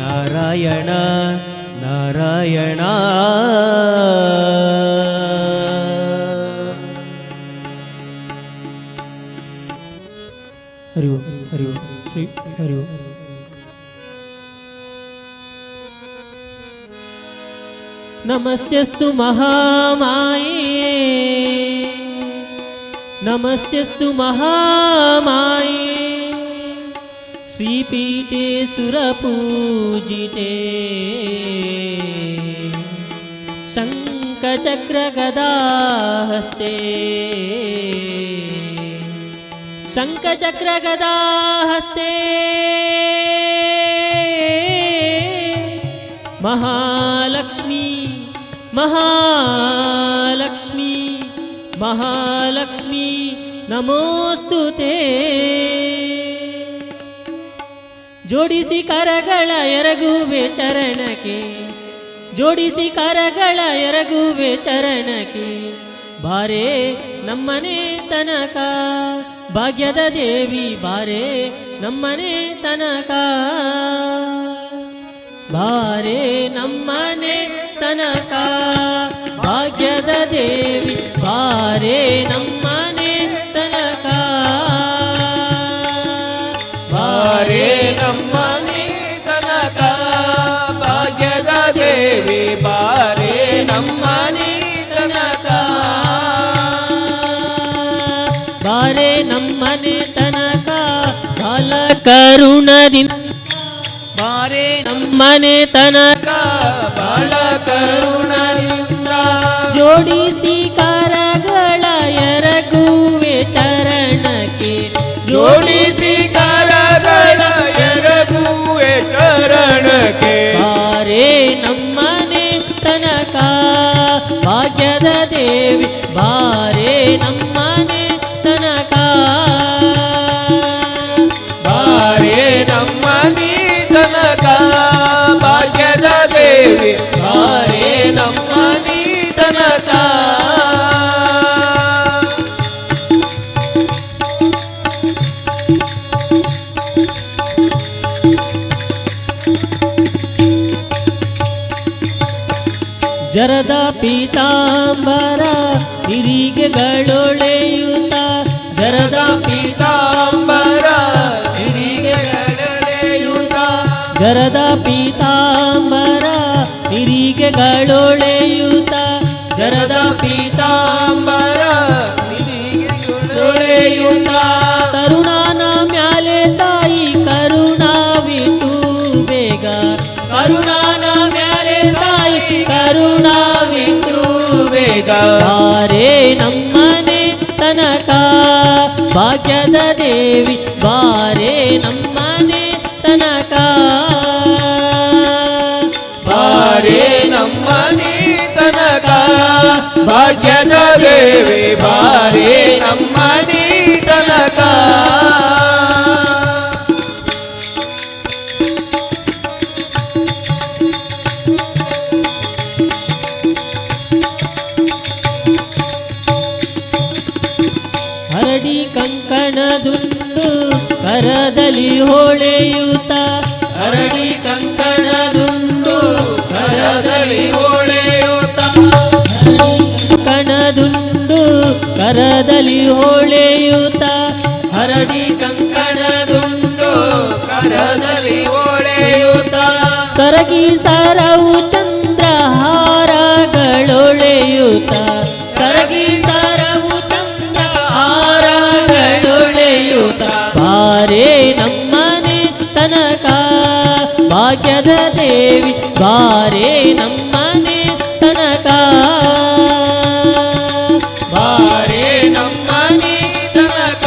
Speaker 8: ನಾರಾಯಣ ನಾರಾಯಣ
Speaker 9: ಹರಿ ಓಂ ಹರಿ ಓಂ ಶ್ರೀ ಹರಿ ಓಂ. ನಮಸ್ತೆಸ್ತು ಮಹಾಮಾಯೇ ನಮಸ್ತೆಸ್ತು ಮಹಾಮಾಯೇ श्रीपीठे सुरपूजिते शङ्खचक्रगदाहस्ते शङ्खचक्रगदाहस्ते महालक्ष्मी महालक्ष्मी महालक्ष्मी नमोस्तुते ಜೋಡಿಸಿ ಕರಗಳ ಎರಗುವೆ ಚರಣಕ್ಕೆ ಜೋಡಿಸಿ ಕರಗಳ ಎರಗುವೆ ಚರಣಕ್ಕೆ ಬಾರೆ ನಮ್ಮನೆ ತನಕ ಭಾಗ್ಯದ ದೇವಿ ಬಾರೆ ನಮ್ಮನೆ ತನಕ ಬಾರೆ ನಮ್ಮನೆ ತನಕ ಭಾಗ್ಯದ ದೇವಿ ಬಾರೆ ನಮ್ಮನೆ ತನಕ ಬಾರೆ ನಮ್ಮನೆ ತನಕ ಭಾಗ್ಯದ ದೇವಿ ಬಾರೆ ನಮ್ಮನೆ ತನಕ ಬಾರೆ ನಮ್ಮನೆ ತನಕ ಬಾಲ ಕರುಣದಿಂದ ಬಾರೆ ನಮ್ಮನೆ ತನಕ ಬಾಳ ಕರುಣದಿಂದ ಜೋಡಿಸಿ ಕರಗಳ ಎರಗುವೆ ಚರಣಕ್ಕೆ ಜೋಡಿಸಿ ಕರಗಳ ಎರಗುವೆ ಚರಣಕ್ಕೆ ಬಾರೆ ನಮ್ಮನೆ ತನಕ ಭಾಗ್ಯದ ದೇವಿ ಬಾರೆ ನಮ್ಮನೆ ತನಕ ಬಾರೆ ನಮ್ಮನೆ ತನಕ ಭಾಗ್ಯದ ದೇವಿ ಬಾರೆ ನಮ್ಮನೆ ತನಕ ಜರದ ಪೀತಾಂಬರ ನಿರಿಗೆಗಳೊಳೆಯುತ್ತ ಜರದ ಪೀತಾಂಬರ ನಿರಿಗೆಗಳೊಳೆಯುತ್ತ ಜರದ ಪೀತಾಂಬರ ನಿರಿಗೆಗಳೊಳೆಯುತ್ತ ಜರದ ಪೀತಾಂಬರ ನಿರಿಗೆಗಳೊಳೆಯುತ್ತ ತರುಣನ ಮ್ಯಾಲೆ ತಾಯಿ ಕರುಣಾವಿತು ಬೇಗ ಕರುಣಾನ ಮ್ಯಾಲೆ ತಾಯಿ ಕರುಣಾವಿತು ಬೇಗ ಬಾರೆ ನಮ್ಮನೆ ತನಕ ಭಾಗ್ಯದ ದೇವಿ ಬಾರೆ ನಮ್ಮನೆ ತನಕ ಬಾರೆ ನಮ್ಮನೆ ತನಕ ಭಾಗ್ಯದ ದೇವಿ ಬಾರೆ ನಮ್ಮನೆ ತನಕ ಹರಡಿ ಕಂಕಣದುಂಡು ಕರದಲ್ಲಿ ಹೊಳೆಯುತ್ತ ಹರಡಿ ಕಂಕಣದುಂಡು ಕರದಲ್ಲಿ ಹೊಳೆಯುತ್ತ ಹರಡಿ ಕಂಕಣದುಂಡು ಕರದಲ್ಲಿ ಹೊಳೆಯುತ್ತ ಹರಡಿ ಕಂಕಣದುಂಡು ಕರದಲ್ಲಿ ಹೊಳೆಯುತ್ತ ಸರಗಿ ಸರವು ಚಂದ್ರಹಾರಗಳೊಳೆಯುತ್ತ ಸರಗಿ ಸರವು ಚಂದ್ರಹಾರಗಳೊಳೆಯುತ್ತ ಬಾರೆ ನಮ್ಮನೆ ತನಕ ಭಾಗ್ಯದ ದೇವಿ ಬಾರೆ ನಮ್ಮನೆ ತನಕ ಬಾರೆ ನಮ್ಮನೆ ತನಕ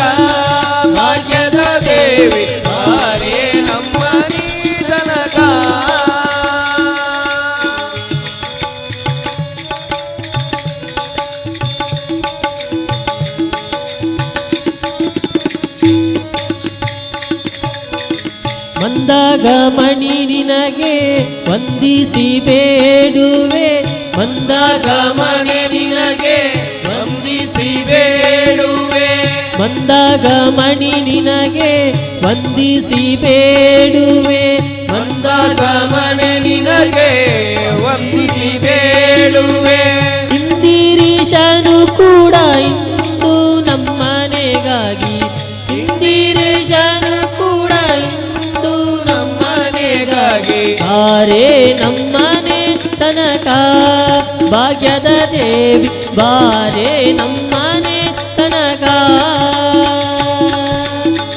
Speaker 9: ಭಾಗ್ಯದ ದೇವಿ ಬಾರೆ ನಮ್ಮನೆ ತನಕ ಮಂದಗಮಣಿ ನಿನಗೆ ವಂದಿಸಿ ಬೇಡುವೆ, ಮಂದಗಮಣಿ ನಿನಗೆ ವಂದಿಸಿ ಬೇಡುವೆ, ಮಂದಗಮಣಿ ನಿನಗೆ ವಂದಿಸಿ ಬೇಡುವೆ, ಮಂದಗಮಣಿ ನಿನಗೆ ವಂದಿಸಿ ಬೇಡುವೆ. ಇಂದಿರೀಶನು ಕೂಡ ಇಂದು ನಮ್ಮನೆಗಾಗಿ, ಇಂದಿರೀಶನು ಕೂಡ ಇಂದು ನಮ್ಮನೆಗಾಗಿ, ಬಾರೆ ನಮ್ಮನೆ ತನಕ ಭಾಗ್ಯದ ದೇವಿ, ಬಾರೆ ನಮ್ಮನೆ ತನಕ,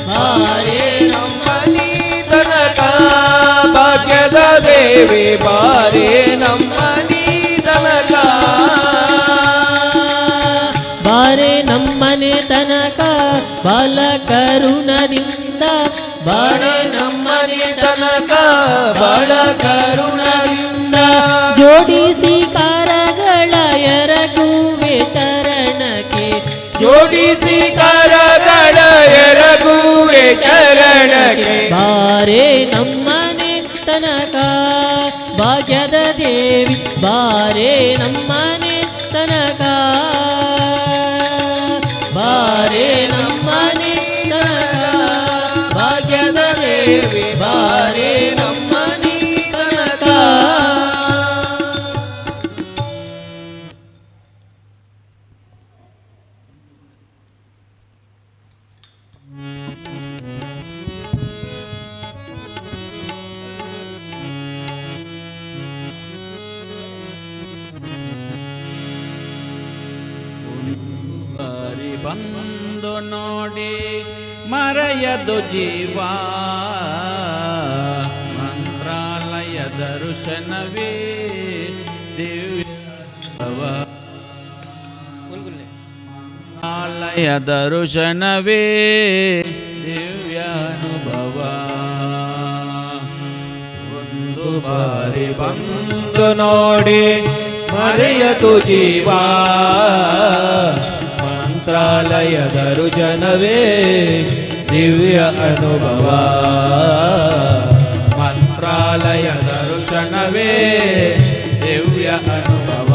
Speaker 9: ಬಾರೆ ನಮ್ಮನೆ ತನಕ ಭಾಗ್ಯದ ದೇವಿ, ಬಾರೆ ನಮ್ಮನೆ ತನಕ, ಬಾರೆ ನಮ್ಮನೆ ತನಕ ಬಾಲಕರುಣದಿಂದ, ಬಾರೆ ನಮ್ಮನೆ ತನಕ ಬಾಲಕರುಣದಿಂದ, ಜೋಡಿಸಿ ಕರಗಳ ಎರಗುವೆ ಚರಣಕ್ಕೆ, ಜೋಡಿಸಿ ಕರಗಳ ಎರಗುವೆ ಚರಣಕ್ಕೆ, ಬಾರೆ ನಮ್ಮನೆ ತನಕ ಭಾಗ್ಯದ ದೇವಿ, ಬಾರೆ ನಮ್ಮನೆ ತನಕ, ಬಾರೆ ನಮ್ಮನೆ ತನಕ ಭಾಗ್ಯದ ದೇವಿ, ಬಾರೆ ನಮ್ಮನೆ ತನಕ.
Speaker 7: ಬಾರಿ ಬಂದು ನೋಡಿ ಮರೆಯದು ಜೀವ, ಮಂತ್ರಾಲಯ ದರ್ಶನವೇ ದಿವ್ಯ, ಮಂತ್ರಾಲಯ ದರ್ಶನವೇ ದಿವ್ಯಾನುಭವ. ಒಂದು ಬಾರಿ ಬಂದು ನೋಡಿ ಮರೆಯದು ಜೀವ, ಮಂತ್ರಾಲಯ ದರ್ಶನವೇ ದಿವ್ಯ ಅನುಭವ, ಮಂತ್ರಾಲಯ ದರ್ಶನವೇ ದಿವ್ಯ ಅನುಭವ.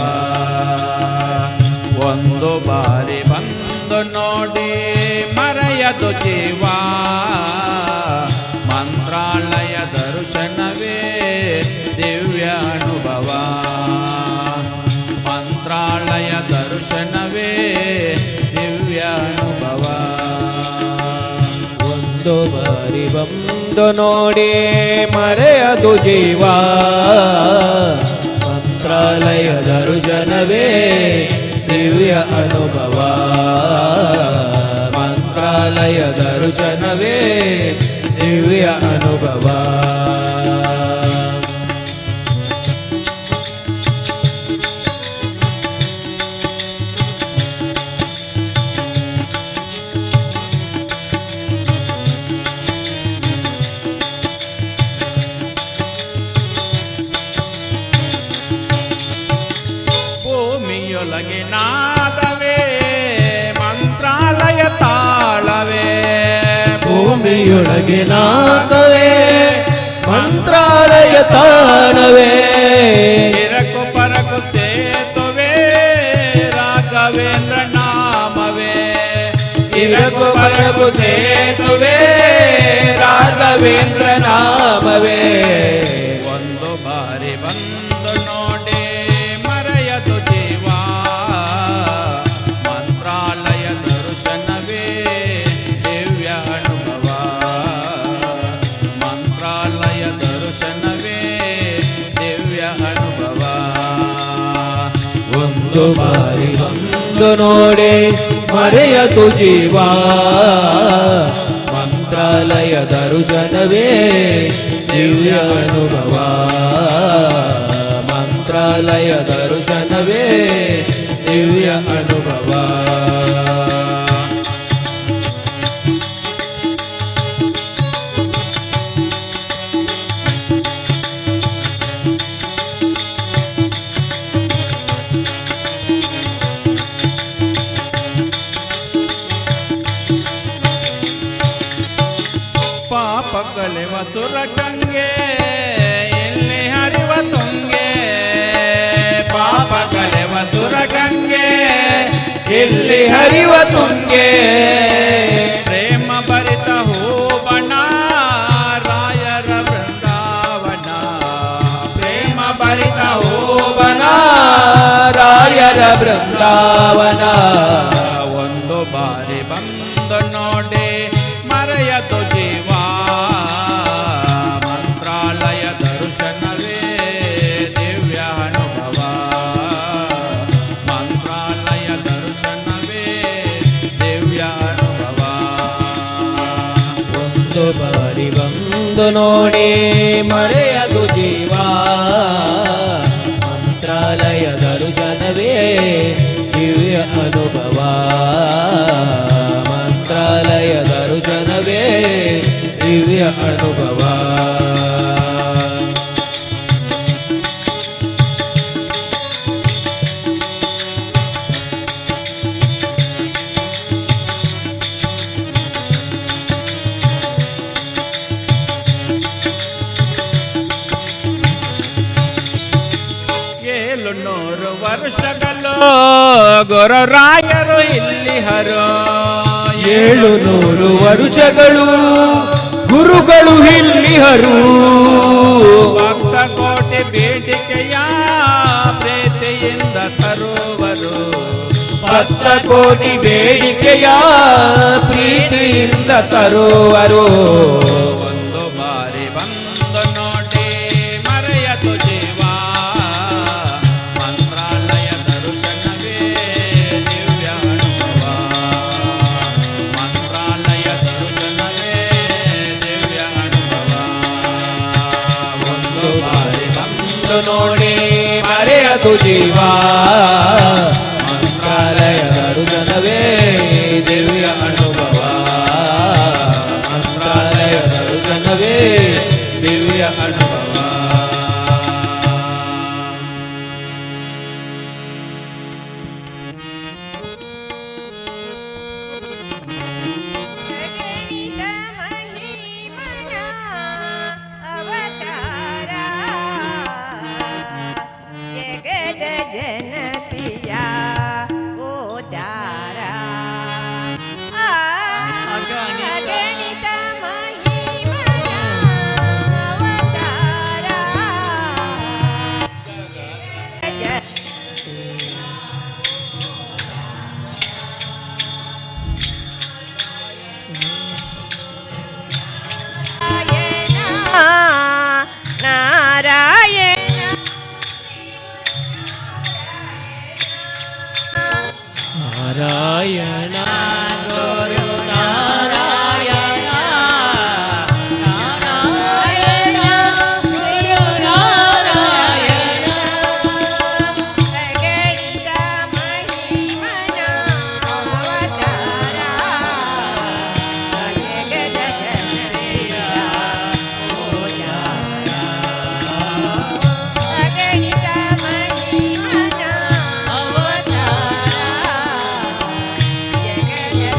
Speaker 7: ಒಂದು ಬಾರಿ ಬಂದು ನೋಡಿ ಮರೆಯದು ಜೀವ, ಮಂತ್ರಾಲಯ ದರ್ಶನವೇ ದಿವ್ಯ ಅನುಭವ, ಮಂತ್ರಾಲಯ ದರ್ಶನವೇ ದಿವ್ಯ ಅನುಭವ. ಒಂದು ಬಾರಿ ಬಂದು ನೋಡಿ ಮರೆಯದು ಜೀವ, ಮಂತ್ರಾಲಯ ದರ್ಶನವೇ ದಿವ್ಯ ಅನುಭವ, ಮಂತ್ರಾಲಯ ದರ್ಶನವೇ ದಿವ್ಯ ಅನುಭವ. ಭೂಮಿಯೊಳಗೆ ನಾದವೇ ಮಂತ್ರಾಲಯ ತಾಳವೇ, ಭೂಮಿಯೊಳಗೆ ನಾದವೇ ಮಂತ್ರಾಲಯ ತಾಳವೇ, ಇರಕು ಪರಕು ಸೇತುವೆ ರಾಘವೇಂದ್ರ ನಾಮವೇ, ಇರಕು ಪರಕು ಸೇತುವೆ ರಾಘವೇಂದ್ರ ನಾಮವೇ. ಒಂದು ಬಾರಿ ಬಂದು ನೋಡಿ ಮರೆಯದು ಜೀವ, ಮಂತ್ರಾಲಯ ದರ್ಶನವೇ ದಿವ್ಯ ಅನುಭವ, ಮಂತ್ರಾಲಯ ದರ್ಶನವೇ ದಿವ್ಯ ಅನುಭವ. ಒಂದು ಬಾರಿ ಬಂದು ನೋಡಿ ಮರೆಯದು ಜೀವ, ಮಂತ್ರಾಲಯ ದರ್ಶನವೇ ದಿವ್ಯ ಅನುಭವ, ಮಂತ್ರಾಲಯ ದರ್ಶನವೇ ದಿವ್ಯ ಅನುಭವ. ಪಾಪ ಕಳೆವ ಸುರಕಣ
Speaker 19: ಗಂಗೆ ಇಲ್ಲಿ ಹರಿವ ತುಂಗೆ ಪಾಪ ಕಳೆವ ಸುರ ಗಂಗೆ ಇಲ್ಲಿ ಹರಿವ ತುಂಗೆ ಪ್ರೇಮ ಭರಿತ ಹೂವಣ ರಾಯರ ಬೃಂದಾವನ ಪ್ರೇಮ ಭರಿತ ಹೂವನ ರಾಯರ ಬೃಂದಾವನ ಒಂದು ಬಾರಿ ಬಂದು ನೋಡಿ ಮರೆಯತು ಜೀವ ಮಂತ್ರಾಲಯ ದರ್ಶನವೇ ದಿವ್ಯ ಅನುಭವ ಮಂತ್ರಾಲಯ ದರ್ಶನವೇ ದಿವ್ಯ ಅನುಭವ
Speaker 8: ಒಂದು ಬಾರಿ ಬಂದು ನೋಡಿ ಮರೆಯದು ಜೀವ ಮಂತ್ರಾಲಯ ದರ್ಶನವೇ ದಿವ್ಯ ಅನುಭವ ಮಂತ್ರಾಲಯ ದರ್ಶನವೇ ದಿವ್ಯ ಅನುಭವ
Speaker 19: ನೂರು ವರ್ಷಗಳು ಗುರುರಾಯರು ಇಲ್ಲಿ ಹರೋ
Speaker 8: 700 ವರುಷಗಳು ಗುರುಗಳು ಇಲ್ಲಿಹರು
Speaker 19: ಭಕ್ತ ಕೋಟಿ ಬೇಡಿಕೆಯ ಪ್ರೀತಿಯಿಂದ ತರುವರು
Speaker 8: ಭಕ್ತ ಕೋಟಿ ಬೇಡಿಕೆಯ ಪ್ರೀತಿಯಿಂದ ತರುವರು
Speaker 19: ಒಂದು ಬಾರಿ ಬಂದು ನೋಡಿ ಮರೆಯತು ಜೀವ ಮಂತ್ರಾಲಯ ದರ್ಶನವೇ ದಿವ್ಯ ಅನುಭವ ಮಂತ್ರಾಲಯ ದರ್ಶನವೇ ದಿವ್ಯ ಅನುಭವ
Speaker 8: ಒಂದು ಬಾರಿ ಬಂದು ನೋಡಿ ಮರೆಯದು ಜೀವ ಮಂತ್ರಾಲಯ ದರ್ಶನವೇ ದಿವ್ಯ ಅನುಭವ ಮಂತ್ರಾಲಯ ದರ್ಶನವೇ ದಿವ್ಯ ಅನುಭವ
Speaker 20: ಜನತಿಯ ಓದಾರ ಅಗಣಿತ ಮಹಿಮನ ಅವತಾರ ನಾರಾಯಣ
Speaker 8: ನಾರಾಯಣ ಗುರು ನಾರಾಯಣ ನಾರಾಯಣ ಗುರು ನಾರಾಯಣ
Speaker 20: ಗಣಿತ ಮಹಿಮನ ಅವತಾರ ಜಗದ ಜನತೆಯ ಗಣಿತ ಮಹಿಮನ ಅವತಾರ ಜಗದ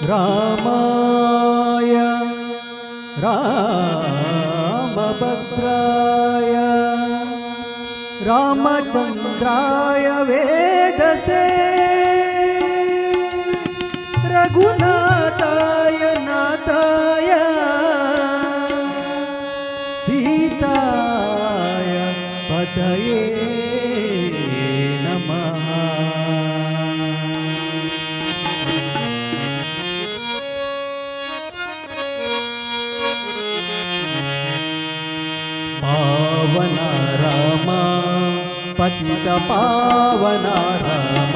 Speaker 2: रामाय रामभद्राय रामचन्द्राय वेदसे रघुनाथाय नाथाय सीताय पतये नमः। पावन राम पतित पावन राम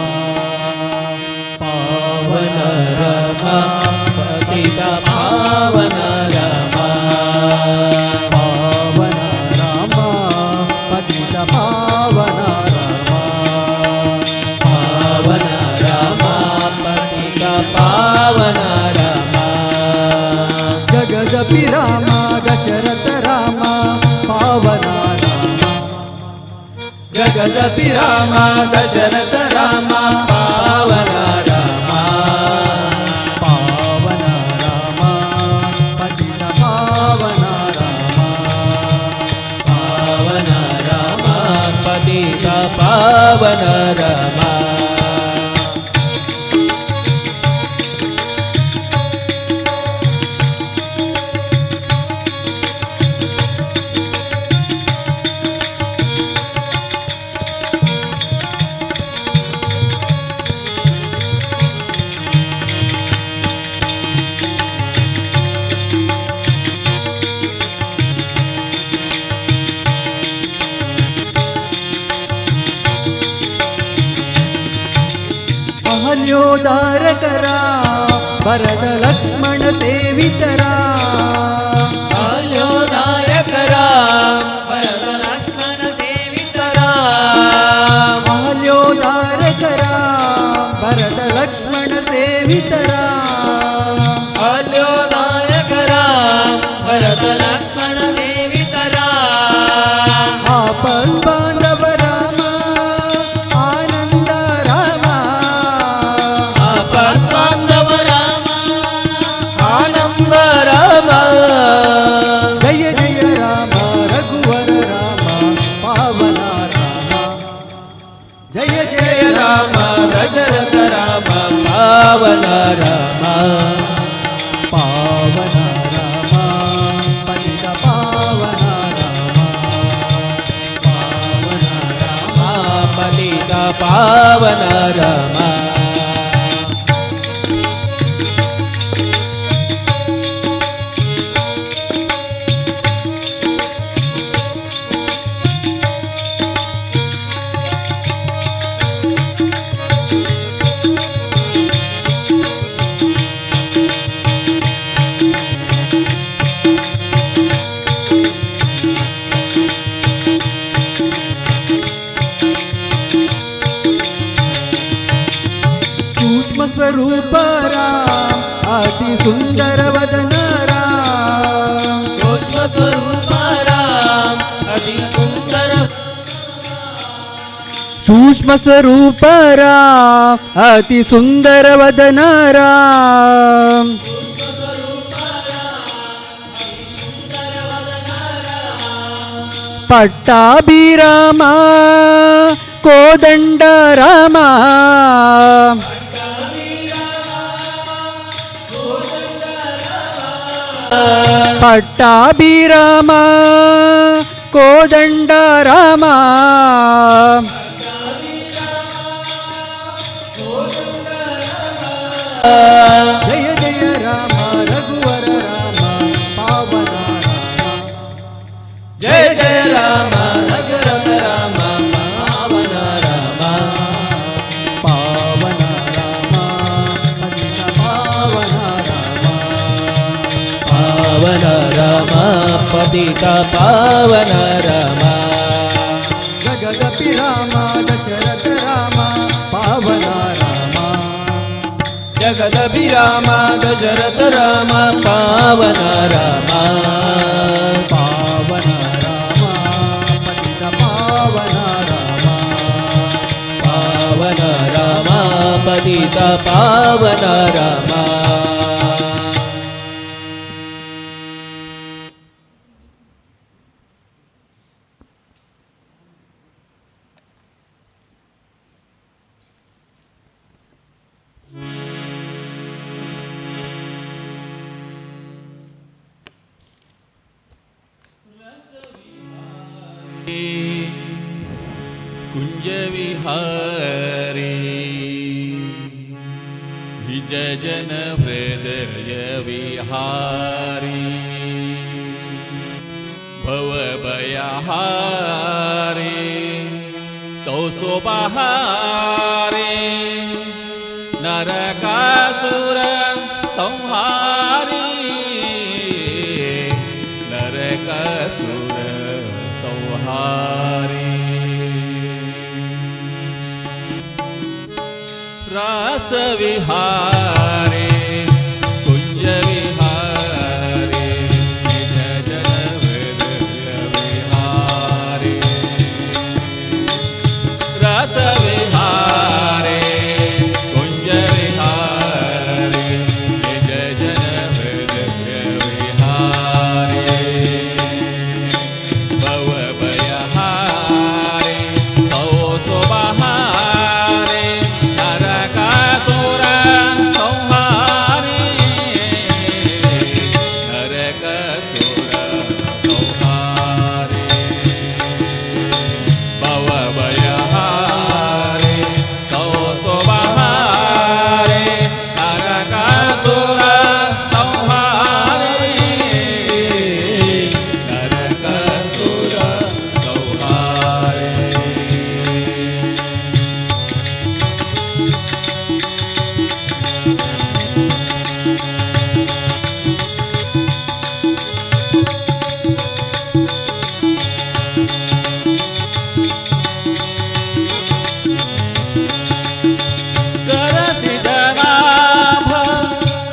Speaker 7: पावन राम पतित पावन राम
Speaker 2: पावन राम पतित पावन राम
Speaker 7: पावन राम पतित पावन राम
Speaker 2: जगदपि राम दशरथ राम पावन राम
Speaker 7: जगदपि राम दशरथ राम पावन राम
Speaker 2: पावन राम पतित पावन राम
Speaker 7: पावन राम पतित पावन राम
Speaker 2: अहल्योदारकरा भरत लक्ष्मण सेवितरा
Speaker 7: अहल्योदारकरा भरत लक्ष्मण सेवितरा
Speaker 2: अहल्योदारकरा भरत लक्ष्मण सेवितरा
Speaker 7: अहल्योदारकरा भरत लक्ष्मण सेवितरा
Speaker 2: आपन बांधव राम आनंद राम
Speaker 7: आपन बांधव राम आनंद राम
Speaker 2: जय जय राम रघुवर राम पावन राम जय
Speaker 7: जय राम दशरथ राम पावन राम
Speaker 2: पावन राम पतित पावन राम
Speaker 7: पावन राम पतित पावन राम
Speaker 2: सूक्ष्म स्वरूप राम अति सुंदर वदन राम
Speaker 7: सूक्ष्म स्वरूप राम अति सुंदर
Speaker 2: सूक्ष्म स्वरूप राम अति सुंदर वदन राम पट्टाभिराम कोदंड राम पट्टाभिराम कोदंड राम जय जय राम रघुवर राम पावन राम
Speaker 7: जय जय राम दशरथ राम पावन राम
Speaker 2: पावन राम पतित पावन राम
Speaker 7: पावन राम पतित पावन राम
Speaker 2: जगदपि राम दशरथ राम पावन राम
Speaker 7: जगदपि राम दशरथ राम पावन राम
Speaker 2: पावन राम पतित पावन राम
Speaker 7: पावन राम पतित पावन राम
Speaker 19: कुञ्जविहारी विजजन हृदय विहारी भवभयहारी कौस्तुभहारी नरकासुर संहारी नरकासुर संहारी रासविहारी कुञ्जविहारी निजजन हृदय विहारी रासविहारी कुञ्जविहारी निजजन हृदय विहारी भवभयहारी कौस्तुभहारी नरकासुर संहारी नरकासुर संहारी भवभयहारी कौस्तुभहारी नरकासुर संहारी नरकासुर संहारी सरसि जनाभ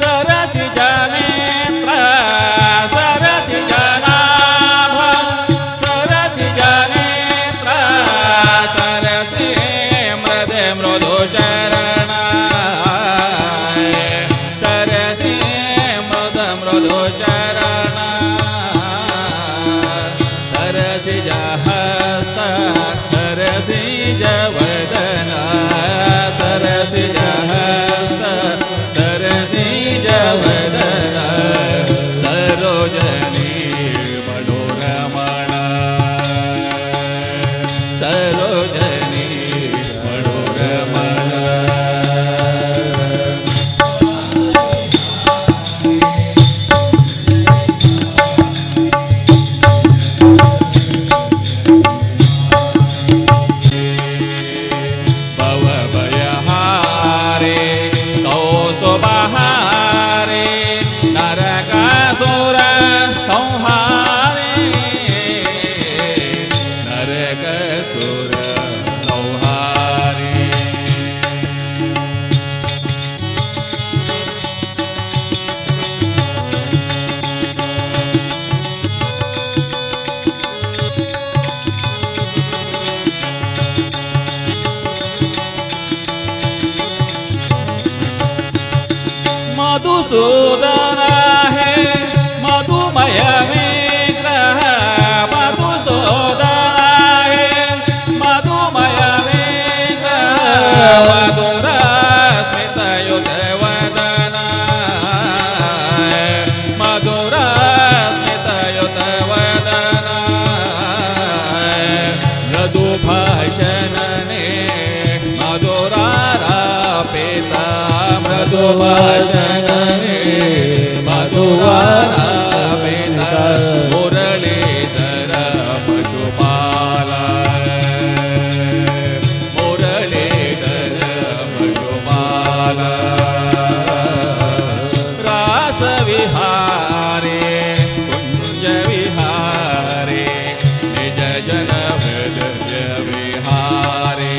Speaker 19: सरसि जनेत्र सरसि जनाभ सरसि जनेत्र सरसि मृद मृदुचरण सरसि मृद मृदुचरण सरसि हस्त सरसि वदन सरसि हस्त सरसि वदन सरोजनी मनोरमण सरोजनी मनोरमण भवभयहारी कौस्तुभहारी नरकासुर संहारी नरकासुर संहारी मधुसूदन है मधुमय विग्रह मधुसूदन है मधुमय विग्रह मधुर स्मितयुत वदन मधुर स्मितयुत वदन मृदु भाषणने मधुरारापित मृदु भाषणने मधुरारापित मुरलीधर पशुपाल मुरलीधर पशुपाल रासविहारी कुञ्जविहारी निजजन हृदय विहारी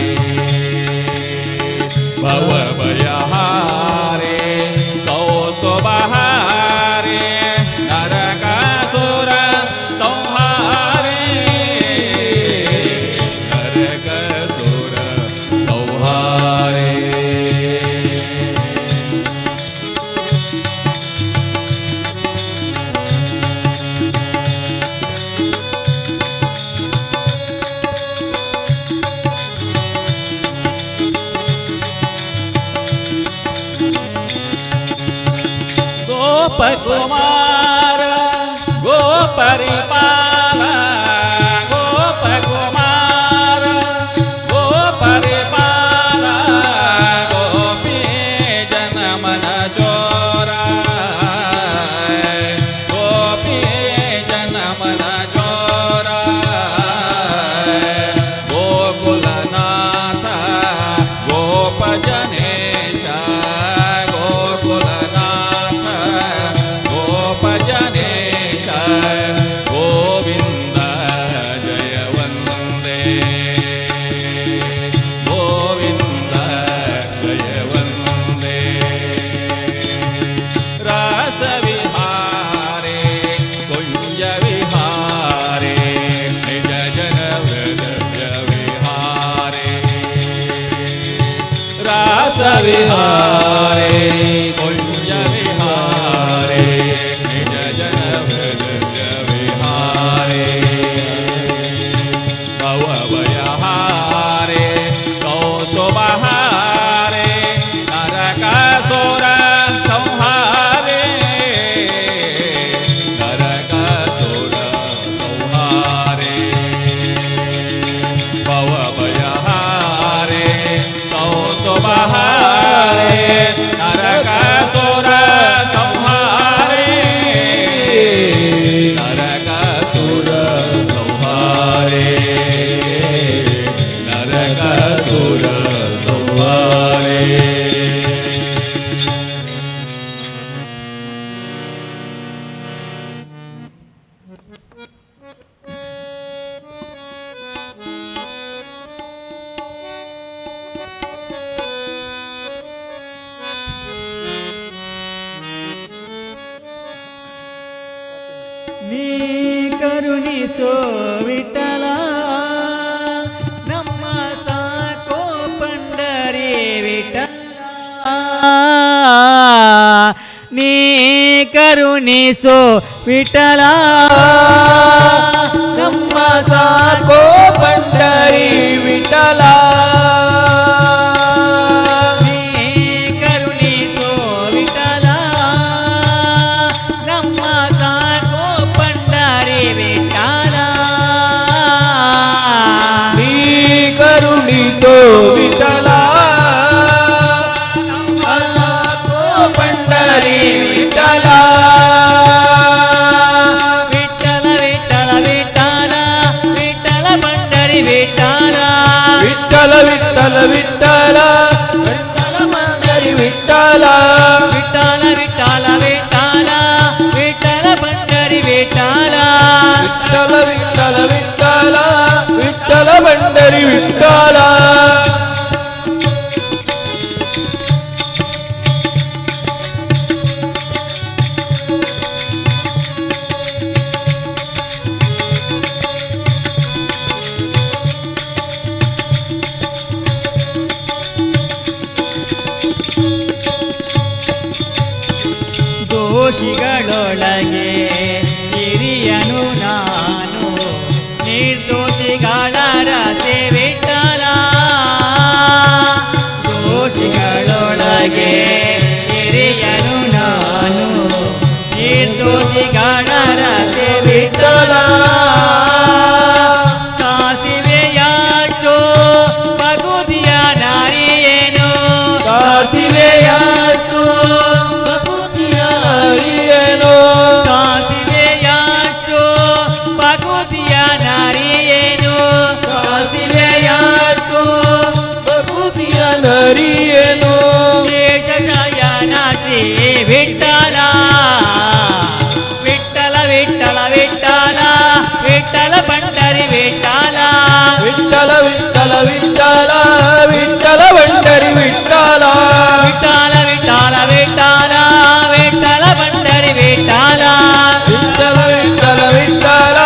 Speaker 19: भवभयहारी कौस्तुभहारी नरकासुर संहारी नरकासुर संहारी गोपकुमार गोपरिपाल गोपकुमार विहारे कुंज विहारे निज जन हृदय विहारे भवभयहारे कौतुकहारे नरकासुर संहारे नरकासुर संहारे भवभयहारे कौतुकहारे नरकासुर संहारे नरकासुर संहारे नरकासुर संहारे
Speaker 2: ನೀ ಕರುಣಿಸೋ ವಿಠಲ ನಮ್ಮ ಸಾಕೋ ಪಂಡರಿ ವಿಠಲ ನೀ ಕರುಣಿಸೋ ವಿಠಲ ನಮ್ಮ ಸಾಕೋ ಪಂಡರಿ ವಿಠಲ ನೀ ಕರುಣಿಸೋ ವಿಠಲ ನಮ್ಮ ಸಾಕೋ ಪಂಡರಿ ವಿಠಲ
Speaker 7: ನೀ ಕರುಣಿಸೋ ವಿಠಲ
Speaker 2: ಪಂಡರಿ ವಿಠಲ ವಿಠಲ ವಿಠಲ ವಿಠಲ ವಿಠಲ ಪಂಡರಿ ವಿಠಲ
Speaker 7: ವಿಠಲ ವಿಠಲ ವಿಠಲ ವಿಠಲ ಪಂಡರಿ ವಿಠಲ
Speaker 2: ವಿಠಲ ವಿಠಲ ವಿಠಲ ವಿಠಲ ಪಂಡರಿ ವಿಠಲ
Speaker 7: ವಿಠಲ ವಿಠಲ ವಿಠಲ ವಿಠಲ ಪಂಡರಿ ವಿಠಲ
Speaker 2: ದೋಷಿಗಳೊಳಗೆ ಹಿರಿಯನು ನಾನು ನಿರ್ದೋಷಿಗಳ ರಸೆ ವಿಠಲ ದೋಷಿಗಳೊಳಗೆ ಹಿರಿಯನು ನಾನು ನಿರ್ದೋಷಿಗಳ ರಸೆ ವಿಠಲ ಕಾಸಿವೆಯಾಟೋ ಬಗುದಿಯ ನಾರಿಯೇನು
Speaker 7: ಕಾಸಿವೆಯಾಟೋ
Speaker 2: ನಾರಿಯೇನು ಕಾಸಿವೆಯಾಟೋ ಬಗುದಿಯ ನಾರಿಯೇನು
Speaker 7: ಕಾಸಿವೆಯಾಟೋ ಬಗುದಿಯ ನಾರಿಯೇನು
Speaker 2: ಶೇಷ ಶಯನ ಶ್ರೀ ವಿಠಲ ವಿಠಲ ವಿಠಲ ವಿಠಲ ವಿಠಲ ಪಂಡರಿ ವಿಠಲ
Speaker 7: ವಿಠಲ ವಿಠಲ ವಿಠಲ ವಿಠಲ ಪಂಡರಿ ವಿಠಲ
Speaker 2: ವಿಠಲ ವಿಠಲ ವಿಠಲ ವಿಠಲ ಪಂಡರಿ ವಿಠಲ
Speaker 7: ವಿಠಲ ವಿಠಲ ವಿಠಲ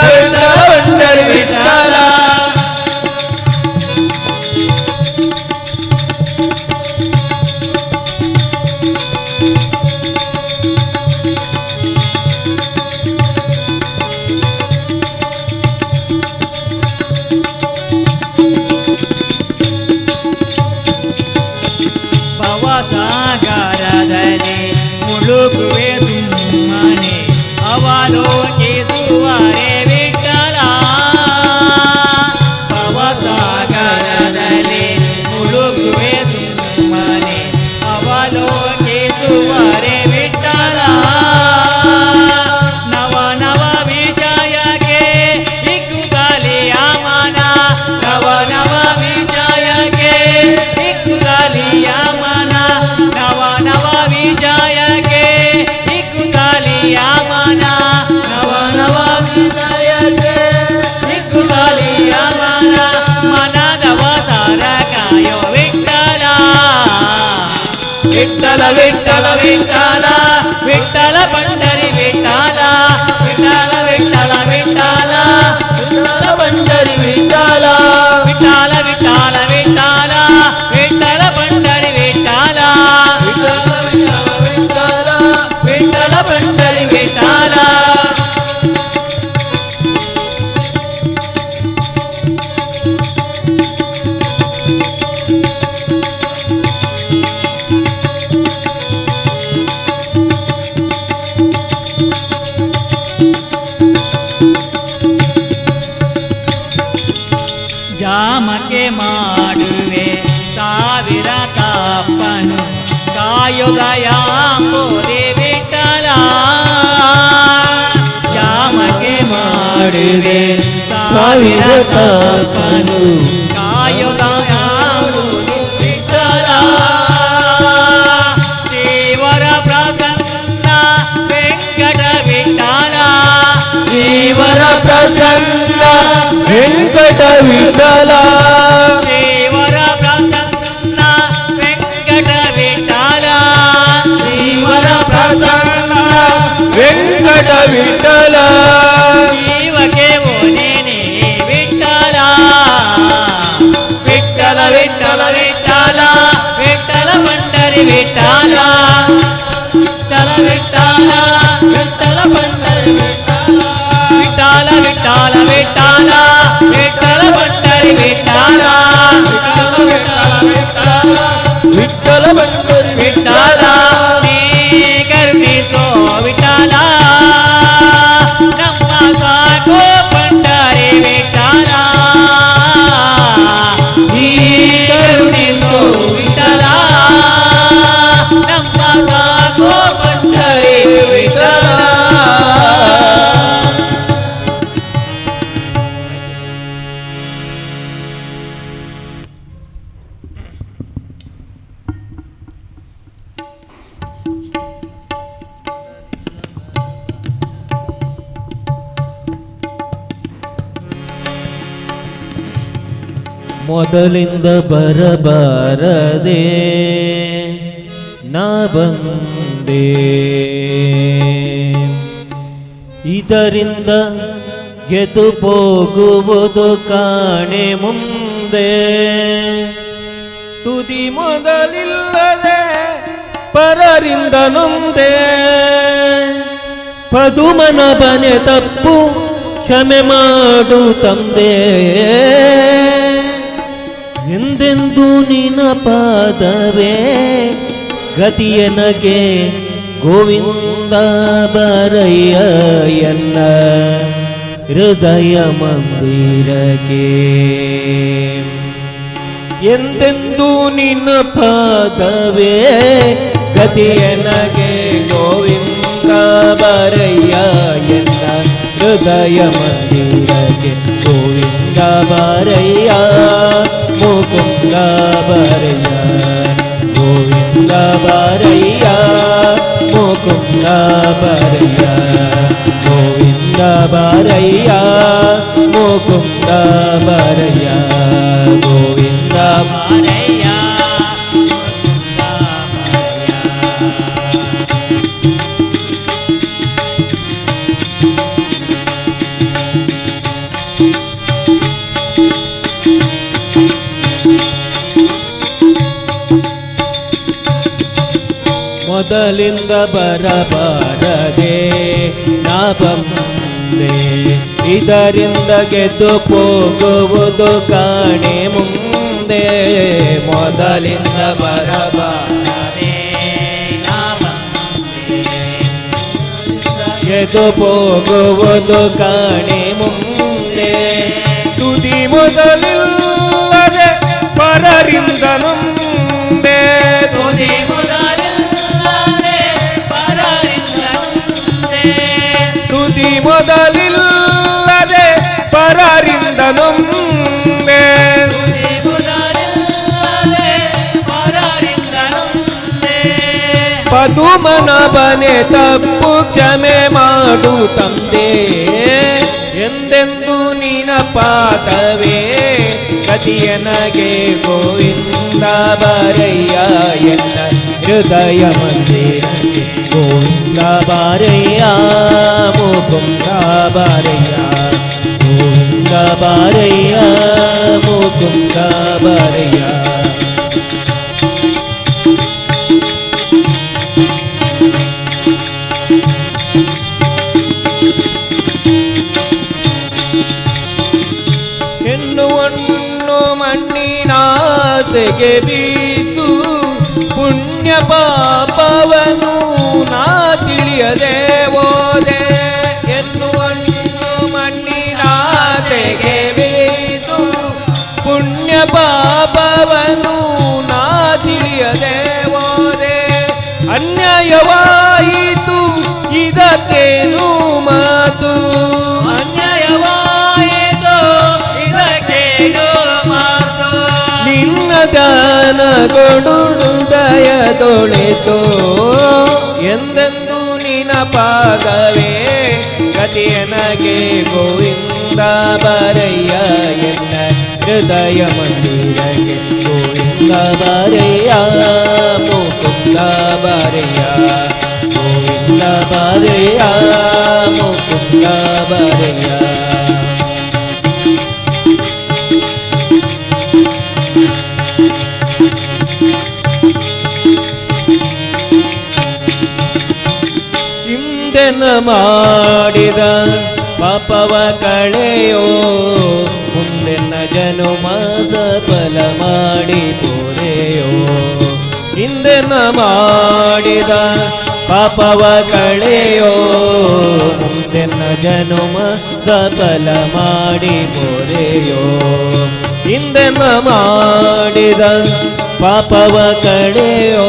Speaker 7: ವಿಠಲ ಪಂಡರಿ ವಿಠಲ
Speaker 2: ಭವಸಾಗರದಲ್ಲಿ ಮುಳುಗುವೆ ಸುಮ್ಮನೆ ಅವಲೋಕಿಸುವರೆ ವಿಠಲ ಭವಸಾಗರದಲ್ಲಿ ಮುಳುಗುವೆ ಸುಮ್ಮನೆ ಅವಲೋಕಿಸುವರೆ ವಿಠಲ ನವ ನವ ವಿಜಯಕ್ಕೆ ಹಿಗ್ಗುಗಲಿಯ ಮನ ನವ ನವ ವಿಜಯಕ್ಕೆ ಹಿಗ್ಗುಗಲಿಯ ಮನ ನವ ನವ ವಿಜಯಕ್ಕೆ ಹಿಗ್ಗುಗಲಿಯ ಮನ ನವ ನವ ವಿಜಯಕ್ಕೆ ಹಿಗ್ಗುಗಲಿಯ ಮನ ಮನದವತಾರ ಕಾಯೋ ವಿಠಲ ವಿಠಲ ವಿಠಲ ವಿಠಲ ವಿಠಲ ಪಂಡರಿ ವಿಠಲ ವಿಠಲ ವಿಠಲ ವಿಠಲ ವಿಠಲ ಪಂಡರಿ ವಿಠಲ ವಿಠಲ ವಿಠಲ ವಿಠಲ ವಿಠಲ ಪಂಡರಿ ವಿಠಲ
Speaker 7: ಮಾಡಿದೆ ಸಾವಿರ ತಾಪನು
Speaker 8: ಕಾಯುದ ವಿಠಲ ದೇವರ ಪ್ರಸನ್ನ ವೆಂಕಟ ವಿಠಲ
Speaker 7: ದೇವರ ಪ್ರಸನ್ನ ವೆಂಕಟ ವಿಠಲ
Speaker 8: ದೇವರ ಪ್ರಸನ್ನ ವೆಂಕಟ ವಿಠಲ
Speaker 7: ದೇವರ ಪ್ರಸನ್ನ ವೆಂಕಟ ವಿಠಲ
Speaker 8: ಜೀವಕ್ಕೆ ಓನೇನೆ ವಿಠಲ ವಿಠಲ ವಿಠಲ ವಿಠಲ ವಿಠಲ ಪಂಡರಿ ವಿಠಲ ವಿಠಲ ವಿಠಲ ವಿಠಲ ಪಂಡರಿ ವಿಠಲ ವಿಠಲ ವಿಠಲ ವಿಠಲ ಪಂಡರಿ ವಿಠಲ
Speaker 7: ವಿಠಲ ಪಂಡರಿ
Speaker 8: ವಿಠಲ ನೀ ಕರುಣಿಸೋ ವಿಠಲ ನಮ್ಮ ಸಾಕೋ ಪಂಡರಿ ವಿಠಲ ನೀ ಕರುಣಿಸೋ ವಿಠಲ ನಮ್ಮ ಸಾಕೋ ಪಂಡರಿ ವಿಠಲ.
Speaker 7: ಮೊದಲಿಂದ ಬರಬಾರದೆ ನಾ ಬಂದೆ ಇದರಿಂದ ಗೆದ್ದು ಹೋಗುವುದು ಕಾಣೆ ಮುಂದೆ ತುದಿ ಮೊದಲಿಲ್ಲದೆ ಪರರಿಂದ ನೊಂದೆ ಪದುಮನ ಬನೆ ತಪ್ಪು ಕ್ಷಮೆ ಮಾಡು ತಂದೆ ಎಂದೆಂದು ನಿನ್ನ ಪಾದವೇ ಗತಿಯನಗೆ ಗೋವಿಂದ ಬರಯ್ಯ ಎನ್ನ ಹೃದಯ ಮಂದಿರಕ್ಕೆ ಎಂದೆಂದು ನಿನ್ನ ಪಾದವೇ ಗತಿಯನಗೆ ಗೋವಿಂದ ಬರಯ್ಯ ಎನ್ನ ಹೃದಯ ಮಂದಿರಕ್ಕೆ ಗೋವಿಂದ ಬರಯ್ಯ ಮುಕುಂದ ಬರಯ್ಯ ಗೋವಿಂದ ಬರಯ್ಯ ಮುಕುಂದ ಬರಯ್ಯ ಗೋವಿಂದ ಬರಯ್ಯ ಮುಕುಂದ ಬರಯ್ಯ ಗೋವಿಂದ ಬರಯ್ಯ ಮೊದಲಿಂದ ಬರಬಾರದೆ ನಾ ಬಂದೆ ಇದರಿಂದ ಗೆದ್ದು ಹೋಗುವುದು ಕಾಣೆ ಮುಂದೆ ಮೊದಲಿಂದ ಬರಬಾರದೆ ನಾ ಬಂದೆ ಗೆದ್ದು ಹೋಗುವುದು ಕಾಣೆ ಮುಂದೆ ತುದಿ ಮೊದಲಿಲ್ಲದೆ ಪರರಿಂದ ನೊಂದೆ ತುದಿ ತುದಿ ಮೊದಲಿಲ್ಲದೆ ಪರರಿಂದ ನೊಂದೆ ಪದುಮನ ಬನೆ ತಪ್ಪು ಕ್ಷಮೆ ಮಾಡು ತಂದೆ ಎಂದೆಂದು ನಿನ ಪಾದವೇ ಗತಿಯನಗೆ ಗೋವಿಂದ ಬರಯ್ಯ ಎನ್ನ ಹೃದಯ ಮಂದಿರಕ್ಕೆ ಗೋವಿಂದ ಬಾರಯ್ಯ ಮುಕುಂದ ಬಾರಯ್ಯ ಗೋವಿಂದ ಬಾರಯ್ಯ ಮುಕುಂದ ಬಾರಯ್ಯ ಹೆಣ್ಣು ಮಣ್ಣಿನಾಸೆಗೆ ಬೀತು ಪುಣ್ಯ ಪಾಪವನು ನಾ ತಿಳಿಯದೆ ಹೋದೆ ಎನ್ನುವಣ್ಣು ಮಣ್ಣಿನಾಸೆಗೆ ಬೀತು ಪುಣ್ಯ ಪಾಪವನು ನಾ ತಿಳಿಯದೆ ಹೋದೆ ಅನ್ಯಾಯವಾಯಿತು ಇದಕ್ಕೇನು ಮಾತು ಅನ್ಯಾಯವಾಯಿತು ಕೊಡು ಹೃದಯ ತೊಳೆತೋ ಎಂದೆಂದು ನಿನ ಪಾದವೇ ಗತಿಯನಗೆ ಗೋವಿಂದ ಬಾರಯ್ಯ ಎನ್ನ ಹೃದಯ ಮಂದಿರಗೆ ಗೋವಿಂದ ಬಾರಯ್ಯ ಮುಕುಂದ ಬಾರಯ್ಯ ಗೋವಿಂದ ಬಾರಯ್ಯ ಮುಕುಂದ ಬಾರಯ್ಯ. ಹಿಂದೆನ ಮಾಡಿದ ಪಾಪವ ಕಳೆಯೋ ಮುಂದೆನ ಜನುಮದ ಫಲ ಮಾಡಿ ಪೋರೆಯೋ. ಹಿಂದೆನ ಮಾಡಿದ ಪಾಪವ ಕಳೆಯೋ ಮುಂದೆನ ಜನುಮದ ಫಲ ಮಾಡಿ ಪೋರೆಯೋ. ಹಿಂದೆನ ಮಾಡಿದ ಪಾಪವ ಕಳೆಯೋ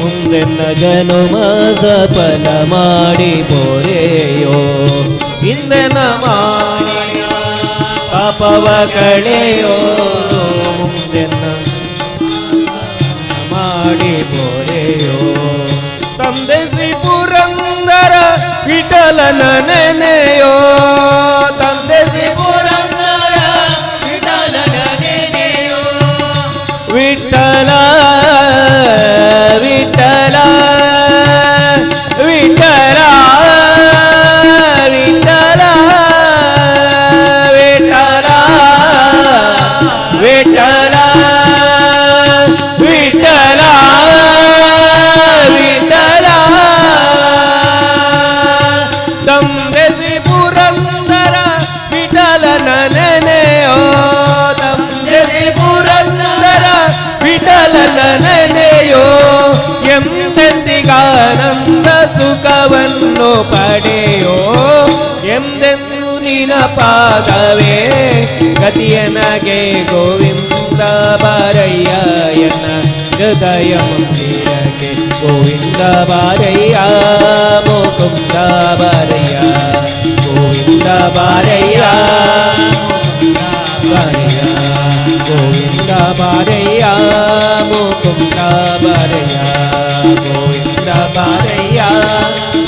Speaker 7: ಮುಂದೆನ್ನ ಜನುಮದ ಫಲ ಮಾಡಿ ಪೋರೆಯೋ. ಹಿಂದೆನ ಮಾಡಿದ ಪಾಪವ ಕಳೆಯೋ ಮುಂದೆನ್ನ ಮಾಡಿ ಪೋರೆಯೋ. ತಂದೆ ಶ್ರೀ ಪುರಂದರ ವಿಠಲನ ನೆನೆಯೋ ತಂದೆ ಶ್ರೀ ಪುರಂದರ ವಿಠಲನ ನೆನೆಯೋ. ವಿಠಲ ವಿಠಲ ವಿಠಲ ವಿಠಲ ವಿಠಲ ವಿಠಲ ವಿಠಲ ವಿಠಲ. ತಂದೆ ಶ್ರೀ ಪುರಂದರ ವಿಠಲನ ನೆನೆಯೋ ತಂದೆ ಶ್ರೀ ಪುರಂದರ ವಿಠಲನ ನೆನೆಯೋ. ಎಂದೆಂದಿಗಾನಂದ ಸುಖವನ್ನು ಪಡೆಯೋ ಎಂದೆಂದು ನಿನ ಪಾದವೇ ಗತಿಯನಗೆ ಗೋವಿಂದ ಬಾರಯ್ಯ ಎನ್ನ ಹೃದಯ ಮಂದಿರಗೆ ಗೋವಿಂದ ಬಾರಯ್ಯ ಮುಕುಂದ ಬಾರಯ್ಯ ಗೋವಿಂದ ಬಾರಯ್ಯ ಬಾರಯ್ಯ ಗೋವಿಂದ ಬಾರಯ್ಯ ಮುಕುಂದ ಬಾರಯ್ಯ ಗೋವಿಂದ ಬಾರಯ್ಯ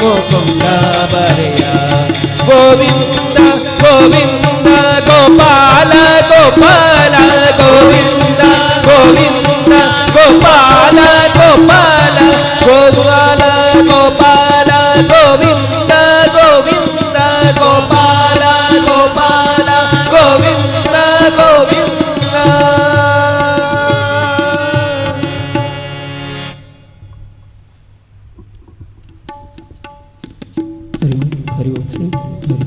Speaker 7: ಮುಕುಂದ ಬಾರಯ್ಯ. ಗೋವಿಂದ ಗೋವಿಂದ ಗೋಪಾಲ ಗೋಪಾಲ ಗೋವಿಂದ ಗೋವಿಂದ ಗೋಪಾಲ ಗೋಪಾಲ ಗೋಪಾಲ ಗೋಪಾಲ ಗೋವಿಂದ ಗೋವಿಂದ ಗೋಪಾಲ ಗೋಪಾಲ ಗೋವಿಂದ ಗೋವಿಂದ.
Speaker 9: ಹರಿ ಓಂ ಶ್ರೀ ಹರಿ.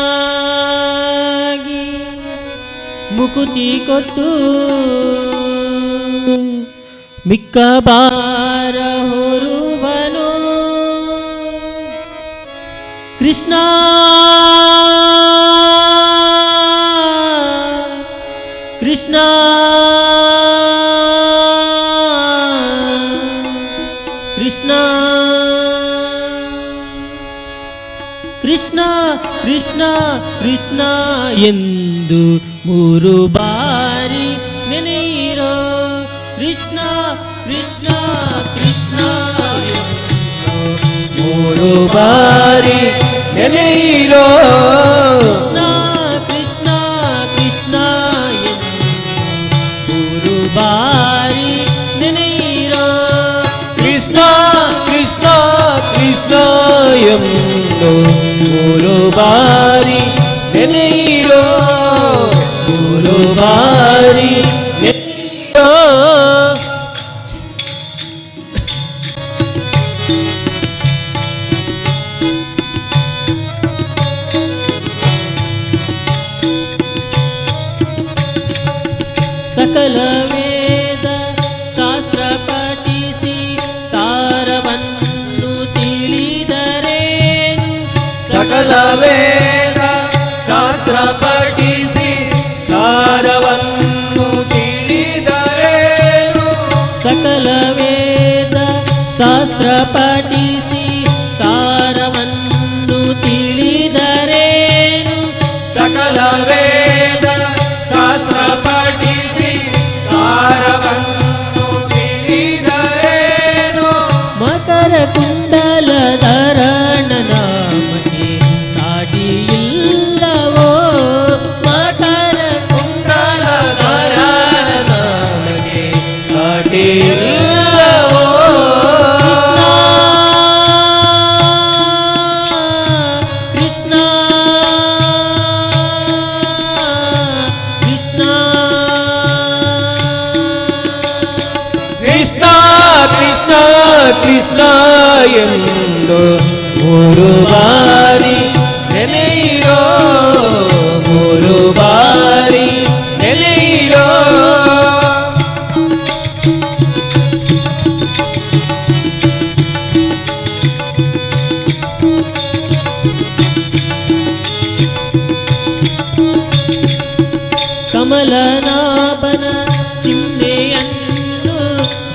Speaker 9: ಸಂತುಷ್ಟನಾಗಿ ಮುಕುತಿ ಕೊಟ್ಟು ಮಿಕ್ಕ ಬಾರ ಹೊರುವನು ಕೃಷ್ಣ ಕೃಷ್ಣ ಕೃಷ್ಣ ಕೃಷ್ಣ ಕೃಷ್ಣ ಕೃಷ್ಣ ಎಂದು ಮೂರು ಬಾರಿ ನೆನೆಯಿರೋ ಕೃಷ್ಣ ಕೃಷ್ಣ ಕೃಷ್ಣ
Speaker 7: ಮೂರು ಬಾರಿ ನೆನೆಯಿರೋ
Speaker 9: ಕೃಷ್ಣ ಕೃಷ್ಣ ಕೃಷ್ಣ ಎಂದು ಮೂರು ಬಾರಿ ನೆನೆಯಿರೋ
Speaker 7: ಕೃಷ್ಣ ಕೃಷ್ಣ ಕೃಷ್ಣ ಎಂದು ಮೂರು ಬಾರಿ ನೆನೆಯಿರೋ ಮೂರು ಬಾರಿ ನೆನೆಯಿರೋ. ಸಕಲ ವೇದ ಶಾಸ್ತ್ರ ಪಠಿಸಿ ಸಾರವನ್ನು ತಿಳಿದರೇನು
Speaker 21: ಸಕಲ ವೇದ ಶಾಸ್ತ್ರ ಪಠಿಸಿ ಸಾರವನ್ನು ತಿಳಿದರೇನು
Speaker 7: ಸಕಲ ವೇದ ಶಾಸ್ತ್ರ ಪಠಿಸಿ ಸಾರವನ್ನು ತಿಳಿದರೇನು
Speaker 21: ಮಕರ ಕುಂಡಲಧರಣ ನಾಮಕ್ಕೆ ಸಾಟಿಯಿಲ್ಲವೋ
Speaker 7: ಮಕರ ಕುಂಡಲಧರಣ ನಾಮಕ್ಕೆ ಸಾಟಿಯಿಲ್ಲವೋ
Speaker 21: ಕೃಷ್ಣ ಕೃಷ್ಣ
Speaker 7: ಕೃಷ್ಣ ಕೃಷ್ಣ ಕೃಷ್ಣ ಎಂದು ಮೂರು ಬಾರಿ ನೆನೆಯಿರೋ ಮೂರು ಬಾರಿ ನೆನೆಯಿರೋ
Speaker 21: ಕಮಲನಾಭನ ಚಿಹ್ನೆಯನ್ನು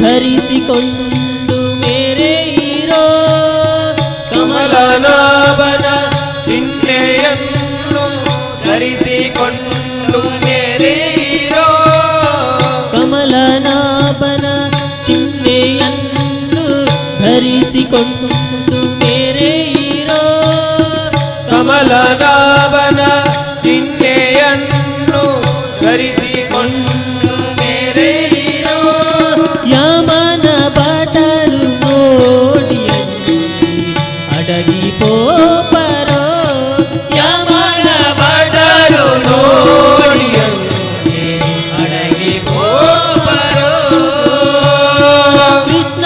Speaker 21: ಧರಿಸಿಕೊಂಡು ಮೇರೆಯಿರೋ
Speaker 7: ಕಮಲನಾಭನ ಚಿಹ್ನೆಯನ್ನು ಧರಿಸಿಕೊಂಡು ಮೇರೆಯಿರೋ
Speaker 21: ಕಮಲನಾಭನ ಚಿಹ್ನೆಯನ್ನು ಧರಿಸಿಕೊಂಡು ಮೇರೆಯಿರೋ
Speaker 7: ಕಮಲನಾಭನ ಚಿಹ್ನೆಯನ್ನು ಧರಿಸಿಕೊಂಡು ಮೇರೆಯಿರೋ
Speaker 21: ಯಮನ ಭಟರು ನೋಡಿಯಲ್ಲಿ ಅಡಗಿ ಪೋಪರೋ
Speaker 7: ಯಮನ ಭಟರು ನೋಡಿಯಲ್ಲಿ ಅಡಗಿ ಹೋಬರೋ
Speaker 21: ಕೃಷ್ಣ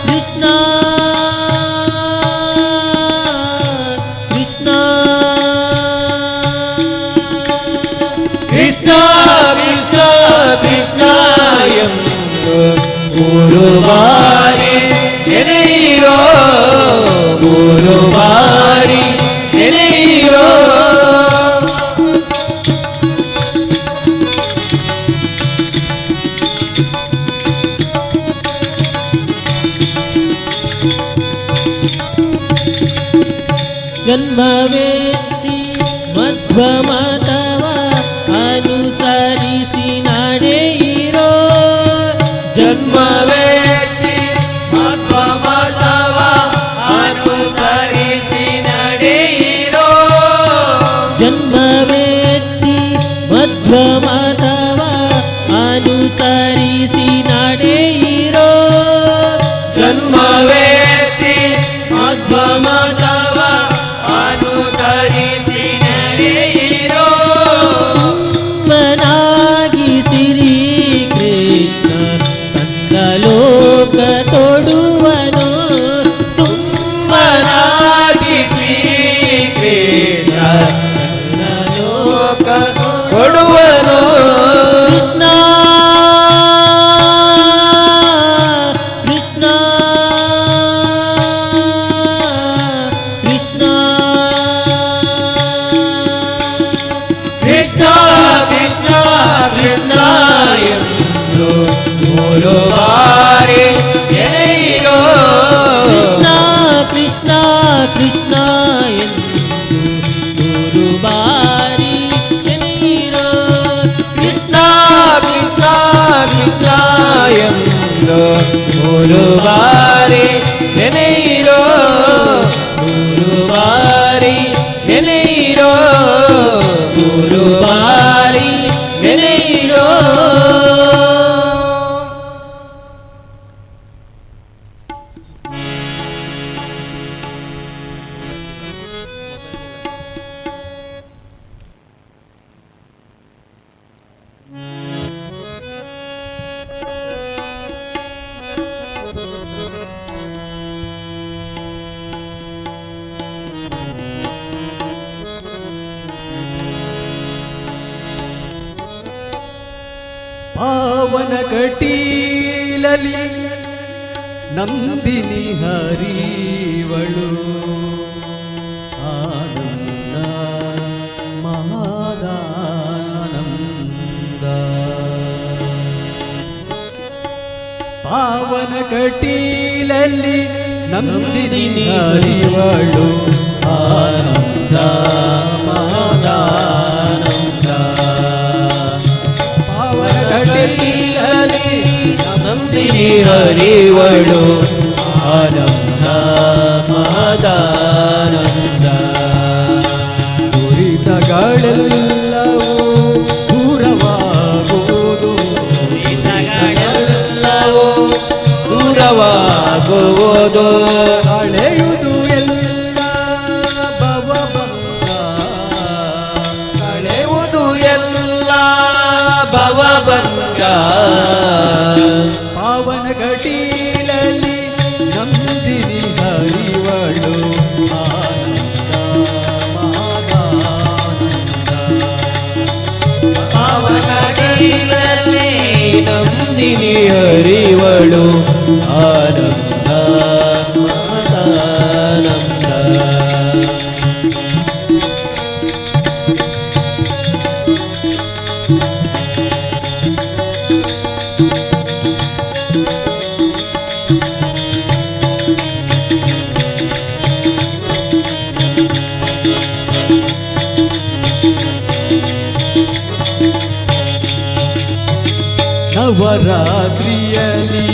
Speaker 21: ಕೃಷ್ಣ ಕೃಷ್ಣ
Speaker 7: ಕೃಷ್ಣ ಕೃಷ್ಣ ಕೃಷ್ಣ ಎಂದು ಮೂರು ಬಾರಿ ನೆನೆಯಿರೋ ಮೂರು ಬಾರಿ ನೆನೆಯಿರೋ
Speaker 21: ಜನ್ಮವೇತ್ತಿ ಮಧ್ವಮತವ ಅನುಸರಿಸಿ ನಡೆಯಿರೋ
Speaker 7: ಜನ್ಮವೇತ್ತಿ ಮಧ್ವಮತವ ಅನುಸರಿಸಿ ನಡೆಯಿರೋ
Speaker 21: ಜನ್ಮವೇತ್ತಿ ಮಧ್ವಮತವ ಅನುಸರಿಸಿ ನಡೆಯಿರೋ
Speaker 7: ಜನ್ಮವೇತ್ತಿ ಮಧ್ವಮತವ ಅನುಸರಿಸಿ ನಡೆಯಿರೋ
Speaker 21: ಸುಮ್ಮನಾಗಿ ಶ್ರೀ ಕೃಷ್ಣ ತಂದ ಲೋಕ ತೊಡುವನು
Speaker 7: ಸುಮ್ಮನಾಗಿ ಶ್ರೀಕೃಷ್ಣ ತನ್ನ ಲೋಕ ಕೊಡುವನು
Speaker 21: ಕೃಷ್ಣ ಕೃಷ್ಣ ಕೃಷ್ಣ
Speaker 7: ಕೃಷ್ಣ ಕೃಷ್ಣ ಕೃಷ್ಣ ಎಂದು ಮೂರು ಬಾರಿ ನೆನೆಯಿರೋ
Speaker 21: ಕೃಷ್ಣ ಕೃಷ್ಣ ಕೃಷ್ಣ ಎಂದು ಮೂರು ಬಾರಿ ನೆನೆಯಿರೋ
Speaker 7: ಕೃಷ್ಣ ಕೃಷ್ಣ ಕೃಷ್ಣ ಎಂದು ಮೂರು ಬಾರಿ ನೆನೆಯಿರೋ ಮೂರು ಬಾರಿ ನೆನೆಯಿರೋ ಮೂರು ಬಾರಿ ನೆನೆಯಿರೋ
Speaker 2: ಪಾವನ ಕಟೀಲಲಿ ನಂದಿನಿ ಹರಿವಳು ಆನಂದ ಮಹಾದಾನಂದ ಪಾವನ ಕಟೀಲಲ್ಲಿ ನಂದಿನಿ ಹರಿವಳು ಆನಂದ ಮಹಾದಾನಂದ ಪಾವನ ಕಟೀಲಲ್ಲಿ ನಂದಿನಿ ಹರಿವಳು ಆನಂದ ಮಹದಾನಂದ ದುರಿತಗಳೆಲ್ಲವೂ ದೂರವಾಗುವುದು
Speaker 21: ದುರಿತಗಳೆಲ್ಲವೂ ದೂರವಾಗುವುದು
Speaker 2: ಕಳೆಯುವುದು ಎಲ್ಲ ಭವಭಂಗ
Speaker 21: ಕಳೆಯುವುದು ಎಲ್ಲ ಭವಭಂಗ
Speaker 2: ಪಾವನ ಕಟೀಲಲ್ಲಿ ನಂದಿನಿ ಹರಿವಳು ಆನಂದ ಮಹಾದಾನಂದ
Speaker 21: ಪಾವನ ಕಟೀಲಲ್ಲಿ ನಂದಿನಿ ಹರಿವಳು ಆನಂದ ಮಹದಾನಂದ
Speaker 2: ನವರಾತ್ರಿಯಲ್ಲಿ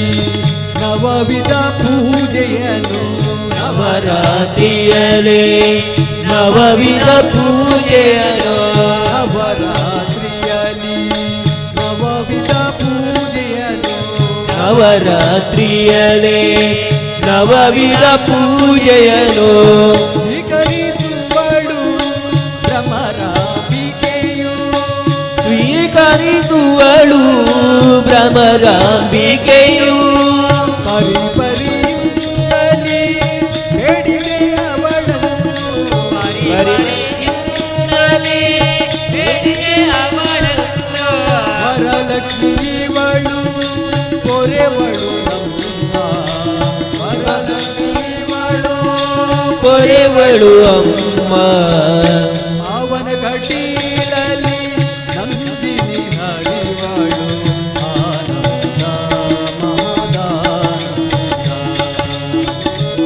Speaker 2: ನವವಿಧ ಪೂಜೆಯನ್ನು
Speaker 21: ನವರಾತ್ರಿಯಲ್ಲಿ ನವವಿಧ ಪೂಜೆಯನ್ನು
Speaker 2: ನವರಾತ್ರಿಯಲ್ಲಿ ನವವಿಧ ಪೂಜೆಯನ್ನು
Speaker 21: ನವರಾತ್ರಿಯಲ್ಲಿ ನವವಿಧ ಪೂಜೆಯನ್ನು
Speaker 2: ಸ್ವೀಕರಿಸುವಳು ಭ್ರಮರಾಂಬಿಕೆಯು
Speaker 21: ಸ್ವೀಕರಿಸುವಳು ಭ್ರಮರಾಂಬಿಕೆಯು
Speaker 2: ಪರಿಪರಿಯಿಂದಲೇ ಬೇಡಿಕೆ ಅವಳನ್ನು
Speaker 21: ಪರಿಪರಿಯಿಂದಲೇ ಬೇಡಿಕೆ ಅವಳನ್ನು
Speaker 2: ವರಲಕ್ಷ್ಮೀವಳು ಪೊರೆವಳು ನಮ್ಮ ವರಲಕ್ಷ್ಮೀವಳು
Speaker 21: ಪೊರೆವಳು ಅಮ್ಮ
Speaker 2: ಪಾವನ ಕಟೀಲಲ್ಲಿ ನಂದಿನಿ ಹರಿವಳು ಆನಂದ ಮಹದಾನಂದ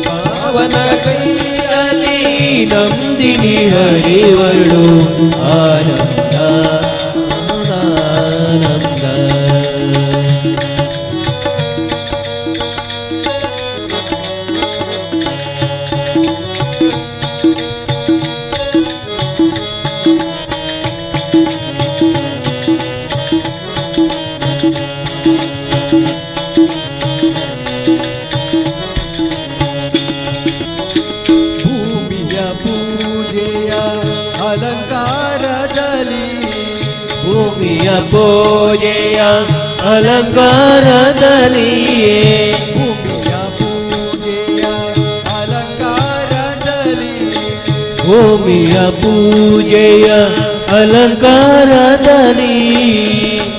Speaker 21: ಪಾವನ ಕೈಯಲ್ಲಿ ನಂದಿನಿ ಹರಿವಳು ಆನಂದ ಆನಂದ
Speaker 2: ಭೂಮಿಯ ಪೂಜೆಯ ಅಲಂಕಾರದಲ್ಲಿ
Speaker 21: ಭೂಮಿಯ ಪೂಜೆಯ ಅಲಂಕಾರದಲ್ಲಿಯೇ
Speaker 2: ಭೂಮಿಯ ಪೂಜೆಯ ಅಲಂಕಾರದಲ್ಲಿ
Speaker 21: ಭೂಮಿಯ ಪೂಜೆಯ ಅಲಂಕಾರದಲ್ಲಿ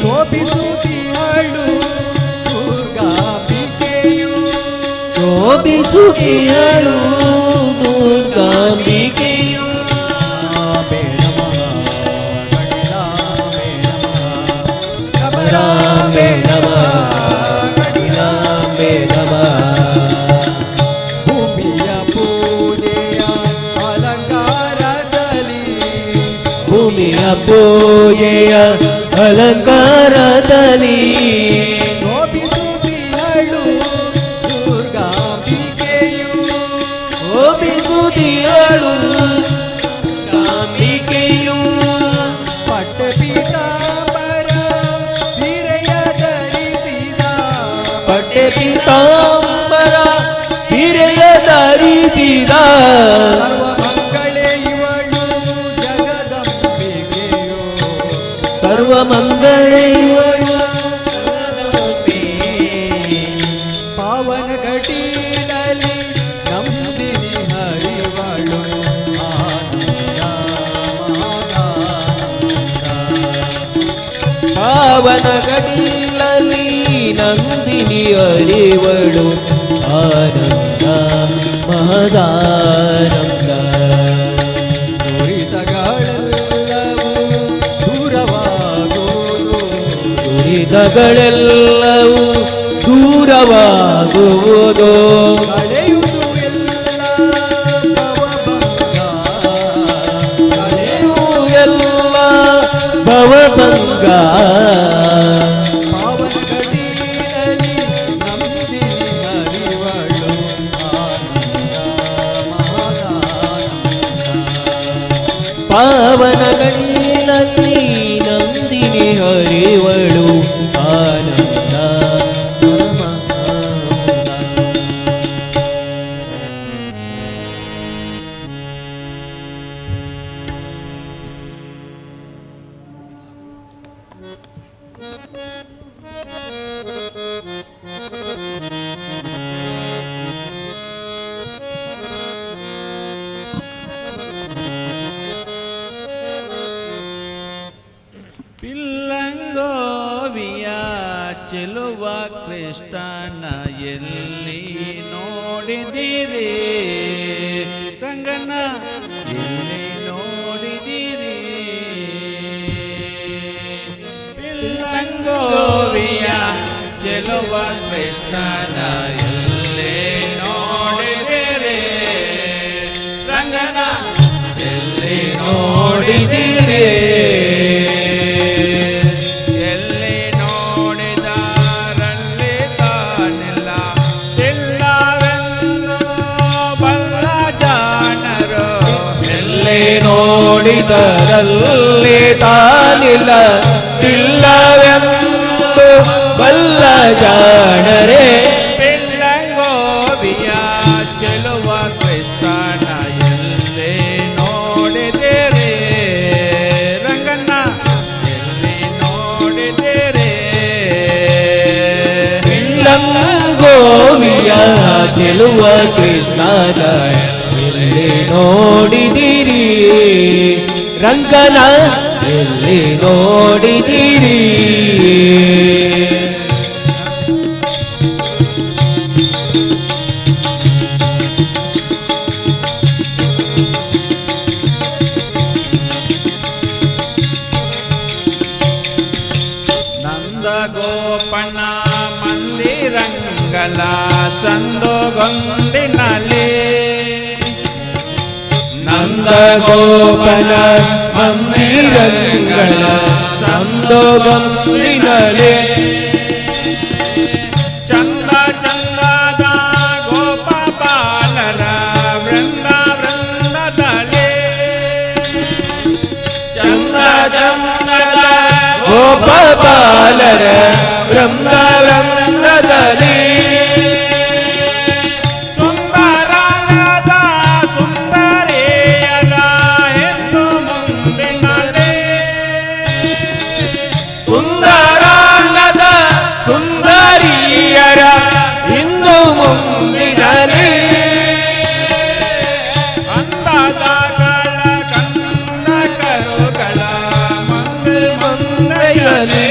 Speaker 2: ಶೋಭಿಸುತ್ತಿಹಳು ದುರ್ಗಾಂಬಿಕೆಯು
Speaker 21: ಶೋಭಿಸುತ್ತಿಹಳು ದುರ್ಗಾಂಬಿಕೆಯು ರಾಮೇ ನಮಃ ರಾಮೇ ನಮಃ
Speaker 2: ಭೂಮಿಯ ಪೂಜೆಯ ಅಲಂಕಾರದಲ್ಲಿ
Speaker 21: ಭೂಮಿಯ ಪೂಜೆಯ ಅಲಂಕಾರದಲ್ಲಿ
Speaker 2: ಶೋಭಿಸುತ್ತಿಹಳು ದುರ್ಗಾಂಬಿಕೆಯು
Speaker 21: ಶೋಭಿಸುತ್ತಿಹಳು ದುರ್ಗಾಂಬಿಕೆಯು
Speaker 2: ಪಟ್ಟಪೀತಾಂಬರ ಸೀರೆಯ ಧರಿಸಿದ
Speaker 21: ಪಟ್ಟೆ ಪೀತಾಂಬರ ಹಿರೆಯ ಧರಿಸಿದ
Speaker 2: ಸರ್ವಮಂಗಳೆ ಇವಳು ಜಗದಂಬಿಕೆಯು
Speaker 21: ಸರ್ವಮಂಗಳೆ ಇವಳು
Speaker 2: ಪಾವನ ಕಟೀಲಲ್ಲಿ ನಂದಿನಿ ಹರಿವಳು ಆನಂದ ಮಹದಾನಂದ
Speaker 21: ಪಾವನ ಕಟೀಲಲ್ಲಿ ನಂದಿನಿ ಹರಿವಳು ಆನಂದ ಮಹದಾನಂದ
Speaker 2: ನುರಿತಗಳೆಲ್ಲವೂ ದೂರವಾಗುವುದು
Speaker 21: ದುರಿತಗಳೆಲ್ಲವೂ ದೂರವಾಗುವುದು
Speaker 2: ಕಳೆಯುವುದು ಎಲ್ಲ ಭವಭಂಗ
Speaker 21: ಎಲ್ಲ ಭವಭಂಗ
Speaker 2: ಪಾವನ ಕಟೀಲಲ್ಲಿ ನಂದಿನಿ ಹರಿವಳು ಆನಂದ ಮಹದಾನಂದ
Speaker 21: ಪಾವನ ಗಣಿಯಲ್ಲಿ ನಂದಿನಿ ಹರಿವಳು ಆನಂದ
Speaker 4: ಪಿಲ್ಲಂಗೋವಿಯ ಚೆಲುವ ಕೃಷ್ಣನ ಎಲ್ಲಿ ನೋಡಿದಿರಿ ರಂಗನ ಎಲ್ಲಿ ನೋಡಿದಿರಿ ಪಿಲ್ಲಂಗೋವಿಯ ಚೆಲುವ ಕೃಷ್ಣನ ಎಲ್ಲಿ ನೋಡಿದಿರಿ ರಂಗನ ಎಲ್ಲಿ ನೋಡಿದಿರಿ ಎಲ್ಲಿ ನೋಡಿದರಲ್ಲಿ ತಾನಿಲ್ಲ ಇಲ್ಲವೆಂದು ಬಲ್ಲ ಜಾಣರು
Speaker 21: ಎಲ್ಲಿ ನೋಡಿದರಲ್ಲಿ ತಾನಿಲ್ಲ ಇಲ್ಲವೆಂದು ಬಲ್ಲ ಜಾಣರೇ
Speaker 4: ಪಿಲ್ಲಂಗೋವಿಯ ಚೆಲುವ ಕೃಷ್ಣನ ಎಲ್ಲಿ ನೋಡಿದಿರಿ ರಂಗನ ಎಲ್ಲಿ ನೋಡಿದಿರಿ
Speaker 21: ಪಿಲ್ಲಂಗೋವಿಯ ಚೆಲುವ ಕೃಷ್ಣನ ಎಲ್ಲಿ ನೋಡಿದಿರಿ ರಂಗನ ಎಲ್ಲಿ ನೋಡಿದಿರಿ
Speaker 4: ನಂದ ಗೋಪಣ್ಣ ಮಂದಿರಂಗಲ ಸಂದೋಗೊಂದಿನಲ್ಲಿ
Speaker 21: ನಂದ ಗೋಪನ ಮಂದಿರಗಳ ಸಂದೋಗಂಲಿನಲೆ
Speaker 4: ಚಂದ ಚಂದದ ಗೋಪ ಬಾಲರ ವೃಂದ ವೃಂದದಲ್ಲಿ
Speaker 21: ಚಂದ ಚಂದದ ಗೋಪ ಬಾಲರ ಬ್ರಹ್ಮ ವೃಂದದಲ್ಲಿ
Speaker 4: ಸುಂದರನಾದ ಸುಂದರಿಯರ ಎಂದು ಮುಂದಿನಲ್ಲಿ
Speaker 21: ಸುಂದರಾಂಗದ ಸುಂದರಿಯರ ಇಂದು ಮುಂದಿನಲ್ಲಿ
Speaker 4: ಅಂದದಗಳ ಕಂದ ಕರುಗಳ
Speaker 21: ಮುಂದೆಯಲಿ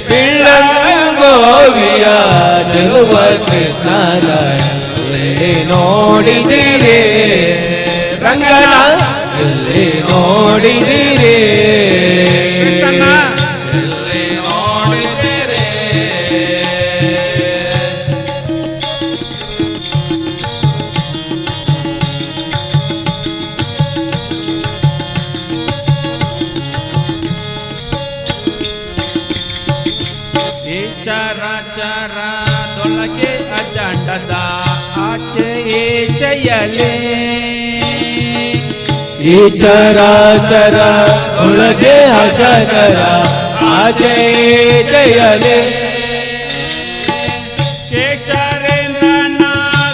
Speaker 21: ಪಿಳ್ಳಂಗೋವಿಯ ಚೆಲುವ ಕೃಷ್ಣನ ಎಲ್ಲಿ ನೋಡಿದಿರಿ ರಂಗನ ಎಲ್ಲಿ ನೋಡಿದಿರಿ
Speaker 4: ಕೃಷ್ಣನ ಎಲ್ಲಿ ನೋಡಿದಿರಿ ಈ ಚರ ಚರದೊಳಗೆ ಅಜಾಂಡದ ಆಚೆ ಈಚೆಯಲೇ
Speaker 21: ಈ ಚರಾಚರ ಒಳಗೆ ಅಜಗರ ಆಚೆ ಜಯಲೆ
Speaker 4: ಕೇಚರೇಂದ್ರನ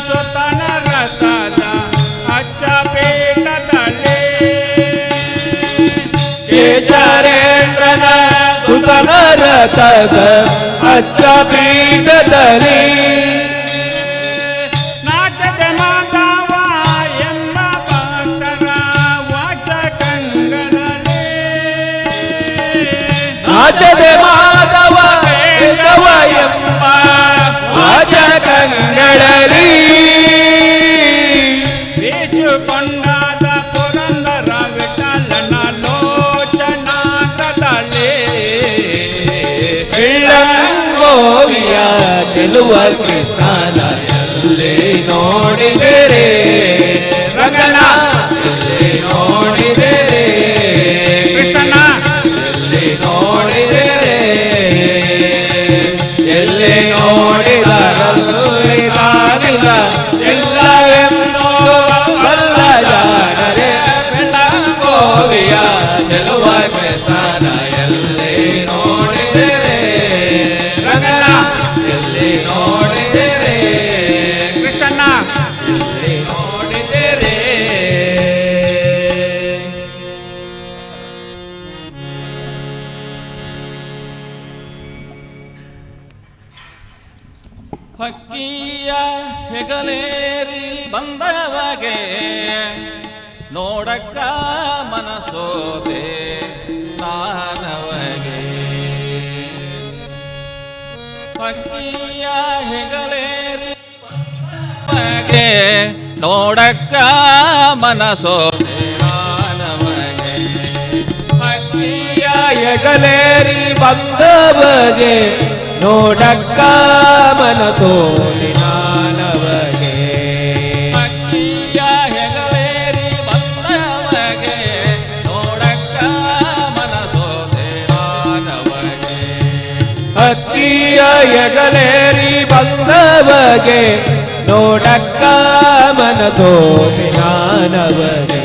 Speaker 4: ಸುತನ ರಥದ ಅಚ್ಚ ಪೀಠದಲ್ಲಿ
Speaker 21: ಕೇಚರೇಂದ್ರನ ಸುತನ ರಥದ ಅಚ್ಚ ಪೀಠದಲ್ಲಿ
Speaker 4: ನಾಚದೆ ಮಾಧವ ಎಂಬ ಭಕ್ತರ ವಾಚಕಂಗಳಲ್ಲಿ
Speaker 21: ನಾಚದೆ ಮಾಧವ ಕೇಶವ ಎಂಬ ವಾಚಕ ಬೆಳ್ಳಂಗೋವಿಯ ಚೆಲುವ ಕೃಷ್ಣನ ಎಲ್ಲಿ ನೋಡಿದರೆ ರಂಗನ ಎಲ್ಲಿ ನೋಡಿದರೆ
Speaker 4: ಕೃಷ್ಣಣ್ಣ
Speaker 21: ಎಲ್ಲಿ ನೋಡಿದರೆ ಎಲ್ಲಿ ನೋಡಿದರಲ್ಲೂ ತಾನಿಲ್ಲ ಎಲ್ಲವೆಂದು ಬಲ್ಲ ಜಾಣರೆ ಬೆಳ್ಳಂಗೋವಿಯ ಚೆಲುವ ಕೃಷ್ಣನ ಎಲ್ಲಿ ನೋಡಿದರೆ ರಂಗನ ಎಲ್ಲಿ ನೋಡಿದರೆ
Speaker 4: ಕೃಷ್ಣಣ್ಣ
Speaker 21: ಎಲ್ಲಿ ನೋಡಿದರೆ
Speaker 19: ಹಕ್ಕಿಯ ಹೆಗಲೇರಿ ಬಂದವಗೆ ನೋಡಕ್ಕ ಮನಸೋದೆ ನಾನವಗೆ ಹಕ್ಕಿಯ ಹೆಗಲೇರಿ ಬಂದವಗೆ ನೋಡಕ್ಕ ಮನಸೋದೆ ನಾನವಗೆ
Speaker 21: ಹಕ್ಕಿಯ ಹೆಗಲೇರಿ ಬಂದವಗೆ ನೋಡಕ್ಕ ಮನಸೋಲಿ ನಾನವಗೆ
Speaker 19: ಹಕ್ಕಿಯ ಹೆಗಲೇರಿ ಬಂದವಗೆ ನೋಡಕ್ಕ ಮನಸೋದೆ ನಾನವಗೆ
Speaker 21: ಹಕ್ಕಿಯ ಹೆಗಲೇರಿ ಬಂದವಗೆ ನೋಡಕ್ಕ ಮನಸೋಲಿ ನಾನವಗೆ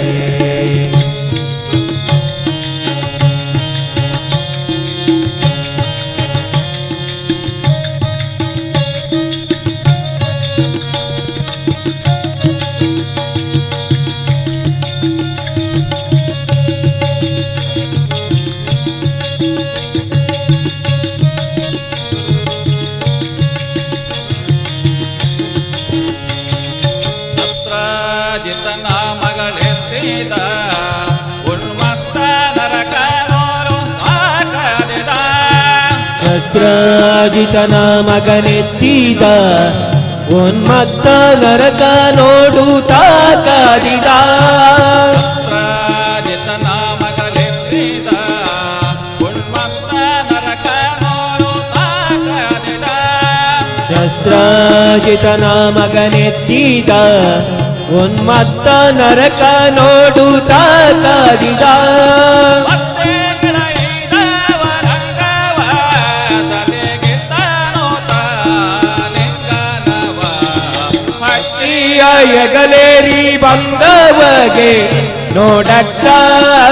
Speaker 19: ಸತ್ರಾಜಿತನ ಮಗಳೆತ್ತಿದ ಉನ್ಮತ್ತ ನರಕ ನೋರು ಆಕದಿದ
Speaker 21: ಶಸ್ತ್ರಾಜಿತನ ಮಗನೆತ್ತಿದ ಉನ್ಮತ್ತ ನರಕ ನೋಡುತ್ತಾ ಕಾದಿದ
Speaker 19: ಸತ್ರಾಜಿತನ ಮಗಳೆತ್ತಿದ ಉನ್ಮತ್ತ ನರಕ ನೋರು ಆಕದಿದ
Speaker 21: ಶಸ್ತ್ರಾಜಿತನ ಮಗನೆತ್ತಿದ ಉನ್ಮತ್ತ ನರಕ ನೋಡುತ್ತಾ ಕಾದಿದ
Speaker 19: ಮತ್ತೆ ಗಿಳೈದವರಂಗವ ಸದೆಗಿದ್ದನೋ ತಾಲಿಂಗನವ
Speaker 21: ಹಕ್ಕಿಯ ಹೆಗಲೇರಿ ಬಂದವಗೆ ನೋಡಕ್ಕ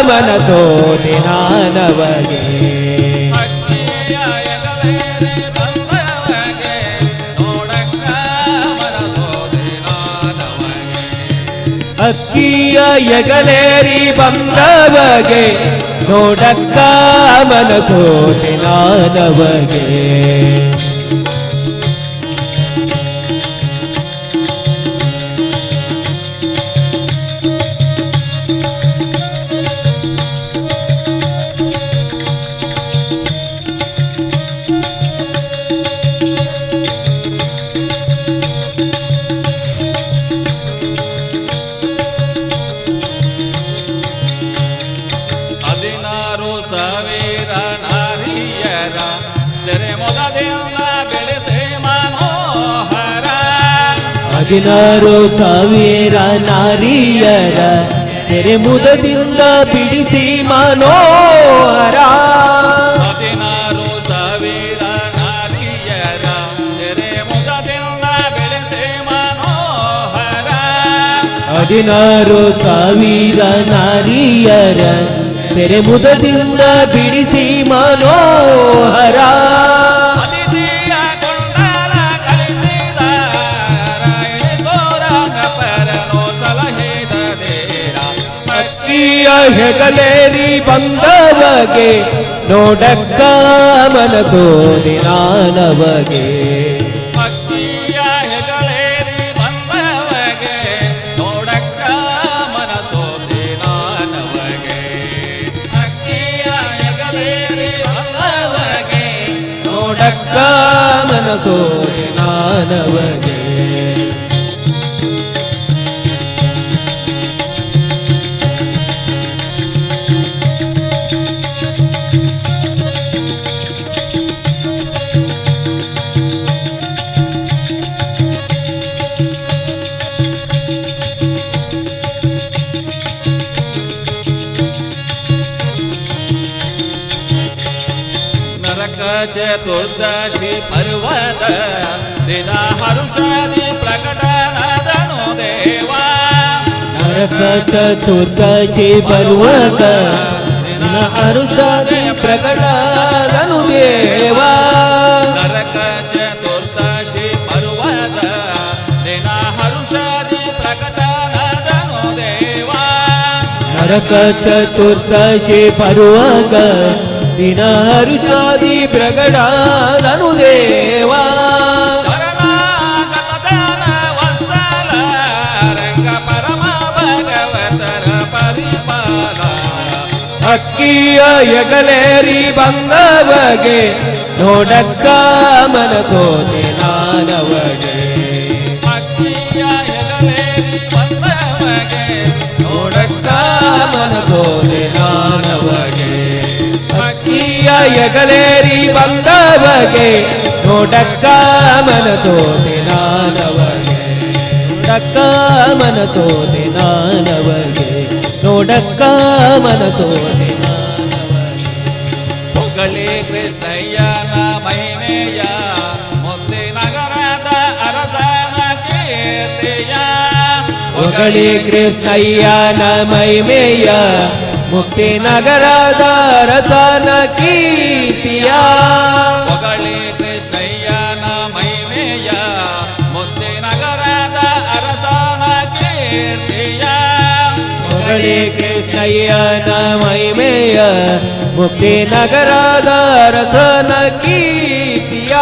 Speaker 21: ಮನಸೋಲಿ ನಾನವಗೆ
Speaker 19: ಹಕ್ಕಿಯ ಎಗಲೇರಿ ಬಂದವಗೆ ನೋಡಕ್ಕ ಮನಸೋದೆ ನಾನವಗೆ
Speaker 21: ಹಕ್ಕಿಯ ಹೆಗಲೇರಿ ಬಂದವಗೆ ನೋಡಕ್ಕ ಮನಸೋಲಿ ನಾನವಗೆ
Speaker 19: ಹದಿನಾರು ಸಾವಿರ ನಾರಿಯರ ಸೆರೆ ಮೊದಲಿಂದ ಬೆಳೆಸಿ ಮನೋಹರ
Speaker 21: 16,000 ನಾರಿಯರ ತೆರೆ ಮುದದಿಂದ ಬಿಡಿಸಿ ಮನೋಹರ
Speaker 19: 16,000 ನಾರಿಯರ ಸೆರೆ ಮೊದಲಿಂದ ಬೆಳೆಸಿ ಮನೋಹರ
Speaker 21: 16,000 ನಾರಿಯರ ತೆರೆ ಮುದದಿಂದ ಬಿಡಿಸಿ ಮನೋಹರ
Speaker 19: ಅತಿಥಿಯ ಕೊಂಡಲ ಕಲಿಸಿದ ರಾಯಣಿ ಪರನೋ ಸಲಹಿದ ದೇರ
Speaker 21: ಹಕ್ಕಿಯ ಹೆಗಲೇರಿ ಬಂದವಗೆ ನೋಡಕ್ಕ ಮನಸೋದಿ ನಾನವಗೆ
Speaker 19: ಹಕ್ಕಿಯ ಹೆಗಲೇರಿ ಬಂದವಗೆ ನೋಡಕ್ಕ ಮನಸೋದೆ ನಾನವಗೆ ಹಕ್ಕಿಯ ಹೆಗಲೇರಿ ಬಂದವಗೆ
Speaker 21: ನೋಡಕ್ಕ ಮನಸೋದಿ ನಾನವಗೆ
Speaker 19: ಚತುರ್ದಶಿ ಪರ್ವತ ದಿನ ಹರುಷದಿ ಪ್ರಕಟನದನು ದೇವ
Speaker 21: ನರಕ ಚತುರ್ದಶಿ ಪರ್ವತ ದಿನ ಹರುಷದಿ ಪ್ರಕಟನದನು ದೇವ
Speaker 19: ನರಕ ಚತುರ್ದಶಿ ಪರ್ವತ ದಿನ ಹರುಷದಿ ಪ್ರಕಟನದನು ದೇವ
Speaker 21: ನರಕ ಚತುರ್ದಶಿ ಪರ್ವತ ದಿನ ಹರುಷದಿ ಪ್ರಕಟನದನು ದೇವ
Speaker 19: ಶರಣಾಗತನ ವತ್ಸಲ ರಂಗ ಪರಮ ಭಗವತರ ಪರಿಪಾಲ
Speaker 21: ಅಕ್ಕಿಯ ಎಗಲೇರಿ ಬಂದವಗೆ ನೋಡಕ್ಕ ಮನಸೋದೆ ನಾನವಗೆ
Speaker 19: ಅಕ್ಕಿಯ ಎಗಲೇರಿ ಬಂದವಗೆ
Speaker 21: ನೋಡಕ್ಕ ಮನಸೋದೆ ನಾನವಗೆ ಅಕ್ಕಿಯ ಎಗಲೇರಿ ಬಂದವಗೆ ನೋಡಕ್ಕ ಮನಸೋದೆ ನಾನವಗೆ ನೋಡಕ್ಕ ಮನಸೋದೆ ನಾನವಗೆ ನೋಡಕ್ಕ ಮನಸೋದೆ
Speaker 19: ಹೊಗಳಿ ಕೃಷ್ಣಯ್ಯನ ಮಹಿಮೆಯ ಮುದ್ದೆ ನಗರದ ಅರಸನ ಕೀರ್ತಿಯ
Speaker 21: ಹೊಗಳಿ ಕೃಷ್ಣಯ್ಯನ ಮಹಿಮೆಯ ಮುಕ್ತಿ ನಗರದ ರತನ ಕೀರ್ತಿಯ
Speaker 19: ಹೊಗಳಿ ಕೃಷ್ಣಯ್ಯನ ಮಹಿಮೆಯ ಮುದ್ದೆ ನಗರದ ಅರಸನ ಕೀರ್ತಿಯ
Speaker 21: ಹೊಗಳಿ ಕೃಷ್ಣಯ್ಯನ ಮಹಿಮೆಯ ಮುಕ್ತಿ ನಗರದ ರತನ ಕೀರ್ತಿಯ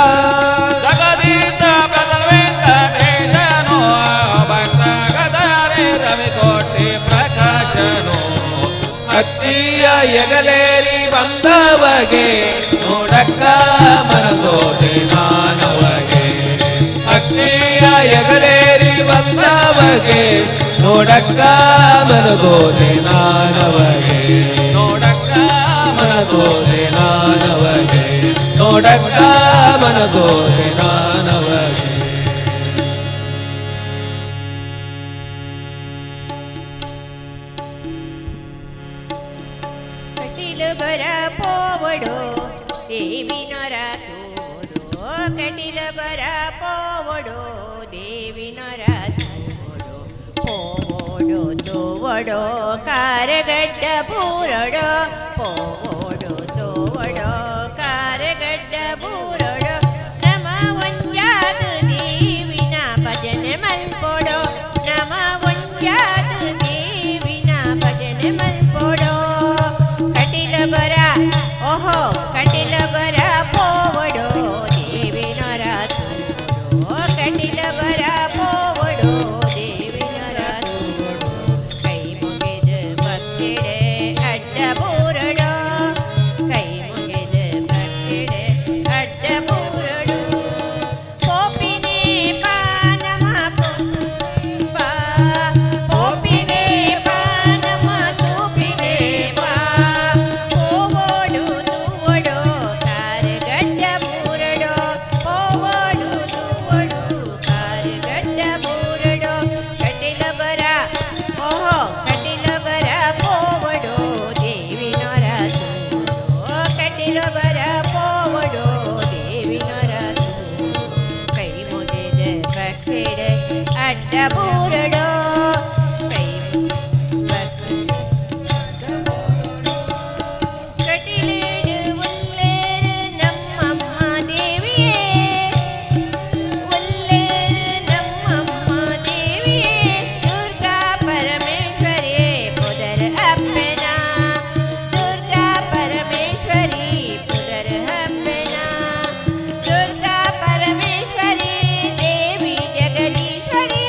Speaker 19: ಜಗದೀಶ ಪ್ರಸನ್ನ ವೆಂಕಟೇಶನು ಭಕ್ತ ಗದಾರೆ ರವಿಕೋಟೆ ಪ್ರಕಾಶನು
Speaker 21: ಅಕ್ಕಿಯ ಎಗಲೇರಿ ಬಂದವಗೆ ನೋಡಕ್ಕ ಮನಸೋದೆ ನಾನವಗೆ ಅಕ್ಕಿಯ ಎಗಲೇರಿ ಬಂದವಗೆ ನೋಡಕ್ಕ ಮನಸೋದೆ ನಾನವಗೆ ನೋಡಕ್ಕ ಮನಸೋದೆ ನಾನವಗೆ ನೋಡಕ್ಕ ಮನಸೋದೆ ನಾನವಗೆ
Speaker 20: ಕಟೀಲು ಬರ ಪೋವಡು ದೇವಿನರ ತೋಡು ಕಟೀಲು ಬರ ಪೋವಡು ದೇವಿನರ ತೋಡು ಪೋವಡು ತೋವಡು ಕಾರಗಡ್ಡ ಬೂರಡು ಪೋವಡು ತೋವಡು ಕಾರಗಡ್ಡ ಬೂರಡು ನಮ ಒಂಜಾದು ದೇವಿನ ಭಜನೆ ಮಲ್ಕೊಡು ನಮ ಒಂಜಾದು ದೇವಿನ ಭಜನೆ ಮಲ್ಕೊಡು ಕಟೀಲ ಬರ ಓಹೋ ಕಟೀಲ ಬರ ಪೋವಡು ದೇವಿನರ ತೋಡು ಕಟೀಲ ಬರ ಪೋವಡು ದೇವಿನರ ತೋಡು ಕೈ ಮುಗಿದ ಭಕ್ತಿಡೆ ಅಡ್ಡ ಬೂರಡು ಕೈ ಮುಗಿದ ಭಕ್ತಿಡೆ ಅಡ್ಡ ಬೂರಡು ಕೋಪಿನೇ ಪಾನಮ ಪಾ ಕೋಪಿನೇ ಪಾನಮ ತೂಪಿನೇ ಪಾ ಪೋವಡು ತೂವಡು ಕಾರಗಡ್ಡ ಬೂರಡು ಪೋವಡು ತೂವಡು ಕಾರಗಡ್ಡ ಬೂರಡು ಕಟೀಲ ಬರ ಓಹೋ ಕಟೀಲ ಬರ ಪೋವಡು ದೇವಿನರ ತೂಡು ಕಟೀಲ ಬರ ಪೋವಡು ದೇವಿನರ ತೂಡು ಕೈ ಮುಗಿದ ಭಕ್ತಿಡೆ ಅಡ್ಡ ಬೂರಡು ಕೈ ಕಟೀಲೇಡು ಉಲ್ಲೇರು ನಮ್ಮಮ್ಮ ದೇವಿಯೇ ಉಲ್ಲೇರು ನಮ್ಮಮ್ಮ ದೇವಿಯೇ ದುರ್ಗಾ ಪರಮೇಶ್ವರಿ ಪುದರ ಅಪ್ಪನ ದುರ್ಗಾ ಪರಮೇಶ್ವರಿ ಪುದರ ಅಪ್ಪನ ದುರ್ಗಾ ಪರಮೇಶ್ವರಿ ದೇವಿ ಜಗದೀಶ್ವರಿ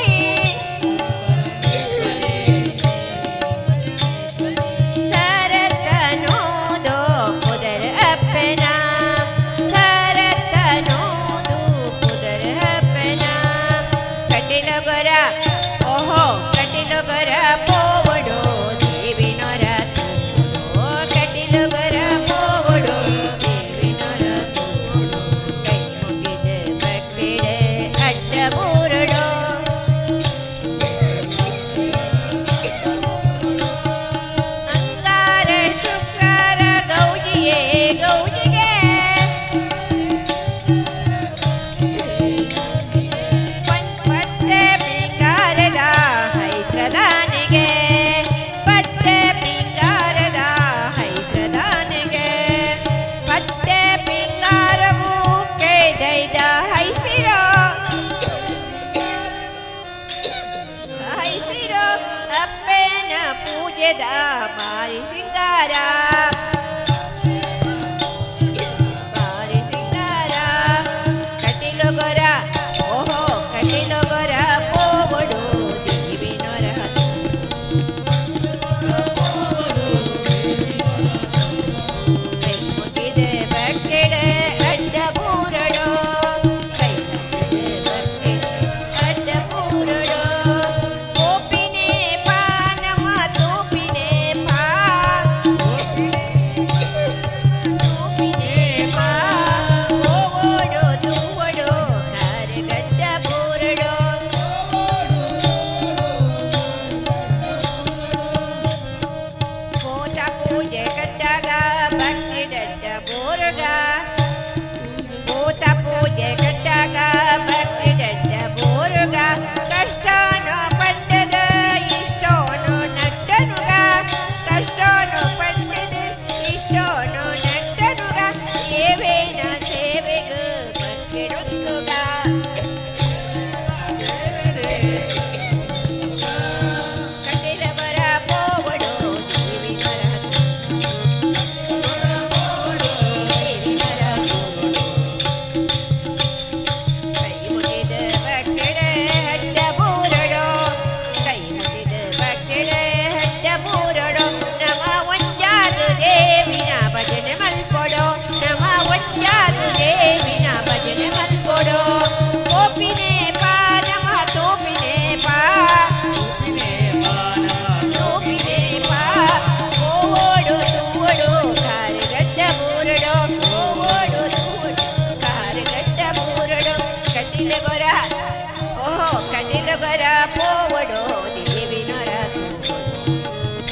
Speaker 20: ಬರ ಪೋವಡೋ ದೇವಿ ನೊರ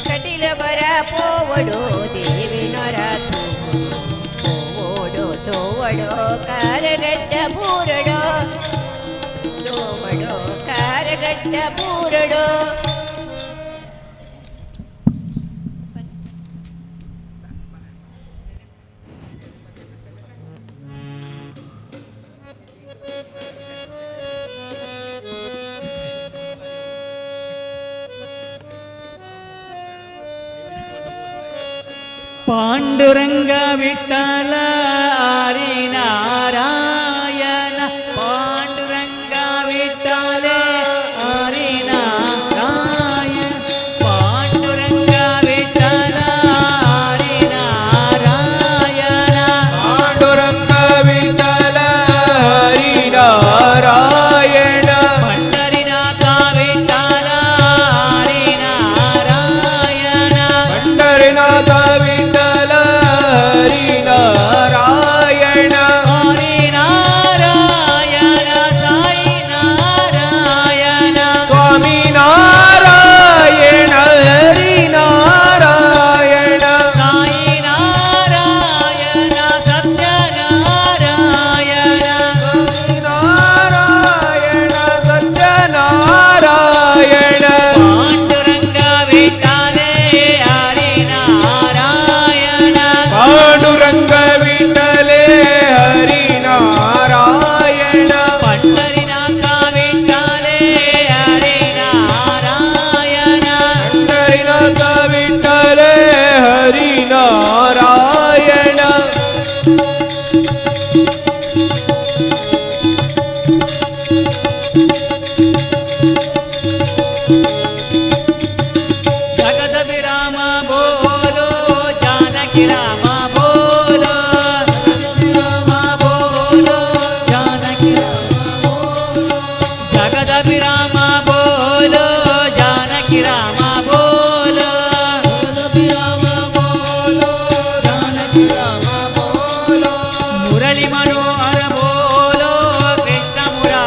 Speaker 20: ಕಟಿಲ ಬರ ಪೋವಡೋ ದೇವಿ ನೊರ ತೋವಡೋ ತೋವಡೋ ಕಾರಗಡ್ಡ ಬೂರಡೋ ತೋವಡೋ ಕಾರಗಡ್ಡ ಬೂರಡೋ
Speaker 9: ಪಾಂಡುರಂಗ ವಿಠಲ ಹರಿ ನಾರಾಯಣ ಪಾಂಡುರಂಗ ವಿಠಲ ಹರಿ ನಾರಾಯಣ ಪಾಂಡುರಂಗ ವಿಠಲ ಹರಿ ನಾರಾಯಣ
Speaker 21: ಪಾಂಡುರಂಗ ವಿಠಲ ಹರಿ ನಾರಾಯಣ
Speaker 9: ಪಂಡರಿನಾಥ ವಿಠಲ ಹರಿ ನಾರಾಯಣ
Speaker 21: ಪಂಡರಿನಾಥ ವಿಠಲ ಹರಿ ನಾರಾಯಣ
Speaker 9: ಹರಿ ನಾರಾಯಣ ಸಾಯಿ ನಾರಾಯಣ
Speaker 21: ಸ್ವಾಮಿ ನಾರಾಯಣ ಹರಿ ನಾರಾಯಣ
Speaker 9: ಸಾಯಿ ನಾರಾಯಣ ಸತ್ಯನಾರಾಯಣ
Speaker 21: ನಾರಾಯಣ ಸತ್ಯನಾರಾಯಣ
Speaker 9: ಪಾಂಡುರಂಗ ವಿಠಲೆ ಹರಿ ನಾರಾಯಣ
Speaker 21: ಪಾಂಡುರಂಗ ವಿಠಲೆ ಹರಿ ನಾರಾಯಣ
Speaker 9: ಪಂಡರಿನಾಥ ವಿಠಲೆ ಹರಿ ನಾರಾಯಣ
Speaker 21: ಪಂಡರಿನಾಥ ವಿಠಲೆ ಹರಿ ನಾರಾಯಣ
Speaker 9: ಜಗದ ವಿರಾಮ ಬೋಲೋ ಜಾನಕಿ ರಾಮ ಬೋಲೋ ರಾಮ ಬೋಲೋ ಜಾನಕಿ ರಾಮ ಬೋಲೋ ಜಗದ ವಿರಾಮ ಬೋಲೋ ಜಾನಕಿ ರಾಮ ಬೋಲೋ ವಿರಾಮ ಬೋಲೋ ಜಾನಕಿ ರಾಮ ಬೋಲೋ ಮುರಳಿ ಮನೋಹರ ಬೋಲೋ ಕೃಷ್ಣ ಮುರಾರಿ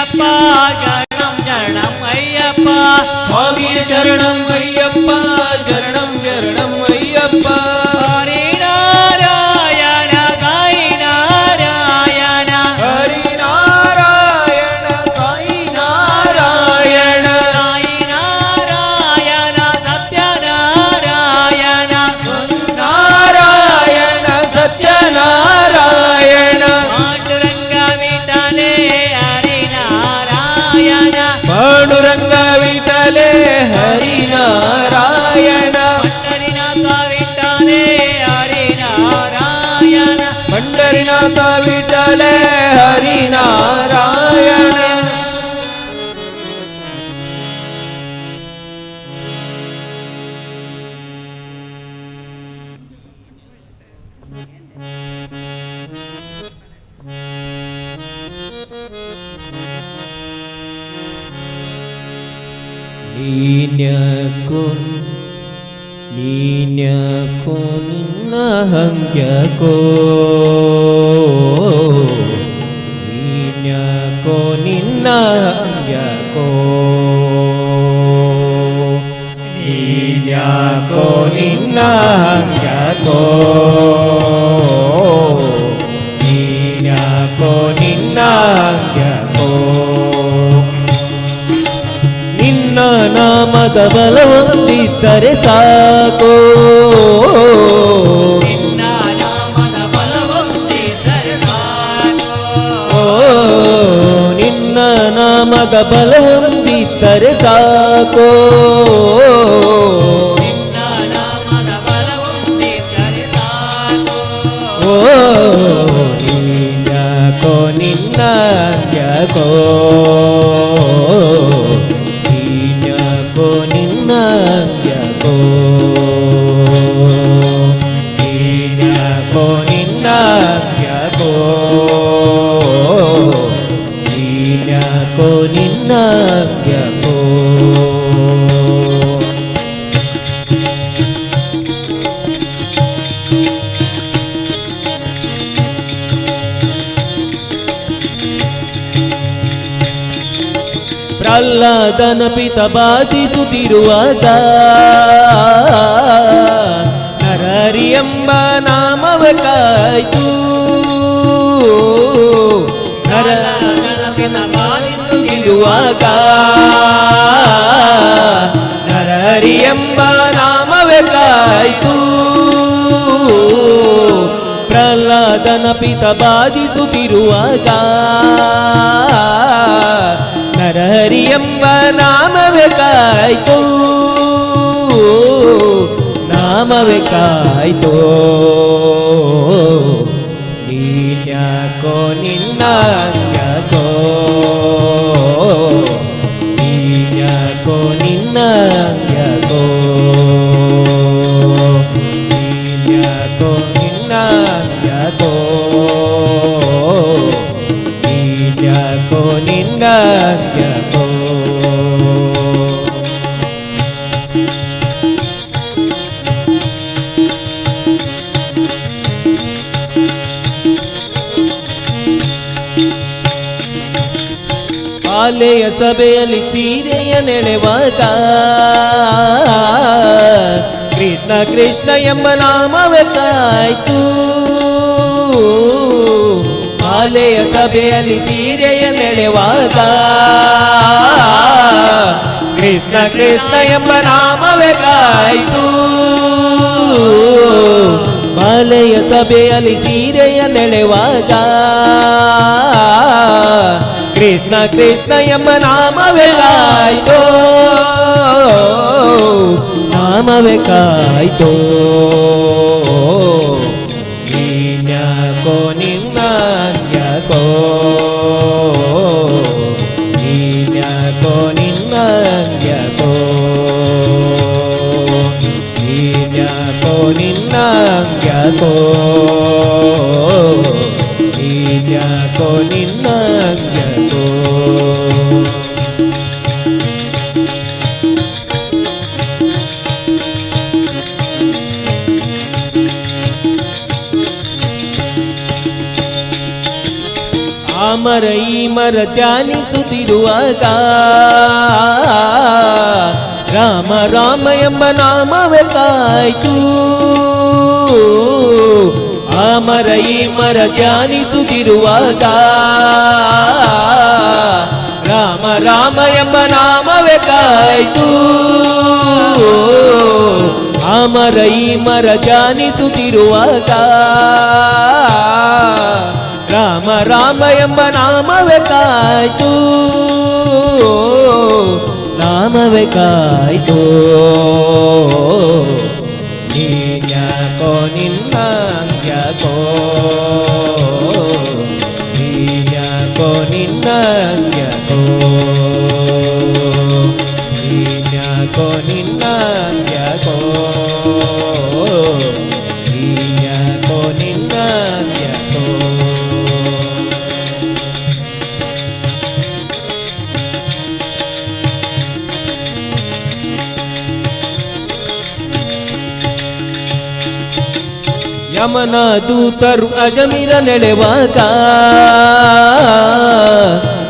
Speaker 7: ಅಯ್ಯಪ್ಪ ಶರಣಂ ಶರಣಂ ಅಯ್ಯಪ್ಪ
Speaker 21: ಸ್ವಾಮಿ ಶರಣಂ ಅಯ್ಯಪ್ಪ ಶರಣಂ ಶರಣಂ ಅಯ್ಯಪ್ಪ
Speaker 7: ಹರಿ ನಾರಾಯಣ ಸಾಯಿ ನಾರಾಯಣ
Speaker 21: ಹರಿ ನಾರಾಯಣ ಸಾಯಿ ನಾರಾಯಣ
Speaker 7: ಸಾಯಿ ನಾರಾಯಣ ಸತ್ಯನಾರಾಯಣ
Speaker 21: ನಾರಾಯಣ ಸತ್ಯನಾರಾಯಣ
Speaker 7: ಪಾಂಡುರಂಗ ವಿಠಲೆ ಹರಿ ನಾರಾಯಣ
Speaker 21: ಪಂಡರಿನಾಥ ವಿಠಲೆ ಹರಿ ನಾರಾಯಣ ನೀನ್ಯಾಕೋ ನಿನ್ನ ಹಂಗ್ಯಾಕೋ ನೀನ್ಯಾಕೋ ನಿನ್ನ ಹಂಗ್ಯಾಕೋ ನೀನ್ಯಾಕೋ ನಿನ್ನ ಹಂಗ್ಯಾಕೋ ನೀನ್ಯಾಕೋ ನಿನ್ನ ಹಂಗ್ಯಾಕೋ ನಿನ್ನ ನಾಮದ ಬಲವೊಂದಿದ್ದರೆ ಸಾಕೋ
Speaker 7: ನಿನ್ನ ನಾಮದ ಬಲವೊಂದಿದ್ದರೆ ಸಾಕೋ
Speaker 21: ನಿನ್ನ ನಾಮದ ಬಲವೊಂದಿದ್ದರೆ ಸಾಕೋ
Speaker 7: ನಿನ್ನ ನಾಮದ ಬಲವೊಂದಿದ್ದರೆ ಸಾಕೋ
Speaker 21: ನೀನ್ಯಾಕೋ ನಿನ್ನ ಯಾಕೋ ನಿನ್ನ ಯಾಕೋ ನೀನ್ಯಾಕೋ ನಿನ್ನ ಯಾಕೋ ನೀನ್ಯಾಕೋ ನಿನ್ನ ಯಾಕೋ ಪ್ರಹ್ಲಾದನ ಪಿತ ಬಾಧಿಸುತ್ತಿರುವಾಗ ನರಹರಿ ಎಂಬ ನಾಮವ ಕಾಯ್ತು ನರಹರನ ಪಿತ ಬಾಧಿಸುತ್ತಿರುವಾಗ ನರಹರಿ ಎಂಬ ನಾಮವೇ ಕಾಯ್ತು ಪ್ರಹ್ಲಾದನ ಪಿತ ಬಾಧಿಸುತ್ತಿರುವಾಗ ನರಹರಿ ಎಂಬ ನಾಮವೇ ಕಾಯ್ತು ನಾಮವೇ ಕಾಯ್ತು ನೀನ್ಯಾಕೋ ನಿನ್ನ ಯಾಕೋ ನೀನ್ಯಾಕೋ ನಿನ್ನ ಯಾಕೋ ನೀನ್ಯಾಕೋ ನಿನ್ನ ಯಾಕೋ ನೀನ್ಯಾಕೋ ನಿನ್ನ ಯಾಕೋ ಶಾಲೆಯ ಸಭೆಯಲ್ಲಿ ಸೀರೆಯ ನೆಳೆವಾಗ ಕೃಷ್ಣ ಕೃಷ್ಣ ಎಂಬ ನಾಮವೇ ಕಾಯ್ತು ಶಾಲೆಯ ಸಭೆಯಲ್ಲಿ ಸೀರೆಯ ನೆಳೆವಾಗ ಕೃಷ್ಣ ಕೃಷ್ಣ ಎಂಬ ನಾಮವೇ ಕಾಯ್ತು ಶಾಲೆಯ ಸಭೆಯಲ್ಲಿ ಸೀರೆಯ ನೆಳೆವಾಗ ಕೃಷ್ಣ ಕೃಷ್ಣ ಎಂಬ ನಾಮವೇ ಕಾಯ್ತೋ ನಾಮವೇ ಕಾಯ್ತೋ ನೀನ್ಯಾಕೋ ನಿನ್ನ ಯಾಕೋ ನೀನ್ಯಾಕೋ ನಿನ್ನ ಯಾಕೋ ನೀನ್ಯಾಕೋ ನಿನ್ನ ಯಾಕೋ ನೀನ್ಯಾಕೋ ನಿನ್ನ ಯಾಕೋ ಮರ ಈ ಮರ ಧ್ಯಾನಿಸುತ್ತಿರುವಾಗ ರಾಮ ರಾಮ ಎಂಬ ನಾಮವೇ ಕಾಯ್ತು. ಆ ಮರ ಈ ಮರ ಧ್ಯಾನಿಸುತ್ತಿರುವಾಗ ರಾಮ ರಾಮ ಎಂಬ ನಾಮವೇ ಕಾಯ್ತು. ಆ ಮರ ಈ ಮರ ಧ್ಯಾನಿಸುತ್ತಿರುವಾಗ ರಾಮ ರಾಮ ಎಂಬ ನಾಮವೇ ಕಾಯ್ತು. ನಾಮವೇ ಕಾಯ್ತು. ನೀನ್ಯಾಕೋ ನಿನ್ನಂಗ್ಯಾಕೋ ನೀನ್ಯಾಕೋ ನಿನ್ನಂಗ್ಯಾಕೋ ನೀನ್ಯಾಕೋ ನಿನ್ನಂಗ್ಯಾಕೋ ನೀನ್ಯಾಕೋ ನಿನ್ನಂಗ್ಯಾಕೋ. ಯಮನ ದೂತರು ಅಜಮಿರ ನೆಳೆವಾಗ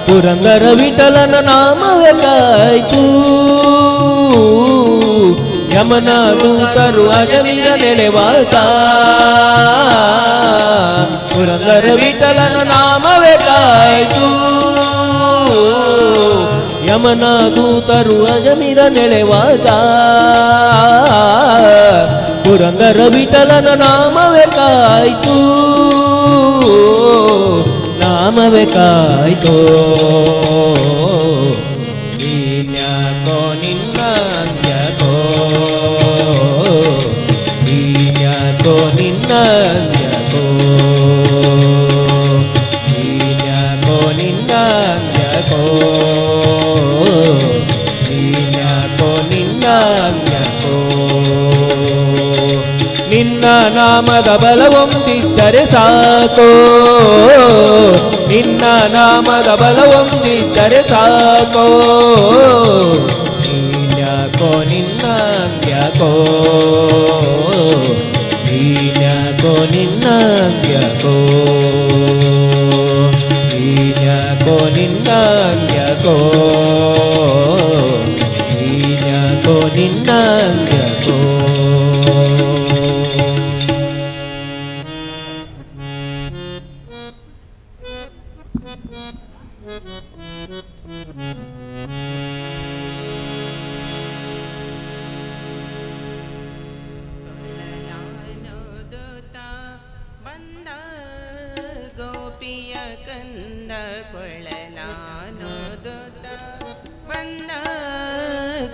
Speaker 21: ಪುರಂದರ ವಿಠಲನ ನಾಮವೇ ಕಾಯ್ತು. ಯಮನ ದೂತರು ಅಜಮಿರ ನೆಳೆವಾಗ ಪುರಂದರ ವಿಠಲನ ನಾಮವೇ ಕಾಯ್ತು. ಯಮನ ದೂತರು ಅಜಮಿರ ನೆಳೆವಾಗ ಪುರಂದರ ವಿಠಲನ ನಾಮವೇ ಕಾಯ್ತು. ನಾಮವೇ ಕಾಯ್ತು. ನೀನ್ಯಾಕೋ ನಿನ್ನಂಗ್ಯಾಕೋ ನೀನ್ಯಾಕೋ ನಿನ್ನಂಗ್ಯಾಕೋ ನೀನ್ಯಾಕೋ ನಿನ್ನಂಗ್ಯಾಕೋ ನೀನ್ಯಾಕೋ ನಿನ್ನಂಗ್ಯಾಕೋ. ನಿನ್ನ ನಾಮದ ಬಲವೊಂದಿದ್ದರೆ ಸಾಕೋ ನಿನ್ನ ನಾಮದ ಬಲವೊಂದಿದ್ದರೆ ಸಾಕೋ. ನೀನ್ಯಾಕೋ ನಿನ್ನಂಗ್ಯಾಕೋ ನೀನ್ಯಾಕೋ ನಿನ್ನಂಗ್ಯಾಕೋ ನೀನ್ಯಾಕೋ ನಿನ್ನಂಗ್ಯಾಕೋ ನೀನ್ಯಾಕೋ ನಿನ್ನಂಗ್ಯಾಕೋ.
Speaker 12: ಗೋಪಿಯ ಕಂದ ಕೊಳಲಾನೋದುತ ಬಂದ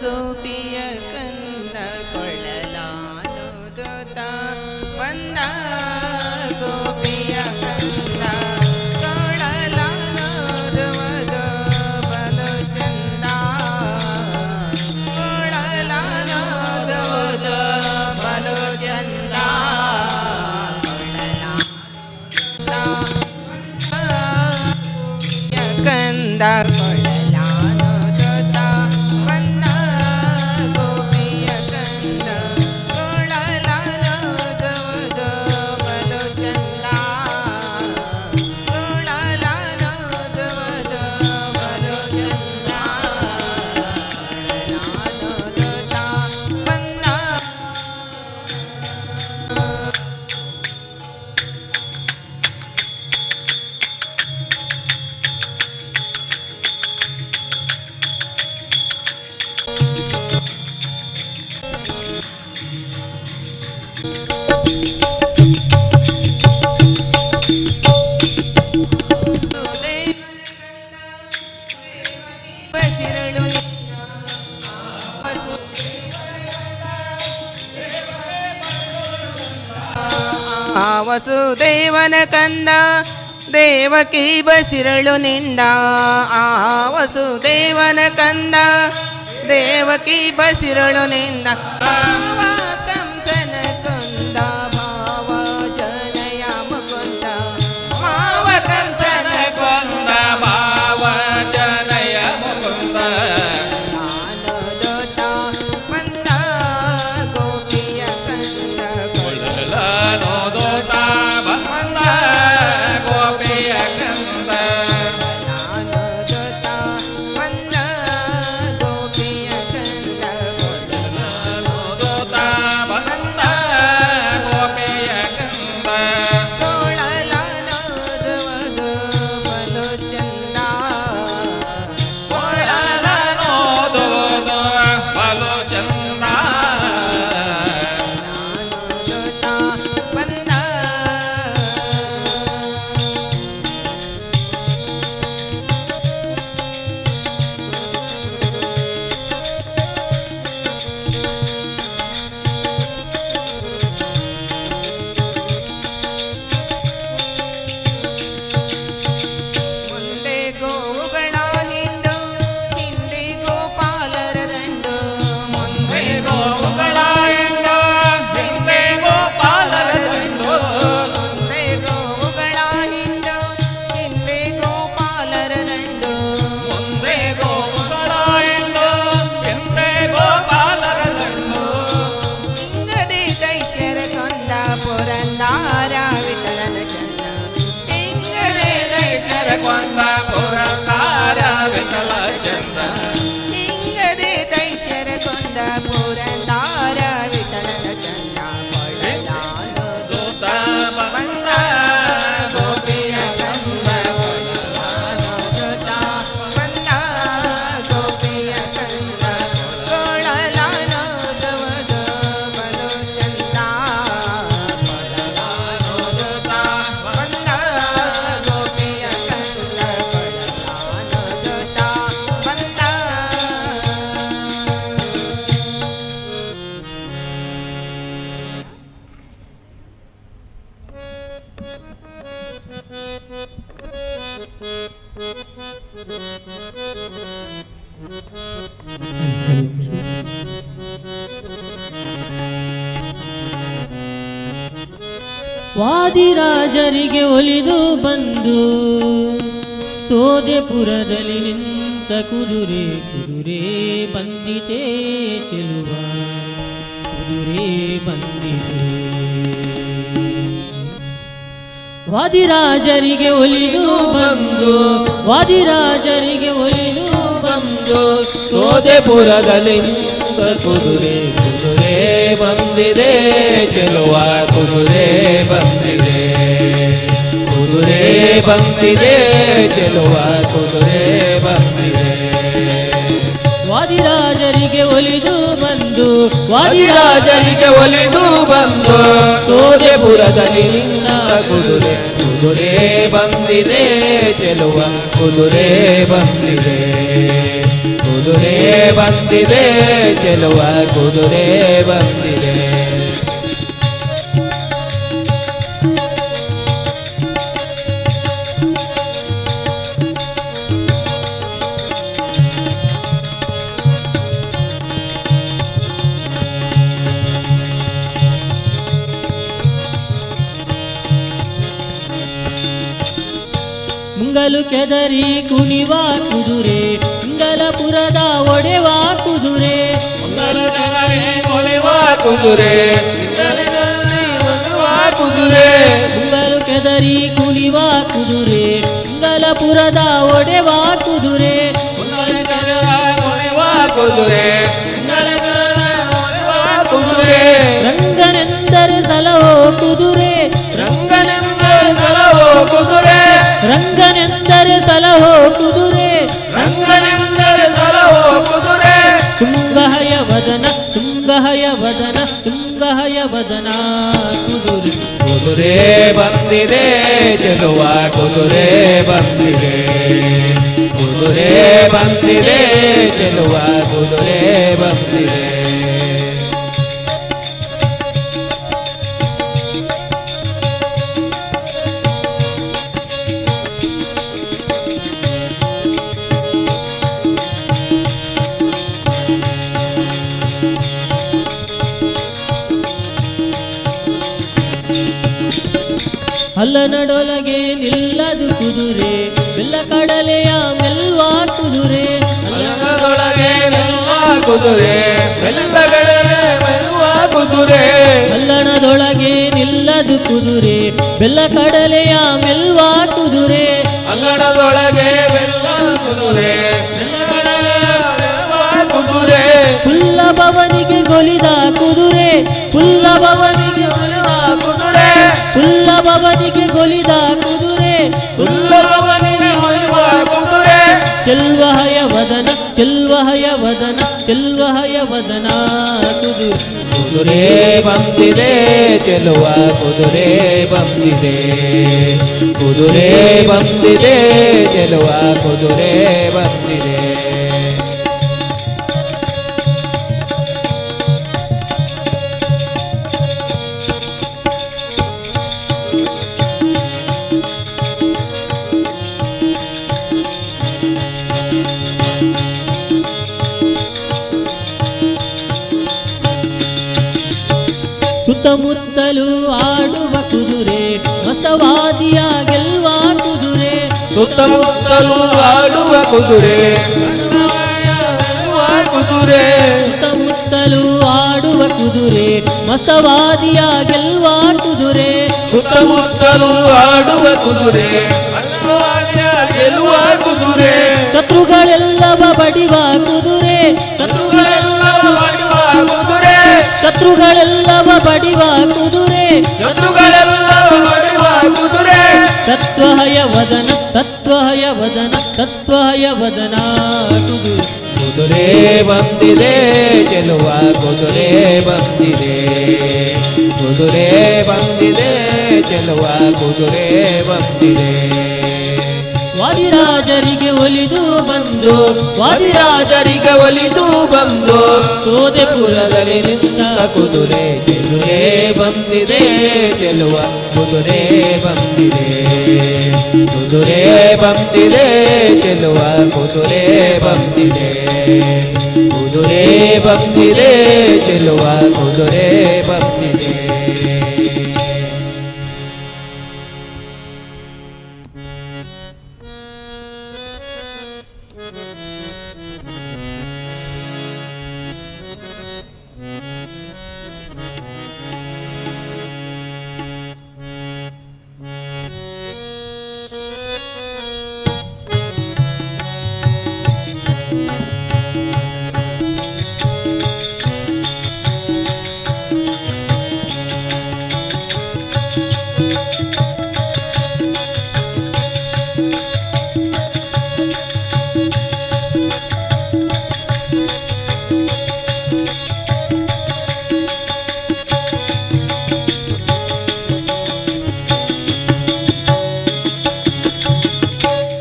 Speaker 12: ಗೋಪಿಯ ಕಂದ ಕೊಳಲಾನೋದುತ ಬಂದ ಗೋಪಿಯ ಕಂದ ಕೊಳಲಾನೋದುವುದು ಬಲು ಚಂದ ಕೊಳಲಾನೋದುವುದು ಬಲು ಚಂದ ಕಂದ ಕೊಳಲಾನೋದುತ ಬಂದ ಗೋಪಿಯ ಕಂದ ಕೊಳಲಾನೋದುವುದು ಬಲು ಚಂದ ಕೊಳಲಾನೋದುವುದು ಬಲು ಚಂದ ಕೊಳಲಾನೋದುತ ಬಂದ. ವಸುದೇವನ ಕಂದ ದೇವಕಿ ಬಸಿರಳು ನಿಂದ ಆ ವಸುದೇವನ ಕಂದ ದೇವಕಿ ಬಸಿರಳು ನಿಂದ ಕಂಸನ ಕೊಂದ ಭಾವ ಜನಯ ಮುಕುಂದ ಮಾವ ಕಂಸನ ಕೊಂದ ಭಾವ ಜನಯ ಮುಕುಂದ ನಾನೋದೋತ ಬಂದ ಗೋಪಿಯ ಕಂದ ಕೊಳಲಾನೋದೋತ ಬಂದ ಗೋಪಿಯ ಕಂದ
Speaker 19: ಕೊಂದ ಪುರಂದಾರ ವಿಠಲ ಚಂದ
Speaker 12: ಹಿಂಗದೆ ದೈತ್ಯರ ಕೊಂದ ಪುರಂದಾರ ವಿಠಲನ ಚಂದ ಪೊಳಲಾನು
Speaker 19: ದೂತ ಬಂದ ಗೋಪಿಯ ಚಂದ
Speaker 12: ಪೊಳಲಾನು ದೂತ ಬಂದ ಗೋಪಿಯ ಚಂದ ಪೊಳಲಾನು ದವದ ಬಲು ಚಂದ ಪೊಳಲಾನು ದೂತ ಬಂದ ಗೋಪಿಯ ಚಂದ ಪೊಳಲಾನು ದೂತ ಬಂದ.
Speaker 7: ವಾದಿರಾಜರಿಗೆ ಒಲಿದು ಬಂದು ಸೋದೆಪುರದಲ್ಲಿ ನಿಂತ ಕುದುರೆ ಕುದುರೆ ಬಂದಿತೆ ಚೆಲುವ ಕುದುರೆ ಬಂದಿತೆ ವಾದಿರಾಜರಿಗೆ ಒಲಿದು ಬಂದು ವಾದಿರಾಜರಿಗೆ ಒಲಿದು ಬಂದು
Speaker 19: ಸೋದೆಪುರದಲ್ಲಿ ನಿಂತ ಕುದುರೆ ಕುದುರೆ ಬಂದಿದೆ ಚೆಲುವ ಕುದುರೆ ಬಂದಿದೆ ಕುದುರೆ ಬಂದಿದೆ ಚೆಲುವ ಕುದುರೆ ಬಂದಿದೆ
Speaker 7: ವಾದಿರಾಜರಿಗೆ ಒಲಿದು ಬಂದು
Speaker 19: ವಾದಿರಾಜರಿಗೆ ಒಲಿದು ಬಂದು ಸೋದೆಪುರದಲ್ಲಿ ನಿನ್ನ ಕುದುರೆ ಕುದುರೆ ಬಂದಿದೆ ಚೆಲುವ ಕುದುರೆ ಬಂದಿದೆ ಕುದುರೆ ಬಂದಿದೆ ಚೆಲುವ ಕುದುರೆ ಬಂದಿದೆ
Speaker 7: ಮುಂಗಲು ಕೆದರಿ ಕುಣಿವ ಕುದುರೆ ಮುಂಗಲಪುರದ ಒಡೆವ ಕುದುರೆ
Speaker 19: ಮುಂಗಲು ಕೆದರಿ ಕುಣಿವ ಕುದುರೆ ಕುದುರೆ
Speaker 7: ಮುಂಗಲು ಕೆದರಿ ಕುಣಿವ ಕುದುರೆ ಮುಂಗಲಪುರದ ಒಡೆವ ಕುದುರೆ
Speaker 19: ಮುಂಗಲು ಕೆದರಿ ಕುಣಿವ ಕುದುರೆ ಕುದುರೆ
Speaker 7: ರಂಗನೆಂದರೆ ಸಲಹೋ ಕುದುರೆ
Speaker 19: ರಂಗನೆಂದರೆ ಸಲಹೋ ಕುದುರೆ
Speaker 7: ರಂಗನೆಂದರೆ ಸಲಹೋ ಕುದುರೆ
Speaker 19: ರಂಗನೆಂದರೆ ಸಲಹೋ ಕುದುರೆ
Speaker 7: ತುಂಗಹಯ ವದನ ತುಂಗಹಯ ವದನ ತುಂಗಹಯ ವದನ ಕುದುರೆ
Speaker 19: ಕುದುರೆ ಬಂದಿದೆ ಚೆಲುವ ಕುದುರೆ ಬಂದಿದೆ ಕುದುರೆ ಬಂದಿದೆ ಚೆಲುವ ಕುದುರೆ ಬಂದಿದೆ
Speaker 7: ಅಲ್ಲನಡೊಲಗೆ ನಿಲ್ಲದು ಕುದುರೆ ಬೆಲ್ಲ ಕಡಲೆಯ ಮೆಲ್ವಾ ಕುದುರೆ
Speaker 19: ಅಲ್ಲನದೊಳಗೆ ಮೆಲ್ವಾ ಕುದುರೆ ಬೆಲ್ಲಗಡಲೆ ಮೆಲ್ವಾ ಕುದುರೆ
Speaker 7: ಅಲ್ಲಣದೊಳಗೆ ನಿಲ್ಲದು ಕುದುರೆ ಬೆಲ್ಲ ಕಡಲೆಯ ಮೆಲ್ವಾ ಕುದುರೆ
Speaker 19: ಅಂಗಡದೊಳಗೆ ಬೆಲ್ಲ ಕುದುರೆ ಬೆಲ್ಲಗಡಲೆಯ ಮೆಲ್ವಾ ಕುದುರೆ
Speaker 7: ಪುಲ್ಲಭವನಿಗೆ ಗೊಲಿದ ಕುದುರೆ ಪುಲ್ಲಭವನಿಗೆ ಗೊಲಿದ ಕುದುರೆ ಪುಲ್ಲಭವನಿಗೆ ಗೊಲಿದ ಕುದುರೆ
Speaker 19: ಪುಲ್ಲಭವನಿಗೆ ಹೊಯ್ಯುವ ಕುದುರೆ
Speaker 7: ಚೆಲ್ವಹಯ ವದನ ಚೆಲ್ವಹಯ ವದನ ಚೆಲ್ವಹಯ ವದನ ಕುದುರೆ
Speaker 19: ಕುದುರೆ ಬಂದಿದೆ ಚೆಲುವ ಕುದುರೆ ಬಂದಿದೆ ಕುದುರೆ ಬಂದಿದೆ ಚೆಲುವ ಕುದುರೆ ಬಂದಿದೆ
Speaker 7: ಸುತ್ತಮುತ್ತಲು ಆಡುವ ಕುದುರೆ ಮಸ್ತವಾದಿಯ ಗೆಲ್ವ ಕುದುರೆ
Speaker 19: ಸುತ್ತಮುತ್ತಲು ಆಡುವ ಕುದುರೆ ಕುದುರೆ
Speaker 7: ಸುತ್ತಮುತ್ತಲು ಆಡುವ ಕುದುರೆ ಮಸ್ತವಾದಿಯ ಗೆಲ್ವ ಕುದುರೆ
Speaker 19: ಸುತ್ತಮುತ್ತಲು ಆಡುವ ಕುದುರೆ
Speaker 7: ಶತ್ರುಗಳೆಲ್ಲವ ಬಡಿವ ಕುದುರೆ ಶತ್ರುಗಳೆಲ್ಲವ ಬಡಿವ ಕುದುರೆ ಶತ್ರುಗಳೆಲ್ಲವ ಬಡಿವ ಕುದುರೆ
Speaker 19: ಶತ್ರುಗಳೆಲ್ಲವ ಬಡಿವ ಕುದುರೆ
Speaker 7: ತತ್ವಹಯ ವದನ ತತ್ವಹಯ ವದನ ತತ್ವಹಯ ವದನ ಕುದುರೆ
Speaker 19: ಕುದುರೆ ಬಂದಿದೆ ಗೆಲ್ಲುವ ಕುದುರೆ ಬಂದಿದೆ ಕುದುರೆ ಬಂದಿದೆ ಗೆಲ್ಲುವ ಕುದುರೆ ಬಂದಿದೆ
Speaker 7: ವಾದಿರಾಜರಿಗೆ ಒಲಿದು ಬಂದು
Speaker 19: ವಾದಿರಾಜರಿಗೆ ಒಲಿದು ಬಂದು ಸೋದೆಪುರದಲ್ಲಿ ನಿಂತ ಕುದುರೆ ಕುದುರೆ ಬಂದಿದೆ ಗೆಲ್ಲುವ ಕುದುರೆ ಬಂದಿದೆ ಕುದುರೆ ಬಂದಿದೆ ಗೆಲ್ಲುವ ಕುದುರೆ ಬಂದಿದೆ ಕುದುರೆ ಬಂದಿದೆ ಗೆಲ್ಲುವ ಕುದುರೆ ಬಂದಿದೆ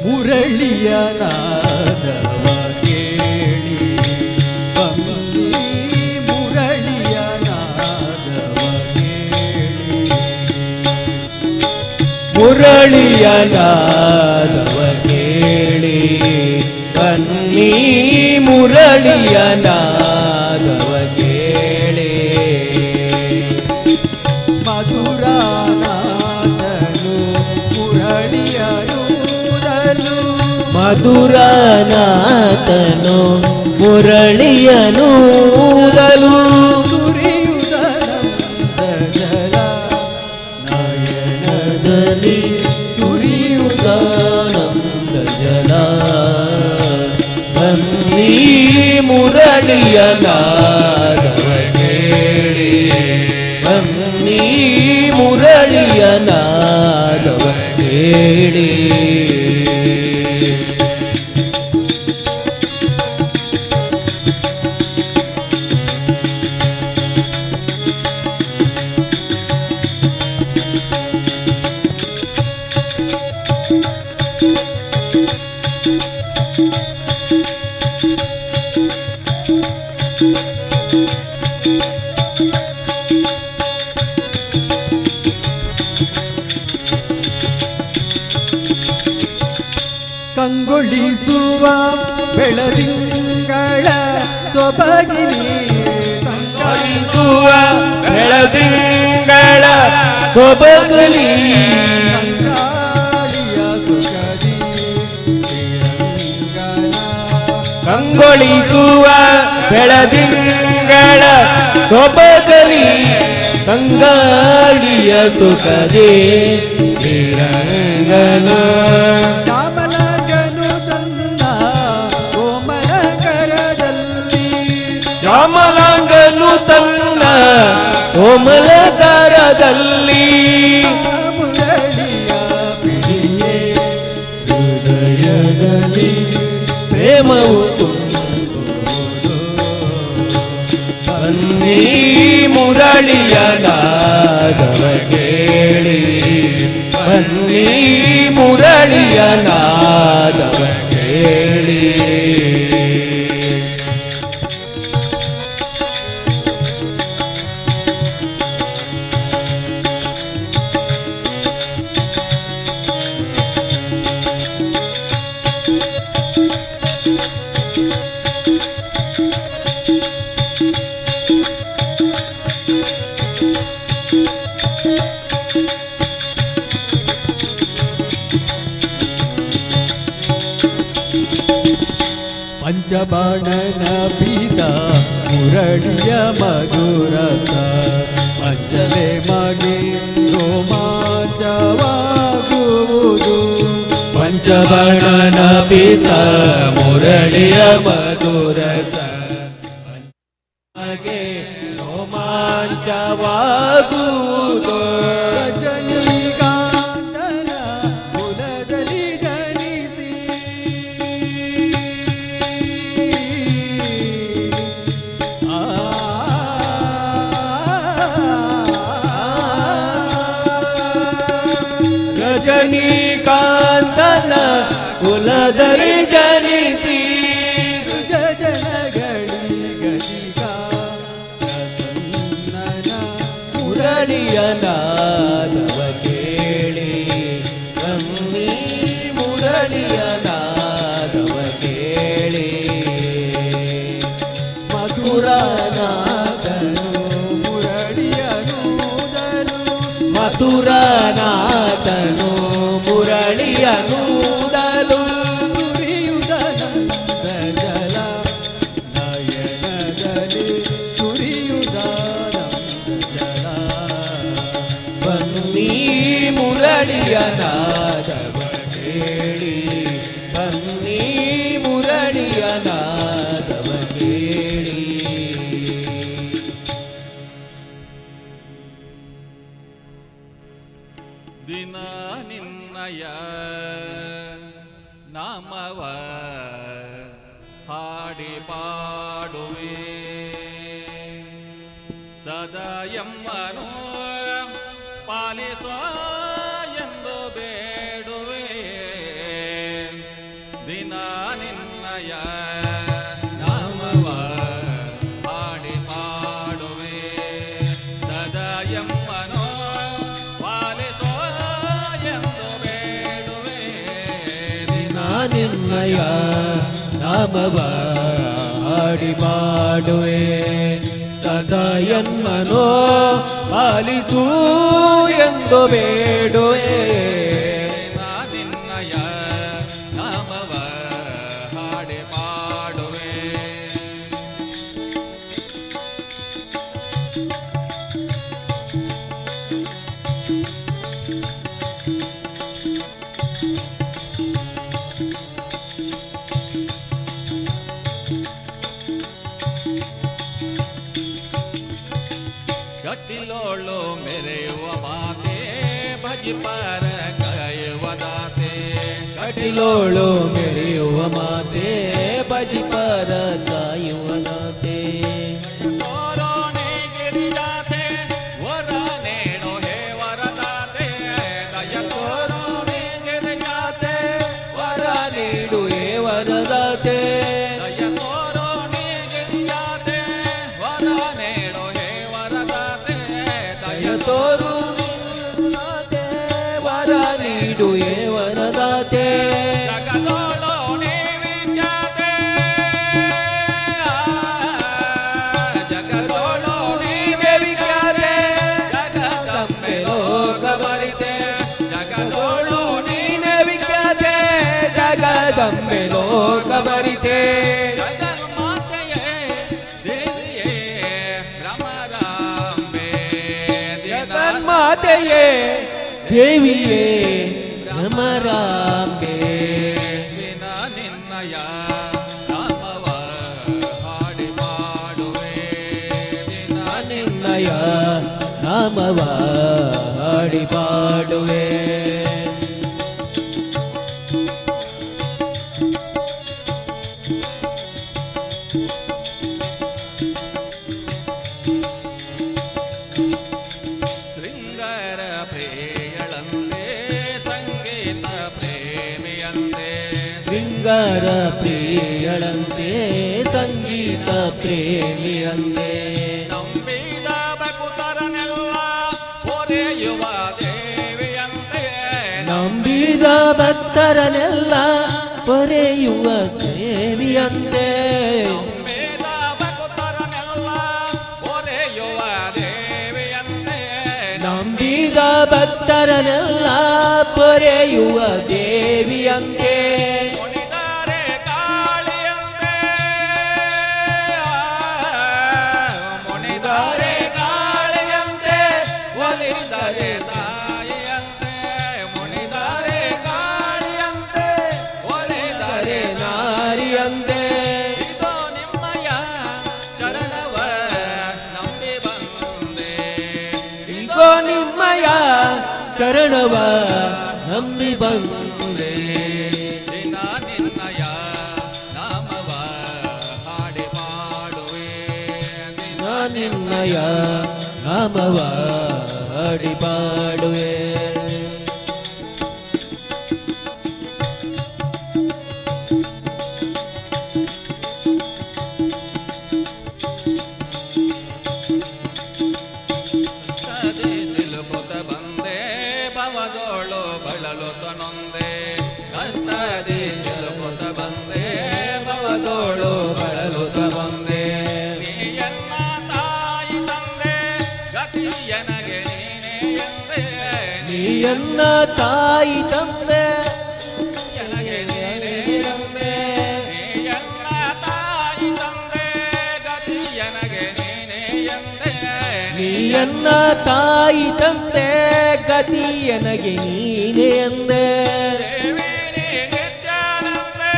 Speaker 2: ಮುರಳಿಯ ನಾದವ ಕೇಳಿ ಬಂದಿ ಮುರಳಿಯ ನಾದವ ಕೇಳಿ
Speaker 19: ಮುರಳಿಯ ನಾದವ ಕೇಳಿ ಬನ್ನಿ ಮುರಳಿಯ ನಾದವ ಕೇಳಿ
Speaker 2: ಮಧುರಾನಾಥನು ಮುರಳಿಯನೂದಲು
Speaker 19: ಮಧುರನಾಥನು ಮುರಳಿಯನೂದಲು
Speaker 2: ಸುರಿಯುದನಂದಜಲ
Speaker 19: ನಯನದಲ್ಲಿ ಸುರಿಯುತ್ತಾನಂದ ಜಲ ಬನ್ನಿ ಮುರಳಿಯ ನಾದವ ಕೇಳಿ ಬನ್ನಿ ಮುರಳಿಯ ನಾದವ ಕೇಳಿ
Speaker 2: ಕಂಗೊಳಿಸುವ ಬೆಳದಿಂಗಳ ಸೊಬಗಿನಿ
Speaker 19: ಕಂಗೊಳಿಸುವ ಬೆಳದಿಂಗಳ ಸೊಬಗಲಿ ಕಂಗೊಳಿಸುವ ಬೆಳದಿಂಗಳ ಸೊಬಗಲಿ ಕಂಗಾಳಿಯ ಸುಖದೇ ನಿರಂಗನ ಶ್ಯಾಮಲಾಂಗನು ತನ್ನ ಕೋಮಲ ಕರದಲ್ಲಿ ಹೃದಯದಲ್ಲಿ ಪ್ರೇಮವು ತುಂಬುವುದು ಬನ್ನಿ ಮುರಳಿಯ ನಾದವ ಕೇಳಿ ಬನ್ನಿ ಮುರಳಿಯ ನಾದವ ಕೇಳಿ
Speaker 2: ಪಂಚಬಾಣನ ಪೀತ ಮುರಳಿಯ ಮಧುರಸ ಪಂಚಲೆ ಮಗೆ ರೋಮಾಂಚವಾಗುವುದು
Speaker 19: ಪಂಚ ಪಂಚಬಣನ ಪಿತ ಮುರಳಿಯ ಮಧುರಸ ಹಾಗೆ ರೋಮಾಂಚವಾಗುವುದು
Speaker 2: ರಜನಿಕಾಂತನ ಕುಲದಲ್ಲಿ ಜನಿಸಿ
Speaker 19: ರಜನಿಕಾಂತನ ಕುಲದಲ್ಲಿ ಜನಿಸಿ ಮುರಳಿಯ ನಾದವ ಕೇಳಿ ರಮ್ಮಿ ಮುರಳಿಯ ನಾದವ ಕೇಳಿ ಮಧುರನಾಥನು
Speaker 2: ಮುರಳಿಯನೂದಲು
Speaker 19: ಮಧುರನಾಥನು ಮುರಳಿಯ ನೂದಲು
Speaker 2: ಸುರಿಯುದನಂದ ಜಲ ನಯನದಲ್ಲಿ ಸುರಿಯುದಾನಂದ ಜಲ
Speaker 19: ಬನ್ನಿ ಮುರಳಿಯ ನಾದವ ಕೇಳಿ ಬನ್ನಿ ಮುರಳಿಯ ನಾದವ ಕೇಳಿ
Speaker 4: ದಿನ ನಿನ್ನಯ ನಾಮವ ಹಾಡಿ ಪಾಡುವೆ ಸದಯಮ್ಮನು ಪಾಲಿಸ ಎಂದು ಬೇಡುವೆ ದಿನ ನಿನ್ನಯ ನಾಮವ ಹಾಡಿ ಪಾಡುವೆ ಸದಯಮ್ಮನು ಪಾಲಿಸ ಎಂದು ಬೇಡುವೆ ದಿನ
Speaker 19: ನಿನ್ನಯ ನಾಮವ ಹಾಡಿ ಮಾಡುವೆ ಸದಯನ್ಮನೋ ಪಾಲಿಸು ಎಂದು ಬೇಡುವೆ
Speaker 4: ನಿನ್ನಯ ನಾಮವ ಹಾಡಿ ಪಾಡುವೆ ಗಟ್ಟಿಲೋಳು ಮೆರೆಯುವ ಮಾತೆ ಭಜಿಪರ ಕಾಯುವ ದಾತೆ
Speaker 19: ಕಟಿಲೋಳು ಮೆರೆಯುವ ಮಾತೆ ಭಜಿಪರ ಕಾಯುವ ನಾತೆ
Speaker 4: ತೋರೋಣೆ ಗಿರಿಜಾತೆ ವರ ನೇಣು ಹೇ ವರದಾತೆ ದಯ ತೋರೋಣೆ ಗಿರಿಜಾತೆ
Speaker 19: ವರ ನೀಡು ಹೇ ವರದಾತೆ
Speaker 4: ದಯ ತೋರೋಣೆ ಗಿರಿಜಾತೆ ವರ ನೇಣು ಹೇ ವರದಾತೆ ದಯ
Speaker 19: ತೋರು ವರ ನೀಡು ಹೇ ವರದಾತೆ
Speaker 4: ಜಗದೋಳು ನೀವಿದ್ಯಾತೆ ಜಗದೋಳು
Speaker 19: ನೀವೇ ವಿಖ್ಯಾತೆ
Speaker 4: ಜಗದಂಬೆ ಲೋಕ ಬರಿತೆ ಜಗದೋಳು
Speaker 19: ನೀನೇ ವಿಖ್ಯಾತೆ ಜಗದಂಬೆ ಲೋಕ ಬರಿತೆ
Speaker 4: ಜಗನ್ಮಾತೆಯೇ ದೇವಿಯೇ ಭ್ರಮರಾಂಬೆ
Speaker 19: ಜಗನ್ಮಾತೆಯೇ ದೇವಿಯೇ ಭ್ರಮರಾಂಬೆ
Speaker 4: ದಿನ ನಿನ್ನಯ ನಾಮವ ಹಾಡಿ ಪಾಡುವೆ ದಿನ
Speaker 19: ನಿನ್ನಯ ನಾಮವ ಹಾಡಿ ಪಾಡುವೆ
Speaker 4: ಶೃಂಗಾರ ಪ್ರೇಯಳಂತೆ ಸಂಗೀತ ಪ್ರೇಮಿಯಂತೆ
Speaker 19: ಶೃಂಗಾರ ಪ್ರಿಯಳಂತೆ ಸಂಗೀತ ಪ್ರೇಮಿಯಂತೆ
Speaker 4: ನಂಬಿದ ಭಕ್ತರನೆಲ್ಲ ಹೊರೆಯುವ ದೇವಿಯಂತೆ
Speaker 19: ನಂಬಿದ ಭಕ್ತರನೆಲ್ಲ ಪೊರೆಯುವ ದೇವಿಯಂತೆ
Speaker 4: ನಂಬಿದ ಭಕ್ತರನೆಲ್ಲ ಹೊರೆಯುವ ದೇವಿಯಂತೆ
Speaker 19: ನಂಬಿದ ಭಕ್ತರನೆಲ್ಲ ಪೊರೆಯುವ ದೇವಿಯಂತೆ
Speaker 4: ಮುನಿದರೆ ಕಾಳಿಯಂತೆ ಮುನಿದರೆ ಕಾಳಿಯಂತೆ ಒಲಿದರೆ ತಾಯಿಯಂತೆ ಮುನಿದರೆ ಕಾಳಿಯಂತೆ
Speaker 19: ಬಾರಿಯಂತೆ
Speaker 4: ಇದೋ ನಿಮ್ಮಯ ಚರಣವ ನಂಬಿ ಬಂದೆ
Speaker 19: ಇಗೋ ನಿಮ್ಮಯ ಚರಣವ ನಂಬಿ ಬಂದೆ
Speaker 4: ದಿನ ನಿನ್ನಯ ನಾಮವ ಹಾಡಿ ಮಾಡುವೆ ದಿನ
Speaker 19: ನಿನ್ನಯ ನಾಮವ ಹಾಡಿ ಪಾಡುವೆ
Speaker 4: ಸದಿ ನಿಲುಪುತ ಬಂದೆ ಭವದೋಳು ಬಳಲುತ ನೊಂದೆ ಕಷ್ಟದಿ ನಿಲುಪುತ ಬಂದೆ ಭವದೋಳು ಬಳಲುತ ಬಂದೆ ನೀಯಲ್ಲ ತಾಯಿ ತಂದೆ ಗತಿಯನಗೆ ನೀನೇ ಎಂದೆ
Speaker 19: ನೀಯನ್ನ ತಾಯಿ ತಂದೆ
Speaker 4: ನನಗೆ ನೀನೇ ಎಂದೆ ನೀಯಲ್ಲ ತಾಯಿ ತಂದೆ ಗತಿಯನಗೆ ನೀನೇ ಎಂದೆ
Speaker 19: ನೀಯನ್ನ ತಾಯಿ ತಂದೆ ಗತಿಯನಗೆ ನೀನೆ ಅಂದೆ
Speaker 4: ದೇವಿ ನೀ ನಿತ್ಯಾನಂದೆ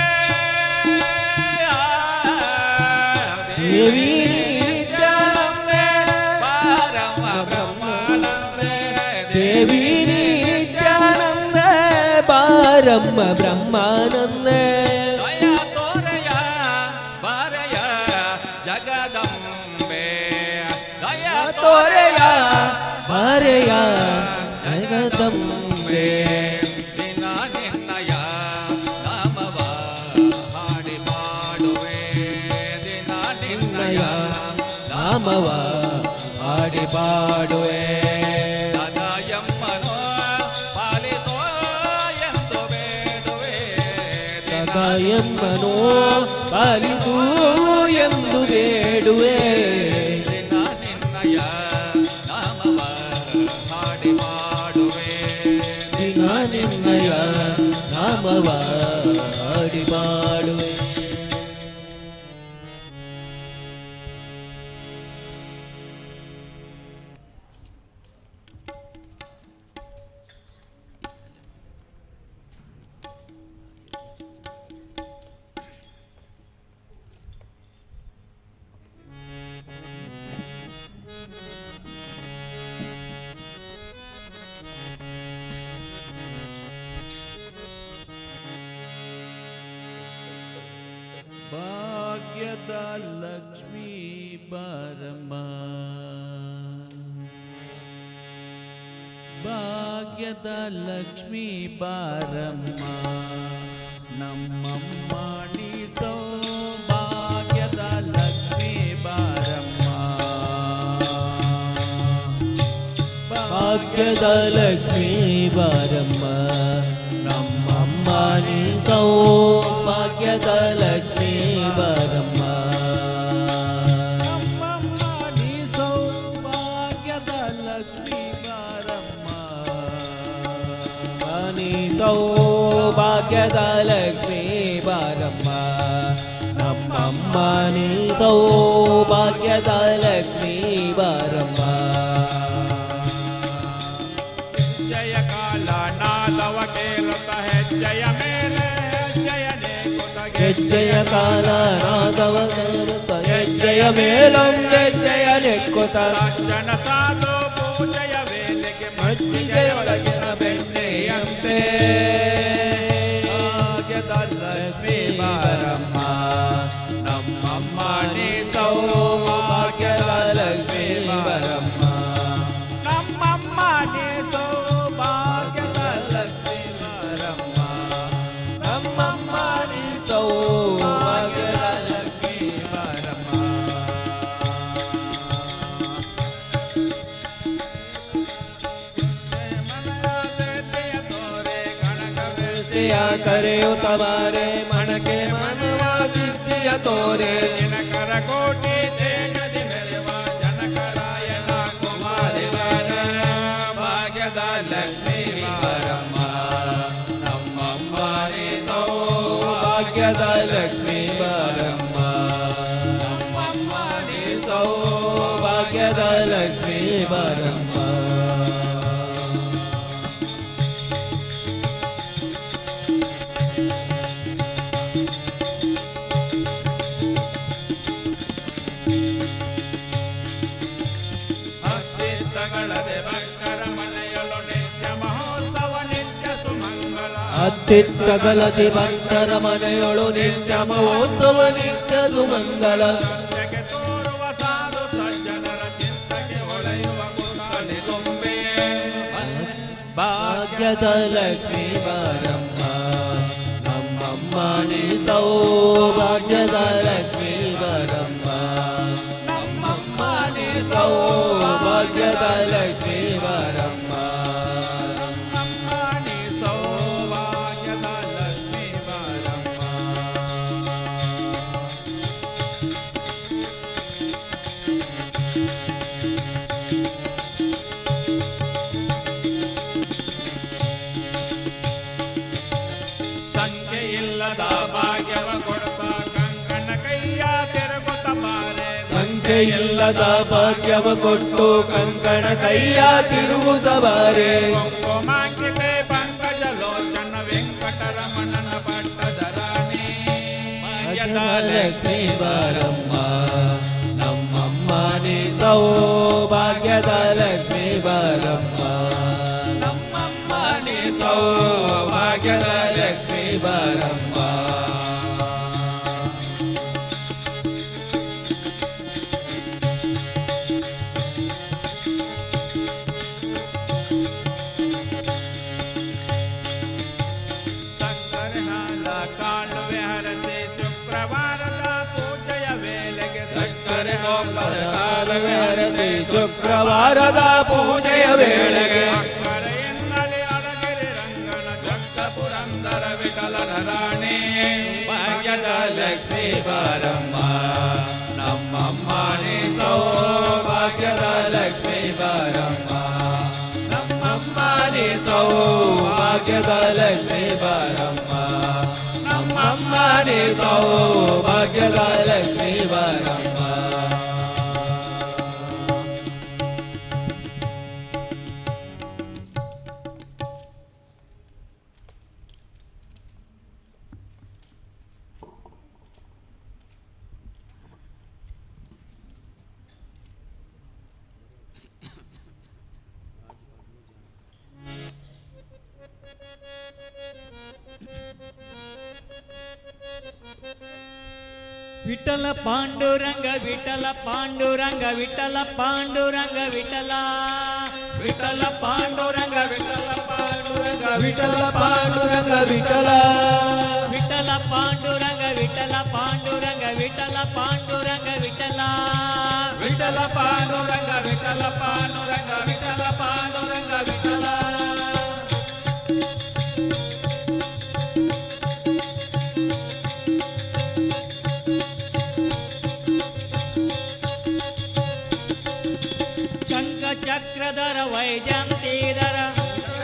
Speaker 19: ದೇವಿ ನಿತ್ಯಾನಂದೆ
Speaker 4: ಪಾರಮ ಬ್ರಹ್ಮಾನಂದೆ
Speaker 19: ದೇವಿ ನಿತ್ಯಾನಂದೆ ಬಾರಮ್ಮ ಬ್ರಹ್ಮಾನಂದೆ
Speaker 4: ದಯ ತೋರೆಯ ಬಾರೆಯ ಜಗದಂಬೆ ದಯ
Speaker 19: ತೋರೆಯ ಬಾರೆಯ ಜಗದಂಬೆ
Speaker 4: ದಿನ ನಿನ್ನಯ ನಾಮವ ಹಾಡಿ ಮಾಡುವೆ ದಿನ ನಿನ್ನಯ
Speaker 19: ನಾಮವ ಹಾಡಿ ಪಾಡುವೆ
Speaker 4: ಸದಾಯಮ್ಮನೋ ಪಾಲಿಸೋ ಎಂದು ಬೇಡುವೆ
Speaker 19: ಸದಾಯಮ್ಮನೋ ಪಾಲಿಸು ಎಂದು ಬೇಡುವೆ
Speaker 4: ದಿನ ನಿನ್ನಯ ನಾಮವ ಹಾಡಿ ಮಾಡುವೆ
Speaker 19: ದಿನ ನಿನ್ನಯ ನಾಮವ ಹಾಡಿ ಪಾಡುವೆ
Speaker 2: ಭಾಗ್ಯದ ಲಕ್ಷ್ಮೀ ಬಾರಮ್ಮ ಭಾಗ್ಯದ ಲಕ್ಷ್ಮೀ ಬಾರಮ್ಮ ನಮ್ಮಮ್ಮ ನೀ ಸೌಭಾಗ್ಯದ ಲಕ್ಷ್ಮೀ ಬಾರಮ್ಮ
Speaker 19: ಭಾಗ್ಯದ ಲಕ್ಷ್ಮೀ ಬಾರಮ್ಮ ನಮ್ಮಮ್ಮ ನೀ ಸೌಭಾಗ್ಯದ ಲಕ್ಷ್ಮೀ ಬಾರಮ್ಮ
Speaker 2: ನಮ್ಮಮ್ಮ ನೀ ಸೌಭಾಗ್ಯದ ಲಕ್ಷ್ಮೀ ಬಾರಮ್ಮ
Speaker 19: ನೀ ಸೌಭಾಗ್ಯದ ಲಕ್ಷ್ಮೀ ಬಾರಮ್ಮ ನಮ್ಮಮ್ಮ ನೀ ಸೌಭಾಗ್ಯದ ಲಕ್ಷ್ಮೀ ಬಾರಮ್ಮ
Speaker 4: ಜಯ ಕಾಲ ನಾದವ ಕೇಳುತ್ತ ಹೆಜ್ಜೆಯ ಮೇಲೆ ಹೆಜ್ಜೆಯನೇ ಕೊನಗೆ
Speaker 19: ಹೆಜ್ಜೆಯ ಕಾಲ ನಾದವ ಕೇಳುತ್ತ ಹೆಜ್ಜೆಯ ಮೇಲಂ ಹೆಜ್ಜೆಯ ನೆಕ್ಕುತ್ತ
Speaker 4: ಜನ ಸಾಧು ಪೂಜೆಯ ವೇಳೆಗೆ
Speaker 19: ಮಜ್ಜಿಗೆಯೊಳಗಿನ ಬೆಣ್ಣೆಯಂತೆ
Speaker 4: ಭಾಗ್ಯದ ಲಕ್ಷ್ಮೀ ಬಾರಮ್ಮ ನಮ್ಮಮ್ಮ ನೀ
Speaker 19: ಸೌಭಾಗ್ಯದ ಲಕ್ಷ್ಮೀ ಬಾರಮ್ಮ
Speaker 4: ನಮ್ಮಮ್ಮ ನೀ ಸೌಭಾಗ್ಯದ ಲಕ್ಷ್ಮೀ ಬಾರಮ್ಮ
Speaker 19: ನಮ್ಮಮ್ಮ ನೀ ಸೌಭಾಗ್ಯದ ಲಕ್ಷ್ಮೀ ಬಾರಮ್ಮ ವಿದ್ಯೆಯ ಕರೆಯುತ್ತ ಬಾರೆ ಮಣಕೆ ಮನವ ವಿದ್ಯೆಯ ತೋರೆ
Speaker 4: ಜನಕರ ಕೋಟಿ ತೇಜದಿ ಮೆರೆವ ಜನಕರಾಯನ ಕುಮಾರಿ ಬಾರ ಭಾಗ್ಯದ ಲಕ್ಷ್ಮೀ ಬಾರಮ್ಮ ನಮ್ಮಮ್ಮ ನೀ
Speaker 19: ಸೌಭಾಗ್ಯದ ಲಕ್ಷ್ಮೀ ಬಾರಮ್ಮ
Speaker 4: ನಮ್ಮಮ್ಮ ನೀ
Speaker 19: ಸೌಭಾಗ್ಯದ ಲಕ್ಷ್ಮೀ ಬಾರಮ್ಮ ಚಿತ್ತಗಲತಿ ಭಕ್ತರ ಮನೆಯೊಳು ನಿತ್ಯ ಮಹೋತ್ಸವ ನಿತ್ಯದು ಮಂಗಲ
Speaker 4: ತೋರುವ ಸಾಧು ಸಜ್ಜನರ ಚಿಂತಕ್ಕೆ ಹೊಳೆಯುವ ಗುರುಗಾಳಿ ತುಂಬೆ
Speaker 19: ಭಾಗ್ಯದ ಲಕ್ಷ್ಮೀ ಬಾರಮ್ಮ ನಮ್ಮಮ್ಮ ನೀ ಸೌಭಾಗ್ಯದ ಲಕ್ಷ್ಮೀ ಬಾರಮ್ಮ ನಮ್ಮಮ್ಮ ನೀ ಸೌಭಾಗ್ಯದ ಲಕ್ಷ್ಮೀ ಬಾರಮ್ಮ
Speaker 4: ಸೌಭಾಗ್ಯದ ಲಕ್ಷ್ಮೀ ಬಾರಮ್ಮ ಸಂಖ್ಯೆ ಇಲ್ಲದ ಭಾಗ್ಯವ ಕೊಡುತ್ತ ಕಂಕಣ ಕೈಯ ತಿರುಗುತ್ತ ಬಾರೆ
Speaker 19: ಸಂಖ್ಯೆ ಇಲ್ಲದ ಭಾಗ್ಯವ ಕೊಟ್ಟು ಕಂಕಣ ಕೈಯ ತಿರುಗುತ್ತ ಬಾರೆ
Speaker 4: ಕುಂಕುಮಾಂಕಿತೆ ಪಂಕಜ ಲೋಚನ ವೆಂಕಟರಮಣನ ಪಟ್ಟದ ರಾಣಿ ಭಾಗ್ಯದ
Speaker 19: ಲಕ್ಷ್ಮೀ ಬಾರಮ್ಮ ನಮ್ಮಮ್ಮ ನೀ ಸೌಭಾಗ್ಯದ ಲಕ್ಷ್ಮೀ ಬಾರಮ್ಮ ನಮ್ಮಮ್ಮ ನೀ ಸೌಭಾಗ್ಯದ ಲಕ್ಷ್ಮೀ ಬಾರಮ್ಮ
Speaker 4: ಸಕ್ಕರೆಹಾಲ ಕಾಳುವೆ ಹರತೆ ಶುಕ್ರವಾರದ ಪೂಜೆಯ ವೇಳೆಗೆ
Speaker 19: ಸಕ್ಕರೆ ಗೋಪುರ ಕಾಲವೇ ಹರತೆ ಶುಕ್ರವಾರದ ಪೂಜೆಯ ವೇಳೆಗೆ
Speaker 4: ಅಕ್ಕರೆಯಿಂದಲೇ ಅಳಗಿರಿ ರಂಗನ ಜಗ್ಗ ಪುರಂದರ ವಿಠಲನ ರಾಣಿ
Speaker 19: ಭಾಗ್ಯದ ಲಕ್ಷ್ಮೀ ಬಾರಮ್ಮ ನಮ್ಮಮ್ಮ ನೀ ಸೌಭಾಗ್ಯದ ಲಕ್ಷ್ಮೀ ಬಾರಮ್ಮ ನಮ್ಮಮ್ಮ ನೀ ಸೌಭಾಗ್ಯದ ಲಕ್ಷ್ಮೀ ಬಾರಮ್ಮ ನಮ್ಮಮ್ಮ ನೀ ಸೌಭಾಗ್ಯದ ಲಕ್ಷ್ಮೀ ಬಾರಮ್ಮ
Speaker 9: ವಿಠಲ ಪಾಂಡುರಂಗ ವಿಠಲ ಪಾಂಡುರಂಗ ವಿಠಲ ಪಾಂಡುರಂಗ ವಿಠಲ ವಿಠಲ ಪಾಂಡುರಂಗ ವಿಠಲ ಪಾಂಡುರಂಗ
Speaker 19: ವಿಠಲ ಪಾಂಡುರಂಗ ವಿಠಲ
Speaker 9: ವಿಠಲ ಪಾಂಡುರಂಗ ವಿಠಲ ಪಾಂಡುರಂಗ ವಿಠಲ ಪಾಂಡುರಂಗ ವಿಠಲ
Speaker 19: ವಿಠಲ ಪಾಂಡುರಂಗ ವಿಠಲ ಪಾಂಡುರಂಗ ವಿಠಲ ಪಾಂಡುರಂಗ ವಿಠಲ
Speaker 9: ಶಂಖ ಚಕ್ರಧರ ವೈಜಂತೀಧರ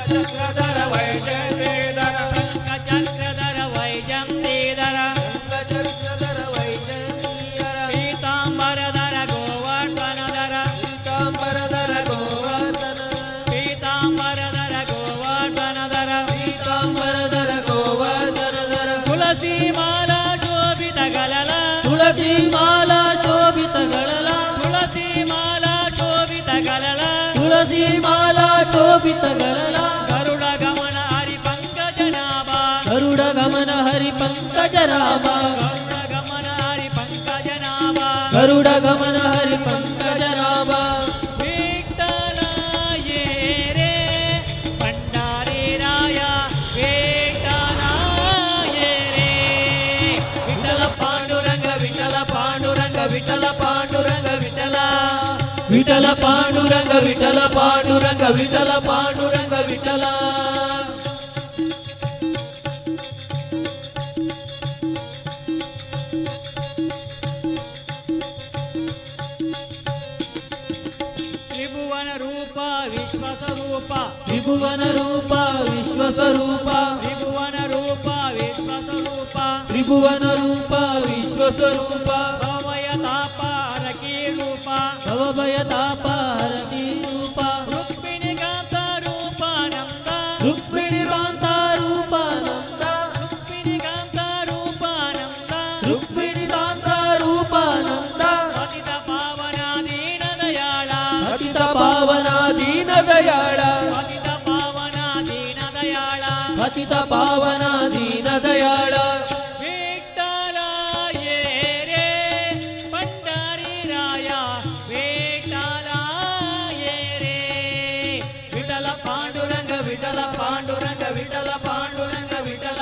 Speaker 19: ಚಕ್ರಧರ ವೈಜಯಂತೀಧರ
Speaker 9: ಶಂಖ ಚಕ್ರಧರ ವೈಜಂತೀಧರ
Speaker 19: ಚಕ್ರಧರ ವೈಜಯಂತೀಧರ
Speaker 9: ಪೀತಾಂಬರಧರ ಗೋವರ್ಧನಧರ
Speaker 19: ಪೀತಾಂಬರಧರ ಗೋವರ್ಧನ
Speaker 9: ಪೀತಾಂಬರಧರ ಗೋವರ್ಧನಧರ
Speaker 19: ಪೀತಾಂಬರಧರ ಗೋವರ್ಧನಧರ
Speaker 9: ತುಳಸಿ ಮಾಲಾ ಶೋಭಿತ ಗಲಲ
Speaker 19: ತುಳಸಿ ಮಾಲಾ ಶೋಭಿತ ಗಳಲ
Speaker 9: ತುಳಸಿ ಮಾಲಾ ಶೋಭಿತ ಗಲಲ
Speaker 19: ತುಳಸಿ ಮಾಲಾ ಶೋಭಿತ ಗಳಲ
Speaker 9: ಗರುಡ ಗಮನ ಹರಿ ಪಂಕಜ ನಾಭ
Speaker 19: ಗರುಡ ಗಮನ ಹರಿ ಪಂಕಜ ರಾಮ
Speaker 9: ಗರುಡ ಗಮನ ಹರಿ ಪಂಕಜ ನಾಭ
Speaker 19: ಗರುಡ ಗಮನ ಹರಿ ಪಂಕಜ ರಾಮ
Speaker 9: ವಿಠಲ ಏರೇ ಭಂಡಾರಿ ರಾಯ ವಿಠಲ ಏರೇ
Speaker 19: ವಿಠಲ ಪಾಂಡುರಂಗ ವಿಠಲ ಪಾಂಡುರಂಗ ವಿಠಲ ಪಾಂಡುರಂಗ ವಿಠಲ ವಿಠಲ ಪಾಂಡುರಂಗ ವಿಠಲ ಪಾಂಡುರಂಗ ವಿಠಲ ಪಾಂಡುರಂಗ ವಿಠಲ
Speaker 9: ತ್ರಿಭುವನ ರೂಪ ವಿಶ್ವಸ್ವರೂಪ
Speaker 19: ತ್ರಿಭುವನ ರೂಪ ವಿಶ್ವಸ್ವರೂಪ
Speaker 9: ತ್ರಿಭುವನ ರೂಪ ವಿಶ್ವಸ್ವರೂಪ
Speaker 19: ತ್ರಿಭುವನ ರೂಪ ವಿಶ್ವಸ್ವರೂಪ
Speaker 9: ಭವಯ ತಾಪ ಹರಕಿ ರೂಪ
Speaker 19: ಭವಭಯ ತಾಪ ಹರತಿ ರೂಪ
Speaker 9: ರುಕ್ಮಿಣಿ ಕಾಂತ ರೂಪಾನಂದ
Speaker 19: ರುಕ್ಮಿಣಿ ಕಾಂತ ರೂಪಾನಂದ
Speaker 9: ರುಕ್ಮಿಣಿ ಕಾಂತ ರೂಪಾನಂದ
Speaker 19: ರುಕ್ಮಿಣಿ ಕಾಂತ ರೂಪಾನಂದ
Speaker 9: ಪತಿತ ಪಾವನ ದೀನ ದಯಾಳ
Speaker 19: ಪತಿತ ಪಾವನ ದೀನ ದಯಾಳ
Speaker 9: ಪತಿತ ಪಾವನ ದೀನ ದಯಾಳ
Speaker 19: ಪತಿತ
Speaker 21: ಪಾವನ ದೀನ ದಯಾಳ
Speaker 19: ವಿಠಲ ಏರೆ ಪಂಡರಿ ರಾಯ ವಿಠಲ ಏರೆ ವಿಠಲ ಪಾಂಡುರಂಗ ವಿಠಲ ಪಾಂಡುರಂಗ ವಿಠಲ ಪಾಂಡುರಂಗ ವಿಠಲ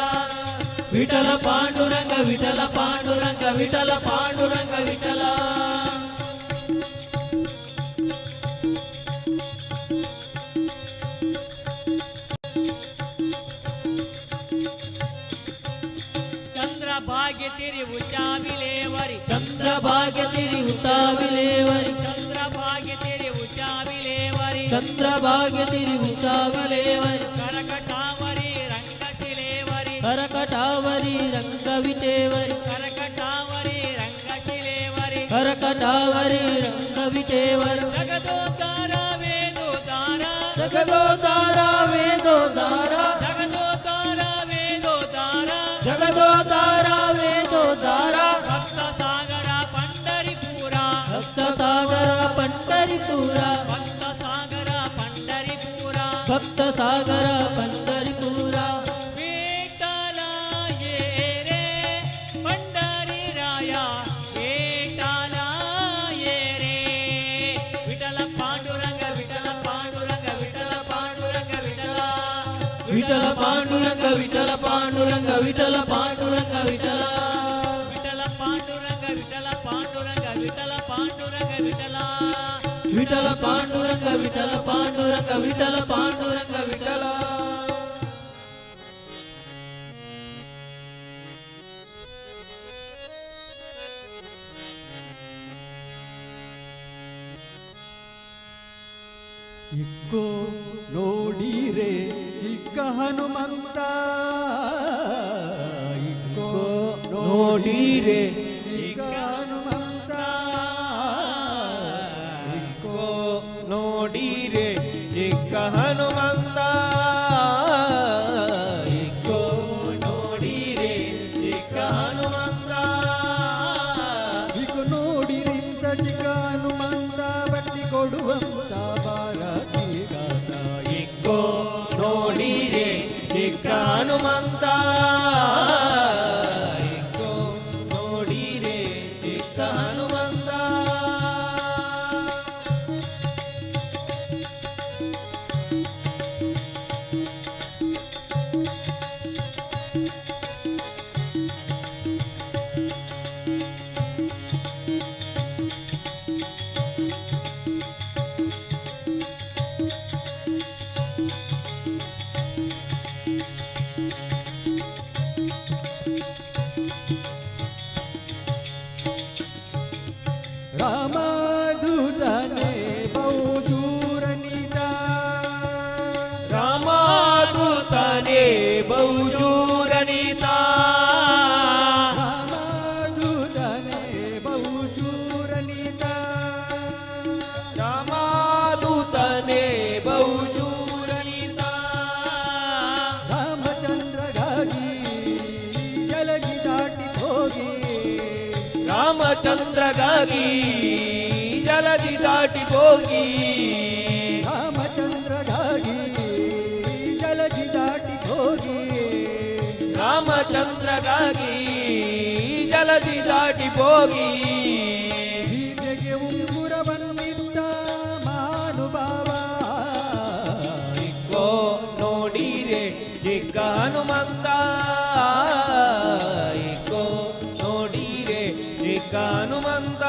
Speaker 19: ವಿಠಲ ಪಾಂಡುರಂಗ ವಿಠಲ ಪಾಂಡುರಂಗ ವಿಠಲ ಪಾಂಡುರಂಗ ವಿಠಲ चंद्रभाग्य तेरी उचाविलेवरी
Speaker 21: ಚಂದ್ರಭಾಗ್ಯ ತಿರಿ ಉತಾವಿಲೇವರಿ
Speaker 19: चंद्रभाग्य तेरी उचाविलेवरी
Speaker 21: ಚಂದ್ರಭಾಗ್ಯ ತಿರಿ ಉತಾವಿಲೇವರಿ
Speaker 19: करकटावरी रंगशिलेवरी
Speaker 21: ಕರಕಟಾವರಿ ರಂಗವಿತೇವರಿ
Speaker 19: करकटावरी रंगशिलेवरी
Speaker 21: ಕರಕಟಾವರಿ ರಂಗವಿತೇವರಿ
Speaker 19: जगदोद्धार वेदोद्धार
Speaker 21: ಜಗದೋದ್ಧಾರ ವೇದೋದ್ಧಾರ
Speaker 19: जगदोद्धार वेदोद्धार
Speaker 21: ಜಗದೋದ್ಧಾರ ವೇದೋದ್ಧಾರ
Speaker 19: भक्त सागर पंढरीपुर
Speaker 21: ಭಕ್ತ ಸಾಗರ ಪಂಡರಿಪುರ
Speaker 19: भक्त सागर पंढरीपुर
Speaker 21: ಭಕ್ತ ಸಾಗರ ಪಂಡರಿಪುರ
Speaker 19: विठ्ठल येरे पंढरी राया विठ्ठल येरे विठ्ठल पांडुरंग विठ्ठल पांडुरंग विठ्ठल पांडुरंग विठ्ठल
Speaker 21: ವಿಠಲ ಪಾಂಡುರಂಗ ವಿಠಲ ಪಾಂಡುರಂಗ ವಿಠಲ ಪಾಂಡುರಂಗ ವಿಠಲ
Speaker 19: विठ्ठल पांडुरंग विठ्ठल पांडुरंग विठ्ठल पांडुरंग विठ्ठल
Speaker 21: ವಿಠಲ ಪಾಂಡುರಂಗ ವಿಠಲ ಪಾಂಡುರಂಗ ವಿಠಲ ಪಾಂಡುರಂಗ ವಿಠಲ
Speaker 2: ಇಕ್ಕೋ ನೋಡಿರೆ ಚಿಕ್ಕ ಹನುಮಂತ ಇಕ್ಕೋ
Speaker 21: ನೋಡಿರೆ
Speaker 2: ಚಿಕ್ಕ ಹನುಮಂತ ಇಕ್ಕೋ
Speaker 21: ನೋಡಿರೆ ಚಿಕ್ಕ ಹನುಮಂತ ಇಕ್ಕೋ ನೋಡಿರೆ ಚಿಕ್ಕ ಹನುಮಂತ
Speaker 2: ಇಕ್ಕೋ ನೋಡಿರಿಂದ ಚಿಕ್ಕ ಹನುಮಂತ ಭಕ್ತಿ ಕೊಡುವಂತ ಭಾರತೀ ಗಾತ
Speaker 21: ಇಕ್ಕೋ ನೋಡಿರೆ ಚಿಕ್ಕ ಹನುಮಂತ ಇಕ್ಕೋ ನೋಡಿರೆ ಚಿಕ್ಕ ಹನುಮಂತ
Speaker 2: ರಾಮದೂತನೇ ಬಹುಶೂರನಿತ
Speaker 21: ರಾಮದೂತನೇ ಬಹುಶೂರನಿತ
Speaker 2: ರಾಮದೂತನೇ ಬಹುಶೂರನಿತ
Speaker 21: ರಾಮದೂತನೇ ಬಹುಶೂರನಿತ
Speaker 2: ರಾಮಚಂದ್ರಗಾಗಿ ಜಲಗಿ ದಾಟಿ ಹೋಗಿ
Speaker 21: ರಾಮಚಂದ್ರಗಾಗಿ ಜಲದಿ ದಾಟಿ ಹೋಗಿ
Speaker 2: ರಾಮಚಂದ್ರಗಾಗಿ ಜಲಗಿ ದಾಟಿ ಹೋಗಿ
Speaker 21: ರಾಮಚಂದ್ರಗಾಗಿ ಜಲದಿ ದಾಟಿ ಹೋಗಿ
Speaker 2: ಸೀತೆಗೆ ಉಂಗುರ ಬಂದಿದ್ದ ಮಹಾನುಭಾವ
Speaker 21: ಇಕ್ಕೋ ನೋಡಿರೆ ಚಿಕ್ಕ ಹನುಮಂತ ಇಕ್ಕೋ ನೋಡಿರೆ ಚಿಕ್ಕ ಹನುಮಂತ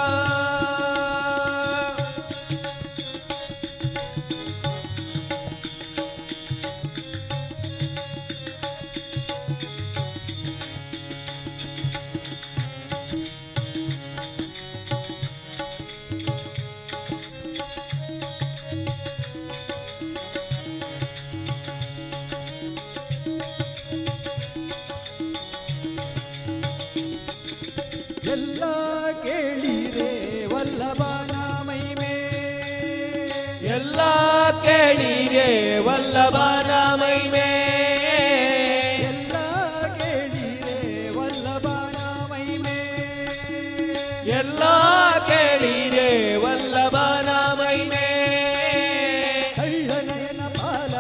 Speaker 2: ಎಲ್ಲ ಕೇಳಿರೆ ವಲ್ಲಭನ ಮಹಿಮೆ
Speaker 21: ಎಲ್ಲ ಕೇಳಿರೆ ವಲ್ಲಭನ ಮಹಿಮೆ
Speaker 2: ಎಲ್ಲ ಕೇಳಿರೆ ವಲ್ಲಭನ ಮಹಿಮೆ
Speaker 21: ಎಲ್ಲ ಕೇಳಿರೆ ವಲ್ಲಭನ ಮಹಿಮೆ
Speaker 2: ಕಳ್ಳನೆಯನ ಪಾಲ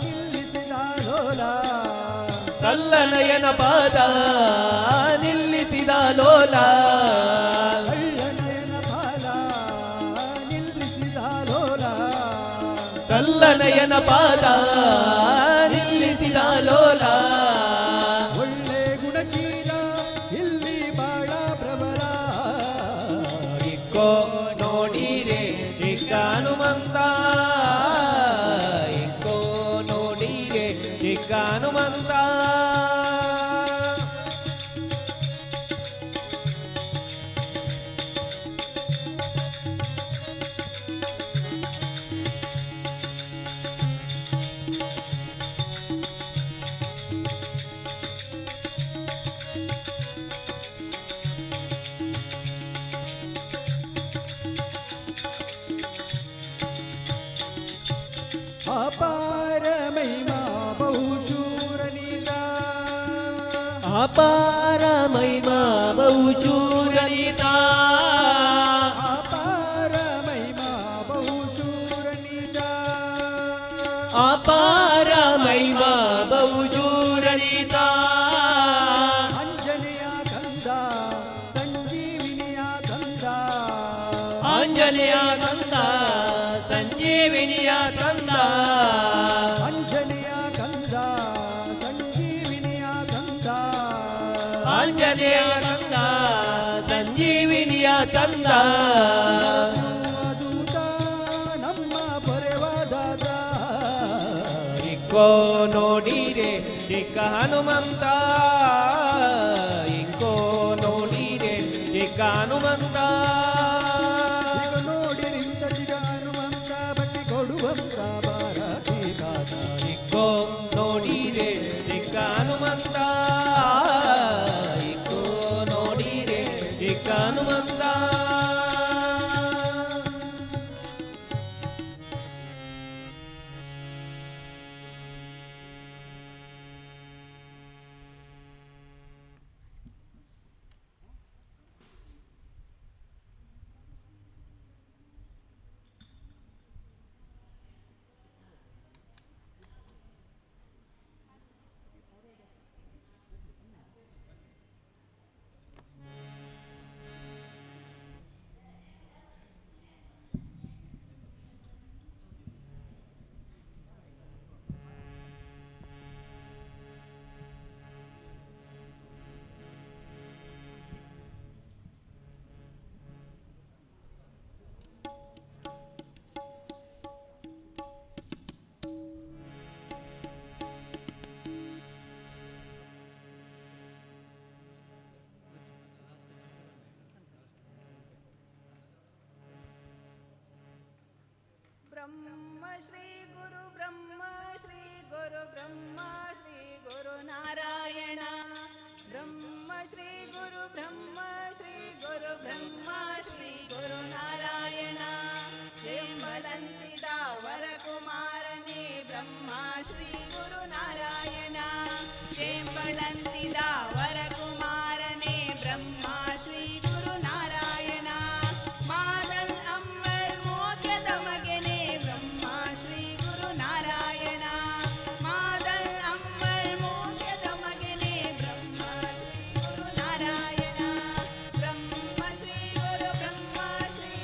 Speaker 2: ನಿಲ್ಲಿಸಿದ ಲೋಲ
Speaker 21: ಪಾದ ನಿಲ್ಲಿಸಿದ ಲೋಲ ಕಲ್ಲನಯನ ಪಾದ ನಿಲ್ಲಿಸಿದ ಲೋಲ
Speaker 2: ಒಳ್ಳೆ ಗುಣಶೀಲ ಇಲ್ಲಿ ಬಾಳ ಪ್ರಬಲ
Speaker 21: ಇಕ್ಕೋ ನೋಡಿರೆ ಚಿಕ್ಕ ಹನುಮಂತ ಇಕ್ಕೋ ನೋಡಿರೆ ಚಿಕ್ಕ ಹನುಮಂತ
Speaker 2: ಅಪಾರ ಮಹಿಮಾ ಬಹುಶೂರನಿದ
Speaker 21: ಅಪಾರ ಮಹಿಮಾ ಬಹುಚೂರನಿತ
Speaker 2: ಅಪಾರ ಮಹಿಮಾ ಬಹುಶೂರನಿದ
Speaker 21: ಅಪಾರ ಮಹಿಮಾ ಬಹುಚೂರನಿತ
Speaker 2: ಅಂಜನೆಯ ಕಂದ ಸಂಜೀವಿನಿಯ ಕಂದ
Speaker 21: ಆಂಜನೇಯ ಕಂದ ಸಂಜೀವಿನಿಯ ಕಂದ
Speaker 2: ಅಂಜನೆಯ ಕಂದ ಸಂಜೀವಿನಿಯ ಕಂದ
Speaker 21: ಆಂಜನೇಯ ಕಂದ ಸಂಜೀವಿನಿಯ ಕಂದ
Speaker 2: ದೂತ ನಮ್ಮ ಪೊರೆವಾದಾದ
Speaker 21: ಇಕ್ಕೋ ನೋಡಿರೆ ಚಿಕ್ಕ ಹನುಮಂತ ಇಕ್ಕೋ ನೋಡಿರೆ ಚಿಕ್ಕ ಹನುಮಂತ
Speaker 2: ಈಗ ನೋಡಿರಿಂದ ಚಿಗ ಹನುಮಂತ ಬಟ್ಟಿ ಕೊಡುವಂತ ಭಾರತೀ ಗಾನ
Speaker 21: ಇಕ್ಕೋ ನೋಡಿರೆ ಚಿಕ್ಕ ಹನುಮಂತ ಇಕ್ಕೋ ನೋಡಿರೆ ಚಿಕ್ಕ ಹನುಮಂತ
Speaker 3: ब्रह्म श्री गुरु ब्रह्म श्री गुरु ब्रह्म श्री गुरु नारायण ब्रह्म श्री गुरु ब्रह्म श्री गुरु ब्रह्म श्री गुरु नारायण श्रीमलंतिदा वर कुमारने ब्रह्म श्री गुरु नारायण श्रीमलंतिदा वर कुमारने ब्रह्म श्री गुरु नारायण मादल अम्बल मोक्षद मगने ब्रह्म श्री गुरु नारायण मादल अम्बल मोक्षद मगने ब्रह्म श्री गुरु नारायण ब्रह्म श्री गुरु ब्रह्म श्री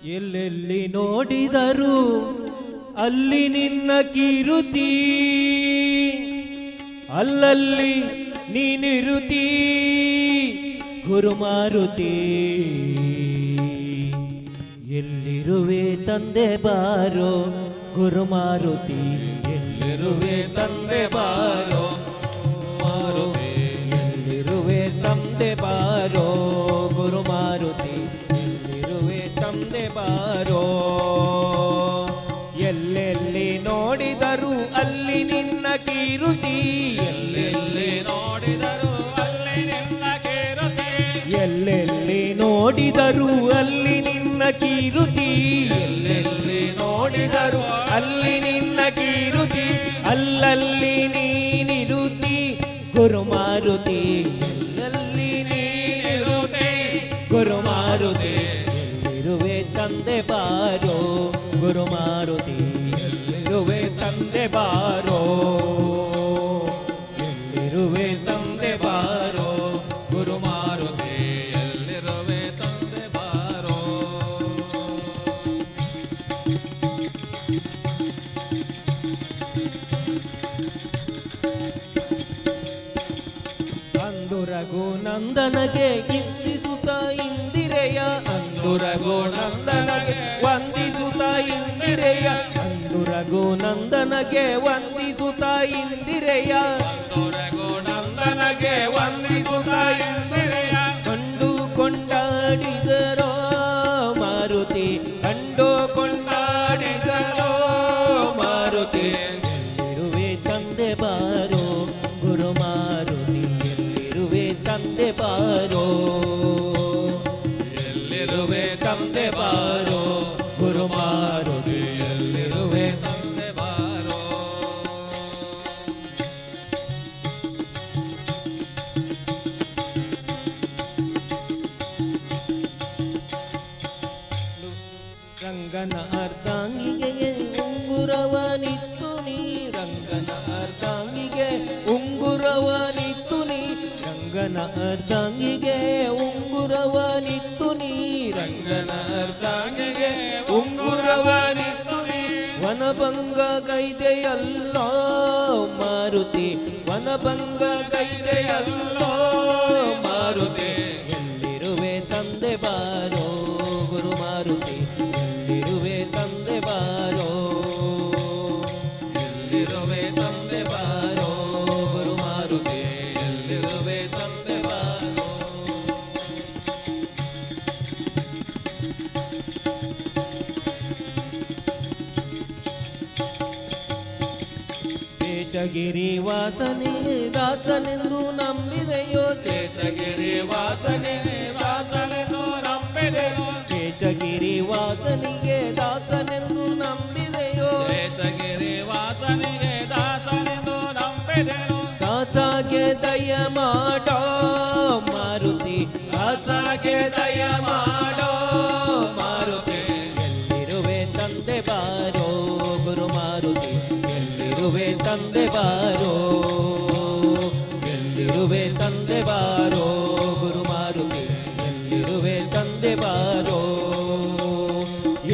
Speaker 21: ಎಲ್ಲೆಲ್ಲಿ ನೋಡಿದರು ಅಲ್ಲಿ ನಿನ್ನ ಕೀರುತಿ, ಅಲ್ಲಲ್ಲಿ ನೀನಿರುತಿ ಗುರುಮಾರುತಿ. ಎಲ್ಲಿರುವೆ ತಂದೆ ಬಾರೋ ಗುರುಮಾರುತಿ, ಎಲ್ಲಿರುವೆ ತಂದೆ ಬಾರೋ ಮಾರುತಿ, ಎಲ್ಲಿರುವೆ ತಂದೆ ಬಾರೋ ಗುರುಮಾರುತಿ, ಎಲ್ಲಿರುವೆ ತಂದೆ ಬಾರೋ. ಎಲ್ಲೆಲ್ಲಿ ನೋಡಿದರು ಅಲ್ಲಿ ನಿನ್ನ ಕೀರುತಿ, ಎಲ್ಲೆಲ್ಲಿ ನೋಡಿದರು ಅಲ್ಲಿ ನಿನ್ನ ಕೀರುತಿ, ಎಲ್ಲೆಲ್ಲಿ ನೋಡಿದರು ಅಲ್ಲಿ ನಿನ್ನ ಕೀರುತಿ, ಎಲ್ಲೆಲ್ಲಿ ನೋಡಿದರು ಅಲ್ಲಿ ನಿನ್ನ ಕೀರುತಿ, ಅಲ್ಲಲ್ಲಿ ನೀನಿರುತಿ ಗುರುಮಾರುತಿ, ಎಲ್ಲಲ್ಲಿ ನೀನಿರುತಿ ಗುರುಮಾರುತಿ. ಎಲ್ಲಿರುವೆ ತಂದೆ ಬಾರೋ ಗುರುಮಾರುತಿ, ಎಲ್ಲಿರುವೆ ತಂದೆ ಬಾರೋ, ಎಲ್ಲಿರುವೆ ತಂದೆ ಬಾರೋ ಗುರುಮಾರುತಿ, ಎಲ್ಲಿರುವೆ ತಂದೆ ಬಾರೋ. ಅಂದು ರಘುನಂದನಗೆ ಇಂದಿಸುತ್ತ ಇಂದಿರೆಯ, ಅಂದು ರಘುನಂದನಗೆ ವಂದಿಸುತ್ತ ಇಂದಿರೆಯ, ಅಂದು ರಘುನಂದನಗೆ ವಂದಿಸುತ್ತ ಇಂದಿರೆಯ, ಅಂದು ರಘುನಂದನಗೆ ವಂದಿಸುತ್ತ ಇಂದಿರೆಯ. ಕಂಡು ಕೊಂಡಾಡಿದರೋ ಮಾರುತಿ, ಕಂಡು ಕೊಂಡಾಡಿದರೋ ಮಾರುತಿ, ಎಲ್ಲಿರುವೆ ತಂದೆ ಬಾರೋ ಗುರುಮಾರುತಿ, ಎಲ್ಲಿರುವೆ ತಂದೆ ಬಾರೋ, ಎಲ್ಲಿರುವೆ ತಂದೆ ಬಾರೋ ಗುರುಮಾರುತಿ, ಎಲ್ಲಿರುವೆ ತಂದೆ ಬಾರೋ. ರಂಗನ ಅರ್ಧಾಂಗಿಗೆ ಉಂಗುರವನಿತ್ತು ನೀ, ರಂಗನ ಅರ್ಧಾಂಗಿಗೆ ಉಂಗುರವನಿತ್ತು ನೀ, ರಂಗನ ಅರ್ಧಾಂಗಿಗೆ ಉಂಗುರವನಿತ್ತು ನೀ, ರಂಗನ ಅರ್ಧಾಂಗಿಗೆ ಉಂಗುರವನಿತ್ತು ನೀ. ವನಭಂಗ ಗೈದೆಯಲ್ಲೋ ಮಾರುತಿ, ವನಭಂಗ ಗೈದೆಯಲ್ಲೋ ಮಾರುತಿ, ಎಲ್ಲಿರುವೆ ತಂದೆ ಬಾರೋ ಗುರುಮಾರುತಿ, ಎಲ್ಲಿರುವೆ ತಂದೆ ಬಾರೋ, ಎಲ್ಲಿರುವೆ ತಂದೆ ಬಾರೋ ಗುರುಮಾರುತಿ, ಎಲ್ಲಿರುವೆ ತಂದೆ ಬಾರೋ. ಚೇತಗಿರಿ ವಾಸನೆ ದಾಸನೆಂದು ನಂಬಿದೆಯೋ, ಚೇತಗಿರಿ ವಾಸನೆ ದಾಸನೆಂದು ನಂಬಿದೆಯೋ, ಚೇತಗಿರಿ ವಾಸನಿಗೆ ದಾಸನೆಂದು ನಂಬಿದೆಯೋ, ಚೇತಗಿರಿ ವಾಸನಿಗೆ ದಾಸನೆಂದು ನಂಬಿದೆಯೋ. ದಾಸಗೆ ದಯ ಮಾಡೋ ಮಾರುತಿ, ದಾಸಗೆ ದಯ ಮಾಡೋ ಮಾರುತಿ, ಎಲ್ಲಿರುವೆ ತಂದೆ ಬಾರೋ ಗುರುಮಾರುತಿ, ಎಲ್ಲಿರುವೆ ತಂದೆ ಬಾರೋ, ಎಲ್ಲಿರುವೆ ತಂದೆ ಬಾರೋ ಗುರುಮಾರುತಿ, ಎಲ್ಲಿರುವೆ ತಂದೆ ಬಾರೋ.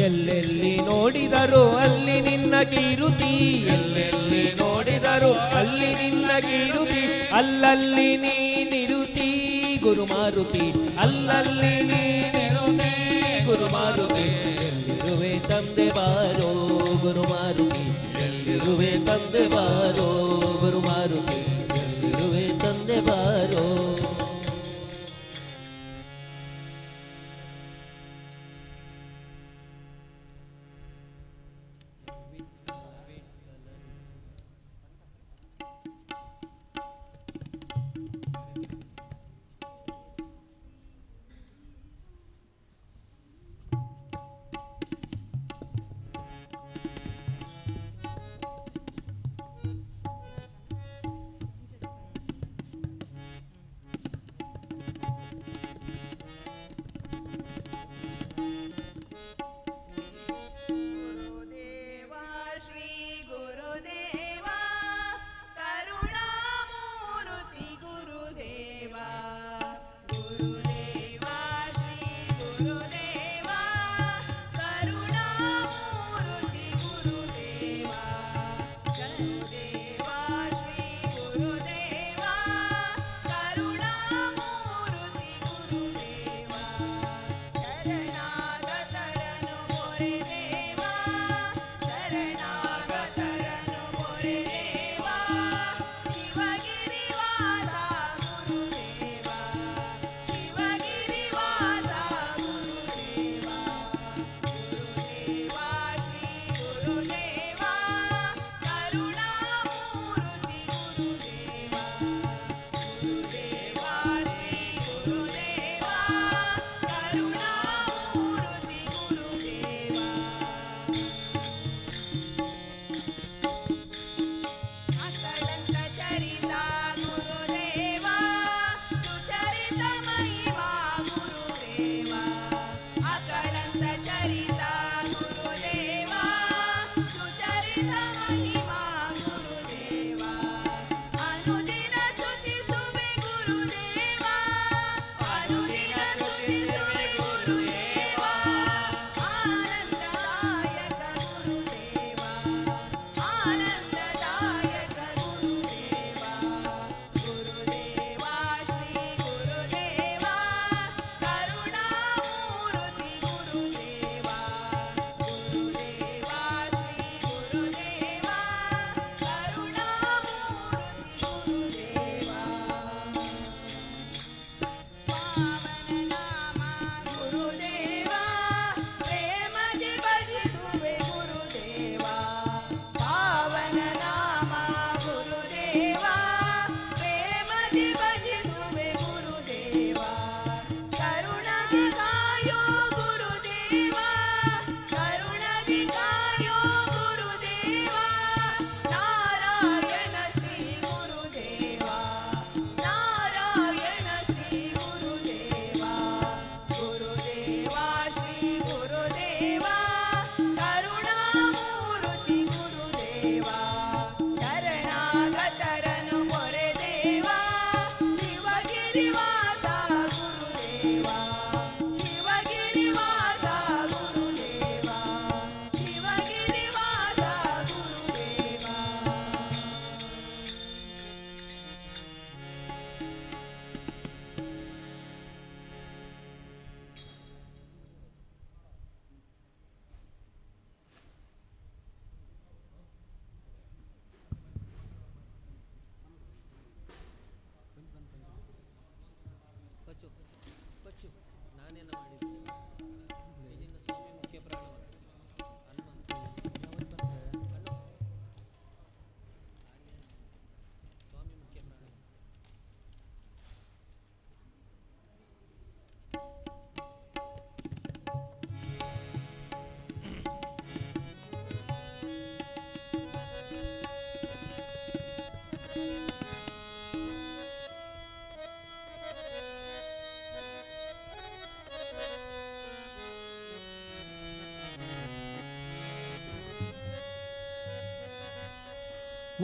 Speaker 21: ಎಲ್ಲೆಲ್ಲಿ ನೋಡಿದರು ಅಲ್ಲಿ ನಿನ್ನ ಕೀರುತಿ, ಎಲ್ಲೆಲ್ಲಿ ನೋಡಿದರು ಅಲ್ಲಿ ನಿನ್ನ ಕೀರುತಿ, ಅಲ್ಲಲ್ಲಿ ನೀನಿರುತಿ ಗುರುಮಾರುತಿ, ಅಲ್ಲಲ್ಲಿ ನೀನಿರುತಿ ಗುರುಮಾರುತಿ, ಎಲ್ಲಿರುವೆ ತಂದೆ ಬಾರೋ ಗುರುಮಾರುತಿ, ಎಲ್ಲಿರುವೆ ತಂದೆ ಬಾರೋ ಗುರುಮಾರುತಿ, ಎಲ್ಲಿರುವೆ ತಂದೆ ಬಾರೋ.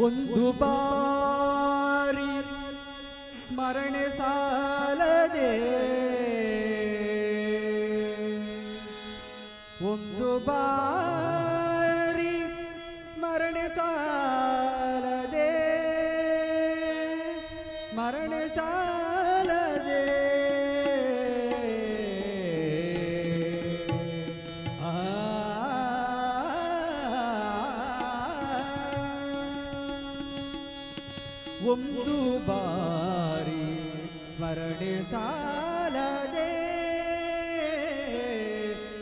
Speaker 2: ಒಂದು ಬಾರಿ ಸ್ಮರಣೆ ಸಾಲದೆ ಒಂದು ಬಾರಿ ಸ್ಮರಣೆ ಸಾಲದೆ ಸ್ಮರಣೆ ಸಾಲದೆ ಒಂದು ಬಾರಿ ಸ್ಮರಣೆ ಸಾಲದೆ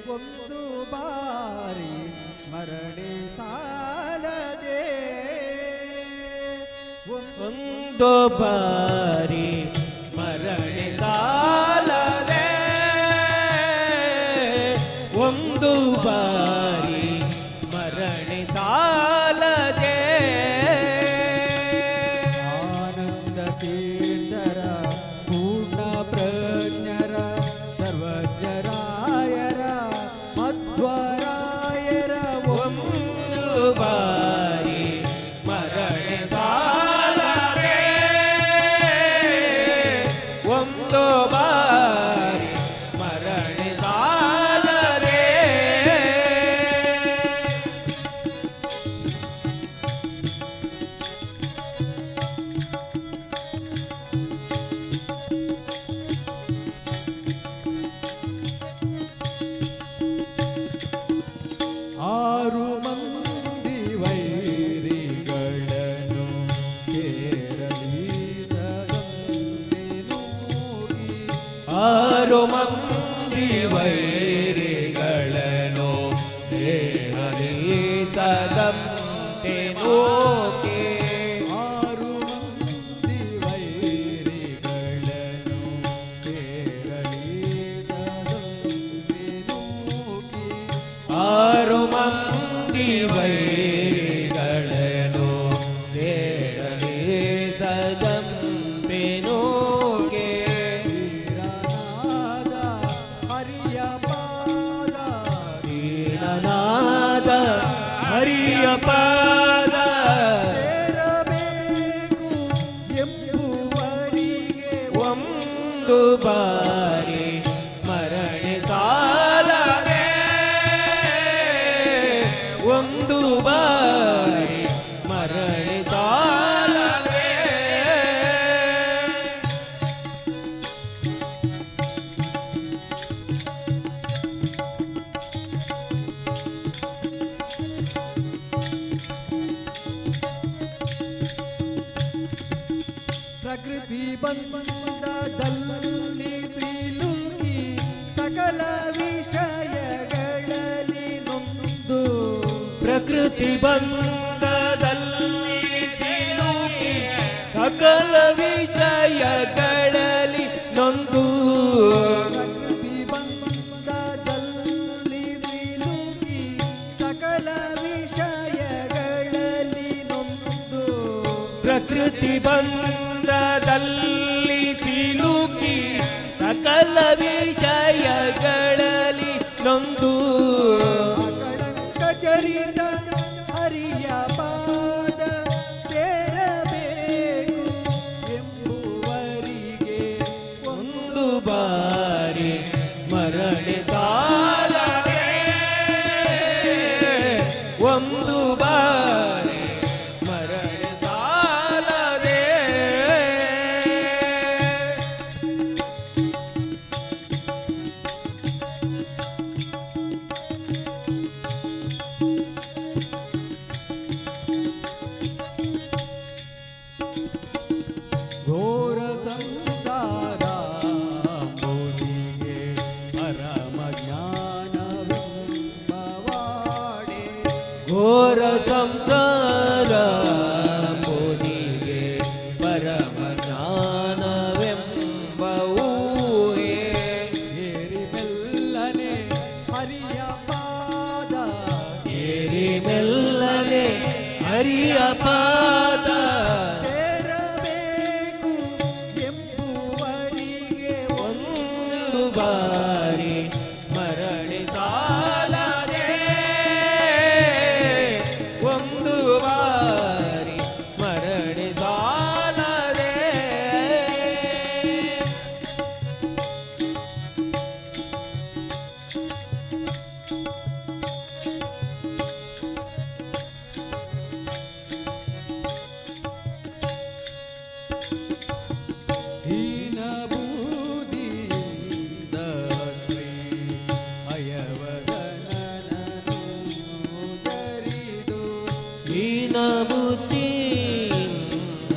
Speaker 2: ಒಂದು ಬಾರಿ ಸ್ಮರಣೆ ಸಾಲದೆ
Speaker 21: ಒಂದು ಬಾರಿ ಸ್ಮರಣೆ ಸಾಲದೆ ಒಂದು ಬಾರಿ ಸ್ಮರಣೆ ಸಾಲದೆ
Speaker 2: ತೀರ್ಥರ ಪೂರ್ಣ ಪ್ರಜ್ಞರ ಸರ್ವಜ್ಞರಾಯರ ಮಧ್ವರಾಯರ
Speaker 21: ಒಂದು ಬಾರಿ ಸ್ಮರಣೆ ಸಾಲದೆ ಒಂದು ಬಾರಿ ಸ್ಮರಣೆ ಸಾಲದೆ
Speaker 2: ಆರು ಮಂದಿ ವೈರಿಗಳನ್ನು
Speaker 21: ಆರು ಮಂದಿ ವೈರಿಗಳನ್ನು ದೇಹದೀತದಂತೆ ನೋಕೆ
Speaker 2: ಆರು ಮಂದಿ ವೈರಿಗಳನ್ನು
Speaker 21: ಆರು ಮಂದಿ ವೈರಿಗಳನ್ನು ದೇಹದೀತದಂತೆ ನೋಕೆ
Speaker 2: ಹರಿಯ ಪಾದ
Speaker 21: ನಾದ ಹರಿಯ ಪಾದ ಒಂದು ಬಾರಿ ಸ್ಮರಣೆ ಸಾಲದೆ ಒಂದು ಬಾರಿ ಸ್ಮರಣೆ ಸಾಲದೆ
Speaker 2: ಪ್ರಕೃತಿ ಬಂಧದಲ್ಲಿ ಸಿಲುಕಿ ಸಕಲ ವಿಷಯಗಳಲ್ಲಿ ನೊಂದು
Speaker 21: ಪ್ರಕೃತಿ ಬಂಧದಲ್ಲಿ ಸಿಲುಕಿ ಸಕಲ ವಿಷಯಗಳಲ್ಲಿ ನೊಂದು
Speaker 2: ಪ್ರಕೃತಿ ಬಂಧದಲ್ಲಿ ಸಿಲುಕಿ ಸಕಲ ವಿಷಯಗಳಲ್ಲಿ ನೊಂದು
Speaker 21: ಪ್ರಕೃತಿ ಬಂಧದಲ್ಲಿ ಸಿಲುಕಿ ಸಕಲ ವಿಷಯಗಳಲ್ಲಿ ನೊಂದು
Speaker 2: ಅಕಳಂಕ ಚರಿತ ಹರಿಯ ಪಾದ ಸೇರಬೇಕು ಎಂಬುವರಿಗೆ
Speaker 21: ಒಂದು ಬಾರಿ ಸ್ಮರಣೆ ಸಾಲದೆ ಒಂದು ಬಾರಿ ಸ್ಮರಣೆ ಸಾಲದೆ
Speaker 2: ಘೋರ ಸಂಸಾರ ಮೋದಿಗೆ ಪರಮ ಜ್ಞಾನವೆಂಬವಾಡೆ
Speaker 21: ಘೋರ ಸಂಸಾರ ಮೋದಿಗೆ ಪರಮ ಜ್ಞಾನವೆಂಬ ಊಹೆ
Speaker 2: ಏರಿ ಮೆಲ್ಲನೆ ಹರಿಯ ಪಾದ
Speaker 21: ಏರಿ ಮೆಲ್ಲನೆ ಹರಿಯ ಪಾದ
Speaker 2: ಸೇರಬೇಕು ಎಂಬುವರಿಗೆ
Speaker 21: ಒಂದು ಬಾರಿ ಸ್ಮರಣೆ ಸಾಲದೆ ಒಂದು ಬಾರಿ ಸ್ಮರಣೆ ಸಾಲದೆ
Speaker 2: ಹೀನ ಬೂದಿಯಿಂದ ಶ್ರೀ ಅಯವದನನನು ಜರಿದು
Speaker 21: ಹೀನ ಬುದ್ಧಿಯಿಂದ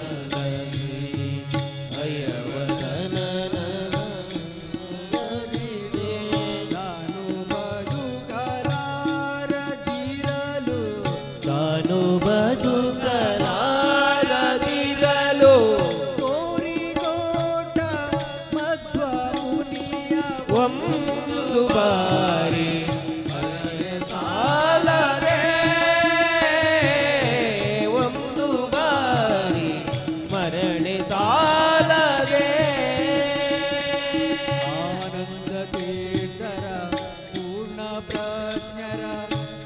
Speaker 2: ನಾನು ಬದುಕಲಾರದಿರಲು
Speaker 21: ತಾನು ಬದುಕಲಾರದಿರಲು
Speaker 2: ಕೋರಿಗೋಟ ಮಧ್ವ ಮುನಿಯ
Speaker 21: ಒಂದು ಬಾರಿ ಸ್ಮರಣೆ ಸಾಲದೆ ಒಂದು ಬಾರಿ ಸ್ಮರಣೆ ಸಾಲದೆ
Speaker 2: ಆನಂದ ತೀರ್ಥರ ಪೂರ್ಣ ಪ್ರಜ್ಞರ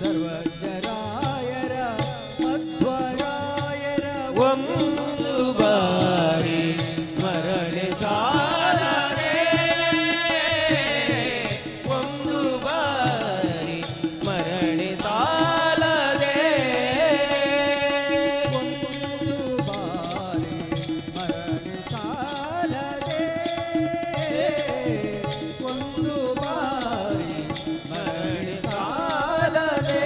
Speaker 2: ಸರ್ವಜ್ಞರಾಯರ ಮಧ್ವರಾಯರ
Speaker 21: ಒಂದು ಬಾರಿ ಸ್ಮರಣೆ ಸಾಲದೆ ಒಂದು ಬಾರಿ ಸ್ಮರಣೆ ಸಾಲದೆ
Speaker 2: ಒಂದು ಬಾರಿ ಮರಣ ಸಾಲದೆ ಒಂದು ಬಾರಿ
Speaker 21: ಸ್ಮರಣೆ ಸಾಲದೆ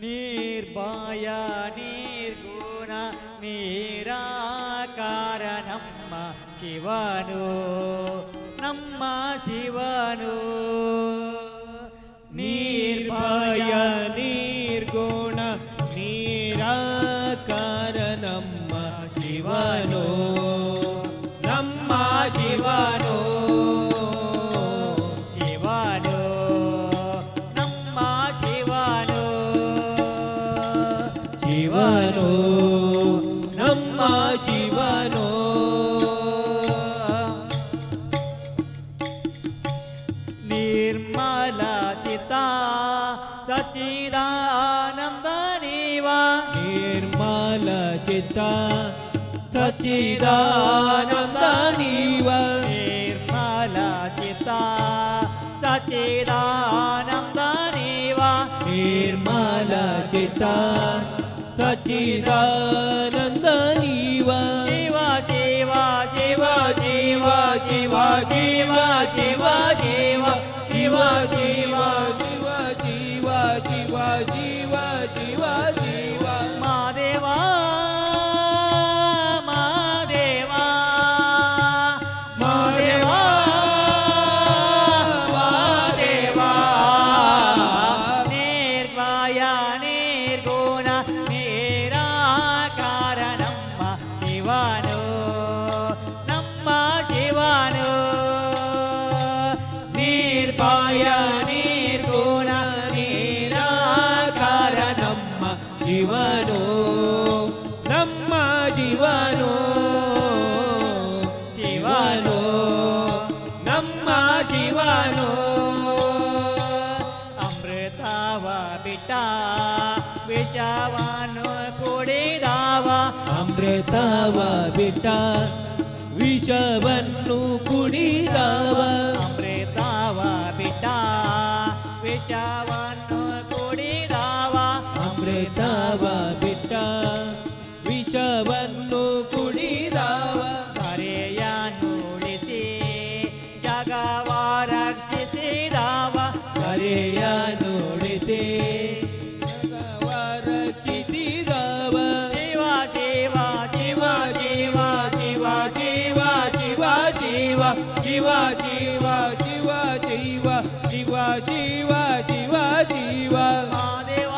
Speaker 9: ನಿರ್ಭಯ ನಿರ್ಗುಣ ನಿರಾಕಾರ ನಮ್ಮ ಶಿವನು ನಮ್ಮ ಶಿವನು
Speaker 21: ನಿರ್ಭಯ ನಿರ್ಗುಣ ನಿರಾಕಾರ ನಮ್ಮ ಶಿವನು ನಮ್ಮ ಶಿವನು
Speaker 9: ಶಿವನು ನಮ್ಮ ಶಿವನು
Speaker 21: ಶಿವನು ನಮ್ಮ ಶಿವನು
Speaker 9: ನಿರ್ಮಲ ಚಿತ್ತ ಸಚ್ಚಿದಾನಂದ ನೀವ
Speaker 21: ನಿರ್ಮಲ ಚಿತ್ತ ಸಚ್ಚಿದಾನಂದ ನೀವ
Speaker 9: ನಿರ್ಮಲ ಚಿತ್ತ ಸಚ್ಚಿದಾನಂದ ನೀವ
Speaker 21: ನಿರ್ಮಲ ಚಿತ್ತ ಸಚ್ಚಿದಾನಂದ ನೀವ
Speaker 9: ಶಿವ ಶಿವ ಶಿವ
Speaker 21: ಶಿವ ಶಿವ ಶಿವ ಶಿವ ಶಿವ ಶಿವ ಶಿವ ಶಿವ ಶಿವ ಶಿವ ಶಿವ ಶಿವ ಶಿವ
Speaker 9: ಮಾದೇವ ಮಾದೇವ ಮಾದೇವ ಮಾದೇವ ಅಮೃತಾವ ಬಿಟ್ಟ ವಿಷವನ್ನು ಕುಡಿದಾವ
Speaker 21: ಅಮೃತವ ಬಿಟ್ಟ ವಿಷವನ್ನು ಕುಡಿದವ
Speaker 9: ಅಮೃತಾವ ಬಿಟ್ಟ ವಿಷವನ್ನು ಕುಡಿದಾವ
Speaker 21: ಅಮೃತವ ಬಿಟ್ಟ ವಿಷವನ್ನು ಕುಡಿದವ
Speaker 9: ಕರೆಯನ್ನು ಉಳಿಸಿ ಜಗವ ರಕ್ಷಿಸಿದವ
Speaker 21: ಕರೆಯ ನುಡಿಸಿ ಜಗವ ರಕ್ಷಿಸಿದವ
Speaker 9: ಶಿವ ಶಿವ ಶಿವ ಶಿವ ಶಿವ
Speaker 21: ಶಿವ ಶಿವ ಶಿವ ಶಿವ ಶಿವ ಶಿವ ಶಿವ ಶಿವ ಶಿವ ಶಿವ ಶಿವ
Speaker 9: ಮಹಾದೇವ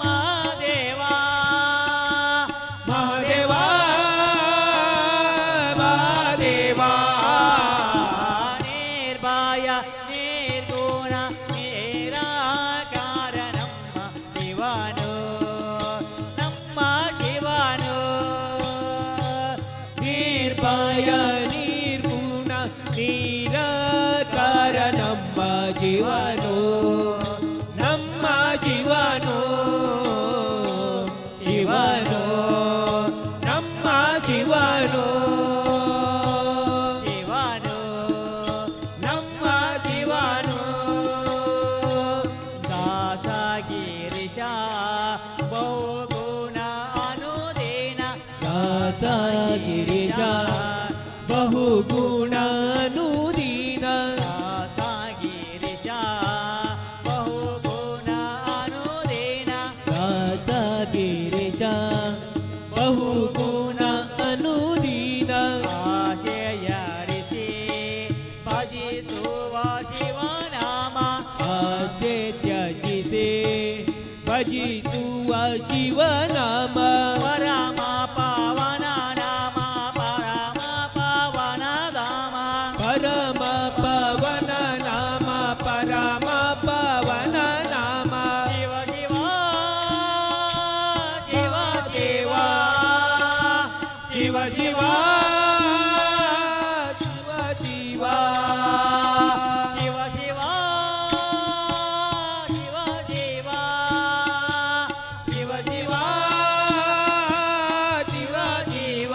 Speaker 9: ಮಹಾದೇವ
Speaker 21: ಮಹಾದೇವ ಮಹಾದೇವ
Speaker 9: ನಿರ್ಭಯ ನಿರ್ಗುಣ ನಿರಾಕಾರ ನಮ್ಮ ಶಿವನು ನಮ್ಮ ಶಿವನು
Speaker 21: ನಿರ್ಭಯ ನಿರ್ಗುಣ ನಿರಾಕಾರ ನಮ್ಮ ಜೀವನು ನಮ್ಮ ಜೀವನು ಶಿವನು ನಮ್ಮ ಶಿವನು
Speaker 9: ಶಿವನು
Speaker 21: ನಮ್ಮ ಜೀವನು
Speaker 9: ದಾಸಗಿರಿಶ ಬಹುಗುಣ ಅನುದೀನ
Speaker 21: ದಾಸಗಿರಿಶ ಬಹುಗುಣ ಅನುದೀನ
Speaker 9: ದಾಸಗಿರಿಶ ಬಹುಗುಣ ಅನುದೀನ
Speaker 21: ದಾಸಗಿರಿಶ ಬಹುಗುಣ ಅನುದೀನ
Speaker 9: ಆಶಯರಿಸಿ ಭಜಿಸುವ ಶಿವನಾಮ
Speaker 21: ಆಸೆ ತ್ಯಜಿಸಿ ಭಜಿಸುವ ಶಿವನಾಮ
Speaker 9: ಪರಮ ಪಾವನ ನಾಮ ಪರಮ ಪಾವನ ಧಾಮ
Speaker 21: ಪರಮ ಪವನ ನಾಮ ಪರಮ ಪವನ ನಾಮ
Speaker 9: ಶಿವ ಶಿವ ಶಿವ ಶಿವ
Speaker 21: ಶಿವ ಶಿವ ಶಿವ ಶಿವ
Speaker 9: ಶಿವ ಶಿವ ಶಿವ ಶಿವ
Speaker 21: ಶಿವ ಶಿವ ಶಿವ ಶಿವ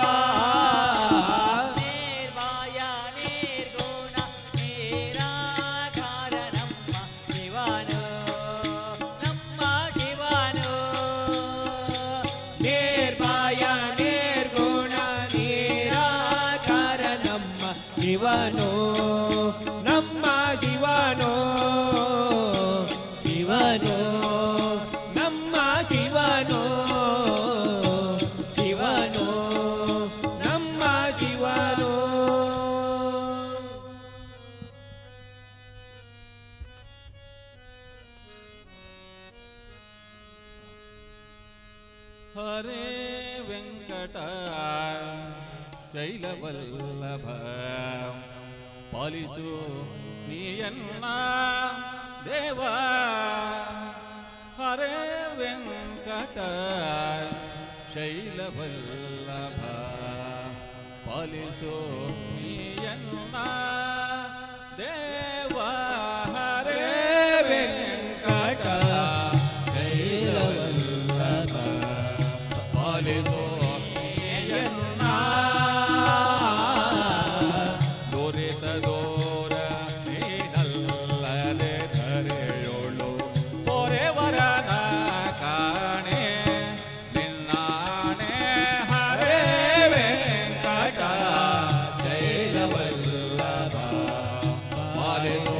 Speaker 9: ನಿರ್ಭಯ ನಿರ್ಗುಣ ನಿರಾಕಾರ ನಮ್ಮ ಶಿವನು ನಮ್ಮ ಶಿವನು
Speaker 21: ನಿರ್ಭಯ ನಿರ್ಗುಣ ನಿರಾಕಾರ ನಮ್ಮ ಶಿವನು ನಮ್ಮ ಶಿವನು ಶಿವನು ನಮ್ಮ ಶಿವನು ಶಿವನು ನಮ್ಮ ಶಿವನು
Speaker 4: ಹರೇ ವೆಂಕಟ ಶೈಲವಲ್ಲಭ ಪಾಲಿಸು ನೀಯನ್ನ ದೇವ ಹರೇ ವೆಂಕಟ ಶೈಲವಲ್ಲಭ ಪಾಲಿಸು ನೀಯನ್ನ ದೇವ ಹರೇ ವೆಂಕಟ ಶೈಲವಲ್ಲಭ ಪಾಲಿಸು ನೀಯನ್ನ ದೊರೆತ ದೋರ ನೀನಲ್ಲದೆ ಧರೆಯೋಳು ಪೊರೆವರನ ಕಾಣೆ ನಿನ್ನಾಣೆ ಹರೇ ವೆಂಕಟ ಶೈಲವಲ್ಲಭ ಪಾಲಿಸು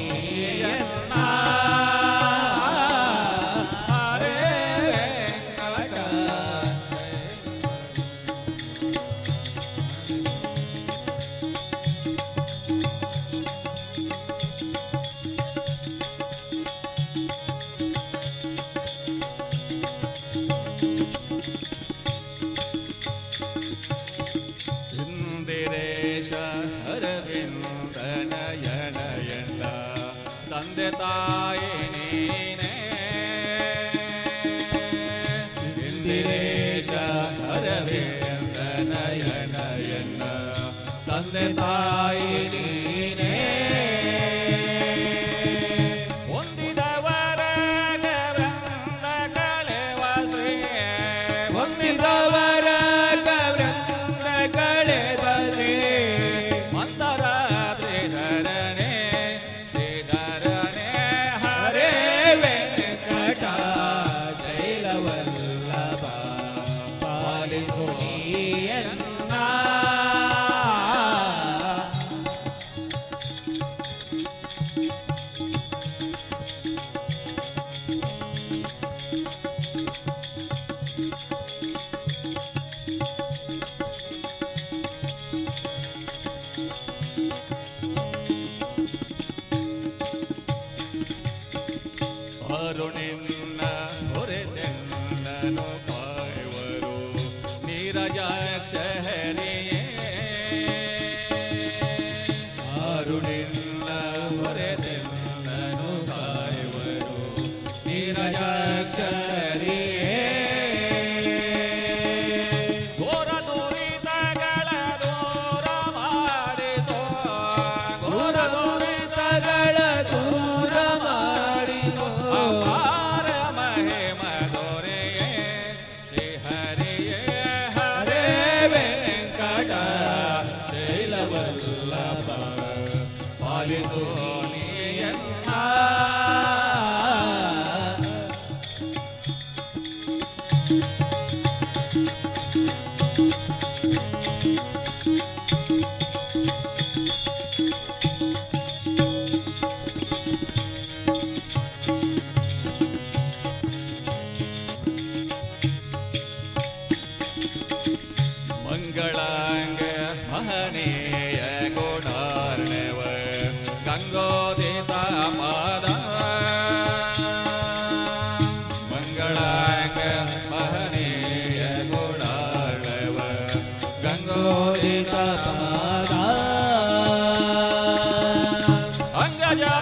Speaker 4: ನೀಯನ್ನ ಹರೇ ವೆಂಕಟ ಇಂದಿರೇಶ ಅರವಿಂದನಯನಯನ ತಂದೆ ತಾಯಿ ನೀನೇ ಇಂದಿರೇಶ ಅರವಿಂದನಯನಯನ ತಂದೆ ತಾಯಿ ನೀನೇ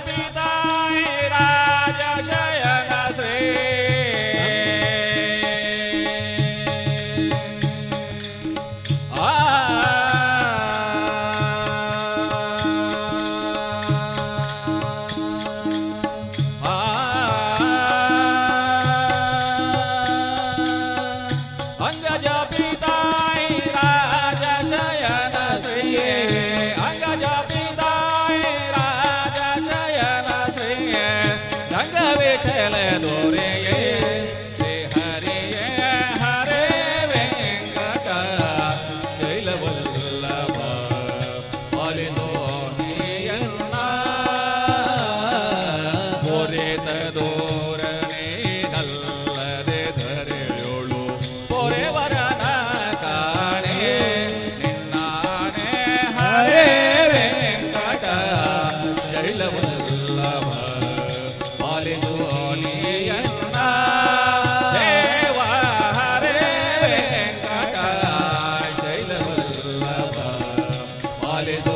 Speaker 4: ಪಿತಾಯ ರಾಜ ಶಯನ ಶ್ರೀ ಅಂಗಜ ಪಿತಾಯ ರಾಜ ಶಯನ ಶ್ರೀ ಅಂಗಜ ಪಿತಾಯ ರಾಜ ಶಯನ ಶ್ರೀ ರಂಗ ವಿಠಲ ದೋರೆಯೇ ಶ್ರೀ ಹರಿಯೇ ಹರೇ ವೆಂಕಟ ಶೈಲವಲ್ಲಭ ಅಲಿದೋ ನೀಯನ್ನ ಪೊರೆತ ದೋರಣೆ ನಲ್ಲದೆ ಧರೆಯೋಳು ಪೊರೆವರನ ಕಾಣೆ ನಿನ್ನಾನೆ ಹರೇ ವೆಂಕಟ ಶೈಲವಲ್ಲಭ ಆಲಿಸೋ ನೀಯನ್ನ ದೇವ ಹರೇ ವೆಂಕಟ ಶೈಲವಲ್ಲಭ ಆಲಿಸೋ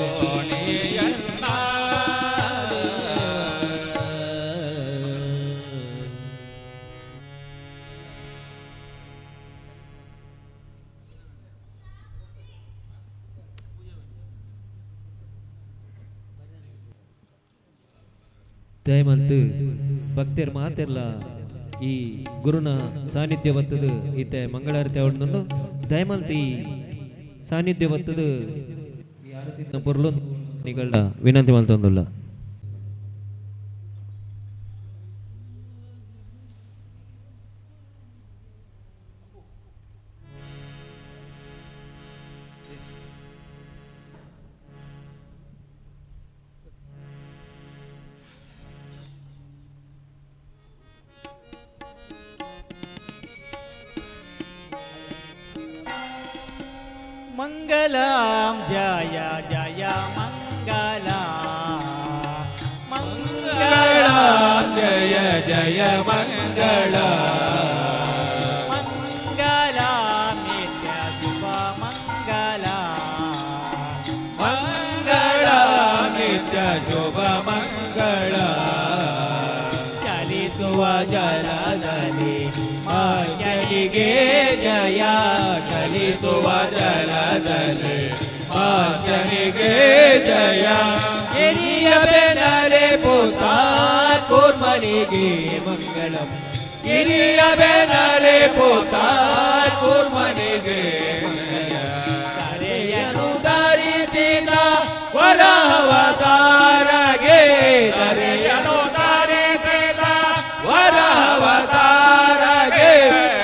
Speaker 4: ನೀಯನ್ನ
Speaker 9: ದಯಮಂತು ಭಕ್ತರು ಮಾತೆಲ್ಲ ಈ ಗುರುನ ಸಾನ್ನಿಧ್ಯ ಬತ್ತದು ಈತೆ ಮಂಗಳಾರತಿ ಅವಳನ್ನು ದಯಮಂತ ಈ ಸಾನ್ನಿಧ್ಯ ಬತ್ತದು ಪೊರ್ಲು ನಿಗಳ ವಿನಂತಿ ಮಲ್ತೊಂದುಲ್ಲ
Speaker 21: ಮಂಗಲಂ ಜಯ ಜಯ ಮಂಗಲ ಮಂಗಳಂ ಜಯ ಜಯ ಮಂಗಳ ಮಂಗಲ ನಿತ್ಯ ಶುಭ ಮಂಗಲ ಮಂಗಳ ನಿತ್ಯ ಶುಭ ಮಂಗಳ ಚಲಿಸುವ ಜಲದಲ್ಲಿ ಮಾರ್ಗಲಿಗೆ ಜಯ ಚಲಿಸುವ ಜಲದಲ್ಲಿ ಮಾರ್ಗಲಿಗೆ ಜಯ ಗಿರಿಯ ಬೆನಲೆ ಪುತ ಕೂರ್ಮನಿಗೆ ಮಂಗಳಂ ಗಿರಿಯ ಬೆನಲೆ ಪುತ ಕೂರ್ಮನಿಗೆ ಕರೆಯನು ಧರಿಸಿದ ವರವತಾರಗೆ ಕರೆಯನು ಧರಿಸಿದ ವರವತಾರಗೆ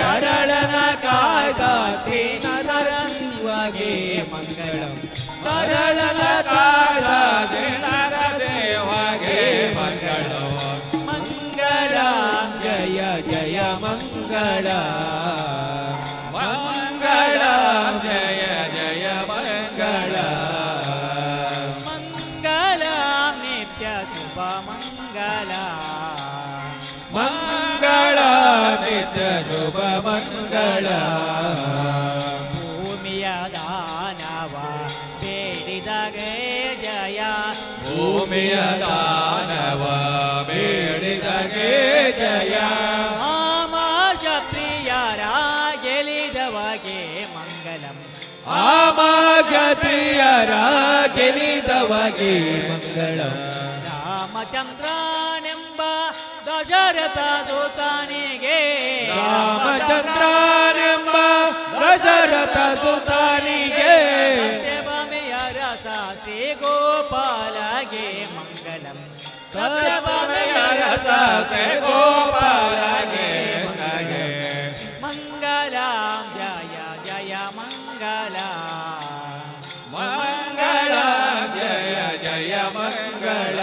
Speaker 21: ಸರಳನ ಕಾಯ್ದ ಶ್ರೀ ನರಸಿಂಹಗೆ ಮಂಗಳಂ ಸರಳನ ಕಾಯ್ದ ಶ್ರೀ ನರಸಿಂಹಗೆ ಮಂಗಳಂ ಮಂಗಳ ಜಯ ಜಯ ಮಂಗಳ ಮಂಗಳ ಜಯ ಜಯ ಮಂಗಳ ಮಂಗಳ ನಿತ್ಯ ಶುಭ ಮಂಗಳ ಮಂಗಳ ನಿತ್ಯ ಶುಭ ಮಂಗಳ ಭೂಮಿಯ ದಾನವ ಬೇಡಿದಗೆ ಜಯ ಭೂಮಿಯ ದಾನವ ಬೇಡಿದಗೆ ಜಯ ಆಮಾಶ ಪ್ರಿಯರ ಗೆಲಿದವಗೆ ಮಂಗಲಂ ಆಮಾಶ ಪ್ರಿಯರ ಗೆಲಿದವಗೆ ಮಂಗಳಂ ರಾಮಚಂದ್ರನೆಂಬ ದಶರಥ ದೂತನಿಗೆ ರಾಮಚಂದ್ರನೆಂಬ ದಶರಥ ದೂತನಿಗೆ ರಸ ಶ್ರೀ ಗೋಪಾಲಗೆ ಮಂಗಲಂ ಸತ್ಯಭಾಮೆಯ ರಸ ಶ್ರೀ ಗೋಪಾಲಗೆ ಮಂಗಲಂ ಜಯ ಜಯ ಮಂಗಲ ಮಂಗಳ ಜಯ ಜಯ ಮಂಗಳ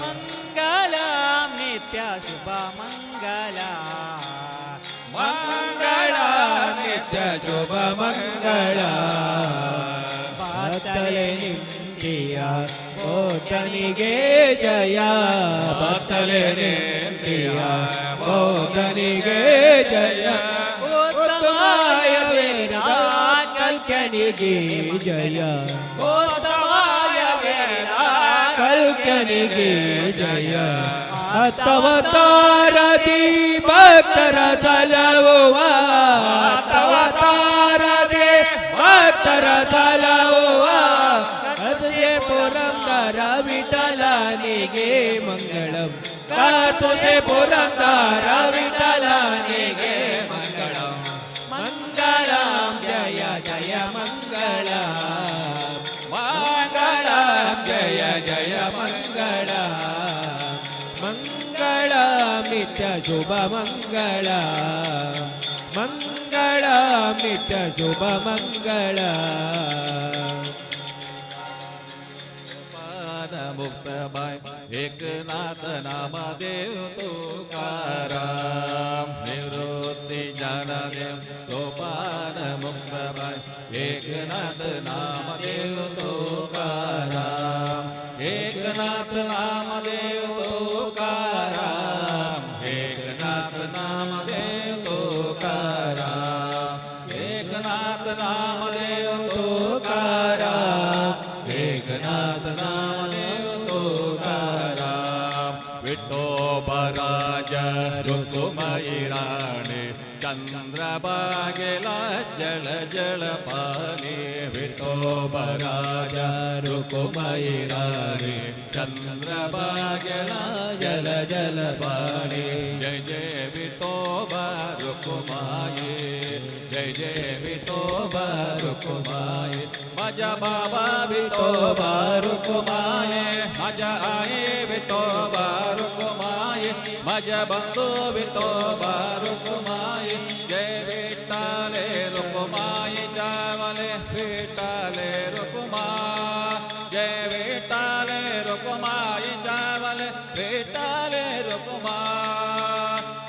Speaker 21: ಮಂಗಲಂ ನಿತ್ಯ ಶುಭ ಮಂಗಲ ಮಂಗಳ ನಿತ್ಯ ಶುಭ ಮಂಗಳ ಭಕ್ತಲೆ ನಿಂತಿಯ ಬೋಧನಿಗೆ ಜಯ ಭಕ್ತಲೆ ನಿಂತಿಯ ಬೋಧನಿಗೆ ಜಯ ಉತ್ತಮಾಯ ವೇದ ಕಲ್ಕನಿಗೆ ಜಯ ಉತ್ತಮಾಯ ವೇದ ಕಲ್ಕ ಭಾಗ್ಯನಿಗೆ ಜಯ ತವತಾರದಿ ಭಕ್ತರ ತಲವುವ ತವತಾರದಿ ಭಕ್ತರ ತಲವುವ ಅದುಗೆ ಪುರಂದರ ವಿಠಲನಿಗೆ ಮಂಗಳಂ ಕಾತುಗೆ ಪುರಂದರ ವಿಠಲನಿಗೆ ಮಂಗಳಂ ಮಂಗಳಂ ಜಯ ಜಯ ಮಂಗಳ ಮಂಗಳಂ ಜಯ ಜಯ ಮಂಗಳ ಮಂಗಳ ಮಿತ್ಯ ಶುಭ ಮಂಗಳ ಮಂಗಳ ಮಿತ್ಯ ಶುಭ ಮಂಗಳ
Speaker 13: मुक्त बाय एकनाथ नामदेव तुकाराम निवृत्ती ज्ञानदेव सोपान मुक्त बाय एकनाथ नामदेव तुकाराम एकनाथ नामदेव तुकाराम एकनाथ नामदेव तुकाराम एकनाथ नामदेव तुकाराम एकनाथ नामदेव तुकाराम विठोबराज रुक्मिणी राणी चंद्रभागेला जल जल पानी विठोबराज रुक्मिणी राणी चंद्रभागेला जल जल पानी जय जय विठोबा रुक्माई जय जय विठोबा रुक्माई माझ्या बाबा विठोबा रुक्माई माझ्या आई विठोबा रुक्माई माझ्या बंधू विठोबा रुक्माई जय विठ्ठले रुक्माई जावले विठ्ठले रुक्मा जय विठ्ठले रुक्माई जावले विठ्ठले रुक्मा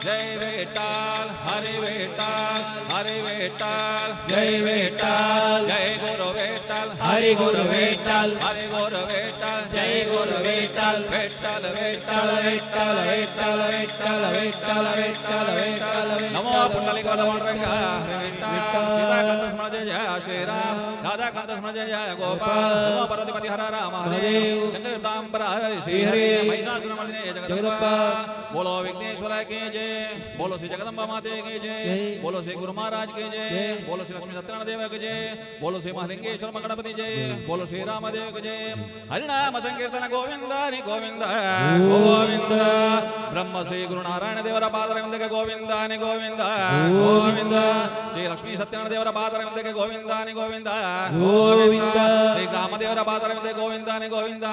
Speaker 13: जय विठ्ठल हरि विठ्ठल हरि विठ्ठल जय विठ्ठल जय गुरु विठ्ठल हरि गुरु विठ्ठल हरि गुरु विठ्ठल जय गुरु विठ्ठल विठ्ठल विठ्ठल विठ्ठल विठ्ठल विठ्ठल विठ्ठल विठ्ठल विठ्ठल नमो पुंडलिक वरदंग हरि विठ्ठल सीताकांत स्मरण जय श्रीराम राधाकांत स्मरण जय गोपाल नमो पार्वतीपति हर राम महादेव शंकर तांबर हरि श्री हरि महिषासुर मर्दिनी जगदम्बा बोलो विघ्नेश्वर की जय बोलो श्री जगदम्बा माते की जय बोलो श्री गुरु महाराज की जय बोलो श्री लक्ष्मी सत्यनारायण देव की जय बोलो श्री महालिंगेश्वर गणपति जय बोलो श्री रामदेव की जय हरिनाम संकीर्तन गोविंद हरि गोविंद गोविंद ब्रह्म श्री गुरु नारायण देवर पादरविंदಕ್ಕೆ ಗೋವಿಂದ ಹರಿ ಗೋವಿಂದ ಗೋವಿಂದ ಶ್ರೀ ಲಕ್ಷ್ಮೀ ಸತ್ಯನಾರಾಯಣ ದೇವರ ಪಾದರವಿಂದಕ್ಕೆ ಗೋವಿಂದ ಹರಿ ಗೋವಿಂದ ಗೋವಿಂದ ಶ್ರೀ ರಾಮದೇವರ ಪಾದರವಿಂದಕ್ಕೆ ಗೋವಿಂದ ಹರಿ ಗೋವಿಂದ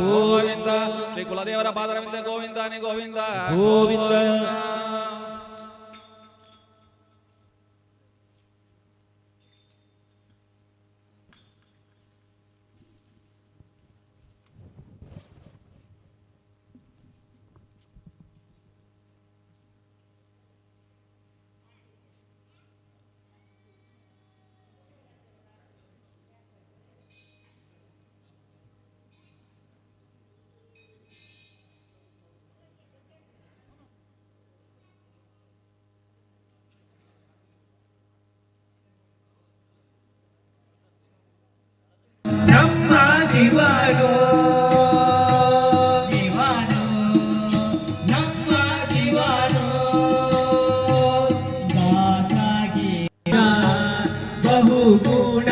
Speaker 13: ಗೋವಿಂದ ಶ್ರೀ ಕುಲದೇವರ ಪಾದರವಿಂದಕ್ಕೆ ಗೋವಿಂದ ಹರಿ ಗೋವಿಂದ ಗೋವಿಂದ
Speaker 21: ನಮ್ಮ ಜೀವನೋ ಜೀವನೋ ನಮ್ಮ ಜೀವನೋ ದಾತಾಗಿ ಬಹು ಗುಣ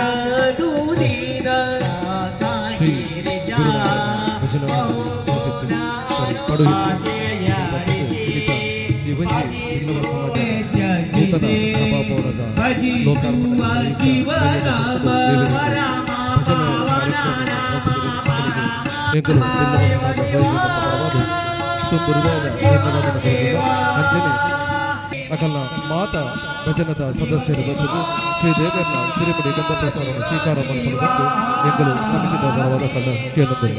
Speaker 21: ದೂದೀನ ದಾತಾಗಿ ಜಾ
Speaker 17: ಎಂಕಲು ಬಿಲ್ಲವ ಸಮಾಜ ಬೈಗುತ್ತಬಾರದು ತುಂಬು ಹೃದಯದ ಧನ್ಯವಾದಗಳು ಅಂಜನೆ ಅಕಲ್ನ ಮಾತ ಭಜನದ ಸದಸ್ಯರು ಬಂದು ಶ್ರೀ ದೇವರನ್ನ ಸಿರಿಪಡಿ ಗಂಧ ಪ್ರಸಾರವನ್ನು ಸ್ವೀಕಾರ ಮಾಡಿಕೊಂಡು ಎಂಕಲು ಸಮಿತಿದ ಬರವಾದ ಕಣ್ಣ ಕೇಳಿದರು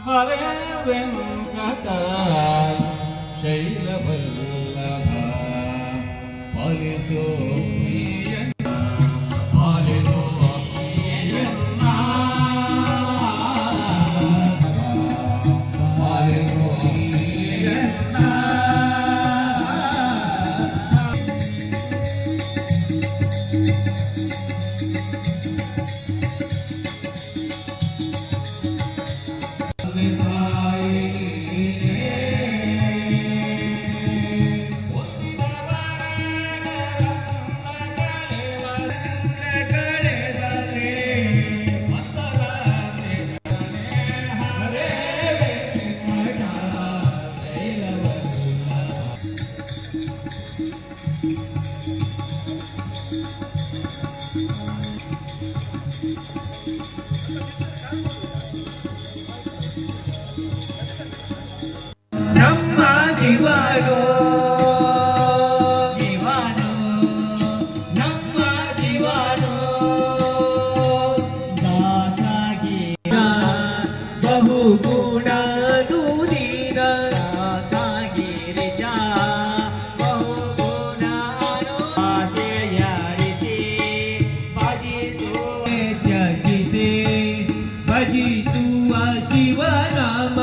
Speaker 21: ಹರೇ ವೆಂಕಟ ಶೈಲವಲ್ಲ ಪಾಲಿಸೋ ಪ್ರಿಯನ್ನ ಪಾಲಿಸೋ ಪ್ರಿಯನ್ನ ಪಾಲಿಸೋ ಪ್ರಿಯನ್ನ ನಮ್ಮ ಜೀವನೋ ಜೀವನೋ ನಮ್ಮ ಜೀವನೋ ದಾತಾಗಿ ಬಹು ಗುಣ ದೂದೀನ ದಾತಾಗಿ ನಿಜ ಬಹು ಗುಣ ಯಾರಿಸಿ ಭಜಿಸು ತ್ಯಜಿಸಿ ಭಜಿಸುವ ಜೀವನಾಮ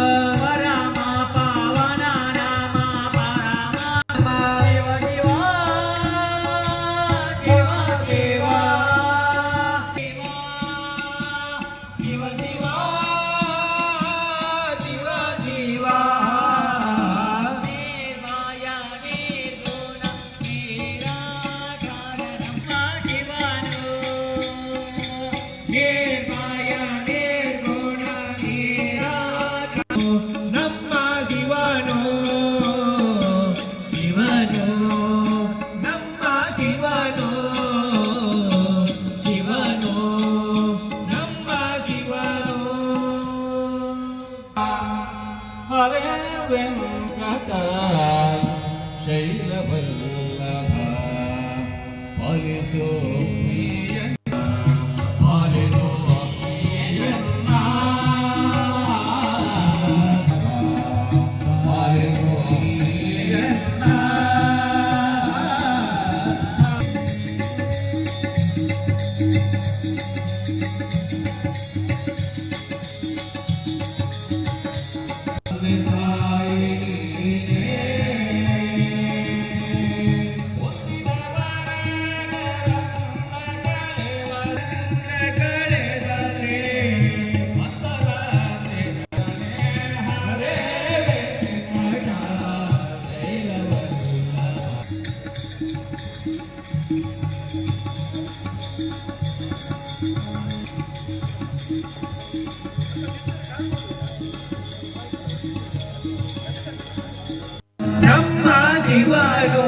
Speaker 21: ನಮ್ಮ ಜೀವನೋ ಜೀವನೋ ನಮ್ಮ ಜೀವನೋ ಜೀವನೋ ನಮ್ಮ ಜೀವನೋ ಹರೇ ವೆಂಕಟ ಶೈಲವಲ್ಲಭ ಪಾಲಿಸೋ ಪ್ರಿಯನ್ನ ಪಾಲಿಸೋ ಪ್ರಿಯನ್ನ ಪಾಲಿಸೋ ಪ್ರಿಯನ್ನ ನಮ್ಮ ಜೀವನೋ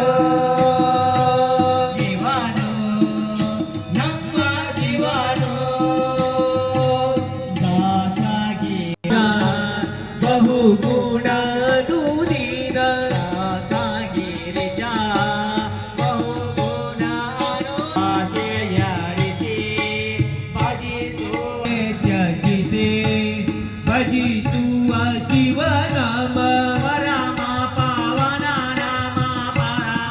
Speaker 21: ಜೀವನೋ ನಮ್ಮ ಜೀವನೋ ದಾತಾಗಿ ಬಹು ಗುಣ ದೂದೀನ ದಾತಾಗಿ ನಿಜ ಬಹು ಗುಣ ಯಾರಿಸಿ ಭಜಿಸುವ ತ್ಯಜಿಸಿ ಭಜಿಸುವ ಜೀವನಾಮ ಪರಮ ಪಾವನ ನಾಮ ಪರಮ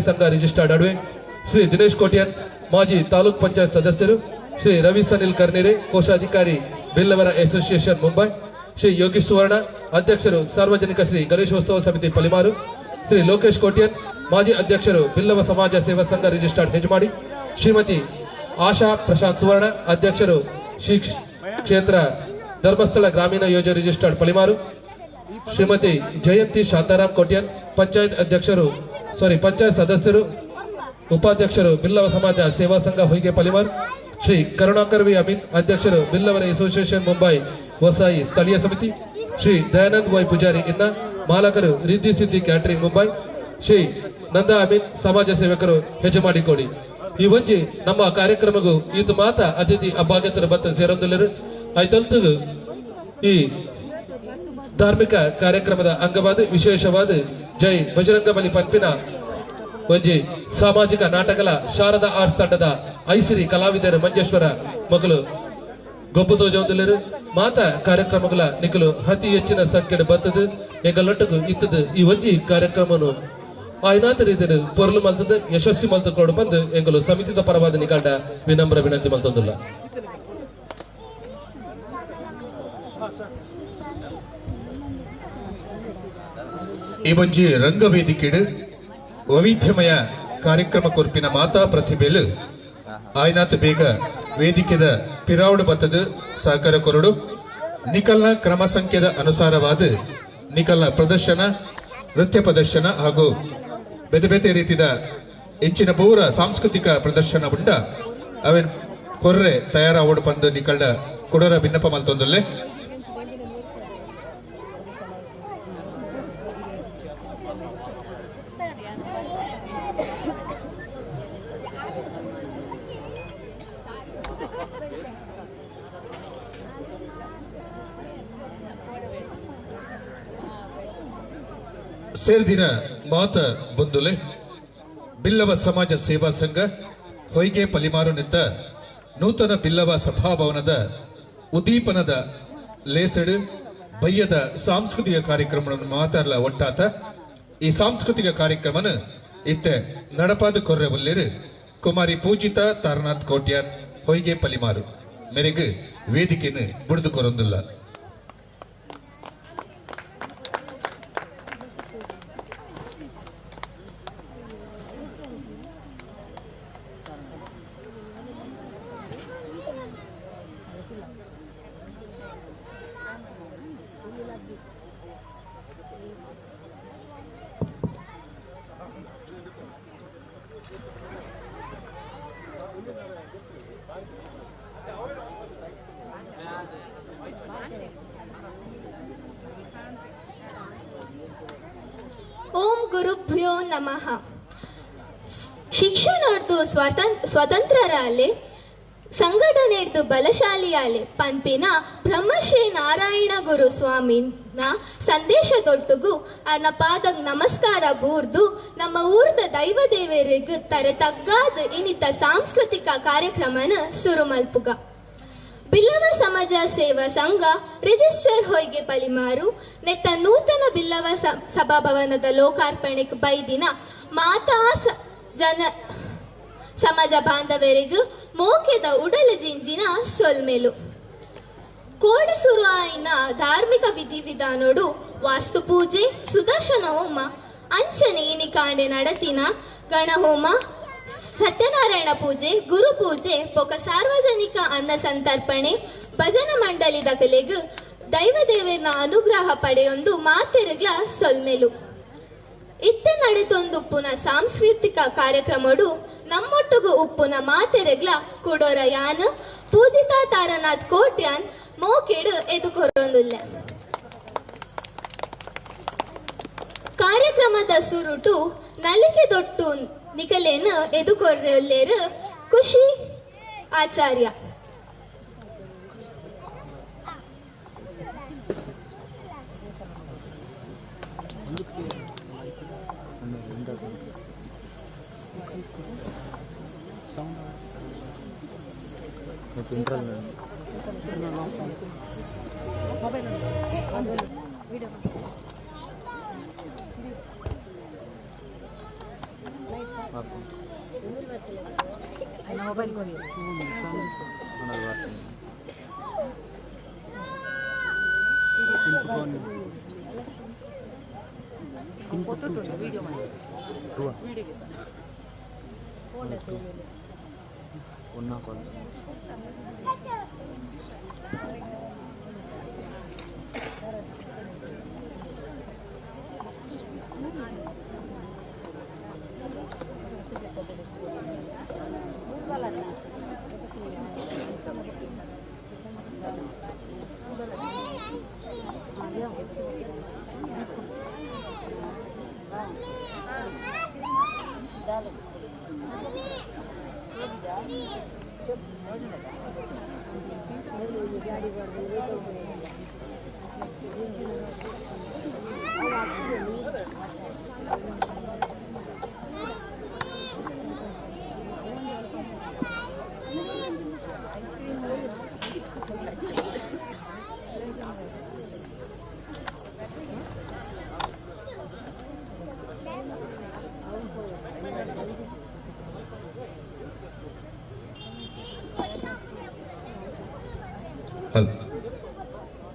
Speaker 14: ಸಂಘ ರಿಜಿಸ್ಟರ್ಡ್ ಅಡ್ವೆ ಶ್ರೀ ದಿನೇಶ್ ಕೋಟ್ಯಾನ್ ಮಾಜಿ ತಾಲೂಕ್ ಪಂಚಾಯತ್ ಸದಸ್ಯರು, ಶ್ರೀ ರವಿ ಸನಿಲ್ ಕರ್ನಿರೆ ಕೋಶಾಧಿಕಾರಿ ಬಿಲ್ಲವರ ಅಸೋಸಿಯೇಷನ್ ಮುಂಬೈ, ಶ್ರೀ ಯೋಗೀಶ್ ಸುವರ್ಣ ಅಧ್ಯಕ್ಷರು ಸಾರ್ವಜನಿಕ ಶ್ರೀ ಗಣೇಶೋತ್ಸವ ಸಮಿತಿ ಪಲಿಮಾರು, ಶ್ರೀ ಲೋಕೇಶ್ ಕೋಟ್ಯಾನ್ ಮಾಜಿ ಅಧ್ಯಕ್ಷರು ಬಿಲ್ಲವ ಸಮಾಜ ಸೇವಾ ಸಂಘ ರಿಜಿಸ್ಟರ್ಡ್ ಹೆಜ್ಮಾಡಿ, ಶ್ರೀಮತಿ ಆಶಾ ಪ್ರಶಾಂತ್ ಸುವರ್ಣ ಅಧ್ಯಕ್ಷರು ಶ್ರೀ ಕ್ಷೇತ್ರ ಧರ್ಮಸ್ಥಳ ಗ್ರಾಮೀಣ ಯೋಜನೆ ರಿಜಿಸ್ಟರ್ಡ್ ಪಲಿಮಾರು, ಶ್ರೀಮತಿ ಜಯಂತಿ ಶಾಂತಾರಾಮ್ ಕೋಟ್ಯಾನ್ ಪಂಚಾಯತ್ ಸದಸ್ಯರು ಉಪಾಧ್ಯಕ್ಷರು ಬಿಲ್ಲವ ಸಮಾಜ ಸೇವಾ ಸಂಘ ಹೊಯ್ಗೆ ಪಲಿಮಾರ್, ಶ್ರೀ ಕರುಣಾಕರ್ ವಿ ಅಮೀನ್ ಅಧ್ಯಕ್ಷರು ಬಿಲ್ಲವರ ಅಸೋಸಿಯೇಷನ್ ಮುಂಬೈ ವಸಾಯಿ ಸ್ಥಳೀಯ ಸಮಿತಿ, ಶ್ರೀ ದಯಾನಂದ್ ವೈ ಪೂಜಾರಿ ಇನ್ನ ಮಾಲಕರು ರಿದ್ದಿ ಸಿದ್ದಿ ಕ್ಯಾಟರಿಂಗ್ ಮುಂಬೈ, ಶ್ರೀ ನಂದಾ ಅಮೀನ್ ಸಮಾಜ ಸೇವಕರು ಹೆಜಮಾಡಿಕೋಡಿ. ಈ ಒಂಜಿ ನಮ್ಮ ಕಾರ್ಯಕ್ರಮಗೂ ಇದು ಮಾತ ಅತಿಥಿ ಅಭಾಗ್ಯತರ ಬತ್ತ ಸೇರೊಂದುಲ್ಲರು ಐತಲ್ತುಗು ಈ ಧಾರ್ಮಿಕ ಕಾರ್ಯಕ್ರಮದ ಅಂಗವಾದ ವಿಶೇಷವಾದ ಜೈ ಬಜರಂಗ ಬಲಿ ಪಂಪಿನ ಒಂಜಿ ಸಾಮಾಜಿಕ ನಾಟಕಲ ಶಾರದಾ ಆರ್ಟ್ಸ್ ತಂಡದ ಐಸಿರಿ ಕಲಾವಿದರು ಮಂಜೇಶ್ವರ ಮಗಳು ಗೊಬ್ಬು ತೋಜೊಂದುಲ್ಲರು ಮಾತ ಕಾರ್ಯಕ್ರಮಗಳ ನಿಖಲು ಅತಿ ಹೆಚ್ಚಿನ ಸಂಖ್ಯೆ ಬತ್ತದು ಎಂಗಲೊಟ್ಟಗು ಇತ್ತದು ಈ ಒಂಜಿ ಕಾರ್ಯಕ್ರಮನು ಆಯ್ನಾತ ರೀತಿಯಲ್ಲಿ ಪೊರ್ಲು ಮಲ್ತದ ಯಶಸ್ವಿ ಮಲ್ತಕೊಂಡು ಬಂದು ಎಂಗಲು ಸಮಿತಿದ ಪರವಾದ ನಿಕಂಡ ವಿನಮ್ರ ವಿನಂತಿ ಮಲ್ತೊಂದುಲ್ಲ.
Speaker 22: ಈ ಒಂಜಿ ರಂಗವೇದಿಕೆಡು ವೈವಿಧ್ಯಮಯ ಕಾರ್ಯಕ್ರಮ ಕೊರ್ಪಿನ ಮಾತಾ ಪ್ರತಿಭೆಲು ಆಯ್ನಾತ್ ಬೇಗ ವೇದಿಕೆದ ಪಿರಾವಡು ಬತ್ತದ ಸಹಕಾರ ಕೊರಡು ನಿಕಲ್ನ ಕ್ರಮ ಸಂಖ್ಯೆದ ಅನುಸಾರವಾದ ನಿಕಲ್ನ ಪ್ರದರ್ಶನ, ನೃತ್ಯ ಪ್ರದರ್ಶನ ಹಾಗೂ ಬೇತೆ ಬೇತೆ ರೀತಿಯ ಹೆಚ್ಚಿನ ಪೂರ ಸಾಂಸ್ಕೃತಿಕ ಪ್ರದರ್ಶನ ಉಂಡ ಅವೇನ್ ಕೊರ್ರೆ ತಯಾರಾವಡು ಬಂದು ನಿಕಲ್ಡ ಕೊಡೋರ ಭಿನ್ನಪ ಮಲ್ತೊಂದಲ್ಲೇ ಸೇರ್ದಿನ ಮಾತ ಬಂದುಲೆ ಬಿಲ್ಲವ ಸಮಾಜ ಸೇವಾ ಸಂಘ ಹೊಯ್ಗೆ ಪಲಿಮಾರು ನಿಂತ ನೂತನ ಬಿಲ್ಲವ ಸಭಾಭವನದ ಉದ್ದೀಪನದ ಲೇಸಡು ಬಯ್ಯದ ಸಾಂಸ್ಕೃತಿಕ ಕಾರ್ಯಕ್ರಮವನ್ನು ಮಾತಾಡಲ ಒಟ್ಟಾತ ಈ ಸಾಂಸ್ಕೃತಿಕ ಕಾರ್ಯಕ್ರಮನ ಇತ್ತೆ ನಡಪಾದ ಕೊರ್ರೆ ಒಲ್ಲೇರು ಕುಮಾರಿ ಪೂಜಿತಾ ತಾರನಾಥ್ ಕೋಟ್ಯಾನ್ ಹೊಯ್ಗೆ ಪಲಿಮಾರು ಮೇರೆಗೆ ವೇದಿಕೆಯನ್ನು ಬಿಡಿದು ಕೊರೊಂದಿಲ್ಲ.
Speaker 23: ಓಂ ಗುರುಭ್ಯೋ ನಮಃ. ಶಿಕ್ಷಣದ್ದು ಸ್ವತಂತ್ರರಾಲೆ ಸಂಘಟನೆದ್ದು ಬಲಶಾಲಿಯಾಲೆ ಪಂಪಿನ ಬ್ರಹ್ಮಶ್ರೀ ನಾರಾಯಣ ಗುರು ಸ್ವಾಮಿನ ಸಂದೇಶದೊಟ್ಟುಗು ಅನ್ನ ಪಾದಗ್ ನಮಸ್ಕಾರ ಬೂರ್ದು ನಮ್ಮ ಊರ್ದ ದೈವ ದೇವರಿಗೆ ತರೆ ತಗ್ಗಾದ ಇನ್ನಿತ ಸಾಂಸ್ಕೃತಿಕ ಕಾರ್ಯಕ್ರಮನ ಸುರು ಮಲ್ಪುಗ. ಬಿಲ್ಲವ ಸಮಾಜ ಸೇವಾ ಸಂಘ ರಿಜಿಸ್ಟರ್ ಹೊಯ್ಗೆ ಪಲಿಮಾರು ನೆತ್ತ ನೂತನ ಬಿಲ್ಲವ ಸಭಾಭವನದ ಲೋಕಾರ್ಪಣೆಗೆ ಬೈದಿನ ಮಾತಾ ಜನ ಸಮಾಜ ಬಾಂಧವರಿಗೂ ಮೋಕೆದ ಉಡಲ ಜಿಂಜಿನ ಸೊಲ್ಮೆಲು ಕೋಡೆ ಸುರು ಆಯ್ನ ಧಾರ್ಮಿಕ ವಿಧಿವಿಧಾನೋಡು ವಾಸ್ತು ಪೂಜೆ, ಸುದರ್ಶನ ಹೋಮ, ಅಂಚನೆ ಇನಿ ಕಾಂಡೆ ನಡತಿನ ಗಣಹೋಮ, ಸತ್ಯನಾರಾಯಣ ಪೂಜೆ, ಗುರು ಪೂಜೆ, ಪೊಕ ಸಾರ್ವಜನಿಕ ಅನ್ನ ಸಂತರ್ಪಣೆ, ಭಜನ ಮಂಡಳಿದ ಕಲೆಗೂ ದೈವ ದೇವರ ಅನುಗ್ರಹ ಪಡೆಯೊಂದು ಮಾತೆರೆಗ್ಲ ಸೊಲ್ಮೆಲು ಇತ್ತೆ ನಡೆತೊಂದು ಉಪ್ಪುನ ಸಾಂಸ್ಕೃತಿಕ ಕಾರ್ಯಕ್ರಮಡು ನಮ್ಮೊಟ್ಟುಗು ಉಪ್ಪುನ ಮಾತೆರೆಗ್ಲ ಕುಡೋರ ಯಾನ್ ಪೂಜಿತಾ ತಾರನಾಥ್ ಕೋಟ್ಯಾನ್ ಮೋಕೆಡು ಎದುಕೊರೊಂದುಲ್ಲ. ಕಾರ್ಯಕ್ರಮದ ಸುರುಟು ನಲಿಕೆ ದೊಟ್ಟು ನಿಕಲೇನು ಎದುಕೊರ್ರೆಲ್ಲೇರು ಖುಷಿ ಆಚಾರ್ಯ.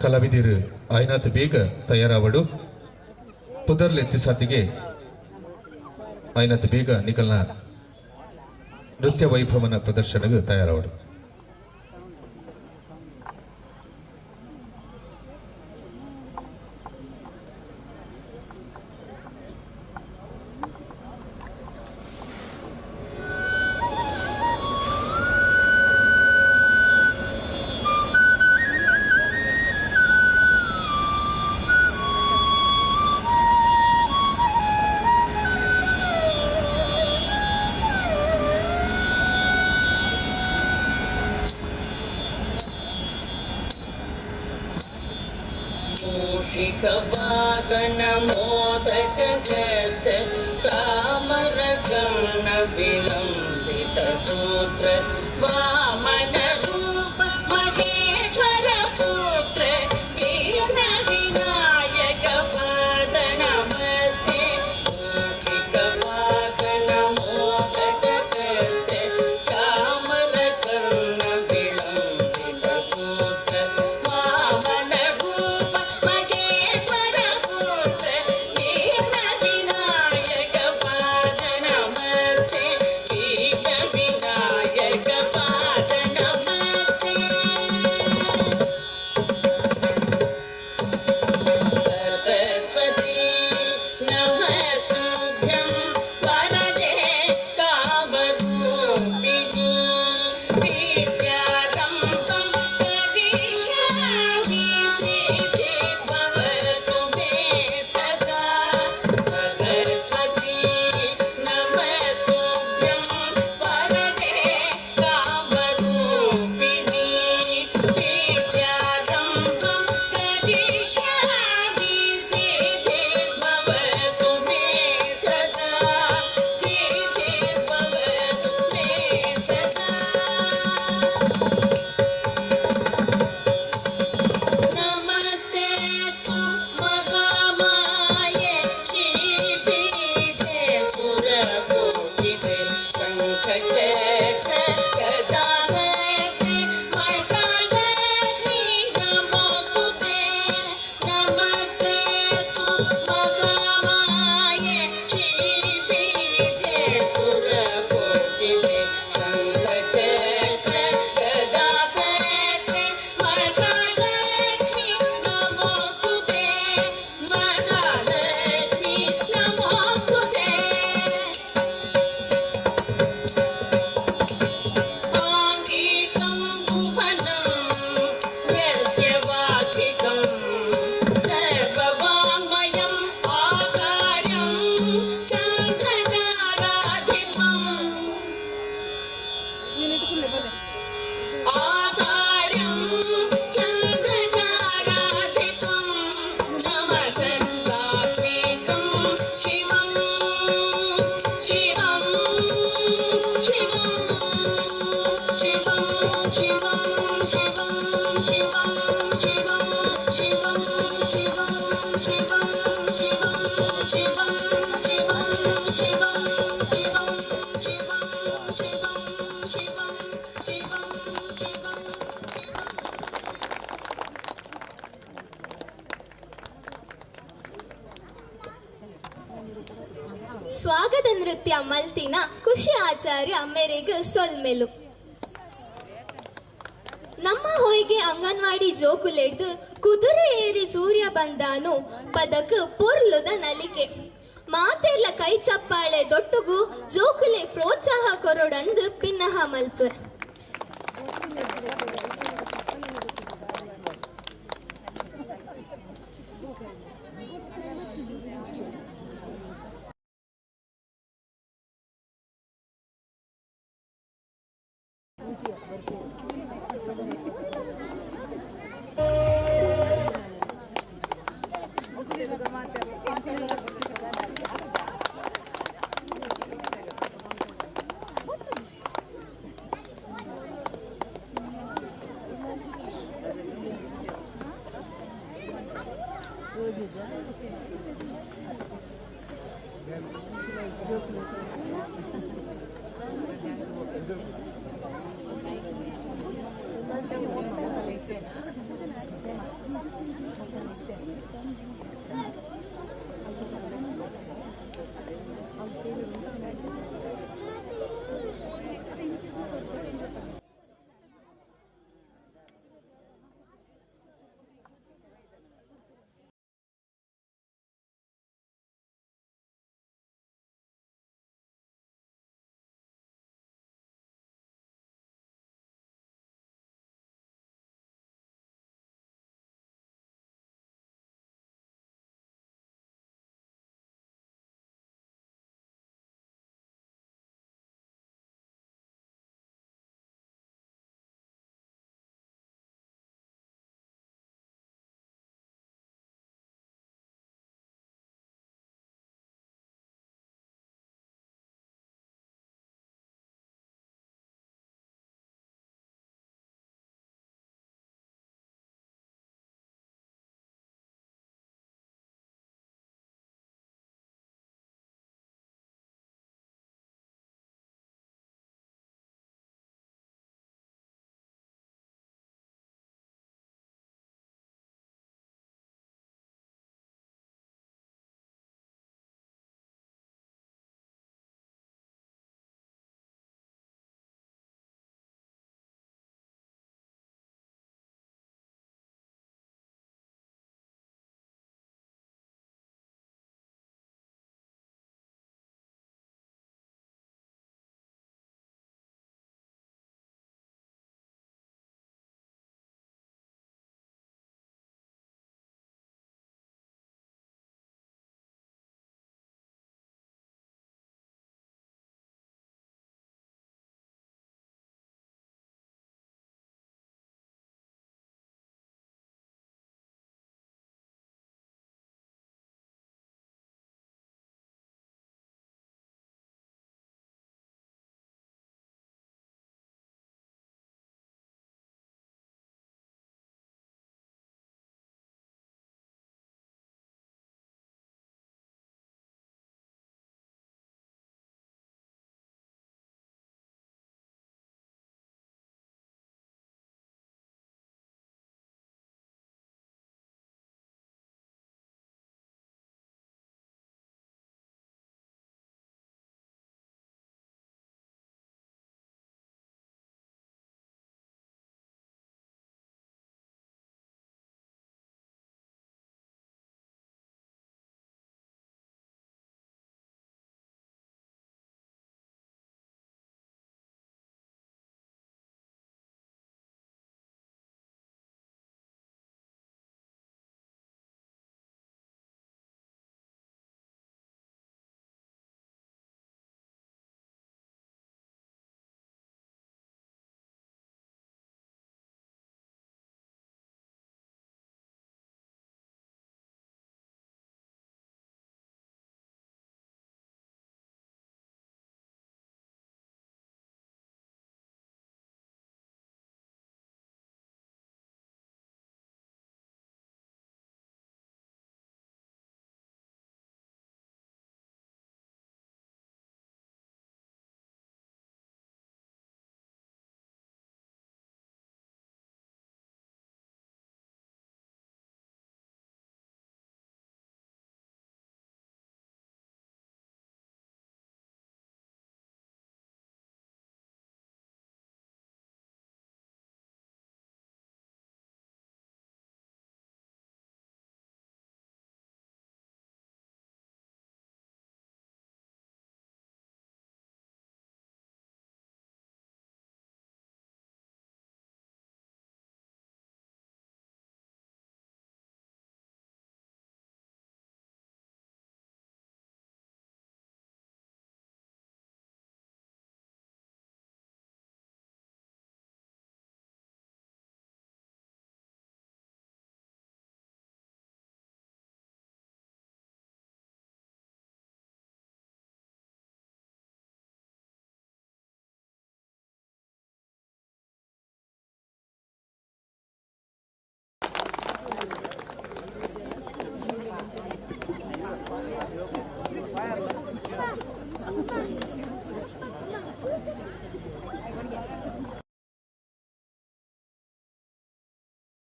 Speaker 22: ಕಲಾವಿದರು ಆಯ್ನಾತ್ ಬೇಗ ತಯಾರಾವಡು ಪುದರ್ಲೆತ್ತಿ ಸಾತಿಗೆ ಆಯ್ನಾತ್ ಬೇಗ ನಿಕಲ್ನ ನೃತ್ಯ ವೈಭವನ ಪ್ರದರ್ಶನಕ್ಕೆ ತಯಾರಾವಡು.
Speaker 15: मूषिकवाहन मोदकहस्त चामरकर्ण विलम्बित सूत्र वामन रूप महेश्वर पुत्र दीन विनायक पाद नमस्ते. मूषिकवाहन मोदकहस्त चामरकर्ण विलम्बित सूत्र वामन रूप महेश्वर पुत्र दीन विनायक पाद नमस्ते. दीन विनायक
Speaker 23: ಕಾಗದ ನೃತ್ಯ ಮಲ್ತಿನ ಖುಷಿ ಆಚಾರ್ಯ ಮೇರೆಗೆ ಸೊಲ್ಮೆಲು ನಮ್ಮ ಹೊಯ್ಗೆ ಅಂಗನವಾಡಿ ಜೋಕುಲೆಡ್ದು ಕುದುರೆ ಏರಿ ಸೂರ್ಯ ಬಂದಾನು ಪದಕ್ ಪೊರ್ಲುದ ನಲಿಕೆ ಮಾತೆರ್ಲ ಕೈ ಚಪ್ಪಾಳೆ ದೊಟ್ಟುಗು ಜೋಕುಲೆ ಪ್ರೋತ್ಸಾಹ ಕೊರೊಡಂದು ಪಿನ್ನಹ ಮಲ್ಪೆ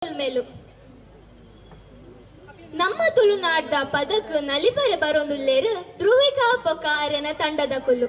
Speaker 23: ಮೇಲು ನಮ್ಮ ತುಳುನಾಡ್ದ ಪದಕ್ ನಲಿಬರೆ ಬರೊಂದುಲ್ಲೇರು ಧ್ರುವಿಕಾ ಪೊಕಾರನ ತಂಡದ ಕುಲು.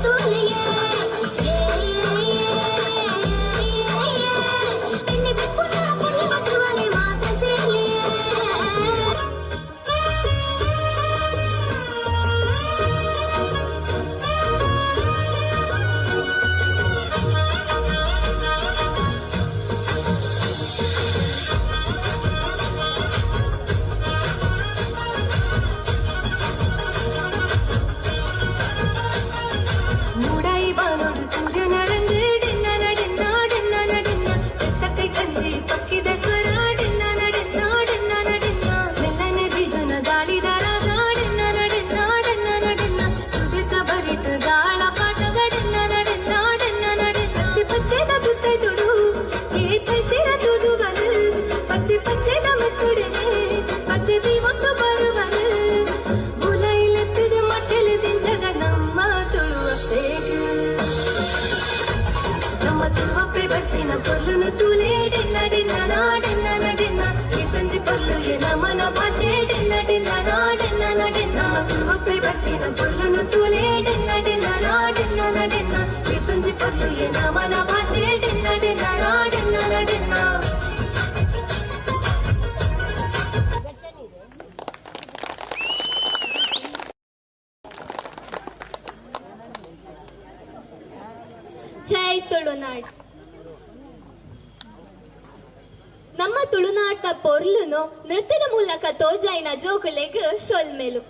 Speaker 23: ತೂಲಿಗೆ ಎಣ್ಣೆ ಬೆಕ್ಕುನ ಪುಡಿ ಮಧುವನೆ ಮಾತ ಸೇರಿ ಮೂಡಾಯಿ ಬಾನೋಡು ಸೂರ್ಯನ ರಂಗ ಡಿನ್ನ ನಡಿನ್ನ ಡಿನ್ನ ನಡಿನ್ನ ಬೆತ್ತಕೈ ಕಂಜಿ ಪಕ್ಕಿದ ಸ್ವರ ಡಿನ್ನ ನಡಿನ್ನ ಡಿನ್ನ ನಡಿನ್ನ ಮೆಲ್ಲನೆ ಬೀಜನ ಗಾಳಿದಾರಾದ ಡಿನ್ನ ನಡಿನ್ನ ಡಿನ್ನ ನಡಿನ್ನ ಸುದಿತ ಬರಿಟ ಗಾಳ ಪಾಠಗ ಡಿನ್ನ ನಡಿನ್ನ ಡಿನ್ನ ನಡಿನ್ನ ಪಚ್ಚೆ ಪಚ್ಚೆದ ತುತ್ತೈ ತುಡು ಏ ತೈಸಿರ ತುಜು ಬಲು ಪಚ್ಚೆ ಪಚ್ಚೆದ ಮತ್ತುಡೆನೆ ಪಚ್ಚೆ ದೀವತ್ತು ಬರುವನು ಬುಲೈಲೆತ್ತಿದ ಮಟ್ಟೆಲೆದಿನ ಜಗ ನಮ್ಮ ತುಳುವ ಪೇಟು ನಮ್ಮ ತುಳುವಪ್ಪೆ ಬಟ್ಟಿನ ಪೊಲ್ಲುನು ತೂಲೆ ಡಿನ್ನ ಡಿನ್ನ ನಾಡಿನ್ನ ನಡಿನ್ನ ಕೀರ್ತಂಜಿ ಪೊಲ್ಲು ನಮನ ಭಾಷೆ ಡಿನ್ನ ಡಿನ್ನ ನಾಡಿನ್ನ ನಡಿನ್ನ ತುಳುವಪ್ಪೆ ಬಟ್ಟಿನ ಪೊಲ್ಲುನು ತೂಲೆ ಡಿನ್ನ ಡಿನ್ನ ನಾಡಿನ್ನ ನಡಿನ್ನ ಕೀರ್ತಂಜಿ ಪೊಲ್ಲು ನಮನ ಭಾಷೆ ಡಿನ್ನ ಡಿನ್ನ ನಾಡಿನ್ನ ನಡಿನ್ನ ಜೈ ತುಳುನಾಡ್ ನಮ್ಮ ತುಳುನಾಟ ಪೊರ್ಲುನು ನೃತ್ಯದ ಮೂಲಕ ತೋಜಾಯಿನ ಜೋಗುಲೆಗ್ ಸೊಲ್ಮೆಲು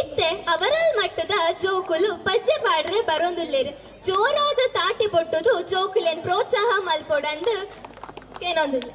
Speaker 23: ಇತ್ತೆ ಅವರಲ್ ಮಟ್ಟದ ಜೋಕುಲು ಪಜ್ಜೆ ಪಾಡ್ರೆ ಬರೊಂದುಲ್ಲೇರು ಜೋರಾದ ತಾಟಿ ಪೊಟ್ಟುದು ಜೋಕುಲೆನ್ ಪ್ರೋತ್ಸಾಹ ಮಲ್ಪೊಡಂದು ಏನೊಂದಿಲ್ಲ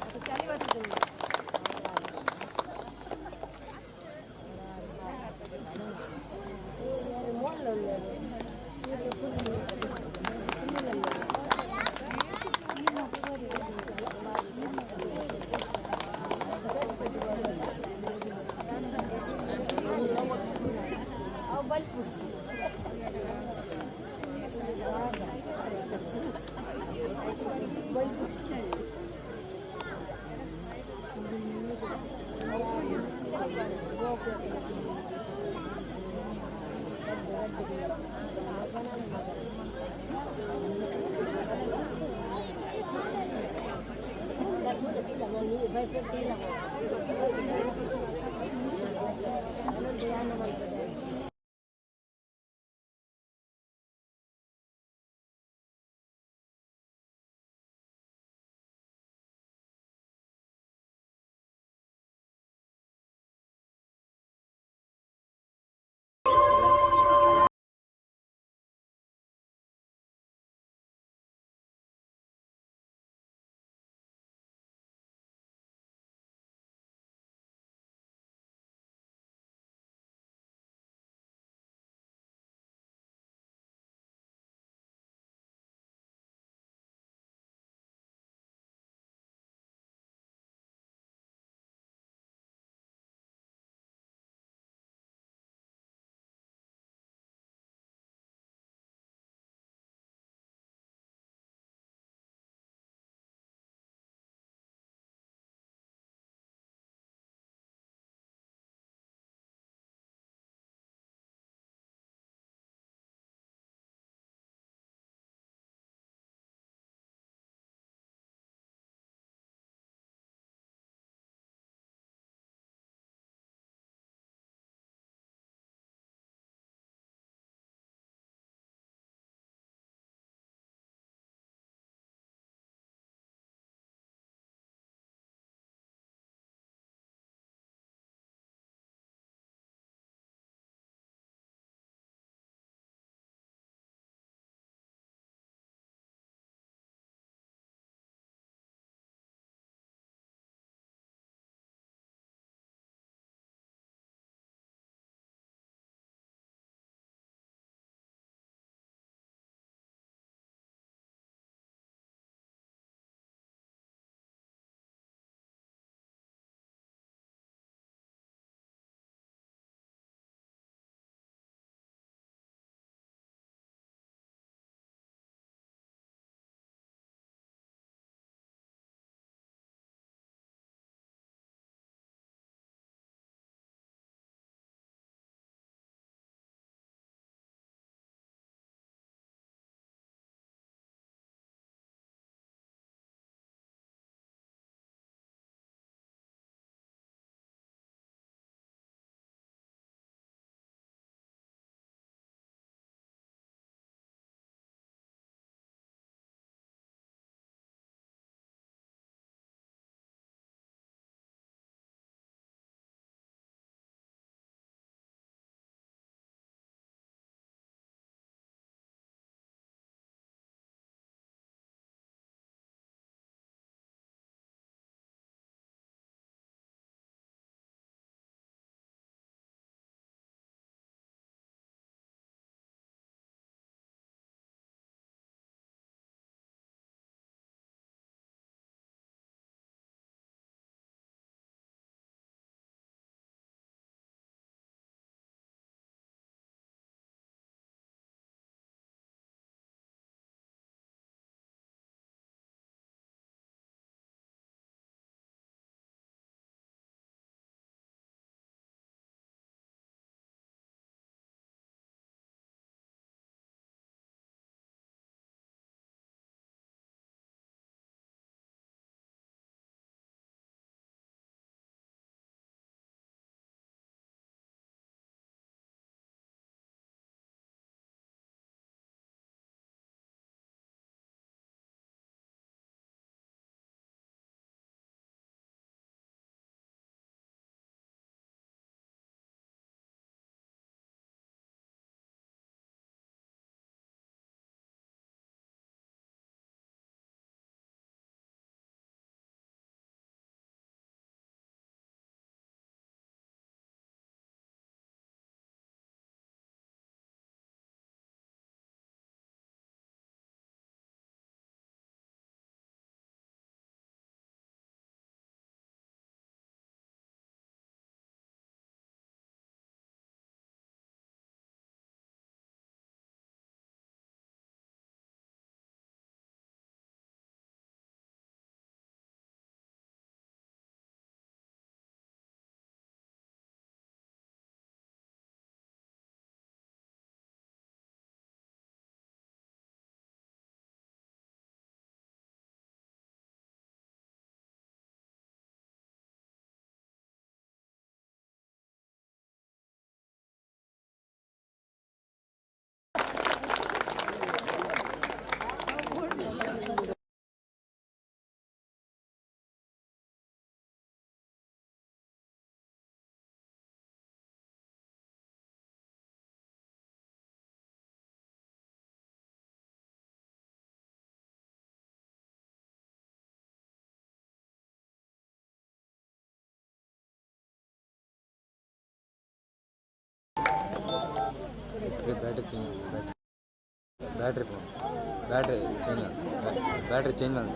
Speaker 5: ಬ್ಯಾಟ್ರಿ ಚೇಂಜ್ ಮಾಡಿ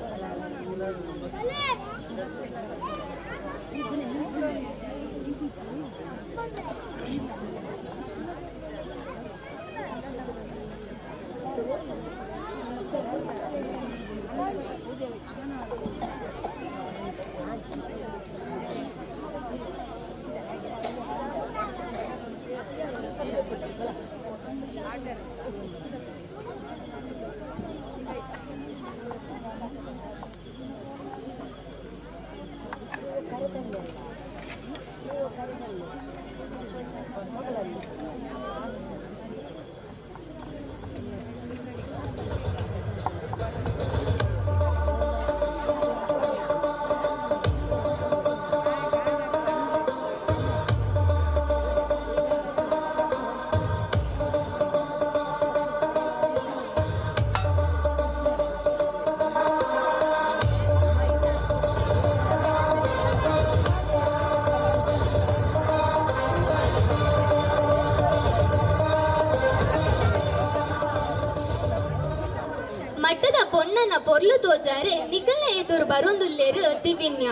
Speaker 23: ಮಠದ ಪೊನ್ನನ ಪೊರ್ಲು ತೋಜಾರೆ ನಿಖಲ ಎದುರು ಬರೊಂದುಲ್ಲೇರು ದಿವಿನ್ಯ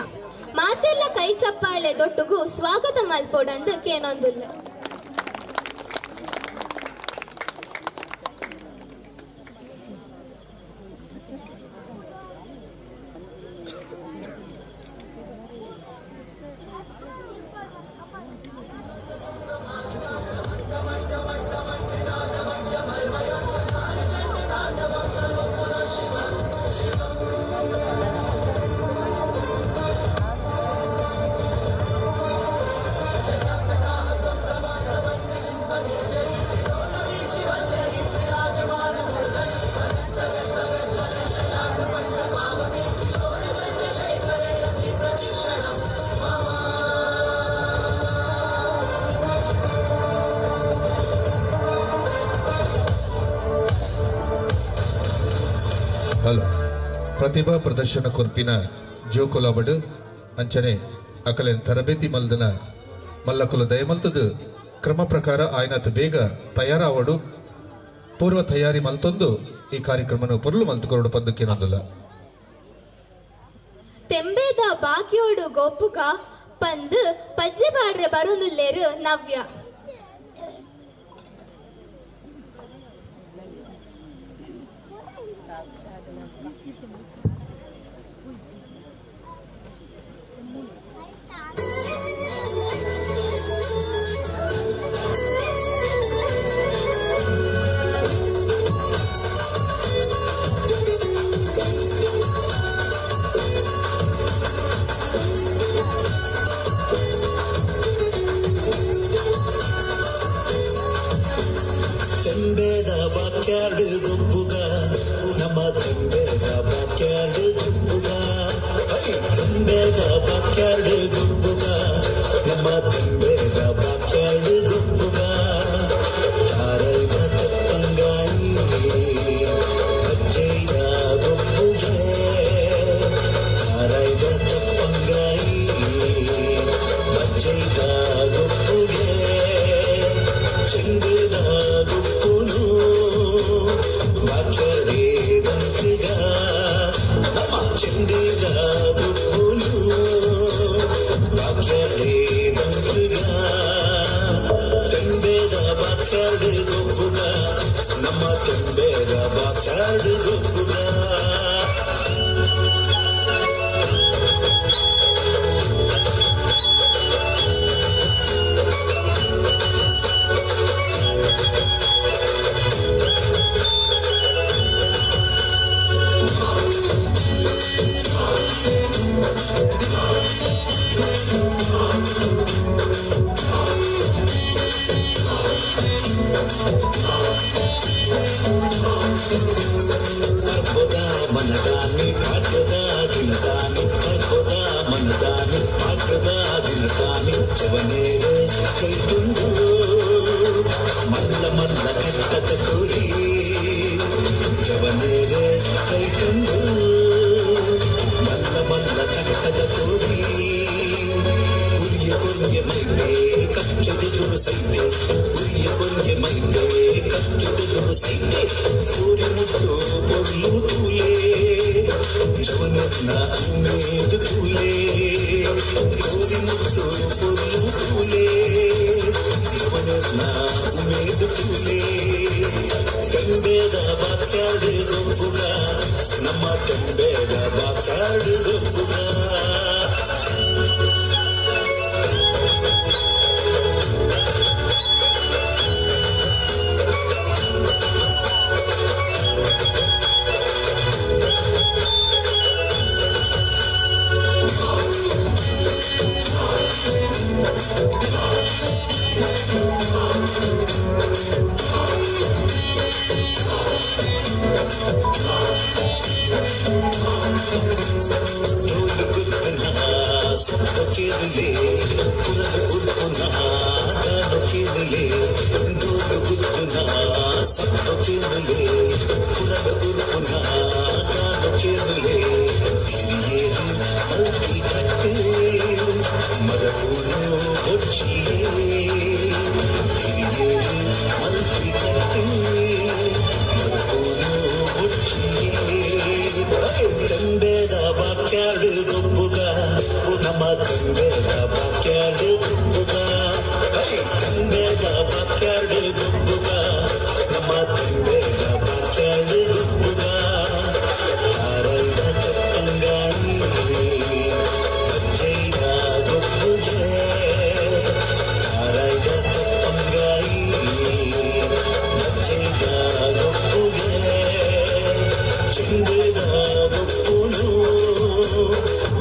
Speaker 23: ಮಾತೆಲ್ಲ ಕೈ ಚಪ್ಪಾಳೆ ದೊಟ್ಟುಗು ಸ್ವಾಗತ ಮಲ್ಪೋಡಂದು ಕೇನೊಂದುಲ್ಲ.
Speaker 22: ಹಲೋ ಪ್ರತಿಭಾ ಪ್ರದರ್ಶನ ಕೊರ್ಪಿನ ಜೋಕುಲಬಡು ಅಂಚನೆ ಅಕಲೆನ್ ತರಬೇತಿ ಮಲ್ದನ ಮಲ್ಲಕುಲ ದಯಮಲ್ತದು ಕ್ರಮ ಪ್ರಕಾರ ಆಯ್ನತ್ ಬೇಗ ತಯಾರಾವಡು ಪೂರ್ವ ತಯಾರಿ ಮಲ್ತೊಂದು ಈ ಕಾರ್ಯಕ್ರಮನ ಪೊರ್ಲು ಮಲ್ತುಕೊರಡು ಪದ್ದಕ್ಕೇನೊಂದುಲ್ಲ.
Speaker 23: ತೆಂಬೇದ ಬಾಕಿಯೋಡು ಗೊಪ್ಪುಗ ಪಂದು ಪಜ್ಜೆ ಬಾಡ್ರೆ ಬರೊಂದುಲ್ಲೇರು ನವ್ಯ.
Speaker 6: ತಂಬೇದ ಬಾಕ್ಯಾಡು ಗುಂಪುಗ ನಮ್ಮ ತಂಬೇದ ಬಾಕ್ಯಾಡು ಗುಂಪುಗ ತಂಬೇದ ಬಾಕ್ಯಾಡು ಗುಂಪುಗ ನಮ್ಮ ತಂಬೇದ ಬಾಕ್ಯಾಡು ಗುಂಪುಗ ತಾರೈದ ತಪ್ಪಂಗಾಯಿ ಅಜ್ಜೈದ ಗುಂಪುಗೆ ತಾರೈದ ತಪ್ಪಂಗಾಯಿ ಅಜ್ಜೈದ ಗುಂಪುಗೆ ಚೆಂದಿದ ಗುಪ್ಪುನು ಬಾಕ್ಯಾಡೆ ಬಂತಿಗ ನಮ್ಮ ಚೆಂದಿದ ಗುಪ್ಪುನು ಬಾಕ್ಯಾಡೆ ಬಂತಿಗ ತಂಬೇದ ಬಾಕ್ಯಾಡೆ ಗುಪ್ಪುಗ ನಮ್ಮ ತಂಬೇದ ಬಾಕ್ಯಾಡೆ ಗುಪ್ಪುಗ ಚೆಂಬೇದಲೆ ಚೆಂಬೇದ ಬಾಕ್ಯಾಡು ಗೊಬ್ಬುಗ ನಮ್ಮ ಚೆಂಬೇದ ಬಾಕ್ಯಾಡು ಗೊಬ್ಬುಗ ಚೆಂಬೇದ ಬಾಕ್ಯಾಡು ಗೊಬ್ಬುಗ ನಮ್ಮ ಚೆಂಬೇದ ಬಾಕ್ಯಾಡು ಗೊಬ್ಬುಗ ಚೆಂಬೇದ ಬಾಕ್ಯಾಡು ಗೊಬ್ಬುಗ ನಮ್ಮ ಚೆಂಬೇದ ಬಾಕ್ಯಾಡು ಗೊಬ್ಬುಗ ಆರೈದ ತಪ್ಪಂಗಾಯಿ ಅಜ್ಜೈದ ಗೊಬ್ಬುಗೆ ಆರೈದ ತಪ್ಪಂಗಾಯಿ ಅಜ್ಜೈದ ಗೊಬ್ಬುಗೆ ಚೆಂಬೇದ ಗೊಬ್ಬುನು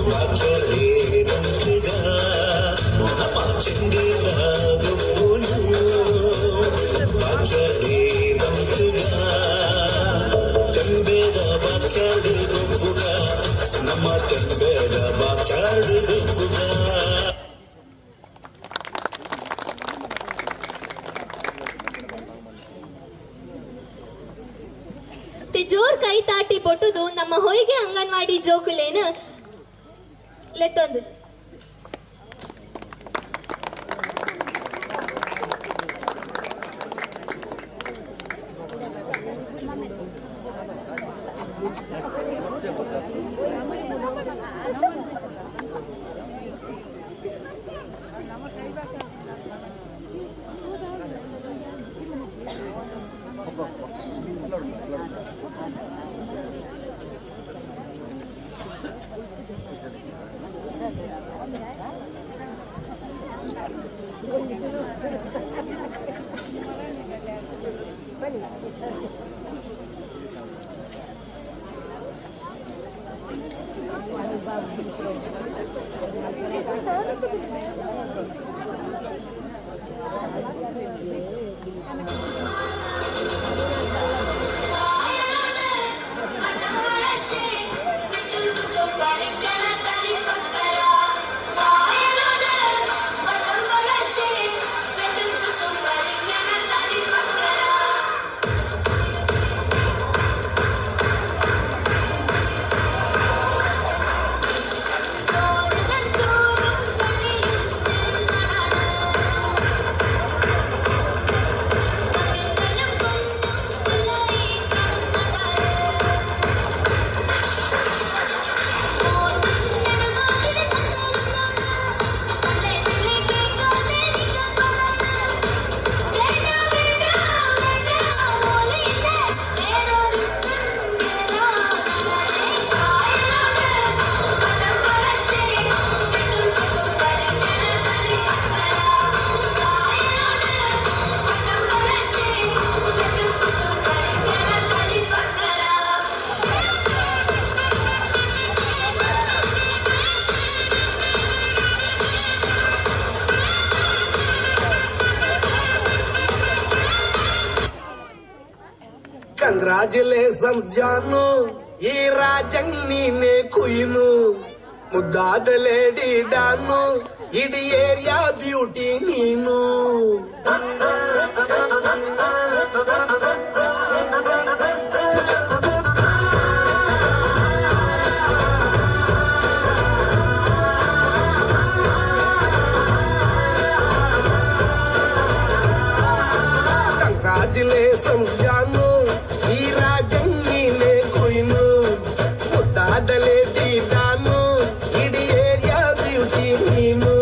Speaker 6: ಬಾಕ್ಯಾಡೆ ನಂತಿಗ ನಮ್ಮ ಚೆಂಬೇದ ಗೊಬ್ಬುನು ಬಾಕ್ಯಾಡೆ ನಂತಿಗ ಚೆಂಬೇದ ಬಾಕ್ಯಾಡು ಗೊಬ್ಬುಗ ನಮ್ಮ ಚೆಂಬೇದ ಬಾಕ್ಯಾಡು ಗೊಬ್ಬುಗ
Speaker 23: ಜೋರ್ ಕೈ ತಾಟಿ ಬೊಟ್ಟುದು ನಮ್ಮ ಹೊಯ್ಗೆ ಅಂಗನವಾಡಿ ಜೋಕುಲೇನು ಲೆಟ್ಟೊಂದು
Speaker 5: ಕಂಗ್ರಾಚುಲೇಷನ್ಸ್ ಜಾನು ಈ ರಾಜಂಗ್ ನೀನೆ ಕುಯ್ನು ಮುದ್ದಾದ ಲೇಡಿ ಡಾನು ಇಡೀ ಏರಿಯಾ ಬ್ಯೂಟಿ ನೀನು ಕಂಗ್ರಾಚುಲೇಷನ್ಸ್ ಜಾನು ಈ ರಾಜಂಗ್ ನೀನೆ ಕುಯ್ನು ಮುದ್ದಾದ ಲೇಡಿ ಡಾನು ಇಡೀ ಏರಿಯಾ ಬ್ಯೂಟಿ ನೀನು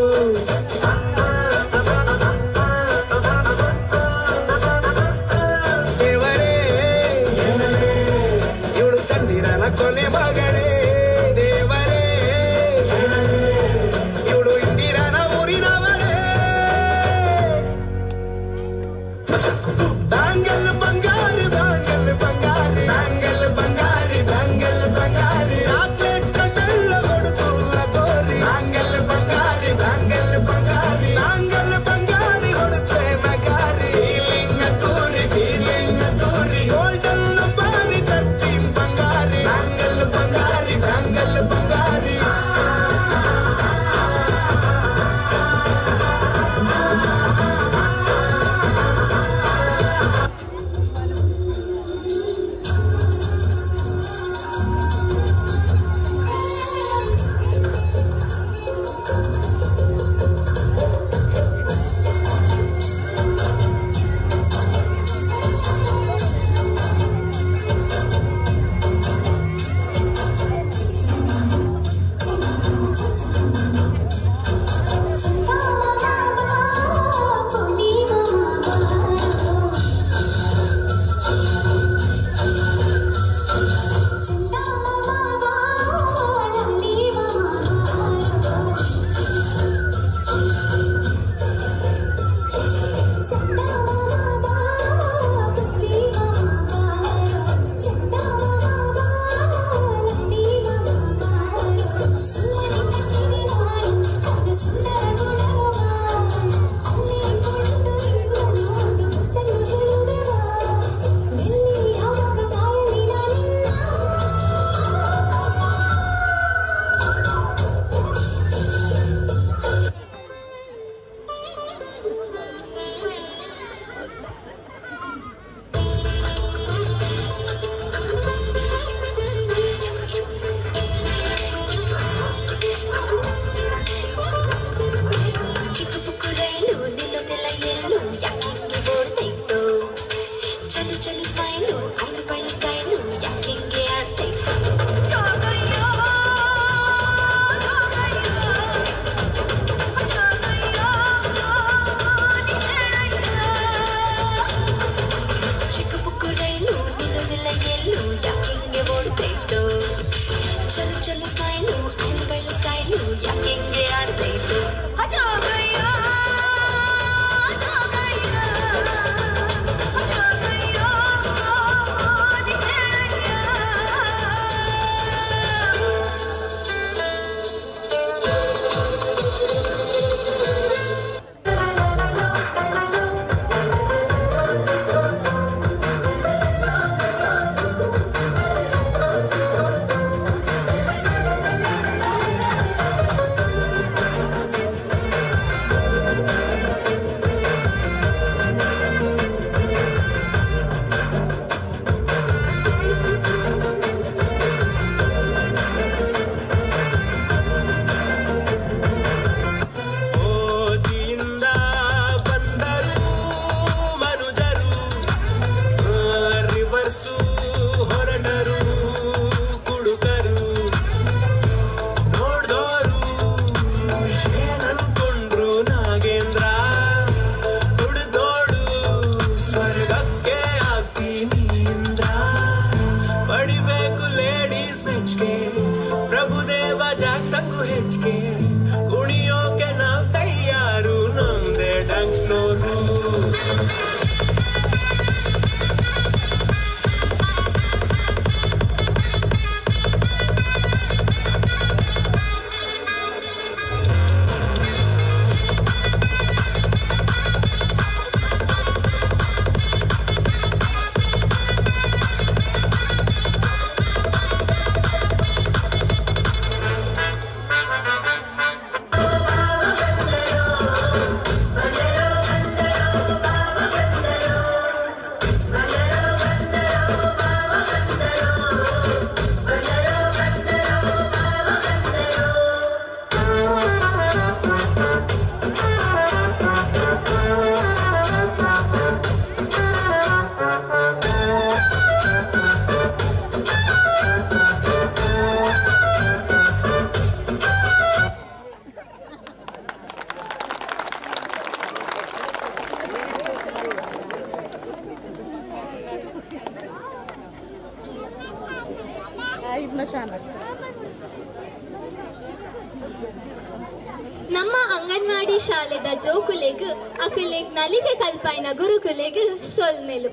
Speaker 23: ನಮ್ಮ ಅಂಗನವಾಡಿ ಶಾಲೆದ ಜೋಕುಲೆಗ್ ಅಕುಲೆಗ್ ನಲಿಗೆ ಕಲ್ಪಾಯಿನ ಗುರುಕುಲೆಗ್ ಸೊಲ್ಮೆಲು.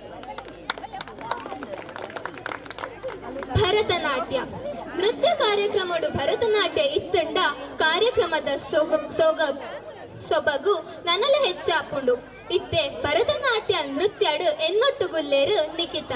Speaker 23: ಭರತನಾಟ್ಯ ನೃತ್ಯ ಕಾರ್ಯಕ್ರಮಡು ಭರತನಾಟ್ಯ ಇತ್ತಂಡ ಕಾರ್ಯಕ್ರಮದ ಸೊಬಗು ನನಲ ಹೆಚ್ಚಾಪುಂಡು. ಇತ್ತೆ ಭರತನಾಟ್ಯ ನೃತ್ಯಡು ಎನ್ನೊಟ್ಟುಗುಲ್ಲೇರು ನಿಖಿತ.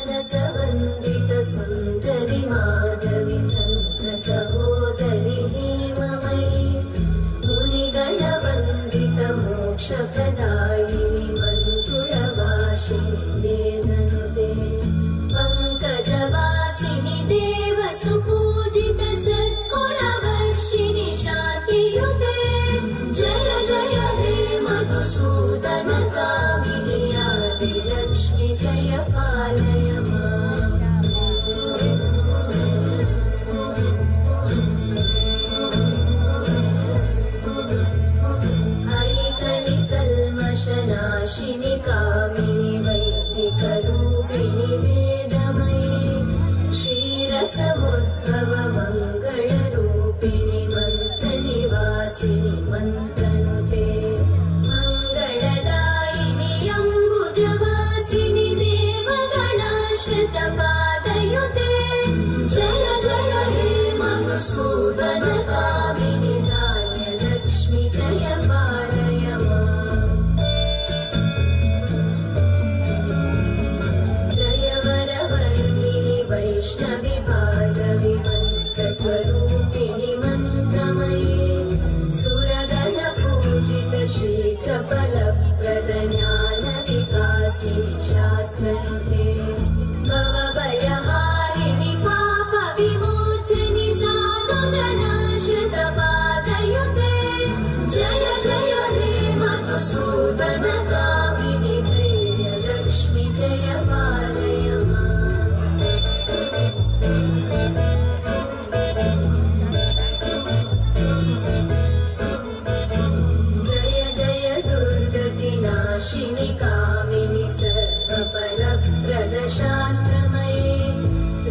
Speaker 1: सुमनसवन्दित सुन्दरि माधवि चन्द्र सहोदरि हेममयि मुनिगणवन्दित मोक्षप्रदायिनि मञ्जुळभाषिणि वेदनुते पङ्कजवासिनि देवसुपूजित सद्गुणवर्षिणि शान्तियुते जय जय हे मधुसूदन कामिनि आदिलक्ष्मि जय पालय ऐकलिकल्मषनाशिनि कामिनि वैदिकरूपिणि वेदमये क्षीरसमुद्भव मङ्गलरूपिणि मन्त्रनिवासिनि मन्त्रनुते मङ्गलदायिनि अम्बुजवासिनि देवगणाश्रितपादयुते जय जय हे मधुसूदन कामिनि धान्यलक्ष्मि जय पालय जय वरवर्णिनि वैष्णवि भार्गवि मन्त्रस्वरूपिणि मन्त्रमये सुरगणपूजित शीघ्रफलप्रद ज्ञानविकासिनि शास्त्रनुते भवभयहारिणि पापविमोचनि साधुजनाश्रितपादयुते जय जय हे मधुसूदन कामिनि धैर्यलक्ष्मि जय पालय जय जय दुर्गतिनाशिनि कामिनि सर्वफलप्रद शास्त्रमये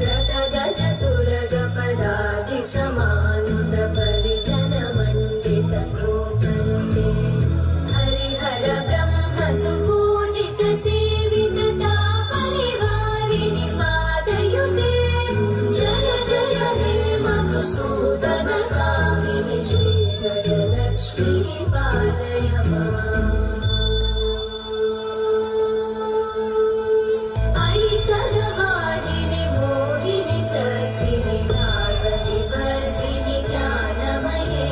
Speaker 1: रतगजतुरगपदादि समानुत परिजनमण्डित लोकनुते हरिहर ब्रह्म सुपूजित सेवित तापनिवारिणि पादयुते जय जय हे मधुसूदन कामिनि श्रीगजलक्ष्मि पालय ऐकगवाहिनि मोहिनि चक्रिणि रागविवर्धिनि ज्ञानमये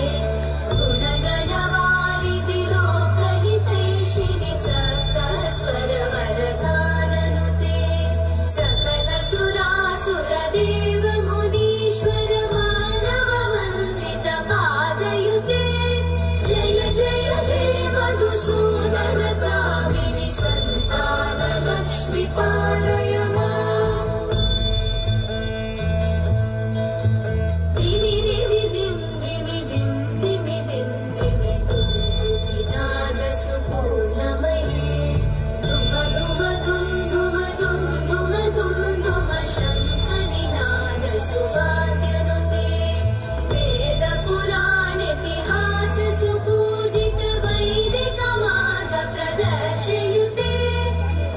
Speaker 1: गुणगणवारिधि लोकहितैषिणि सप्तस्वरवरगाननुते सकल सुरासुर देव मुनीश्वर मानव वन्दित पादयुते जय जय हे मधुसूदन कामिनि सन्तान लक्ष्मी पालय माम् दिवि दिवि दिं दिवि दिं दिवि दिं दिवि नाद सुपूर्णमये धुम धुम धुम धुम धुम धुम धुम धुम शङ्खनिनाद सुवाद्यनुते वेद पुराण इतिहास सुपूजित वैदिक मार्ग प्रदर्शयुते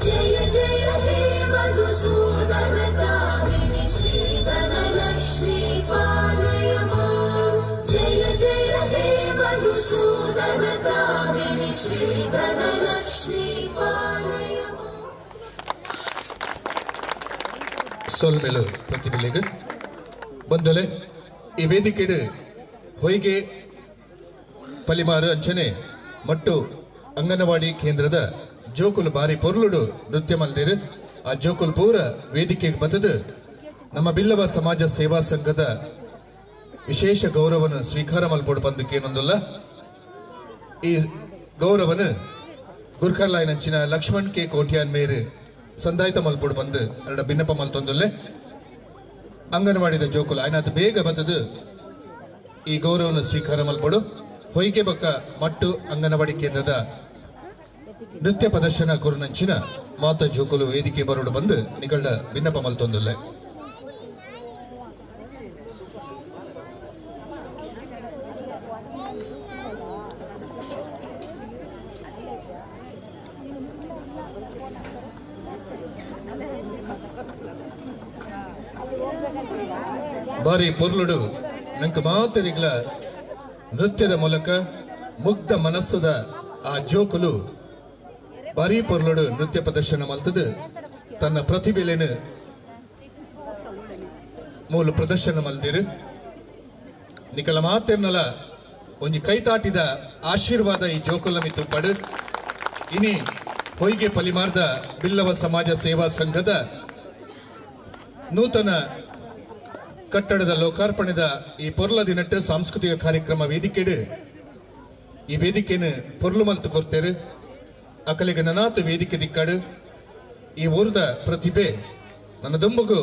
Speaker 1: जय जय हे मधुसूदन कामिनि श्रीधन लक्ष्मी पालय माम् जय जय हे मधुसूदन कामिनि श्रीधन लक्ष्मी पालय माम्
Speaker 22: ಸೊಲ್ಮೆಲು ಪ್ರತಿಭೆಲೆಗೆ ಬಂದಲೆ ಈ ವೇದಿಕೆಡು ಹೊಯ್ಗೆ ಪಲಿಮಾರು ಅಂಚನೆ ಮಟ್ಟು ಅಂಗನವಾಡಿ ಕೇಂದ್ರದ ಜೋಕುಲು ಬಾರಿ ಪೊರ್ಲುಡು ನೃತ್ಯ ಮಲ್ದಿರು ಆ ಜೋಕುಲು ಪೂರ ವೇದಿಕೆಗೆ ಬತ್ತದು ನಮ್ಮ ಬಿಲ್ಲವ ಸಮಾಜ ಸೇವಾ ಸಂಘದ ವಿಶೇಷ ಗೌರವನ ಸ್ವೀಕಾರ ಮಲ್ಪಡು ಬಂದಕ್ಕೇನೊಂದಲ್ಲ ಈ ಗೌರವನ ಗುರ್ಖರ್ಲಾಯ್ನಂಚಿನ ಲಕ್ಷ್ಮಣ್ ಕೆ ಕೋಟ್ಯಾನ್ ಮೇರು ಸಂದಾಯಿತ ಮಲ್ಪಡು ಬಂದು ಎರಡ ಭಿನ್ನಪ ಮಲ್ತೊಂದಲ್ಲೇ ಅಂಗನವಾಡಿದ ಜೋಕುಲು ಆಯ್ನಾತ್ ಬೇಗ ಬತ್ತದು ಈ ಗೌರವನ ಸ್ವೀಕಾರ ಮಲ್ಪಡು ಹೊಯ್ಗೆ ಬಕ್ಕ ಮಟ್ಟು ಅಂಗನವಾಡಿ ಕೇಂದ್ರದ ನೃತ್ಯ ಪ್ರದರ್ಶನ ಕುರುನಂಚಿನ ಮಾತ ಜೋಕುಲು ವೇದಿಕೆ ಬರೋಡು ಬಂದು ನಿಗಳ ಭಿನ್ನಪ ಮಲ್ತೊಂದಲ್ಲೇ ಬಾರಿ ಪೊರ್ಲುಡು ನಂಗೆ ಮಾತರಿಗ್ಲ ನೃತ್ಯದ ಮೂಲಕ ಮುಗ್ಧ ಮನಸ್ಸದ ಆ ಜೋಕುಲು ಬಾರಿ ಪೊರ್ಲುಡು ನೃತ್ಯ ಪ್ರದರ್ಶನ ಮಲ್ತದು ತನ್ನ ಪ್ರತಿಭೆಲೇನು ಮೂಲ ಪ್ರದರ್ಶನ ಮಲ್ದಿರು ನಿಕಲ ಮಾತಿರ್ನಲ ಒಂಜಿ ಕೈತಾಟಿದ ಆಶೀರ್ವಾದ ಈ ಜೋಕುಲ ಮಿತ್ತು ಪಡು ಇನಿ ಹೊಯ್ಗೆ ಪಲಿಮಾರ್ದ ಬಿಲ್ಲವ ಸಮಾಜ ಸೇವಾ ಸಂಘದ ನೂತನ ಕಟ್ಟಡದ ಲೋಕಾರ್ಪಣೆದ ಈ ಪೊರ್ಲ ದಿನಟ್ಟು ಸಾಂಸ್ಕೃತಿಕ ಕಾರ್ಯಕ್ರಮ ವೇದಿಕೆಡು ಈ ವೇದಿಕೆನು ಪೊರ್ಲು ಮಲ್ತು ಕೊರ್ತೇರು ಅಕಲಿಗೆ ನನಾತು ವೇದಿಕೆ ದಿಕ್ಕಾಡು ಈ ಊರದ ಪ್ರತಿಭೆ ನನ್ನ ದುಂಬುಗು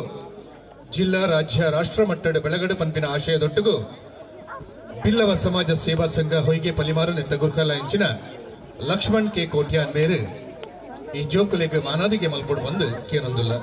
Speaker 22: ಜಿಲ್ಲಾ ರಾಜ್ಯ ರಾಷ್ಟ್ರ ಮಟ್ಟದ ಬೆಳಗಡೆ ಪಂಪಿನ ಆಶಯದೊಟ್ಟಿಗೂ ಬಿಲ್ಲವ ಸಮಾಜ ಸೇವಾ ಸಂಘ ಹೊಯ್ಗೆ ಪಲಿಮಾರು ನೆತ್ತ ಗುರ್ಖಲ ಇಂಚಿನ ಲಕ್ಷ್ಮಣ್ ಕೆ ಕೋಟ್ಯಾನ್ ಮೇರು ಈ ಜೋಕುಲೆಗೆ ಮಾನಾದಿಗೆ ಮಲ್ಪಡು ಬಂದು ಕೇನೊಂದಿಲ್ಲ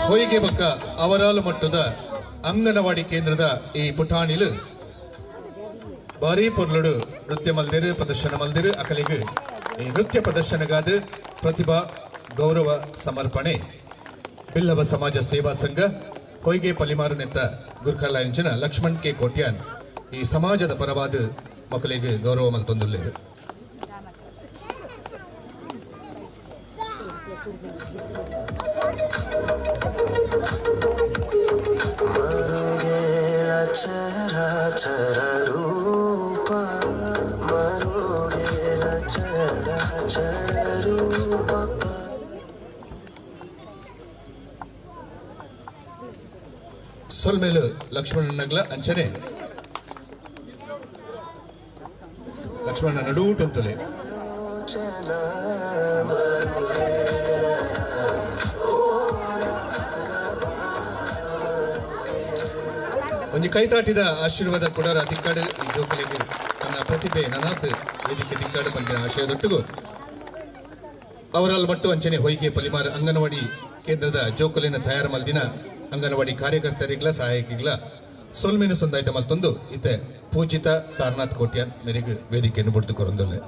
Speaker 22: ಹೊಯ್ಗೆ ಬಕ್ಕ ಅವರಾಲು ಮಟ್ಟದ ಅಂಗನವಾಡಿ ಕೇಂದ್ರದ ಈ ಪುಟಾಣಿಲು ಬಾರಿ ಪೊರ್ಲುಡು ನೃತ್ಯ ಮಲ್ದಿರು ಪ್ರದರ್ಶನ ಮಲ್ದಿರು ಅಕಲಿಗೆ ಈ ನೃತ್ಯ ಪ್ರದರ್ಶನಗಾದ ಪ್ರತಿಭಾ ಗೌರವ ಸಮರ್ಪಣೆ ಬಿಲ್ಲವ ಸಮಾಜ ಸೇವಾ ಸಂಘ ಹೊಯ್ಗೆ ಪಲಿಮಾರು ನೆತ್ತ ಗುರ್ಖರ್ಲಾಂಚಿನ ಲಕ್ಷ್ಮಣ್ ಕೆ ಕೋಟ್ಯಾನ್ ಈ ಸಮಾಜದ ಪರವಾದ ಮಕ್ಕಳಿಗೆ ಗೌರವ ಮಲ್ತೊಂದುಲ್ಲೇರು
Speaker 5: ಚರಾಚರ ರೂಪ ಮರುಗೇರ ಚರಾಚರ ರೂಪ
Speaker 22: ಸೊಲ್ಮೇಲು ಲಕ್ಷ್ಮಣನಗ್ಲ ಅಂಚನೆ ಲಕ್ಷ್ಮಣ ನಡೂಟುಂತಲೆ ಒಂಜಿ ಕೈತಾಟಿದ ಆಶೀರ್ವಾದ ಕೊಡರ ತಿಕ್ಕಾಡು ಈ ಜೋಕಲಿಗೆ ತನ್ನ ಪ್ರತಿಭೆ ನನಾತ್ ವೇದಿಕೆ ತಿಕ್ಕಾಡು ಪಂಪಿನ ಆಶಯದೊಟ್ಟಿಗೂ ಅವರಲ್ಲಿ ಮಟ್ಟು ಅಂಚನೆ ಹೊಯ್ಗೆ ಪಲಿಮಾರ ಅಂಗನವಾಡಿ ಕೇಂದ್ರದ ಜೋಕಲಿನ ತಯಾರು ಮಲ್ದಿನ ಅಂಗನವಾಡಿ ಕಾರ್ಯಕರ್ತರಿಗ್ಲ ಸಹಾಯಕಿಗ್ಲ ಸೊಲ್ಮೇನು ಸಂದಾಯಿತ ಮಲ್ತೊಂದು ಇತ್ತೆ ಪೂಜಿತ ತಾರನಾಥ್ ಕೋಟ್ಯಾನ್ ಮೇರೆಗೆ ವೇದಿಕೆಯನ್ನು ಬಿಡ್ತು ಕೊರೊಂದೊಲ್ಲೆ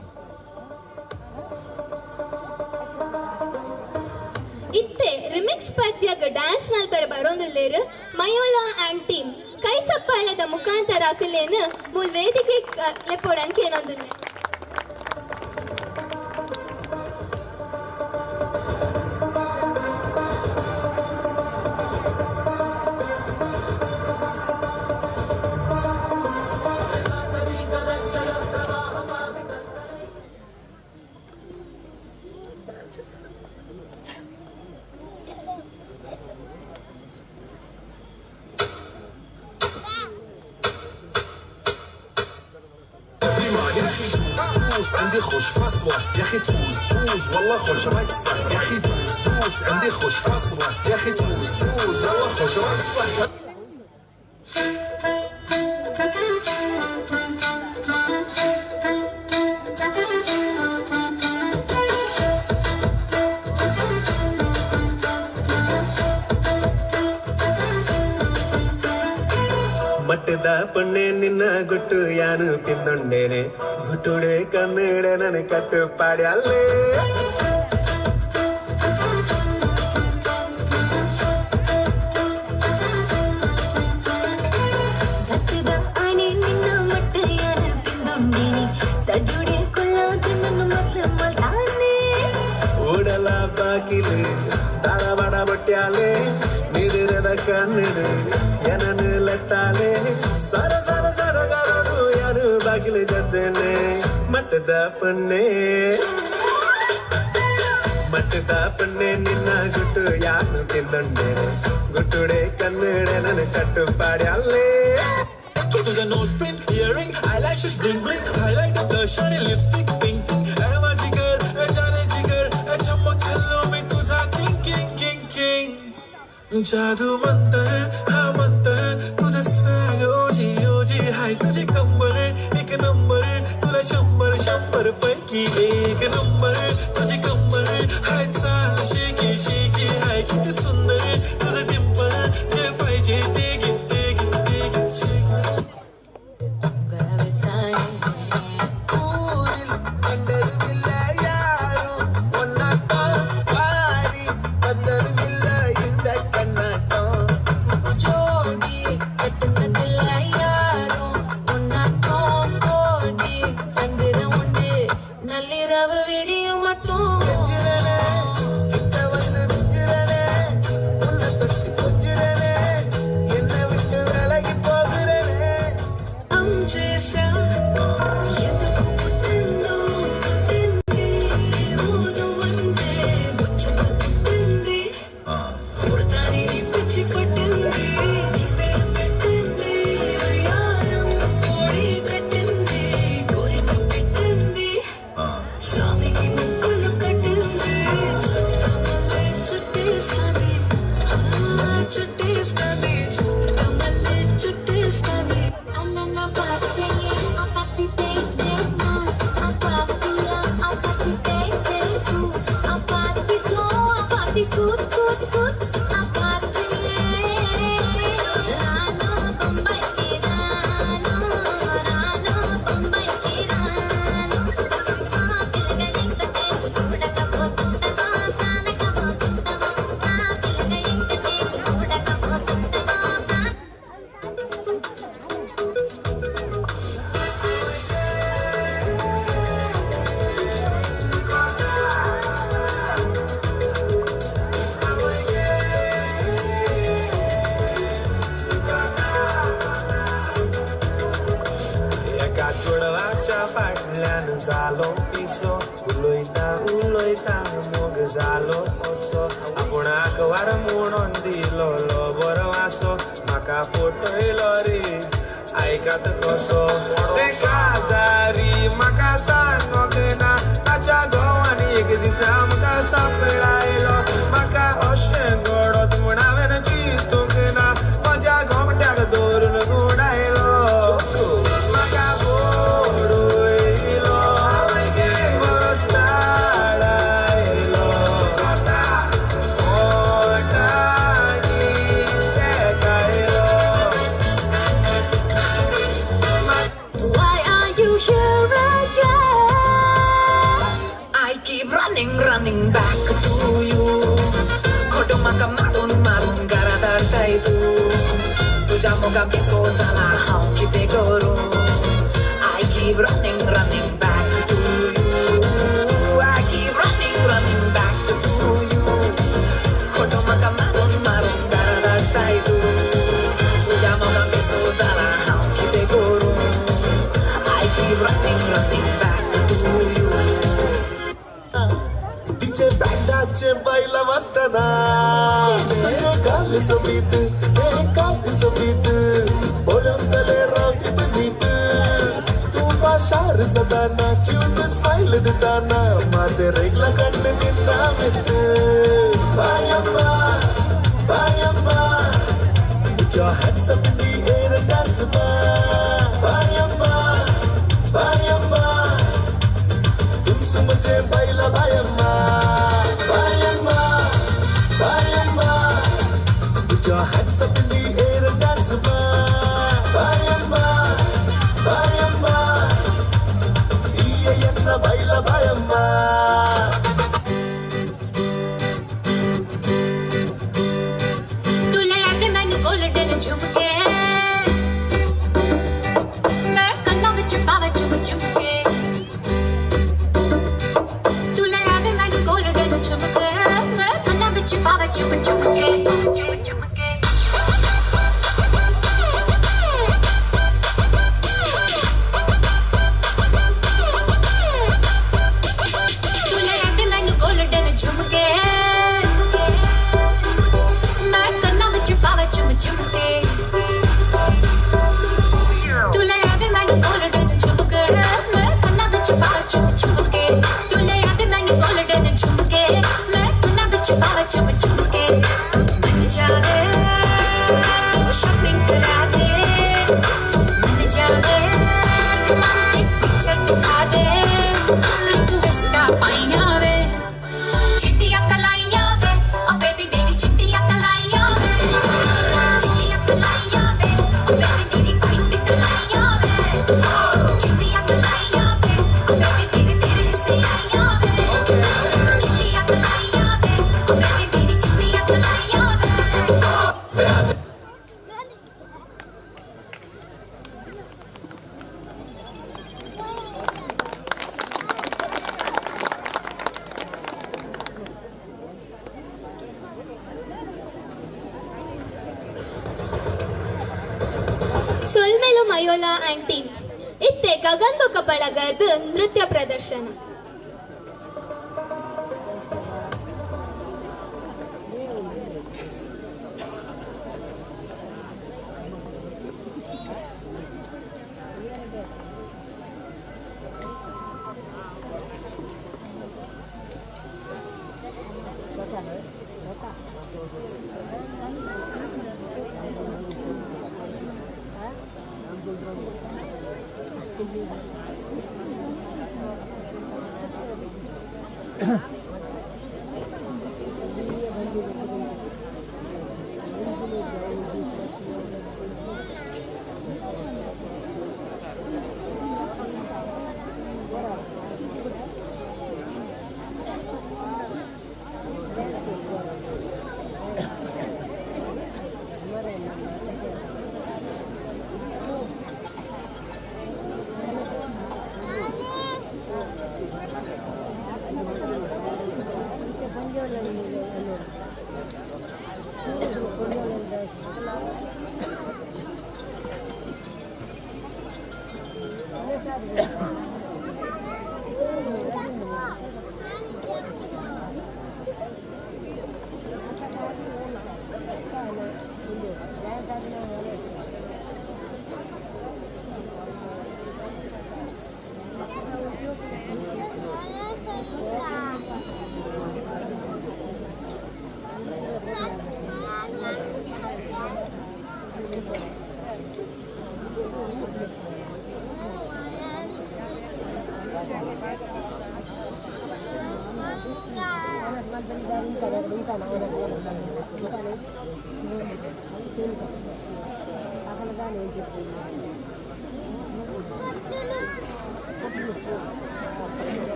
Speaker 23: ಇತ್ತೆ ರಿಮಿಕ್ಸ್ ಪದ್ಯಗ ಡ್ಯಾನ್ಸ್ ಮಲ್ಪರ ಬರೋಂದುಲ್ಲೇರು ಮಯೋಲಾ ಆ್ಯಂಡ್ ಟೀಮ್ ಕೈ ಚಪ್ಪಾಳದ ಮುಖಾಂತರ ಅಕಲೇನು ಮೂಲ್ ವೇದಿಕೆ ಲೆಪ್ಪೋಡನ್ ಕೇನೊಂದುಲ್ಲೆ
Speaker 5: عندي خوش فاصلة يا أخي تفوز والله خوش راك صح يا أخي دوس عندي خوش فاصلة يا أخي تفوز والله خوش راك صح.
Speaker 6: ಮಟ್ಟದ ಪಣ್ಣೆ ನಿನ್ನ ಗುಟ್ಟು ಯಾನು ಪಿಂದೊಂಡೇನೆ ಗುಟ್ಟುಡೆ ಕನ್ನಡ ನನ್ನ ಕಟ್ಟು ಪಾಡ್ಯಲ್ಲೇ ಓಡಲ ಬಾಕಿಲು ತಾಳಬಡ ಬಟ್ಟ್ಯಾಲೆ ನಿದಿರದ ಕನ್ನಡ ಏನನು ಲಟ್ಟಾಲೆ ಸರ ಸರ ಸರಗಾರರು ಯಾರು ಬಾಗಿಲು ಜದ್ದೇನೆ ಮಟ್ಟದ ಪಣ್ಣೆ ನಿನ್ನ ಗುಟ್ಟು ಯಾರು ತಿಂದೊಂಡೇನೆ ಗುಟ್ಟುಡೆ ಕನ್ನಡ ನನ್ನ ಕಟ್ಟು ಪಾಡ್ಯಲ್ಲೇ. To the nose pin, earring, eyelashes, bling bling, highlight the blush, shiny lipstick, pink pink, I'm a jigger, a jane jigger, a chammo challo mein tujha king king king king. जादू मंतर, हाँ मंतर, तुझे swag ओजी हाय तुझे कंबर, एक number, तुला शंभर पैकी एक नंबर, तुझे कंबर, हाय चाल शेकी शेकी, हाय किती सुंदर, तुझे डिंपल, जे पाहिजे ते घे शेकी. झालो पिसो उलोयता मोग झालो ओसो आपणाक वार म्हणून दिलो लो बरो वासो म्हाका फोटयलो रे आयकात कसो ते काजारी म्हाका सांगोक ना ताच्या घोवांनी एक दीस आमकां सांपळायलो म्हाका अशें घडत म्हूण हांवें चिंतूंक ना म्हज्या घोमट्याक धरून गुडायलो म्हाका
Speaker 11: running back to you खोटं म्हाका मारून घरा धाडटाय तूं तुज्या मोगान पिसो जाला हांव कितें करूं I keep running back to you I keep running back to you खोटं म्हाका मारून घरा धाडटाय तूं तुज्या मोगान पिसो जाला हांव कितें करूं I keep running back to you
Speaker 5: तिचे बँडाचे बाईला वाजताना तुझे गाल सोबीत हे गाल सोबीत बोलून चले राव नीट तू भाषार जदाना क्यूट स्माइल ತುಳಿದಿದ್ದಾನ ಮಾತೆ ರೈಗ್ಲ ಕಣ್ಣು ನಿನ್ನ ಮಿತ್ತು ಬಾಯಮ್ಮ ಬಾಯಮ್ಮ put your hands up in the air and dance ಬಾಯಮ್ಮ ಬಾಯಮ್ಮ ತುಮ್ಸು ಮುझे ಬೈಲ ಬಾಯಮ್ಮ ಬಾಯಮ್ಮ ಬಾಯಮ್ಮ put your hands up in the air and dance ಬಾಯಮ್ಮ ಬಾಯಮ್ಮ ಈಯನ್ನ ಬೈಲ ಬಾಯಮ್ಮ
Speaker 1: झुमके मैं कन्नों में छुपावे चुम चुमके तू लगा दे मैंने गोल्डन झुमके मैं कन्नों में छुपावे चुम चुमके चुम चुमके तू लगा दे मैंने गोल्डन झुमके मैं कन्नों में छुपावे चुम चुमके चुम चुमके तू ले आते मैंने गोल्डन झुमके मैं कन्ना बिच पावे चुम चुमके मन जावे तू शॉपिंग करा दे मन जावे रोमांटिक पिक्चर दिखा दे रिक्वेस्ट पाइया वे चिट्टियां कलाइया वे ओ बेबी मेरी चिट्टियां कलाइया वे चिट्टियां कलाइया वे ओ बेबी मेरी वाइट कलाइया वे चिट्टियां कलाइया
Speaker 23: ಸೊಲ್ಮೆಲು ಮಯೋಲಾ ಆಂಟಿ ಇತ್ತೆ ಗಗನ್ಬೊಕ್ಕ ಬಳಗರ್ದು ನೃತ್ಯ ಪ್ರದರ್ಶನ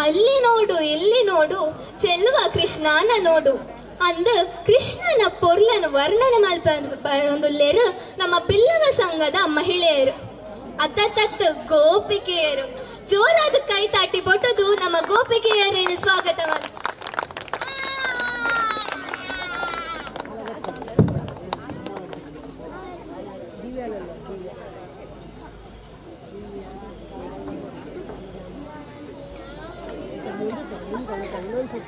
Speaker 23: ಅಲ್ಲಿ ನೋಡು ಇಲ್ಲಿ ನೋಡು ಚೆಲ್ಲುವ ಕೃಷ್ಣನ ನೋಡು ಅಂದು ಕೃಷ್ಣನ ಪೊರ್ಲನ್ನು ವರ್ಣನೆ ಮಲ್ಪೊಂದುಲ್ಲೆರು ನಮ್ಮ ಬಿಲ್ಲವ ಸಂಘದ ಮಹಿಳೆಯರು ಅತ್ತತ್ತು ಗೋಪಿಕೆಯರು ಜೋರಾದ ಕೈ ತಾಟಿ ಬೊಟ್ಟದು ನಮ್ಮ ಗೋಪಿಕೆಯರನ್ನು ಸ್ವಾಗತ ಮಾಡಿ
Speaker 10: ಇನ್ನೊಂದು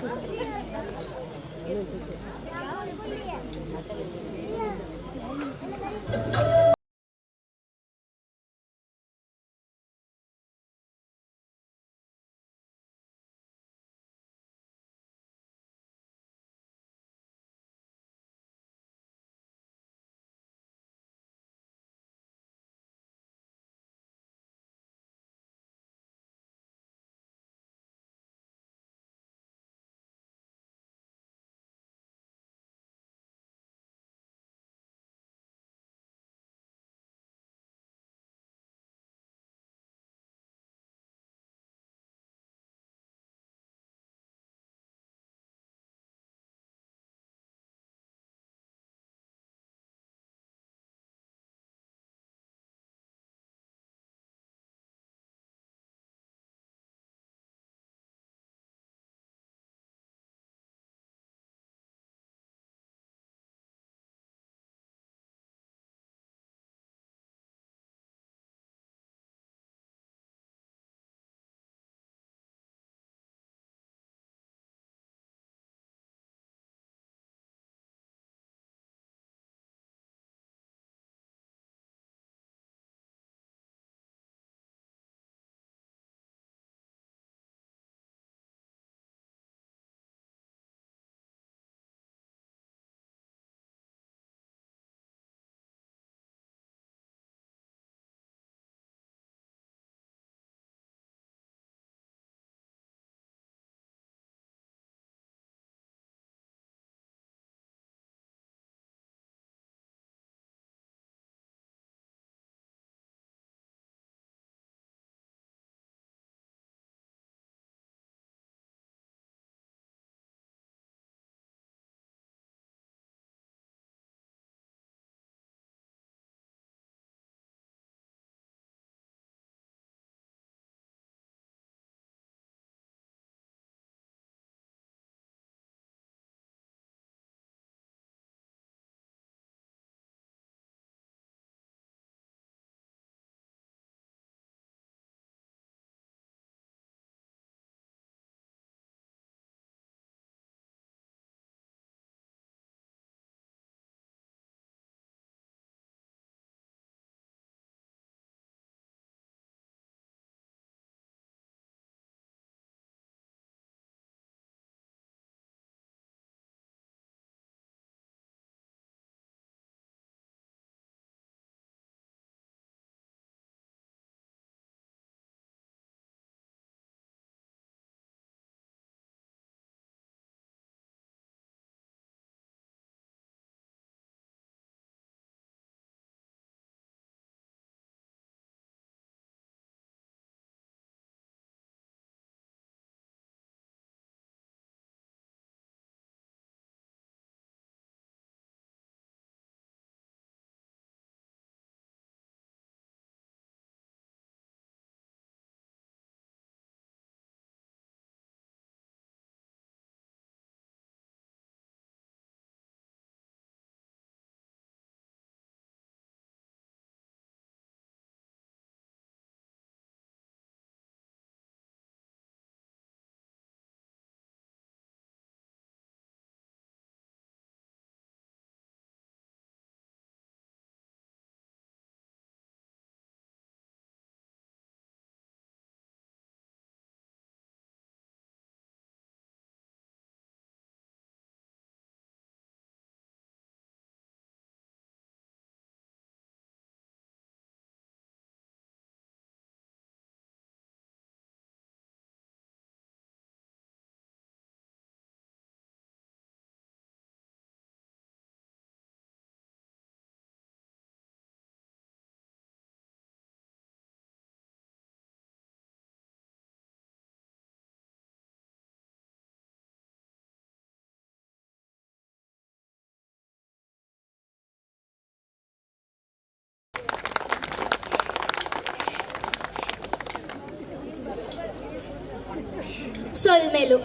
Speaker 23: ಸೊಲ್ಮೆಲು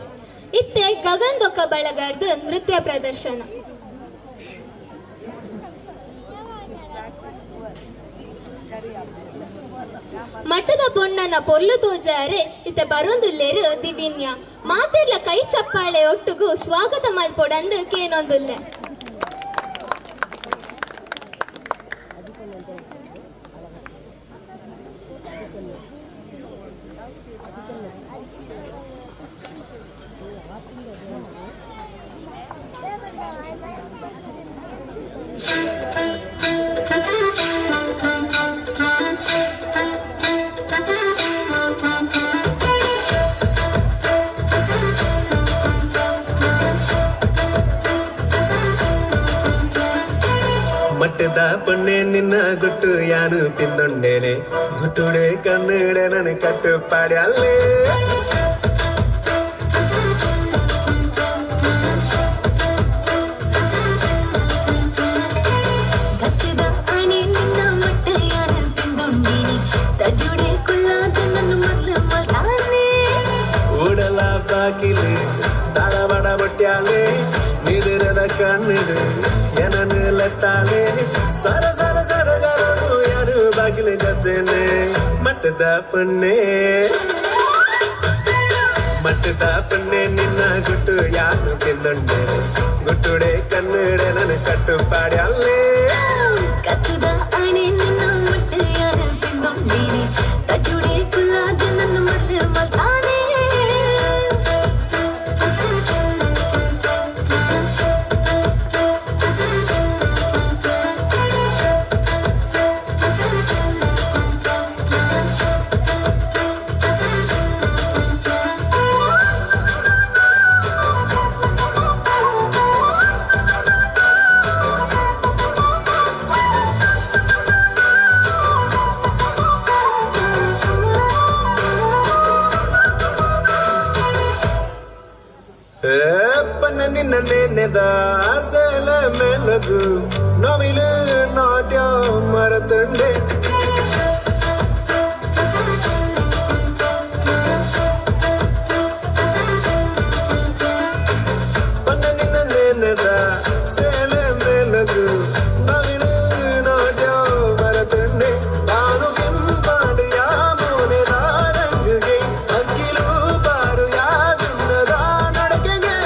Speaker 23: ಇತ್ತೆ ಗಗನ್ ಬೊಕ್ಕ ಬಳಗರ್ದು ನೃತ್ಯ ಪ್ರದರ್ಶನ. ಮಠದ ಪೊಣ್ಣನ ಪೊರ್ಲು ತೋಜಾರೆ ಇತ್ತೆ ಬರೊಂದುಲ್ಲೆರು ದಿವಿನ್ಯ ಮಾತೆರ್ಲ ಕೈ ಚಪ್ಪಾಳೆ ಒಟ್ಟುಗು ಸ್ವಾಗತ ಮಲ್ಪೊಡಂದು ಕೇನೊಂದುಲ್ಲೆ.
Speaker 6: ಮಟ್ಟದ ಪಣ್ಣೆ ನಿನ್ನ ಗುಟ್ಟು ಯಾನು ತಿಂದೊಂಡೇನೆ ಗುಟ್ಟುಡೆ ಕನ್ನಡ ನನ್ನ ಕಟ್ಟುಪಾಡಿ ಅಲ್ಲೇ ಊಡಲ ಬಾಕಿಲಿ ತಾಳಬಡ ಬಟ್ಟ್ಯಾಲೆ ನಿದಿರದ ಕಣ್ಣಿಡು ಏನನ್ನು ಲತ್ತಾಲೆ ಸರ ಸರ ಸರಗರು ಯಾರು ಬಾಗಿಲು ಜದ್ದೇನೆ ಮಟ್ಟದ ಪಣ್ಣೆ ನಿನ್ನ ಗುಟ್ಟು ಯಾರು ತಿಂದೊಂಡೆ ಗುಟ್ಟುಡೆ ಕನ್ನಡ ನನ್ನ ಕಟ್ಟುಪಾಡಿ ಅಲ್ಲೇ
Speaker 1: ಕತ್ತದ ಅಣೆ ನಿನ್ನ ಮಟ್ಟ ಯಾರು ತಿಂದೊಂಡೇನೆ ತಟ್ಟುಡೆ ಕುಲ್ಲಾದ ನನ್ನ ಮಲ್ಲ ಮಲ್ತಾನೆ
Speaker 6: ಪನ್ನ ನಿನ್ನ ನೆನೆದ ಸೆಲ ಮೆಲಗು ನವಿಲು ನಾಟ್ಯ ಮರತುಂಡೆ ಪನ್ನ ನಿನ್ನ ನೆನೆದ ಸೆಲ ಮೆಲಗು ನವಿಲು ನಾಟ್ಯ ಮರತುಂಡೆ ನಾನು ಕೆಂಪಾಡು ಯಾ ಮೋನೆದ ರಂಗಿಗೆ ಅಕ್ಕಿಲು ಬಾರು ಯಾ ದುನ್ನದ ನಡಕೆಗೆ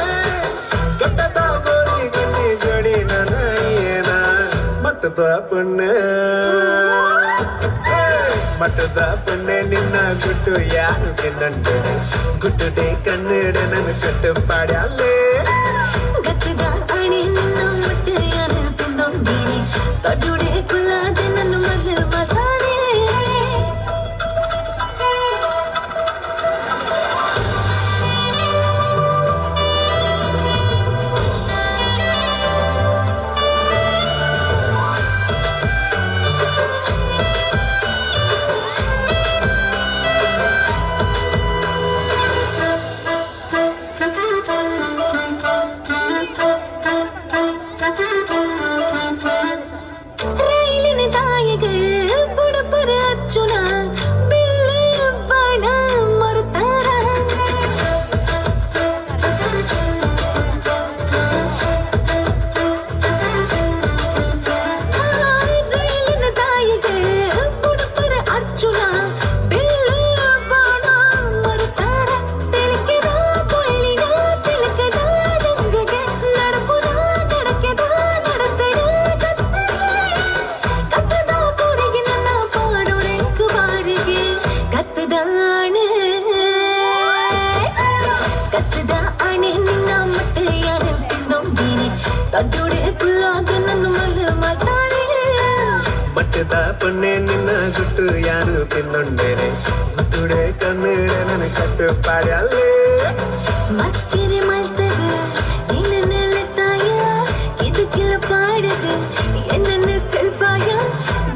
Speaker 6: ಕಟ್ಟದ ಗೋರಿ ಕಣ್ಣಿ ಜಡಿ ನನ್ನ ಏನ ಮಟ್ಟದ ಪಣ್ಣೆ ನಿನ್ನ ಗುಟ್ಟು ಯಾರು ತಿಂದಂಡೆ ಗುಟ್ಟುಡೆ ಕನ್ನಡ ನನ್ನ ಕಟ್ಟುಪಾಡಿ ಅಲ್ಲೇ
Speaker 1: ಗತ್ತದ ಅಣೆ ನಿನ್ನ ಮಟ್ಟ ಯಾರು ತಿಂದೊಂಡೇನೆ ತಟ್ಟುಡೆ ಕುಲ್ಲಾದ ನನ್ನ ಮಲ್ಲ ಮಲ್ತಾನೆ ರೈಲಿನ ತಾಯಿಗೆ ಬುಡಪರ ಅರ್ಜುನ ಬಿಲ್ಲು ಬಾಣ ಮರುತ್ತಾರ ರೈಲಿನ ತಾಯಿಗೆ ಬುಡಪರ ಅರ್ಜುನ ಬಿಲ್ಲು ಬಾಣ ಮರುತ್ತಾರ ತಿಲಕದ ಕೊಳ್ಳಿನ ತಿಲಕದ ರಂಗಗೆ ನಡಪುದ ನಡಕೆದ ನಡತಡ ಕತ್ತದ ಕೂರಿಗೆ ನನ್ನ ಪಾಡೊಡೆಂಕು ಬಾರಿಗೆ ಕತ್ತದ ಅಣೆ ನಿನ್ನ ಮಟ್ಟ ಯಾರು ತಿಂದೊಂಡೇನೆ ತಟ್ಟುಡೆ ಕುಲ್ಲಾದ ನನ್ನ ಮಲ್ಲ ಮಲ್ತಾನೆ
Speaker 6: ಮಟ್ಟದ ಪಣ್ಣೆ ನಿನ್ನ ಗುಟ್ಟು ಯಾರು ತಿಂದೊಂಡೇನೆ ಗುಟ್ಟುಡೆ ಕನ್ನಡ ನನ್ನ ಕಟ್ಟುಪಾಡಿ ಅಲ್ಲೇ
Speaker 1: ಮಸ್ಕಿರಿ ಮಲ್ತದ ಏನನ್ನೆಲ್ಲ ತಾಯ ಇದು ಕಿಲ ಪಾಡದ ಏನನ್ನ ಕಲ್ಪಾಯ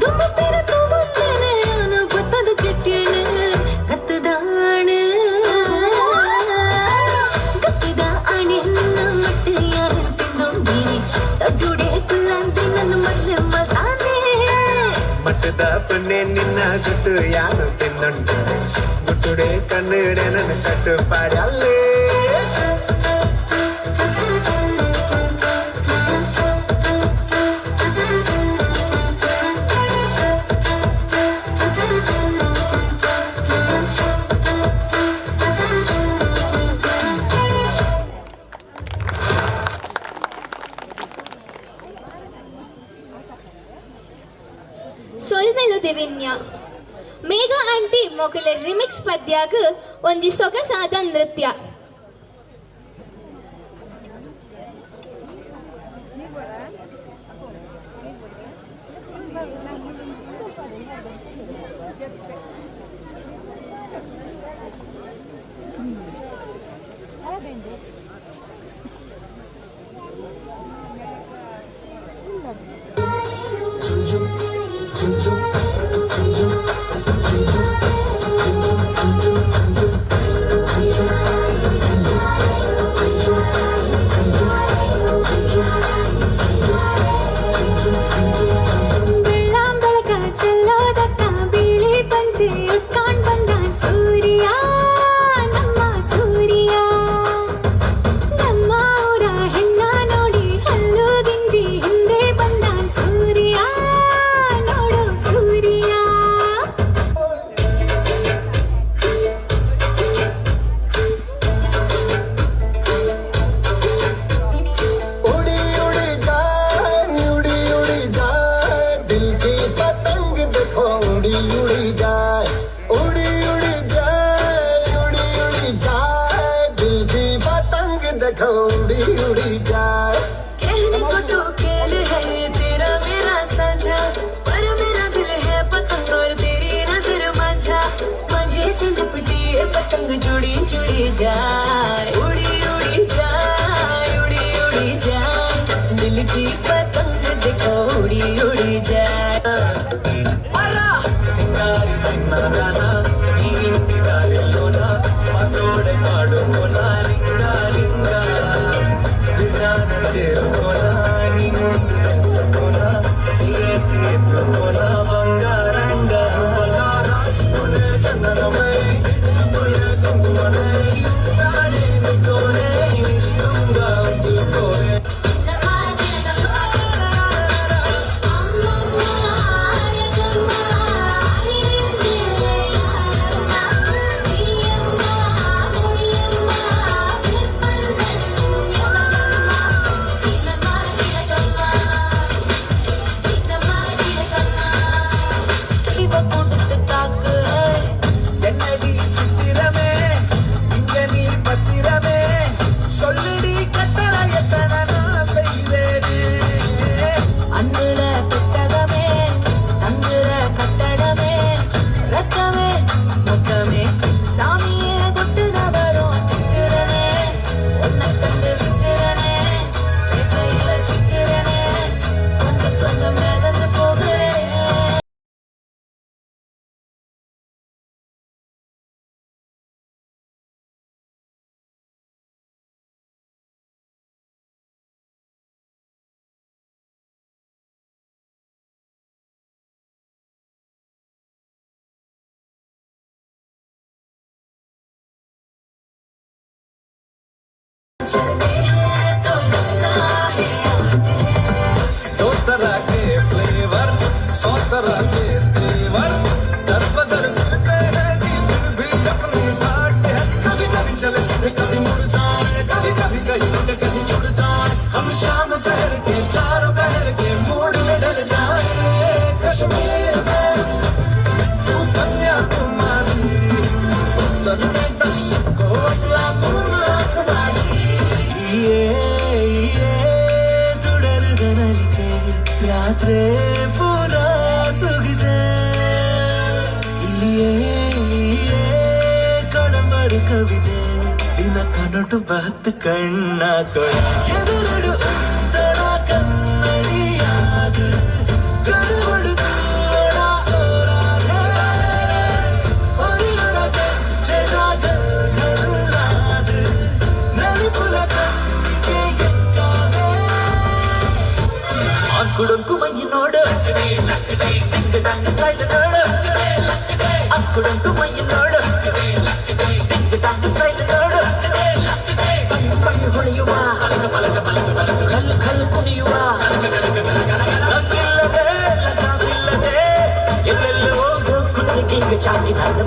Speaker 1: ದುಮ್ಮ ಪೇರ ತಗೊಂಡೇನೆ ನಾನು ಬತ್ತದ ಕೆಟ್ಟೇನೆ ಕತ್ತದ ಅಣೆ ನಿನ್ನ ಮಟ್ಟ ಯಾರು ತಿಂದೊಂಡೇನೆ ತಟ್ಟುಡೆ ಕುಲ್ಲಾದ ನನ್ನ ಮಲ್ಲ ಮಲ್ತಾನೆ
Speaker 6: ಮಟ್ಟದ ಪಣ್ಣೆ ನಿನ್ನ ಗುಟ್ಟು ಯಾರು ತಿಂದೊಂಡೇನೆ ಗುಟ್ಟುಡೆ ಕನ್ನಡ ನನ್ನ ಕಟ್ಟುಪಾಡಿ ಅಲ್ಲೇ
Speaker 23: ಸೊಲ್ಮೆಲು ದೆವೆನ್ಯ ಮೇಘ ಆಂಟಿ ಮೊಗಲೆ ರಿಮಿಕ್ಸ್ ಪದ್ಯಾಗ ಒಂಜಿ ಸೊಗಸಾದ ನೃತ್ಯ.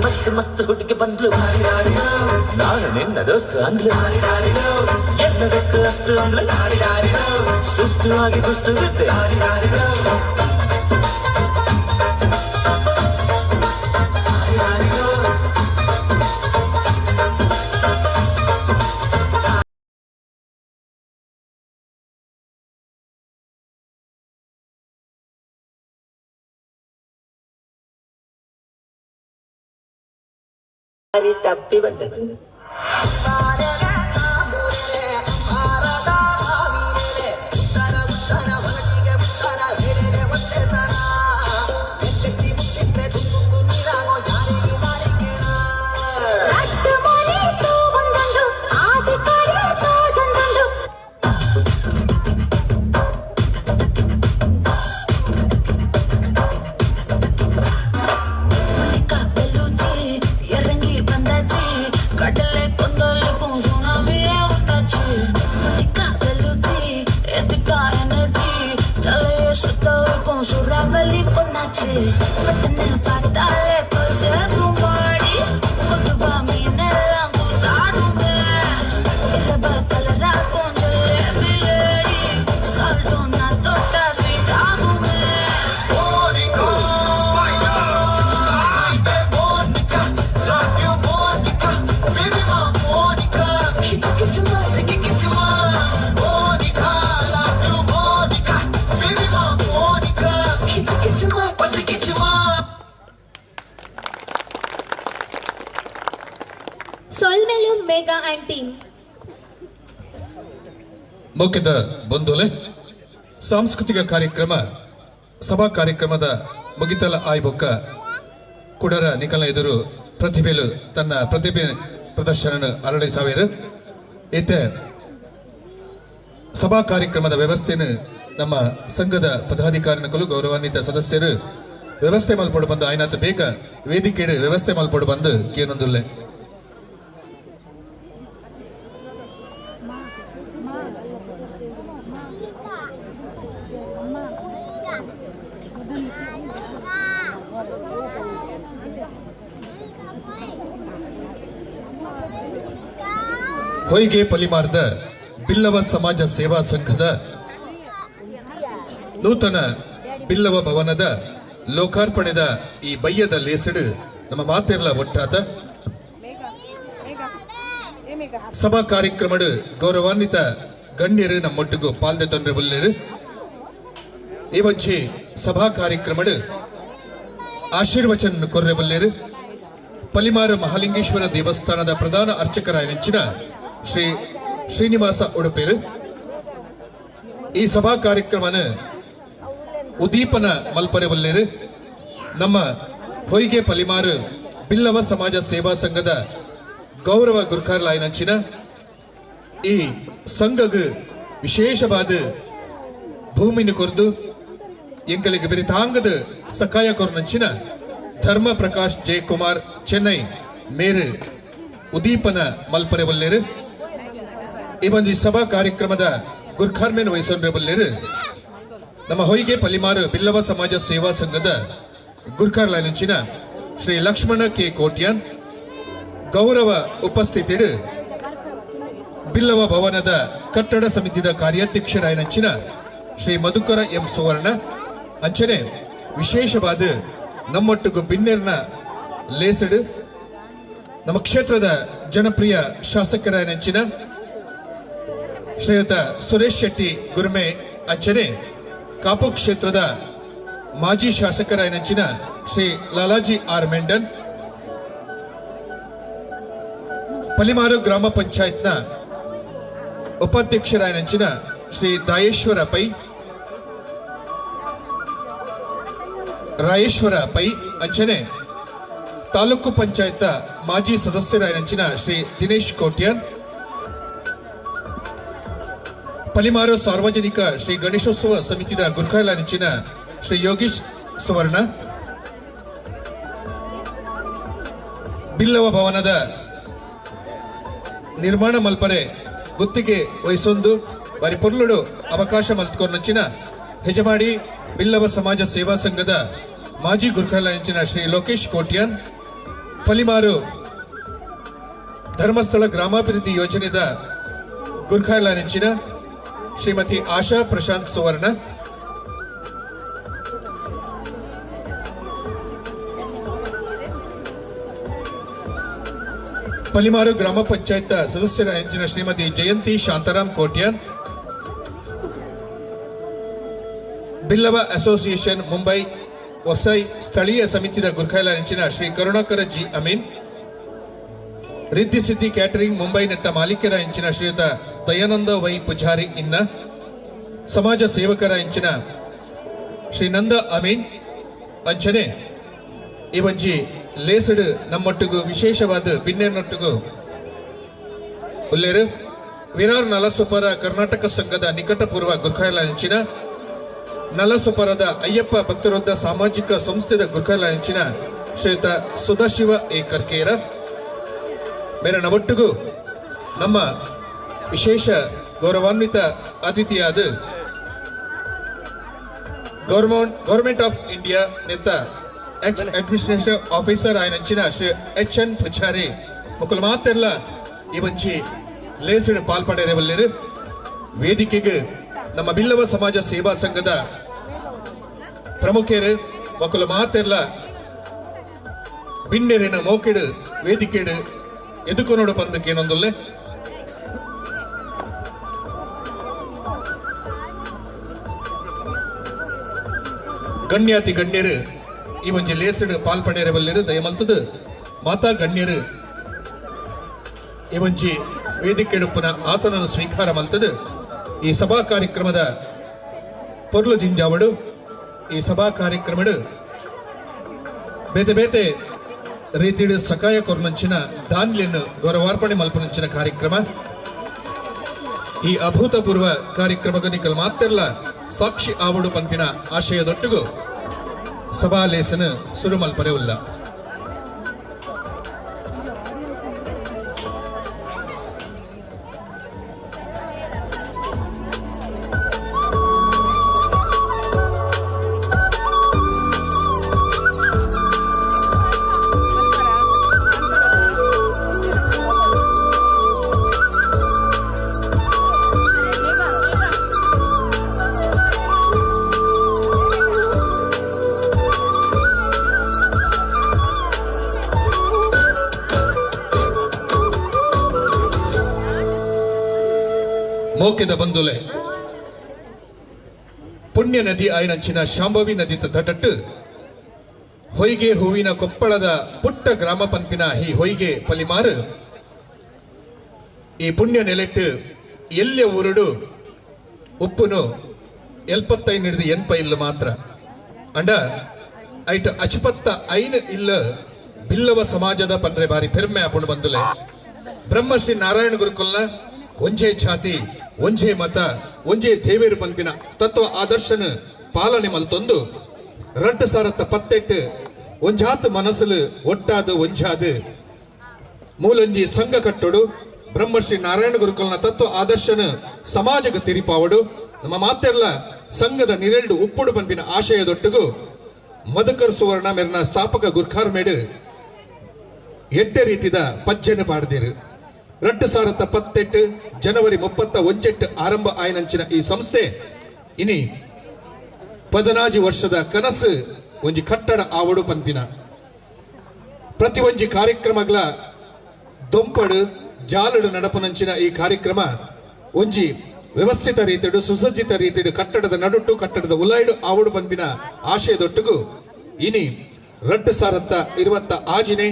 Speaker 6: ಮಸ್ತ್ ಮಸ್ತ್ ಹುಡುಗಿ ಬಂದ್ಲು ನಾನು ನಿನ್ನ ದೋಸ್ತ ಅಂದ್ಲು ಎಲ್ಲದಕ್ಕೂ ಅಷ್ಟು ಅಂದ್ಲು ಸುಸ್ತು ಆಗಿ ಕುಸ್ತು ಬಿದ್ದೆ
Speaker 11: ತಪ್ಪಿ ಬಂದದ್ದು.
Speaker 23: ಸೊಲ್ಮೆಲು ಮೆಗಾ ಅಂಡ್ ಟೀಮ್
Speaker 22: ಮುಖ್ಯದ ಬಂಧುಲೆ ಸಾಂಸ್ಕೃತಿಕ ಕಾರ್ಯಕ್ರಮ ಸಭಾ ಕಾರ್ಯಕ್ರಮದ ಮುಗಿತಲ ಆಯ್ಬೊಕ್ಕ ಕುಡರ ನಿಕಲ ಎದುರು ಪ್ರತಿಭೆಲು ತನ್ನ ಪ್ರತಿಭೆ ಪ್ರದರ್ಶನ ಅರಳಿ ಸಾವಿರ ಇತ್ತೆ ಸಭಾ ಕಾರ್ಯಕ್ರಮದ ವ್ಯವಸ್ಥೆಯನ್ನು ನಮ್ಮ ಸಂಘದ ಪದಾಧಿಕಾರಿಗಳು ಗೌರವಾನ್ವಿತ ಸದಸ್ಯರು ವ್ಯವಸ್ಥೆ ಮಲ್ಪಡು ಬಂದು ಆಯ್ನಾತ ಬೇಗ ವೇದಿಕೆ ವ್ಯವಸ್ಥೆ ಮಲ್ಪಡು ಬಂದು ಕೇನೊಂದುಲ್ಲೆ ಹೊಯ್ಗೆ ಪಲಿಮಾರ್ದ ಬಿಲ್ಲವ ಸಮಾಜ ಸೇವಾ ಸಂಘದ ನೂತನ ಬಿಲ್ಲವ ಭವನದ ಲೋಕಾರ್ಪಣೆದ ಈ ಬಯ್ಯದ ಲೇಸಡು ನಮ್ಮ ಮಾತೆರ್ಲ ಒಟ್ಟಾದ ಸಭಾ ಕಾರ್ಯಕ್ರಮ ಗೌರವಾನ್ವಿತ ಗಣ್ಯರು ನಮ್ಮೊಟ್ಟಿಗೂ ಪಾಲ್ದೆ ತೊಂದರೆ ಬಲ್ಲೇರು ಈ ವಂಚಿ ಸಭಾ ಕಾರ್ಯಕ್ರಮ ಆಶೀರ್ವಚನ ಕೊರ್ರೆ ಬಲ್ಲೇರು ಪಲಿಮಾರು ಮಹಾಲಿಂಗೇಶ್ವರ ದೇವಸ್ಥಾನದ ಪ್ರಧಾನ ಅರ್ಚಕರಾಯ ನೆಂಚಿನ ಶ್ರೀ ಶ್ರೀನಿವಾಸ ಉಡುಪೇರು ಈ ಸಭಾ ಕಾರ್ಯಕ್ರಮನ ಉದ್ದೀಪನ ಮಲ್ಪರೆ ಬಲ್ಲೇರು ನಮ್ಮ ಹೊಯ್ಗೆ ಪಲಿಮಾರು ಬಿಲ್ಲವ ಸಮಾಜ ಸೇವಾ ಸಂಘದ ಗೌರವ ಗುರ್ಖಾರ್ಲಾಯ ನಂಚಿನ ಈ ಸಂಘಗ ವಿಶೇಷವಾದ ಭೂಮಿನ ಕೊರ್ದು ಎಂಕಲಿಗೆ ಬಿರಿತಾಂಗದ ಸಕಾಯ ಕೊರ್ನಂಚಿನ ಧರ್ಮ ಪ್ರಕಾಶ್ ಜೆ ಕುಮಾರ್ ಚೆನ್ನೈ ಮೇರು ಉದ್ದೀಪನ ಮಲ್ಪರೆ ಬಲ್ಲೇರು ಈ ಒಂದು ಸಭಾ ಕಾರ್ಯಕ್ರಮದ ಗುರ್ಖಾರ್ಮೆನ್ ವಹಿಸೋನ್ರೆ ಬಲ್ಲೇರು ನಮ್ಮ ಹೊಯ್ಗೆ ಪಲಿಮಾರು ಬಿಲ್ಲವ ಸಮಾಜ ಸೇವಾ ಸಂಘದ ಗುರ್ಖಾರ್ಲಾಯ ನಂಚಿನ ಶ್ರೀ ಲಕ್ಷ್ಮಣ ಕೆ ಕೋಟ್ಯಾನ್ ಗೌರವ ಉಪಸ್ಥಿತಿಡು ಬಿಲ್ಲವ ಭವನದ ಕಟ್ಟಡ ಸಮಿತಿದ ಕಾರ್ಯಾಧ್ಯಕ್ಷರಾಯ ನಂಚಿನ ಶ್ರೀ ಮಧುಕರ ಎಂ ಸುವರ್ಣ ಅಂಚನೆ ವಿಶೇಷವಾದ ನಮ್ಮೊಟ್ಟಿಗೂ ಬಿನ್ನೆರ್ನ ಲೇಸಡು ನಮ್ಮ ಕ್ಷೇತ್ರದ ಜನಪ್ರಿಯ ಶಾಸಕರಾಯ ನೆಂಚಿನ ಶ್ರೀಯುತ ಸುರೇಶ್ ಶೆಟ್ಟಿ ಗುರ್ಮೆ ಅಂಚನೆ ಕಾಪು ಕ್ಷೇತ್ರದ ಮಾಜಿ ಶಾಸಕರಾಯ ನೆಂಚಿನ ಶ್ರೀ ಲಾಲಾಜಿ ಆರ್ ಮೆಂಡನ್ ಪಲಿಮಾರು ಗ್ರಾಮ ಪಂಚಾಯತ್ನ ಉಪಾಧ್ಯಕ್ಷರಾಯ ನೆಂಚಿನ ಶ್ರೀ ದಾಯೇಶ್ವರ ಪೈ ರಾಯೇಶ್ವರ ಪೈ ಅಂಚನೆ ತಾಲೂಕು ಪಂಚಾಯತ್ ಮಾಜಿ ಸದಸ್ಯರಾಯ ನೆಂಚಿನ ಶ್ರೀ ದಿನೇಶ್ ಕೋಟ್ಯಾನ್ ಪಲಿಮಾರು ಸಾರ್ವಜನಿಕ ಶ್ರೀ ಗಣೇಶೋತ್ಸವ ಸಮಿತಿದ ಗುರ್ಖಾರ್ಲಾಯ ನೆಂಚಿನ ಶ್ರೀ ಯೋಗೀಶ್ ಸುವರ್ಣ ಬಿಲ್ಲವ ಭವನದ ನಿರ್ಮಾಣ ಮಲ್ಪರೆ ಗುತ್ತಿಗೆ ವಹಿಸೊಂದು ಬಾರಿ ಪೊರ್ಲುಡು ಅವಕಾಶ ಮಲ್ತ್ಕೊಂಡಂಚಿನ ಹೆಜಮಾಡಿ ಬಿಲ್ಲವ ಸಮಾಜ ಸೇವಾ ಸಂಘದ ಮಾಜಿ ಗುರ್ಖಾರ್ಲಾಯ ನೆಂಚಿನ ಶ್ರೀ ಲೋಕೇಶ್ ಕೋಟ್ಯಾನ್ ಪಲಿಮಾರು ಧರ್ಮಸ್ಥಳ ಗ್ರಾಮಾಭಿವೃದ್ಧಿ ಯೋಜನೆದ ಗುರ್ಖಾರ್ಲಾಯ ನೆಂಚಿನ ಶ್ರೀಮತಿ ಆಶಾ ಪ್ರಶಾಂತ್ ಸುವರ್ಣ ಪಲಿಮಾರು ಗ್ರಾಮ ಪಂಚಾಯತ್ ಸದಸ್ಯರ ಎಂಚಿನ ಶ್ರೀಮತಿ ಜಯಂತಿ ಶಾಂತಾರಾಮ್ ಕೋಟ್ಯಾನ್ ಬಿಲ್ಲವ ಅಸೋಸಿಯೇಷನ್ ಮುಂಬೈ ವಸೈ ಸ್ಥಳೀಯ ಸಮಿತಿದ ಗುರ್ಖಾರ್ಲಾಯ ನೆಂಚಿನ ಶ್ರೀ ಕರುಣಾಕರ ಜಿ ಅಮೀನ್ ರಿದ್ದಿ ಸಿದ್ದಿ ಕ್ಯಾಟರಿಂಗ್ ಮುಂಬೈನೆತ್ತ ಮಾಲೀಕರ ಇಂಚಿನ ಶ್ರೀಯುತ ದಯಾನಂದ ವೈ ಪೂಜಾರಿ ಇನ್ನ ಸಮಾಜ ಸೇವಕರ ಇಂಚಿನ ಶ್ರೀನಂದ ಅಮೀನ್ ಅಂಚನೆ ಇವೊಂಜಿ ಲೇಸಡ್ ನಮ್ಮೊಟ್ಟಿಗೂ ವಿಶೇಷವಾದ ಬಿನ್ನೆನೊಟ್ಟಿಗೂ ಉಲ್ಲೇರು ವಿರಾರ್ ನಲಸುಪರ ಕರ್ನಾಟಕ ಸಂಘದ ನಿಕಟಪೂರ್ವ ಗೃಹಲ ಇಂಚಿನ ನಲಸುಪರದ ಅಯ್ಯಪ್ಪ ಭಕ್ತರೊದ್ದ ಸಾಮಾಜಿಕ ಸಂಸ್ಥೆದ ಗೃಹಲ ಇಂಚಿನ ಶ್ರೀಯುತ ಸುಧಾಶಿವ ಎ ಕರ್ಕೇರ ಮೇರನ ಒಟ್ಟಿಗೂ ನಮ್ಮ ವಿಶೇಷ ಗೌರವಾನ್ವಿತ ಅತಿಥಿಯಾದ ಗೌರ್ಮೆಂಟ್ ಆಫ್ ಇಂಡಿಯಾ ನೆತ್ತ ಎಕ್ಸ್ ಅಡ್ಮಿನಿಸ್ಟ್ರೇಟಿವ್ ಆಫೀಸರ್ ಆಯ್ನಂಚಿನ ಶ್ರೀ HN ಪೂಜಾರಿ ಮುಕ್ಕಲು ಮಾತೆಲ್ಲ ಇವಂಚಿ ಲೇಸಿಡ್ ಪಾಲ್ಪಡೆರೆ ಬಲ್ಲಿರು ವೇದಿಕೆಗೆ ನಮ್ಮ ಬಿಲ್ಲವ ಸಮಾಜ ಸೇವಾ ಸಂಘದ ಪ್ರಮುಖರು ಮಕ್ಕಳು ಮಾತೆಲ್ಲ ಬಿನ್ನೆರಿನ ಮೋಕೆಡು ವೇದಿಕೆಡು ಎದುಕೊನೋಡು ಬಂದಕ್ಕೆ ಏನೊಂದಲ್ಲೇ ಗಣ್ಯಾತಿ ಗಣ್ಯರು ಈ ಒಂಜಿ ಲೇಸಡ್ ಪಾಲ್ಪಡೆರೆ ಬಲ್ಲಿರು ದಯಮಲ್ತದು ಮಾತಾ ಗಣ್ಯರು ಈ ಒಂಜಿ ವೇದಿಕೆಡುಪ್ಪನ ಆಸನನ್ನು ಸ್ವೀಕಾರ ಮಲ್ತದು ಈ ಸಭಾ ಕಾರ್ಯಕ್ರಮದ ಪೊರ್ಲು ಜಿಂಜಾವಡು ಈ ಸಭಾ ಕಾರ್ಯಕ್ರಮಡು ಬೇತೆ ಬೇತೆ ರೀತಿಡು ಸಕಾಯ ಕೊರ್ನಂಚಿನ ದಾನ್ಲಿಯನ್ನು ಗೌರವಾರ್ಪಣೆ ಮಲ್ಪನಂಚಿನ ಕಾರ್ಯಕ್ರಮ ಈ ಅಭೂತಪೂರ್ವ ಕಾರ್ಯಕ್ರಮಗನಿಕಲ್ ಮಾತೆಲ್ಲ ಸಾಕ್ಷಿ ಆವಡು ಪಂಪಿನ ಆಶಯದೊಟ್ಟಿಗೂ ಸಭಾ ಲೇಸನ ಸುರು ಮಲ್ಪರೆ ಉಲ್ಲ ಮೋಕೆದ ಬಂದುಲೆ ಪುಣ್ಯ ನದಿ ಆಯ್ನಂಚಿನ ಶಾಂಭವಿ ನದಿ ತಟಟ್ಟು ಹೊಯ್ಗೆ ಹೂವಿನ ಕೊಪ್ಪಳದ ಪುಟ್ಟ ಗ್ರಾಮ ಪಂಪಿನ ಈ ಹೊಯ್ಗೆ ಪಲಿಮಾರು ಈ ಪುಣ್ಯ ನೆಲೆಟ್ಟು ಎಲ್ಲೆ ಊರುಡು ಉಪ್ಪುನು 75 ಹಿಡಿದು 80 ಇಲ್ಲ ಮಾತ್ರ ಅಂಡ ಐಟ್ ಅಚಪತ್ತ ಐನ್ ಇಲ್ಲ ಬಿಲ್ಲವ ಸಮಾಜದ ಪನ್ರೆ ಬಾರಿ ಪೆರ್ಮೆ ಆಪುಂಡು ಬಂದುಲೆ ಬ್ರಹ್ಮಶ್ರೀ ನಾರಾಯಣ ಗುರುಕುಲ್ನ ಒಂಜೇ ಛಾತಿ ಒಂಜೇ ಮತ ಒಂಜೇ ದೇವೇರು ಪಂಪಿನ ತತ್ವ ಆದರ್ಶನ ಪಾಲನೆ ಮಲ್ತೊಂದು 2018 ಒಂಜಾತ್ ಮನಸ್ಸಲು ಒಟ್ಟಾದ ಒಂಜಾದ ಮೂಲಂಜಿ ಸಂಘ ಕಟ್ಟೋಡು ಬ್ರಹ್ಮಶ್ರೀ ನಾರಾಯಣ ಗುರುಕುಲ್ನ ತತ್ವ ಆದರ್ಶನ ಸಮಾಜಗ ತಿರಿಪಾವಡು ನಮ್ಮ ಮಾತೆಲ್ಲ ಸಂಘದ ನಿರೆಲ್ಡು ಉಪ್ಪುಡು ಪಂಪಿನ ಆಶಯದೊಟ್ಟಿಗೂ ಮಧುಕರ್ ಸುವರ್ಣ ಮೆರ್ನ ಸ್ಥಾಪಕ ಗುರ್ಖಾರ್ ಮೇಡು ಎಡ್ಡೆ ರೀತಿದ ಪಜ್ಜೆನ ಪಾಡ್ದೇರು 2018 ಜನವರಿ 31 ಆರಂಭ ಆಯ್ನಂಚಿನ ಈ ಸಂಸ್ಥೆ ಇನಿ 14 ವರ್ಷದ ಕನಸು ಒಂಜಿ ಕಟ್ಟಡ ಆವಡು ಪಂಪಿನ ಪ್ರತಿ ಒಂಜಿ ಕಾರ್ಯಕ್ರಮಗಳ ದೊಂಪಡು ಜಾಲಡು ನಡಪನಂಚಿನ ಈ ಕಾರ್ಯಕ್ರಮ ಒಂಜಿ ವ್ಯವಸ್ಥಿತ ರೀತಿಡು ಸುಸಜ್ಜಿತ ರೀತಿಡು ಕಟ್ಟಡದ ನಡುಟ್ಟು ಕಟ್ಟಡದ ಉಲಾಯ್ಡು ಆವಡು ಪಂಪಿನ ಆಶಯದೊಟ್ಟಿಗೂ ಇನಿ 2020 ಆಜಿನೆ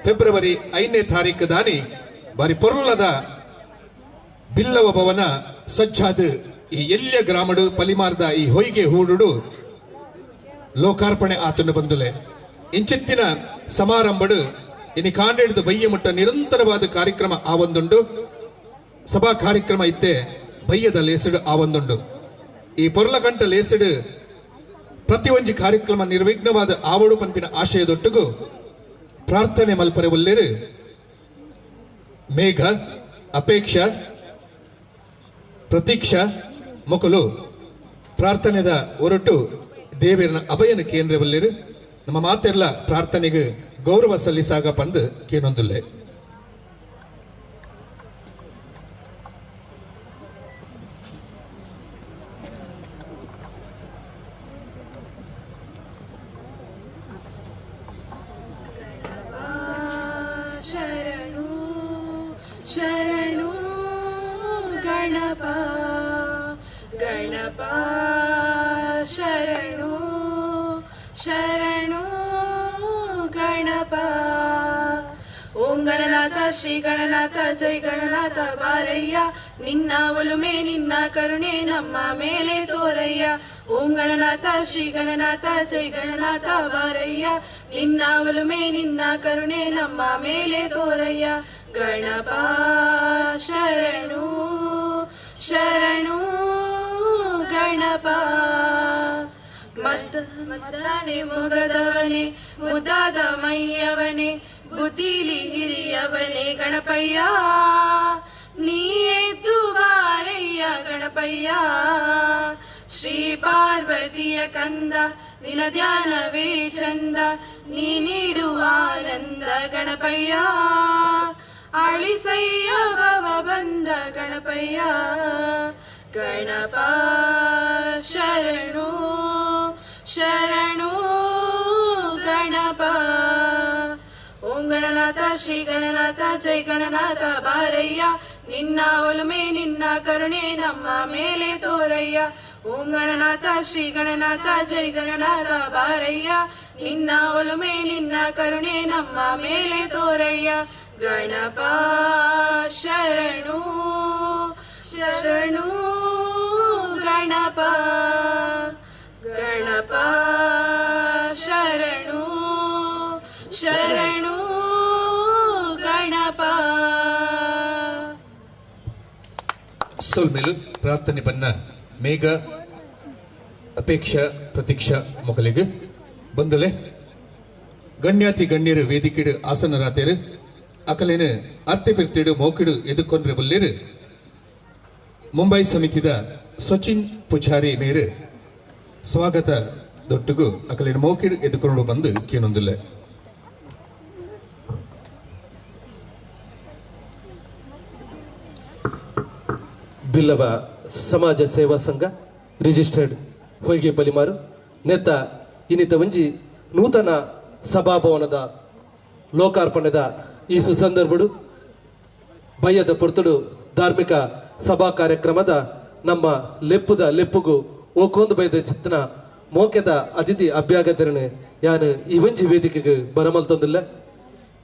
Speaker 22: ಫೆಬ್ರವರಿ 5ನೇ ತಾರೀಕು ದಾನಿ ಬಾರಿ ಪೊರ್ಲದ ಬಿಲ್ಲವ ಭವನ ಸಜ್ಜಾದ ಈ ಎಲ್ಯ ಗ್ರಾಮಡು ಪಲಿಮಾರ್ದ ಈ ಹೊಯ್ಗೆ ಹೂಡುಡು ಲೋಕಾರ್ಪಣೆ ಆತನು ಬಂದುಲೆ ಇಂಚಿತ್ತಿನ ಸಮಾರಂಭಡು ಇನಿ ಕಾಂಡೆಡ್ದು ಬಯ್ಯ ಮುಟ್ಟ ನಿರಂತರವಾದ ಕಾರ್ಯಕ್ರಮ ಆವೊಂದುಂಡು ಸಭಾ ಕಾರ್ಯಕ್ರಮ ಇತ್ತೆ ಬಯ್ಯದ ಲೇಸಡು ಆವೊಂದುಂಡು ಈ ಪೊರ್ಲಕಂಠ ಲೇಸಡು ಪ್ರತಿ ಒಂಜಿ ಕಾರ್ಯಕ್ರಮ ನಿರ್ವಿಘ್ನವಾದ ಆವಡು ಪಂಪಿನ ಆಶಯದೊಟ್ಟಿಗೂ ಪ್ರಾರ್ಥನೆ ಮಲ್ಪರೆ ಒಲ್ಲೇರು ಮೇಘ ಅಪೇಕ್ಷ ಪ್ರತೀಕ್ಷಾ ಮೊಕಲು ಪ್ರಾರ್ಥನೆದ ಹೊರಟು ದೇವರನ ಅಭಯನ ಕೇಂದ್ರವಲ್ಲಿರು ನಮ್ಮ ಮಾತೆಲ್ಲ ಪ್ರಾರ್ಥನೆಗೆ ಗೌರವ ಸಲ್ಲಿಸಾಗ ಪಂದು ಕೇನೊಂದುಲ್ಲೆ
Speaker 1: ಶರಣು ಶರಣು ಗಣಪ ಗಣಪ ಶರಣು ಶರಣು ಗಣಪ
Speaker 10: ಓಂ ಗಣನಾಥ ಶ್ರೀ ಗಣನಾಥ ಜೈ ಗಣನಾಥ ಬಾರಯ್ಯ, ನಿನ್ನ ಒಲುಮೆ ನಿನ್ನ ಕರುಣೆ ನಮ್ಮ ಮೇಲೆ ತೋರಯ್ಯ. ಓಂ ಗಣನಾಥ ಶ್ರೀ ಗಣನಾಥ ಜೈ ಗಣನಾಥ ಬಾರಯ್ಯ, ನಿನ್ನ ಒಲುಮೆ ನಿನ್ನ ಕರುಣೆ ನಮ್ಮ ಮೇಲೆ ತೋರಯ್ಯ. ಗಣಪ ಶರಣು ಶರಣು ಗಣಪ, ಮದ್ದಾನೆ ಮೊಗದವನೇ ಮುದ್ದಾದ ಮೈಯವನೇ, ಬುದ್ಧಿಲಿ ಹಿರಿಯವನೇ ಗಣಪಯ್ಯ, ನೀ ಎದ್ದು ಬಾರಯ್ಯ ಗಣಪಯ್ಯ. ಶ್ರೀ ಪಾರ್ವತಿಯ ಕಂದ ನಿನ ಧ್ಯಾನವೇ ಚಂದ, ನೀ ನೀಡುವ ಆನಂದ ಗಣಪಯ್ಯ. ಅಳಿಸಯ್ಯ ಭವ ಬಂದ ಗಣಪಯ್ಯ. ಗಣಪ ಶರಣು ಶರಣು ಗಣಪ. ಓಂ ಗಣನಾಥ ಶ್ರೀ ಗಣನಾಥ ಜೈ ಗಣನಾಥ ಬಾರಯ್ಯ, ನಿನ್ನ ಒಲುಮೆ ನಿನ್ನ ಕರುಣೆ ನಮ್ಮ ಮೇಲೆ ತೋರಯ್ಯ. ಓಂ ಗಣನಾಥ ಶ್ರೀ ಗಣನಾಥ ಜೈ ಗಣನಾಥ ಬಾರಯ್ಯ, ನಿನ್ನ ಒಲುಮೆ ನಿನ್ನ ಕರುಣೆ ನಮ್ಮ ಮೇಲೆ ತೋರಯ್ಯ. ಗಣಪ ಶರಣು ಶರಣು ಗಣಪ. ಗಣಪ ಶರಣು ಶರಣು ಗಣಪ.
Speaker 22: ಸೊಲ್ಮೆಲು ಪ್ರಾರ್ಥನೆ ಬನ್ನ ಮೇಘ ಅಪೇಕ್ಷಾ ಪ್ರತೀಕ್ಷಾ ಮೊಕಲಿಗೆ ಬಂದಲೆ ಗಣ್ಯಾತಿ ಗಣ್ಯರು ವೇದಿಕೆಡು ಆಸನರಾತೇರು ಅಕಲೇನು ಅರ್ಥ ಬಿರ್ತಿಡು ಮೋಕಿಡು ಎದುಕೊಂಡ್ರೆ ಬಲ್ಲೇರು ಮುಂಬೈ ಸಮಿತಿದ ಸಚಿನ್ ಪೂಜಾರಿ ಮೇರೆ ಸ್ವಾಗತ ದೊಟ್ಟುಗು ಅಕಲೇನು ಮೋಕಿಡು ಎದುಕೊಂಡು ಬಂದು ಕೇನೊಂದಿಲ್ಲ.
Speaker 16: ಬಿಲ್ಲವ ಸಮಾಜ ಸೇವಾ ಸಂಘ ರಿಜಿಸ್ಟರ್ಡ್ ಹೊಯ್ಗೆ ಪಲಿಮಾರು ನೆತ್ತ ಇನ್ನಿತ ಒಂಜಿ ನೂತನ ಸಭಾಭವನದ ಲೋಕಾರ್ಪಣೆದ ಈ ಸುಸಂದರ್ಭಡು ಬಯ್ಯದ ಪೊರ್ತುಡು ಧಾರ್ಮಿಕ ಸಭಾ ಕಾರ್ಯಕ್ರಮದ ನಮ್ಮ ಲೆಪ್ಪುದ ಲೆಪ್ಪುಗು ಓಕೊಂದು ಬೈದ ಚಿತ್ತನ ಮೋಕೆದ ಅತಿಥಿ ಅಭ್ಯಾಗತರನೆ ಯಾನು ಇವೊಂಜಿ ವೇದಿಕೆಗೆ ಬರಮಲ್ತೊಂದಿಲ್ಲ.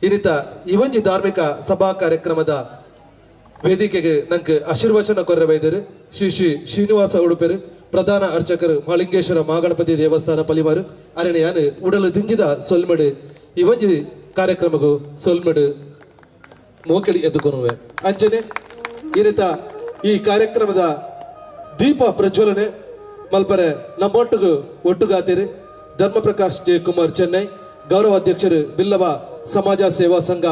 Speaker 16: ಇನ್ನಿತ ಇವೊಂಜಿ ಧಾರ್ಮಿಕ ಸಭಾ ಕಾರ್ಯಕ್ರಮದ ವೇದಿಕೆಗೆ ನಂಗೆ ಆಶೀರ್ವಚನ ಕೊರ್ರೆ ಬೈದರು ಶ್ರೀ ಶ್ರೀ ಶ್ರೀನಿವಾಸ ಉಡುಪೆರು ಪ್ರಧಾನ ಅರ್ಚಕರು ಮಹಾಲಿಂಗೇಶ್ವರ ಮಹಾಗಣಪತಿ ದೇವಸ್ಥಾನ ಪಲಿಮಾರು ಅರಣ್ಯ ಯಾನು ಉಡಲು ದಿಂಜಿದ ಸೊಲ್ಮಡು ಇವೊಂಜಿ ಕಾರ್ಯಕ್ರಮಗೂ ಸೊಲ್ಮಡು ಮೋಕೆಡಿ ಎದ್ದುಕೊನುವೆ ಅಂಚನೆ ಇನ್ನಿತ ಈ ಕಾರ್ಯಕ್ರಮದ ದೀಪ ಪ್ರಜ್ವಲನೆ ಮಲ್ಪರೆ ನಮ್ಮೊಟ್ಟಿಗೂ ಒಟ್ಟುಗಾತಿರಿ ಧರ್ಮಪ್ರಕಾಶ್ ಜೆ ಕುಮಾರ್ ಚೆನ್ನೈ ಗೌರವ ಅಧ್ಯಕ್ಷರು ಬಿಲ್ಲವ ಸಮಾಜ ಸೇವಾ ಸಂಘ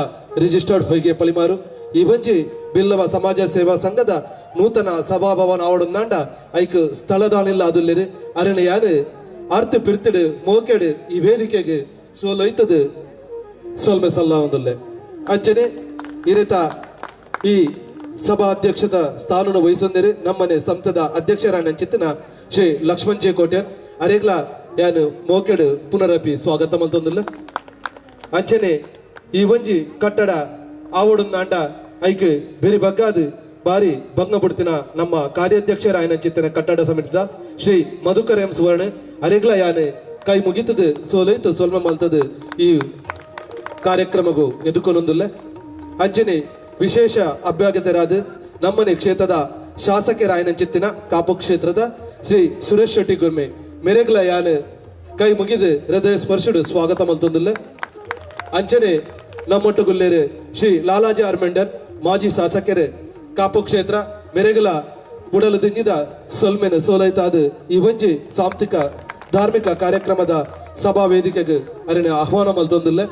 Speaker 16: ರಿಜಿಸ್ಟರ್ಡ್ ಹೊಯ್ಗೆ ಪಲಿಮಾರು ಇವೊಂಜಿ ಬಿಲ್ಲವ ಸಮಾಜ ಸೇವಾ ಸಂಘದ ನೂತನ ಸಭಾಭವನ ಆವಡೊಂದಾಂಡ ಐಕ್ ಸ್ಥಳದಾನಿಲ್ಲ ಅದುಲ್ಲಿರಿ ಅರಣ್ಯ ಯಾರು ಅರ್ಥ ಪಿರ್ತಿಡು ಮೋಕೆಡು ಈ ವೇದಿಕೆಗೆ ಸೋಲೊಯ್ತದು ಸೊಲ್ಮೆ ಸಲ್ಲ ಒಂದುಲ್ಲೆ ಅಂಚನೆ ಇರಿತ ಈ ಸಭಾ ಅಧ್ಯಕ್ಷದ ಸ್ಥಾನವನ್ನು ವಹಿಸೊಂದಿರಿ ನಮ್ಮನೆ ಸಂಸದ ಅಧ್ಯಕ್ಷರಾಯಣ ಚಿತ್ತನ ಶ್ರೀ ಲಕ್ಷ್ಮಣ್ ಜೆ ಕೋಟ್ಯನ್ ಅರೆಗ್ಲ ಯಾನು ಮೋಕೆಡು ಪುನರಪಿ ಸ್ವಾಗತ ಮಲ್ತೊಂದಿಲ್ಲ ಅಂಚನೆ ಈ ಒಂಜಿ ಕಟ್ಟಡ ಆವಡೊಂದಾಂಡ ಐಕ್ ಬೇರೆ ಬಗ್ಗಾದು ಬಾರಿ ಭಂಗ ಬಿಡ್ತಿನ ನಮ್ಮ ಕಾರ್ಯಾಧ್ಯಕ್ಷರಾಯನ ಚಿತ್ತನ ಕಟ್ಟಡ ಸಮಿತಿದ ಶ್ರೀ ಮಧುಕರ್ ಎಂ ಸುವರ್ಣ ಅರೆಗ್ಲ ಯಾನೆ ಕೈ ಮುಗಿತದು ಸೋಲೈತು ಸೊಲ್ಮ ಮಲ್ತದು ಈ ಕಾರ್ಯಕ್ರಮಗೂ ಎದುಕೊನೊಂದಿಲ್ಲ ಅಂಚನೆ ವಿಶೇಷ ಅಭ್ಯಾಗತರಾದ ನಮ್ಮನೆ ಕ್ಷೇತ್ರದ ಶಾಸಕರಾಯನ ಚಿತ್ತಿನ ಕಾಪು ಕ್ಷೇತ್ರದ ಶ್ರೀ ಸುರೇಶ್ ಶೆಟ್ಟಿ ಗುರ್ಮೆ ಮೆರೆಗ್ಲ ಯಾನೆ ಕೈ ಮುಗಿದು ಹೃದಯ ಸ್ಪರ್ಶಡು ಸ್ವಾಗತ ಮಲ್ತೊಂದಿಲ್ಲ ಅಂಚನೆ ನಮ್ಮೊಟ್ಟುಗುಲ್ಲೇರೆ ಶ್ರೀ ಲಾಲಾಜಿ ಅರ್ಮೆಂಡರ್ ಮಾಜಿ ಶಾಸಕರೇ ಕಾಪು ಕ್ಷೇತ್ರ ಮೆರೆಗಲ ಉಡಲು ದಿಂಜಿದ ಸೊಲ್ಮೆನ ಸೋಲೈತಾದ ಈ ಒಂಜಿ ಸಾಂಸ್ಥಿಕ ಧಾರ್ಮಿಕ ಕಾರ್ಯಕ್ರಮದ ಸಭಾ ವೇದಿಕೆಗೆ ಅರಣ್ಯ ಆಹ್ವಾನ ಮಲ್ತೊಂದಿಲ್ಲ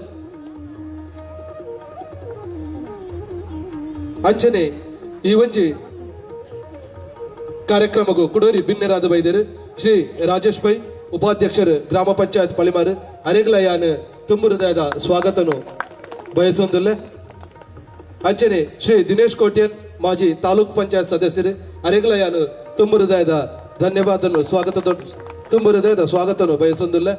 Speaker 16: ಅಂಚನೆ ಈ ಒಂಜಿ ಕಾರ್ಯಕ್ರಮಗೂ ಕುಡೂರಿ ಬಿನ್ನೆರಾದ ಬೈದರು ಶ್ರೀ ರಾಜೇಶ್ ಪೈ ಉಪಾಧ್ಯಕ್ಷರು ಗ್ರಾಮ ಪಂಚಾಯತ್ ಪಲಿಮಾರು ಅರೆಗ್ಲ ಯಾನು ತುಂಬು ಹೃದಯದ ಸ್ವಾಗತನು ಬಯಸೊಂದಿಲ್ಲ ಅಂಚನೆ ಶ್ರೀ ದಿನೇಶ್ ಕೋಟ್ಯನ್ ಮಾಜಿ ತಾಲೂಕ್ ಪಂಚಾಯತ್ ಸದಸ್ಯರು ಅರೆಗ್ಲ ಯಾನು ತುಂಬು ಹೃದಯದ ಧನ್ಯವಾದನು ತುಂಬು ಹೃದಯದ ಸ್ವಾಗತನು ಬಯಸೊಂದಿಲ್ಲ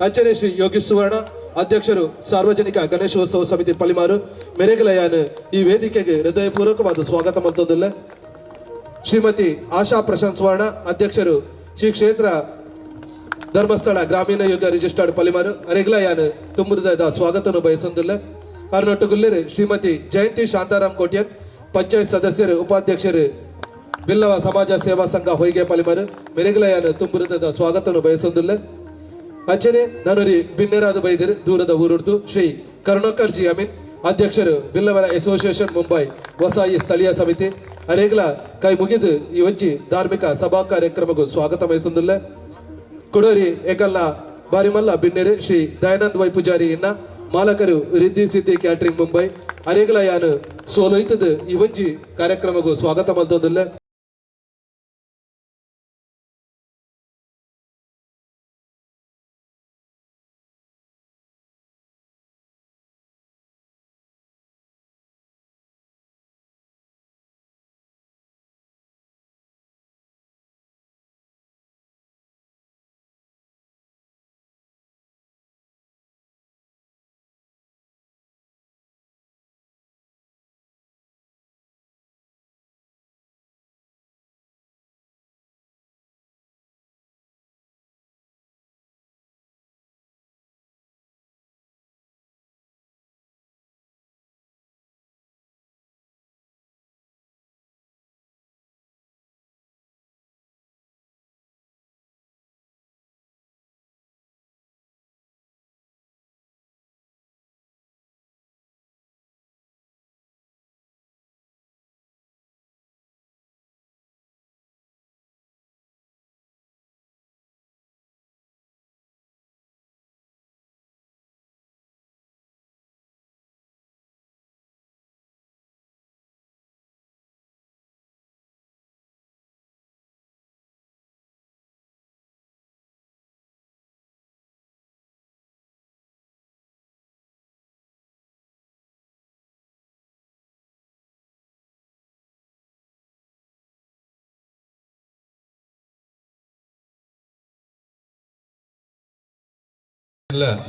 Speaker 16: ಅಂಚನೆ ಶ್ರೀ ಯೋಗೀಶ್ ಸುವರ್ಣ ಅಧ್ಯಕ್ಷರು ಸಾರ್ವಜನಿಕ ಗಣೇಶೋತ್ಸವ ಸಮಿತಿ ಪಲಿಮಾರು ಮೆರೆಗಲ ಯಾನು ಈ ವೇದಿಕೆಗೆ ಹೃದಯಪೂರ್ವಕವಾದ ಸ್ವಾಗತ ಮಲ್ತೊಂದಿಲ್ಲ ಶ್ರೀಮತಿ ಆಶಾ ಪ್ರಶಾಂತ್ ಸುವರ್ಣ ಅಧ್ಯಕ್ಷರು ಶ್ರೀ ಕ್ಷೇತ್ರ ಧರ್ಮಸ್ಥಳ ಗ್ರಾಮೀಣ ಯುಗ ರಿಜಿಸ್ಟರ್ಡ್ ಪಲಿಮಾರು ಅರೆಗ್ಲ ಯಾನು ತುಂಬು ಹೃದಯದ ಸ್ವಾಗತನು ಬಯಸೊಂದಿಲ್ಲ ಅರ್ನೊಟ್ಟುಗುಲ್ಲೆರು ಶ್ರೀಮತಿ ಜಯಂತಿ ಶಾಂತಾರಾಮ್ ಕೋಟ್ಯನ್ ಪಂಚಾಯತ್ ಸದಸ್ಯರು ಉಪಾಧ್ಯಕ್ಷರು ಬಿಲ್ಲವ ಸಮಾಜ ಸೇವಾ ಸಂಘ ಹೊಯ್ಗೆ ಪಲಿಮರು ಮೆರೆಗಲಯನ ತುಂಬುರದ ಸ್ವಾಗತವನ್ನು ಬಯಸೊಂದಿಲ್ಲ. ಅಂಚನೆ ನನರಿ ಬಿನ್ನೆರಾದ ಬೈದರು ದೂರದ ಊರುರ್ದು ಶ್ರೀ ಕರುಣಾಕರ್ ಜಿ ಅಮೀನ್ ಅಧ್ಯಕ್ಷರು ಬಿಲ್ಲವರ ಅಸೋಸಿಯೇಷನ್ ಮುಂಬೈ ಹೊಸಾಯಿ ಸ್ಥಳೀಯ ಸಮಿತಿ ಅರೇಗಲ ಕೈ ಮುಗಿದು ಈ ಒಂಜಿ ಧಾರ್ಮಿಕ ಸಭಾ ಕಾರ್ಯಕ್ರಮಕ್ಕೂ ಸ್ವಾಗತ ಬಯಸೊಂದಿಲ್ಲ. ಕುಡೋರಿ ಏಕಲ್ನ ಬಾರಿಮಲ್ಲ ಬಿನ್ನೆರು ಶ್ರೀ ದಯಾನಂದ್ ವೈ ಪೂಜಾರಿ ಇನ್ನ ಮಾಲಕರು ರಿದ್ದಿ ಸಿದ್ದಿ ಕ್ಯಾಟ್ರಿಂಗ್ ಮುಂಬೈ ಅರೇಗಲ ಯಾನು ಸೋಲೊಯ್ತದ ಈ ಒಂಜಿ ಕಾರ್ಯಕ್ರಮಕ್ಕೂ ಸ್ವಾಗತ ಮಲ್ತೊಂದಿಲ್ಲ.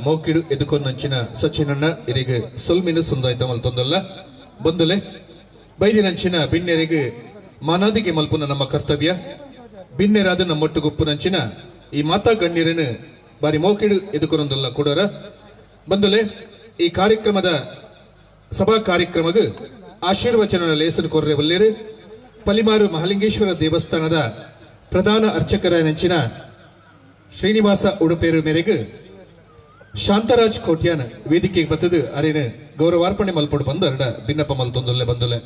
Speaker 22: ಮೌಕಿಡು ಎದುಕೊಂದಂಚಿನ ಸಚಿನಣ್ಣ ಇರಿಗೆ ಸೊಲ್ಮಿನ ಸುಂದಾಯ್ತ ಮಲ್ತೊಂದಲ್ಲ ಬಂದುಲೆ ಬೈದಿನಂಚಿನ ಬಿನ್ನೆರಿಗೆ ಮಾನಾದಿಗೆ ಮಲ್ಪುನ ನಮ್ಮ ಕರ್ತವ್ಯ ಬಿನ್ನೆರಾದ ನಮ್ಮೊಟ್ಟುಗುಪ್ಪುನಂಚಿನ ಈ ಮಾತಾ ಗಣ್ಯರನ್ನು ಬಾರಿ ಮೌಕಿಡು ಎದುಕೊಂದಲ್ಲ ಕೊಡೋರ ಬಂದುಲೆ ಈ ಕಾರ್ಯಕ್ರಮದ ಸಭಾ ಕಾರ್ಯಕ್ರಮಗ ಆಶೀರ್ವಚನ ಲೇಸನ್ ಕೊರ್ರೆ ಬಲ್ಲೇರು ಪಲಿಮಾರು ಮಹಾಲಿಂಗೇಶ್ವರ ದೇವಸ್ಥಾನದ ಪ್ರಧಾನ ಅರ್ಚಕರ ನೆಂಚಿನ ಶ್ರೀನಿವಾಸ ಉಡುಪೇರು ಮೇರೆಗೆ ಶಾಂತರಾಜ್ ಕೋಟ್ಯಾನ್ ವೇದಿಕೆಗೆ ಬತ್ತದು ಅರೇನು ಗೌರವಾರ್ಪಣೆ ಮಲ್ಪಡು ಬಂದು ಅರಡ ಭಿನ್ನಪ್ಪ ಮಲ್ತೊಂದೊಲ್ಲೆ ಬಂದುಲೆ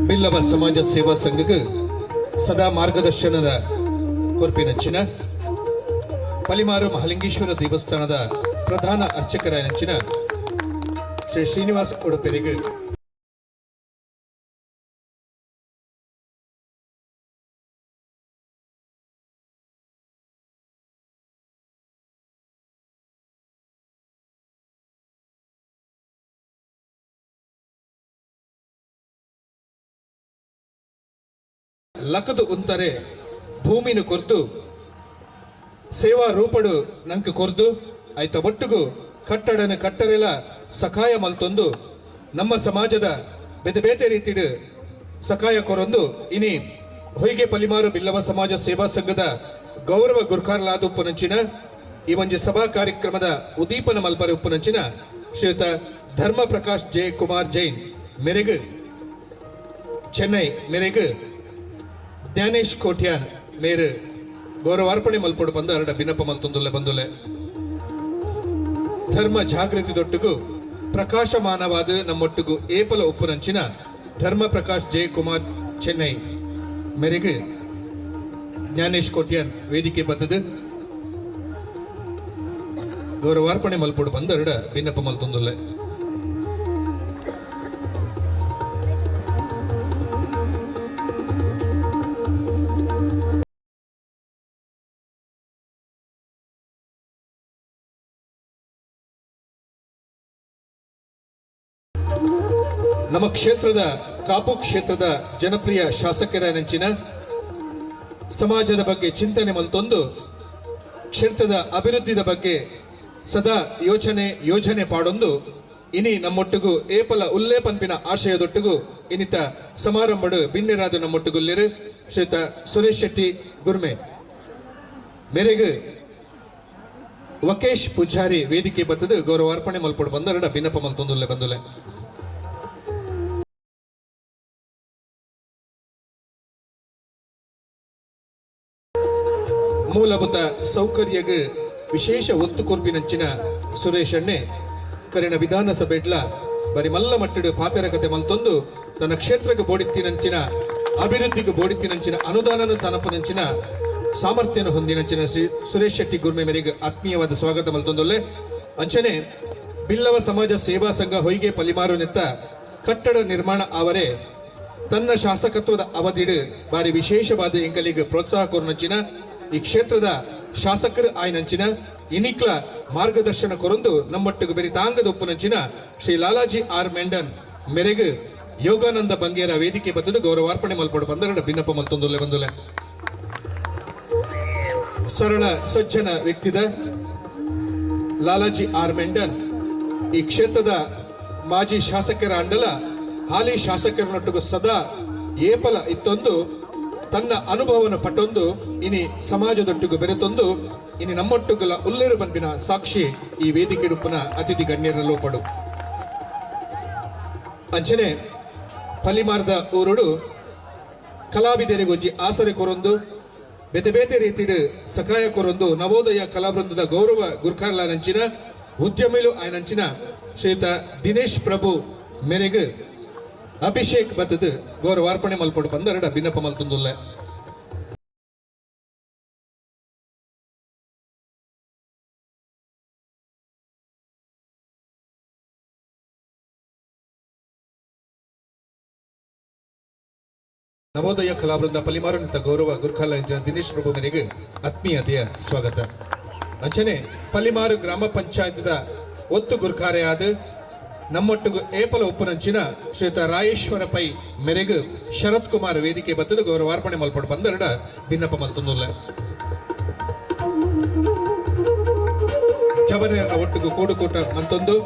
Speaker 22: ಬಿಲ್ಲವ ಸಮಾಜ ಸೇವಾ ಸಂಘಕ್ಕೆ ಸದಾ ಮಾರ್ಗದರ್ಶನದ ಕೊರ್ಪಿನಂಚಿನ ಪಲಿಮಾರು ಮಹಾಲಿಂಗೇಶ್ವರ ದೇವಸ್ಥಾನದ ಪ್ರಧಾನ ಅರ್ಚಕರ ನೆಂಚಿನ ಶ್ರೀ ಶ್ರೀನಿವಾಸ ಉಡುಪೆರಿಗೆ ಲಕದು ಉಂತರೆ ಭೂಮಿನ ಕೊರ್ದು ಸೇವಾ ರೂಪಡು ನಂಕ ಕೊರ್ದು ಆಯ್ತ ಒಟ್ಟುಗು ಕಟ್ಟಡನ ಕಟ್ಟರೆಲ್ಲ ಸಕಾಯ ಮಲ್ತೊಂದು ನಮ್ಮ ಸಮಾಜದ ಬೇತೆ ಬೇತೆ ರೀತಿಡು ಸಕಾಯ ಕೊರೊಂದು ಇನಿ ಹೊಯ್ಗೆ ಪಲಿಮಾರು ಬಿಲ್ಲವ ಸಮಾಜ ಸೇವಾ ಸಂಘದ ಗೌರವ ಗುರ್ಕಾರ್ಲಾದ ಉಪ್ಪುನಂಚಿನ ಈ ಒಂಜಿ ಸಭಾ ಕಾರ್ಯಕ್ರಮದ ಉದೀಪನ ಮಲ್ಪರೆ ಉಪ್ಪುನಂಚಿನ ಶ್ರೀಯುತ ಧರ್ಮ ಪ್ರಕಾಶ್ ಜೆ ಕುಮಾರ್ ಜೈನ್ ಮೇರೆಗೆ ಚೆನ್ನೈ ಮೇರೆಗೆ ಜ್ಞಾನೇಶ್ ಕೋಟ್ಯಾನ್ ಮೇರೆ ಗೌರವಾರ್ಪಣೆ ಮಲ್ಪಡು ಬಂದು ಅರಡ ಭಿನ್ನಪ್ಪ ಮಲ್ತೊಂದುಲ್ಲೆ ಬಂದುಲೆ ಧರ್ಮ ಜಾಗೃತಿ ದೊಟ್ಟುಗು ಪ್ರಕಾಶಮಾನವಾದ ನಮ್ಮೊಟ್ಟುಗು ಏಪಲ ಉಪ್ಪುನಂಚಿನ ಧರ್ಮ ಪ್ರಕಾಶ್ ಜೆ ಕುಮಾರ್ ಚೆನ್ನೈ ಮೇರೆಗೆ ಜ್ಞಾನೇಶ್ ಕೋಟ್ಯಾನ್ ವೇದಿಕೆ ಬತ್ತದು ಗೌರವಾರ್ಪಣೆ ಮಲ್ಪಡು ಬಂದು ಅರಡ ಭಿನ್ನಪ್ಪ ಮಲ್ತೊಂದುಲ್ಲೆ ನಮ್ಮ ಕ್ಷೇತ್ರದ ಕಾಪು ಕ್ಷೇತ್ರದ ಜನಪ್ರಿಯ ಶಾಸಕರ ನೆಂಚಿನ ಸಮಾಜದ ಬಗ್ಗೆ ಚಿಂತನೆ ಮಲ್ತೊಂದು ಕ್ಷೇತ್ರದ ಅಭಿವೃದ್ಧಿದ ಬಗ್ಗೆ ಸದಾ ಯೋಜನೆ ಪಾಡೊಂದು ಇನಿ ನಮ್ಮೊಟ್ಟಿಗೂ ಏಪಲ ಉಲ್ಲೇ ಪಂಪಿನ ಆಶಯದೊಟ್ಟಿಗೂ ಇನಿತ ಸಮಾರಂಭಡು ಬಿನ್ನೆರಾದು ನಮ್ಮೊಟ್ಟಿಗುಲ್ಲಿರು ಶ್ರೀಯುತ ಸುರೇಶ್ ಶೆಟ್ಟಿ ಗುರ್ಮೆ ಮೇರೆಗೆ ವಕೇಶ್ ಪೂಜಾರಿ ವೇದಿಕೆ ಬತ್ತದು ಗೌರವಾರ್ಪಣೆ ಮಲ್ಪಡು ಬಂದರಡ ಭಿನ್ನಪ ಮಲ್ತೊಂದುಲ್ಲೆ ಬಂದುಲೆ ಮೂಲಭೂತ ಸೌಕರ್ಯಗೆ ವಿಶೇಷ ಒತ್ತು ಕೊರ್ಪಿನಂಚಿನ ಸುರೇಶ್ ಅಣ್ಣೆ ಕರಿನ ವಿಧಾನಸಭೆಡ್ಲ ಬರಿ ಮಲ್ಲ ಮಟ್ಟಡು ಪಾತೆರಕತೆ ಮಲ್ತೊಂದು ತನ್ನ ಕ್ಷೇತ್ರಕ್ಕೆ ಬೋಡಿತ್ತಿನಂಚಿನ ಅಭಿವೃದ್ಧಿಗೆ ಬೋಡಿತ್ತಿನಂಚಿನ ಅನುದಾನನ ತನಪನಂಚಿನ ಸಾಮರ್ಥ್ಯನ ಹೊಂದಿನಂಚಿನ ಶ್ರೀ ಸುರೇಶ್ ಶೆಟ್ಟಿ ಗುರ್ಮೆ ಮೇರೆಗೆ ಆತ್ಮೀಯವಾದ ಸ್ವಾಗತ ಮಲ್ತೊಂದೊಲ್ಲೆ ಅಂಚನೆ ಬಿಲ್ಲವ ಸಮಾಜ ಸೇವಾ ಸಂಘ ಹೊಯ್ಗೆ ಪಲಿಮಾರು ನೆತ್ತ ಕಟ್ಟಡ ನಿರ್ಮಾಣ ಅವರೇ ತನ್ನ ಶಾಸಕತ್ವದ ಅವಧಿಡು ಬಾರಿ ವಿಶೇಷವಾದ ಎಂಕಲಿಗೆ ಪ್ರೋತ್ಸಾಹ ಕೊರನಂಚಿನ ಈ ಕ್ಷೇತ್ರದ ಶಾಸಕರು ಆಯ್ನಂಚಿನ ಇನಿಕ್ಲ ಮಾರ್ಗದರ್ಶನ ಕೊರೊಂದು ನಮ್ಮೊಟ್ಟಿಗೆ ಬೆರಿತಾಂಗದ ಒಪ್ಪುನಂಚಿನ ಶ್ರೀ ಲಾಲಾಜಿ ಆರ್ ಮೆಂಡನ್ ಮೇರೆಗೆ ಯೋಗಾನಂದ ಬಂಗೇರ ವೇದಿಕೆ ಬದ್ದು ಗೌರವಾರ್ಪಣೆ ಮಲ್ಪಡು ಬಂದರಡ ಭಿನ್ನಪ ಮಲ್ತೊಂದುಲ್ಲೆ ಬಂದುಲೆ ಸರಳ ಸಜ್ಜನ ವ್ಯಕ್ತಿದ ಲಾಲಾಜಿ ಆರ್ ಮೆಂಡನ್ ಈ ಕ್ಷೇತ್ರದ ಮಾಜಿ ಶಾಸಕರ ಅಂಡಲ ಹಾಲಿ ಶಾಸಕರನೊಟ್ಟಿಗೂ ಸದಾ ಏಪಲ ಇತ್ತೊಂದು ತನ್ನ ಅನುಭವವನ್ನು ಪಟ್ಟೊಂದು ಇನಿ ಸಮಾಜದೊಟ್ಟಿಗೂ ಬೆರೆತೊಂದು ಇನಿ ನಮ್ಮೊಟ್ಟುಗಳ ಉಲ್ಲೇರು ಪಂಪಿನ ಸಾಕ್ಷಿ ಈ ವೇದಿಕೆ ರೂಪನ ಅತಿಥಿ ಗಣ್ಯರಲ್ಲೂ ಪಡು ಅಂಚನೆ ಪಲಿಮಾರ್ದ ಊರುಡು ಕಲಾವಿದರಿಗೊಂಜಿ ಆಸರೆ ಕೊರೊಂದು ಬೇತೆ ಬೇತೆ ರೀತಿಡು ಸಹಾಯ ಕೊರೊಂದು ನವೋದಯ ಕಲಾವೃಂದದ ಗೌರವ ಗುರ್ಕಾರ್ಲಾನಂಚಿನ ಉದ್ಯಮಿಲು ಆಯ್ನಂಚಿನ ಶ್ರೀಯುತ ದಿನೇಶ್ ಪ್ರಭು ಮೇರೆಗೆ ಅಭಿಷೇಕ್ ಬತ್ತದು ಗೌರವಾರ್ಪಣೆ ಮಲ್ಪಡು ಬಂದರಡ ಭಿನ್ನಪ ಮಲ್ತೊಂದುಲ್ಲೆ ನವೋದಯ ಕಲಾವೃಂದ ಪಲಿಮಾರುನಿತ ಗೌರವ ಗುರ್ಖಾಲ ದಿನೇಶ್ ಪ್ರಭು ಮೇರೆಗೆ ಆತ್ಮೀಯತೆಯ ಸ್ವಾಗತ ಅಂಚನೆ ಪಲಿಮಾರು ಗ್ರಾಮ ಪಂಚಾಯತ್ದ ಒತ್ತು ಗುರ್ಖಾರೆಯಾದ ನಮ್ಮೊಟ್ಟಿಗೂ ಏಪಲ ಉಪ್ಪುನಂಚಿನ ಶ್ರೀಯುತ ರಾಯೇಶ್ವರ ಪೈ ಮೇರೆಗೆ ಶರತ್ ಕುಮಾರ್ ವೇದಿಕೆ ಬತ್ತದು ಗೌರವಾರ್ಪಣೆ ಮಲ್ಪಡು ಬಂದರಡ ಭಿನ್ನಪ ಮಲ್ತೊಂದುಲ್ಲೆ ಜವನೇರನ ಒಟ್ಟಿಗೂ ಕೂಡುಕೂಟ ಮಂತೊಂದು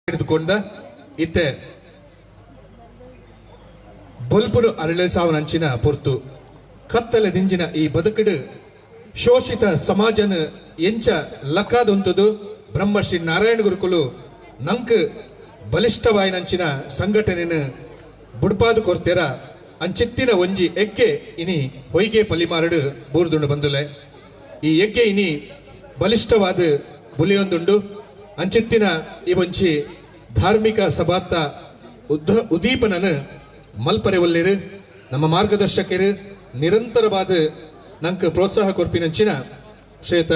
Speaker 22: ಹಿಡಿದುಕೊಂಡ ಇತ್ತೆ ಬೊಲ್ಪುರು ಅರಳೆ ಸಾವನಂಚಿನ ಪೊರ್ತು ಕತ್ತಲೆ ದಿಂಜಿನ ಈ ಬದುಕಡು ಶೋಷಿತ ಸಮಾಜನ ಎಂಚ ಲಕ್ಕಾದೊಂತದು ಬ್ರಹ್ಮಶ್ರೀ ನಾರಾಯಣ ಗುರುಕುಲು ನಂಕ್ ಬಲಿಷ್ಠವಾಯಿನಂಚಿನ ಸಂಘಟನೆಯನ್ನು ಬುಡ್ಪಾದು ಕೊರ್ತೆರ ಅಂಚಿತ್ತಿನ ಒಂಜಿ ಎಗ್ಗೆ ಇನಿ ಹೊಯ್ಗೆ ಪಲ್ಲಿಮಾರಡು ಬೂರ್ದುಂಡು ಬಂದುಲೆ ಈ ಎಗ್ಗೆ ಇನಿ ಬಲಿಷ್ಠವಾದ ಬುಲಿಯೊಂದುಂಡು ಅಂಚಿತ್ತಿನ ಈ ಒಂಚಿ ಧಾರ್ಮಿಕ ಸಭಾತ್ತ ಉದ್ದೀಪನನು ಮಲ್ಪರೆ ಒಲ್ಲೆರು ನಮ್ಮ ಮಾರ್ಗದರ್ಶಕರು ನಿರಂತರವಾದ ನಂಕ ಪ್ರೋತ್ಸಾಹ ಕೊರ್ಪಿನಂಚಿನ ಶ್ರೇತ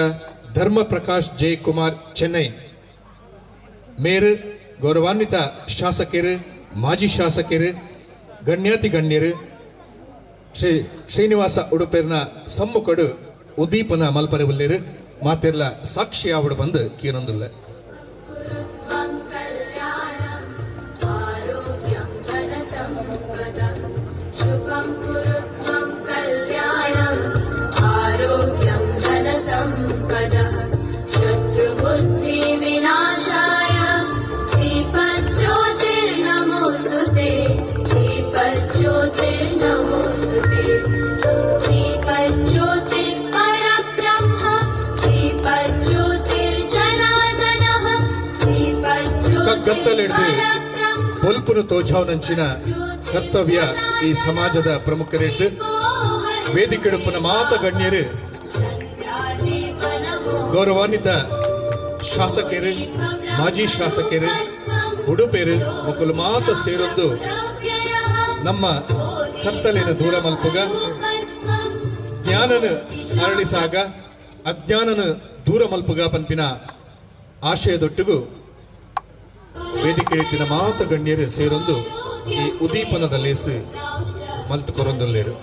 Speaker 22: ಧರ್ಮ ಪ್ರಕಾಶ್ ಜೆ ಕುಮಾರ್ ಚೆನ್ನೈ ಮೇಯರ್ ಗೌರವಾನ್ವಿತ ಶಾಸಕರು ಮಾಜಿ ಶಾಸಕರು ಗಣ್ಯಾತಿ ಗಣ್ಯರು ಶ್ರೀ ಶ್ರೀನಿವಾಸ ಉಡುಪೇರ್ನ ಸಮ್ಮುಖಡು ಉದ್ದೀಪನ ಮಲ್ಪರೆ ಒಲ್ಲೆರು ಮಾತೆರ್ಲ ಸಾಕ್ಷಿ ಆವಡು ಬಂದು ಕೀನೊಂದುಲ್ಲ
Speaker 1: विनाशाय दीपज्योतिर्नमोस्तुते दीपज्योतिर्नमोस्तुते दीपज्योतिर्परब्रह्म दीपज्योतिर्जनार्दनः
Speaker 22: ಕತ್ತಲೆಡ್ದು ಬೊಲ್ಪುರು ತೋಜಾವನಂಚಿನ ಕರ್ತವ್ಯ ಈ ಸಮಾಜದ ಪ್ರಮುಖರೆಡ್ದು ವೇದಿಕೆಡುಪ್ಪನ ಮಾತ ಗಣ್ಯರು ಗೌರವಾನ್ವಿತ ಶಾಸಕರು ಮಾಜಿ ಶಾಸಕರು ಉಡುಪೇರು ಮಕ್ಕಳು ಮಾತ ಸೇರೊಂದು ನಮ್ಮ ಕತ್ತಲಿನ ದೂರ ಮಲ್ಪುಗ ಜ್ಞಾನನ ಅರಳಿಸಾಗ ಅಜ್ಞಾನನ ದೂರ ಮಲ್ಪುಗ ಪಂಪಿನ ಆಶಯದೊಟ್ಟಿಗೂ ವೇದಿಕೆ ಎತ್ತಿನ ಮಾತ ಗಣ್ಯರು ಸೇರೊಂದು ಈ ಉದ್ದೀಪನದಲ್ಲಿ ಮಲ್ತು ಕೊರೊಂದಲ್ಲೇರು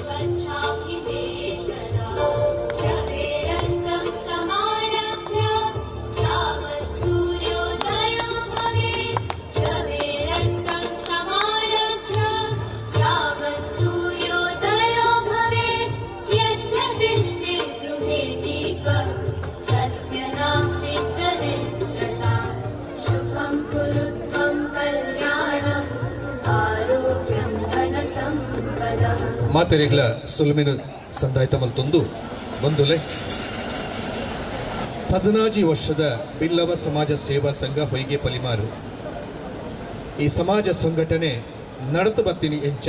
Speaker 22: ಮಾತೆರೆಗಳ ಸುಲುಮಿನ ಸಂದಾಯ್ತ ಮಲ್ತೊಂದು ಬಂದುಲೆ 14 ವರ್ಷದ ಬಿಲ್ಲವ ಸಮಾಜ ಸೇವಾ ಸಂಘ ಹೊಯ್ಗೆ ಪಲಿಮಾರು ಈ ಸಮಾಜ ಸಂಘಟನೆ ನಡತು ಬತ್ತೀನಿ ಎಂಚ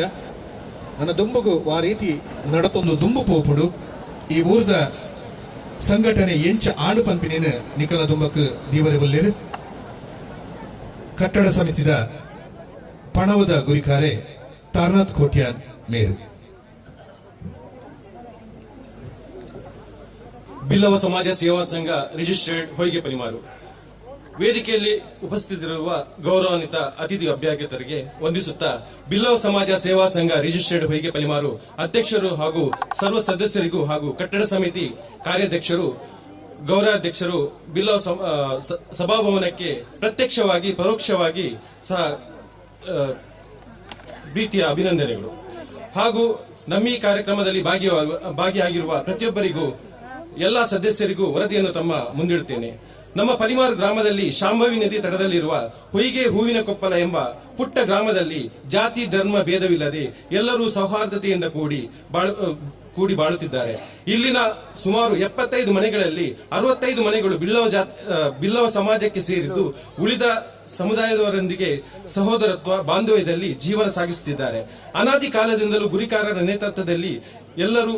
Speaker 22: ನನ್ನ ದುಂಬುಗು ಆ ರೀತಿ ನಡತೊಂದು ದುಂಬು ಪೋಪುಡು ಈ ಊರ್ದ ಸಂಘಟನೆ ಎಂಚ ಆಡು ಪಂಪಿನೇನ ನಿಕಲ ದುಂಬಕ್ ದೀವರೆ ಬಲ್ಲೇರು ಕಟ್ಟಡ ಸಮಿತಿದ ಪಣವದ ಗುರಿಕಾರೆ ತಾರನಾಥ್ ಕೋಟ್ಯಾನ್ ಮೇರು
Speaker 8: ಬಿಲ್ಲವ ಸಮಾಜ ಸೇವಾ ಸಂಘ ರಿಜಿಸ್ಟರ್ಡ್ ಹೊಯ್ಗೆ ಪಲಿಮಾರು ವೇದಿಕೆಯಲ್ಲಿ ಉಪಸ್ಥಿತರಿರುವ ಗೌರವಾನ್ವಿತ ಅತಿಥಿ ಅಭ್ಯರ್ಥಿಗಳಿಗೆ ವಂದಿಸುತ್ತಾ ಬಿಲ್ಲವ ಸಮಾಜ ಸೇವಾ ಸಂಘ ರಿಜಿಸ್ಟರ್ಡ್ ಹೊಯ್ಗೆ ಪಲಿಮಾರು ಅಧ್ಯಕ್ಷರು ಹಾಗೂ ಸರ್ವ ಸದಸ್ಯರಿಗೂ ಹಾಗೂ ಕಟ್ಟಡ ಸಮಿತಿ ಕಾರ್ಯಾಧ್ಯಕ್ಷರು ಗೌರವಾಧ್ಯಕ್ಷರು ಬಿಲ್ಲವ ಸಭಾಭವನಕ್ಕೆ ಪ್ರತ್ಯಕ್ಷವಾಗಿ ಪರೋಕ್ಷವಾಗಿ ಸಹ ಪ್ರೀತಿಯ ಅಭಿನಂದನೆಗಳು ಹಾಗೂ ನಮ್ಮ ಈ ಕಾರ್ಯಕ್ರಮದಲ್ಲಿ ಭಾಗಿಯಾಗಿರುವ ಪ್ರತಿಯೊಬ್ಬರಿಗೂ ಎಲ್ಲಾ ಸದಸ್ಯರಿಗೂ ವರದಿಯನ್ನು ತಮ್ಮ ಮುಂದಿಡುತ್ತೇನೆ. ನಮ್ಮ ಪಲಿಮಾರು ಗ್ರಾಮದಲ್ಲಿ ಶಾಂಭವಿ ನದಿ ತಟದಲ್ಲಿರುವ ಹೊಯ್ಗೆ ಹೂವಿನ ಕೊಪ್ಪಲ ಎಂಬ ಪುಟ್ಟ ಗ್ರಾಮದಲ್ಲಿ ಜಾತಿ ಧರ್ಮ ಭೇದವಿಲ್ಲದೆ ಎಲ್ಲರೂ ಸೌಹಾರ್ದತೆಯಿಂದ ಕೂಡಿ ಬಾಳುತ್ತಿದ್ದಾರೆ. ಇಲ್ಲಿನ ಸುಮಾರು 75 ಮನೆಗಳಲ್ಲಿ 65 ಮನೆಗಳು ಬಿಲ್ಲವ ಸಮಾಜಕ್ಕೆ ಸೇರಿದ್ದು ಉಳಿದ ಸಮುದಾಯದವರೊಂದಿಗೆ ಸಹೋದರತ್ವ ಬಾಂಧವ್ಯದಲ್ಲಿ ಜೀವನ ಸಾಗಿಸುತ್ತಿದ್ದಾರೆ. ಅನಾದಿ ಕಾಲದಿಂದಲೂ ಗುರಿಕಾರರ ನೇತೃತ್ವದಲ್ಲಿ ಎಲ್ಲರೂ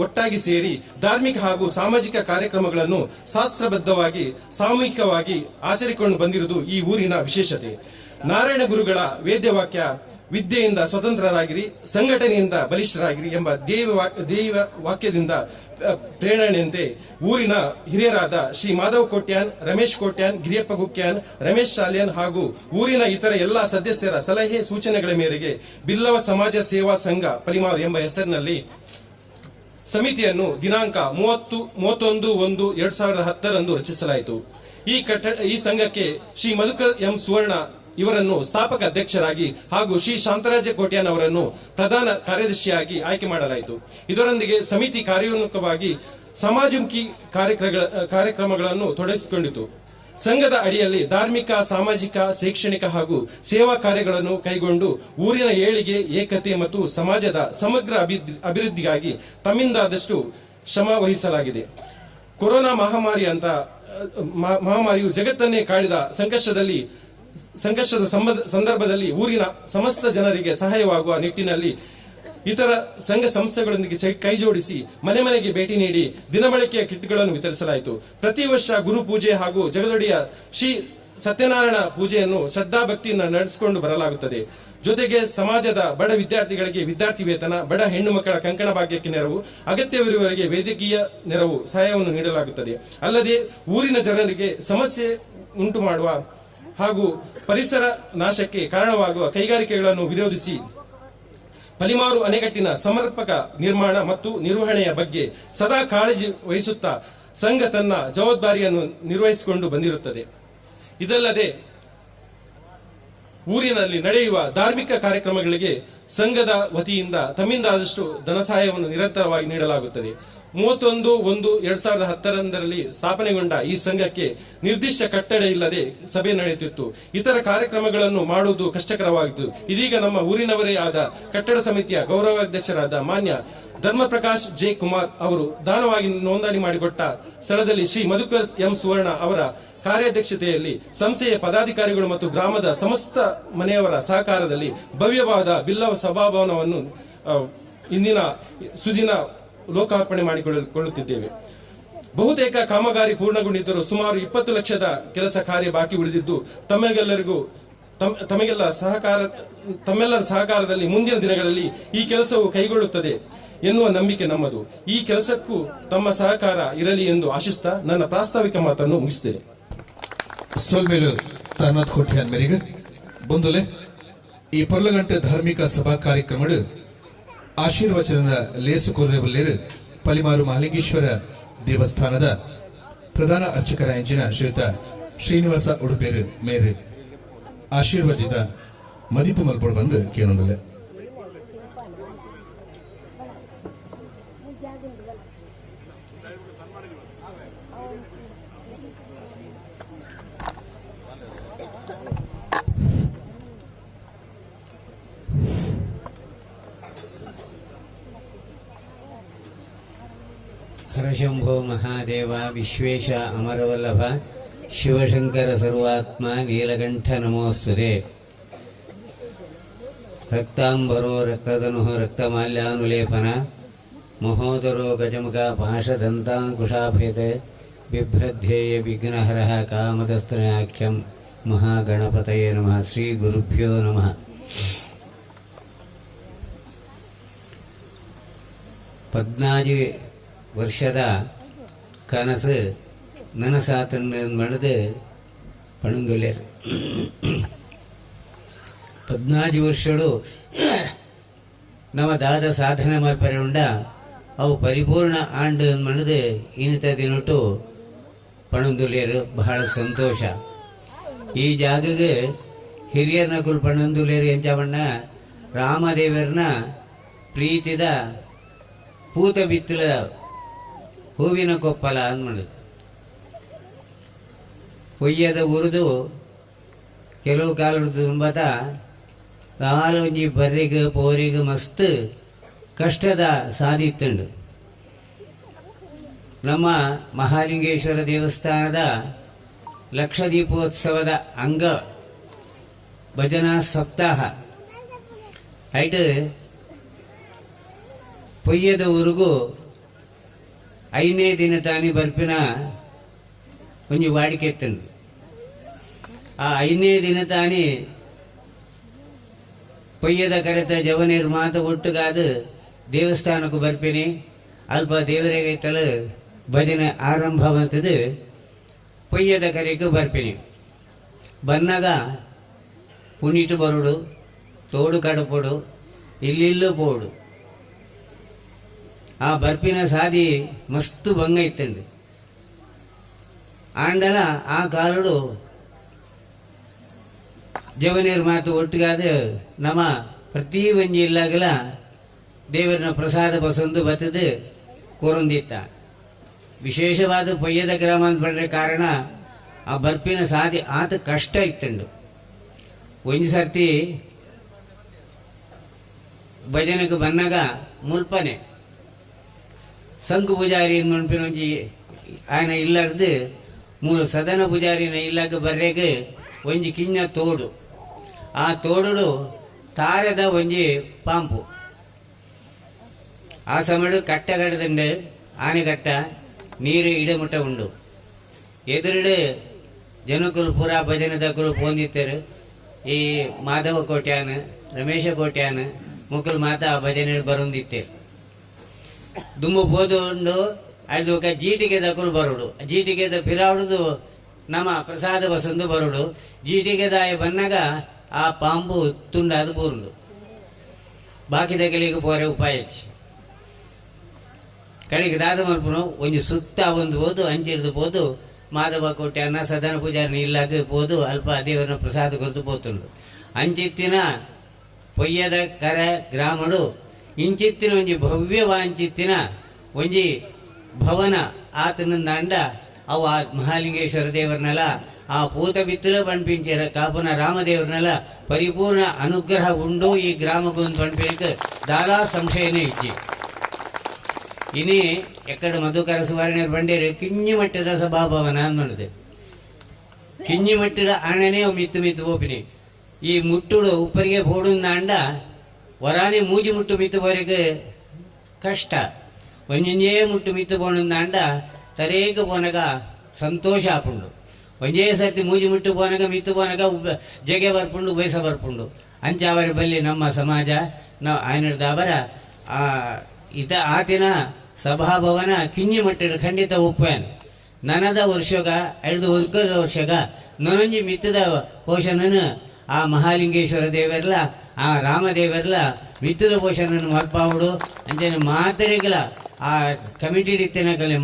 Speaker 8: ಒಟ್ಟಾಗಿ ಸೇರಿ ಧಾರ್ಮಿಕ ಹಾಗೂ ಸಾಮಾಜಿಕ ಕಾರ್ಯಕ್ರಮಗಳನ್ನು ಶಾಸ್ತ್ರಬದ್ಧವಾಗಿ ಸಾಮೂಹಿಕವಾಗಿ ಆಚರಿಸಿಕೊಂಡು ಬಂದಿರುವುದು ಈ ಊರಿನ ವಿಶೇಷತೆ. ನಾರಾಯಣ ಗುರುಗಳ ವೇದ್ಯವಾಕ್ಯ ವಿದ್ಯೆಯಿಂದ ಸ್ವತಂತ್ರರಾಗಿರಿ, ಸಂಘಟನೆಯಿಂದ ಬಲಿಷ್ಠರಾಗಿರಿ ಎಂಬ ದೇವ ವಾಕ್ಯದಿಂದ ಪ್ರೇರಣೆಯಂತೆ ಊರಿನ ಹಿರಿಯರಾದ ಶ್ರೀ ಮಾಧವ್ ಕೋಟ್ಯಾನ್, ರಮೇಶ್ ಕೋಟ್ಯಾನ್, ಗಿರಿಯಪ್ಪ ಗುಕ್ಯಾನ್, ರಮೇಶ್ ಶಾಲ್ಯಾನ್ ಹಾಗೂ ಊರಿನ ಇತರ ಎಲ್ಲಾ ಸದಸ್ಯರ ಸಲಹೆ ಸೂಚನೆಗಳ ಮೇರೆಗೆ ಬಿಲ್ಲವ ಸಮಾಜ ಸೇವಾ ಸಂಘ ಪಲಿಮಾರು ಎಂಬ ಹೆಸರಿನಲ್ಲಿ ಸಮಿತಿಯನ್ನು ದಿನಾಂಕ 31/1/2010 ರಚಿಸಲಾಯಿತು. ಈ ಸಂಘಕ್ಕೆ ಶ್ರೀ ಮಧುಕರ್ ಎಂ ಸುವರ್ಣ ಇವರನ್ನು ಸ್ಥಾಪಕ ಅಧ್ಯಕ್ಷರಾಗಿ ಹಾಗೂ ಶ್ರೀ ಶಾಂತರಾಜ ಕೋಟ್ಯಾನ್ ಅವರನ್ನು ಪ್ರಧಾನ ಕಾರ್ಯದರ್ಶಿಯಾಗಿ ಆಯ್ಕೆ ಮಾಡಲಾಯಿತು. ಇದರೊಂದಿಗೆ ಸಮಿತಿ ಕಾರ್ಯೋನ್ಮುಖವಾಗಿ ಸಮಾಜಮುಖಿ ಕಾರ್ಯಕ್ರಮಗಳನ್ನು ತೊಡಗಿಸಿಕೊಂಡಿತು. ಸಂಘದ ಅಡಿಯಲ್ಲಿ ಧಾರ್ಮಿಕ, ಸಾಮಾಜಿಕ, ಶೈಕ್ಷಣಿಕ ಹಾಗೂ ಸೇವಾ ಕಾರ್ಯಗಳನ್ನು ಕೈಗೊಂಡು ಊರಿನ ಏಳಿಗೆ, ಏಕತೆ ಮತ್ತು ಸಮಾಜದ ಸಮಗ್ರ ಅಭಿವೃದ್ಧಿಗಾಗಿ ತಮ್ಮಿಂದಾದಷ್ಟು ಶ್ರಮ ವಹಿಸಲಾಗಿದೆ. ಕೊರೋನಾ ಮಹಾಮಾರಿಯು ಜಗತ್ತನ್ನೇ ಕಾಡಿದ ಸಂಕಷ್ಟದ ಸಂದರ್ಭದಲ್ಲಿ ಊರಿನ ಸಮಸ್ತ ಜನರಿಗೆ ಸಹಾಯವಾಗುವ ನಿಟ್ಟಿನಲ್ಲಿ ಇತರ ಸಂಘ ಸಂಸ್ಥೆಗಳೊಂದಿಗೆ ಕೈಜೋಡಿಸಿ ಮನೆ ಮನೆಗೆ ಭೇಟಿ ನೀಡಿ ದಿನಬಳಕೆಯ ಕಿಟ್ಗಳನ್ನು ವಿತರಿಸಲಾಯಿತು. ಪ್ರತಿ ವರ್ಷ ಗುರು ಪೂಜೆ ಹಾಗೂ ಜಗದೊಡೆಯ ಶ್ರೀ ಸತ್ಯನಾರಾಯಣ ಪೂಜೆಯನ್ನು ಶ್ರದ್ಧಾಭಕ್ತಿಯಿಂದ ನಡೆಸಿಕೊಂಡು ಬರಲಾಗುತ್ತದೆ. ಜೊತೆಗೆ ಸಮಾಜದ ಬಡ ವಿದ್ಯಾರ್ಥಿಗಳಿಗೆ ವಿದ್ಯಾರ್ಥಿ ವೇತನ, ಬಡ ಹೆಣ್ಣು ಮಕ್ಕಳ ಕಂಕಣ ಭಾಗ್ಯಕ್ಕೆ ನೆರವು, ಅಗತ್ಯವಿರುವವರಿಗೆ ವೈದ್ಯಕೀಯ ನೆರವು ಸಹಾಯವನ್ನು ನೀಡಲಾಗುತ್ತದೆ. ಅಲ್ಲದೆ ಊರಿನ ಜನರಿಗೆ ಸಮಸ್ಯೆ ಉಂಟು ಮಾಡುವ ಹಾಗೂ ಪರಿಸರ ನಾಶಕ್ಕೆ ಕಾರಣವಾಗುವ ಕೈಗಾರಿಕೆಗಳನ್ನು ವಿರೋಧಿಸಿ ಪಲಿಮಾರು ಅಣೆಕಟ್ಟಿನ ಸಮರ್ಪಕ ನಿರ್ಮಾಣ ಮತ್ತು ನಿರ್ವಹಣೆಯ ಬಗ್ಗೆ ಸದಾ ಕಾಳಜಿ ವಹಿಸುತ್ತಾ ಸಂಘ ತನ್ನ ಜವಾಬ್ದಾರಿಯನ್ನು ನಿರ್ವಹಿಸಿಕೊಂಡು ಬಂದಿರುತ್ತದೆ. ಇದಲ್ಲದೆ ಊರಿನಲ್ಲಿ ನಡೆಯುವ ಧಾರ್ಮಿಕ ಕಾರ್ಯಕ್ರಮಗಳಿಗೆ ಸಂಘದ ವತಿಯಿಂದ ತಮ್ಮಿಂದಾದಷ್ಟು ಧನ ಸಹಾಯವನ್ನು ನಿರಂತರವಾಗಿ ನೀಡಲಾಗುತ್ತದೆ. 31/1/2010 ಸ್ಥಾಪನೆಗೊಂಡ ಈ ಸಂಘಕ್ಕೆ ನಿರ್ದಿಷ್ಟ ಕಟ್ಟಡ ಇಲ್ಲದೆ ಸಭೆ ನಡೆಯುತ್ತಿತ್ತು. ಇತರ ಕಾರ್ಯಕ್ರಮಗಳನ್ನು ಮಾಡುವುದು ಕಷ್ಟಕರವಾಗಿತ್ತು. ಇದೀಗ ನಮ್ಮ ಊರಿನವರೇ ಆದ ಕಟ್ಟಡ ಸಮಿತಿಯ ಗೌರವಾಧ್ಯಕ್ಷರಾದ ಮಾನ್ಯ ಧರ್ಮಪ್ರಕಾಶ್ ಜೆ ಕುಮಾರ್ ಅವರು ದಾನವಾಗಿ ನೋಂದಣಿ ಮಾಡಿಕೊಟ್ಟ ಸ್ಥಳದಲ್ಲಿ ಶ್ರೀ ಮಧುಕರ್ ಎಂ ಸುವರ್ಣ ಅವರ ಕಾರ್ಯಾಧ್ಯಕ್ಷತೆಯಲ್ಲಿ ಸಂಸ್ಥೆಯ ಪದಾಧಿಕಾರಿಗಳು ಮತ್ತು ಗ್ರಾಮದ ಸಮಸ್ತ ಮನೆಯವರ ಸಹಕಾರದಲ್ಲಿ ಭವ್ಯವಾದ ಬಿಲ್ಲವ ಸಭಾಭವನವನ್ನು ಇಂದಿನ ಸುದಿನ ಲೋಕಾರ್ಪಣೆ ಮಾಡಿಕೊಳ್ಳುತ್ತಿದ್ದೇವೆ. ಬಹುತೇಕ ಕಾಮಗಾರಿ ಪೂರ್ಣಗೊಂಡಿದ್ದರೂ ಸುಮಾರು 20 ಲಕ್ಷದ ಕೆಲಸ ಕಾರ್ಯ ಬಾಕಿ ಉಳಿದಿದ್ದು ತಮ್ಮೆಲ್ಲರ ಸಹಕಾರದಲ್ಲಿ ಮುಂದಿನ ದಿನಗಳಲ್ಲಿ ಈ ಕೆಲಸವು ಕೈಗೊಳ್ಳುತ್ತದೆ ಎನ್ನುವ ನಂಬಿಕೆ ನಮ್ಮದು. ಈ ಕೆಲಸಕ್ಕೂ ತಮ್ಮ ಸಹಕಾರ ಇರಲಿ ಎಂದು ಆಶಿಸ್ತಾ ನನ್ನ ಪ್ರಾಸ್ತಾವಿಕ ಮಾತನ್ನು ಮುಗಿಸುತ್ತೇನೆ.
Speaker 22: ಸೊಲ್ಮೇಲು ತಾನಾಥ್ ಕೋಟ್ಯಾನ್ ಮೇರೆಗೆ ಬಂದುಲೆ ಈ ಪೊರ್ಲಗಂಟೆ ಧಾರ್ಮಿಕ ಸಭಾ ಕಾರ್ಯಕ್ರಮ ಆಶೀರ್ವಚನದ ಲೇಸು ಕೊರ್ರೆಬಲ್ಲೇರು ಪಲಿಮಾರು ಮಹಾಲಿಂಗೇಶ್ವರ ದೇವಸ್ಥಾನದ ಪ್ರಧಾನ ಅರ್ಚಕರಾಂಚಿನ ಶ್ರೀಯುತ ಶ್ರೀನಿವಾಸ ಉಡುಪೇರು ಮೇರೆ ಆಶೀರ್ವದಿತ ಮದಿಪು ಮಲ್ಪಡು ಬಂದು ಕೇಳೊಂದಲೆ.
Speaker 12: ಹರಶಂಭೋ ಮಹಾದೇವ ವಿಶ್ವೇಶ ಅಮರವಲ್ಲಭ ಶಿವಶಂಕರ ಸರ್ವಾತ್ಮ ನೀಲಕಂಠ ನಮೋಸ್ತುತೆ. ರಕ್ತಾಂಬರೋ ರಕ್ತಧನು ರಕ್ತಮಾಲ್ಯಾನುಲೇಪನ ಮಹೋದರೋ ಗಜಮುಖ ಪಾಶದಂತಾಂಕುಶಾಭೇದೆ ಬಿಭ್ರಧ್ಯೇಯ ವಿಘ್ನಹರಃ ಕಾಮದಸ್ತ್ರನಾಖ್ಯಂ ಮಹಾಗಣಪತಯೇ ನಮಃ. ಶ್ರೀ ಗುರುಭ್ಯೋ ನಮಃ. ಪದ್ನಾಜಿ ವರ್ಷದ ಕನಸು ನನಸಾತನ್ನು ಮಾಡಿದು ಪಣಂದುಲೇರು 14 ವರ್ಷಗಳು ನಮ್ಮ ದಾದ ಸಾಧನೆ ಮಲ್ಪರೆಯುಂಡ ಅವು ಪರಿಪೂರ್ಣ ಆಂಡು ಮಣದು ಇನ್ನಿತ ದಿನಟ್ಟು ಪಣಂದುಲೇರು ಬಹಳ ಸಂತೋಷ. ಈ ಜಾಗಗೆ ಹಿರಿಯರ್ನ ಕುಲ್ ಪಣಂದುಲೇರು ಎಂಚವಣ್ಣ ರಾಮದೇವರನ್ನ ಪ್ರೀತಿದ ಪೂತ ಬಿತ್ತಲ ಹೂವಿನ ಕೊಪ್ಪಲ ಅಂದ್ಮಾಡಿದ್ರು. ಕೊಯ್ಯದ ಉರಿದು ಕೆಲವು ಕಾಲದ ತುಂಬತ ಕಾಲೊಂಜಿ ಬರ್ರಿಗೆ ಪೋರಿಗೆ ಮಸ್ತ್ ಕಷ್ಟದ ಸಾಧಿತ್ತಂಡು. ನಮ್ಮ ಮಹಾಲಿಂಗೇಶ್ವರ ದೇವಸ್ಥಾನದ ಲಕ್ಷದೀಪೋತ್ಸವದ ಅಂಗ ಭಜನಾ ಸಪ್ತಾಹ ಐಟ್ ಪೊಯ್ಯದ ಊರಿಗೂ 5ನೇ ದಿನ ತಾನಿ ಬರ್ಪಿನ ಒಂಜಿ ವಾಡಿಕೆ ಎತ್ತಂಡು. ಆ 5ನೇ ದಿನ ತಾನಿ ಪೊಯ್ಯದ ಕರೆತ ಜವನೇರು ಮಾತ ಒಟ್ಟುಗಾದ ದೇವಸ್ಥಾನಕ್ಕೂ ಬರ್ಪಿನಿ. ಅಲ್ಪ ದೇವರಿಗೈತಲ ಭಜನೆ ಆರಂಭ ಬಂತದ್ದು ಪೊಯ್ಯದ ಕರೆಗೂ ಬರ್ಪಿನಿ. ಬನ್ನಾಗ ಪುನೀಟು ಬರೋಡು, ತೋಡು ಕಡಪೋಡು, ಇಲ್ಲಿಲ್ಲೂ ಪೋಡು. ಆ ಬರ್ಪಿನ ಸಾದಿ ಮಸ್ತು ಭಂಗ ಇತ್ತಂಡು. ಆಂಡಲ ಆ ಕಾಲಡು ಜವನೇರು ಮಾತು ಒಟ್ಟಿಗಾದ ನಮ್ಮ ಪ್ರತಿ ಒಂಜಿ ಇಲ್ಲಾಗಲ ದೇವರನ ಪ್ರಸಾದ ಬಸಂದು ಬತ್ತದು ಕೊರೊಂದಿತ್ತ. ವಿಶೇಷವಾದ ಪೊಯ್ಯದ ಗ್ರಾಮ ಅಂತ ಬಂದ್ರೆ ಕಾರಣ ಆ ಬರ್ಪಿನ ಸಾಧಿ ಆತ ಕಷ್ಟ ಇತ್ತಂಡು. ಒಂಜಿ ಸರ್ತಿ ಭಜನೆಗೆ ಬಂದಾಗ ಮುಲ್ಪನೆ ಸಂಘ ಪೂಜಾರಿ ಮನ್ಪಿನ ಒಂಜಿ ಆಯನ ಇಲ್ಲರ್ದು ಮೂಲ ಸದನ ಪೂಜಾರಿನ ಇಲ್ಲಾಗ ಬರ್ರೆಗ್ ಒಂಜಿ ಕಿಂಜ ತೋಡು. ಆ ತೋಡು ತಾರದ ಒಂಜಿ ಪಾಂಪು. ಆ ಸಮಡು ಕಟ್ಟಗಡದಂಡು ಆನೆಗಟ್ಟ ನೀರು ಇಡಮುಟ್ಟ ಉಂಡು. ಎದುರುಡು ಜನಕುಲು ಪೂರ ಭಜನದಕುಲು ಪೋಂದಿತ್ತರು. ಈ ಮಾಧವ ಕೋಟ್ಯಾನ ರಮೇಶ ಕೋಟ್ಯಾನ ಮುಕ್ಕಲು ಮಾತ ಭಜನೆ ಬರೊಂದಿತ್ತೇರು. ದುಮ್ಮು ಪೋದು ಅದು ಜೀಟಿಗೆ ದಕುಲು ಬರುಡು. ಜೀಟಿಗೆದ ಪಿರಾವುಡು ನಮ್ಮ ಪ್ರಸಾದ ಬಸಂದು ಬರುಡು. ಜೀಟಿಗೆದಾಯ ಬನ್ನಾಗ ಆ ಪಾಂಬು ತುಂಡಾದ ಬೂರುಂಡು. ಬಾಕಿದ ಕೆಲಿಗೆ ಪೋರೆ ಉಪಾಯ ಕಡೆಗೆ ದಾದ ಮಲ್ಪನು ಒಂಜಿ ಸುತ್ತ ಒಂದು ಹೋದು ಅಂಚಿಡ್ದು ಪೋದು ಮಾಧವ ಕೋಟ್ಯಾನ ಸದನ ಪೂಜಾರನ ಇಲ್ಲಾಗ ಪೋದು ಅಲ್ಪ ದೇವರನ ಪ್ರಸಾದ ಕೊರತು ಪೋತುಂಡು. ಅಂಚಿತ್ತಿನ ಪೊಯ್ಯದ ಕರ ಗ್ರಾಮಡು ಇಂಚಿತ್ತಿನ ಒಂಜಿ ಭವ್ಯವಾಂಚಿತ್ತಿನ ಒಂಜಿ ಭವನ ಆತನಿಂದ ಅಂಡ ಅವು ಆ ಮಹಾಲಿಂಗೇಶ್ವರ ದೇವರನೆಲ್ಲ ಆ ಪೂತ ಬಿತ್ತಲ ಪಂಪಿಂಚರ ಕಾಪನ ರಾಮದೇವರನೆಲ್ಲ ಪರಿಪೂರ್ಣ ಅನುಗ್ರಹ ಉಂಡು ಈ ಗ್ರಾಮಗೊಂದು ಪಂಪಿಗೆ ದಾದಾ ಸಂಶಯನೇ ಇಜ್ಜಿ. ಇನಿ ಎಕ್ಕಡ ಮಧುಕರ ಸುವರ್ಣ ಬಂಡೇರು ಕಿಂಜಿ ಮಟ್ಟದ ಸಭಾಭವನ ಅನ್ನೋದು. ಕಿಂಜಿ ಮಟ್ಟದ ಆಣನೆ ಮಿತ್ತು ಮಿತ್ತು ಹೋಪಿನಿ ಈ ಮುಟ್ಟುಡು ಉಪ್ಪರಿಗೆ ಪೋಡುಂದ ಅಂಡ ವರಾನೆ ಮೂಜಿ ಮುಟ್ಟು ಮಿತ್ತು ಬೋರೆಗೆ ಕಷ್ಟ. ಒಂಜೊಂಜೇ ಮುಟ್ಟು ಮಿತ್ತು ಪೋಣುಂದ ಅಂಡ ತರೇಗ ಪೋನಗ ಸಂತೋಷ ಆಪುಂಡು. ಒಂಜೇ ಸರ್ತಿ ಮೂಜಿ ಮುಟ್ಟು ಪೋನಗ ಮಿತ್ತು ಪೋನಗ ಜಗೆ ಬರ್ಪುಂಡು ಬಯಸ ಬರ್ಪುಂಡು. ಅಂಚ ಅವರ ಬಲ್ಲಿ ನಮ್ಮ ಸಮಾಜ ಆಯ್ನದ ಅವರ ಆತಿನ ಸಭಾಭವನ ಕಿಂಜಿ ಮಟ್ಟದ ಖಂಡಿತ ಒಪ್ಪೇನು. ನನದ ವರ್ಷಗ 5 ವರ್ಷಗ ನೊನೊಂಜಿ ಮಿತ್ತದ ಪೋಷಣನು ಆ ಮಹಾಲಿಂಗೇಶ್ವರ ದೇವರ್ಲ ಆ ರಾಮದೇವರ್ಲ ಮಿತ್ತದ ಪೋಷಣನು ಮಲ್ಪಾವುಡು. ಅಂಚನೆ ಮಾತರಿಗಳ ಆ ಕಮಿಟಿ ಇತ್ತಿನಕಲೆ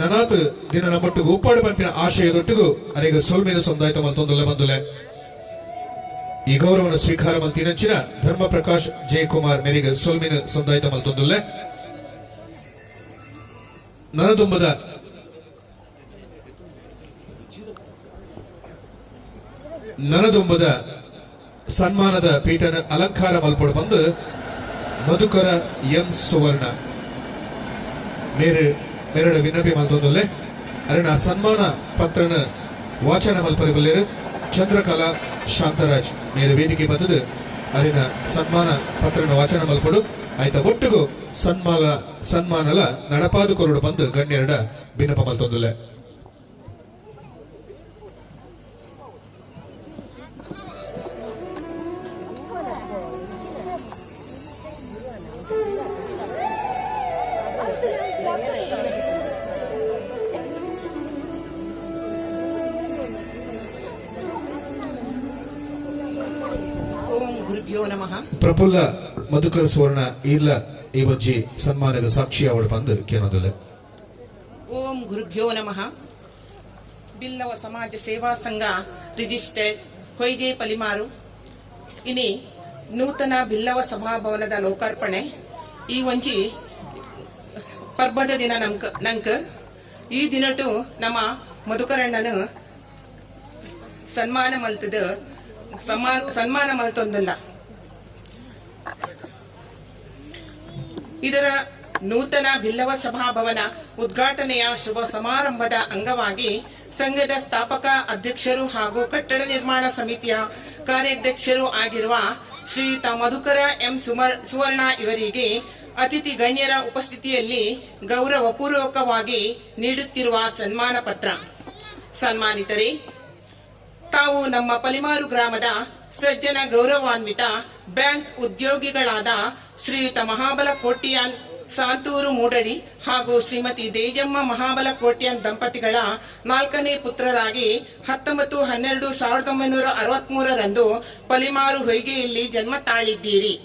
Speaker 22: ನನಾತ್ ದಿನ ನಮ್ಮೊಟ್ಟಿಗೆ ಉಪ್ಪಾಡು ಪಂಪಿನ ಆಶಯದೊಟ್ಟಿಗೂ ಅನೇಕ ಸೋಲ್ಮೇನ ಸಮುದಾಯ ಮಲ್ತೊಂದುಲ್ಲೆ ಬಂದುಲೆ ಈ ಗೌರವನ ಸ್ವೀಕಾರ ಮಲ್ತಿನಂಚಿನ ಧರ್ಮ ಪ್ರಕಾಶ್ ಜಯಕುಮಾರ್ ಮೇರೆಗೆ ಸೋಲ್ಮೇನ ಸಮುದಾಯ ಮಲ್ತೊಂದುಲ್ಲೆ ನನದುಂಬದ ಸನ್ಮಾನದ ಪೀಠನ ಅಲಂಕಾರ ಮಲ್ಪಡು ಬಂದು ಮಧುಕರ ಎಂ ಸುವರ್ಣ ಮೇರಡು ವಿನಪಿ ಮಲ್ತೊಂದುಲ್ಲೆ ಅರಣ ಸನ್ಮಾನ ಪತ್ರನ ವಾಚನ ಮಲ್ಪರಿಬಲ್ಲೇರು ಚಂದ್ರಕಲಾ ಶಾಂತರಾಜ್ ಮೇರೆ ವೇದಿಕೆ ಬಂದದು ಅರಿನ ಸನ್ಮಾನ ಪತ್ರನ ವಾಚನ ಮಲ್ಪಡು ಆಯ್ತಾ ಒಟ್ಟಿಗೂ ಸನ್ಮಾನಲ ನಡಪಾದು ಕೊರಡು ಬಂದು ಗಣ್ಯರಡ ಬಿನಪ ಮಲ್ತೊಂದುಲ್ಲೆ ಪ್ರಫುಲ್ಲ ಮಧುಕರ ಸುವರ್ಣ ಇಲ್ಲ ಈ ಬಜ್ಜಿ ಸನ್ಮಾನದ ಸಾಕ್ಷಿ ಅವಳು ಬಂದು ಕೇಳೋದಿಲ್ಲ.
Speaker 7: ಓಂ ಗುರುಭ್ಯೋ ನಮಃ. ಬಿಲ್ಲವ ಸಮಾಜ ಸೇವಾ ಸಂಘ ರಿಜಿಸ್ಟರ್ಡ್ ಹೊಯ್ಗೆ ಪಲಿಮಾರು ಇನಿ ನೂತನ ಬಿಲ್ಲವ ಸಭಾಭವನದ ಲೋಕಾರ್ಪಣೆ ಈ ಒಂಜಿ ಪರ್ಬದ ದಿನ ನಂಕ ಈ ದಿನಟು ನಮ್ಮ ಮಧುಕರಣ್ಣನ ಸನ್ಮಾನ ಮಲ್ತೊಂದಲ್ಲ. ಇದರ ನೂತನ ಬಿಲ್ಲವ ಸಭಾಭವನ ಉದ್ಘಾಟನೆಯ ಶುಭ ಸಮಾರಂಭದ ಅಂಗವಾಗಿ ಸಂಘದ ಸ್ಥಾಪಕ ಅಧ್ಯಕ್ಷರು ಹಾಗೂ ಕಟ್ಟಡ ನಿರ್ಮಾಣ ಸಮಿತಿಯ ಕಾರ್ಯಾಧ್ಯಕ್ಷರು ಆಗಿರುವ ಶ್ರೀಯುತ ಮಧುಕರ ಎಂ ಸುವರ್ಣ ಇವರಿಗೆ ಅತಿಥಿ ಗಣ್ಯರ ಉಪಸ್ಥಿತಿಯಲ್ಲಿ ಗೌರವಪೂರ್ವಕವಾಗಿ ನೀಡುತ್ತಿರುವ ಸನ್ಮಾನ ಪತ್ರ. ಸನ್ಮಾನಿತರೇ, ತಾವು ನಮ್ಮ ಪಲಿಮಾರು ಗ್ರಾಮದ ಸಜ್ಜನ ಗೌರವಾನ್ವಿತ ಬ್ಯಾಂಕ್ ಉದ್ಯೋಗಿಗಳಾದ ಶ್ರೀಯುತ ಮಹಾಬಲ ಕೋಟ್ಯಾನ್ ಸಾಂತೂರು ಮೂಡಡಿ ಹಾಗೂ ಶ್ರೀಮತಿ ದೇಜಮ್ಮ ಮಹಾಬಲ ಕೋಟ್ಯಾನ್ ದಂಪತಿಗಳ 4ನೇ ಪುತ್ರರಾಗಿ 19/12/1963 ಪಲಿಮಾರು ಹೊಯ್ಗೆಯಲ್ಲಿ ಜನ್ಮ ತಾಳಿದ್ದೀರಿ.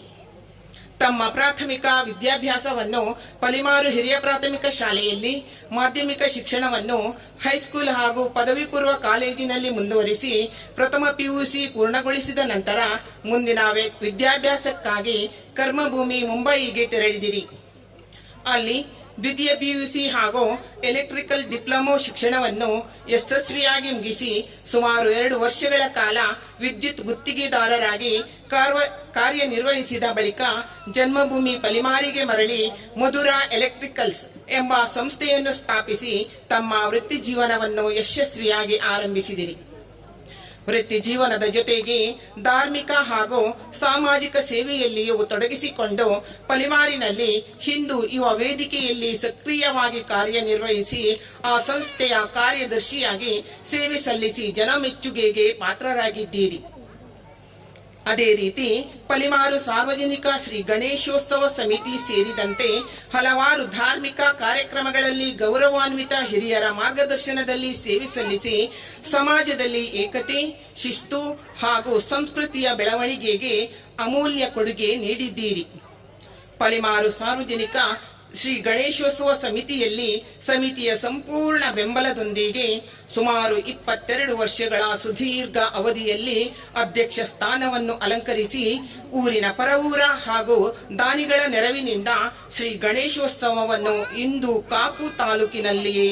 Speaker 7: ತಮ್ಮ ಪ್ರಾಥಮಿಕ ವಿದ್ಯಾಭ್ಯಾಸವನ್ನು ಪಲಿಮಾರು ಹಿರಿಯ ಪ್ರಾಥಮಿಕ ಶಾಲೆಯಲ್ಲಿ, ಮಾಧ್ಯಮಿಕ ಶಿಕ್ಷಣವನ್ನು ಹೈಸ್ಕೂಲ್ ಹಾಗೂ ಪದವಿ ಪೂರ್ವ ಕಾಲೇಜಿನಲ್ಲಿ ಮುಂದುವರಿಸಿ ಪ್ರಥಮ PUC ಪೂರ್ಣಗೊಳಿಸಿದ ನಂತರ ಮುಂದಿನ ವಿದ್ಯಾಭ್ಯಾಸಕ್ಕಾಗಿ ಕರ್ಮಭೂಮಿ ಮುಂಬಯಿಗೆ ತೆರಳಿದಿರಿ. ಅಲ್ಲಿ ದ್ವಿತೀಯ PUC ಹಾಗೂ ಎಲೆಕ್ಟ್ರಿಕಲ್ ಡಿಪ್ಲೊಮೊ ಶಿಕ್ಷಣವನ್ನು ಯಶಸ್ವಿಯಾಗಿ ಮುಗಿಸಿ ಸುಮಾರು 2 ವರ್ಷಗಳ ಕಾಲ ವಿದ್ಯುತ್ ಗುತ್ತಿಗೆದಾರರಾಗಿ ಕಾರ್ಯನಿರ್ವಹಿಸಿದ ಬಳಿಕ ಜನ್ಮಭೂಮಿ ಪಲಿಮಾರಿಗೆ ಮರಳಿ ಮಧುರಾ ಎಲೆಕ್ಟ್ರಿಕಲ್ಸ್ ಎಂಬ ಸಂಸ್ಥೆಯನ್ನು ಸ್ಥಾಪಿಸಿ ತಮ್ಮ ವೃತ್ತಿ ಜೀವನವನ್ನು ಯಶಸ್ವಿಯಾಗಿ ಆರಂಭಿಸಿದಿರಿ. ವೃತ್ತಿ ಜೀವನದ ಜೊತೆಗೆ ಧಾರ್ಮಿಕ ಹಾಗೂ ಸಾಮಾಜಿಕ ಸೇವೆಯಲ್ಲಿಯೂ ತೊಡಗಿಸಿಕೊಂಡು ಪಲಿಮಾರಿನಲ್ಲಿ ಹಿಂದೂ ಯುವ ವೇದಿಕೆಯಲ್ಲಿ ಸಕ್ರಿಯವಾಗಿ ಕಾರ್ಯನಿರ್ವಹಿಸಿ ಆ ಸಂಸ್ಥೆಯ ಕಾರ್ಯದರ್ಶಿಯಾಗಿ ಸೇವೆ ಸಲ್ಲಿಸಿ ಜನಮೆಚ್ಚುಗೆಗೆ ಪಾತ್ರರಾಗಿದ್ದೀರಿ. ಅದೇ ರೀತಿ ಪಲಿಮಾರು ಸಾರ್ವಜನಿಕ ಶ್ರೀ ಗಣೇಶೋತ್ಸವ ಸಮಿತಿ ಸೇರಿದಂತೆ ಹಲವಾರು ಧಾರ್ಮಿಕ ಕಾರ್ಯಕ್ರಮಗಳಲ್ಲಿ ಗೌರವಾನ್ವಿತ ಹಿರಿಯರ ಮಾರ್ಗದರ್ಶನದಲ್ಲಿ ಸೇವೆ ಸಲ್ಲಿಸಿ ಸಮಾಜದಲ್ಲಿ ಏಕತೆ, ಶಿಸ್ತು ಹಾಗೂ ಸಂಸ್ಕೃತಿಯ ಬೆಳವಣಿಗೆಗೆ ಅಮೂಲ್ಯ ಕೊಡುಗೆ ನೀಡಿದ್ದೀರಿ. ಪಲಿಮಾರು ಸಾರ್ವಜನಿಕ ಶ್ರೀ ಗಣೇಶೋತ್ಸವ ಸಮಿತಿಯ ಸಂಪೂರ್ಣ ಬೆಂಬಲದೊಂದಿಗೆ ಸುಮಾರು 22 ವರ್ಷಗಳ ಸುದೀರ್ಘ ಅವಧಿಯಲ್ಲಿ ಅಧ್ಯಕ್ಷ ಸ್ಥಾನವನ್ನು ಅಲಂಕರಿಸಿ ಊರಿನ ಪರವೂರ ಹಾಗೂ ದಾನಿಗಳ ನೆರವಿನಿಂದ ಶ್ರೀ ಗಣೇಶೋತ್ಸವವನ್ನು ಇಂದು ಕಾಪು ತಾಲೂಕಿನಲ್ಲಿಯೇ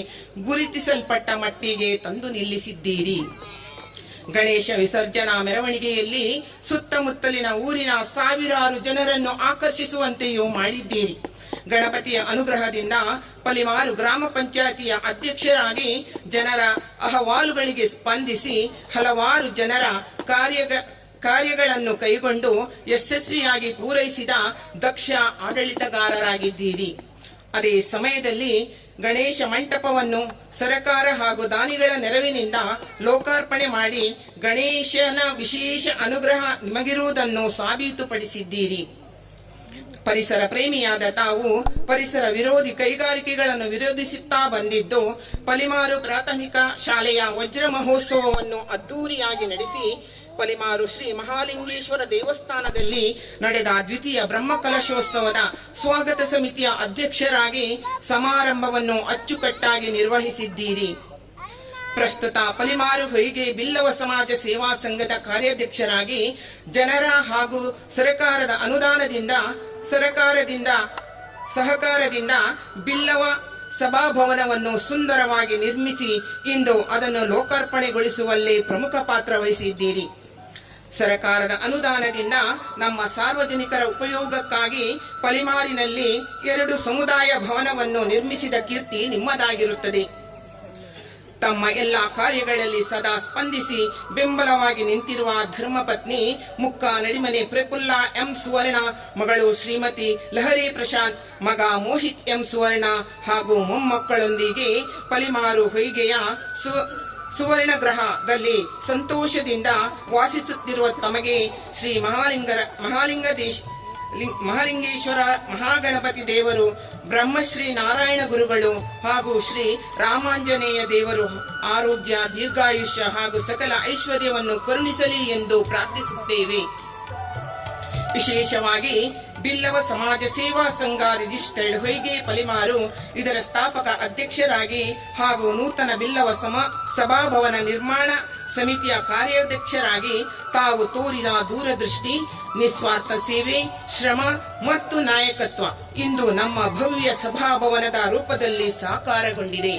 Speaker 7: ಗುರುತಿಸಲ್ಪಟ್ಟ ಮಟ್ಟಿಗೆ ತಂದು ನಿಲ್ಲಿಸಿದ್ದೀರಿ. ಗಣೇಶ ವಿಸರ್ಜನಾ ಮೆರವಣಿಗೆಯಲ್ಲಿ ಸುತ್ತಮುತ್ತಲಿನ ಊರಿನ ಸಾವಿರಾರು ಜನರನ್ನು ಆಕರ್ಷಿಸುವಂತೆಯೂ ಮಾಡಿದ್ದೀರಿ. ಗಣಪತಿಯ ಅನುಗ್ರಹದಿಂದ ಪಲಿಮಾರು ಗ್ರಾಮ ಪಂಚಾಯಿತಿಯ ಅಧ್ಯಕ್ಷರಾಗಿ ಜನರ ಅಹವಾಲುಗಳಿಗೆ ಸ್ಪಂದಿಸಿ ಹಲವಾರು ಜನರ ಕಾರ್ಯಗಳನ್ನು ಕೈಗೊಂಡು ಯಶಸ್ವಿಯಾಗಿ ಪೂರೈಸಿದ ದಕ್ಷ ಆಡಳಿತಗಾರರಾಗಿದ್ದೀರಿ. ಅದೇ ಸಮಯದಲ್ಲಿ ಗಣೇಶ ಮಂಟಪವನ್ನು ಸರಕಾರ ಹಾಗೂ ದಾನಿಗಳ ನೆರವಿನಿಂದ ಲೋಕಾರ್ಪಣೆ ಮಾಡಿ ಗಣೇಶನ ವಿಶೇಷ ಅನುಗ್ರಹ ನಿಮಗಿರುವುದನ್ನು ಸಾಬೀತುಪಡಿಸಿದ್ದೀರಿ. ಪರಿಸರ ಪ್ರೇಮಿಯಾದ ತಾವು ಪರಿಸರ ವಿರೋಧಿ ಕೈಗಾರಿಕೆಗಳನ್ನು ವಿರೋಧಿಸುತ್ತಾ ಬಂದಿದ್ದು ಪಲಿಮಾರು ಪ್ರಾಥಮಿಕ ಶಾಲೆಯ ವಜ್ರ ಮಹೋತ್ಸವವನ್ನು ಅದ್ದೂರಿಯಾಗಿ ನಡೆಸಿ ಪಲಿಮಾರು ಶ್ರೀ ಮಹಾಲಿಂಗೇಶ್ವರ ದೇವಸ್ಥಾನದಲ್ಲಿ ನಡೆದ ದ್ವಿತೀಯ ಬ್ರಹ್ಮಕಲಶೋತ್ಸವದ ಸ್ವಾಗತ ಸಮಿತಿಯ ಅಧ್ಯಕ್ಷರಾಗಿ ಸಮಾರಂಭವನ್ನು ಅಚ್ಚುಕಟ್ಟಾಗಿ ನಿರ್ವಹಿಸಿದ್ದೀರಿ. ಪ್ರಸ್ತುತ ಪಲಿಮಾರು ಹೊಯ್ಗೆ ಬಿಲ್ಲವ ಸಮಾಜ ಸೇವಾ ಸಂಘದ ಕಾರ್ಯಾಧ್ಯಕ್ಷರಾಗಿ ಜನರ ಹಾಗೂ ಸಹಕಾರದಿಂದ ಬಿಲ್ಲವ ಸಭಾಭವನವನ್ನು ಸುಂದರವಾಗಿ ನಿರ್ಮಿಸಿ ಇಂದು ಅದನ್ನು ಲೋಕಾರ್ಪಣೆಗೊಳಿಸುವಲ್ಲಿ ಪ್ರಮುಖ ಪಾತ್ರ ವಹಿಸಿದ್ದೀರಿ. ಸರಕಾರದ ಅನುದಾನದಿಂದ ನಮ್ಮ ಸಾರ್ವಜನಿಕರ ಉಪಯೋಗಕ್ಕಾಗಿ ಪಲಿಮಾರಿನಲ್ಲಿ 2 ಸಮುದಾಯ ಭವನವನ್ನು ನಿರ್ಮಿಸಿದ ಕೀರ್ತಿ ನಿಮ್ಮದಾಗಿರುತ್ತದೆ. ತಮ್ಮ ಎಲ್ಲ ಕಾರ್ಯಗಳಲ್ಲಿ ಸದಾ ಸ್ಪಂದಿಸಿ ಬೆಂಬಲವಾಗಿ ನಿಂತಿರುವ ಧರ್ಮಪತ್ನಿ ಮುಕ್ಕ ನಡಿಮನೆ ಪ್ರಫುಲ್ಲ ಎಂ ಸುವರ್ಣ, ಮಗಳು ಶ್ರೀಮತಿ ಲಹರಿ ಪ್ರಶಾಂತ್, ಮಗ ಮೋಹಿತ್ ಎಂ ಸುವರ್ಣ ಹಾಗೂ ಮೊಮ್ಮಕ್ಕಳೊಂದಿಗೆ ಪಲಿಮಾರು ಹೊಯ್ಗೆಯ ಸುವರ್ಣಗ್ರಹದಲ್ಲಿ ಸಂತೋಷದಿಂದ ವಾಸಿಸುತ್ತಿರುವ ತಮಗೆ ಶ್ರೀ ಮಹಾಲಿಂಗೇಶ್ವರ ಮಹಾಗಣಪತಿ ದೇವರು, ಬ್ರಹ್ಮಶ್ರೀ ನಾರಾಯಣ ಗುರುಗಳು ಹಾಗೂ ಶ್ರೀ ರಾಮಾಂಜನೇಯ ದೇವರು ಆರೋಗ್ಯ, ದೀರ್ಘಾಯುಷ್ಯ ಹಾಗೂ ಸಕಲ ಐಶ್ವರ್ಯವನ್ನು ಕರುಣಿಸಲಿ ಎಂದು ಪ್ರಾರ್ಥಿಸುತ್ತೇವೆ. ವಿಶೇಷವಾಗಿ ಬಿಲ್ಲವ ಸಮಾಜ ಸೇವಾ ಸಂಘ ರಿಜಿಸ್ಟರ್ಡ್ ಹೊಯ್ಗೆ ಪಲಿಮಾರು ಇದರ ಸ್ಥಾಪಕ ಅಧ್ಯಕ್ಷರಾಗಿ ಹಾಗೂ ನೂತನ ಬಿಲ್ಲವ ಸಭಾಭವನ ನಿರ್ಮಾಣ ಸಮಿತಿಯ ಕಾರ್ಯಾಧ್ಯಕ್ಷರಾಗಿ ತಾವು ತೋರಿದ ದೂರದೃಷ್ಟಿ, ನಿಸ್ವಾರ್ಥ ಸೇವೆ, ಶ್ರಮ ಮತ್ತು ನಾಯಕತ್ವ ಇಂದು ನಮ್ಮ ಭವ್ಯ ಸಭಾಭವನದ ರೂಪದಲ್ಲಿ ಸಾಕಾರಗೊಂಡಿದೆ.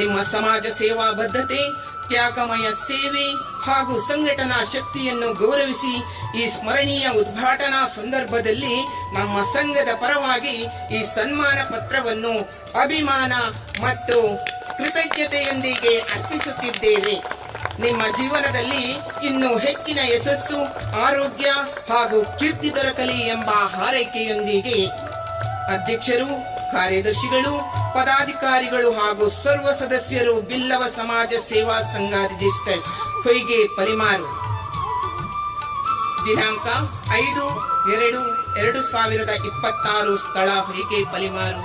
Speaker 7: ನಿಮ್ಮ ಸಮಾಜ ಸೇವಾ ಬದ್ಧತೆ, ತ್ಯಾಗಮಯ ಸೇವೆ ಹಾಗೂ ಸಂಘಟನಾ ಶಕ್ತಿಯನ್ನು ಗೌರವಿಸಿ ಈ ಸ್ಮರಣೀಯ ಉದ್ಘಾಟನಾ ಸಂದರ್ಭದಲ್ಲಿ ನಮ್ಮ ಸಂಘದ ಪರವಾಗಿ ಈ ಸನ್ಮಾನ ಪತ್ರವನ್ನು ಅಭಿಮಾನ ಮತ್ತು ಕೃತಜ್ಞತೆಯೊಂದಿಗೆ ಅರ್ಪಿಸುತ್ತಿದ್ದೇವೆ. ನಿಮ್ಮ ಜೀವನದಲ್ಲಿ ಇನ್ನೂ ಹೆಚ್ಚಿನ ಯಶಸ್ಸು, ಆರೋಗ್ಯ ಹಾಗೂ ಕೀರ್ತಿ ದೊರಕಲಿ ಎಂಬ ಹಾರೈಕೆಯೊಂದಿಗೆ ಅಧ್ಯಕ್ಷರು, ಕಾರ್ಯದರ್ಶಿಗಳು, ಪದಾಧಿಕಾರಿಗಳು ಹಾಗೂ ಸರ್ವ ಸದಸ್ಯರು ಬಿಲ್ಲವ ಸಮಾಜ ಸೇವಾ ಸಂಘ ರಿಜಿಸ್ಟರ್ಡ್ ಹೊಯ್ಗೆ ಪಲಿಮಾರು. ದಿನಾಂಕ 5/2/2026, ಸ್ಥಳ ಹೊಯ್ಗೆ ಪಲಿಮಾರು.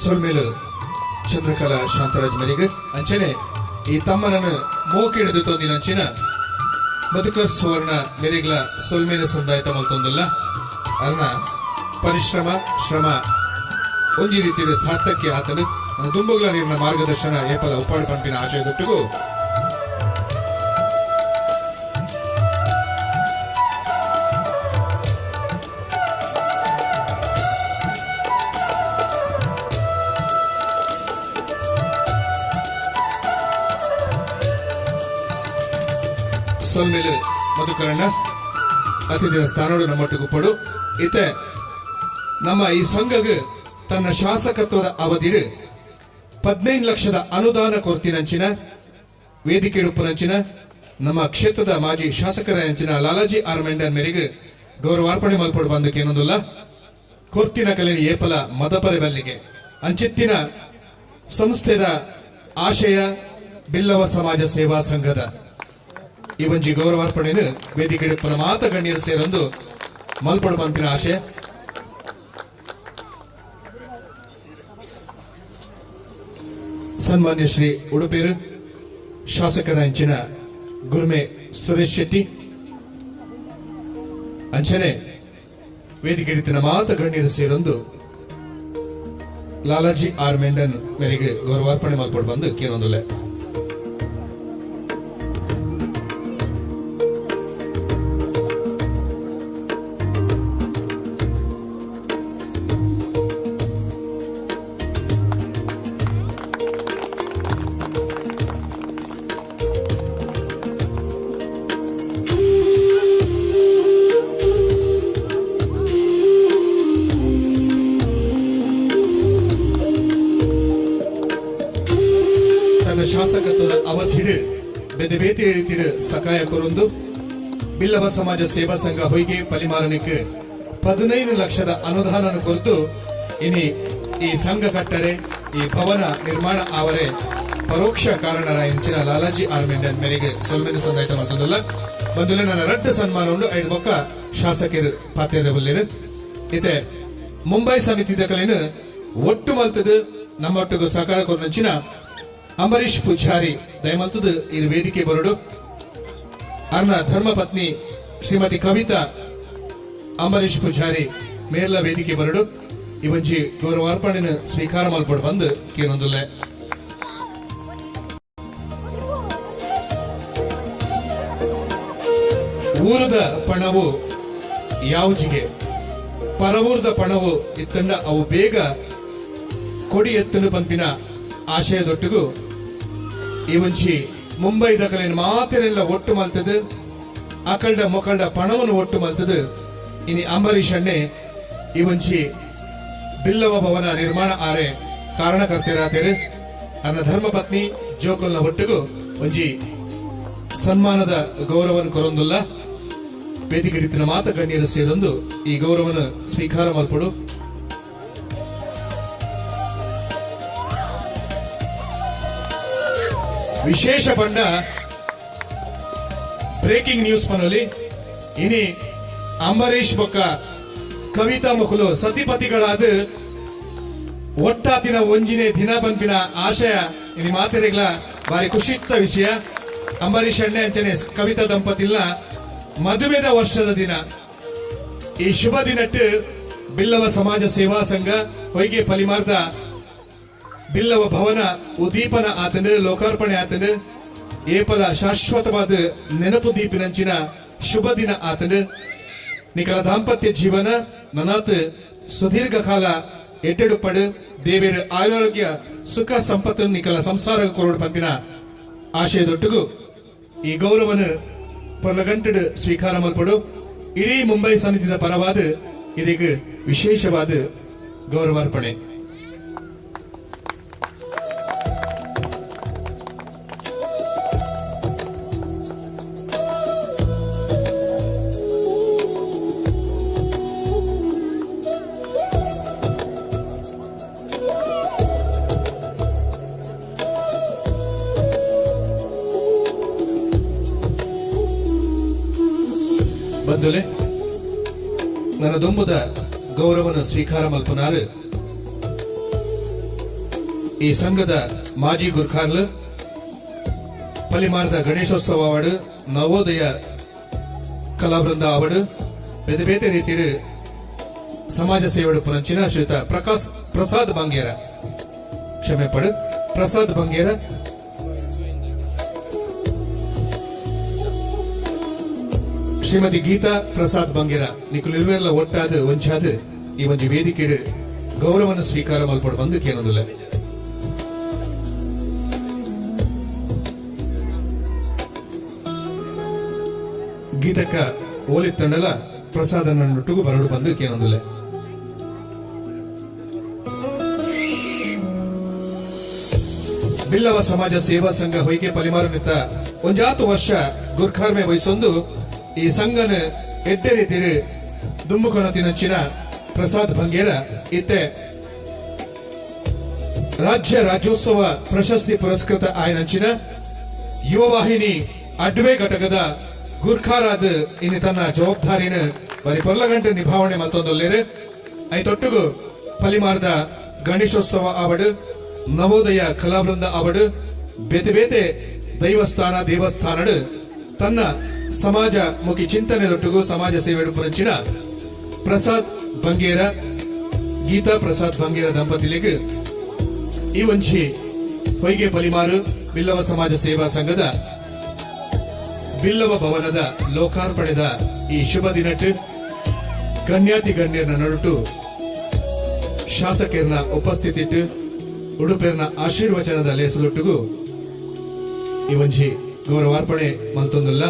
Speaker 22: ಸೊಲ್ಮೇಲು ಚಂದ್ರಕಲಾ ಶಾಂತರಾಜ್ ಮೇರೆಗೆ ಅಂಚನೆ ಈ ತಮ್ಮನನ್ನು ಮೋಕಿಡಿದು ತೊಂದಿನಂಚಿನ ಬದುಕ ಸುವರ್ಣ ಮೇರೆಗ್ಲ ಸೊಲ್ಮೇಲು ಸಂದಾಯತ ಮಲ್ತೊಂದಲ್ಲ ಅರ್ನ ಪರಿಶ್ರಮ ಶ್ರಮ ಒಂಜಿ ರೀತಿಯ ಸಾರ್ಥಕ್ಯ ಆತನು ದುಂಬುಗಳ ನೀರಿನ ಮಾರ್ಗದರ್ಶನ ಏಪಲ ಉಪ್ಪಾಡು ಪಂಪಿನ ಆಶಯದೊಟ್ಟಿಗೂ ಸೊಲ್ಮೇಲು ಮಧುಕರಣ್ಣ ಅತಿಥಿಯ ಸ್ಥಾನೋಡು ನಮ್ಮೊಟ್ಟಿಗೂ ಪಡು ಇತ್ತೆ ನಮ್ಮ ಈ ಸಂಘಗೆ ತನ್ನ ಶಾಸಕತ್ವದ ಅವಧಿಡು 15 ಲಕ್ಷದ ಅನುದಾನ ಕೊರ್ತಿನಂಚಿನ ವೇದಿಕೆ ಉಪ್ಪುನಂಚಿನ ನಮ್ಮ ಕ್ಷೇತ್ರದ ಮಾಜಿ ಶಾಸಕರ ಅಂಚಿನ ಲಾಲಾಜಿ ಆರ್ ಮೆಂಡನ್ ಮೇರೆಗೆ ಗೌರವಾರ್ಪಣೆ ಮಲ್ಪಡು ಬಂದಕ್ಕೆ ಏನೊಂದಿಲ್ಲ ಕೊರ್ತಿನ ಕಲೆಯ ಏಪಲ ಮದಪರೆ ಬಲ್ಲಿಗೆ ಅಂಚಿತ್ತಿನ ಸಂಸ್ಥೆದ ಆಶಯ ಬಿಲ್ಲವ ಸಮಾಜ ಸೇವಾ ಸಂಘದ ಈ ಒಂಜಿ ಗೌರವಾರ್ಪಣೆಯನ್ನು ವೇದಿಕೆ ಉಪ್ಪನ ಮಾತ ಗಣ್ಯರು ಸೇರೊಂದು ಮಲ್ಪಡು ಬಂತಿನ ಆಶಯ. ಸನ್ಮಾನ್ಯ ಶ್ರೀ ಉಡುಪೇರು ಶಾಸಕರ ಅಂಚಿನ ಗುರ್ಮೆ ಸುರೇಶ್ ಶೆಟ್ಟಿ ಅಂಚನೆ ವೇದಿಕೆ ಇಡಿತಿನ ಮಾತ ಗಣ್ಯರು ಸೇರೊಂದು ಲಾಲಾಜಿ ಆರ್ ಮೆಂಡನ್ ಮೇರೆಗೆ ಗೌರವಾರ್ಪಣೆ ಮಲ್ಪಡು ಬಂದು ಕೇಳೊಂದುಲೆ. ಶಾಸಕತ್ವದ ಅವಧಿಡು ಬೆದೆ ಬೇತಿ ಎಳಿತಿಡು ಸಕಾಯ ಕೊರೊಂದು ಬಿಲ್ಲವ ಸಮಾಜ ಸೇವಾ ಸಂಘ ಹೊಯ್ಗೆ ಪಲಿಮಾರನಿಗೆ 15 ಲಕ್ಷದ ಅನುದಾನ ಕೊರತು ಇನಿ ಈ ಸಂಘ ಕಟ್ಟರೆ ಈ ಭವನ ನಿರ್ಮಾಣ ಆವರೆ ಪರೋಕ್ಷ ಕಾರಣರ ಇಂಚಿನ ಲಾಲಾಜಿ ಆರ್ ಮೆಂಡನ್ ಮೇರೆಗೆ ಸೊಲ್ಮೇಲು ಸಂದಾಯಿತ ಮತ್ತೊಂದಲ್ಲ ಬಂದುಲೆ ನನ್ನ ರಡ್ಡ ಸನ್ಮಾನ ಉಂಡು 5 ಬೊಕ್ಕ ಶಾಸಕರು ಪಾತ್ರೆರಬಲ್ಲಿರು ಇತೆ ಮುಂಬೈ ಸಮಿತಿದ ಕಲೆನು ಒಟ್ಟು ಮಲ್ತದು ನಮ್ಮೊಟ್ಟಿಗೂ ಸಹಕಾರ ಕೊರನಂಚಿನ ಅಂಬರೀಶ್ ಪೂಜಾರಿ ದಯಮಲ್ತದು ಈ ವೇದಿಕೆ ಬರಡು ಅರ್ನ ಧರ್ಮಪತ್ನಿ ಶ್ರೀಮತಿ ಕವಿತಾ ಅಂಬರೀಶ್ ಪೂಜಾರಿ ಮೇರ್ಲ ವೇದಿಕೆ ಬರಡು ಇವಂಜಿ ಗೌರವಾರ್ಪಣೆನ ಸ್ವೀಕಾರ ಮಲ್ಪಡು ಬಂದು ಕೇನೊಂದುಲ್ಲೆ. ಊರದ ಪಣವು ಯಾವುಜಿಗೆ ಪರವೂರ್ದ ಪಣವು ಇತ್ತಂಡ ಅವು ಬೇಗ ಕೊಡಿ ಎತ್ತಲು ಪಂಪಿನ ಆಶಯದೊಟ್ಟಿಗೂ ಈ ಒಂಚಿ ಮುಂಬೈ ದಕಲಿನ ಮಾತೆರೆಲ್ಲ ಒಟ್ಟು ಮಲ್ತದು ಅಕಲ್ಡ ಮೊಕಲ್ಡ ಪಣವನ್ನು ಒಟ್ಟು ಮಲ್ತದು ಇನಿ ಅಂಬರೀಷ್ ಅಣ್ಣೆ ಈ ಒಂಚಿ ಬಿಲ್ಲವ ಭವನ ನಿರ್ಮಾಣ ಆರೆ ಕಾರಣಕರ್ತೆರಾತೇರು ನನ್ನ ಧರ್ಮಪತ್ನಿ ಜೋಕಲ್ನ ಒಟ್ಟಿಗೂ ಒಂಜಿ ಸನ್ಮಾನದ ಗೌರವವನ್ನು ಕೊರೊಂದುಲ್ಲ ವೇದಿಕೆ ಮಾತ ಗಣ್ಯರು ಸೇರೊಂದು ಈ ಗೌರವನ ಸ್ವೀಕಾರ ಮಲ್ಪಡು. ವಿಶೇಷ ಪಂಡ ಬ್ರೇಕಿಂಗ್ ನ್ಯೂಸ್ ಪನೋಲಿ ಇನಿ ಅಂಬರೀಷ್ ಬೊಕ್ಕ ಕವಿತಾ ಮುಖಲು ಸತಿಪತಿಗಳಾದ ಒಟ್ಟಾತಿನ ಒಂಜಿನೇ ದಿನ ಪಂಪಿನ ಆಶಯ ಇನಿ ಮಾತೆರೆಗ್ಲ ಬಾರಿ ಖುಷಿತ್ತ ವಿಷಯ. ಅಂಬರೀಷ್ ಅಣ್ಣೆ ಅಂಚನೆ ಕವಿತಾ ದಂಪತಿಲ್ನ ಮದುವೆದ ವರ್ಷದ ದಿನ ಈ ಶುಭ ದಿನಟ್ಟು ಬಿಲ್ಲವ ಸಮಾಜ ಸೇವಾ ಸಂಘ ಹೊಯ್ಗೆ ಪಲಿಮಾರ್ದ ಬಿಲ್ಲವ ಭವನ ಉದ್ದೀಪನ ಆತಂಡು ಲೋಕಾರ್ಪಣೆ ಆತಂಡು ಏಪಲ ಶಾಶ್ವತವಾದ ನೆನಪು ದೀಪಿನಂಚಿನ ಶುಭ ದಿನ ಆತಂಡು ನಿಕಲ ದಾಂಪತ್ಯ ಜೀವನ ನನಾತ್ ಸುದೀರ್ಘ ಕಾಲ ಎಟ್ಟೆಡು ಪಡು ದೇವೇರು ಆರೋಗ್ಯ ಸುಖ ಸಂಪತ್ತು ನಿಕಲ ಸಂಸಾರ ಕೊರಡು ಪಂಪಿನ ಆಶಯದೊಟ್ಟಿಗೂ ಈ ಗೌರವನು ಪೊರ್ಲಗಂಟಡು ಸ್ವೀಕಾರ ಮಲ್ಪಡು. ಇಡೀ ಮುಂಬೈ ಸಮಿತಿದ ಪರವಾದ ಇದೀಗ ವಿಶೇಷವಾದ ಗೌರವಾರ್ಪಣೆ. ಬಂಧುಲೆ ನನ್ನ ದುಂಬುದ ಗೌರವನ ಸ್ವೀಕಾರ ಮಲ್ಪನಾರು ಈ ಸಂಘದ ಮಾಜಿ ಗುರ್ಖಾರ್ಲು ಪಲಿಮಾರ್ದ ಗಣೇಶೋತ್ಸವ ಅವಾರ್ಡ್ ನವೋದಯ ಕಲಾವೃಂದ ಅವಾರ್ಡ್ ಬೇತೆ ಬೇತೆ ರೀತಿಯ ಸಮಾಜ ಸೇವೆಡು ಪುನಂಚಿನ ಶ್ರೀಯುತ ಪ್ರಸಾದ್ ಬಂಗೇರ ಕ್ಷಮೆ ಪಡು ಪ್ರಸಾದ್ ಬಂಗೇರ ಶ್ರೀಮತಿ ಗೀತಾ ಪ್ರಸಾದ್ ಬಂಗೇರ ನಿಖಲು ಇರುವೆಲ್ಲ ಒಟ್ಟಾದ ಒಂಚಾದ ಈ ಒಂಜಿ ವೇದಿಕೆ ಗೌರವನ ಸ್ವೀಕಾರ ಮಲ್ಪಡು ಬಂದು ಕೇನೋದಿಲ್ಲ. ಗೀತಕ್ಕ ಓಲಿತ್ತಂಡಲ ಪ್ರಸಾದ ನನ್ನೊಟ್ಟಿಗೂ ಬರಡು ಬಂದು ಕೇನೋದಿಲ್ಲ. ಬಿಲ್ಲವ ಸಮಾಜ ಸೇವಾ ಸಂಘ ಹೊಯ್ಗೆ ಪಲಿಮಾರು ನಿತ್ತ ಒಂಜಾತು ವರ್ಷ ಗುರ್ಖಾರ್ಮೆ ವಹಿಸೊಂದು ಈ ಸಂಘನ ಎಡ್ಡೆ ರೀತಿಯ ದುಮ್ಮುಕೊನತಿನಂಚಿನ ಪ್ರಸಾದ್ ಬಂಗೇರ ಇತ್ತೆ ರಾಜ್ಯೋತ್ಸವ ಪ್ರಶಸ್ತಿ ಪುರಸ್ಕೃತ ಆಯನಂಚಿನ ಯುವವಾಹಿನಿ ಅಡ್ವೆ ಘಟಕದ ಗುರ್ಖಾರಾದ ಇನ್ನು ತನ್ನ ಜವಾಬ್ದಾರಿನ ಬರೀ ಪೊರ್ಲಗಂಟೆ ನಿಭಾವಣೆ ಮಲ್ತೊಂದೊಲ್ಲೇರು ಐತೊಟ್ಟಿಗೂ ಪಲಿಮಾರ್ದ ಗಣೇಶೋತ್ಸವ ಅವಾರ್ಡ್ ನವೋದಯ ಕಲಾವೃಂದ ಅವಾರ್ಡ್ ಬೇತೆ ಬೇತೆ ದೇವಸ್ಥಾನ ತನ್ನ ಸಮಾಜ ಮುಖಿ ಚಿಂತನೆದೊಟ್ಟಿಗೂ ಸಮಾಜ ಸೇವೆ ಪುರಂಚಿನ ಪ್ರಸಾದ್ ಬಂಗೇರ ಗೀತಾ ಪ್ರಸಾದ್ ಬಂಗೇರ ದಂಪತಿಲಿಗೆ ಈ ಒಂಚಿ ಹೊಯ್ಗೆ ಪಲಿಮಾರು ಬಿಲ್ಲವ ಸಮಾಜ ಸೇವಾ ಸಂಘದ ಬಿಲ್ಲವ ಭವನದ ಲೋಕಾರ್ಪಣೆದ ಈ ಶುಭ ದಿನಟ್ಟು ಗಣ್ಯಾತಿ ಗಣ್ಯರನ್ನ ನಡುಟು ಶಾಸಕರನ್ನ ಉಪಸ್ಥಿತಿಟ್ಟು ಉಡುಪೇರ್ನ ಆಶೀರ್ವಚನದ ಲೇಸದೊಟ್ಟಿಗೂ ಈ ಒಂಚಿ ಗೌರವಾರ್ಪಣೆ ಮಲ್ತೊಂದಲ್ಲ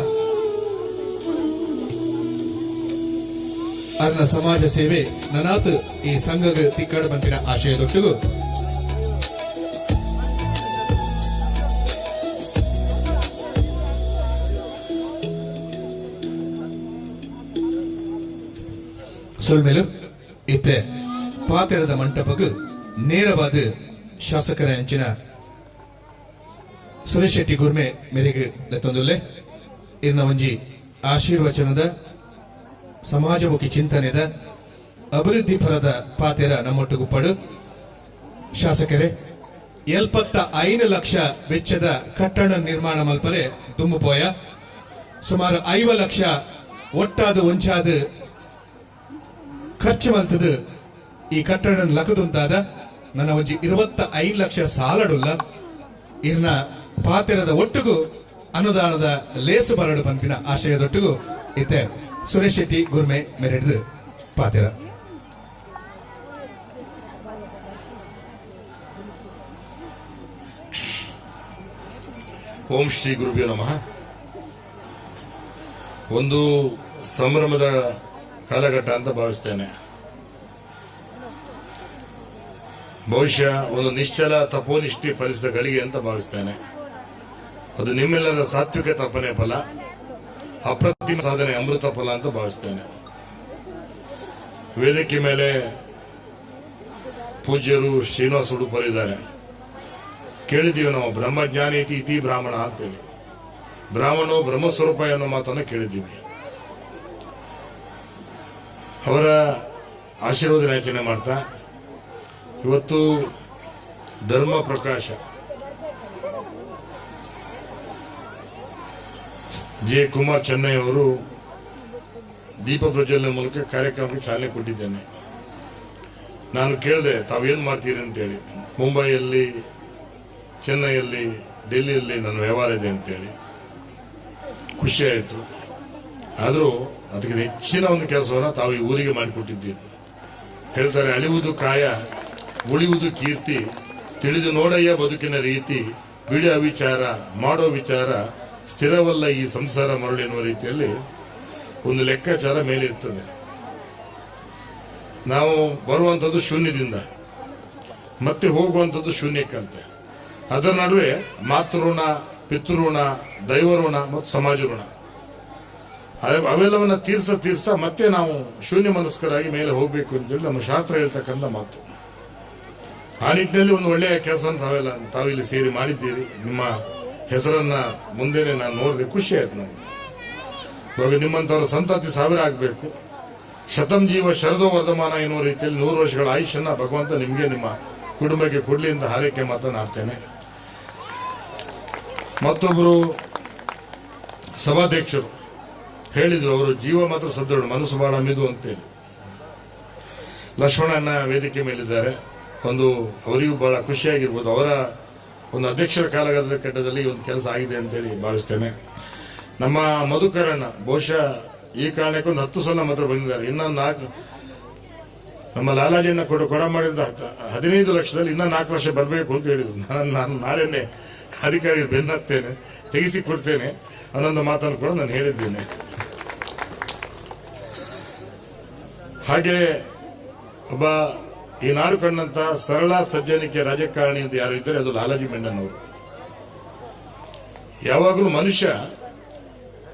Speaker 22: ಅರ್ನ ಸಮಾಜ ಸೇವೆ ನನಾತ್ ಈ ಸಂಘದ ತಿಕ್ಕಡ ಪಂಪಿನ ಆಶಯದೊಟ್ಟಿಗೂ ಸುಳ್ಮೇಲು ಇತ್ತೆ ಪಾತೆರದ ಮಂಟಪಕ್ಕೆ ನೇರವಾದ ಶಾಸಕರ ಅಂಚಿನ ಸುರೇಶ್ ಶೆಟ್ಟಿ ಗುರ್ಮೆ ಮೇರೆಗೆ ಲೆತ್ತೊಂದುಲ್ಲೆ ಇರ್ನ ಒಂಜಿ ಆಶೀರ್ವಚನದ ಸಮಾಜಮುಖಿ ಚಿಂತನೆದ ಅಭಿವೃದ್ಧಿ ಫಲದ ಪಾತೆರ ನಮ್ಮೊಟ್ಟಿಗೂ ಪಡು ಶಾಸಕರೇ 75 ಲಕ್ಷ ವೆಚ್ಚದ ಕಟ್ಟಡ ನಿರ್ಮಾಣ ಮಲ್ಪರೆ ತುಂಬುಪೋಯ ಸುಮಾರು 5 ಲಕ್ಷ ಒಟ್ಟಾದ ಒಂಚಾದ ಖರ್ಚು ಮಲ್ತದ ಈ ಕಟ್ಟಡ ಲಕದುಂತಾದ ನನ್ನ ಒಂಜಿ 25 ಲಕ್ಷ ಸಾಲಡುಲ್ಲ ಇರ್ನ ಪಾತೆರದ ಒಟ್ಟಿಗೂ ಅನುದಾನದ ಲೇಸು ಬರಡು ಪಂಪಿನ ಆಶಯದೊಟ್ಟಿಗೂ ಇತ್ತೆ ಸುರೇಶ್ ಶೆಟ್ಟಿ ಗುರ್ಮೆ ಮೆರೆಡಿದು ಪಾತೆರ
Speaker 18: ಓಂ ಶ್ರೀ ಗುರುಭ್ಯೋ ನಮಃ. ಒಂದು ಸಂಭ್ರಮದ ಕಾಲಘಟ್ಟ ಅಂತ ಭಾವಿಸ್ತೇನೆ. ಬಹುಶಃ ಒಂದು ನಿಶ್ಚಲ ತಪೋನಿಷ್ಠೆ ಫಲಿಸಿದ ಗಳಿಗೆ ಅಂತ ಭಾವಿಸ್ತೇನೆ. ಅದು ನಿಮ್ಮೆಲ್ಲರ ಸಾತ್ವಿಕ ತಪನೆ ಫಲ, ಅಪ್ರತಿಮ ಸಾಧನೆ ಅಮೃತ ಫಲ ಅಂತ ಭಾವಿಸ್ತೇನೆ. ವೇದಿಕೆ ಮೇಲೆ ಪೂಜ್ಯರು ಶ್ರೀನಿವಾಸ ಉಡುಪರಿದ್ದಾರೆ. ಕೇಳಿದ್ದೀವಿ ನಾವು, ಬ್ರಹ್ಮಜ್ಞಾನಿ ಇತಿ ಬ್ರಾಹ್ಮಣ ಅಂತೇಳಿ. ಬ್ರಾಹ್ಮಣೋ ಬ್ರಹ್ಮಸ್ವರೂಪ ಅನ್ನೋ ಮಾತನ್ನು ಕೇಳಿದ್ದೀವಿ. ಅವರ ಆಶೀರ್ವಾದ ಯಾಚನೆ ಮಾಡ್ತಾ ಇವತ್ತು ಧರ್ಮ ಪ್ರಕಾಶ ಜೆ ಕುಮಾರ್ ಚೆನ್ನೈ ಅವರು ದೀಪ ಪ್ರಜ್ವಲನೆ ಮೂಲಕ ಕಾರ್ಯಕ್ರಮಕ್ಕೆ ಚಾಲನೆ ಕೊಟ್ಟಿದ್ದೇನೆ. ನಾನು ಕೇಳಿದೆ, ತಾವೇನು ಮಾಡ್ತೀರಿ ಅಂತೇಳಿ. ಮುಂಬೈಯಲ್ಲಿ, ಚೆನ್ನೈಯಲ್ಲಿ, ಡೆಲ್ಲಿಯಲ್ಲಿ ನನ್ನ ವ್ಯವಹಾರ ಇದೆ ಅಂತೇಳಿ. ಖುಷಿ ಆಯಿತು. ಆದರೂ ಅದಕ್ಕೆ ಹೆಚ್ಚಿನ ಒಂದು ಕೆಲಸವನ್ನು ತಾವು ಈ ಊರಿಗೆ ಮಾಡಿಕೊಟ್ಟಿದ್ದೀರಿ. ಹೇಳ್ತಾರೆ, ಅಳಿಯುವುದು ಕಾಯ, ಉಳಿಯುವುದು ಕೀರ್ತಿ, ತಿಳಿದು ನೋಡಯ್ಯ ಬದುಕಿನ ರೀತಿ, ಬಿಡಿ ಅವಿಚಾರ, ಮಾಡೋ ವಿಚಾರ, ಸ್ಥಿರವಲ್ಲ ಈ ಸಂಸಾರ ಮರಳು ಎನ್ನುವ ರೀತಿಯಲ್ಲಿ ಒಂದು ಲೆಕ್ಕಾಚಾರ ಮೇಲಿರ್ತದೆ. ನಾವು ಬರುವಂಥದ್ದು ಶೂನ್ಯದಿಂದ, ಮತ್ತೆ ಹೋಗುವಂಥದ್ದು ಶೂನ್ಯಕ್ಕಂತೆ. ಅದರ ನಡುವೆ ಮಾತೃಋಣ, ಪಿತೃಋಣ, ದೈವಋಣ ಮತ್ತು ಸಮಾಜ ಋಣ ಅವೆಲ್ಲವನ್ನ ತೀರ್ಸ ಮತ್ತೆ ನಾವು ಶೂನ್ಯ ಮನಸ್ಕರಾಗಿ ಮೇಲೆ ಹೋಗಬೇಕು ಅಂತೇಳಿ ನಮ್ಮ ಶಾಸ್ತ್ರ ಹೇಳ್ತಕ್ಕಂಥ ಮಾತು. ಆ ನಿಟ್ಟಿನಲ್ಲಿ ಒಂದು ಒಳ್ಳೆಯ ಕೆಲಸವನ್ನು ತಾವಿಲ್ಲಿ ಸೇರಿ ಮಾಡಿದ್ದೀರಿ. ನಿಮ್ಮ ಹೆಸರನ್ನ ಮುಂದೆನೆ ನಾನು ನೋಡಿದೆ, ಖುಷಿ ಆಯ್ತು ನನಗೆ. ಇವಾಗ ನಿಮ್ಮಂಥವ್ರ ಸಂತತಿ ಸಾವಿರ ಆಗಬೇಕು. ಶತಂ ಜೀವ ಶರದೋ ವರ್ಧಮಾನ ಎನ್ನುವ ರೀತಿಯಲ್ಲಿ 100 ವರ್ಷಗಳ ಆಯುಷ್ಯನ್ನ ಭಗವಂತ ನಿಮಗೆ, ನಿಮ್ಮ ಕುಟುಂಬಕ್ಕೆ ಕೊಡ್ಲಿ ಅಂತ ಹಾರೈಕೆ ಮಾತನಾಡ್ತೇನೆ. ಮತ್ತೊಬ್ಬರು ಸಭಾಧ್ಯಕ್ಷರು ಹೇಳಿದ್ರು, ಅವರು ಜೀವ ಮಾತ್ರ ಸದೃಢ, ಮನಸ್ಸು ಬಹಳ ಮಿದು ಅಂತೇಳಿ. ಲಕ್ಷ್ಮಣನ ವೇದಿಕೆ ಮೇಲಿದ್ದಾರೆ. ಅವರಿಗೂ ಬಹಳ ಖುಷಿಯಾಗಿರ್ಬೋದು. ಅವರ ಒಂದು ಅಧ್ಯಕ್ಷರ ಕಾಲಘಟ್ಟದಲ್ಲಿ ಒಂದು ಕೆಲಸ ಆಗಿದೆ ಅಂತೇಳಿ ಭಾವಿಸ್ತೇನೆ. ನಮ್ಮ ಮಧುಕರಣ್ಣ ಬಹುಶಃ ಈ ಕಾರಣಕ್ಕೂ 10 ಸಲ ಮಾತ್ರ ಬಂದಿದ್ದಾರೆ. ಇನ್ನೊಂದು 4, ನಮ್ಮ ಲಾಲಾಜಿಯನ್ನ ಕೊಡ ಮಾಡಿದ 15 ಲಕ್ಷದಲ್ಲಿ ಇನ್ನೂ 4 ಲಕ್ಷ ಬರಬೇಕು ಅಂತ ಹೇಳಿದ್ರು. ನಾನು ನಾಳೆನೆ ಅಧಿಕಾರಿ ಬೆನ್ನತ್ತೇನೆ, ತೆಗೆಸಿ ಕೊಡ್ತೇನೆ ಅನ್ನೊಂದು ಮಾತನ್ನು ಕೂಡ ನಾನು ಹೇಳಿದ್ದೇನೆ. ಹಾಗೆ ಒಬ್ಬ ಈ ನಾಡು ಕಂಡಂತ ಸರಳ ಸಜ್ಜನಿಕೆ ರಾಜಕಾರಣಿ ಅಂತ ಯಾರು ಇದ್ದಾರೆ, ಅದು ಲಾಲಾಜಿ ಮೆಂಡನ್ ಅವರು. ಯಾವಾಗಲೂ ಮನುಷ್ಯ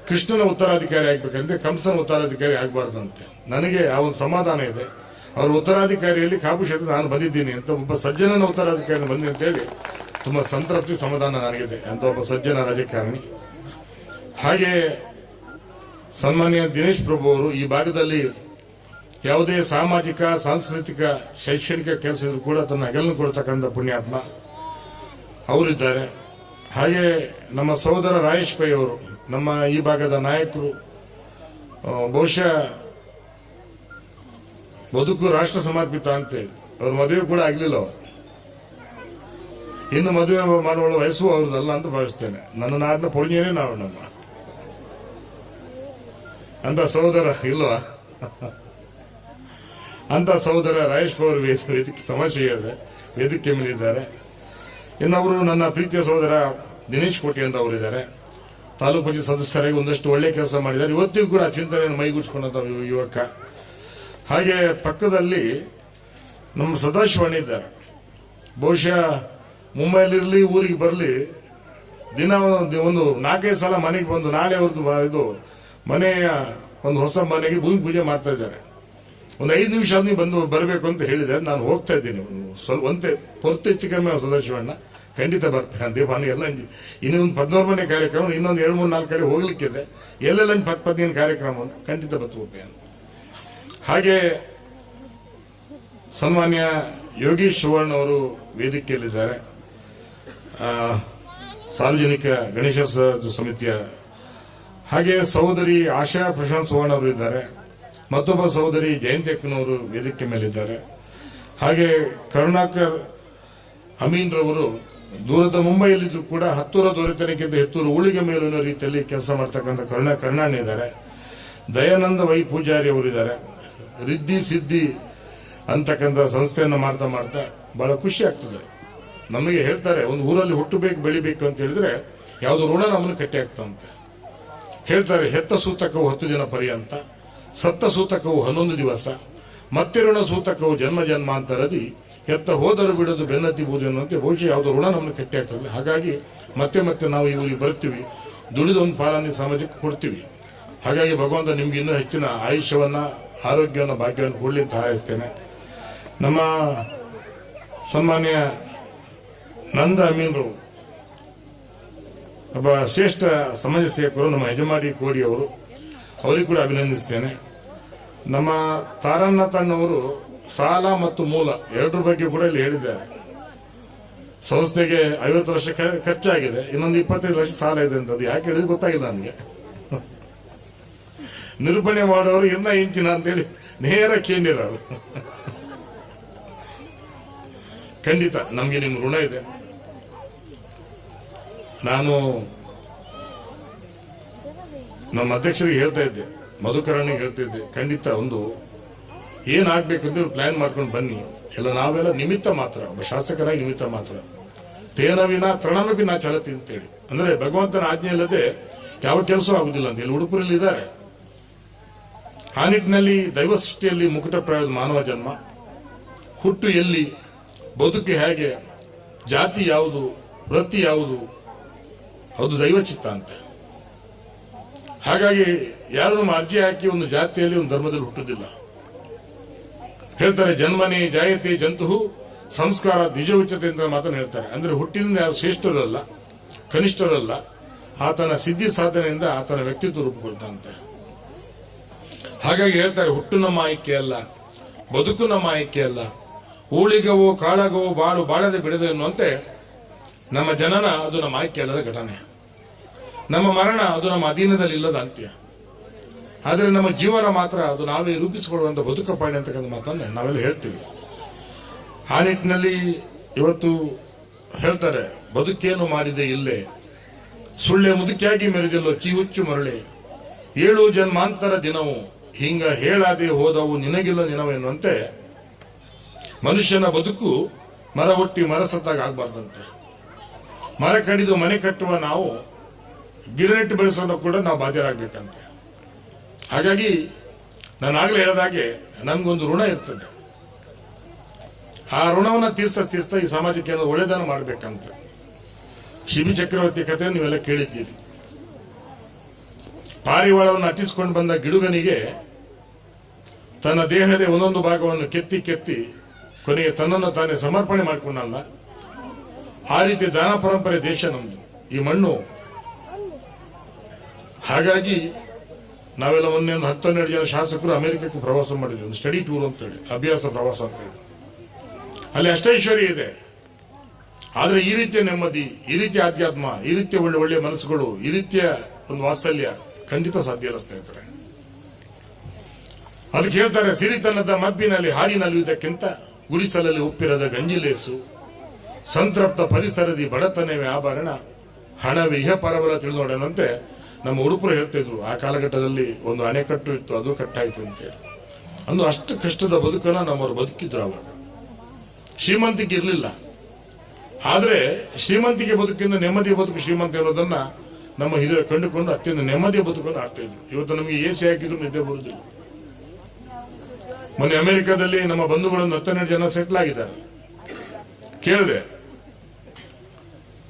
Speaker 18: ಕೃಷ್ಣನ ಉತ್ತರಾಧಿಕಾರಿ ಆಗ್ಬೇಕಂದ್ರೆ ಕಂಸನ ಉತ್ತರಾಧಿಕಾರಿ ಆಗಬಾರ್ದಂತೆ. ನನಗೆ ಆ ಒಂದು ಸಮಾಧಾನ ಇದೆ. ಅವ್ರ ಉತ್ತರಾಧಿಕಾರಿಯಲ್ಲಿ ಕಾಪು ಕ್ಷೇತ್ರ ನಾನು ಬಂದಿದ್ದೀನಿ ಅಂತ, ಒಬ್ಬ ಸಜ್ಜನನ ಉತ್ತರಾಧಿಕಾರಿ ಬಂದಿ ಅಂತೇಳಿ ತುಂಬಾ ಸಂತೃಪ್ತಿ, ಸಮಾಧಾನ ನನಗಿದೆ ಅಂತ ಒಬ್ಬ ಸಜ್ಜನ ರಾಜಕಾರಣಿ. ಹಾಗೆ ಸನ್ಮಾನ್ಯ ದಿನೇಶ್ ಪ್ರಭು ಅವರು ಈ ಭಾಗದಲ್ಲಿ ಯಾವುದೇ ಸಾಮಾಜಿಕ, ಸಾಂಸ್ಕೃತಿಕ, ಶೈಕ್ಷಣಿಕ ಕೆಲಸ ಇದ್ರೂ ಕೂಡ ತನ್ನ ಹೆಗಲನ್ನು ಕೊಡ್ತಕ್ಕಂಥ ಪುಣ್ಯಾತ್ಮ ಅವರಿದ್ದಾರೆ. ಹಾಗೆ ನಮ್ಮ ಸಹೋದರ ರಾಯೇಶ್ ಪೈ ಅವರು, ನಮ್ಮ ಈ ಭಾಗದ ನಾಯಕರು. ಬಹುಶಃ ಬದುಕು ರಾಷ್ಟ್ರ ಸಮರ್ಪಿತ ಅಂತೇಳಿ ಅವ್ರ ಮದುವೆ ಕೂಡ ಆಗ್ಲಿಲ್ಲ. ಅವರು ಇನ್ನು ಮದುವೆ ಮಾಡುವ ವಯಸ್ಸು ಅವ್ರದ್ದಲ್ಲ ಅಂತ ಭಾವಿಸ್ತೇನೆ. ನನ್ನ ನಾಡಿನ ಪುಣ್ಯನೇ ನಾವು ನಮ್ಮ ಅಂತ ಸಹೋದರ ಇಲ್ವಾ ಅಂತ ಸಹೋದರ ರಾಯೇಶ್ ಅವರು ವೇದಿಕೆ ತಮಾಷೆ ಇದೆ, ವೇದಿಕೆ ಮೇಲಿದ್ದಾರೆ. ಇನ್ನೊಬ್ರು ನನ್ನ ಪ್ರೀತಿಯ ಸಹೋದರ ದಿನೇಶ್ ಕೋಟಿ ಅಂತ ಅವರಿದ್ದಾರೆ. ತಾಲೂಕು ಪಂಚಾಯತ್ ಸದಸ್ಯರಾಗಿ ಒಂದಷ್ಟು ಒಳ್ಳೆ ಕೆಲಸ ಮಾಡಿದ್ದಾರೆ. ಇವತ್ತಿಗೂ ಕೂಡ ಚಿಂತನೆಯನ್ನು ಮೈಗೂಡಿಸ್ಕೊಂಡಂತ ಯುವಕ. ಹಾಗೆ ಪಕ್ಕದಲ್ಲಿ ನಮ್ಮ ಸದಾಶಿವಣ್ಣ ಇದ್ದಾರೆ. ಬಹುಶಃ ಮುಂಬೈಲಿರಲಿ, ಊರಿಗೆ ಬರಲಿ, ದಿನ ಒಂದು 4-5 ಸಲ ಮನೆಗೆ ಬಂದು, ನಾಳೆ ಅವ್ರದ್ದು ಇದು ಮನೆಯ ಒಂದು ಹೊಸ ಮನೆಗೆ ಭೂಮಿ ಪೂಜೆ ಮಾಡ್ತಾ ಇದ್ದಾರೆ. ಒಂದು 5 ನಿಮಿಷ ನೀವು ಬರಬೇಕು ಅಂತ ಹೇಳಿದ್ದಾರೆ. ನಾನು ಹೋಗ್ತಾ ಇದ್ದೀನಿ. ಸ್ವಲ್ಪ ಹೊರತು ಹೆಚ್ಚು ಕಮ್ಮಿ ಸದಾಶಿವಣ್ಣ ಖಂಡಿತ ಬರ್ತೀನಿ. ದೇವಾನು ಎಲ್ಲ ಇನ್ನೊಂದು 14 ಮನೆ ಕಾರ್ಯಕ್ರಮ, ಇನ್ನೊಂದು 2-3-4 ಕಡೆ ಹೋಗ್ಲಿಕ್ಕಿದೆ. ಎಲ್ಲೆಲ್ಲ 10-15 ಕಾರ್ಯಕ್ರಮ ಖಂಡಿತ ಬರ್ತೀನಿ. ಹಾಗೆ ಸನ್ಮಾನ್ಯ ಯೋಗೀಶ್ ಸುವರ್ಣ ಅವರು ವೇದಿಕೆಯಲ್ಲಿದ್ದಾರೆ. ಸಾರ್ವಜನಿಕ ಗಣೇಶ ಸಮಿತಿಯ. ಹಾಗೆ ಸಹೋದರಿ ಆಶಾ ಪ್ರಶಾಂತ್ ಸುವರ್ಣ ಅವರು ಇದ್ದಾರೆ. ಮತ್ತೊಬ್ಬ ಸಹೋದರಿ ಜಯಂತಿ ಅಕ್ಕನವರು ವೇದಿಕೆ ಮೇಲಿದ್ದಾರೆ. ಹಾಗೆ ಕರುಣಾಕರ್ ಅಮೀನ್ ರವರು ದೂರದ ಮುಂಬೈಯಲ್ಲಿದ್ರು ಕೂಡ ಹತ್ತೂರ ದೊರೆತನಕ್ಕಿಂತ ಹೆತ್ತೂರು ಉಳಿಗೆ ಮೇಲಿನ ರೀತಿಯಲ್ಲಿ ಕೆಲಸ ಮಾಡ್ತಕ್ಕಂಥ ಕರ್ಣಾಣಿ ಇದ್ದಾರೆ. ದಯಾನಂದ ವೈ ಪೂಜಾರಿ ಅವರಿದ್ದಾರೆ. ರಿದ್ದಿ ಸಿದ್ದಿ ಅಂತಕ್ಕಂಥ ಸಂಸ್ಥೆಯನ್ನು ಮಾಡ್ತಾ ಬಹಳ ಖುಷಿ ಆಗ್ತದೆ. ನಮಗೆ ಹೇಳ್ತಾರೆ, ಒಂದು ಊರಲ್ಲಿ ಹುಟ್ಟಬೇಕು, ಬೆಳಿಬೇಕು ಅಂತ ಹೇಳಿದ್ರೆ ಯಾವುದು ಋಣ ನಮ್ಮನ್ನು ಕಟ್ಟಿ ಹಾಕ್ತಂತೆ. ಹೇಳ್ತಾರೆ, ಹೆತ್ತ ಸೂತಕವು 10 ದಿನ ಪರ್ಯಂತ, ಸತ್ತ ಸೂತಕವು 11 ದಿವಸ, ಮತ್ತೆ ಋಣ ಸೂತಕವು ಜನ್ಮ ಜನ್ಮಾಂತರದಿ, ಎತ್ತ ಹೋದರೂ ಬಿಡೋದು ಬೆನ್ನತ್ತಿಬಹುದು ಎನ್ನುವಂತೆ ಬಹುಶಃ ಯಾವುದು ಋಣ ನಮ್ಮನ್ನು ಕಟ್ಟಿ ಆಗ್ತದೆ. ಹಾಗಾಗಿ ಮತ್ತೆ ಮತ್ತೆ ನಾವು ಊರಿಗೆ ಬರ್ತೀವಿ, ದುಡಿದ ಒಂದು ಪಾಲನೆ ಸಮಾಜಕ್ಕೆ ಕೊಡ್ತೀವಿ. ಹಾಗಾಗಿ ಭಗವಂತ ನಿಮ್ಗೆ ಇನ್ನೂ ಹೆಚ್ಚಿನ ಆಯುಷ್ಯವನ್ನ, ಆರೋಗ್ಯವನ್ನು, ಭಾಗ್ಯವನ್ನು ಕೊಡಲಿ ಅಂತ ಹಾರೈಸ್ತೇನೆ. ನಮ್ಮ ಸನ್ಮಾನ್ಯ ನಂದ ಅಮೀನ್ರು ಒಬ್ಬ ಶ್ರೇಷ್ಠ ಸಮಾಜ ಸೇವಕರು, ನಮ್ಮ ಯಜಮಾಡಿ ಕೋಡಿಯವರು, ಅವರಿಗೂ ಕೂಡ ಅಭಿನಂದಿಸ್ತೇನೆ. ನಮ್ಮ ತಾರಣ್ಣತಣ್ಣವರು ಸಾಲ ಮತ್ತು ಮೂಲ ಎರಡರ ಬಗ್ಗೆ ಕೂಡ ಇಲ್ಲಿ ಹೇಳಿದ್ದಾರೆ. ಸಂಸ್ಥೆಗೆ 50 ಲಕ್ಷ ಖರ್ಚಾಗಿದೆ, ಇನ್ನೊಂದು 25 ಲಕ್ಷ ಸಾಲ ಇದೆ ಅಂತ. ಅದು ಯಾಕೆ ಹೇಳಿದ್ರೆ ಗೊತ್ತಾಗಿಲ್ಲ ನನಗೆ. ನಿರೂಪಣೆ ಮಾಡೋರು ಇನ್ನ ಇಂಚಿನ ಅಂತೇಳಿ ನೇರ ಕೇಳಿರೋರು. ಖಂಡಿತ ನಮಗೆ ನಿಮ್ಮ ಋಣ ಇದೆ. ನಾನು ನಮ್ಮ ಅಧ್ಯಕ್ಷರಿಗೆ ಹೇಳ್ತಾ ಇದ್ದೆ, ಮಧುಕರಣಿಗೆ ಹೇಳ್ತಾ ಇದ್ದೆ, ಖಂಡಿತ ಒಂದು ಏನಾಗಬೇಕು ಅಂತ ಪ್ಲಾನ್ ಮಾಡ್ಕೊಂಡು ಬನ್ನಿ. ಎಲ್ಲ ನಾವೆಲ್ಲ ನಿಮಿತ್ತ ಮಾತ್ರ, ಒಬ್ಬ ಶಾಸಕರಾಗಿ ನಿಮಿತ್ತ ಮಾತ್ರ. ತೇನವಿನ ತೃಣನವಿನ ಚಲತಿ ಅಂತೇಳಿ, ಅಂದ್ರೆ ಭಗವಂತನ ಆಜ್ಞೆ ಇಲ್ಲದೆ ಯಾವ ಕೆಲಸ ಆಗುದಿಲ್ಲ ಅಂತ ಇಲ್ಲಿ ಉಡುಪುರಲ್ಲಿ ಇದ್ದಾರೆ. ಆ ನಿಟ್ಟಿನಲ್ಲಿ ದೈವ ಸೃಷ್ಟಿಯಲ್ಲಿ ಮುಕುಟಪ್ರಾಯದ ಮಾನವ ಜನ್ಮ, ಹುಟ್ಟು ಎಲ್ಲಿ, ಬದುಕು ಹೇಗೆ, ಜಾತಿ ಯಾವುದು, ವೃತ್ತಿ ಯಾವುದು, ಅದು ದೈವಚಿತ್ತ ಅಂತ. ಹಾಗಾಗಿ ಯಾರು ನಮ್ಮ ಅರ್ಜಿ ಹಾಕಿ ಒಂದು ಜಾತಿಯಲ್ಲಿ, ಒಂದು ಧರ್ಮದಲ್ಲಿ ಹುಟ್ಟುವುದಿಲ್ಲ. ಹೇಳ್ತಾರೆ, ಜನ್ಮನೇ ಜಾಯತೆ ಜಂತು ಸಂಸ್ಕಾರ ದ್ವಿಜೋಚಿತ ಅಂತ ಮಾತನ್ನು ಹೇಳ್ತಾರೆ. ಅಂದ್ರೆ ಹುಟ್ಟಿನಿಂದ ಯಾರು ಶ್ರೇಷ್ಠರಲ್ಲ, ಕನಿಷ್ಠರಲ್ಲ, ಆತನ ಸಿದ್ಧಿ ಸಾಧನೆಯಿಂದ ಆತನ ವ್ಯಕ್ತಿತ್ವ ರೂಪುಗೊಳ್ತಾನಂತೆ. ಹಾಗಾಗಿ ಹೇಳ್ತಾರೆ, ಹುಟ್ಟು ನಮ್ಮ ಆಯ್ಕೆ ಅಲ್ಲ, ಬದುಕು ನಮ್ಮ ಆಯ್ಕೆ ಅಲ್ಲ, ಊಳಿಗವೋ ಕಾಳಗವೋ ಬಾಳು ಬಾಳದೆ ಬಿಡದೆ ಎನ್ನುವಂತೆ ನಮ್ಮ ಜನನ ಅದು ನಮ್ಮ ಆಯ್ಕೆ ಅಲ್ಲದ ಘಟನೆ. ನಮ್ಮ ಮರಣ ಅದು ನಮ್ಮ ಅಧೀನದಲ್ಲಿ ಇಲ್ಲದ ಅಂತ್ಯ. ಆದರೆ ನಮ್ಮ ಜೀವನ ಮಾತ್ರ ಅದು ನಾವೇ ರೂಪಿಸಿಕೊಳ್ಳುವಂತ ಬದುಕಪಾಣಿ ಅಂತಕ್ಕಂಥ ಮಾತನ್ನ ನಾವೆಲ್ಲ ಹೇಳ್ತೀವಿ. ಆ ನಿಟ್ಟಿನಲ್ಲಿ ಇವತ್ತು ಹೇಳ್ತಾರೆ, ಬದುಕೇನು ಮಾಡಿದೆ ಇಲ್ಲೇ, ಸುಳ್ಳೆ ಮುದುಕಿಯಾಗಿ ಮೆರೆದಿಲ್ಲೋ ಕಿಹುಚ್ಚು ಮರಳೆ, 7 ಜನ್ಮಾಂತರ ದಿನವು ಹಿಂಗ ಹೇಳಾದೆ ಹೋದವು ನಿನಗಿಲ್ಲ ನಿನವೆನ್ನುವಂತೆ ಮನುಷ್ಯನ ಬದುಕು ಮರ ಹುಟ್ಟಿ ಮರ ಸತ್ತಾಗ ಆಗ್ಬಾರ್ದಂತೆ. ಮರ ಕಡಿದು ಮನೆ ಕಟ್ಟುವ ನಾವು ಗಿರನೆಟ್ಟು ಬೆಳೆಸೋಣ ಕೂಡ ನಾವು ಬಾಧ್ಯರಾಗಬೇಕಂತೆ. ಹಾಗಾಗಿ ನಾನು ಆಗ್ಲೇ ಹೇಳಿದಾಗೆ ನನ್ಗೊಂದು ಋಣ ಇರ್ತದೆ. ಆ ಋಣವನ್ನ ತೀರ್ಸ್ತಾ ಈ ಸಮಾಜಕ್ಕೆ ಏನೋ ಒಳ್ಳೆದನ್ನು ಮಾಡ್ಬೇಕಂತ. ಶಿಬಿ ಚಕ್ರವರ್ತಿ ಕಥೆ ನೀವೆಲ್ಲ ಕೇಳಿದ್ದೀರಿ. ಪಾರಿವಾಳವನ್ನು ಅಟ್ಟಿಸ್ಕೊಂಡು ಬಂದ ಗಿಡುಗನಿಗೆ ತನ್ನ ದೇಹದ ಒಂದೊಂದು ಭಾಗವನ್ನು ಕೆತ್ತಿ ಕೆತ್ತಿ ಕೊನೆಗೆ ತನ್ನನ್ನು ತಾನೇ ಸಮರ್ಪಣೆ ಮಾಡಿಕೊಂಡಲ್ಲ. ಆ ರೀತಿ ದಾನ ಪರಂಪರೆ ದೇಶ ನಮ್ದು, ಈ ಮಣ್ಣು. ಹಾಗಾಗಿ ನಾವೆಲ್ಲ ಮೊನ್ನೆ ಒಂದು 10-12 ಜನ ಶಾಸಕರು ಅಮೆರಿಕಕ್ಕೆ ಪ್ರವಾಸ ಮಾಡಿದ್ವಿ, ಒಂದು ಸ್ಟಡಿ ಟೂರ್ ಅಂತೇಳಿ, ಅಭ್ಯಾಸ ಪ್ರವಾಸ ಅಂತೇಳಿ. ಅಲ್ಲಿ ಅಷ್ಟೈಶ್ವರ್ಯ ಇದೆ, ಆದ್ರೆ ಈ ರೀತಿಯ ನೆಮ್ಮದಿ, ಈ ರೀತಿಯ ಆಧ್ಯಾತ್ಮ, ಈ ರೀತಿಯ ಒಳ್ಳೆ ಒಳ್ಳೆ ಮನಸ್ಸುಗಳು, ಈ ರೀತಿಯ ಒಂದು ವಾತ್ಸಲ್ಯ ಖಂಡಿತ ಸಾಧ್ಯ ಇಲ್ಲ ಸ್ನೇಹಿತರೆ. ಅದಕ್ಕೆ ಹೇಳ್ತಾರೆ, ಸಿರಿತನದ ಮಬ್ಬಿನಲ್ಲಿ ಹಾಡಿನಲ್ಲುವುದಕ್ಕಿಂತ ಗುಡಿಸಲಲ್ಲಿ ಉಪ್ಪಿರದ ಗಂಜಿಲೇಸು, ಸಂತೃಪ್ತ ಪರಿಸರದಿ ಬಡತನವೇ ಆಭರಣ, ಹಣವೇ ಇಹ ಪರಬಲ ತಿಳಿದೋಡನಂತೆ ನಮ್ಮ ಉಡುಪರು ಹೇಳ್ತಿದ್ರು. ಆ ಕಾಲಘಟ್ಟದಲ್ಲಿ ಒಂದು ಅಣೆಕಟ್ಟು ಇತ್ತು, ಅದು ಕಟ್ಟಾಯ್ತು ಅಂತೇಳಿ. ಅಂದು ಅಷ್ಟು ಕಷ್ಟದ ಬದುಕನ್ನ ನಮ್ಮವರು ಬದುಕಿದ್ರು. ಅವಾಗ ಶ್ರೀಮಂತಿಕೆ ಇರಲಿಲ್ಲ, ಆದ್ರೆ ಶ್ರೀಮಂತಿಕೆ ಬದುಕಿಂದ ನೆಮ್ಮದಿಯ ಬದುಕು ಶ್ರೀಮಂತ ಇರೋದನ್ನ ನಮ್ಮ ಹಿರಿಯರು ಕಂಡುಕೊಂಡು ಅತ್ಯಂತ ನೆಮ್ಮದಿಯ ಬದುಕನ್ನು ಆಡ್ತಾ ಇದ್ರು. ಇವತ್ತು ನಮಗೆ ಎಸಿ ಹಾಕಿದ್ರು ನಿದ್ದೆ ಬರುವುದಿಲ್ಲ. ಮೊನ್ನೆ ಅಮೆರಿಕದಲ್ಲಿ ನಮ್ಮ ಬಂಧುಗಳನ್ನು 12 ಜನ ಸೆಟ್ಲ್ ಆಗಿದ್ದಾರೆ. ಕೇಳಿದೆ,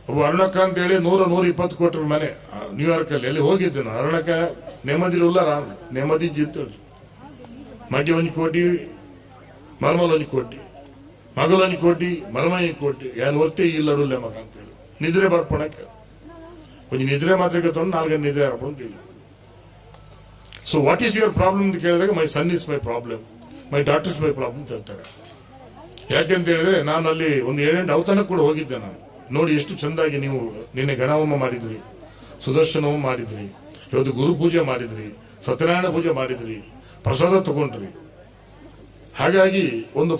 Speaker 18: ಒಬ್ಬ ಅರುಣಕ್ಕ ಅಂತ ಹೇಳಿ 100-120 ಕೋಟಿ ಮನೆ ನ್ಯೂಯಾರ್ಕ್ ಅಲ್ಲಿ. ಅಲ್ಲಿ ಹೋಗಿದ್ದೆ ನಾನು. ಅರುಣಕ್ಕ ನೆಮ್ಮದಿ ಇರಲ್ಲ, ನೆಮ್ಮದಿ ಜಿತ್ತು ಮಗೆ 1 ಕೋಟಿ, ಮರ್ಮಲ್ 1 ಕೋಟಿ, ಮಗಳು 1 ಕೋಟಿ, ಮರ್ಮ 1 ಕೋಟಿ, ಏನ್ ಒರ್ತಿ ಇಲ್ಲಡುಲ್ಲ ಮಗ ಅಂತೇಳಿ. ನಿದ್ರೆ ಬರ್ಪಣಕ್ಕೆ ಒಂದು ನಿದ್ರೆ ಮಾತ್ರ ತಗೊಂಡು 4 ಗಂಟೆ ನಿದ್ರೆ ಹಾಕೊಂತಿಲ್ಲ. So what is your problem ಅಂತ ಕೇಳಿದಾಗ, my son is my problem, my daughter is my problem ಅಂತ ಹೇಳ್ತಾರೆ. ಯಾಕೆಂತ ಹೇಳಿದ್ರೆ, ನಾನು ಅಲ್ಲಿ ಒಂದು 7-8 ಔತಣಕ್ಕೆ ಕೂಡ ಹೋಗಿದ್ದೆ. ನಾನು ನೋಡಿ ಎಷ್ಟು ಚಂದಾಗಿ ನೀವು ನಿನ್ನೆ ಗಣಹೋಮ ಮಾಡಿದ್ರಿ, ಸುದರ್ಶನ ಹೋಮ ಮಾಡಿದ್ರಿ, ಇವತ್ತು ಗುರು ಪೂಜೆ ಮಾಡಿದ್ರಿ, ಸತ್ಯನಾರಾಯಣ ಪೂಜೆ ಮಾಡಿದ್ರಿ, ಪ್ರಸಾದ ತಗೊಂಡ್ರಿ. ಹಾಗಾಗಿ ಒಂದು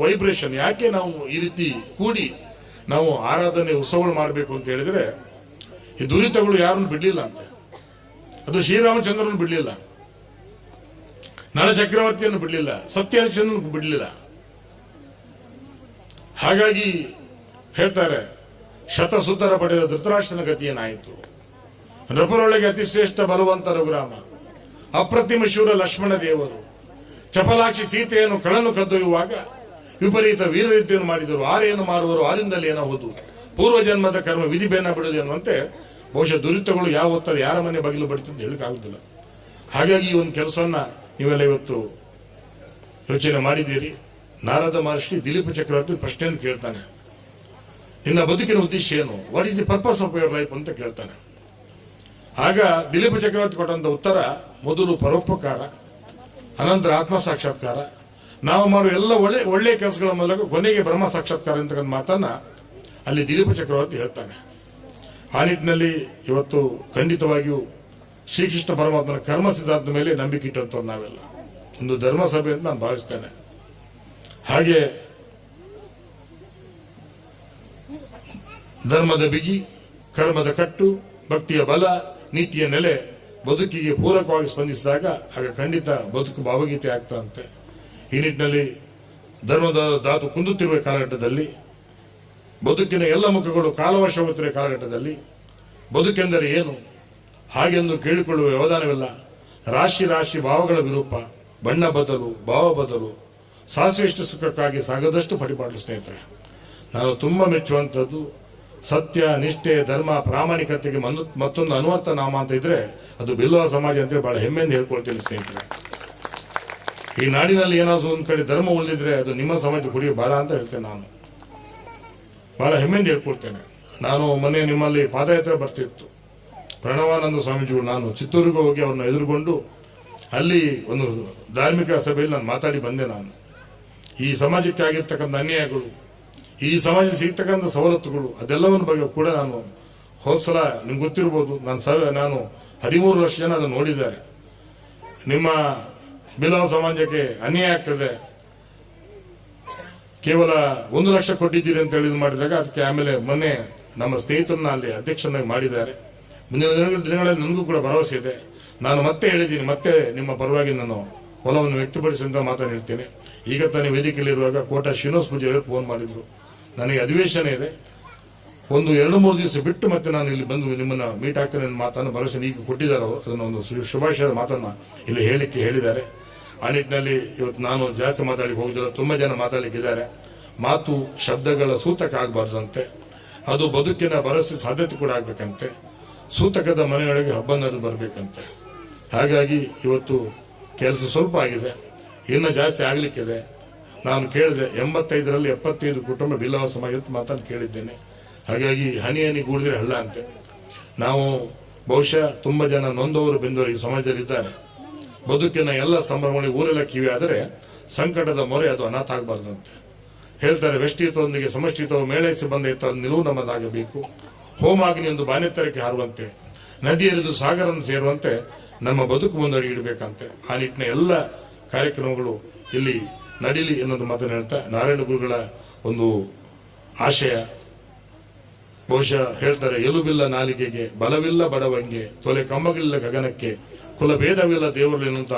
Speaker 18: ವೈಬ್ರೇಷನ್. ಯಾಕೆ ನಾವು ಈ ರೀತಿ ಕೂಡಿ ನಾವು ಆರಾಧನೆ ಉತ್ಸವಗಳು ಮಾಡಬೇಕು ಅಂತ ಹೇಳಿದ್ರೆ, ಈ ದುರಿತಗಳು ಯಾರನ್ನು ಬಿಡ್ಲಿಲ್ಲ ಅಂತೆ. ಅದು ಶ್ರೀರಾಮಚಂದ್ರನು ಬಿಡ್ಲಿಲ್ಲ, ನಳ ಚಕ್ರವರ್ತಿಯನ್ನು ಬಿಡ್ಲಿಲ್ಲ, ಸತ್ಯಹರಿಶ್ಚಂದ್ರನು ಬಿಡ್ಲಿಲ್ಲ. ಹಾಗಾಗಿ ಹೇಳ್ತಾರೆ, ಶತಸುತರ ಪಡೆದ ಧೃತರಾಷ್ಟ್ರನ ಗತಿಯೇನಾಯಿತು? ನೃಪರೊಳಗೆ ಅತಿಶ್ರೇಷ್ಠ ಬಲವಂತ ರಘುರಾಮ, ಅಪ್ರತಿಮ ಶೂರ ಲಕ್ಷ್ಮಣ ದೇವರು, ಚಪಲಾಕ್ಷಿ ಸೀತೆಯನ್ನು ಕಳನ್ನು ಕದ್ದೊಯ್ಯುವಾಗ ವಿಪರೀತ ವೀರಯುದ್ಧವನ್ನು ಮಾಡಿದರು. ಆರೇನು ಮಾರುವರು ಆರಿಂದಲೇ ಏನಬಹುದು, ಪೂರ್ವ ಜನ್ಮದ ಕರ್ಮ ವಿಧಿ ಬೇನ ಬಿಡುವುದು ಎನ್ನುವಂತೆ ಬಹುಶಃ ದುರಿತಗಳು ಯಾವ ಹೊತ್ತಲ್ಲಿ ಯಾರ ಮನೆ ಬಗಿಲು ಬಡಿತು ಅಂತ ಹೇಳಕ್ಕಾಗುದಿಲ್ಲ. ಹಾಗಾಗಿ ಈ ಒಂದು ಕೆಲಸವನ್ನ ನೀವೆಲ್ಲ ಇವತ್ತು ಯೋಚನೆ ಮಾಡಿದ್ದೀರಿ. ನಾರದ ಮಹರ್ಷಿ ದಿಲೀಪ ಚಕ್ರವರ್ತಿ ಪ್ರಶ್ನೆಯನ್ನು ಕೇಳ್ತಾನೆ, ನಿನ್ನ ಬದುಕಿನ ಉದ್ದೇಶ ಏನು? What is the purpose of your life ಅಂತ ಕೇಳ್ತಾನೆ. ಆಗ ದಿಲೀಪ ಚಕ್ರವರ್ತಿ ಕೊಟ್ಟಂತ ಉತ್ತರ, ಮೊದಲು ಪರೋಪಕಾರ, ಅನಂತರ ಆತ್ಮ ಸಾಕ್ಷಾತ್ಕಾರ, ನಾವು ಮಾಡುವ ಎಲ್ಲ ಒಳ್ಳೆಯ ಕೆಲಸಗಳ ಮೂಲಕ ಕೊನೆಗೆ ಬ್ರಹ್ಮ ಸಾಕ್ಷಾತ್ಕಾರ ಅಂತಕ್ಕಂಥ ಮಾತನ್ನ ಅಲ್ಲಿ ದಿಲೀಪ ಚಕ್ರವರ್ತಿ ಹೇಳ್ತಾನೆ. ಆ ನಿಟ್ಟಿನಲ್ಲಿ ಇವತ್ತು ಖಂಡಿತವಾಗಿಯೂ ಶ್ರೀಕೃಷ್ಣ ಪರಮಾತ್ಮನ ಕರ್ಮ ಸಿದ್ಧಾಂತದ ಮೇಲೆ ನಂಬಿಕೆ ಇಟ್ಟಂತವ್ರು ನಾವೆಲ್ಲ ಒಂದು ಧರ್ಮ ಸಭೆ ಅಂತ ನಾನು ಭಾವಿಸ್ತೇನೆ. ಹಾಗೆ ಧರ್ಮದ ಬಿಗಿ, ಕರ್ಮದ ಕಟ್ಟು, ಭಕ್ತಿಯ ಬಲ, ನೀತಿಯ ನೆಲೆ ಬದುಕಿಗೆ ಪೂರಕವಾಗಿ ಸ್ಪಂದಿಸಿದಾಗ ಆಗ ಖಂಡಿತ ಬದುಕು ಭಾವಗೀತೆ ಆಗ್ತದಂತೆ. ಈ ನಿಟ್ಟಿನಲ್ಲಿ ಧರ್ಮದ ಧಾತು ಕುಂದುತ್ತಿರುವ ಕಾಲಘಟ್ಟದಲ್ಲಿ, ಬದುಕಿನ ಎಲ್ಲ ಮುಖಗಳು ಕಾಲವಶವಾಗುತ್ತಿರುವ ಕಾಲಘಟ್ಟದಲ್ಲಿ ಬದುಕೆಂದರೆ ಏನು ಹಾಗೆಂದು ಕೇಳಿಕೊಳ್ಳುವ ವ್ಯವಧಾನವಿಲ್ಲ. ರಾಶಿ ರಾಶಿ ಭಾವಗಳ ವಿರೂಪ, ಬಣ್ಣ ಬದಲು, ಭಾವ ಬದಲು, ಸಾಸಿವೆಷ್ಟು ಸುಖಕ್ಕಾಗಿ ಸಾಗದಷ್ಟು ಪಡಿಪಾಡಲು ಸ್ನೇಹಿತರೆ. ನಾನು ತುಂಬ ಮೆಚ್ಚುವಂಥದ್ದು ಸತ್ಯ, ನಿಷ್ಠೆ, ಧರ್ಮ, ಪ್ರಾಮಾಣಿಕತೆಗೆ ಮತ್ತೊಂದು ಅನ್ವರ್ಥ ನಾಮ ಅಂತ ಇದ್ರೆ ಅದು ಬಿಲ್ಲವ ಸಮಾಜ ಅಂತ ಬಹಳ ಹೆಮ್ಮೆಯಿಂದ ಹೇಳ್ಕೊಳ್ತೇನೆ ಸ್ನೇಹಿತರೆ. ಈ ನಾಡಿನಲ್ಲಿ ಏನಾದ್ರು ಒಂದ್ ಕಡೆ ಧರ್ಮ ಉಳಿದಿದ್ರೆ ಅದು ನಿಮ್ಮ ಸಮಾಜ ಕುಡಿಯೋ ಬಾಳ ಅಂತ ಹೇಳ್ತೇನೆ. ನಾನು ಬಹಳ ಹೆಮ್ಮೆಯಿಂದ ಹೇಳ್ಕೊಳ್ತೇನೆ. ನಾನು ಮೊನ್ನೆ ನಿಮ್ಮಲ್ಲಿ ಪಾದಯಾತ್ರೆ ಬರ್ತಿತ್ತು, ಪ್ರಣವಾನಂದ ಸ್ವಾಮೀಜಿಗಳು, ನಾನು ಚಿತ್ತೂರಿಗೆ ಹೋಗಿ ಅವ್ರನ್ನ ಎದುರುಗೊಂಡು ಅಲ್ಲಿ ಒಂದು ಧಾರ್ಮಿಕ ಸಭೆಯಲ್ಲಿ ನಾನು ಮಾತಾಡಿ ಬಂದೆ. ನಾನು ಈ ಸಮಾಜಕ್ಕೆ ಆಗಿರ್ತಕ್ಕಂಥ ಅನ್ಯಾಯಗಳು, ಈ ಸಮಾಜ ಸಿಗ್ತಕ್ಕಂಥ ಸವಲತ್ತುಗಳು, ಅದೆಲ್ಲವನ್ನ ಬಗ್ಗೆ ಕೂಡ ನಾನು ಹೋದ್ಸಲ ನಿಮ್ಗೆ ಗೊತ್ತಿರ್ಬೋದು, ನಾನು 13 ಲಕ್ಷ ಜನ ಅದನ್ನು ನೋಡಿದ್ದಾರೆ. ನಿಮ್ಮ ಬಿಲ್ಲವ ಸಮಾಜಕ್ಕೆ ಅನ್ಯಾಯ ಆಗ್ತದೆ, ಕೇವಲ 1 ಲಕ್ಷ ಕೊಟ್ಟಿದ್ದೀರಿ ಅಂತ ಹೇಳಿದ್ ಮಾಡಿದಾಗ ಅದಕ್ಕೆ ಆಮೇಲೆ ಮೊನ್ನೆ ನಮ್ಮ ಸ್ನೇಹಿತರನ್ನ ಅಲ್ಲಿ ಅಧ್ಯಕ್ಷನಾಗಿ ಮಾಡಿದ್ದಾರೆ. ಮುಂದಿನ ದಿನಗಳಲ್ಲಿ ನನಗೂ ಕೂಡ ಭರವಸೆ ಇದೆ. ನಾನು ಮತ್ತೆ ಹೇಳಿದ್ದೀನಿ, ಮತ್ತೆ ನಿಮ್ಮ ಪರವಾಗಿ ನಾನು ಒಲವನ್ನು ವ್ಯಕ್ತಪಡಿಸಿ ಅಂತ ಮಾತನಾಡ್ತೇನೆ. ಈಗ ತಾನೇ ವೇದಿಕೆಯಲ್ಲಿರುವಾಗ ಕೋಟಾ ಶ್ರೀನಿವಾಸ ಪೂಜೆ ಅವರು ಫೋನ್ ಮಾಡಿದ್ರು, ನನಗೆ ಅಧಿವೇಶನ ಇದೆ, ಒಂದು 2-3 ದಿವಸ ಬಿಟ್ಟು ಮತ್ತೆ ನಾನು ಇಲ್ಲಿ ಬಂದು ನಿಮ್ಮನ್ನ ಮೀಟ್ ಆಗ್ತೇನೆ ಅನ್ನೋ ಮಾತನ್ನು ಭರವಸೆ ಈಗ ಕೊಟ್ಟಿದ್ದಾರೆ. ಅವರು ಅದನ್ನ ಒಂದು ಶುಭಾಶಯದ ಮಾತನ್ನ ಇಲ್ಲಿ ಹೇಳಿದ್ದಾರೆ. ಆ ನಿಟ್ಟಿನಲ್ಲಿ ಇವತ್ತು ನಾನು ಜಾಸ್ತಿ ಮಾತಾಡಲಿಕ್ಕೆ ಹೋಗಿದ್ದಿಲ್ಲ, ತುಂಬಾ ಜನ ಮಾತಾಡಲಿಕ್ಕಿದ್ದಾರೆ. ಮಾತು ಶಬ್ದಗಳ ಸೂತಕ ಆಗಬಾರ್ದಂತೆ, ಅದು ಬದುಕಿನ ಭರವಸೆ ಸಾಧ್ಯತೆ ಕೂಡ ಆಗ್ಬೇಕಂತೆ, ಸೂತಕದ ಮನೆಯೊಳಗೆ ಹಬ್ಬನದು ಬರಬೇಕಂತೆ. ಹಾಗಾಗಿ ಇವತ್ತು ಕೆಲಸ ಸ್ವಲ್ಪ ಆಗಿದೆ, ಇನ್ನು ಜಾಸ್ತಿ ಆಗ್ಲಿಕ್ಕಿದೆ. ನಾನು ಕೇಳಿದೆ, 85ರಲ್ಲಿ 75 ಕುಟುಂಬ ಬಿಲ್ಲವ ಸಮಾಜ ಅಂತ ಮಾತನ್ನು ಕೇಳಿದ್ದೇನೆ. ಹಾಗಾಗಿ ಹನಿ ಹನಿ ಗೂಡಿದ್ರೆ ಹಳ್ಳ ಅಂತೆ. ನಾವು ಬಹುಶಃ ತುಂಬಾ ಜನ ನೊಂದವರು ಬೆಂದವರು ಈ ಸಮಾಜದಲ್ಲಿ ಇದ್ದಾರೆ. ಬದುಕಿನ ಎಲ್ಲ ಸಂಭ್ರಮಗಳಿಗೆ ಊರೆಲ್ಲ ಕಿವಿ ಆದರೆ ಸಂಕಟದ ಮೊರೆ ಅದು ಅನಾಥ ಆಗಬಾರ್ದಂತೆ ಹೇಳ್ತಾರೆ. ವ್ಯಷ್ಟಿತ್ವದೊಂದಿಗೆ ಸಮಷ್ಟಿತ್ವ ಮೇಳೈಸಿ ಬಂದೈತ ನಿಲುವು ನಮ್ಮದಾಗಬೇಕು. ಹೋಮಾಗ್ನಿಯೊಂದು ಬಾನೆತ್ತರಕ್ಕೆ ಹಾರುವಂತೆ, ನದಿ ಹರಿದು ಸಾಗರನ್ನು ಸೇರುವಂತೆ ನಮ್ಮ ಬದುಕು ಮುಂದಡಿ ಇಡಬೇಕಂತೆ. ಆ ನಿಟ್ಟಿನ ಎಲ್ಲ ಕಾರ್ಯಕ್ರಮಗಳು ಇಲ್ಲಿ ನಡೀಲಿ ಅನ್ನೋದು ಮಾತನ್ನು ಹೇಳ್ತಾ, ನಾರಾಯಣ ಗುರುಗಳ ಒಂದು ಆಶಯ ಬಹುಶಃ ಹೇಳ್ತಾರೆ, ಎಲುಬಿಲ್ಲ ನಾಲಿಗೆಗೆ, ಬಲವಿಲ್ಲ ಬಡವಂಗೆ, ತೊಲೆ ಕಂಬಗಳಿಲ್ಲ ಗಗನಕ್ಕೆ, ಕುಲಭೇದವಿಲ್ಲ ದೇವರಲ್ಲಿ ಎನ್ನುವಂತ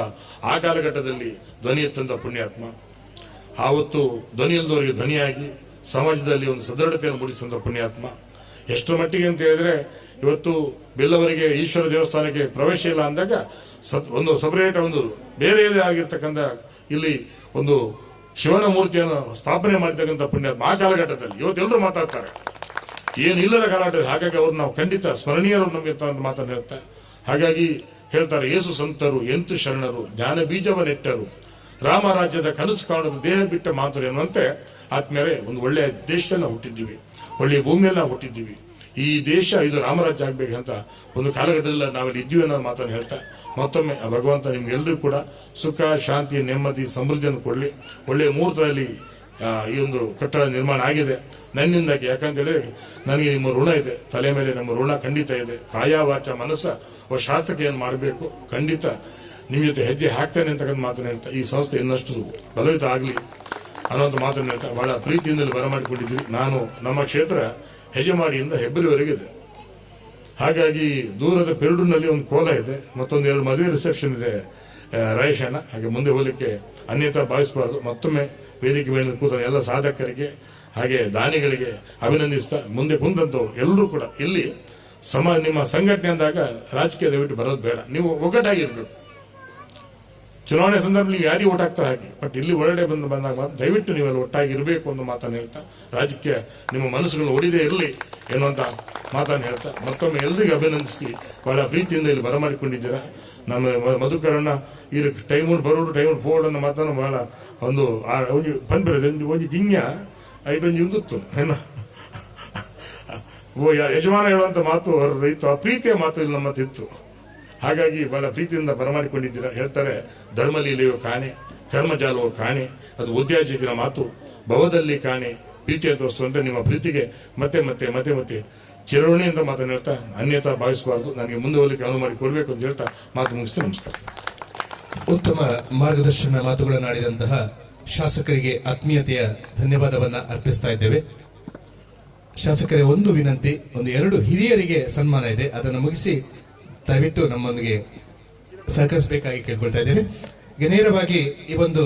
Speaker 18: ಆ ಕಾಲಘಟ್ಟದಲ್ಲಿ ಧ್ವನಿ ಎತ್ತಂತ ಪುಣ್ಯಾತ್ಮ. ಆವತ್ತು ಧ್ವನಿ ಇಲ್ಲದವರಿಗೆ ಧ್ವನಿಯಾಗಿ ಸಮಾಜದಲ್ಲಿ ಒಂದು ಸದೃಢತೆಯನ್ನು ಮೂಡಿಸಿದಂಥ ಪುಣ್ಯಾತ್ಮ. ಎಷ್ಟರ ಮಟ್ಟಿಗೆ ಅಂತ ಹೇಳಿದ್ರೆ, ಇವತ್ತು ಬಿಲ್ಲವರಿಗೆ ಈಶ್ವರ ದೇವಸ್ಥಾನಕ್ಕೆ ಪ್ರವೇಶ ಇಲ್ಲ ಅಂದಾಗ ಒಂದು ಸಪರೇಟ್ ಒಂದು ಬೇರೆ ಆಗಿರ್ತಕ್ಕಂಥ ಇಲ್ಲಿ ಒಂದು ಶಿವನ ಮೂರ್ತಿಯನ್ನು ಸ್ಥಾಪನೆ ಮಾಡಿರ್ತಕ್ಕಂಥ ಪುಣ್ಯಾತ್ಮ ಆ ಕಾಲಘಟ್ಟದಲ್ಲಿ. ಇವತ್ತೆಲ್ಲರೂ ಮಾತಾಡ್ತಾರೆ, ಏನಿಲ್ಲದ ಕಾಲಘಟ್ಟದಲ್ಲಿ. ಹಾಗಾಗಿ ಅವ್ರು ನಾವು ಖಂಡಿತ ಸ್ಮರಣೀಯರು ನಮಗೆ ಮಾತನ್ನು ಹೇಳ್ತಾರೆ. ಹಾಗಾಗಿ ಹೇಳ್ತಾರೆ, ಯೇಸು ಸಂತರು ಎಂತು ಶರಣರು, ಜ್ಞಾನ ಬೀಜವ ನೆಟ್ಟರು, ರಾಮರಾಜ್ಯದ ಕನಸು ಕಾಣೋದು ದೇಹ ಬಿಟ್ಟ ಮಾತರು ಎನ್ನುವಂತೆ ಆತ್ಮೀಯರೇ, ಒಂದು ಒಳ್ಳೆಯ ದೇಶದಲ್ಲಿ ನಾವು ಹುಟ್ಟಿದ್ದೀವಿ, ಒಳ್ಳೆಯ ಭೂಮಿಯಲ್ಲಿ ನಾವು ಹುಟ್ಟಿದ್ದೀವಿ. ಈ ದೇಶ ಇದು ರಾಮರಾಜ್ಯ ಆಗ್ಬೇಕಂತ ಒಂದು ಕಾಲಘಟ್ಟದಲ್ಲಿ ನಾವೆಲ್ಲಿ ಇದ್ದೀವಿ ಅನ್ನೋದು ಮಾತನ್ನು ಹೇಳ್ತಾ, ಮತ್ತೊಮ್ಮೆ ಭಗವಂತ ನಿಮ್ಗೆಲ್ಲರೂ ಕೂಡ ಸುಖ, ಶಾಂತಿ, ನೆಮ್ಮದಿ, ಸಮೃದ್ಧಿಯನ್ನು ಕೊಡಲಿ. ಒಳ್ಳೆಯ ಮುಹೂರ್ತದಲ್ಲಿ ಈ ಒಂದು ಕಟ್ಟಡ ನಿರ್ಮಾಣ ಆಗಿದೆ ನನ್ನಿಂದಾಗಿ. ಯಾಕಂತೇಳಿ ನನಗೆ ನಿಮ್ಮ ಋಣ ಇದೆ, ತಲೆ ಮೇಲೆ ನಮ್ಮ ಋಣ ಖಂಡಿತ ಇದೆ. ಕಾಯ ವಾಚ ಮನಸ್ಸ ಶಾಸ್ತ್ರಕ್ಕೆ ಏನು ಮಾಡಬೇಕು, ಖಂಡಿತ ನಿಮ್ಮ ಜೊತೆ ಹೆಜ್ಜೆ ಹಾಕ್ತೇನೆ ಅಂತಕ್ಕಂಥ ಮಾತನ್ನು ಹೇಳ್ತಾ, ಈ ಸಂಸ್ಥೆ ಇನ್ನಷ್ಟು ಬಲಯುತ ಆಗಲಿ ಅನ್ನೋದು ಮಾತನ್ನು ಹೇಳ್ತಾ ಬಹಳ ಪ್ರೀತಿಯಿಂದಲೇ ಬರಮಾಡಿಕೊಂಡಿದ್ದೀವಿ. ನಾನು ನಮ್ಮ ಕ್ಷೇತ್ರ ಹೆಜಮಾಡಿಯಿಂದ ಹೆಬ್ಬರಿವರೆಗೆ ಇದೆ. ಹಾಗಾಗಿ ದೂರದ ಪೆರುಡಿನಲ್ಲಿ ಒಂದು ಕೋಲ ಇದೆ, ಮತ್ತೊಂದು 2 ಮದುವೆ ರಿಸೆಪ್ಷನ್ ಇದೆ ರಾಯಶಾನ. ಹಾಗೆ ಮುಂದೆ ಹೋಗಲಿಕ್ಕೆ ಅನ್ಯತಾ ಭಾವಿಸಬಾರ್ದು. ಮತ್ತೊಮ್ಮೆ ವೇದಿಕೆ ಮೇಲೆ ಕೂತ ಎಲ್ಲ ಸಾಧಕರಿಗೆ ಹಾಗೆ ದಾನಿಗಳಿಗೆ ಅಭಿನಂದಿಸ್ತಾ ಮುಂದೆ ಕುಂತಂತವ್ರು ಎಲ್ಲರೂ ಕೂಡ ಇಲ್ಲಿ ನಿಮ್ಮ ಸಂಘಟನೆ ಅಂದಾಗ ರಾಜಕೀಯ ದಯವಿಟ್ಟು ಬರೋದು ಬೇಡ, ನೀವು ಒಗ್ಗಟ್ಟಾಗಿರ್ಬೇಕು. ಚುನಾವಣೆ ಸಂದರ್ಭದಲ್ಲಿ ನೀವು ಯಾರಿಗೆ ಓಟ್ ಹಾಕ್ತಾರೆ ಹಾಕಿ, ಬಟ್ ಇಲ್ಲಿ ಒಳ್ಳೆ ಬಂದಾಗ ಮಾತ್ರ ದಯವಿಟ್ಟು ನೀವೆಲ್ಲ ಒಟ್ಟಾಗಿರ್ಬೇಕು ಅನ್ನೋ ಮಾತನ್ನು ಹೇಳ್ತಾ, ರಾಜಕೀಯ ನಿಮ್ಮ ಮನಸ್ಸುಗಳನ್ನು ಒಡಿದೇ ಇರಲಿ ಎನ್ನುವಂತ ಮಾತನ್ನು ಹೇಳ್ತಾ ಮತ್ತೊಮ್ಮೆ ಎಲ್ಲರಿಗೂ ಅಭಿನಂದಿಸಿ ಬಹಳ ಪ್ರೀತಿಯಿಂದ ಇಲ್ಲಿ ಬರಮಾಡಿಕೊಂಡಿದ್ದೀರಾ. ನಮ್ಮ ಮಧುಕರಣ್ಣ ಇಲ್ಲಿ ಟೈಮು ಬರೋಡು ಟೈಮು ಪೋಡ್ ಅನ್ನೋ ಮಾತನ್ನು ಬಹಳ ಒಂದು ಪಂಪಿರ ಒಂದು ಗಿಂಗ್ಯ ಐಟೊಂದು ಇಂದುತ್ತು ಏನ ಯಜಮಾನ ಹೇಳುವಂತ ಮಾತು ಅವರ ಇತ್ತು, ಆ ಪ್ರೀತಿಯ ಮಾತು ಇಲ್ಲಿ ನಮ್ಮ ಇತ್ತು. ಹಾಗಾಗಿ ಬಹಳ ಪ್ರೀತಿಯಿಂದ ಬರಮಾಡಿಕೊಂಡಿದ್ದೀರಾ. ಹೇಳ್ತಾರೆ ಧರ್ಮಲೀಲೆಯೋ ಕಾಣೆ, ಕರ್ಮಜಾಲವೋ ಕಾಣೆ, ಅದು ಉದ್ಯಾಜಿಗಿನ ಮಾತು ಭವದಲ್ಲಿ ಕಾಣೆ, ಪ್ರೀತಿಯ ತೋರಿಸುವಂತೆ ನಿಮ್ಮ ಪ್ರೀತಿಗೆ ಮತ್ತೆ ಮತ್ತೆ ಮತ್ತೆ ಮತ್ತೆ ಚಿರಋಣಿ ಅಂತ ಮಾತನ್ನು ಹೇಳ್ತಾ ಅನ್ಯತಾ ಭಾವಿಸಬಾರ್ದು, ನನಗೆ ಮುಂದೆ ಹೋಗ್ಲಿಕ್ಕೆ ಅನುವು ಮಾಡಿ ಕೊಡಬೇಕು ಅಂತ ಹೇಳ್ತಾ ಮಾತು ಮುಗಿಸ್ತೀನಿ. ನಮಸ್ಕಾರ.
Speaker 22: ಉತ್ತಮ ಮಾರ್ಗದರ್ಶನ ಮಾತುಗಳನ್ನಾಡಿದಂತಹ ಶಾಸಕರಿಗೆ ಆತ್ಮೀಯತೆಯ ಧನ್ಯವಾದವನ್ನ ಅರ್ಪಿಸ್ತಾ ಇದ್ದೇವೆ. ಶಾಸಕರೇ, ಒಂದು ವಿನಂತಿ, ಒಂದು 2 ಹಿರಿಯರಿಗೆ ಸನ್ಮಾನ ಇದೆ, ಅದನ್ನು ಮುಗಿಸಿ ದಯವಿಟ್ಟು ನಮ್ಮೊಂದಿಗೆ ಸಹಕರಿಸಬೇಕಾಗಿ ಕೇಳ್ಕೊಳ್ತಾ ಇದ್ದೇವೆ. ಈಗ ನೇರವಾಗಿ ಈ ಒಂದು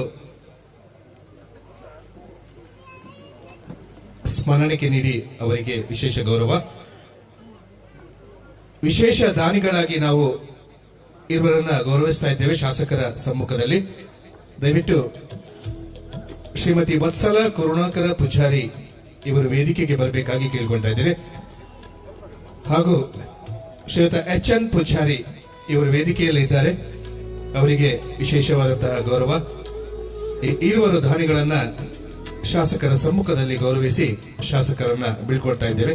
Speaker 22: ಸ್ಮರಣೆಗೆ ನೀಡಿ ಅವರಿಗೆ ವಿಶೇಷ ಗೌರವ. ವಿಶೇಷ ದಾನಿಗಳಾಗಿ ನಾವು ಇವರನ್ನ ಗೌರವಿಸ್ತಾ ಇದ್ದೇವೆ ಶಾಸಕರ ಸಮ್ಮುಖದಲ್ಲಿ. ದಯವಿಟ್ಟು ಶ್ರೀಮತಿ ವತ್ಸಲ ಕರುಣಾಕರ ಪೂಜಾರಿ ಇವರು ವೇದಿಕೆಗೆ ಬರಬೇಕಾಗಿ ಕೇಳ್ಕೊಳ್ತಾ ಇದ್ದೇವೆ. ಹಾಗೂ ಶ್ರೀಯುತ HN ಪೂಜಾರಿ ಇವರು ವೇದಿಕೆಯಲ್ಲಿ ಇದ್ದಾರೆ, ಅವರಿಗೆ ವಿಶೇಷವಾದಂತಹ ಗೌರವ. ಇರುವರು ದಾನಿಗಳನ್ನ ಶಾಸಕರ ಸಮ್ಮುಖದಲ್ಲಿ ಗೌರವಿಸಿ ಶಾಸಕರನ್ನ ಬೀಳ್ಕೊಳ್ತಾ ಇದ್ದೇವೆ.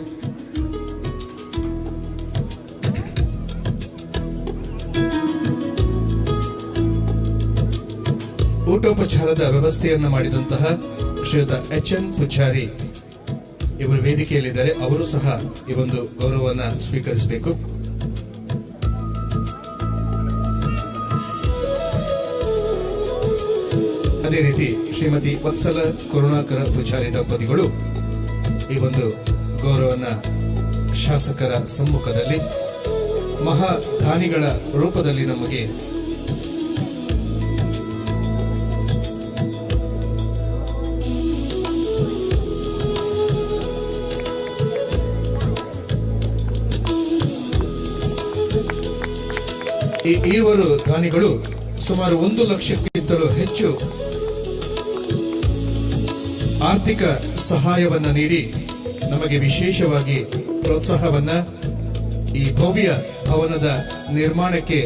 Speaker 22: ಊಟೋಪಚಾರದ ವ್ಯವಸ್ಥೆಯನ್ನ ಮಾಡಿದಂತಹ ಶ್ರೀಯುತ HN ಪೂಜಾರಿ ಇವರು ವೇದಿಕೆಯಲ್ಲಿದ್ದಾರೆ, ಅವರು ಸಹ ಈ ಒಂದು ಗೌರವವನ್ನು ಸ್ವೀಕರಿಸಬೇಕು. ಅದೇ ರೀತಿ ಶ್ರೀಮತಿ ವತ್ಸಲ ಕರುಣಾಕರ ಪೂಜಾರಿ ದಂಪತಿಗಳು ಈ ಒಂದು ಗೌರವವನ್ನ ಶಾಸಕರ ಸಮ್ಮುಖದಲ್ಲಿ ಮಹಾದಾನಿಗಳ ರೂಪದಲ್ಲಿ ನಮಗೆ ಈ ಇರುವರು ದಾನಿಗಳು ಸುಮಾರು 1 ಲಕ್ಷಕ್ಕಿಂತಲೂ ಹೆಚ್ಚು ಆರ್ಥಿಕ ಸಹಾಯವನ್ನ ನೀಡಿ ನಮಗೆ ವಿಶೇಷವಾಗಿ ಪ್ರೋತ್ಸಾಹವನ್ನ, ಈ ಭವ್ಯ ಭವನದ ನಿರ್ಮಾಣಕ್ಕೆ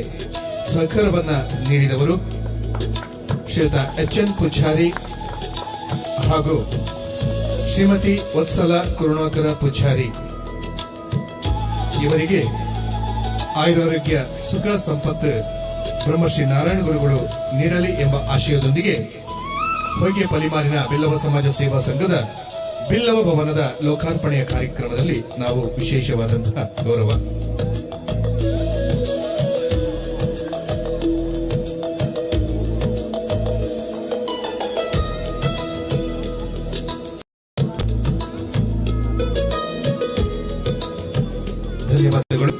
Speaker 22: ಸಹಕಾರವನ್ನ ನೀಡಿದವರು ಶ್ರೀಯುತ HN ಪೂಜಾರಿ ಹಾಗೂ ಶ್ರೀಮತಿ ವತ್ಸಲ ಕರುಣಾಕರ ಪೂಜಾರಿ. ಇವರಿಗೆ ಆಯುರಾರೋಗ್ಯ ಸುಖ ಸಂಪತ್ತು ಬ್ರಹ್ಮಶ್ರೀ ನಾರಾಯಣ ಗುರುಗಳು ನೀಡಲಿ ಎಂಬ ಆಶಯದೊಂದಿಗೆ ಹೊಯ್ಗೆ ಪಲಿಮಾರಿನ ಬಿಲ್ಲವ ಸಮಾಜ ಸೇವಾ ಸಂಘದ ಬಿಲ್ಲವ ಭವನದ ಲೋಕಾರ್ಪಣೆಯ ಕಾರ್ಯಕ್ರಮದಲ್ಲಿ ನಾವು ವಿಶೇಷವಾದಂತಹ ಗೌರವ. ಧನ್ಯವಾದಗಳು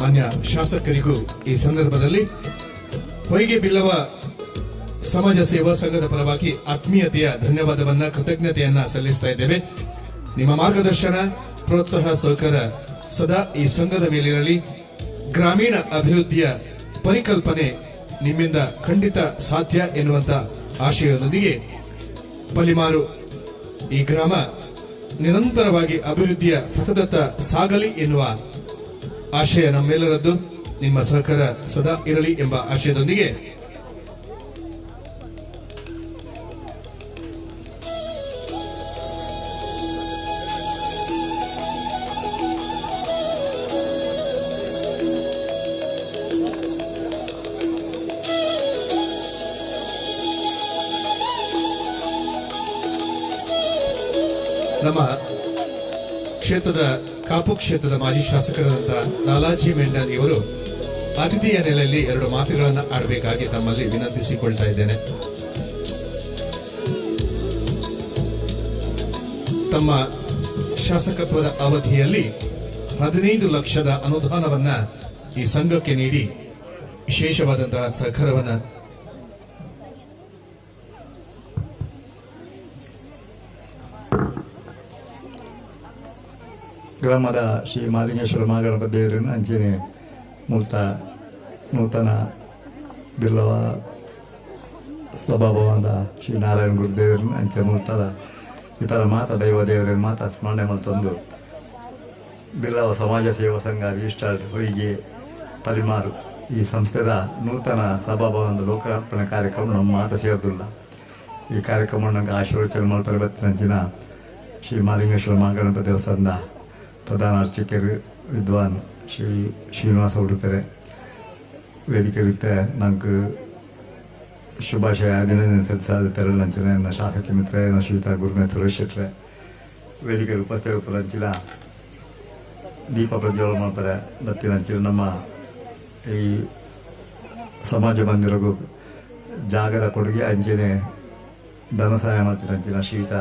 Speaker 22: ಮಾನ್ಯ ಶಾಸಕರಿಗೂ. ಈ ಸಂದರ್ಭದಲ್ಲಿ ಹೊಯ್ಗೆ ಬಿಲ್ಲವ ಸಮಾಜ ಸೇವಾ ಸಂಘದ ಪರವಾಗಿ ಆತ್ಮೀಯತೆಯ ಧನ್ಯವಾದವನ್ನ, ಕೃತಜ್ಞತೆಯನ್ನ ಸಲ್ಲಿಸ್ತಾ ಇದ್ದೇವೆ. ನಿಮ್ಮ ಮಾರ್ಗದರ್ಶನ, ಪ್ರೋತ್ಸಾಹ, ಸಹಕಾರ ಸದಾ ಈ ಸಂಘದ ಮೇಲಿರಲಿ. ಗ್ರಾಮೀಣ ಅಭಿವೃದ್ಧಿಯ ಪರಿಕಲ್ಪನೆ ನಿಮ್ಮಿಂದ ಖಂಡಿತ ಸಾಧ್ಯ ಎನ್ನುವಂತ ಆಶಯದೊಂದಿಗೆ ಪಲಿಮಾರು ಈ ಗ್ರಾಮ ನಿರಂತರವಾಗಿ ಅಭಿವೃದ್ಧಿಯ ಪಥದತ್ತ ಸಾಗಲಿ ಎನ್ನುವ ಆಶಯ ನಮ್ಮೆಲ್ಲರದ್ದು. ನಿಮ್ಮ ಸಹಕಾರ ಸದಾ ಇರಲಿ ಎಂಬ ಆಶಯದೊಂದಿಗೆ ನಮ್ಮ ಕ್ಷೇತ್ರದ ಕಾಪು ಕ್ಷೇತ್ರದ ಮಾಜಿ ಶಾಸಕರಾದಂತಹ ಲಾಲಾಜಿ ಮೆಂಡನ್ ಇವರು ಅತಿಥಿಯ ನೆಲೆಯಲ್ಲಿ 2 ಮಾತುಗಳನ್ನು ಆಡಬೇಕಾಗಿ ತಮ್ಮಲ್ಲಿ ವಿನಂತಿಸಿಕೊಳ್ತಾ ಇದ್ದೇನೆ. ತಮ್ಮ ಶಾಸಕತ್ವದ ಅವಧಿಯಲ್ಲಿ 15 ಲಕ್ಷದ ಅನುದಾನವನ್ನ ಈ ಸಂಘಕ್ಕೆ ನೀಡಿ ವಿಶೇಷವಾದಂತಹ ಸಹಕಾರವನ್ನ
Speaker 3: ಗ್ರಾಮದ ಶ್ರೀ ಮಾಲಿಂಗೇಶ್ವರ ಮಹಾಗಣಪತಿ ದೇವರನ್ನು ಅಂಚೆನೆ ನೂತನ ಬಿಲ್ಲವ ಸ್ವಭಾವವಾದ ಶ್ರೀ ನಾರಾಯಣ ಗುರುದೇವರನ್ನು ಅಂಚೆ ಮೂಲತದ ಇತರ ಮಾತ ದೈವ ದೇವರನ್ನು ಮಾತ ಸ್ಮರಣೆ ಮತ್ತೊಂದು ಬಿಲ್ಲವ ಸಮಾಜ ಸೇವಾ ಸಂಘ ರಿಜಿಸ್ಟರ್ಡ್ ಹೊಯ್ಗೆ ಪರಿಮಾರು ಈ ಸಂಸ್ಥೆದ ನೂತನ ಸಭಾಭವನದ ಲೋಕಾರ್ಪಣೆ ಕಾರ್ಯಕ್ರಮ ನಮ್ಮ ಮಾತ ಸೇರಿದಿಲ್ಲ. ಈ ಕಾರ್ಯಕ್ರಮ ನಂಗೆ ಆಶೀರ್ವಚನ ಮಲ್ಪರಿಬತ್ತಿನ ಶ್ರೀ ಮಾಲಿಂಗೇಶ್ವರ ಮಹಾಗಣಪತಿ ದೇವಸ್ಥಾನದ ಪ್ರಧಾನ ಅರ್ಚಕರು ವಿದ್ವಾನ್ ಶ್ರೀ ಶ್ರೀನಿವಾಸ ಉಡುಪೆರೆ ವೇದಿಕೆ ಇರುತ್ತೆ. ನಂಗೆ ಶುಭಾಶಯ ಅಭಿನಂದನೆ ಸಲ್ಲಿಸಾದ ತೆರಳಂಚಿನ ನನ್ನ ಶಾಸಕ ಮಿತ್ರ ಶ್ರೀತಾ ಗುರುಮೇತ್ರ ಶೆಟ್ರೆ ವೇದಿಕೆ ಉಪಸ್ಥಿತರಂಚಿನ ದೀಪ ಪ್ರಜ್ವಲ ಮಾಡ್ತಾರೆ ಬತ್ತಿನಂಚಿನ ನಮ್ಮ ಈ ಸಮಾಜ ಮಂದಿರಗೂ ಜಾಗದ ಕೊಡುಗೆ ಅಂಚೆನೆ ಧನ ಸಹಾಯ ಮಾಡ್ತಿರಂಚಿನ ಶ್ರೀಯುತ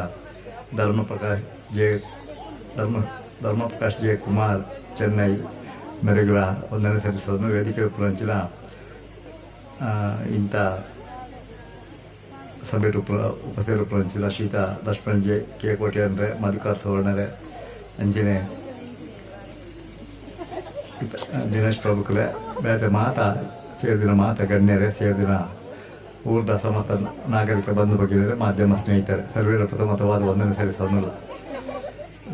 Speaker 3: ಧರ್ಮಪ್ರಕಾಶ್ ಜೆ ಕುಮಾರ್ ಚೆನ್ನೈ ಮೆರೆಗುಳ ಒಂದನೇ ಸಲ್ಲಿಸೋದು ವೇದಿಕೆ ಉಪರಂಚಿನ ಇಂಥ ಸಭೆ ಉಪಸ್ಥಿತ ಉಪರಂಚಿನ ಶ್ರೀಯುತ ಲಕ್ಷ್ಮಣ್ ಜೆ ಕೆ ಕೋಟೆ ಅಂದರೆ ಮಧುಕರ್ ಸುವರ್ಣರೆ ಅಂಚನೆ ದಿನೇಶ್ ಪ್ರಭುಕರೇ ಬೇತೆ ಸೇರಿದಿನ ಮಾತ ಗಣ್ಯರೇ ಸೇರಿದಿನ ಊರ್ದ ಸಮಸ್ತ ನಾಗರಿಕ ಬಂಧು ಬಗ್ಗಿದರೆ ಮಾಧ್ಯಮ ಸ್ನೇಹಿತರೆ ಸರ್ವೇರ ಪ್ರಥಮತವಾದ ಒಂದನೇ ಸರಿಸೋಲ್ಲ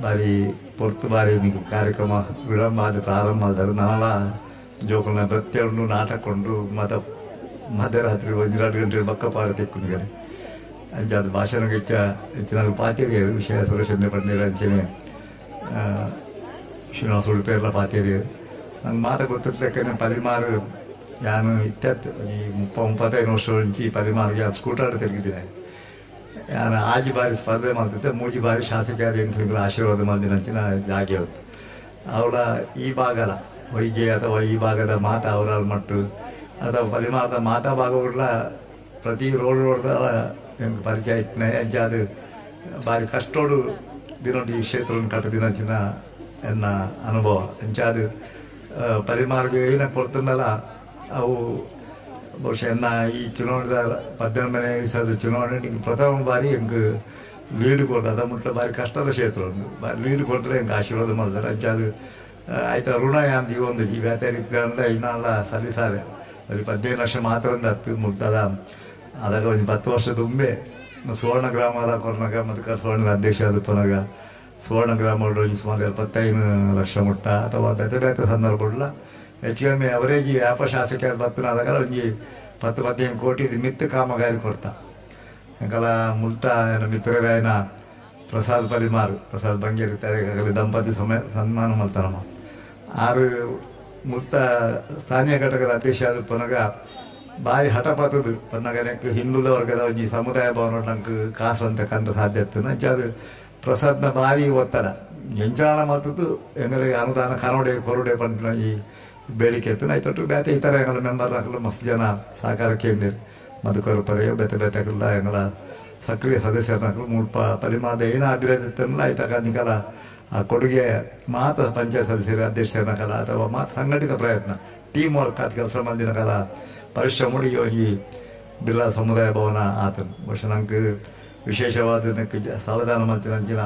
Speaker 3: ಬಾರಿ ಪೊರ್ತು ಬಾರಿ ನೀವು ಕಾರ್ಯಕ್ರಮ ವಿಳಂಬ ಆದ ಪ್ರಾರಂಭ ಆದರು ನಾನೆಲ್ಲ ಜೋಕುಲ್ನ ಪ್ರತಿಯೊಂದು ನಾಟಕೊಂಡು ಮಧ್ಯರಾತ್ರಿ 12 ಗಂಟೆ ಬಕ್ಕ ಪಾರ ತೆಕ್ಕೊಂಡಿದ್ದಾರೆ ಅಂಚೆ ಅದು ಭಾಷಣಕ್ಕೆ ಹೆಚ್ಚಿನ ಪಾತೇರಿಯರು ವಿಷಯ ಸುರೇಶಂದ್ರ ಪಂಡಿರ ಅಂಚನೆ ಶ್ರೀನಿವಾಸ ಉಡುಪೇರ್ಲ ಪಾತೇರಿಯರು ನಂಗೆ ಮಾತ ಗೊತ್ತಿರ್ತಕ್ಕನೆ ಪರಿಮಾರು ಯಾನು ಇತ್ಯತ್ ಈ 35 ವರ್ಷ నుంచి ಪರಿಮಾರು ಯಾರು ಸ್ಕೂಟರ್ ತಿರುಗಿದ್ದೀನಿ ಯಾರು ಆಜಿ ಬಾರಿ ಸ್ಪರ್ಧೆ ಮಾಡ್ತಿದ್ದೆ ಮೂಜಿ ಬಾರಿ ಶಾಸಕಿಯಾದ ಎಂಟು ಆಶೀರ್ವಾದ ಮಂದಿನಂಚಿನ ಜಾಗೆ ಹೊತ್ತು ಅವಳ ಈ ಭಾಗದ ಹೊಯ್ಗೆ ಅಥವಾ ಈ ಭಾಗದ ಮಾತಾ ಅವರ ಮಟ್ಟು ಅಥವಾ ಪರಿಮಾದ ಮಾತಾ ಭಾಗಗಳ ಪ್ರತಿ ರೋಡ್ದ ಹೆಂಗೆ ಪರಿಚಯ ಇತ್ತನೆ ಅಂಚೆ ಅದು ಬಾರಿ ಕಷ್ಟೋಡು ದಿನೊಂದು ಈ ಕ್ಷೇತ್ರವನ್ನು ಕಟ್ಟದಿನಂಚಿನ ಎನ್ನ ಅನುಭವ ಅಂಚೆ ಅದು ಪರಿಮಾರ್ಗೆ ಏನಕ್ಕೆ ಕೊಡ್ತಂದಲ್ಲ ಅವು ಬಹುಶಃ ಎನ್ನ ಈ ಚುನಾವಣೆದ 18ನೇ ವಿಷಯದ ಚುನಾವಣೆ ನಿಂಗೆ ಪ್ರಥಮ ಬಾರಿ ಹೆಂಗೆ ಲೀಡ್ ಕೊಡ್ದು ಅದ ಮುಟ್ಟ ಬಾರಿ ಕಷ್ಟದ ಕ್ಷೇತ್ರ ಒಂದು ಬಾರಿ ಲೀಡ್ ಕೊಟ್ಟರೆ ಹೆಂಗೆ ಆಶೀರ್ವಾದ ಮಾಡಿದಾರೆ ಅಂಚೆ ಅದು ಆಯ್ತು ಋಣ ಯಾಂದು ಈ ಒಂದು ಈ ವ್ಯಾಪಾರಿಕ ಇನ್ನೆಲ್ಲ ಸಲ್ಲಿಸಾರೆ ಅಲ್ಲಿ 15 ಲಕ್ಷ ಮಾತ್ರ ಒಂದು 10 ಮುಟ್ಟದ ಅದಾಗ ಒಂದು 10 ವರ್ಷ ತುಂಬೆ ಸುವರ್ಣ ಗ್ರಾಮದ ಕೊರ್ನಾಗ ಮತ್ತು ಸುವರ್ಣದ ಅಧ್ಯಕ್ಷ ಆದ ಪುನಗ ಸುವರ್ಣ ಗ್ರಾಮಗಳು ಸುಮಾರು 75 ಲಕ್ಷ ಮುಟ್ಟ ಅಥವಾ ಬೇತೆ ಸಂದರ್ಭಗಳ ಹೆಚ್ಚು ಕಮ್ಮಿ ಅವರೇಜ್ ವ್ಯಾಪಾರ ಶಾಸಕ ಬತ್ತನಾದಾಗ ಒಂದು 10-15 ಕೋಟಿ ಮಿತ್ತ ಕಾಮಗಾರಿ ಕೊಡ್ತಾ ಯಾಕಲ್ಲ ಮುಲ್ತ ಮಿತ್ರರಾಯನ ಪ್ರಸಾದ್ ಪ್ರಸಾದ್ ಬಂಗೇರಿ ತಾರೆ ದಂಪತಿ ಸನ್ಮಾನ ಮಾಡ್ತಾರಮ್ಮ 6 ಮುಲ್ತ ಸ್ಥಾನೀಯ ಘಟಕದ ಅಧ್ಯಕ್ಷ ಆದ ಪುನಗ ಬಾಯಿ ಹಠಪಾತದು ಪನ್ನಗನಕ್ಕೆ ಹಿಂದುಳಿದ ವರ್ಗದ ಒಂದು ಸಮುದಾಯ ಭವನ ನಂಗೆ ಕಾಸು ಅಂತ ಕಂಡ ಸಾಧ್ಯತೆ ಅಂಚೆ ಅದು ಪ್ರಸಾದ್ನ ಭಾರಿ ಒತ್ತಡ ಎಂಚಾಣ ಮಾಡ್ತದ್ದು ಹೆಂಗರೆ ಅನುದಾನ ಕೊರಡೆ ಪಂಪಿನ ಈ ಬೇಡಿಕೆ ಇತ್ತು ಆಯ್ತು ಬೇತೆ ಈ ಥರ ಹೆಂಗಲ ಮೆಂಬರ್ ಹಾಕಲು ಮಸ್ತ್ ಜನ ಸಹಕಾರ ಕೇಂದ್ರ ಮಧುಕರು ಪರೆಯ ಬೇತೆಲ್ಲ ಹೆಂಗಲ ಸಕ್ರಿಯ ಸದಸ್ಯರನ್ನ ಹಾಕಲು ಮೂಡ್ಪ ಪರಿಮಾದ ಏನೋ ಅಭಿವೃದ್ಧಿ ಇತ್ತಲ್ಲ ಆಯ್ತಾಗ ನಿಕಲ ಆ ಕೊಡುಗೆ ಮಾತ ಪಂಚಾಯತ್ ಸದಸ್ಯರ ಅಧ್ಯಕ್ಷರನ್ನ ಕಲ ಅಥವಾ ಮಾತು ಸಂಘಟಿತ ಪ್ರಯತ್ನ ಟೀಮ್ ವರ್ಕ್ ಆದ ಕೆಲಸ ಮಾಡಿನ ಕಾಲ ಪರಿಶ್ರಮ ಈ ಬಿಲ್ಲ ಸಮುದಾಯ ಭವನ ಆತನು ಬಹುಶಃ ನಂಗೆ ವಿಶೇಷವಾದ ಸಾವಧಾನ ಮಾಡ್ತೀನಂಚಿನ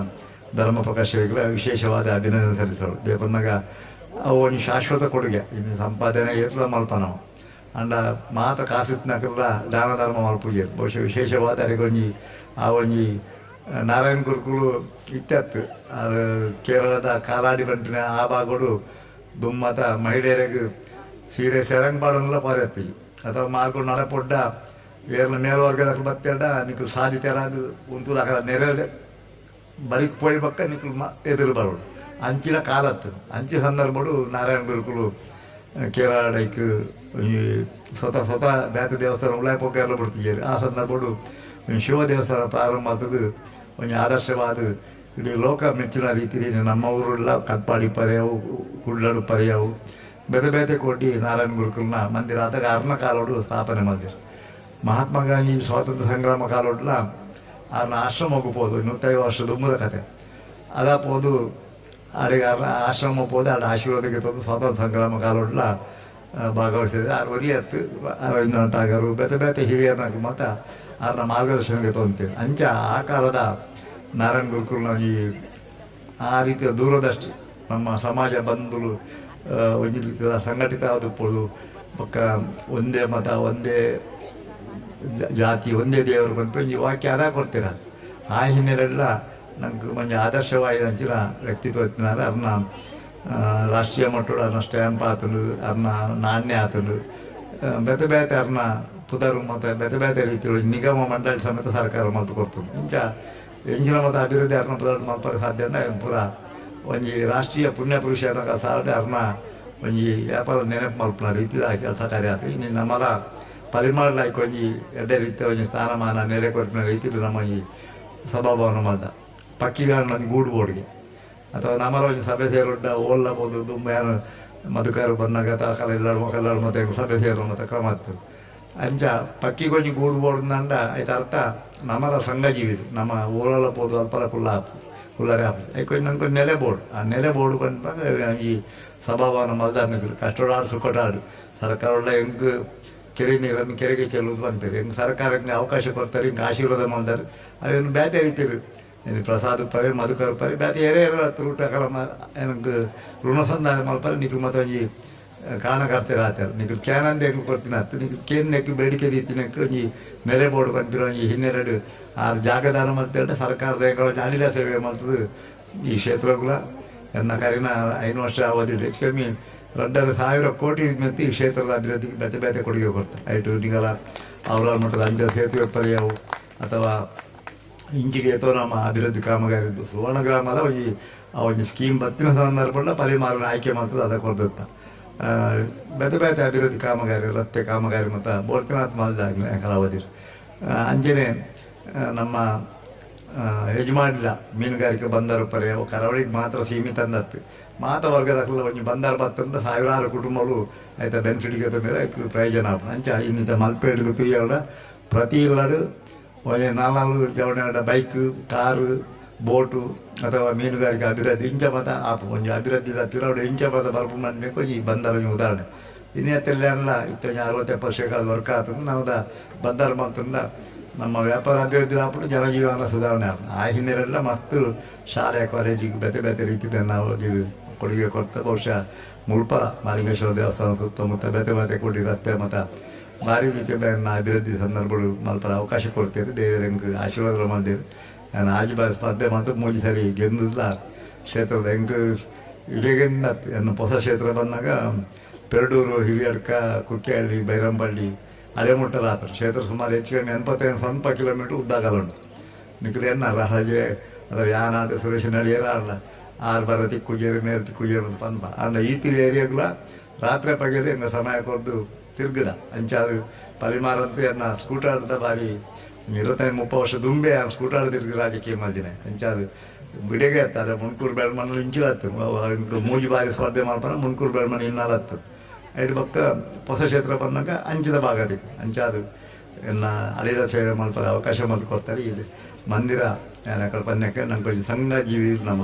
Speaker 3: ಧರ್ಮ ಪ್ರಕಾಶಗಳ ವಿಶೇಷವಾದ ಅಭಿನಂದನೆ ಸಲ್ಲಿಸೋಳು ದೇವನಾಗ ಅವು ಒಂದು ಶಾಶ್ವತ ಕೊಡುಗೆ ಇನ್ನು ಸಂಪಾದನೆ ಇರ್ತದ ಮಲ್ಪ ನಾವು ಅಂಡ ಮಾತ ಕಾಸಿತ್ನಾಕಲ್ಲ ದಾನ ಧರ್ಮ ಮಲ್ಪೂಜೆ ಬಹುಶಃ ವಿಶೇಷವಾದ ಅರಿಗೊಂಜಿ ಆ ಒಂಜಿ ನಾರಾಯಣ ಗುರುಕುಲು ಇತ್ಯತ್ತು ಅದು ಕೇರಳದ ಕಾಲಾಡಿ ಬಂಟಿನ ಆ ಭಾಗಗಳು ದುಮ್ಮತ ಮಹಿಳೆಯರಿಗೆ ಸೀರೆ ಸೆರಂಗ್ ಬಾಡೋನೆಲ್ಲ ಪಾರೆತ್ತೀವಿ ಅಥವಾ ಮಾರ್ಕೊಂಡು ನಡಪೊಡ್ಡ ಏರ್ಲ ಮೇಲ್ವರ್ಗದ ಬತ್ತೆಡ್ಡ ನಿಕ್ಲು ಸಾಧಿತರಾದು ಉಂಟು ಅಕಲ ನೆರೆ ಬರಿಕ್ ಪೋಯ್ ಬಕ್ಕ ನಿಕ್ಲು ಎದುರು ಬರೋಡು ಅಂಚಿನ ಕಾಲತ್ತು ಅಂಚಿ ಸಂದರ್ಭಗಳು ನಾರಾಯಣ ಗುರುಕುಲು ಕೇರಳಕ್ಕೆ ಸ್ವತಃ ಬ್ಯಾತ ದೇವಸ್ಥಾನ ಉಳಾಯ ಪೋಕೆಲ್ಲ ಬಿಡ್ತಿದ್ದಾರೆ ಆ ಸಂದರ್ಭಗಳು ಶಿವ ದೇವಸ್ಥಾನ ಪ್ರಾರಂಭ ಆಗ್ತದೆ ಒಂದು ಆದರ್ಶವಾದ ಇಡೀ ಲೋಕ ಮೆಚ್ಚಿನ ರೀತಿಯಲ್ಲಿ ನಮ್ಮ ಊರೆಲ್ಲ ಕಟ್ಪಾಡಿ ಪರ್ಯಾವು ಕುಳ್ಳಾಡು ಪರ್ಯಾವು ಬೇತೆ ಕೊಟ್ಟು ನಾರಾಯಣ ಗುರುಕುಲ್ನ ಮಂದಿರ ಆದಾಗ ಅರ್ನ ಕಾಲೋಡು ಸ್ಥಾಪನೆ ಮಾಡಿದ್ರು ಮಹಾತ್ಮ ಗಾಂಧಿ ಸ್ವಾತಂತ್ರ್ಯ ಸಂಗ್ರಾಮ ಕಾಲೋಡ್ಲ ಅರ್ನ ಆಶ್ರಮ ಹೋಗ್ಬೋದು 150 ವರ್ಷದ ಉಮ್ಮದ ಕತೆ ಅದಾಪೋದು ಅಡಿಗೆ ಆಶ್ರಮ ಹೋಗ್ಬೋದು ಅಡ ಆಶೀರ್ವಾದಕ್ಕೆ ತಂದು ಸ್ವಾತಂತ್ರ್ಯ ಸಂಗ್ರಾಮ ಕಾಲೋಡ್ಲ ಭಾಗವಹಿಸಿದೆ ಆರು ಒರಿಯತ್ತು ರವೀಂದ್ರನಾಥ್ ಟಾಗರು ಬೇತೆ ಹಿರಿಯರನ್ನ ಮತ್ತು ಅವ್ರನ್ನ ಮಾರ್ಗದರ್ಶನಕ್ಕೆ ತೊಗೊಂತೀವಿ ಅಂಚೆ ಆ ಕಾಲದ ನಾರಾಯಣ ಗುರುಕುಲ್ನ ಈ ಆ ರೀತಿಯ ದೂರದೃಷ್ಟಿ ನಮ್ಮ ಸಮಾಜ ಬಂಧುಗಳು ಒಂದು ರೀತಿಯ ಸಂಘಟಿತ ಆದಪ್ಪಳು ಪಕ್ಕ ಒಂದೇ ಮತ ಒಂದೇ ಜಾತಿ ಒಂದೇ ದೇವರು ಬಂದು ಈ ವಾಕ್ಯ ಅದ ಕೊಡ್ತೀರ ಆ ಹಿನ್ನೆಲೆಲ್ಲ ನಂಗೆ ಮಂಜ ಆದರ್ಶವಾದ ಅಂಚಿನ ವ್ಯಕ್ತಿತ್ವ ಅರ್ನ ರಾಷ್ಟ್ರೀಯ ಮಟ್ಟದ ಅರ್ನ ಸ್ಟ್ಯಾಂಪ್ ಆತನು ಅರ್ನ ನಾಣ್ಯ ಆತನು ಬೇತೆ ಬೇತೆ ಅರ್ನ ಪುದರು ಮತ್ತು ಬೇತೆ ಬೇತೆ ರೀತಿಯಲ್ಲಿ ನಿಗಮ ಮಂಡಳಿ ಸಮೇತ ಸರ್ಕಾರ ಮತ್ತು ಕೊಡ್ತದೆ ಇಂಚ ಎಂಚಿನ ಮತ್ತು ಅಭಿವೃದ್ಧಿ ಅರ್ನ ಪುದರ್ ಮಲ್ಪದ ಸಾಧ್ಯ ಪೂರ ಒಂಜಿ ರಾಷ್ಟ್ರೀಯ ಪುಣ್ಯ ಪುರುಷರ ಸಾಲದೆ ಅರ್ನ ಒಂಜಿ ವ್ಯಾಪಾರ ನೆನಪು ಮಲ್ಪನ ರೀತಿಯ ಕೆಲಸ ಕಾರ್ಯ ಆಯ್ತು ಇನ್ನು ನಮ್ಮಲ ಪರಿಮಾಣಲಾಯ್ಕ ಒಂಜಿ ಎಡ್ಡೆ ರೀತಿಯ ಒಂಜಿ ಸ್ಥಾನಮಾನ ನೆರೆ ಕೊಟ್ಟಿನ ರೀತಿಯಲ್ಲಿ ನಮ್ಮ ಈ ಸಭಾಭವನ ಮಾಡ್ದ ಪಕ್ಕಿಗಳನ್ನ ಗೂಡು ಬೋರ್ಡ್ಗೆ ಅಥವಾ ನಮ್ಮಲ ಒಂಜಿ ಸಭೆ ಸೇರುಡ್ಡ ಓಲ್ಲಬಹುದು ದುಂಬ ಮಧುಕರು ಬಂದಾಗ ತಾಕಲ ಎಲ್ಲಾಡು ಮತ್ತೆ ಸಭೆ ಸೇರು ಮತ್ತು ಕ್ರಮ ಆಗ್ತದೆ ಅಂಚ ಪಕ್ಕಿಗೊಂಜಿ ಗೂಡು ಬೋರ್ಡ್ನಂಡ ಆಯ್ತು ಅರ್ಥ ನಮ್ಮಲ ಸಂಘಜೀವಿದು ನಮ್ಮ ಓಲಲ್ಲ ಪೋದು ಅಲ್ಪಲ ಕುಳ್ಳರೆ ಆಫೀಸ್ ಐಕೊಂದು ನಂಗೆ ನೆಲೆ ಬೋರ್ಡ್ ಆ ನೆಲೆ ಬೋರ್ಡ್ ಬಂದಾಗ ಈ ಸಭಾಭವನ ಮಲ್ದಾರ್ನಿದ್ರು ಕಷ್ಟೋಡಾಡು ಸುಖೋಟಾಡು ಸರ್ಕಾರ ಹೆಂಗೆ ಕೆರೆ ನೀರನ್ನು ಕೆರೆಗೆ ಚೆಲ್ಲುವುದು ಬಂತಾರೆ ಹೆಂಗೆ ಸರ್ಕಾರ ಹೆಂಗೆ ಅವಕಾಶ ಕೊಡ್ತಾರೆ ಹಿಂಗೆ ಆಶೀರ್ವಾದ ಮಾಡ್ತಾರೆ ಅವೇನು ಬ್ಯಾತೆ ರೀತಿರು ಏನು ಪ್ರಸಾದ ಪರಿ ಮಧುಕರ ಪರಿ ಬ್ಯಾತೆ ಏರೇರು ಹತ್ತು ಊಟ ಕಲಮ ಏನಕ್ಕೆ ಋಣಸಂಧಾನ ಮಲ್ಪರೆ ನಿಖಿಲ್ ಮತ್ತು ಒಂಜಿ ಕಾಣ ಕಾಡ್ತಾರೆ ಆತಾರೆ ನಿಖಿಲ್ ಕ್ಯಾನಂದ ಹೆಂಗೆ ಕೊಡ್ತೀನಿ ಹತ್ತು ನಿಖಿಲ್ ಕೇನ್ ನೆಕ್ಕಿ ಬೇಡಿಕೆ ದೀತಿನಕ್ಕೆ ಒಂಜಿ ನೆರೆ ಬೋರ್ಡ್ ಬಂದಿರೋ ಒಂಜಿ ಹಿನ್ನೆರಡು ಆ ಜಾಗದಾನ ಮಾಡ್ತಾರೆ ಸರ್ಕಾರದ ಹೆಂಗೆ ಅನಿಲ ಸೇವೆ ಮಾಡ್ತದೆ ಈ ಕ್ಷೇತ್ರಗಳ ಎನ್ನ ಕರಿನ 5 ವರ್ಷ ಅವಧಿಯಲ್ಲಿ ಹೆಚ್ಚು ಕಮ್ಮಿ 2,000 ಕೋಟಿ ಮೆತ್ತಿ ಈ ಕ್ಷೇತ್ರದ ಅಭಿವೃದ್ಧಿಗೆ ಬೇತೆ ಬೇತೆ ಕೊಡುಗೆ ಕೊಡ್ತಾರೆ ಐಟು ನಿಗಲ ಅವರ ಮಟ್ಟದ ಅಂಜ ಸೇತುವೆ ಪರ್ಯಾವು ಅಥವಾ ಇಂಚಿಗೆ ಅಥವಾ ನಮ್ಮ ಅಭಿವೃದ್ಧಿ ಕಾಮಗಾರಿದ್ದು ಸುವರ್ಣ ಗ್ರಾಮದ ಒಂಜಿ ಸ್ಕೀಮ್ ಬತ್ತಿನ ಸಂದರ್ಭ ಪರಿಮಾರನ ಆಯ್ಕೆ ಮಾಡ್ತದೆ ಅದಕ್ಕೆ ಕೊಡ್ತ ಬೇತೆ ಬೇತೆ ಅಭಿವೃದ್ಧಿ ಕಾಮಗಾರಿ ರಸ್ತೆ ಕಾಮಗಾರಿ ಮತ್ತು ಬೋಳ್ತಿನಾಥ್ ಮಾಲ್ದ ಕಲಾವಧಿ ಅಂಜನೆ ನಮ್ಮ ಯಜಮಾನಿಲ್ಲ ಮೀನುಗಾರಿಕೆ ಬಂದರು ಪರಿ ಅವು ಕರಾವಳಿಗೆ ಮಾತ್ರ ಸೀಮಿತ ಅಂದತ್ತು ಮಾತ ವರ್ಗದ ಒಂಜಿ ಬಂದಾರ ಬತ್ತಂದ ಸಾವಿರಾರು ಕುಟುಂಬಗಳು ಆಯ್ತಾ ಬೆನಿಫಿಟ್ಗೆ ಮೇಲೆ ಅದಕ್ಕೆ ಪ್ರಯೋಜನ ಆಗ್ತದೆ ಅಂಚ ಇನ್ನಿತ ಮಲ್ಪೇಡ್ಗೆ ತುಯ್ಯಾಡ ಪ್ರತಿ ಇಲ್ಲಾಡು ಒಂಜಿ 4 ಜವಣ ಬೈಕ್ ಕಾರು ಬೋಟು ಅಥವಾ ಮೀನುಗಾರಿಕೆ ಅಭಿವೃದ್ಧಿ ಇಂಚ ಮತ ಆಪು ಒಂಜಿ ಅಭಿವೃದ್ಧಿ ತಿರುವಡು ಇಂಚ ಮತ ಬರ್ಪು ಮಾಡಬೇಕು ಈ ಬಂದಾರ ಉದಾಹರಣೆ ಇನ್ನೆಲ್ಲ ಇತ್ತು 60-70% ವರ್ಕ್ ಆಗ್ತದೆ ನಾವದ ಬಂದಾರ ಮಾಡ್ತಂದ ನಮ್ಮ ವ್ಯಾಪಾರ ಅಭಿವೃದ್ಧಿ ಆಗ್ಬಿಟ್ಟು ಜನಜೀವನ ಸುಧಾರಣೆ ಆಗ್ತದೆ ಆ ಹಿನ್ನೆಲೆಲ್ಲ ಮತ್ತು ಶಾಲೆ ಕಾಲೇಜಿಗೆ ಬೇತೆ ಬೇತೆ ರೀತಿಯ ನಾವು ಕೊಡುಗೆ ಕೊಡ್ತಾ ಬಹುಶಃ ಮುಳ್ಪ ಮಾಲಿಂಗೇಶ್ವರ ದೇವಸ್ಥಾನ ಸುತ್ತಮುತ್ತ ಬೇತೆ ಬೇತೆ ಕೊಡಿ ರಸ್ತೆ ಮತ್ತು ಭಾರಿ ರೀತಿಯಿಂದ ಅಭಿವೃದ್ಧಿ ಸಂದರ್ಭಗಳು ಮಲ್ಪರ ಅವಕಾಶ ಕೊಡ್ತೀರಿ ದೇವರ ಹೆಂಗೆ ಆಶೀರ್ವಾದ ಮಾಡಿದ್ದೀರಿ ನಾನು ಆಜುಬಾಜು ಸ್ಪರ್ಧೆ ಮತ್ತು 3 ಸರಿ ಗೆದ್ದಿಲ್ಲ ಕ್ಷೇತ್ರದ ಹೆಂಗೆ ಇಡೀಗಿಂದ ಏನು ಹೊಸ ಕ್ಷೇತ್ರ ಬಂದಾಗ ಪೆರಡೂರು ಹಿರಿಯಡ್ಕ ಕುಕ್ಕೆಹಳ್ಳಿ ಬೈರಂಪಳ್ಳಿ ಅರೆಮುಟ್ಟದ ಆತ ಕ್ಷೇತ್ರ ಸುಮಾರು ಹೆಚ್ಚು ಕಮ್ಮಿ 85 ಕಿಲೋಮೀಟ್ರ್ ಉದ್ದಾಗಲುಂಟು ನಿಖಿಲೇನ ರಹಜೆ ಅಥವಾ ಯಾನಾಡು ಸುರೇಶ್ ನಡಿಯರ ಅಲ್ಲ 6 ಬರದಿ ಕುಜೇರಿ ಮೇರೆ ಕುಜೇರಿ ಪಂಪ ಅಂದ ಈತಿ ಏರಿಯಾಗಳ ರಾತ್ರಿ ಪಗೆದು ಹೆಂಗೆ ಸಮಯ ಕೊಟ್ಟು ತಿರ್ಗಿದ ಅಂಚಾದು ಪರಿಮಾರಂತೂ ಎನ್ನ ಸ್ಕೂಟರ್ದ ಬಾರಿ 25-30 ವರ್ಷ ದುಂಬೆ ಸ್ಕೂಟರ್ ತಿರ್ಗಿ ರಾಜಕೀಯ ಮಾಡಿದೆ ಅಂಚಾದು ಬಿಡೆಗೆ ಹತ್ತಾರೆ ಮುನ್ಕೂರು ಬೆಳ್ಮಣ್ಣಲ್ಲಿ ಇಂಚಿಲತ್ತು ಮೂಜಿ ಬಾರಿ ಸ್ಪರ್ಧೆ ಮಾಡ್ತಾರೆ ಮುನ್ಕೂರು ಬೆಳ್ಮಣ್ಣು 4 ಐದು ಪಕ್ಕ ಹೊಸ ಕ್ಷೇತ್ರ ಬಂದಾಗ ಅಂಚಿದ ಭಾಗದಿತ್ತು ಅಂಚಾದು ಎನ್ನ ಅಳಿದ ಸೇವೆ ಮಾಡ್ತಾರೆ ಅವಕಾಶ ಮಾಡಿ ಕೊಡ್ತಾರೆ ಇದು ಮಂದಿರ ಕಲ್ಪನೆಗೆ ನಂಗೆ ಕೊಂಚ ಸಂಘ ಜೀವಿ ನಮ್ಮ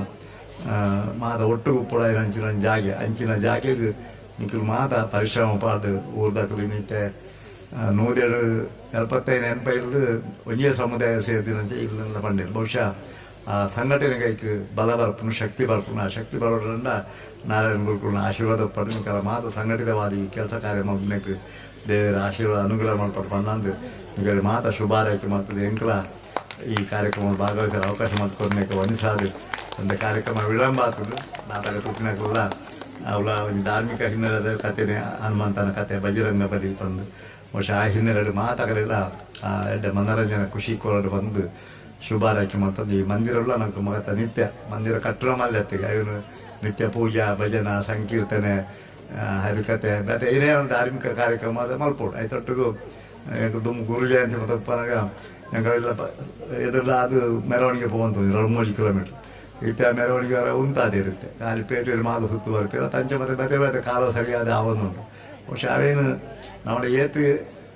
Speaker 3: ಮಾದ ಒಟ್ಟಿಗೆ ಉಪ್ಪುಡ ಅಂಚಿನ ಜಾಗೆಗೆ ನಿಖಿಲ್ ಮಾತ ಪರಿಶ್ರಮ ಪಾಡು ಊರ್ದಾಕಲು ನಿತ್ಯ 175 ಎನ್ಪೈಲು ಒಂದೇ ಸಮುದಾಯ ಸೇರಿದಂತೆ ಇಲ್ಲಿಂದ ಬಂದಿಲ್ಲ ಬಹುಶಃ ಆ ಸಂಘಟನೆಗೆ ಬಲ ಬರ್ಪುನು ಶಕ್ತಿ ಬರ್ಪುನು ಆ ಶಕ್ತಿ ಬರೋದ್ರಿಂದ ನಾರಾಯಣ ಗುರುಕುಲನ ಆಶೀರ್ವಾದ ಪಡೆದ ಮಾತು ಸಂಘಟಿತವಾದಿ ಕೆಲಸ ಕಾರ್ಯ ಮಾಡಬೇಕು ದೇವರ ಆಶೀರ್ವಾದ ಅನುಗ್ರಹ ಮಾಡ್ಪಟ್ಟು ಬಂದು ಈಗ ಮಾತ ಶುಭಾರೈಕೆ ಮಾಡ್ತದೆ ಎಂಕಲ ಈ ಕಾರ್ಯಕ್ರಮ ಭಾಗವಹಿಸಲು ಅವಕಾಶ ಮಾಡಿಕೊಡ್ಬೇಕು ಅನಿಸಾದು ಒಂದು ಕಾರ್ಯಕ್ರಮ ವಿಳಂಬ ಆಗ್ತದೆ ನಾಟಕ ತುಪ್ಪಿನಲ್ಲ ಅವಳ ಒಂದು ಧಾರ್ಮಿಕ ಹಿನ್ನೆಲೆ ಕಥೆನೇ ಹನುಮಂತನ ಕತೆ ಬಜರಂಗ ಬಲಿ ಬಂದು ಬಹುಶಃ ಆ ಹಿನ್ನೆಲೆ ಮಾತಾಗಲಿಲ್ಲ ಆ ಎಡ್ಡೆ ಮನೋರಂಜನೆ ಖುಷಿ ಕೊರಡು ಬಂದು ಶುಭಾರೈಕೆ ಮಾಡ್ತದೆ ಈ ಮಂದಿರಲ್ಲ ನಂಗೆ ಮಗತ ನಿತ್ಯ ಮಂದಿರ ಕಟ್ಟಡ ಮಲ್ಯತ್ತಿಗೆ ಇವನು ನಿತ್ಯ ಪೂಜಾ ಭಜನ ಸಂಕೀರ್ತನೆ ಹರಿಕತೆ ಮತ್ತು ಏನೇ ಒಂದು ಧಾರ್ಮಿಕ ಕಾರ್ಯಕ್ರಮ ಅದು ಮಲ್ಪೋಡು ಆಯ್ತೊಟ್ಟಿಗೂ ದುಮ್ ಗುರು ಜಯಂತಿ ಮತ್ತಪ್ಪನಾಗ ഞങ്ങളെಲ್ಲ ಇದೆಲ್ಲ ಅದು ಮೆರವಣಿಗೆ ಹೋಗುವಂಥ 2-3 ಕಿಲೋಮೀಟ್ರ್ ಇತ್ಯ ಮೆರವಣಿಗೆ ಉಂಟಾದೇ ಇರುತ್ತೆ ಕಾಲಿಪೇಟೆಯಲ್ಲಿ ಮಾದ ಸುತ್ತು ಬರ್ತದೆ ತಂಚೆ ಮತ್ತು ಬೇತೆ ಬೇತೆ ಕಾಲು ಸರಿಯಾದ ಆವನ್ನುಂಟು ಬಹುಶಃ ಅವೇನು നമ്മുടെ ಏತು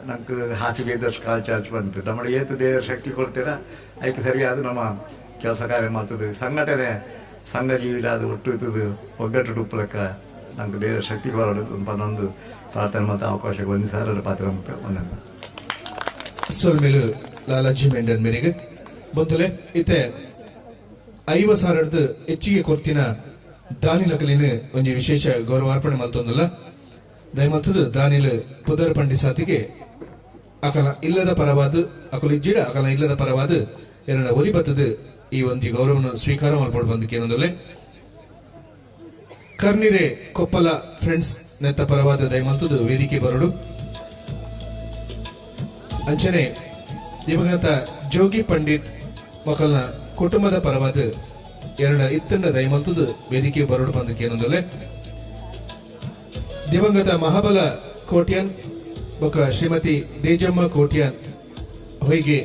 Speaker 3: ನಂಗೆ ಹಾಸಿಗೆ ಇದ್ದಷ್ಟು ಕಾಲು ಚಾರ್ಜ್ ಬಂತು നമ്മുടെ ಏತು ದೇವರ ಶಕ್ತಿ ಕೊಡ್ತೀರಾ ಅದಕ್ಕೆ ಸರಿಯಾದ ನಮ್ಮ ಕೆಲಸ ಕಾರ್ಯ ಮಾಡ್ತದೆ ಸಂಘಟನೆ ಸಂಘ ಜೀವಿಲಾದ ಒಟ್ಟು ಇದ್ದದು ಒಗ್ಗಟ್ಟು ಉಪ್ಪಲಕ್ಕ ನಂಗೆ ದೇವರ ಶಕ್ತಿ ಕೊರಡು ಒಂದು ಪ್ರಾರ್ಥನೆ ಮತ್ತು ಅವಕಾಶಕ್ಕೆ 1,000 ಪಾತ್ರ ಒಂದನ್ನು
Speaker 22: ಸೊಲ್ಮೇಲು ಲಾಲಾಜಿ ಮೆಂಡನ್ ಮೇರೆಗೆ ಬಂದುಲೆ ಇತ್ತೆ 50,000 ಹೆಚ್ಚಿಗೆ ಕೊರ್ತಿನ ದಾನಿಲಕಲಿನ ಒಂಜಿ ವಿಶೇಷ ಗೌರವಾರ್ಪಣೆ ಮಲ್ತೊಂದುಲ್ಲ ದಯಮಲ್ತುದು ದಾನಿಲ್ ಪುದರ್ ಪಂಡಿಸಾತಿಗೆ ಅಕಲ ಇಲ್ಲದ ಪರವಾದ ಅಕಲು ಇಜ್ಜಿಡ ಅಕಲ ಇಲ್ಲದ ಪರವಾದ ಎರಡ ಒರಿ ಬತ್ತದ ಈ ಒಂಜಿ ಗೌರವವನ್ನು ಸ್ವೀಕಾರ ಮಾಡ್ಕೊಂಡು ಬಂದಕ್ಕೆ ಏನಂದಲೆ ಕರ್ನಿರೆ ಕೊಪ್ಪಲ ಫ್ರೆಂಡ್ಸ್ ನೆತ್ತ ಪರವಾದ ದಯಮಲ್ತುದು ವೇದಿಕೆ ಬರಡು ಅಂಚನೆ ದಿವಂಗತ ಜೋಗಿ ಪಂಡಿತ್ ಮಕ್ಕಳನ ಕುಟುಂಬದ ಪರವಾದ ಎರಡ ಇತ್ತಂಡ ದಯಮಲ್ತುದು ವೇದಿಕೆ ಬರಡು ಬಂದಕ್ಕೆ ಏನಂದಲೆ ದಿವಂಗತ ಮಹಾಬಲ ಕೋಟ್ಯನ್ ಬೊಕ ಶ್ರೀಮತಿ ದೇಜಮ್ಮ ಕೋಟ್ಯನ್ ಹೊಯ್ಗೆ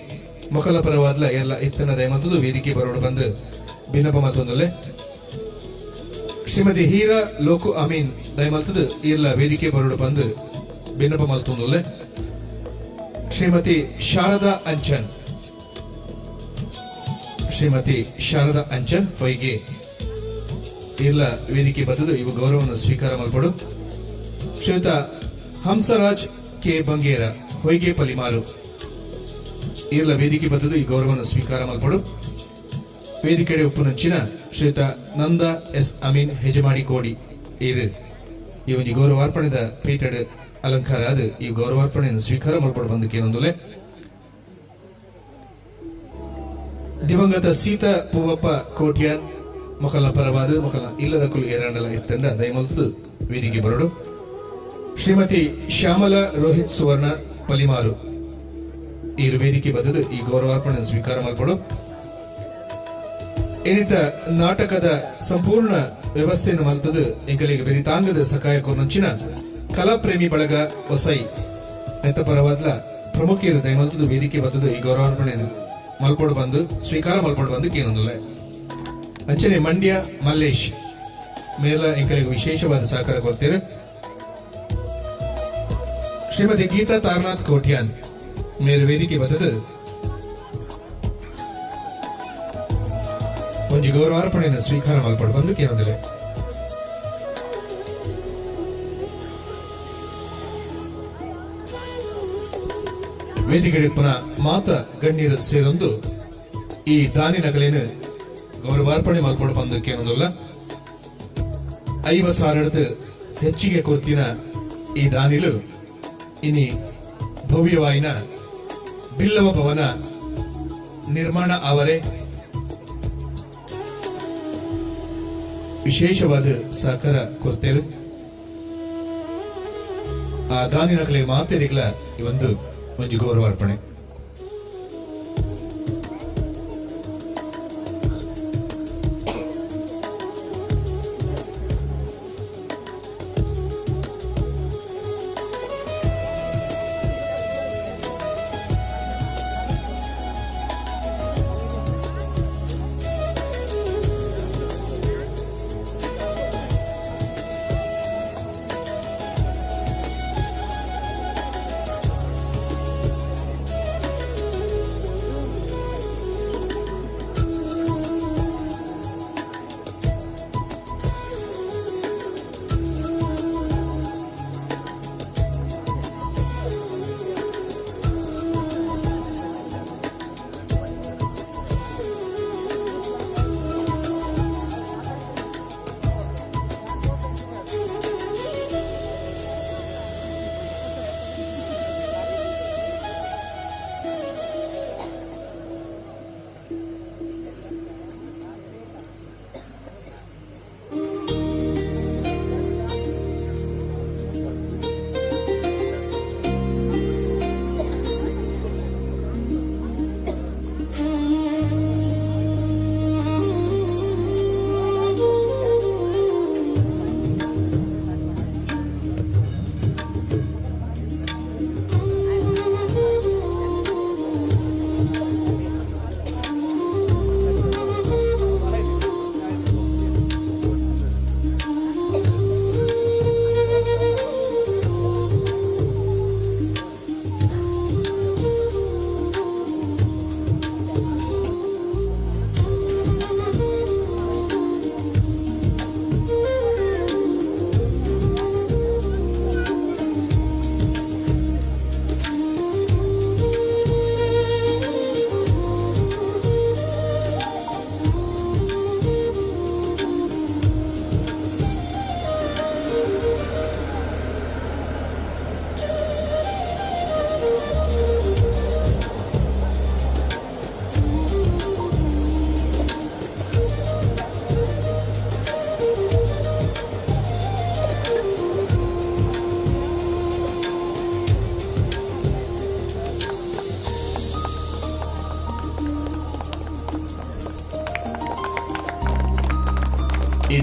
Speaker 22: ಮಕ್ಕಳ ಪರವಾದ್ಲ ಎಲ್ಲ ಇತ್ತನ ದಯಮಲ್ತುದು ವೇದಿಕೆ ಬರೋಡು ಬಂದು ಭಿನ್ನಪ ಮತ್ತೊಂದಲೆ ಶ್ರೀಮತಿ ಹೀರಾ ಲೋಕು ಅಮೀನ್ ದಯಮಲ್ತುದು ಇಲ್ಲ ವೇದಿಕೆ ಬರೋಡು ಬಂದು ಭಿನ್ನಪ ಮಲ್ತೊಂದಲೆ ಶ್ರೀಮತಿ ಶಾರದಾ ಅಂಚನ್ ಹೊಯ್ಗೆ ಇಲ್ಲ ವೇದಿಕೆ ಬದ್ದು ಇವು ಗೌರವವನ್ನು ಸ್ವೀಕಾರ ಮಲ್ಪಡು ಶ್ರೀಯುತ ಹಂಸರಾಜ್ ಕೆ ಬಂಗೇರ ಹೊಯ್ಗೆ ಪಲಿಮಾರು ಇರ್ಲ ವೇದಿಕೆ ಬದ್ದು ಈ ಗೌರವವನ್ನು ಸ್ವೀಕಾರ ಮಲ್ಪಡು ವೇದಿಕೆಡೆ ಉಪ್ಪುನಂಚಿನ ಶ್ರೀಯುತ ನಂದ ಎಸ್ ಅಮೀನ್ ಹೆಜಮಾಡಿ ಕೋಡಿ ಇರು ಈ ಒಂದು ಗೌರವಾರ್ಪಣೆದ ಪೀಠಡ್ ಅಲಂಕಾರ ಆದ ಈ ಗೌರವಾರ್ಪಣೆಯನ್ನು ಸ್ವೀಕಾರ ಮಲ್ಪಡು ಬಂದಕ್ಕೆ ಏನೊಂದುಲೆ ದಿವಂಗತ ಸೀತಾ ಪೂವಪ್ಪ ಕೋಟ್ಯಾನ್ ಮೊಕಲ್ನ ಪರವಾದ ಮೊಕಲ್ನ ಇಲ್ಲದ ಕುಲು ಏರಂಡಲ ಇತ್ತಂಡ ದಯಮಲ್ತು ವೇದಿಕೆ ಬರಡು ಶ್ರೀಮತಿ ಶ್ಯಾಮಲಾ ರೋಹಿತ್ ಸುವರ್ಣ ಪಲಿಮಾರು ಈ ವೇದಿಕೆ ಬದಲು ಈ ಗೌರವಾರ್ಪಣೆ ಸ್ವೀಕಾರ ಮಾಡಿಕೊಡು ಏನಿತ ನಾಟಕದ ಸಂಪೂರ್ಣ ವ್ಯವಸ್ಥೆಯನ್ನು ಮಲ್ತದು ಎಂಕಲಿಗೆ ಬೆರಿತಾಂಗದ ಸಕಾಯ ಕೊರ್ನಂಚಿನ ಕಲಾ ಪ್ರೇಮಿ ಬಳಗ ಹೊಸೈ ನೆತ್ತ ಪರವಾದ್ಲ ಪ್ರಮುಖರು ದಯಮಲ್ತದು ವೇದಿಕೆ ಬದಲು ಈ ಗೌರವಾರ್ಪಣೆಯನ್ನು ಮಲ್ಪಡು ಬಂದು ಸ್ವೀಕಾರ ಮಲ್ಪಡು ಬಂದು ಕೇನೊಂದಿಲ್ಲ ಅಂಚನೆ ಮಂಡ್ಯ ಮಲ್ಲೇಶ್ ಮೇಲ ಎಂಕಲಿಗೆ ವಿಶೇಷವಾದ ಸಹಕಾರ ಕೊಡ್ತೀರು ಶ್ರೀಮತಿ ಗೀತಾ ತಾರನಾಥ್ ಕೋಟ್ಯಾನ್ ಮೇರೆ ವೇದಿಕೆ ಬದಲು ಒಂಜಿ ಗೌರವಾರ್ಪಣೆಯನ್ನು ಸ್ವೀಕಾರ ಮಲ್ಪಡು ಬಂದು ಕೇನೊಂದಿಲ್ಲ ವೇದಿಕೆಗೆ ಪುನಃ ಮಾತ ಗಣ್ಯರು ಸೇರೊಂದು ಈ ದಾನಿ ನಗಲೇನು ಗೌರವಾರ್ಪಣೆ ಮಲ್ಪಡು ಬಂದು ಕೇನೊಂದಿಲ್ಲ 50,000 ಹೆಚ್ಚಿಗೆ ಕೊರ್ತಿನ ಈ ದಾನಿಲು ಇನಿ ಭವ್ಯವಾಯಿನ ಬಿಲ್ಲವ ಭವನ ನಿರ್ಮಾಣ ಅವರೇ ವಿಶೇಷವಾದ ಸಹಕಾರ ಕೊಡ್ತೇವೆ ಆ ದಾನಿನಗಲೇ ಮಾತೇರಿಗಳ ಈ ಒಂದು ಮಂಜು ಗೌರವಾರ್ಪಣೆ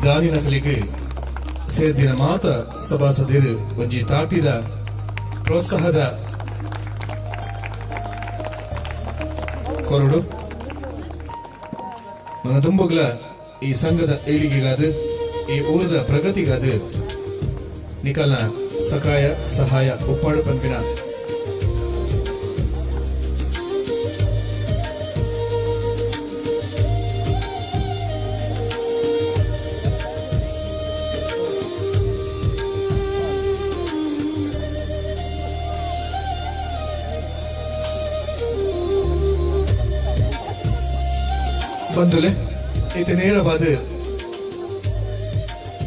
Speaker 22: ದಾನಿನ ಕಲೆಗೆ ಸೇರ್ದಿನ ಮಾತ ಸಭಾಸದರು ಒಂಜಿ ತಾಟಿದ ಪ್ರೋತ್ಸಾಹದ ಕೊರಡು ನನ್ನ ದುಂಬುಗಳ ಈ ಸಂಘದ ಏಳಿಗೆಗಾದ ಈ ಊರದ ಪ್ರಗತಿಗಾದ ನಿಕಲ್ನ ಸಹಾಯ ಉಪ್ಪಾಡು ಪಂಪಿನ ಬಂದುಲೆ ಇದು ನೇರವಾದ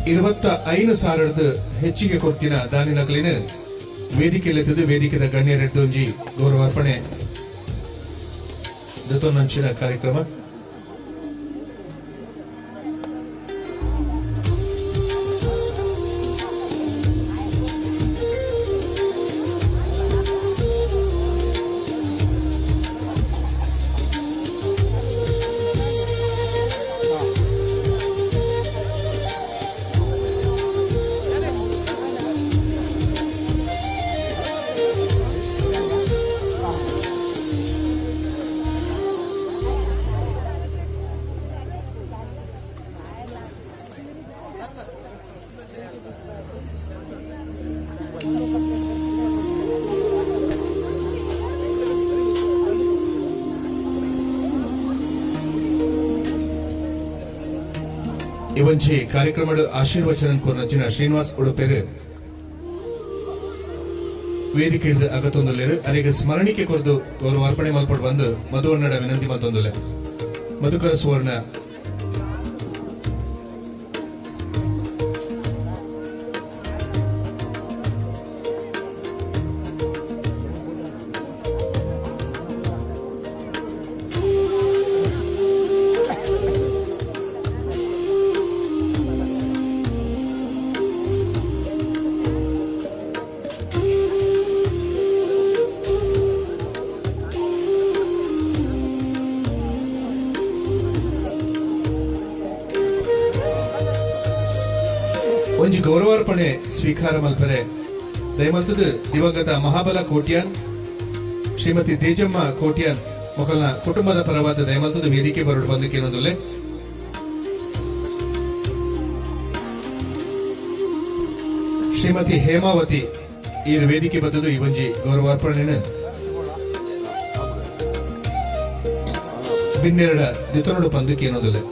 Speaker 22: 25,000 ಹೆಚ್ಚಿಗೆ ಕೊಡ್ತಿನ ದಾನಿನಕಲಿನ ವೇದಿಕೆಲೆತ್ತದು ವೇದಿಕೆದ ಗಣ್ಯರೆಡ್ಡು ಒಂಜಿ ಗೌರವಾರ್ಪಣೆ ದತ್ತೋನ್ನಂಚಿನ ಕಾರ್ಯಕ್ರಮ ಇವಂಚಿ ಕಾರ್ಯಕ್ರಮದ ಆಶೀರ್ವಚನ ಕೊರ್ನಚಿನ ಶ್ರೀನಿವಾಸ್ ಉಡುಪೇರು ವೇದಿಕೆ ಹಿಡಿದು ಅಗತೊಂದುಲ್ಲೇರು ಅರಿಗೆ ಸ್ಮರಣಿಕೆ ಕೊರದು ಗೌರವಾರ್ಪಣೆ ಮಲ್ಪಟ್ಟು ಬಂದು ಮಧುವಣ್ಣಡ ವಿನಂತಿ ಮತ್ತೊಂದುಲೆ ಮಧುಕರ ಸುವರ್ಣ ಒಂಜಿ ಗೌರವಾರ್ಪಣೆ ಸ್ವೀಕಾರ ಮಲ್ಪರೆ ದಯಮಲ್ತದ ದಿವಂಗತ ಮಹಾಬಲ ಕೋಟ್ಯಾನ್ ಶ್ರೀಮತಿ ತೇಜಮ್ಮ ಕೋಟ್ಯಾನ್ ಮೊಕಲ್ನ ಕುಟುಂಬದ ಪರವಾದ ದಯಮಲ್ತದ ವೇದಿಕೆ ಬರಡು ಬಂದಕ್ಕೆ ಏನೊಂದುಲೆ ಶ್ರೀಮತಿ ಹೇಮಾವತಿ ಈ ವೇದಿಕೆ ಬದ್ದದು ಈ ಒಂಜಿ ಗೌರವಾರ್ಪಣೆನ ಬಿನ್ನೆರಡ ದಿತನೋಡು ಬಂದಕ್ಕೆ ಏನೊಂದುಲೆ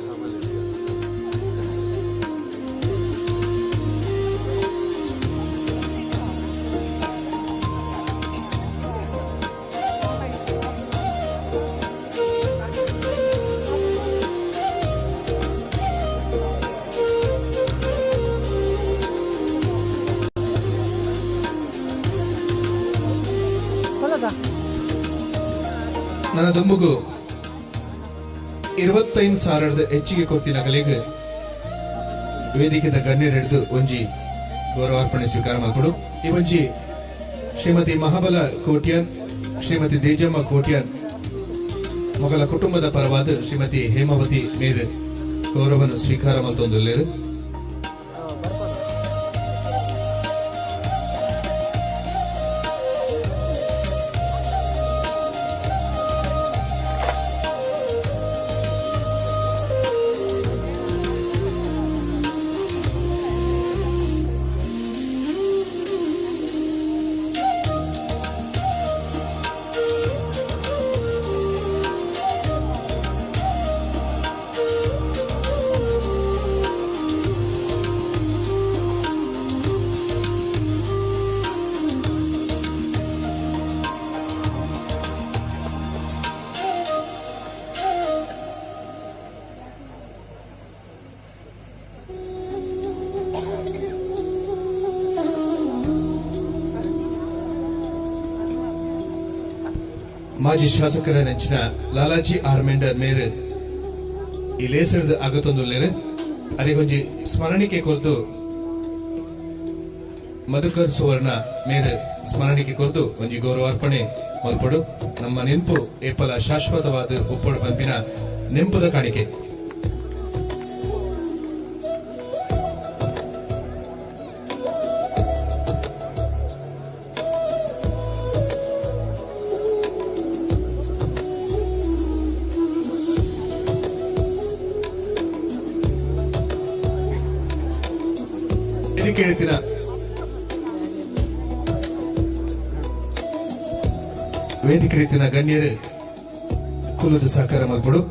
Speaker 22: ನನ್ನ ದುಂಬುಗು 25,000 ಹೆಚ್ಚಿಗೆ ಕೊಡ್ತಿನ ಕಲೆಗೆ ವೇದಿಕೆದ ಗಣ್ಯರೆಡ್ದು ಒಂಜಿ ಗೌರವಾರ್ಪಣೆ ಸ್ವೀಕಾರ ಮಾಡ್ಕೊಡು ಈ ಒಂಜಿ ಶ್ರೀಮತಿ ಮಹಾಬಲ ಕೋಟ್ಯಾನ್ ಶ್ರೀಮತಿ ತೇಜಮ್ಮ ಕೋಟ್ಯಾನ್ ಮೊಗಲ ಕುಟುಂಬದ ಪರವಾದ ಶ್ರೀಮತಿ ಹೇಮಾವತಿ ಮೇರೆ ಗೌರವವನ್ನು ಸ್ವೀಕಾರ ಮತ್ತೊಂದುಲ್ಲೇರು ಮಾಜಿ ಶಾಸಕರ ನೆಂಚಿನ ಲಾಲಾಜಿ ಆರ್ಮೆಂಡರ್ ಮೇರೆ ಈ ಲೇಸರ್ದ ಆಗತೊಂದುಲ್ಲೇರು ಅರಿಗೊಂಜಿ ಸ್ಮರಣಿಕೆ ಕೊರ್ದು ಮಧುಕರ್ ಸುವರ್ಣ ಮೇರೆ ಸ್ಮರಣಿಕೆ ಕೊರ್ದು ಒಂಜಿ ಗೌರವಾರ್ಪಣೆ ಮಲ್ಪಡು ನಮ್ಮ ನೆನಪು ಏಪಲ ಶಾಶ್ವತವಾದ ಉಪ್ಪಳು ಪಂಪಿನ ನೆಂಪುದ ಕಾಣಿಕೆ ಇದಕ್ಕೆ ಹೇಳ್ತೀನ ವೇದಿಕೆ ರೀತಿನ ಗಣ್ಯರು ಕುಲದ ಸಹಕಾರ ಮಲ್ಪಡು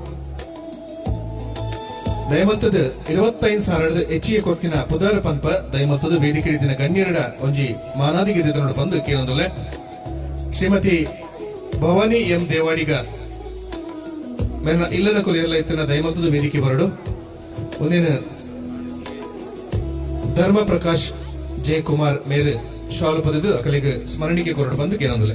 Speaker 22: ದಯಮಂತದ 25,000 ಹೆಚ್ಚಿಗೆ ಕೊರ್ತಿನ ಪುದಾರ ಪಂಪ ದಯಮಂತದ ವೇದಿಕೆ ರೀತಿನ ಗಣ್ಯರಡ ಒಂಜಿ ಮಾನಾದಿಗೆ ಬಂದು ಕೇಳೋದಲ್ಲ ಶ್ರೀಮತಿ ಭವಾನಿ ಎಂ ದೇವಾಡಿಗ ಮೇನ ಇಲ್ಲದ ಕೊಲೆಯಲ್ಲ ಇತ್ತಿನ ದಯಮಂತದ ವೇದಿಕೆ ಬರಡು ಒಂದೇನು ಧರ್ಮ ಪ್ರಕಾಶ್ ಜೆ ಕುಮಾರ್ ಮೇರೆ ಶಾಲು ಪದದು ಅಕಲಿಗೆ ಸ್ಮರಣಿಕೆ ಕೊರಡು ಬಂದು ಕೇಳೋದಲ್ಲ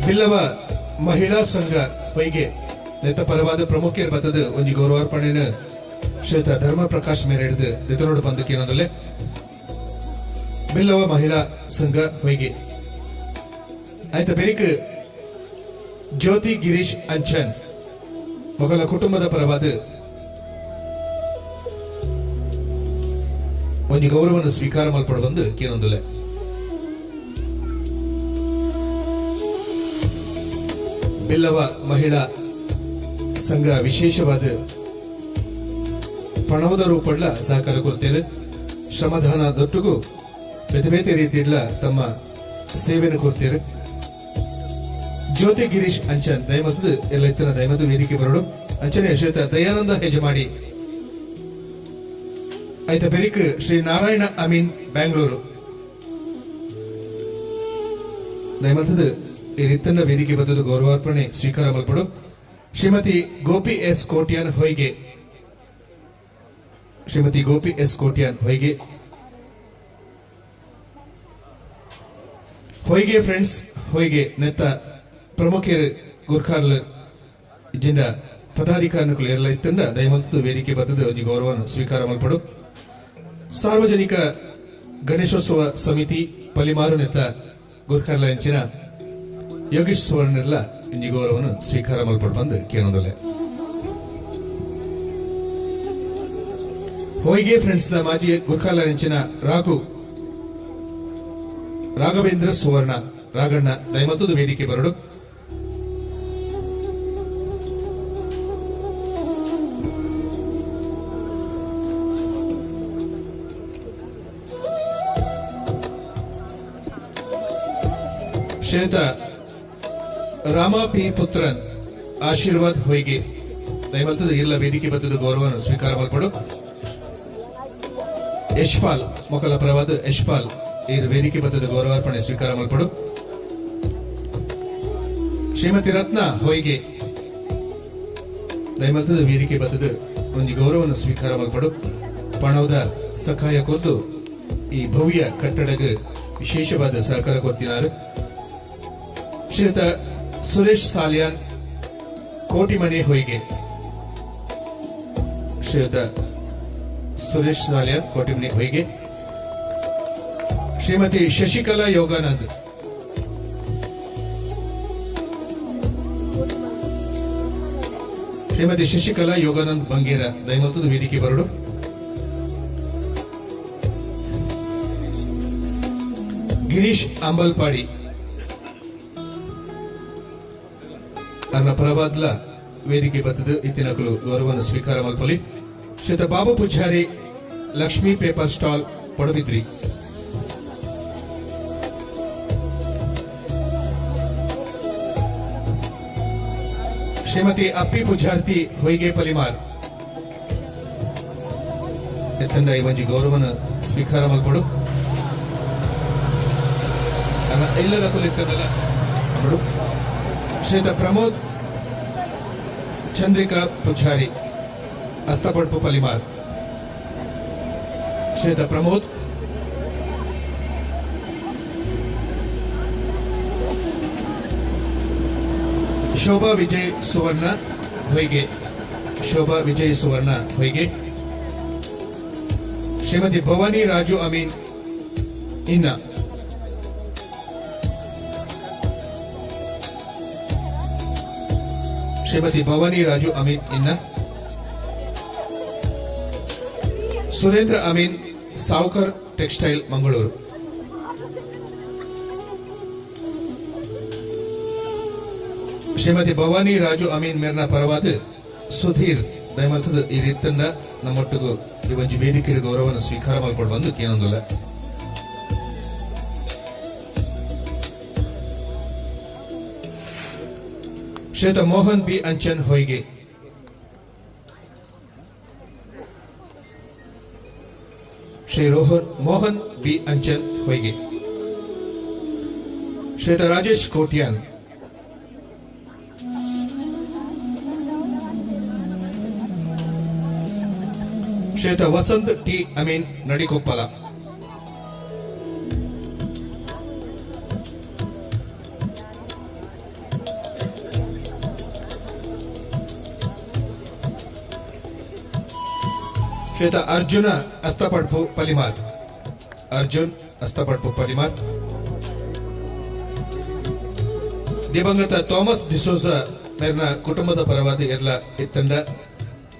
Speaker 22: ಬಿಲ್ಲವ ಮಹಿಳಾ ಸಂಘ ಪೈಗೆ ನೆತ್ತ ಪರವಾದ ಪ್ರಮುಖರು ಬತ್ತದ ಒಂಜಿ ಗೌರವಾರ್ಪಣೆನ ಶ್ರೀತ ಧರ್ಮ ಪ್ರಕಾಶ್ ಮೇರೆ ಹಿಡಿದು ನೆತನೋಡು ಬಂದು ಕೇಳೋದಲ್ಲೇ ಬಿಲ್ಲವ ಮಹಿಳಾ ಸಂಘ ಹೊಯ್ಗೆ ಆಯ್ತ ಬೆರಿಕ್ ಜ್ಯೋತಿ ಗಿರೀಶ್ ಅಂಚನ್ ಮೊಘಲ ಕುಟುಂಬದ ಪರವಾದ ಒಂಜಿ ಗೌರವವನ್ನು ಸ್ವೀಕಾರ ಮಲ್ಪಡ ಬಂದು ಕೇಳೋದಲ್ಲೇ ಬಿಲ್ಲವ ಮಹಿಳಾ ಸಂಘ ವಿಶೇಷವಾದ ಪಣವದ ರೂಪಡ್ಲ ಸಹಕಾರ ಕೊಡ್ತೇವೆ ಶ್ರಮದಾನ ದೊಟ್ಟಿಗೂ ಬೇತೆ ಬೇತೆ ರೀತಿಯ ತಮ್ಮ ಸೇವೆಯನ್ನು ಕೊಡ್ತೇವೆ ಜ್ಯೋತಿ ಗಿರೀಶ್ ಅಂಚನ್ ದಯಮತದ ಎಲ್ಲ ಇತ್ತಿನ ದಯಮತ ವೇದಿಕೆ ಬರಡು ಅಂಚನೆ ಶ್ರೀತ ದಯಾನಂದ ಹೆಜಮಾಡಿ ಆಯ್ತ ಬೆರಿಕ್ ಶ್ರೀ ನಾರಾಯಣ ಅಮೀನ್ ಬ್ಯಾಂಗ್ಳೂರು ದಯಮತದ ಈ ರೀತಿಯ ವೇದಿಕೆ ಬದಲು ಗೌರವಾರ್ಪಣೆ ಸ್ವೀಕಾರ ಮಲ್ಪಡು ಶ್ರೀಮತಿ ಗೋಪಿ ಎಸ್ ಕೋಟ್ಯಾನ್ ಹೊಯ್ಗೆ ಶ್ರೀಮತಿ ಗೋಪಿ ಎಸ್ ಕೋಟ್ಯಾನ್ ಹೊಯ್ಗೆ ಹೊಯ್ಗೆ ಫ್ರೆಂಡ್ಸ್ ಹೊಯ್ಗೆ ನೆತ್ತ ಪ್ರಮುಖರು ಗುರ್ಖಾರ್ಲ ಜಿಂದ ಪದಾಧಿಕಾರಿಗಳು ಎಲ್ಲ ಇತ್ತಂದ ದಯಮಂತ ವೇದಿಕೆ ಬದಲು ಒಂದು ಗೌರವವನ್ನು ಸ್ವೀಕಾರ ಮಲ್ಪಡು ಸಾರ್ವಜನಿಕ ಗಣೇಶೋತ್ಸವ ಸಮಿತಿ ಪಲಿಮಾರು ನೆತ್ತ ಗುರ್ಖಾರ್ಲ ಹೆಂಚಿನ ಯೋಗೇಶ್ ಸುವರ್ಣೆಲ್ಲ ಇಂಜಿ ಗೌರವವನ್ನು ಸ್ವೀಕಾರ ಮಲ್ಪಟ್ಟು ಬಂದು ಕೇಳೋದಲ್ಲ ಹೊಯ್ಗೆ ಫ್ರೆಂಡ್ಸ್ ನ ಮಾಜಿ ಗುರ್ಖಾಲ ನೆಂಚಿನ ರಾಘವೇಂದ್ರ ಸುವರ್ಣ ರಾಘಣ್ಣ ದಯಮಂತದ ವೇದಿಕೆ ಬರಡು ಶ್ವೇತ ರಾಮ ಪಿ ಪುತ್ರನ್ ಆಶೀರ್ವಾದ್ ಹೊಯ್ಗೆ ದಯಮಂತದ ಎಲ್ಲ ವೇದಿಕೆ ಬದ್ದದ ಗೌರವವನ್ನು ಸ್ವೀಕಾರ ಮಲ್ಪಡು ಯಶ್ಪಾಲ್ ಮೊಕಲ ಪ್ರವಾದ ಯಶ್ಪಾಲ್ ಈ ವೇದಿಕೆ ಬದ್ದದ ಗೌರವಾರ್ಪಣೆ ಸ್ವೀಕಾರ ಮಲ್ಪಡು ಶ್ರೀಮತಿ ರತ್ನ ಹೊಯ್ಗೆ ದಯಮಂತದ ವೇದಿಕೆ ಬದ್ದದ ಒಂದು ಗೌರವವನ್ನು ಸ್ವೀಕಾರ ಮಲ್ಪಡು ಪಣವದ ಸಹಾಯ ಕೊರ್ದು ಈ ಭವ್ಯ ಕಟ್ಟಡಕ್ಕೆ ವಿಶೇಷವಾದ ಸಹಕಾರ ಕೊಡ್ತಿದ್ದಾರೆ ಶ್ರೀಯುತ ಸುರೇಶ್ ಸಾಲಿಯಾನ್ ಕೋಟಿಮನೆ ಹೊಯ್ಗೆ ಶ್ರೀಯುತ ಸುರೇಶ್ ಸಾಲಿಯಾನ್ ಕೋಟಿಮನೆ ಹೊಯ್ಗೆ ಶ್ರೀಮತಿ ಶಶಿಕಲಾ ಯೋಗಾನಂದ್ ಶ್ರೀಮತಿ ಶಶಿಕಲಾ ಯೋಗಾನಂದ್ ಬಂಗೇರ ದಯಮಂತದ ವೇದಿಕೆ ಬರಡು ಗಿರೀಶ್ ಅಂಬಲ್ಪಾಡಿ ಅನ್ನ ಪರವಾದ್ಲ ವೇದಿಕೆ ಬತ್ತದ ಇತ್ತಿನಕಲು ಗೌರವವನ್ನು ಸ್ವೀಕಾರ ಮಲ್ಪಲಿ ಶ್ರೀತ ಬಾಬು ಪೂಜಾರಿ ಲಕ್ಷ್ಮೀ ಪೇಪರ್ ಸ್ಟಾಲ್ ಪಡುಬಿದ್ರಿ ಶ್ರೀಮತಿ ಅಪ್ಪಿ ಪೂಜಾರ್ತಿ ಹೊಯ್ಗೆ ಪಲಿಮಾರ್ ಎತ್ತಂಡ ಈ ಮಂಜಿ ಗೌರವನ ಸ್ವೀಕಾರ ಮಲ್ಪಡು ಇಲ್ಲದ ಕುಲಿತನಲ್ಲ ಶ್ರೀತ ಪ್ರಮೋದ್ ಚಂದ್ರಿಕಾ ಪುಜಾರಿ ಅಸ್ತಪಡ್ಪು ಪಲಿಮಾರ್ ಶ್ರೀತ ಪ್ರಮೋದ್ ಶೋಭಾ ವಿಜಯ್ ಸುವರ್ಣ ಹೊಯ್ಗೆ ಶೋಭಾ ವಿಜಯ್ ಸುವರ್ಣ ಹೊಯ್ಗೆ ಶ್ರೀಮತಿ ಭವಾನಿ ರಾಜು ಅಮೀನ್ ಇನ್ನ ಶ್ರೀಮತಿ ಭವಾನಿ ರಾಜು ಅಮೀನ್ ಇನ್ನ ಸುರೇಂದ್ರ ಅಮೀನ್ ಸಾವ್ಕರ್ ಟೆಕ್ಸ್ಟೈಲ್ ಮಂಗಳೂರು. ಶ್ರೀಮತಿ ಭವಾನಿ ರಾಜು ಅಮೀನ್ ಮೇರ್ನ ಪರವಾದ ಸುಧೀರ್ ದಯಮಲ್ತದ ಈ ರೀತನ್ನ ನಮ್ಮೊಟ್ಟಿಗೂ ಈ ಒಂಜಿ ವೇದಿಕೆಯ ಗೌರವವನ್ನು ಸ್ವೀಕಾರ ಮಾಡಿಕೊಂಡು ಬಂದು ಏನೊಂದಿಲ್ಲ. ಶ್ರೀಯುತ ಮೋಹನ್ ಬಿ ಅಂಚನ್ ಹೊಯ್ಗೆ, ಶ್ರೀ ಮೋಹನ್ ಬಿ ಅಂಚನ್ ಹೊಯ್ಗೆ, ಶ್ರೀಯುತ ರಾಜೇಶ್ ಕೋಟ್ಯಾನ್, ಶ್ರೀಯುತ ವಸಂತ್ ಟಿ ಅಮೀನ್ ನಡಿಕೊಪ್ಪಲ, ಶ್ರೀಯುತ ಅರ್ಜುನ ಅಸ್ತಪಡ್ಪು ಪಲಿಮಾರ್, ಅರ್ಜುನ್ ಅಸ್ತಪಡ್ಪು ಪಲಿಮಾರ್. ದಿವಂಗತ ಥಾಮಸ್ ಡಿಸೋಜ ಮೇರ್ನ ಕುಟುಂಬದ ಪರವಾದ ಎಲ್ಲ ಇತ್ತಂಡ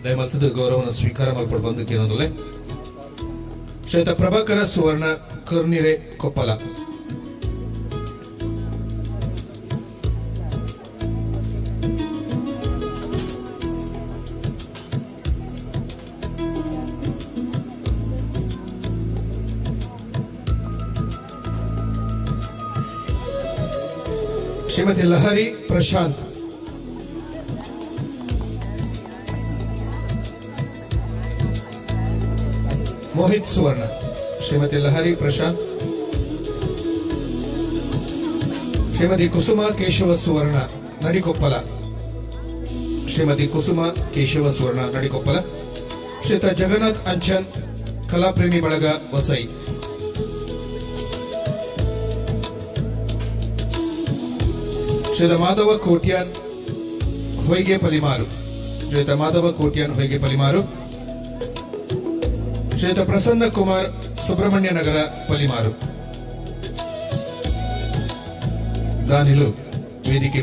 Speaker 22: ದಯಮಲ್ತದ ಗೌರವವನ್ನು ಸ್ವೀಕಾರ ಮಾಡಿಕೊಂಡು ಬಂದು ಕೇಳೋದಿಲ್ಲ. ಶ್ರೀಯುತ ಪ್ರಭಾಕರ ಸುವರ್ಣ ಕರ್ನಿರೆ ಕೊಪ್ಪಲ, ಶ್ರೀಮತಿ ಲಹರಿ ಪ್ರಶಾಂತ್, ಮೋಹಿತ್ ಸುವರ್ಣ, ಶ್ರೀಮತಿ ಲಹರಿ ಪ್ರಶಾಂತ್, ಶ್ರೀಮತಿ ಕುಸುಮ ಕೇಶವ ಸುವರ್ಣ ನಡಿಕೊಪ್ಪಲ, ಶ್ರೀಮತಿ ಕುಸುಮ ಕೇಶವ ಸುವರ್ಣ ನಡಿಕೊಪ್ಪಲ. ಶ್ರೀಯುತ ಜಗನ್ನಾಥ್ ಅಂಚನ್ ಕಲಾಪ್ರೇಮಿ ಬಳಗ ವಸೈ, ಶ್ರೀಯುತ ಮಾಧವ ಕೋಟ್ಯಾನ್ ಹೊಯ್ಗೆ ಪಲಿಮಾರು, ಶ್ರೀಯುತ ಮಾಧವ ಕೋಟ್ಯಾನ್ ಹೊಯ್ಗೆ ಪಲಿಮಾರು. ಶ್ರೀಯುತ ಪ್ರಸನ್ನ ಕುಮಾರ್ ಸುಬ್ರಹ್ಮಣ್ಯ ನಗರ ಪಲಿಮಾರು. ದಾನಿಲು ವೇದಿಕೆ